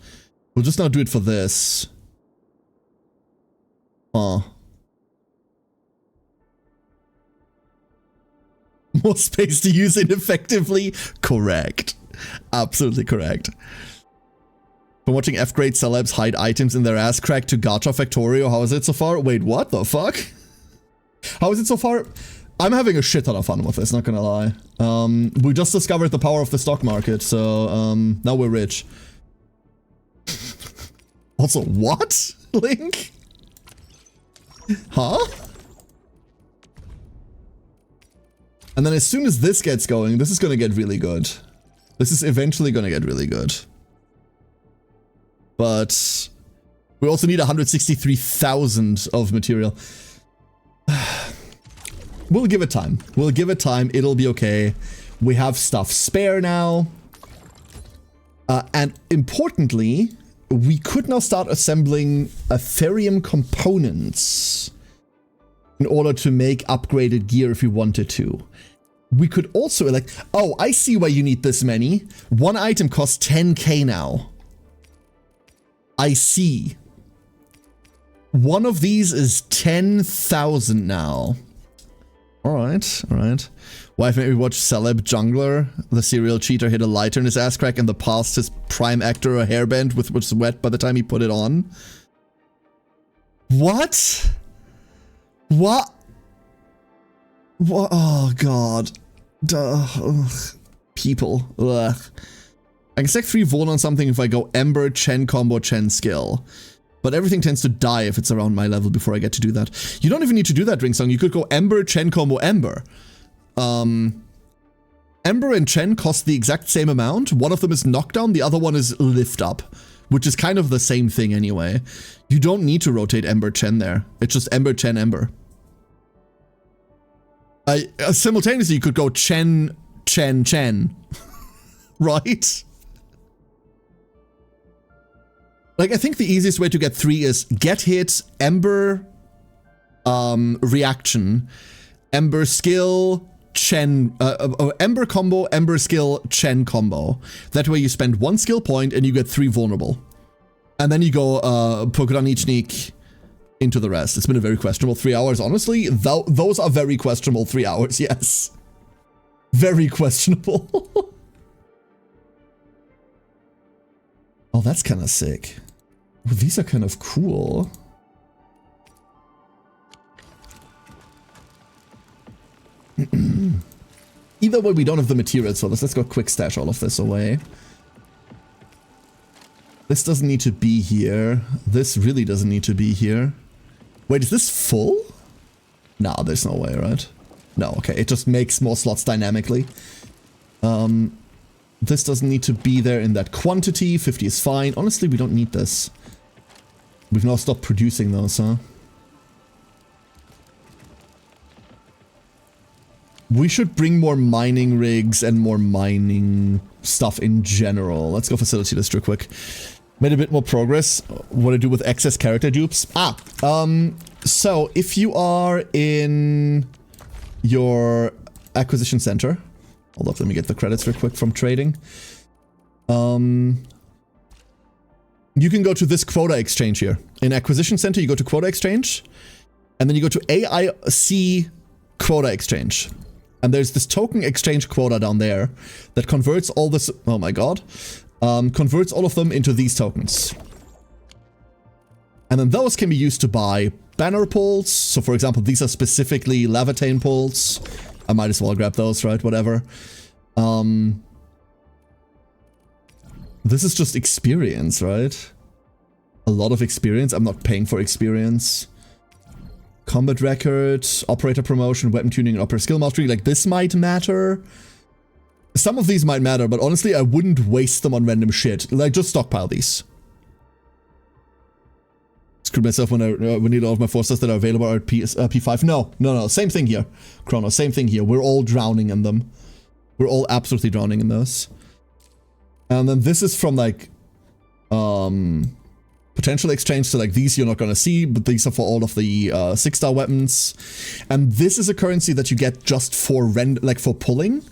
We'll just now do it for this. More space to use it effectively? Correct. Absolutely correct. From watching F-grade celebs hide items in their ass crack to Gacha Factorio, how is it so far? Wait, what the fuck? How is it so far? I'm having a shit ton of fun with this, not gonna lie. We just discovered the power of the stock market, so now we're rich. Also, what? Link? Huh? And then as soon as this gets going, this is gonna get really good. This is eventually gonna get really good. But we also need 163,000 of material. We'll give it time. We'll give it time. It'll be okay. We have stuff spare now. And importantly, we could now start assembling Aetherium components in order to make upgraded gear if we wanted to. We could also elect... Oh, I see why you need this many. One item costs 10k now. I see. One of these is 10,000 now. Alright, alright. Wife made me watch Celeb Jungler. The serial cheater hit a lighter in his ass crack and the past his prime actor a hairband which was wet by the time he put it on. What? What? What? Oh god. Duh. Ugh. People. Ugh. I can stack 3 Vuln on something if I go Ember, Chen combo, Chen skill. But everything tends to die if it's around my level before I get to do that. You don't even need to do that, Ringsong. You could go Ember, Chen combo, Ember. Ember and Chen cost the exact same amount. One of them is knockdown, the other one is lift up. Which is kind of the same thing anyway. You don't need to rotate Ember, Chen there. It's just Ember, Chen, Ember. Simultaneously, you could go Chen, Chen, Chen. Right? Like, I think the easiest way to get 3 is get hit, Ember, reaction, Ember skill, Chen, Ember combo, Ember skill, Chen combo. That way you spend 1 skill point and you get 3 vulnerable. And then you go, Pokéranichnik into the rest. It's been a very questionable 3 hours, honestly. Those are very questionable 3 hours, yes. Very questionable. Oh, that's kind of sick. Well, these are kind of cool. Either way, we don't have the materials for this. Let's go quick stash all of this away. This doesn't need to be here. This really doesn't need to be here. Wait, is this full? No, there's no way, right? No, okay. It just makes more slots dynamically. This doesn't need to be there in that quantity. 50 is fine. Honestly, we don't need this. We've now stopped producing those, huh? We should bring more mining rigs and more mining stuff in general. Let's go facility list real quick. Made a bit more progress. What to do with excess character dupes? So if you are in your acquisition center, hold up, let me get the credits real quick from trading. You can go to this quota exchange here. In acquisition center, you go to quota exchange, and then you go to AIC quota exchange. And there's this token exchange quota down there that converts all this, oh my god, converts all of them into these tokens. And then those can be used to buy banner pulls. So for example, these are specifically Levitain pulls. I might as well grab those, right? Whatever. This is just experience, right? A lot of experience. I'm not paying for experience. Combat record, operator promotion, weapon tuning, and operator skill mastery. Like, this might matter. Some of these might matter, but honestly, I wouldn't waste them on random shit. Like, just stockpile these. Screwed myself when I need all of my forces that are available at P5. No. Same thing here. Chrono, same thing here. We're all drowning in them. We're all absolutely drowning in those. And then this is from, like, Potential exchange, so like these you're not gonna see, but these are for all of the 6-star weapons. And this is a currency that you get just for for pulling.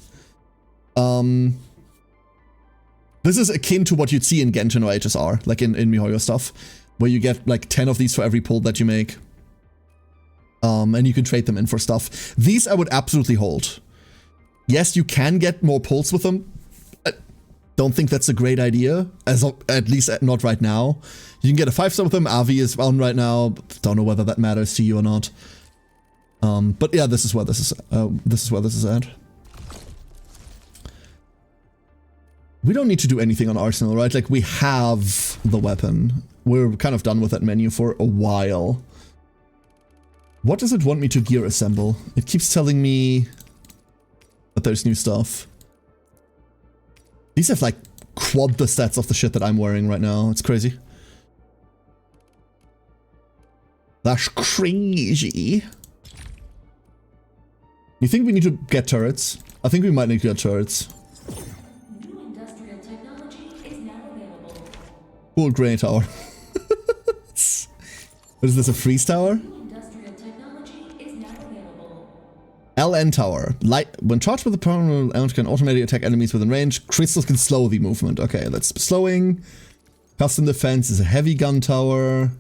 This is akin to what you'd see in Genshin or HSR, like in MiHoYo stuff, where you get like 10 of these for every pull that you make. And you can trade them in for stuff. These I would absolutely hold. Yes, you can get more pulls with them. I don't think that's a great idea, at least not right now. You can get a 5-star with them. Avi is on right now. Don't know whether that matters to you or not. But yeah, this is where this is. This is where this is at. We don't need to do anything on Arsenal, right? Like, we have the weapon. We're kind of done with that menu for a while. What does it want me to gear assemble? It keeps telling me that there's new stuff. These have like quad the stats of the shit that I'm wearing right now. It's crazy. That's crazy. You think we need to get turrets? I think we might need to get turrets. Cool gray tower. What is this, a freeze tower? LN tower. Light. When charged with a powerful element can automatically attack enemies within range. Crystals can slow the movement. Okay, that's slowing. Custom defense is a heavy gun tower.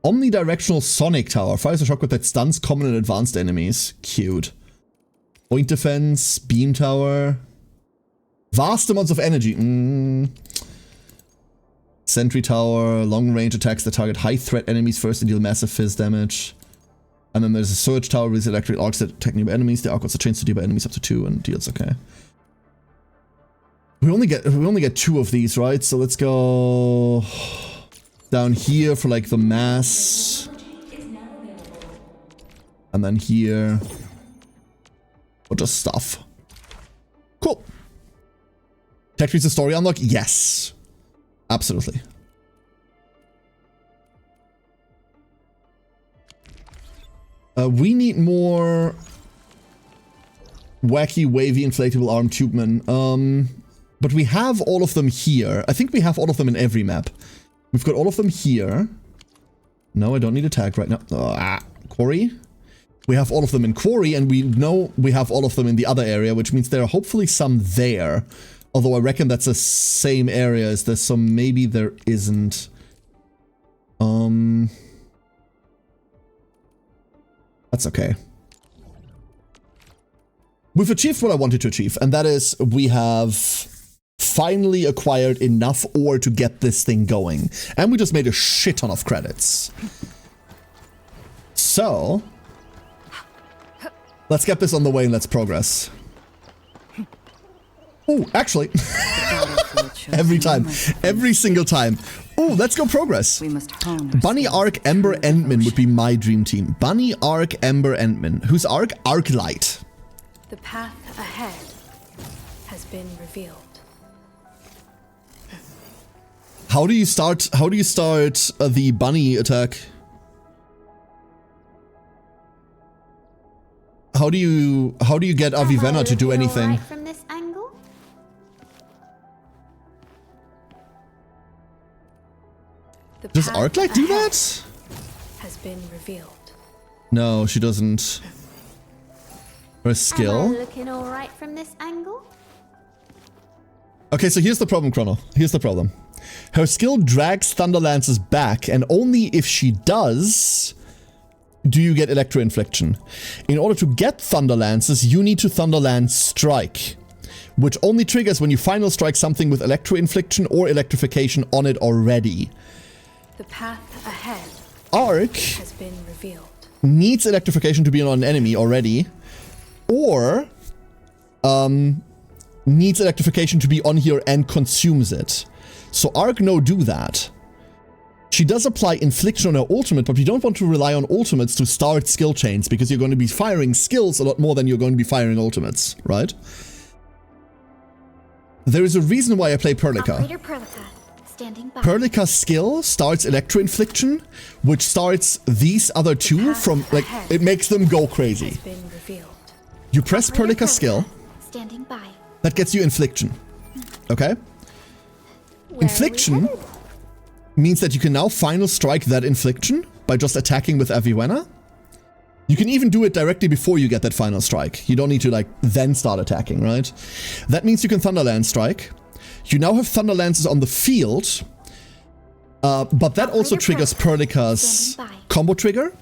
Omnidirectional sonic tower. Fires a shockwave that stuns common and advanced enemies. Cute. Point defense. Beam tower. Vast amounts of energy. Sentry tower. Long range attacks that target high threat enemies first and deal massive fizz damage. And then there's a surge tower with electric arcs that attack nearby enemies. The arc also chains to nearby enemies up to 2 and deals. Okay. We only get 2 of these, right? So let's go down here for like the mass. And then here for just stuff. Cool. Tech trees the story unlock? Yes. Absolutely. We need more wacky, wavy, inflatable arm tubemen. But we have all of them here. I think we have all of them in every map. We've got all of them here. No, I don't need a tag right now. Quarry. We have all of them in Quarry, and we know we have all of them in the other area, which means there are hopefully some there. Although I reckon that's the same area as this, so maybe there isn't. That's okay. We've achieved what I wanted to achieve, and that is we have finally acquired enough ore to get this thing going. And we just made a shit ton of credits. So, let's get this on the way and let's progress. Oh, actually, every time, every single time. Oh, let's go progress. Bunny, Arc, Ember, Endman would be my dream team. Bunny, Arc, Ember, Endman. Who's Arc? Arc Light. The path ahead has been revealed. How do you start the bunny attack? How do you get Avivenna to do anything? Right from this angle? Does Arclight do that? Has been revealed. No, she doesn't. Her skill? Am I looking all right from this angle? Okay, so here's the problem, Chrono. Here's the problem. Her skill drags Thunderlances back, and only if she does do you get Electro Infliction. In order to get Thunderlances, you need to Thunderlance Strike, which only triggers when you final strike something with Electro Infliction or Electrification on it already. The path ahead Arc has been revealed. Needs Electrification to be on an enemy already, or needs Electrification to be on here and consumes it. So Arc no do that. She does apply Infliction on her ultimate, but we don't want to rely on ultimates to start skill chains, because you're going to be firing skills a lot more than you're going to be firing ultimates, right? There is a reason why I play Perlica. Operator Perlica, standing by. Perlica's skill starts Electro Infliction, which starts these other two from, like, it makes them go crazy. You press Perlica's skill, standing by. that gets you Infliction, okay? Infliction means that you can now final strike that infliction by just attacking with Avicenna. You can even do it directly before you get that final strike. You don't need to like then start attacking, right? That means you can Thunderland strike. You now have Thunderlances on the field, but that also triggers Perdica's combo trigger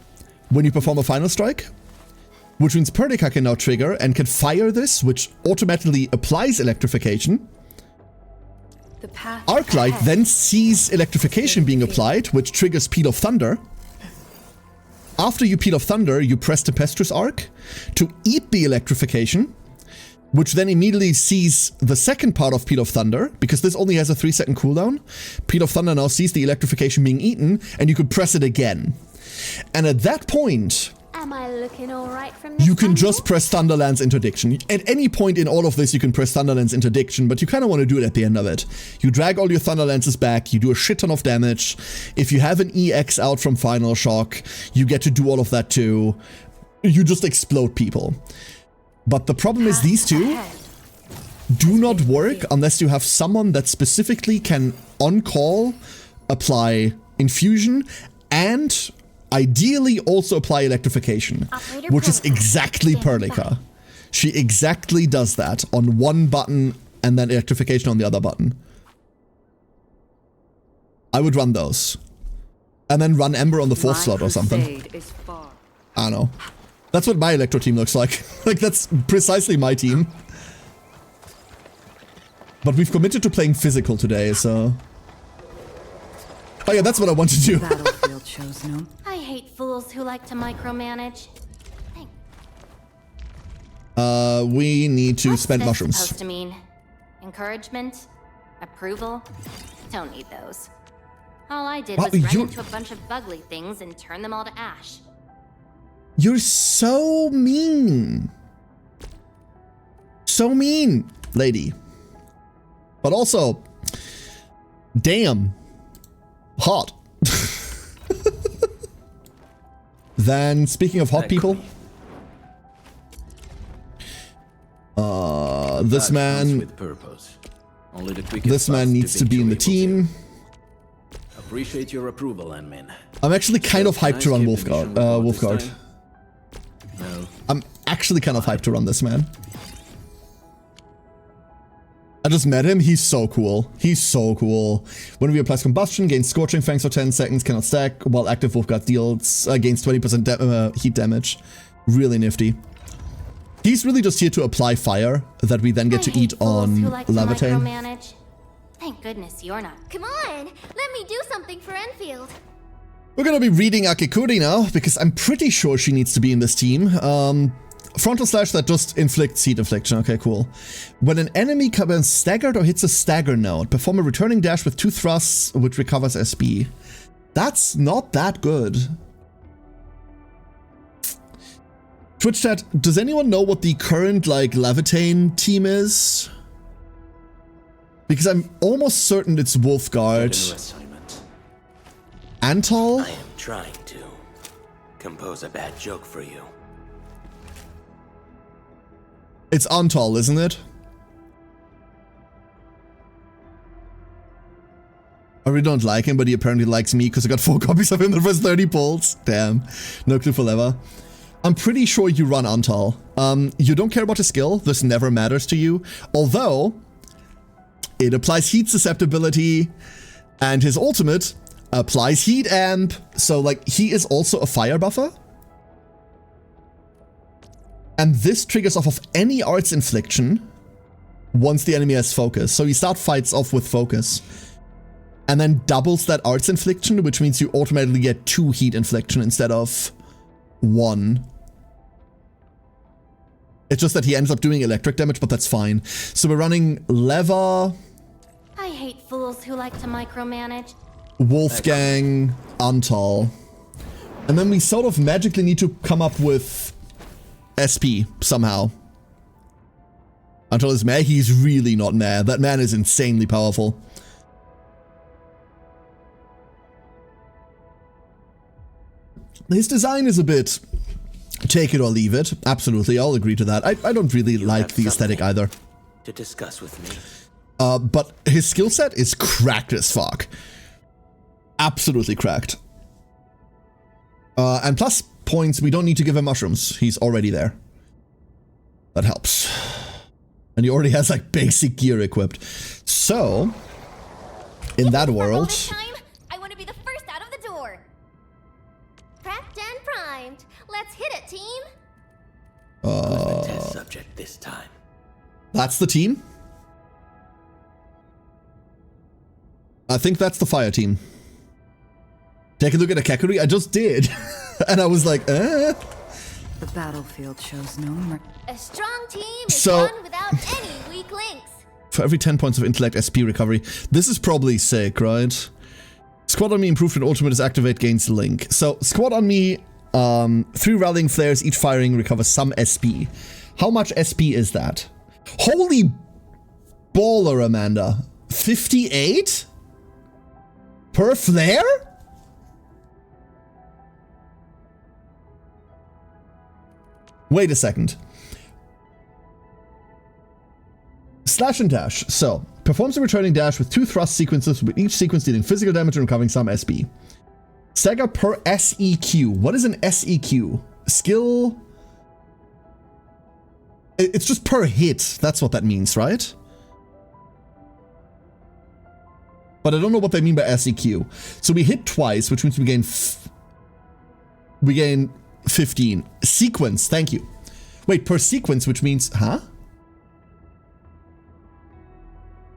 when you perform a final strike, which means Perdica can now trigger and can fire this, which automatically applies electrification. Arclight then sees electrification being applied, which triggers Peal of Thunder. After you Peal of Thunder, you press Tempestuous Arc to eat the electrification, which then immediately sees the second part of Peal of Thunder, because this only has a 3-second cooldown. Peal of Thunder now sees the electrification being eaten, and you could press it again. And at that point, Am I looking all right from this you can angle? just press Thunderland's Interdiction. At any point in all of this, you can press Thunderland's Interdiction, but you kind of want to do it at the end of it. You drag all your Thunderlances back, you do a shit ton of damage. If you have an EX out from Final Shock, you get to do all of that too. You just explode people. But the problem is these two do not work unless you have someone that specifically can, on call, apply Infusion and ideally also apply electrification, which is exactly Perdica. She exactly does that on one button and then electrification on the other button. I would run those. And then run Ember on the 4th slot or something. I don't know. That's what my Electro team looks like. Like, that's precisely my team. But we've committed to playing physical today, so... Oh yeah, that's what I want to do. I hate fools who like to micromanage. We need to What's spend this mushrooms. supposed to mean? Encouragement? Approval? Don't need those. All I did Wow, was run you- into a bunch of bugly things and turn them all to ash. You're so mean. So mean, lady. But also, damn, hot. Then, speaking of hot people, this man, With purpose. Only the quickest this man path needs to be in the team. Appreciate your approval, Anmin. I'm actually kind of hyped to run Can I skip the mission Wolfguard. report this Wolfguard. time? No. I'm actually kind of hyped to run this man. I just met him. He's so cool. He's so cool. When we applies combustion, gains Scorching Fangs for 10 seconds, cannot stack, while active Wolfguard deals gains 20% heat damage. Really nifty. He's really just here to apply fire that we then get to eat on Who like to Levitain. micromanage? Thank goodness you're not. Come on, let me do something for Enfield. We're gonna be reading Akikuri now, because I'm pretty sure she needs to be in this team. Frontal Slash that just inflicts heat infliction. Okay, cool. When an enemy comes staggered or hits a stagger node, perform a returning dash with 2 thrusts, which recovers SB. That's not that good. Twitch chat, does anyone know what the current, like, Levitain team is? Because I'm almost certain it's Wolfguard. Antal? I am trying to compose a bad joke for you. It's Antal, isn't it? I really don't like him, but he apparently likes me because I got 4 copies of him the first 30 pulls. Damn. No clue for Lever. I'm pretty sure you run Antal. You don't care about his skill. This never matters to you. Although, it applies heat susceptibility, and his ultimate applies heat amp. So, like, he is also a fire buffer. And this triggers off of any arts infliction once the enemy has focus. So you start fights off with focus. And then doubles that arts infliction, which means you automatically get 2 heat infliction instead of 1. It's just that he ends up doing electric damage, but that's fine. So we're running Leva, I hate fools who like to micromanage. Wolfgang, Antal. And then we sort of magically need to come up with SP somehow. Until is meh, he's really not meh. That man is insanely powerful. His design is a bit take it or leave it. Absolutely, I'll agree to that. I don't really like the aesthetic either. To discuss with me. But his skill set is cracked as fuck. Absolutely cracked. And plus points, we don't need to give him mushrooms. He's already there. That helps. And he already has like basic gear equipped. So, in that world... I want to be the first out of the door. Prepped and primed. Let's hit it, team. Who's the test subject this time? That's the team. I think that's the fire team. Take a look at Akakuri. I just did. And I was like, The battlefield shows no mercy. A strong team is one without any weak links. For every 10 points of intellect SP recovery. This is probably sick, right? Squad on me improved when ultimate is activate gains link. So squad on me, 3 rallying flares, each firing recovers some SP. How much SP is that? Holy baller, Amanda. 58? Per flare? Wait a second. Slash and dash. So, performs a returning dash with 2 thrust sequences, with each sequence dealing physical damage and recovering some SP. Stagger per SEQ. What is an SEQ? Skill... It's just per hit. That's what that means, right? But I don't know what they mean by SEQ. So we hit twice, which means we gain 15. Sequence, thank you. Wait, per sequence, which means... Huh?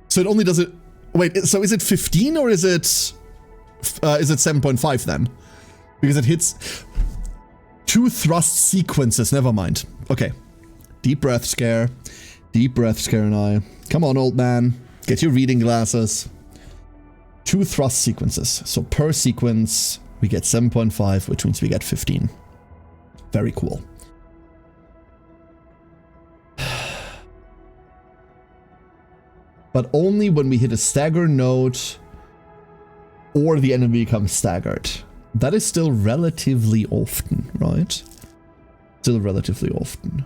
So it only does it... Wait, so is it 15 or is it 7.5 then? Because it hits 2 thrust sequences. Never mind. Okay. Deep breath, Scare. Deep breath, Scare and I. Come on, old man. Get your reading glasses. 2 thrust sequences. So per sequence, we get 7.5, which means we get 15. Very cool. But only when we hit a stagger node or the enemy becomes staggered. That is still relatively often, right? Still relatively often.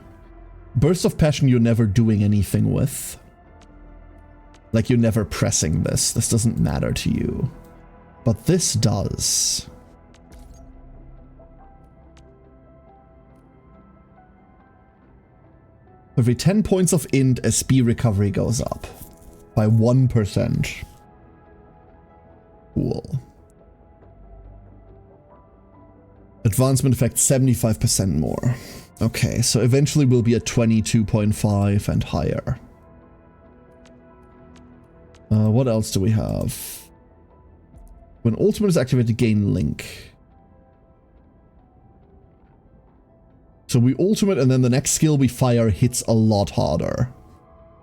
Burst of passion you're never doing anything with. Like you're never pressing this. This doesn't matter to you. But this does. Every 10 points of int, SP recovery goes up. By 1%. Cool. Advancement effect 75% more. Okay, so eventually we'll be at 22.5 and higher. What else do we have? When ultimate is activated, gain link. So we ultimate and then the next skill we fire hits a lot harder.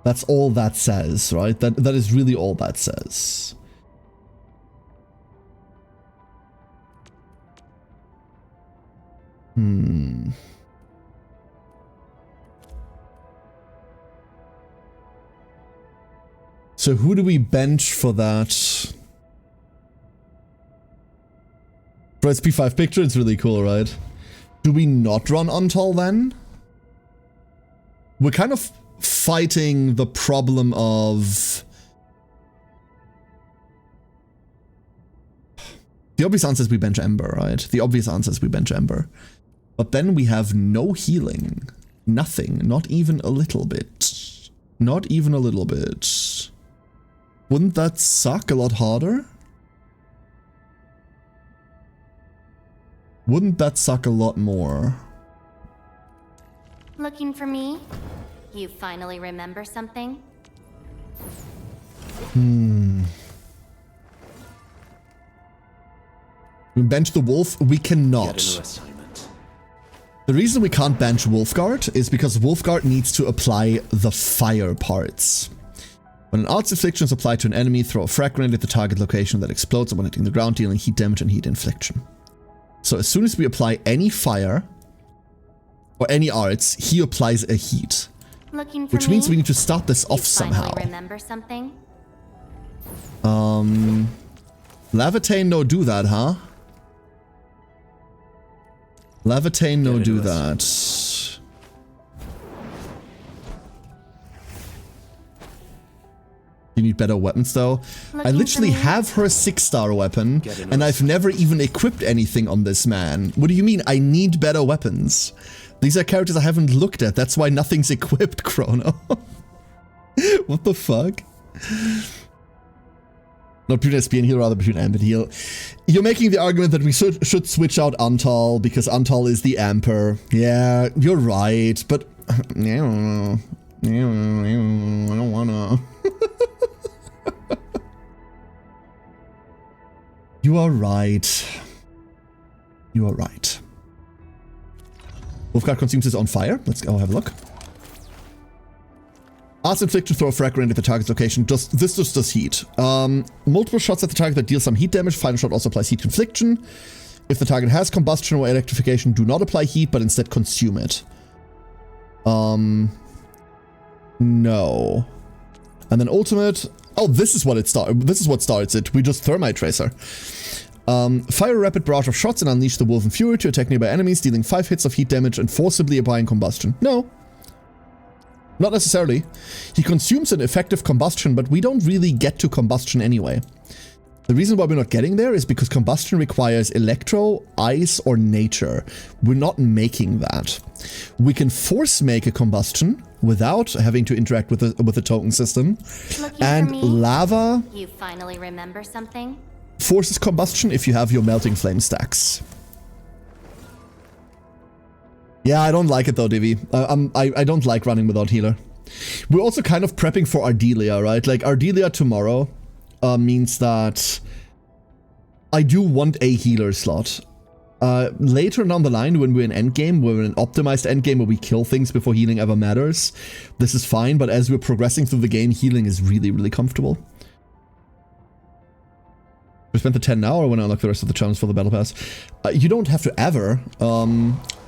That's all that says, right? That is really all that says. So who do we bench for that? For SP5 picture, it's really cool, right? Do we not run Untal then? We're kind of fighting the problem of... The obvious answer is we bench Ember, right? The obvious answer is we bench Ember. But then we have no healing. Nothing. Not even a little bit. Not even a little bit. Wouldn't that suck a lot harder? Wouldn't that suck a lot more? Looking for me? You finally remember something? We bench the wolf? We cannot. The reason we can't bench Wolfguard is because Wolfguard needs to apply the fire parts. When an art's affliction is applied to an enemy, throw a frag grenade at the target location that explodes upon hitting the ground, dealing heat damage and heat infliction. So as soon as we apply any fire or any arts, he applies a heat. Looking for which means we need to start this off somehow. Remember something? Levitain no do that, huh? Levitain no do that. You need better weapons though. I literally have her 6-star weapon and I've never even equipped anything on this man. What do you mean I need better weapons? These are characters I haven't looked at. That's why nothing's equipped, Chrono. What the fuck? Not between SP and heal, rather between amp and heal. You're making the argument that we should switch out Antal because Antal is the amper. Yeah, you're right, but I don't wanna. You are right. You are right. Wolfguard consumes is on fire. Let's go have a look. Arts infliction, throw a frag grenade at the target's location. This just does heat. Multiple shots at the target that deal some heat damage. Final shot also applies heat infliction. If the target has combustion or electrification, do not apply heat, but instead consume it. No. And then ultimate. Oh, this is what it starts. This is what starts it. We just thermite tracer. Fire a rapid barrage of shots and unleash the Wolven Fury to attack nearby enemies, dealing 5 hits of heat damage and forcibly applying combustion. No. Not necessarily. He consumes an effective combustion, but we don't really get to combustion anyway. The reason why we're not getting there is because combustion requires electro, ice, or nature. We're not making that. We can force make a combustion without having to interact with the token system. And lava... You finally remember something? Forces combustion if you have your melting flame stacks. Yeah, I don't like it though, Divi. I don't like running without healer. We're also kind of prepping for Ardelia, right? Like, Ardelia tomorrow means that I do want a healer slot. Later down the line, when we're in endgame, we're in an optimized endgame where we kill things before healing ever matters. This is fine, but as we're progressing through the game, healing is really, really comfortable. We spent the 10 now, or when I unlock the rest of the challenges for the battle pass? You don't have to ever.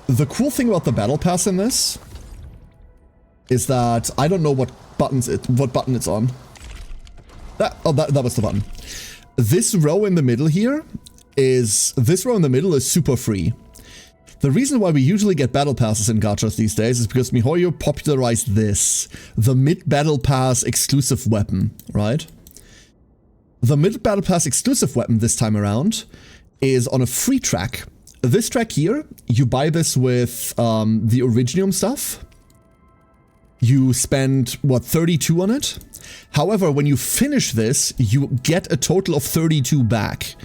The cool thing about the battle pass in this is that I don't know what button it's on. That was the button. This row in the middle here is super free. The reason why we usually get battle passes in gachas these days is because MiHoYo popularized this, the mid-battle pass exclusive weapon, right? The mid-battle pass exclusive weapon this time around is on a free track. This track here, you buy this with the Originium stuff. You spend, what, 32 on it? However, when you finish this, you get a total of 32 back.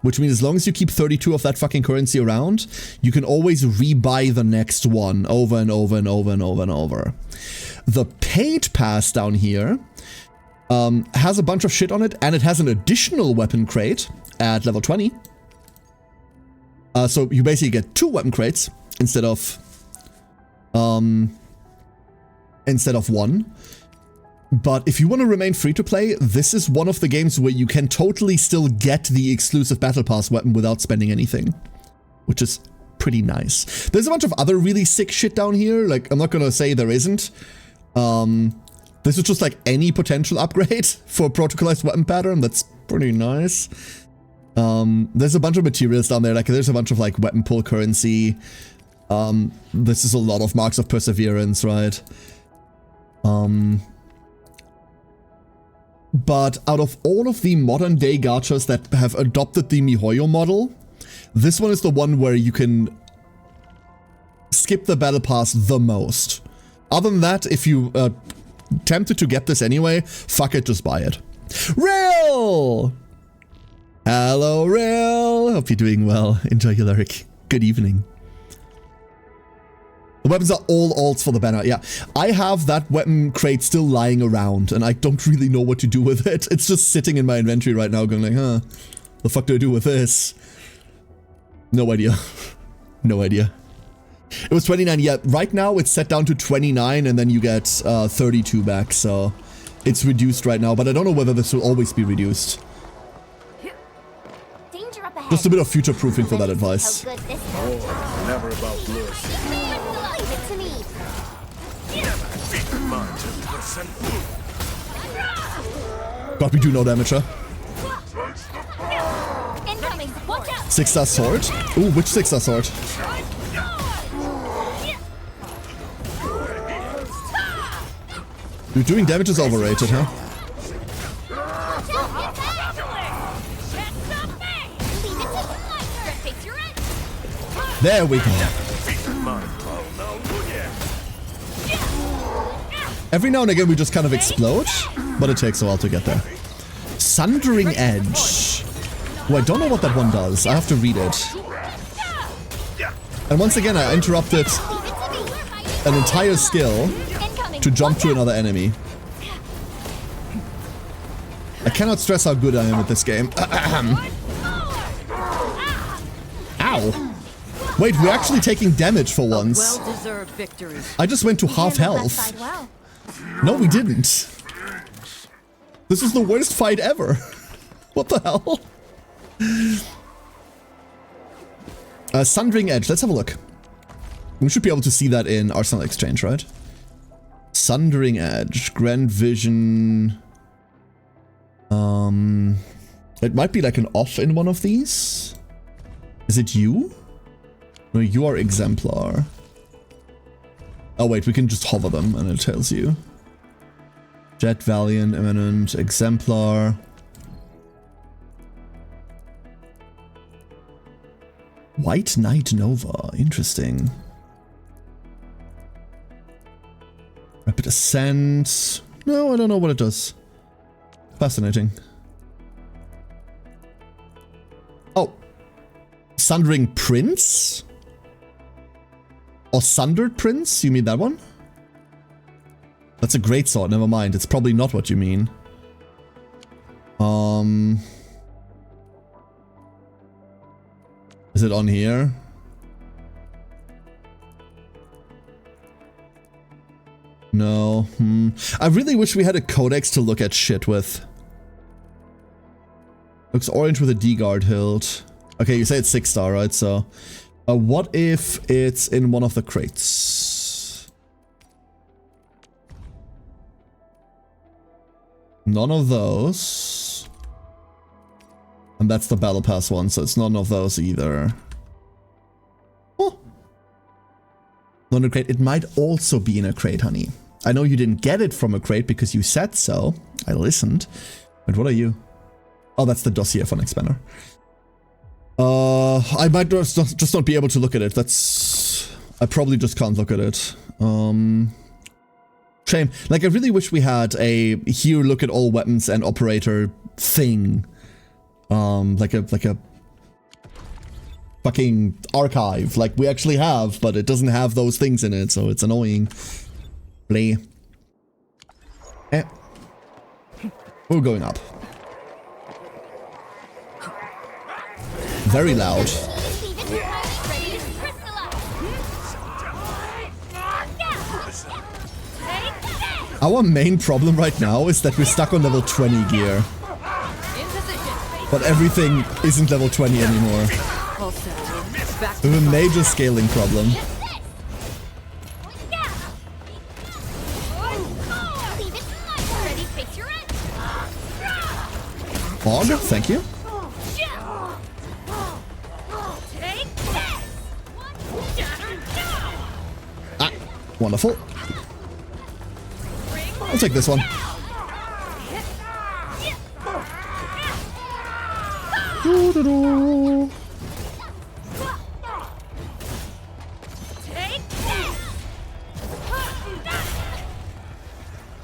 Which means as long as you keep 32 of that fucking currency around, you can always rebuy the next one over and over and over and over and over. The paid pass down here has a bunch of shit on it, and it has an additional weapon crate at level 20. So you basically get 2 weapon crates instead of 1. But if you want to remain free to play, this is one of the games where you can totally still get the exclusive battle pass weapon without spending anything, which is pretty nice. There's a bunch of other really sick shit down here. Like, I'm not gonna say there isn't. This is just like any potential upgrade for a protocolized weapon pattern. That's pretty nice. There's a bunch of materials down there. Like, there's a bunch of like weapon pull currency. This is a lot of marks of perseverance, right? But out of all of the modern day gachas that have adopted the MiHoYo model, this one is the one where you can skip the battle pass the most. Other than that, if you tempted to get this anyway, fuck it, just buy it. Rill! Hello, Rill! Hope you're doing well. Enjoy your lyric. Good evening. The weapons are all alts for the banner. Yeah, I have that weapon crate still lying around, and I don't really know what to do with it. It's just sitting in my inventory right now going like, huh, the fuck do I do with this? No idea. No idea. It was 29, yeah. Right now it's set down to 29, and then you get 32 back, so it's reduced right now, but I don't know whether this will always be reduced. Just a bit of future-proofing for that advice. Never about bliss. God, we do no damage, huh? 6-star sword? Ooh, which 6-star sword? Dude, doing damage is overrated, huh? There we go. Every now and again we just kind of explode, but it takes a while to get there. Sundering Edge. Oh, I don't know what that one does. I have to read it. And once again I interrupted an entire skill to jump to another enemy. I cannot stress how good I am at this game. Ow. Wait, we're actually taking damage for once. Well-deserved victory. I just went to half health. No, we didn't. This is the worst fight ever. What the hell? Sundering Edge. Let's have a look. We should be able to see that in Arsenal Exchange, right? Sundering Edge. Grand Vision. It might be like an off in one of these. Is it you? No, you are Exemplar. Oh wait, we can just hover them and it tells you. Jet, Valiant, Eminent, Exemplar. White Knight Nova. Interesting. Rapid Ascent. No, I don't know what it does. Fascinating. Oh. Sundering Prince? Or Sundered Prince? You mean that one? That's a great sword, never mind. It's probably not what you mean. Is it on here? No. I really wish we had a codex to look at shit with. Looks orange with a D-guard hilt. Okay, you say it's 6-star, right? So, what if it's in one of the crates? None of those. And that's the Battle Pass one, so it's none of those either. Oh. Not a crate. It might also be in a crate, honey. I know you didn't get it from a crate because you said so. I listened. But what are you? Oh, that's the dossier for Next Banner. I might just not be able to look at it. That's... I probably just can't look at it. Shame. Like, I really wish we had a here look at all weapons and operator thing. Like a fucking archive, like we actually have, but it doesn't have those things in it, so it's annoying. Play. We're going up. Very loud. Our main problem right now is that we're stuck on level 20 gear. But everything isn't level 20 anymore. We have a major scaling problem. Bog, thank you. Ah, wonderful. I'll take this one.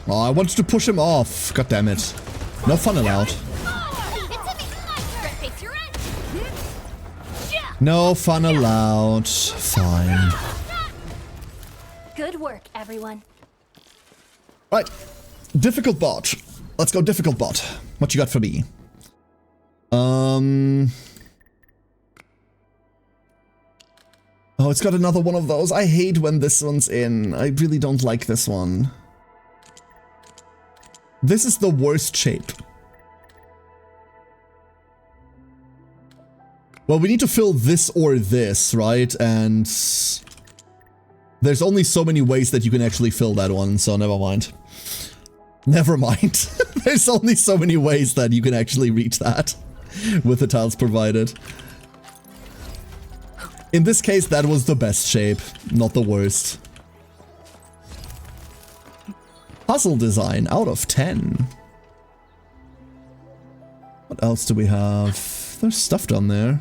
Oh, I wanted to push him off. God damn it. No fun allowed. No fun allowed. Fine. Good work, everyone. Right. Difficult bot. Let's go difficult bot. What you got for me? Oh, it's got another one of those. I hate when this one's in. I really don't like this one. This is the worst shape. Well, we need to fill this or this, right? And there's only so many ways that you can actually fill that one, so never mind. Never mind. There's only so many ways that you can actually reach that with the tiles provided. In this case, that was the best shape, not the worst. Puzzle design out of 10. What else do we have? There's stuff down there.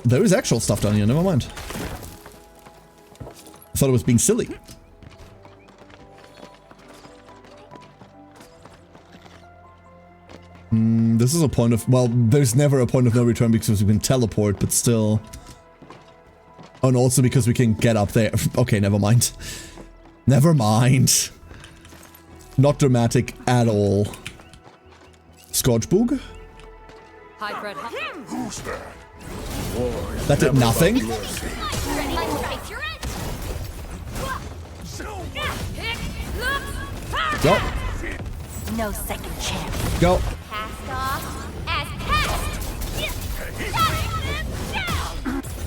Oh, there is actual stuff down here. Never mind. I thought it was being silly. This is a point of... Well, there's never a point of no return because we can teleport, but still... Oh, and also because we can get up there. Okay, never mind. Never mind. Not dramatic at all. Scorchbug? Hi, Fred. Who's that? That did nothing. Go. No second chance. Go. Cast off as cast.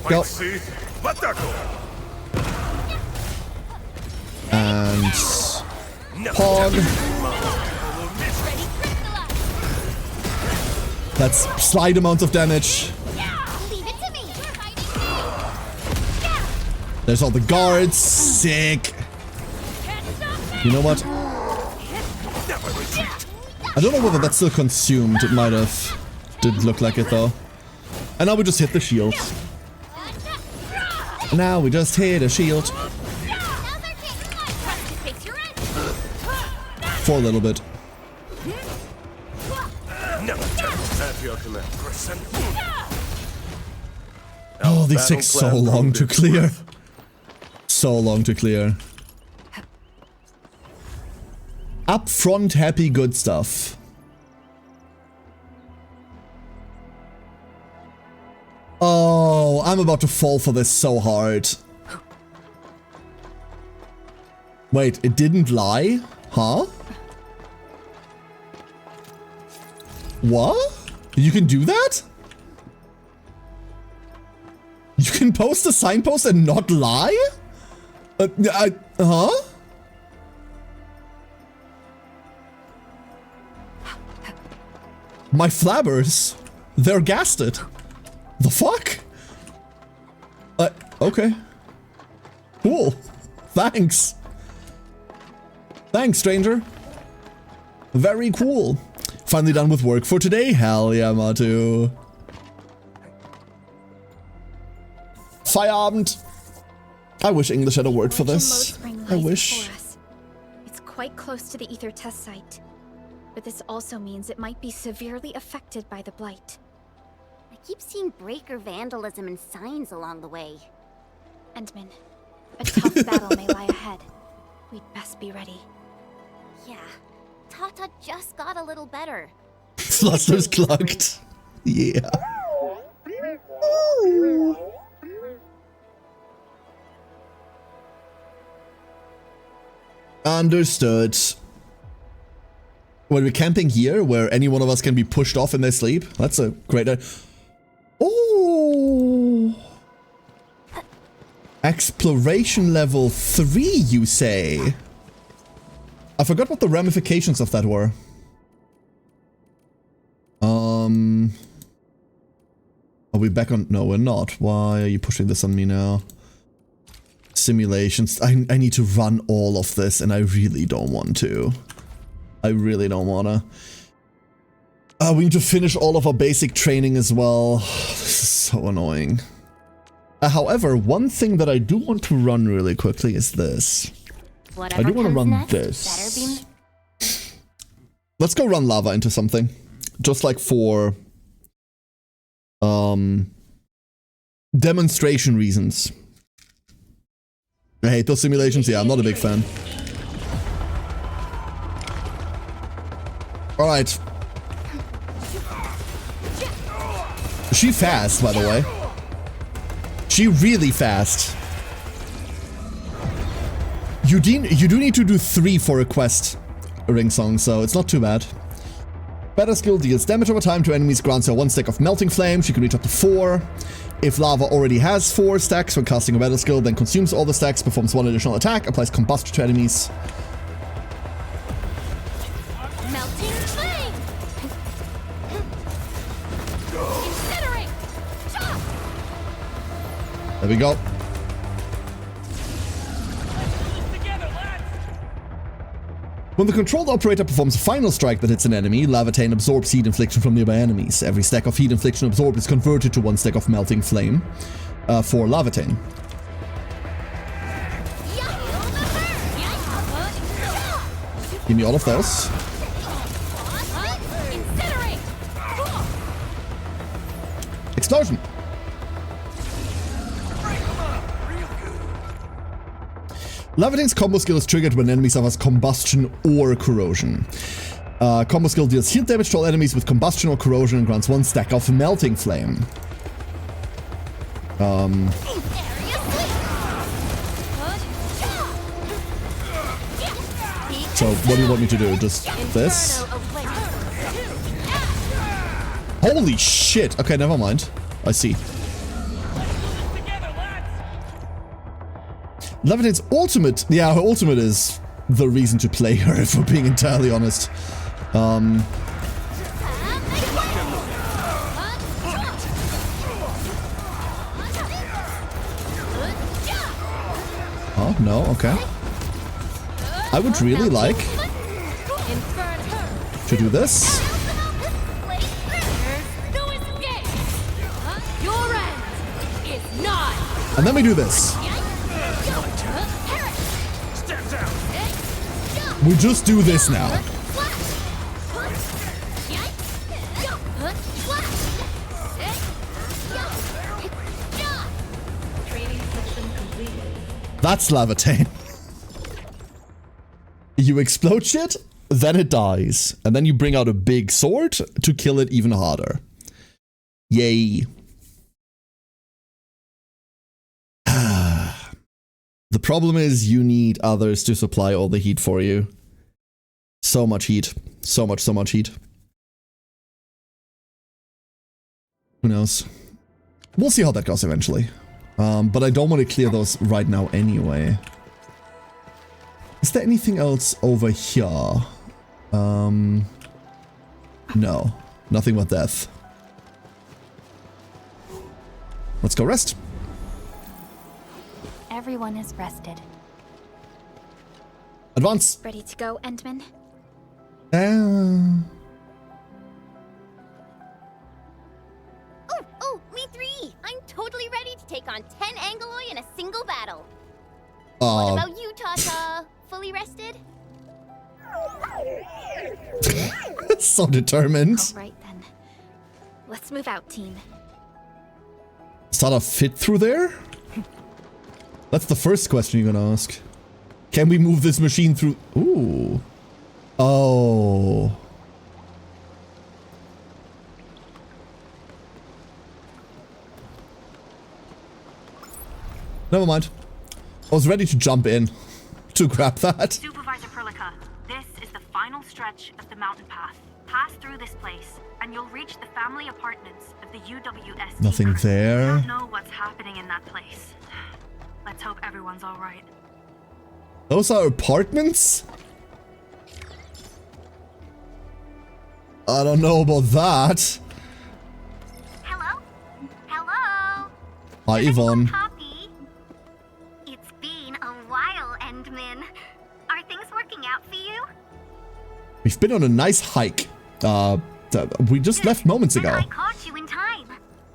Go. And Pog. That's slight amounts of damage. There's all the guards. Sick. You know what? I don't know whether that's still consumed. It might have. Didn't look like it though. And now we just hit the shield. Now we just hit a shield. For a little bit. Oh, these take so long to clear. So long to clear. Up front, happy, good stuff. Oh, I'm about to fall for this so hard. Wait, it didn't lie? Huh? What? You can do that? You can post a signpost and not lie? Huh? My flabbers, they're gasted. The fuck? Okay. Cool. Thanks. Thanks, stranger. Very cool. Finally done with work for today. Hell yeah, Matu. Feierabend. I wish English had a word for this. I wish. It's quite close to the ether test site. But this also means it might be severely affected by the blight. I keep seeing breaker vandalism and signs along the way. Endman, a tough battle may lie ahead. We'd best be ready. Yeah, Tata just got a little better. Fluster's clogged. Yeah. Understood. When we're camping here, where any one of us can be pushed off in their sleep, that's a great idea. Oh! Exploration level 3, you say? I forgot what the ramifications of that were. Are we back on? No, we're not. Why are you pushing this on me now? Simulations. I need to run all of this, and I really don't want to. I really don't wanna. We need to finish all of our basic training as well. This is so annoying. However, one thing that I do want to run really quickly is this. Whatever I do want to run next, this. Let's go run lava into something. Just like for demonstration reasons. I hate those simulations. Yeah, I'm not a big fan. Alright. She fast, by the way. She really fast. You do need to do 3 for a quest, Ring Song, so it's not too bad. Better skill deals damage over time to enemies, grants her 1 stack of melting flame. She can reach up to 4. If lava already has 4 stacks when casting a battle skill, then consumes all the stacks, performs 1 additional attack, applies combustion to enemies. Melting flame. Incinerate. Chop. There we go. When the controlled operator performs a final strike that hits an enemy, Lavatane absorbs heat infliction from nearby enemies. Every stack of heat infliction absorbed is converted to 1 stack of melting flame for Lavatane. Give me all of those. Explosion! Lavatane's combo skill is triggered when enemy suffers combustion or corrosion. Combo skill deals heat damage to all enemies with combustion or corrosion and grants 1 stack of melting flame. So what do you want me to do? Just this? Holy shit! Okay, never mind. I see. Lavatane's ultimate, yeah, her ultimate is the reason to play her, if we're being entirely honest. Oh, no, okay. I would really like to do this. And then we do this. We just do this now. That's Lavatane. You explode shit, then it dies. And then you bring out a big sword to kill it even harder. Yay. The problem is you need others to supply all the heat for you. So much heat. So much heat. Who knows? We'll see how that goes eventually. But I don't want to clear those right now anyway. Is there anything else over here? No. Nothing but death. Let's go rest. Everyone is rested. Advance. Ready to go, Endman? Oh, me 3! I'm totally ready to take on 10 Angoloi in a single battle. What about you, Tata? Fully rested? So determined. All right then. Let's move out, team. Does Tata fit through there? That's the first question you're gonna ask. Can we move this machine through? Ooh. Oh. Never mind. I was ready to jump in to grab that. Supervisor Perlica, this is the final stretch of the mountain path. Pass through this place, and you'll reach the family apartments of the UWST. Nothing there. I don't know what's happening in that place. Let's hope everyone's all right. Those are apartments? I don't know about that. Hello? Hello? Hi, Yvonne. Copy? It's been a while, Endman. Are things working out for you? We've been on a nice hike. We just left moments ago. I caught you in time.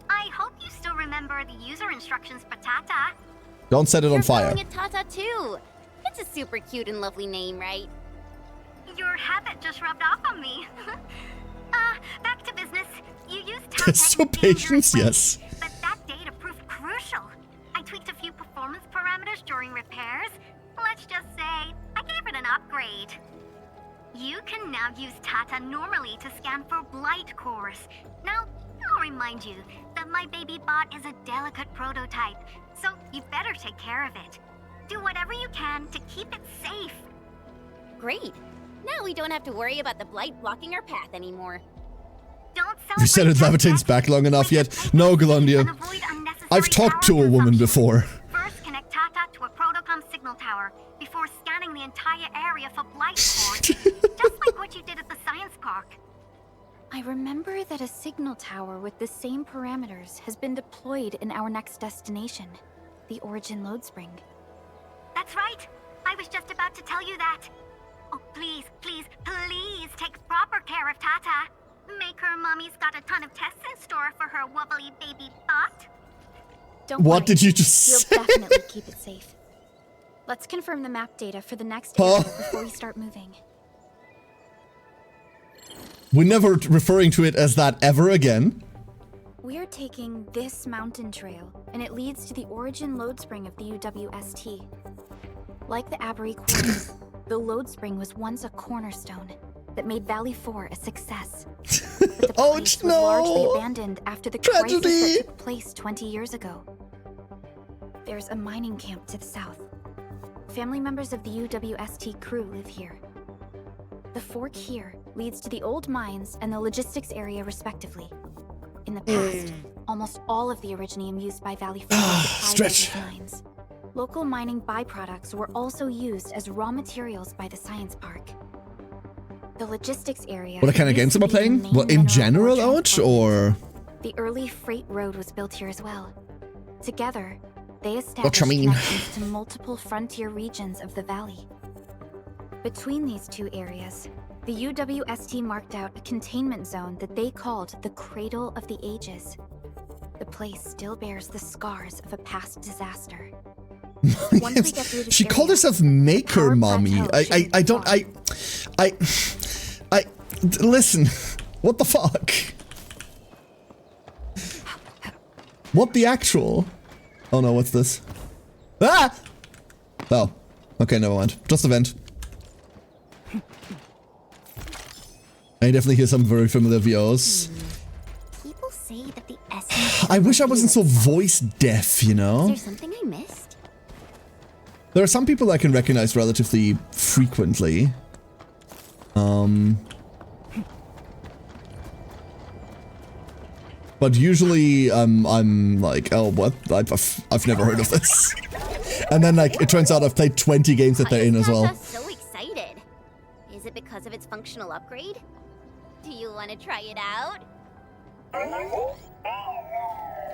I hope you still remember the user instructions for Tata. Don't set it on fire. Calling it Tata too. It's a super cute and lovely name, right? Your habit just rubbed off on me. Back to business. You used Tata Test your patience, yes. but that data proved crucial. I tweaked a few performance parameters during repairs. Let's just say I gave it an upgrade. You can now use Tata normally to scan for blight cores. Now, I'll remind you that my baby bot is a delicate prototype, so you better take care of it. Do whatever you can to keep it safe. Great. Now we don't have to worry about the blight blocking our path anymore. Don't You said it Lavatane's back long enough yet? No, Galandia. I've talked to a woman before. First, connect Tata to a Protocom signal tower before scanning the entire area for blight cores, just like what you did at the science park. I remember that a signal tower with the same parameters has been deployed in our next destination, the Origin Load Spring. That's right. I was just about to tell you that. Oh, please, please, please take proper care of Tata. Make her mommy's got a ton of tests in store for her wobbly baby butt. Don't What worry. did you just say? We'll definitely keep it safe. Let's confirm the map data for the next area before we start moving. We're never referring to it as that ever again. We're taking this mountain trail, and it leads to the origin load spring of the UWST. Like the Abery Quarries, the load spring was once a cornerstone that made Valley 4 a success. But the place was largely abandoned after the crisis that took place 20 years ago. There's a mining camp to the south. Family members of the UWST crew live here. The fork here leads to the old mines and the logistics area respectively. In the past, almost all of the Originium used by Valley 4 was supplied by these mines. Local mining byproducts were also used as raw materials by the science park. The logistics area. What kind of games am I playing? Well, in general, Ouch, or? The early freight road was built here as well. Together, they established connections to multiple frontier regions of the valley. Between these two areas, the UWST marked out a containment zone that they called the Cradle of the Ages. The place still bears the scars of a past disaster. She called herself Maker Mommy. Listen, what the fuck? What the actual? Oh no, what's this? Ah! Oh, okay, never mind. Just a vent. I definitely hear some very familiar VOs. People say that the essence. I wish I wasn't so voice deaf, you know? Is there something I missed? There are some people I can recognize relatively frequently. But usually I'm like, oh, what? I've never heard of this. And then like it turns out I've played 20 games that they're in as well. I'm so excited. Is it because of its functional upgrade? Do you want to try it out?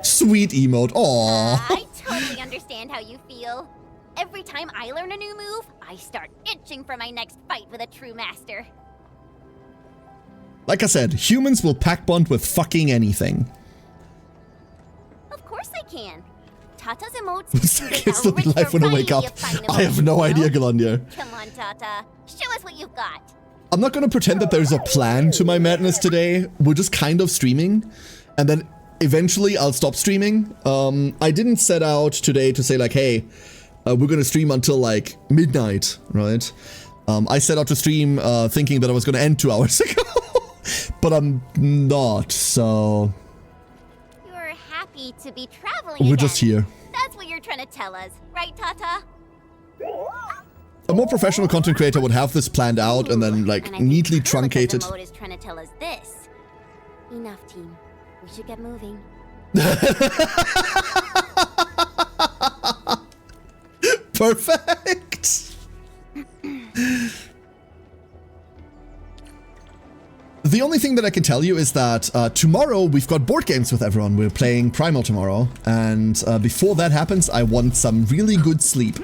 Sweet emote. Aww. I totally understand how you feel. Every time I learn a new move, I start itching for my next fight with a true master. Like I said, humans will pack bond with fucking anything. Of course I can. Tata's emotes It's the life when I wake up. I have no idea, Galania. Come on, Tata. Show us what you've got. I'm not gonna pretend that there's a plan to my madness today. We're just kind of streaming. And then eventually I'll stop streaming. I didn't set out today to say like, hey, we're gonna stream until like midnight, right? I set out to stream thinking that I was gonna end 2 hours ago. But I'm not, so... You're happy to be traveling We're again. just here. That's what you're trying to tell us, right, Tata? A more professional content creator would have this planned out and then like neatly truncated. Remote is trying to tell us this. Enough, team. We should get moving. Perfect. The only thing that I can tell you is that tomorrow we've got board games with everyone. We're playing Primal tomorrow, and before that happens, I want some really good sleep.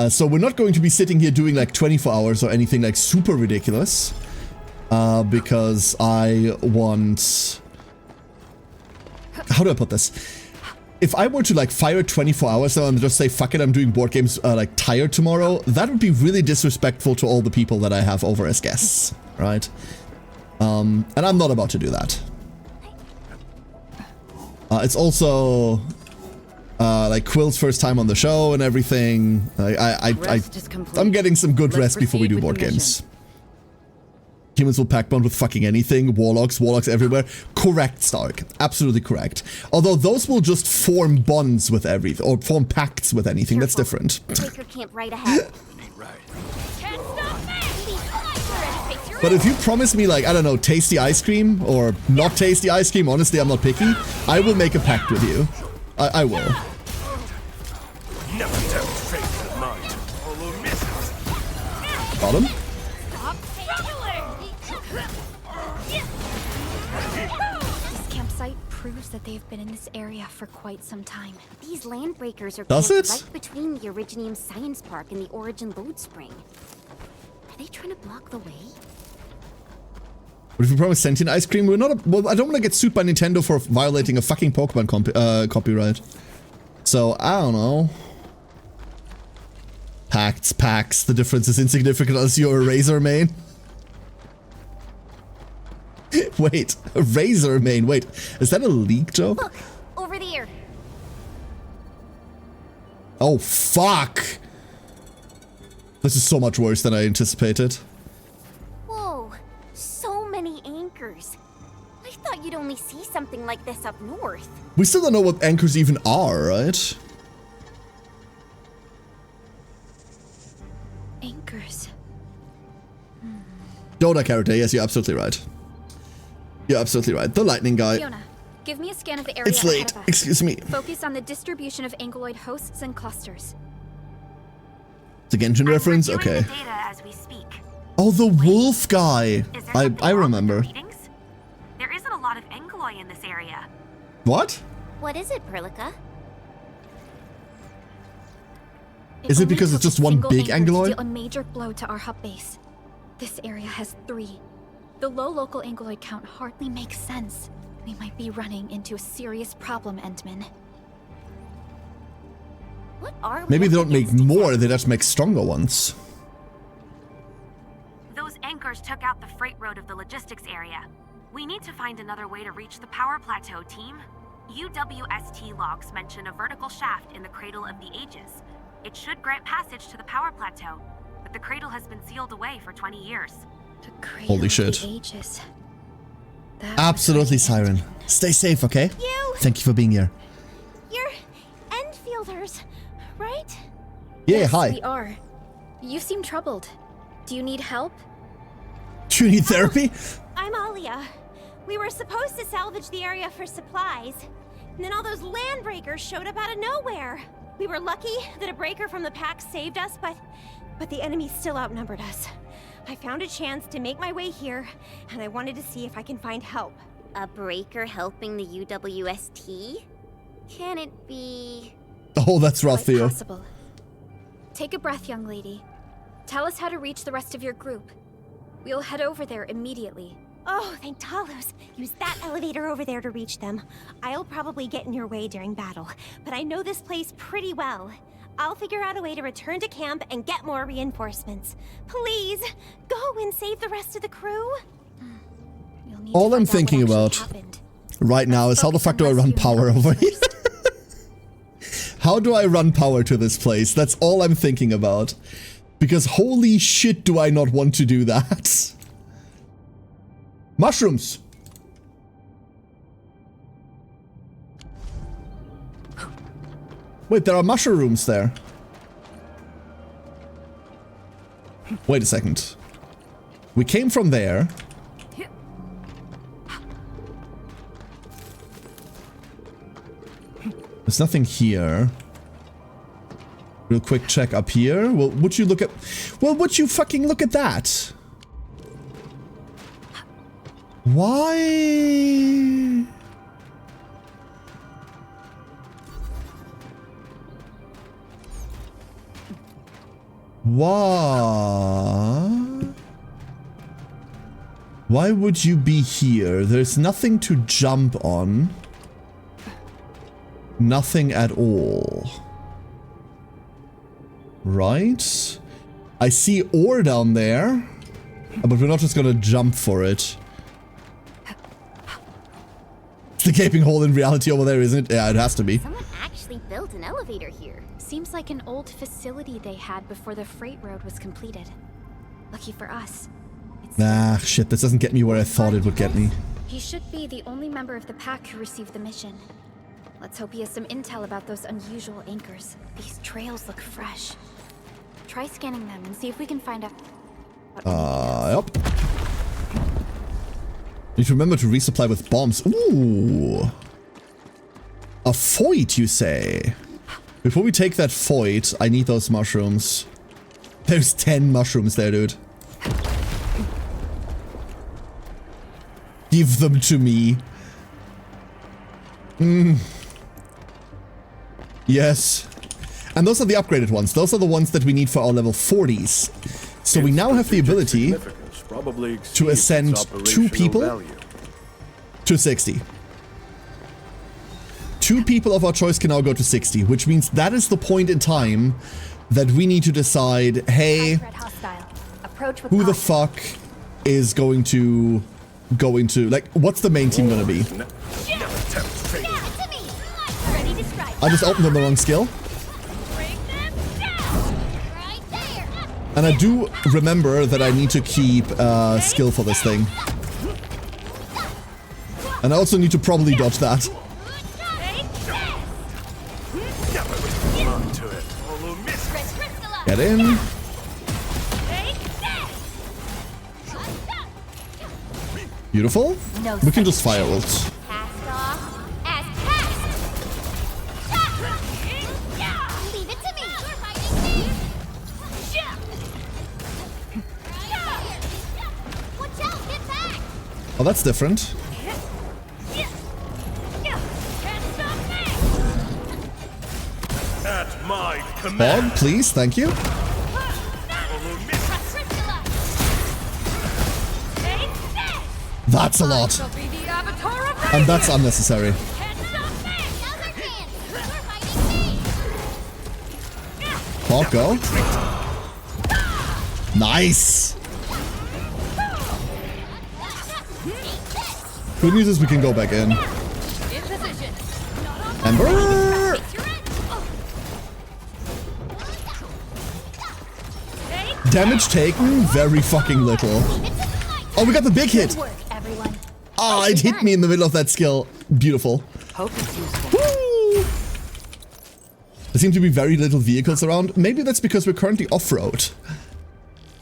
So we're not going to be sitting here doing like 24 hours or anything like super ridiculous, because I want... How do I put this? If I were to like fire 24 hours now and just say, fuck it, I'm doing board games like tired tomorrow, that would be really disrespectful to all the people that I have over as guests, right? And I'm not about to do that. It's also like Quill's first time on the show and everything. I'm getting some good rest before we do board games. Humans will pack bond with fucking anything. Warlocks everywhere. Correct, Stark. Absolutely correct. Although those will just form bonds with everything, or form pacts with anything. That's different. Breaker camp right ahead. But if you promise me, like, I don't know, tasty ice cream or not tasty ice cream, honestly, I'm not picky, I will make a pact with you. I will. Never demonstrate your mind. Follow misses. Got him? This campsite proves that they've been in this area for quite some time. These land breakers are Does camped it? right between the Originium Science Park and the Origin Load Spring. Are they trying to block the way? What if we promise sentient ice cream? We're not. Well, I don't want to get sued by Nintendo for violating a fucking Pokemon copyright. So I don't know. Packs. The difference is insignificant unless you're a Razor main. Wait, a Razor main. Wait, is that a League joke? Look, over there. Oh fuck! This is so much worse than I anticipated. Whoa, so many anchors. I thought you'd only see something like this up north. We still don't know what anchors even are, right? Anchors. Dota character, yes, you're absolutely right. You're absolutely right. The lightning guy. Fiona, give me a scan of the area It's ahead late. of us. Excuse me. Focus on the distribution of anguloid hosts and clusters. It's a Genshin reference? Okay. The data as we speak. Oh, the wolf guy. I remember. There isn't a lot of Anguloi in this area. What? What is it, Perlica? Is it because it's just one big anchor to Anguloi? deal a major blow to our hub base. This area has 3. The low local anguloid count hardly makes sense. We might be running into a serious problem, Endman. What are we? Maybe they don't make more, they just make stronger ones. Those anchors took out the freight road of the logistics area. We need to find another way to reach the power plateau, team. UWST logs mention a vertical shaft in the Cradle of the Ages. It should grant passage to the power plateau, but the cradle has been sealed away for 20 years. Holy shit. Ages. Absolutely, Siren. Stay safe, okay? Thank you for being here. You're Endfielders, right? Yeah, Yes, hi. we are. You seem troubled. Do you need help? Do you need therapy? I'm Alia. We were supposed to salvage the area for supplies, and then all those land breakers showed up out of nowhere. We were lucky that a breaker from the pack saved us, but the enemy still outnumbered us. I found a chance to make my way here, and I wanted to see if I can find help. A breaker helping the UWST? Can it be... Oh, that's rough, Quite Theo. possible. Take a breath, young lady. Tell us how to reach the rest of your group. We'll head over there immediately. Oh, thank Talos. Use that elevator over there to reach them. I'll probably get in your way during battle, but I know this place pretty well. I'll figure out a way to return to camp and get more reinforcements. Please, go and save the rest of the crew. All I'm thinking about right now is how the fuck do I run power over here? How do I run power to this place? That's all I'm thinking about. Because holy shit do I not want to do that. Mushrooms! Wait, there are mushrooms there. Wait a second. We came from there. There's nothing here. Real quick check up here. Well, would you look at... Well, would you fucking look at that? Why? Why would you be here? There's nothing to jump on. Nothing at all. Right? I see ore down there. But we're not just gonna jump for it. It's the gaping hole in reality over there, isn't it? Yeah, it has to be. Someone actually built an elevator here. Seems like an old facility they had before the freight road was completed. Lucky for us. Ah, shit, this doesn't get me where I thought it would get me. He should be the only member of the pack who received the mission. Let's hope he has some intel about those unusual anchors. These trails look fresh. Try scanning them and see if we can find out. Yep. Need to remember to resupply with bombs. Ooh. A foyt, you say? Before we take that foyt, I need those mushrooms. There's 10 mushrooms there, dude. Give them to me. Yes. And those are the upgraded ones. Those are the ones that we need for our level 40s. So we now have the ability to ascend 2 people to 60. 2 people of our choice can now go to 60, which means that is the point in time that we need to decide, hey, who the fuck is going to like, what's the main team gonna be? I just opened on the wrong skill. And I do remember that I need to keep skill for this thing. And I also need to probably dodge that. Get in. Beautiful. We can just fire ult. Oh, that's different. At my command. Bog, please, thank you. That's a lot. And that's unnecessary. Bog, go. Nice. Good news is we can go back in. Ember! Damage taken, very fucking little. Oh, we got the big hit. Oh, it hit me in the middle of that skill. Beautiful. Woo! There seem to be very little vehicles around. Maybe that's because we're currently off-road.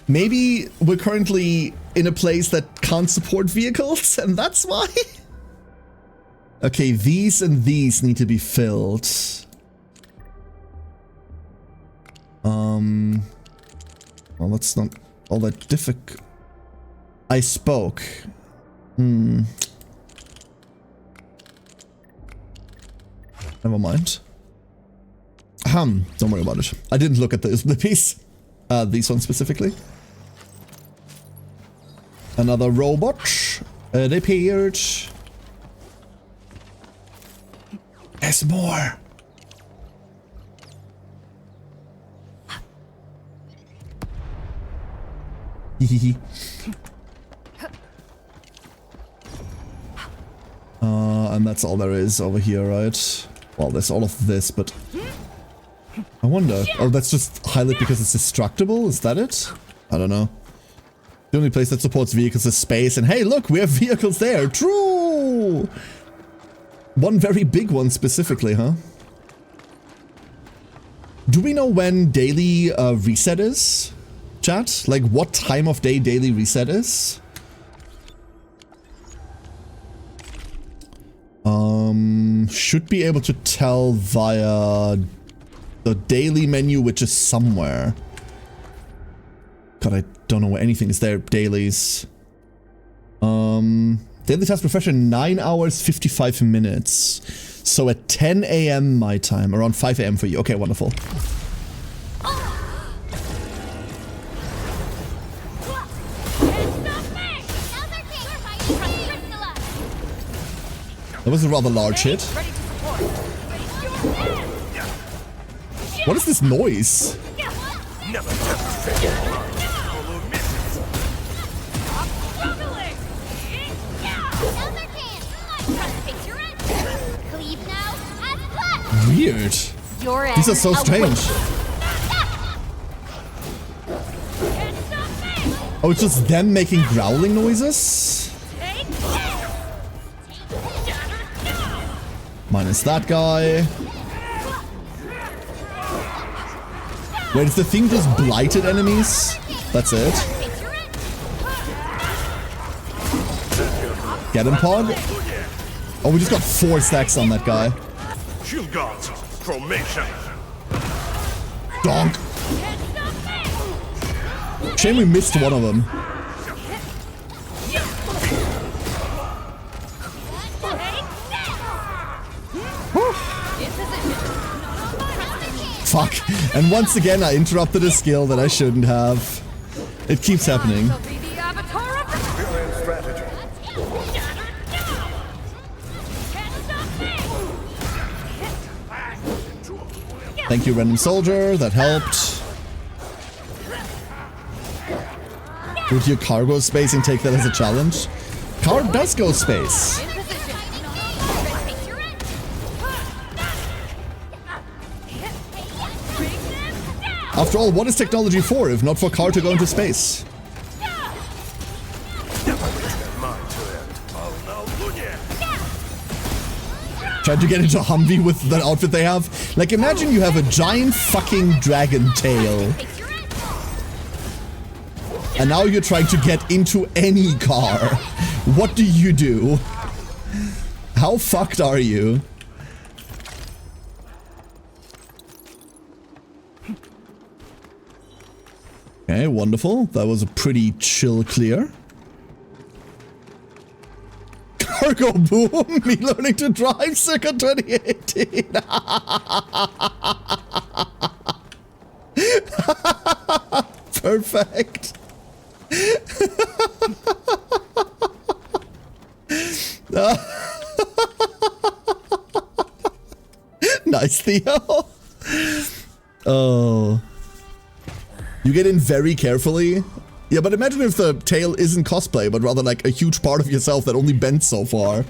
Maybe we're currently in a place that can't support vehicles, and that's why. Okay, these and these need to be filled. Well, that's not all that difficult. I spoke. Never mind. Don't worry about it. I didn't look at the piece. These ones specifically. Another robot. It appeared. There's more. And that's all there is over here, right? Well, there's all of this, but I wonder. Oh, that's just highlight because it's destructible? Is that it? I don't know. The only place that supports vehicles is space, and hey, look, we have vehicles there. True! One very big one specifically, huh? Do we know when daily reset is, chat? Like, what time of day daily reset is? Should be able to tell via the daily menu, which is somewhere. God, I don't know where anything is there. Dailies. Daily task profession, 9 hours, 55 minutes. So at 10 AM my time, around 5 AM for you. Okay, wonderful. That was a rather large hit. What is this noise? Weird. These are so strange. Oh, it's just them making growling noises? Minus that guy. Wait, is the thing just blighted enemies? That's it. Get him, Pog. Oh, we just got 4 stacks on that guy. Shield guards, formation. Donk. Shame we missed one of them. Fuck. And once again, I interrupted a skill that I shouldn't have. It keeps happening. Brilliant strategy. Thank you, random soldier. That helped. Would your car go space and take that as a challenge? Car does go space. After all, what is technology for, if not for car to go into space? Trying to get into Humvee with the outfit they have. Like, imagine you have a giant fucking dragon tail. And now you're trying to get into any car. What do you do? How fucked are you? Okay, wonderful. That was a pretty chill clear. Cargo boom! Me learning to drive circa 2018. Perfect. Nice, Theo. Oh. You get in very carefully. Yeah, but imagine if the tail isn't cosplay, but rather like a huge part of yourself that only bends so far.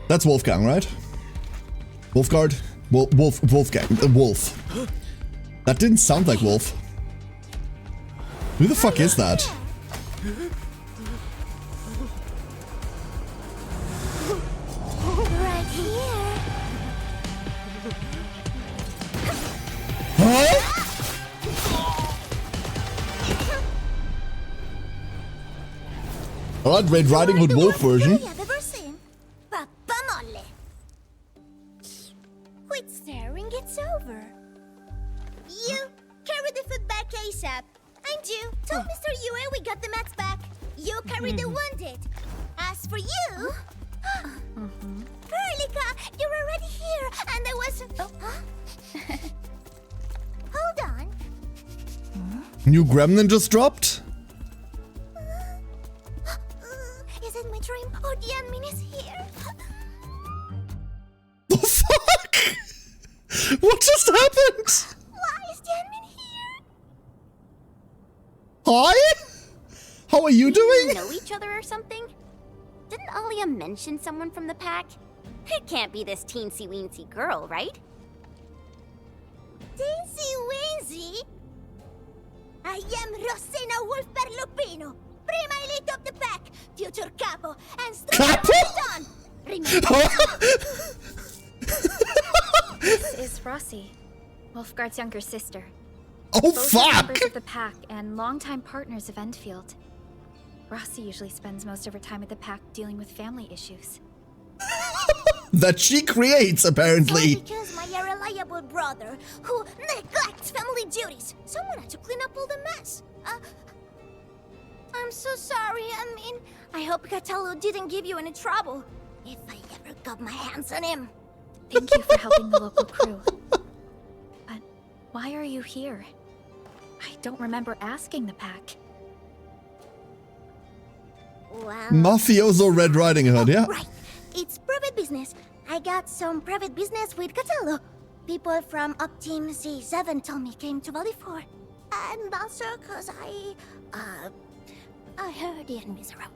That's Wolfgang, right? Wolfguard? Wolfgang. Wolf. That didn't sound like Wolf. Who the fuck is that? Right here. Huh? Alright, Red Riding Hood Wolf version. Quit staring, it's over. You carry the food back ASAP. And you tell Mr. Yue we got the mats back. You carry the wounded. As for you, Erlika, you're already here, and I was. Hold on. New gremlin just dropped? Is it my dream or the admin is here? The fuck? What just happened? Why is the admin here? Hi? How are you doing? You know each other or something? Didn't Alia mention someone from the pack? It can't be this teensy-weensy girl, right? Teensy-weensy? I am Rosena Wolfberg-Lupino, prima elite of the pack, future capo, and Capo? done. Remember? This is Rossi, Wolfguard's younger sister. Oh, Both are fuck! members of the pack and longtime partners of Endfield. Rossi usually spends most of her time at the pack dealing with family issues. That she creates, apparently. Because my unreliable brother, who neglects family duties, someone had to clean up all the mess. I'm so sorry, I hope Catello didn't give you any trouble. If I ever got my hands on him. Thank you for helping the local crew. But why are you here? I don't remember asking the pack. Well, Mafioso Red Riding Hood, yeah? right. It's private business. I got some private business with Catello. People from Up Team C7 told me came to Valley 4. And also cause I heard the enemies around.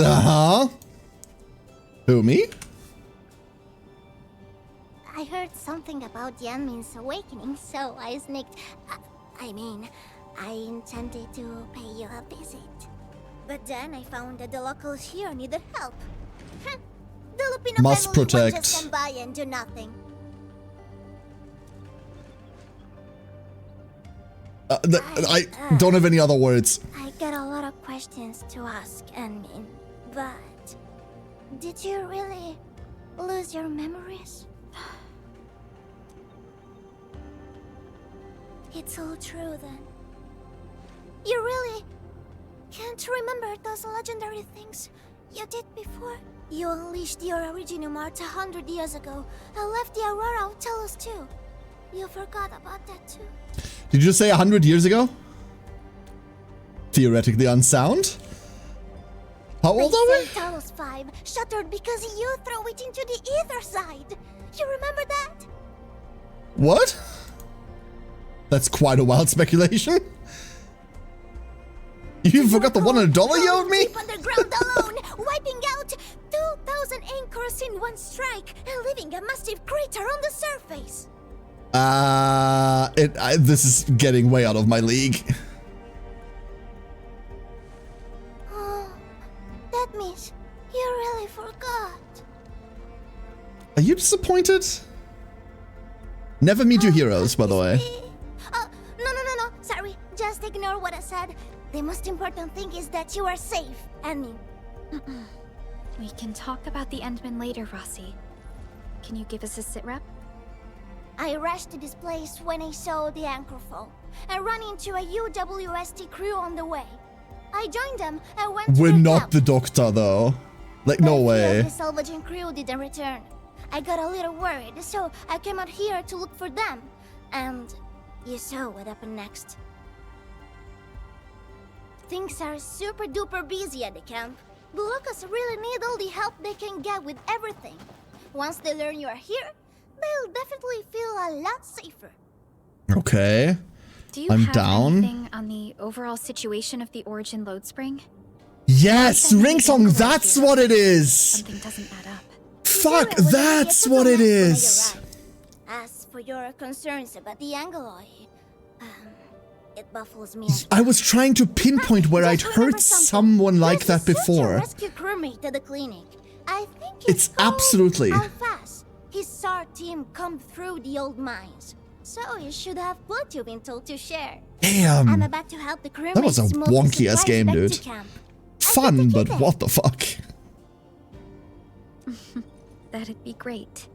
Uh-huh. Who, me? I heard something about Yanmin's awakening, so I sneaked. I intended to pay you a visit. But then I found that the locals here needed help. The Lupino Must family protect. would just stand by and do nothing. I don't have any other words. I got a lot of questions to ask, Yanmin, but did you really lose your memories? It's all true then. You really can't remember those legendary things You did before? You unleashed your Originium art 100 years ago and left the Aurora of Telos too. You forgot about that too. Did you say 100 years ago? Theoretically unsound? How old are we? Talos 5 shattered because you threw it into the ether side. You remember that? What? That's quite a wild speculation. You forgot the $100 you owed me? Deep underground alone, wiping out 2,000 anchors in one strike and leaving a massive crater on the surface. This is getting way out of my league. Oh, that means you really forgot. Are you disappointed? Never meet your heroes, by the way. No. Sorry, just ignore what I said. The most important thing is that you are safe, Annie. We can talk about the Endman later, Rossi. Can you give us a sit rep? I rushed to this place when I saw the anchor fall and ran into a UWST crew on the way. I joined them and went to We're their not camp. the doctor, though. Like, no way. The salvaging crew didn't return. I got a little worried, so I came out here to look for them. And you saw what happened next. Things are super duper busy at the camp. The Locals really need all the help they can get with everything. Once they learn you are here, they'll definitely feel a lot safer. Okay. Do you I'm have down. anything on the overall situation of the Origin load spring? Yes, Ringsong, that's what it is. Something doesn't add up. Fuck, that's what it is. As for your concerns about the Angeloi, it baffles me. I was trying to pinpoint where I'd heard someone like that before. Rescue crewmate at the clinic. I think It's absolutely. How fast his SAR team come through the old mines. So you should have what you've been told to share. Damn. I'm about to help the crewmates. That was a move the wonky ass supplies game, back to dude. camp. Fun, but what the fuck? That'd be great.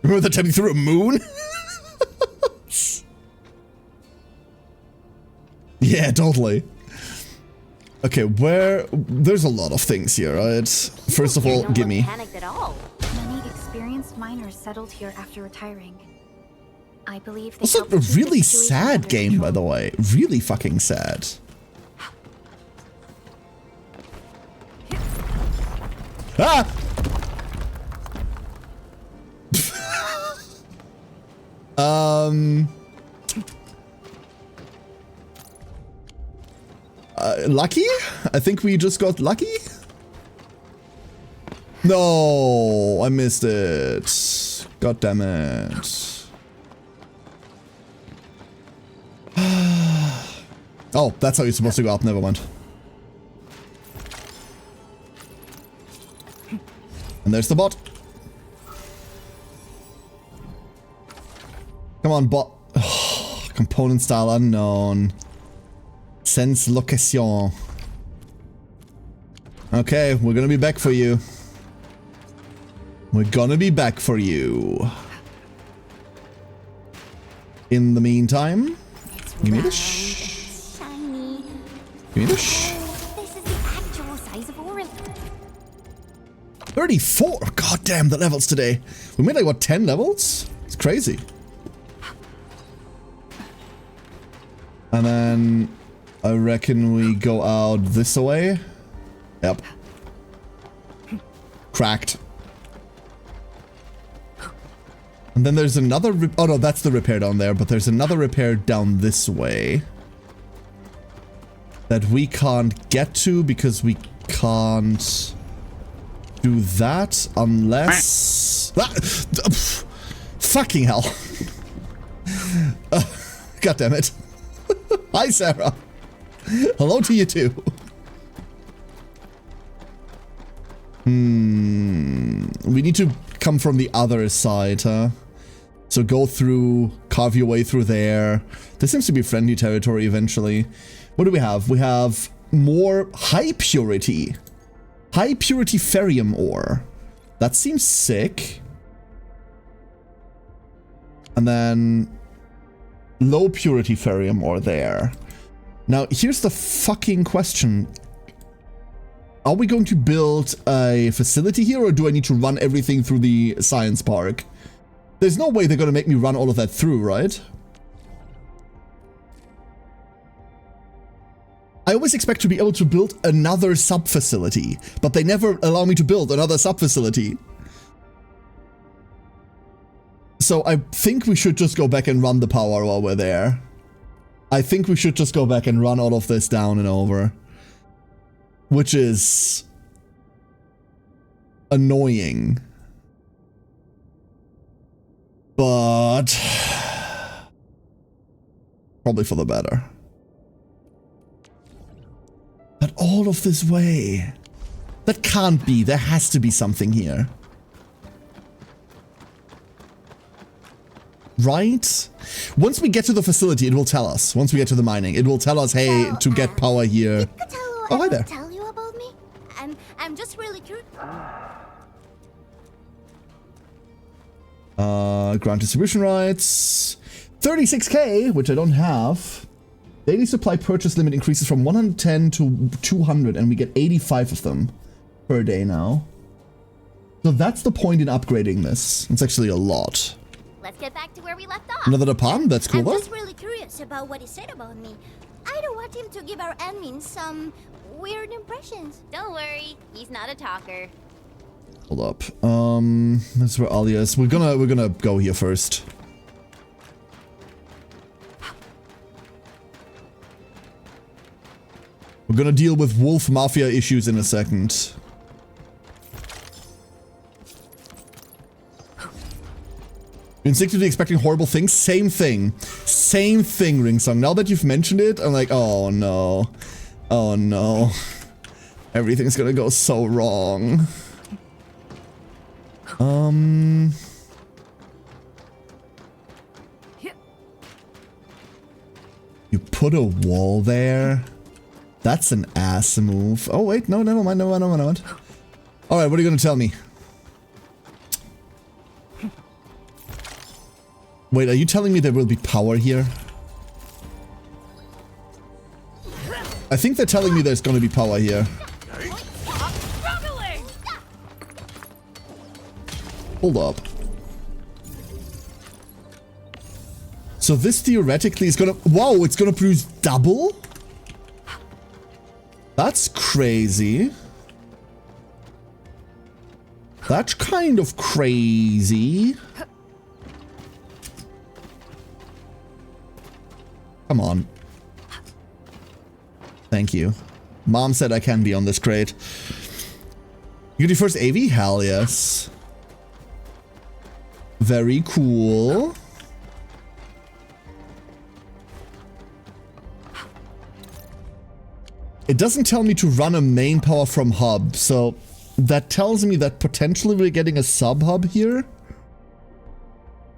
Remember the time you threw a moon? Yeah, totally. Okay, there's a lot of things here, right? First of all, gimme. Many experienced miners settled here after retiring. I believe they Also, helped a keep the really situation sad under game, by the way. Really fucking sad. Ah! Lucky? I think we just got lucky? No, I missed it. God damn it. Oh, that's how you're supposed to go up. Never mind. And there's the bot. Come on, bot. Oh, component style unknown. Sense location. Okay, we're gonna be back for you. We're gonna be back for you. In the meantime, give me the Shiny. Give me the This is the actual size of Orin. 34! God damn, the levels today. We made like, what, 10 levels? It's crazy. And then I reckon we go out this way. Yep. Cracked. And then there's another... Oh no, that's the repair down there, but there's another repair down this way. That we can't get to because we can't do that unless... Ah, fucking hell. God damn it. Hi, Sarah. Hello to you too. We need to come from the other side, huh? So go through, carve your way through there. There seems to be friendly territory eventually. What do we have? We have more high purity. High purity ferrium ore. That seems sick. And then low purity ferrium ore there. Now, here's the fucking question. Are we going to build a facility here, or do I need to run everything through the science park? There's no way they're going to make me run all of that through, right? I always expect to be able to build another sub-facility, but they never allow me to build another sub-facility. So I think we should just go back and run the power while we're there. I think we should just go back and run all of this down and over. Which is annoying. But probably for the better. But all of this way. That can't be. There has to be something here. Right? Once we get to the facility, it will tell us. Once we get to the mining, it will tell us, hey, to get power here. Oh, hi there. Tell you about me? I'm just really curious. Grant distribution rights. 36k, which I don't have. Daily supply purchase limit increases from 110 to 200, and we get 85 of them per day now. So that's the point in upgrading this. It's actually a lot. Let's get back to where we left off. Another department? That's cool, I'm though. just really curious about what he said about me. I don't want him to give our admin some weird impressions. Don't worry, he's not a talker. Hold up. That's where Alia is. We're gonna go here first. We're gonna deal with wolf mafia issues in a second. Instinctively expecting horrible things? Same thing. Same thing, Ringsong. Now that you've mentioned it, I'm like, oh no. Oh no. Everything's gonna go so wrong. You put a wall there? That's an ass move. Oh wait, no, never mind, never mind. Alright, what are you gonna tell me? Wait, are you telling me there will be power here? I think they're telling me there's gonna be power here. Hold up. So this theoretically is gonna... Wow, it's gonna produce double? That's crazy. That's kind of crazy. Come on. Thank you. Mom said I can be on this crate. You do first AV? Hell yes. Very cool. It doesn't tell me to run a main power from hub, so that tells me that potentially we're getting a sub hub here.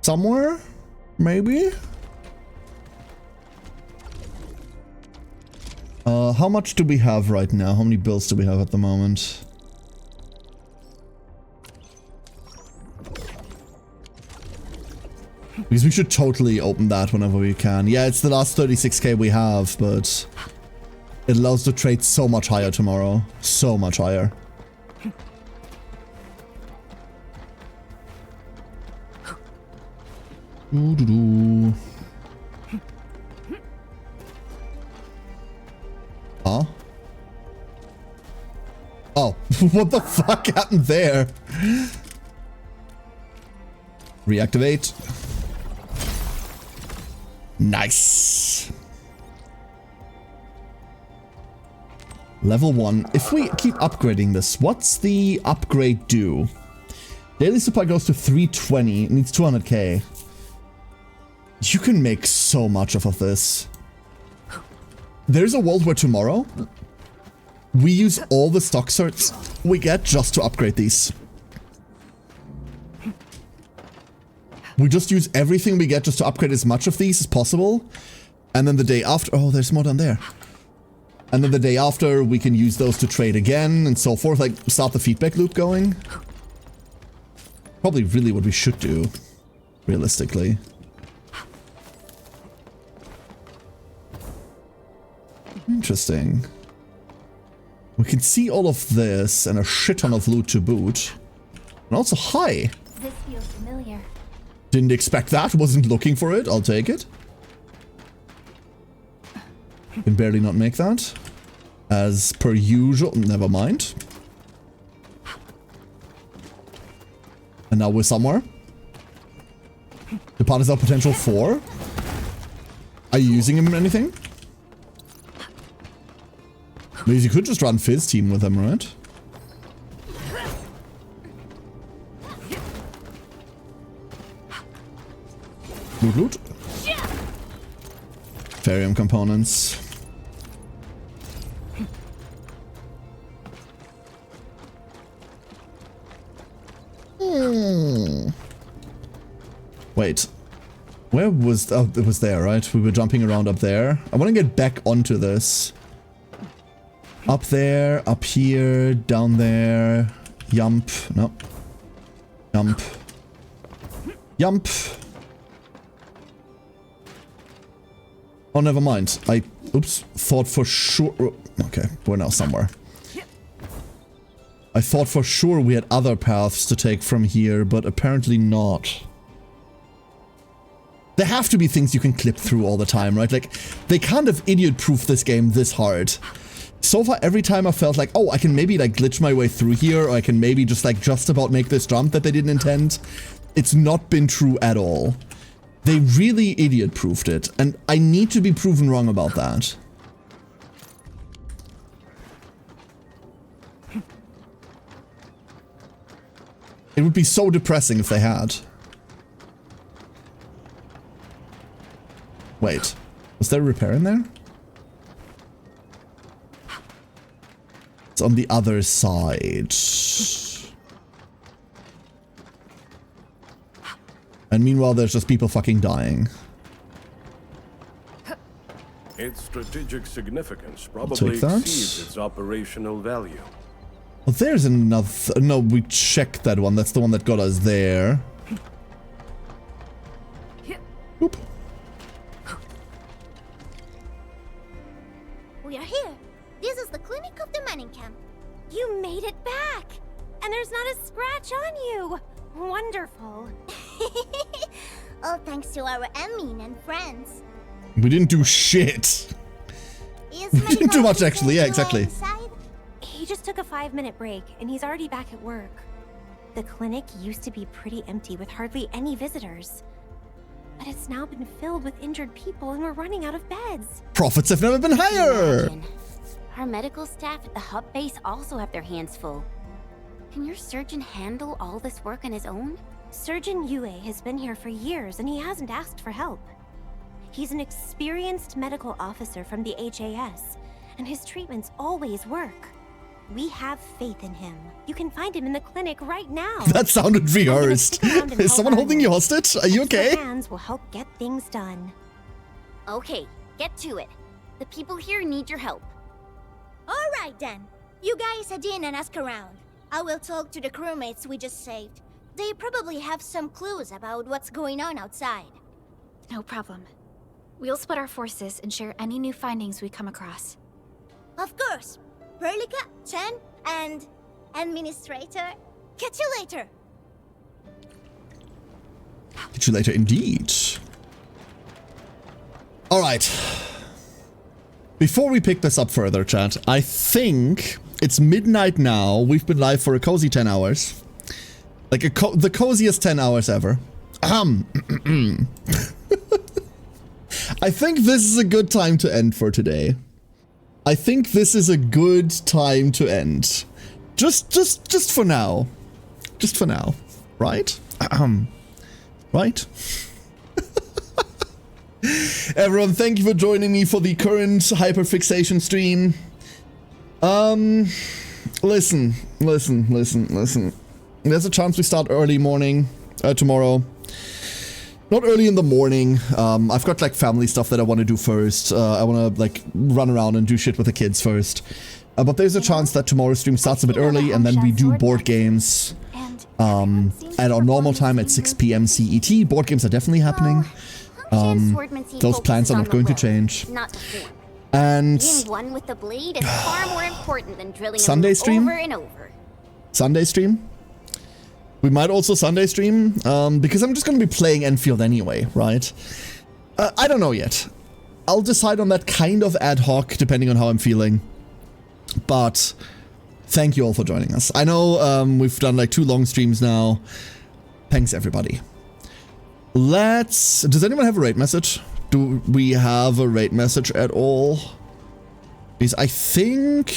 Somewhere? Maybe? How much do we have right now? How many bills do we have at the moment? Because we should totally open that whenever we can. Yeah, it's the last 36k we have, but it allows the trade so much higher tomorrow. So much higher. Doo-doo-doo. Huh? Oh, what the fuck happened there? Reactivate. Nice. Level 1. If we keep upgrading this, what's the upgrade do? Daily supply goes to 320. It needs 200k. You can make so much of this. There's a world where tomorrow we use all the stock certs we get just to upgrade these. We just use everything we get just to upgrade as much of these as possible. And then the day after... Oh, there's more down there. And then the day after, we can use those to trade again and so forth. Like, start the feedback loop going. Probably really what we should do, realistically. Interesting. We can see all of this and a shit ton of loot to boot. And also, hi. This feels familiar. Didn't expect that. Wasn't looking for it. I'll take it. Can barely not make that. As per usual. Never mind. And now we're somewhere. The part is our potential 4. Are you using him in anything? Because you could just run Fizz team with him, right? Loot, loot. Therium components. Wait. Where was... Oh, it was there, right? We were jumping around up there. I want to get back onto this. Up there, up here, down there. Jump. No. Jump. Jump. Oh, never mind. Oops. Thought for sure... Okay, we're now somewhere. I thought for sure we had other paths to take from here, but apparently not. There have to be things you can clip through all the time, right? Like, they can't have idiot-proofed this game this hard. So far, every time I felt like, oh, I can maybe, like, glitch my way through here, or I can maybe just, like, just about make this jump that they didn't intend. It's not been true at all. They really idiot-proofed it, and I need to be proven wrong about that. It would be so depressing if they had. Wait, was there a repair in there? It's on the other side. And meanwhile, there's just people fucking dying. Its strategic significance probably exceeds its operational value. Well, there's another... No, we checked that one. That's the one that got us there. Oop. We are here. This is the clinic of the mining camp. You made it back! And there's not a scratch on you! Wonderful. All thanks to our admin and friends. We didn't do shit. We didn't do much, actually. Yeah, exactly. He just took a 5-minute break, and he's already back at work. The clinic used to be pretty empty with hardly any visitors. But it's now been filled with injured people, and we're running out of beds. Profits have never been higher! Imagine. Our medical staff at the hub base also have their hands full. Can your surgeon handle all this work on his own? Surgeon Yue has been here for years, and he hasn't asked for help. He's an experienced medical officer from the HAS, and his treatments always work. We have faith in him. You can find him in the clinic right now. That sounded rehearsed. Is someone holding you hostage? Are you okay? Hands will help get things done. Okay, get to it. The people here need your help. All right then. You guys head in and ask around. I will talk to the crewmates we just saved. They probably have some clues about what's going on outside. No problem. We'll split our forces and share any new findings we come across. Of course. Perlica, Chen, and Administrator. Catch you later. Catch you later, indeed. All right. Before we pick this up further, chat, I think it's midnight now. We've been live for a cozy 10 hours. Like the coziest 10 hours ever. I think this is a good time to end for today. I think this is a good time to end. Just for now. Just for now. Right? Right? Everyone, thank you for joining me for the current hyperfixation stream. Listen. There's a chance we start early morning tomorrow. Not early in the morning. I've got like family stuff that I want to do first. I want to like run around and do shit with the kids first. But there's a chance that tomorrow's stream starts a bit early and then we do board games at our normal time at 6 p.m. CET. Board games are definitely happening. Those plans are not going to change. And being one with the blade is far more important than drilling Sunday a stream? over and over. Sunday stream? We might also Sunday stream, because I'm just going to be playing Enfield anyway, right? I don't know yet. I'll decide on that kind of ad hoc, depending on how I'm feeling. But thank you all for joining us. I know we've done like 2 long streams now. Thanks, everybody. Does anyone have a raid message? Do we have a raid message at all? Because I think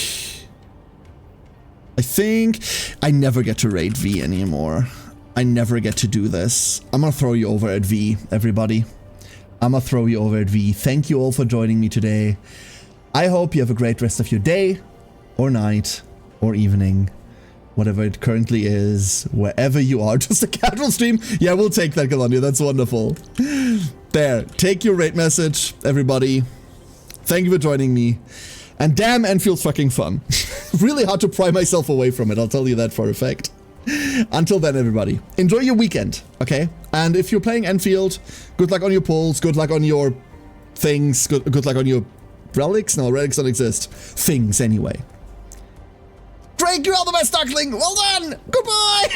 I never get to raid V anymore. I never get to do this. I'm gonna throw you over at V, everybody. I'm gonna throw you over at V. Thank you all for joining me today. I hope you have a great rest of your day, or night, or evening, whatever it currently is, wherever you are. Just a casual stream? Yeah, we'll take that, Galania. That's wonderful. There, take your raid message, everybody. Thank you for joining me. And damn, Enfield's fucking fun. Really hard to pry myself away from it, I'll tell you that for a fact. Until then, everybody, enjoy your weekend, okay? And if you're playing Enfield, good luck on your pulls, good luck on your things, good luck on your relics? No, relics don't exist. Things, anyway. Drake, you're all the best, Duckling! Well done! Goodbye!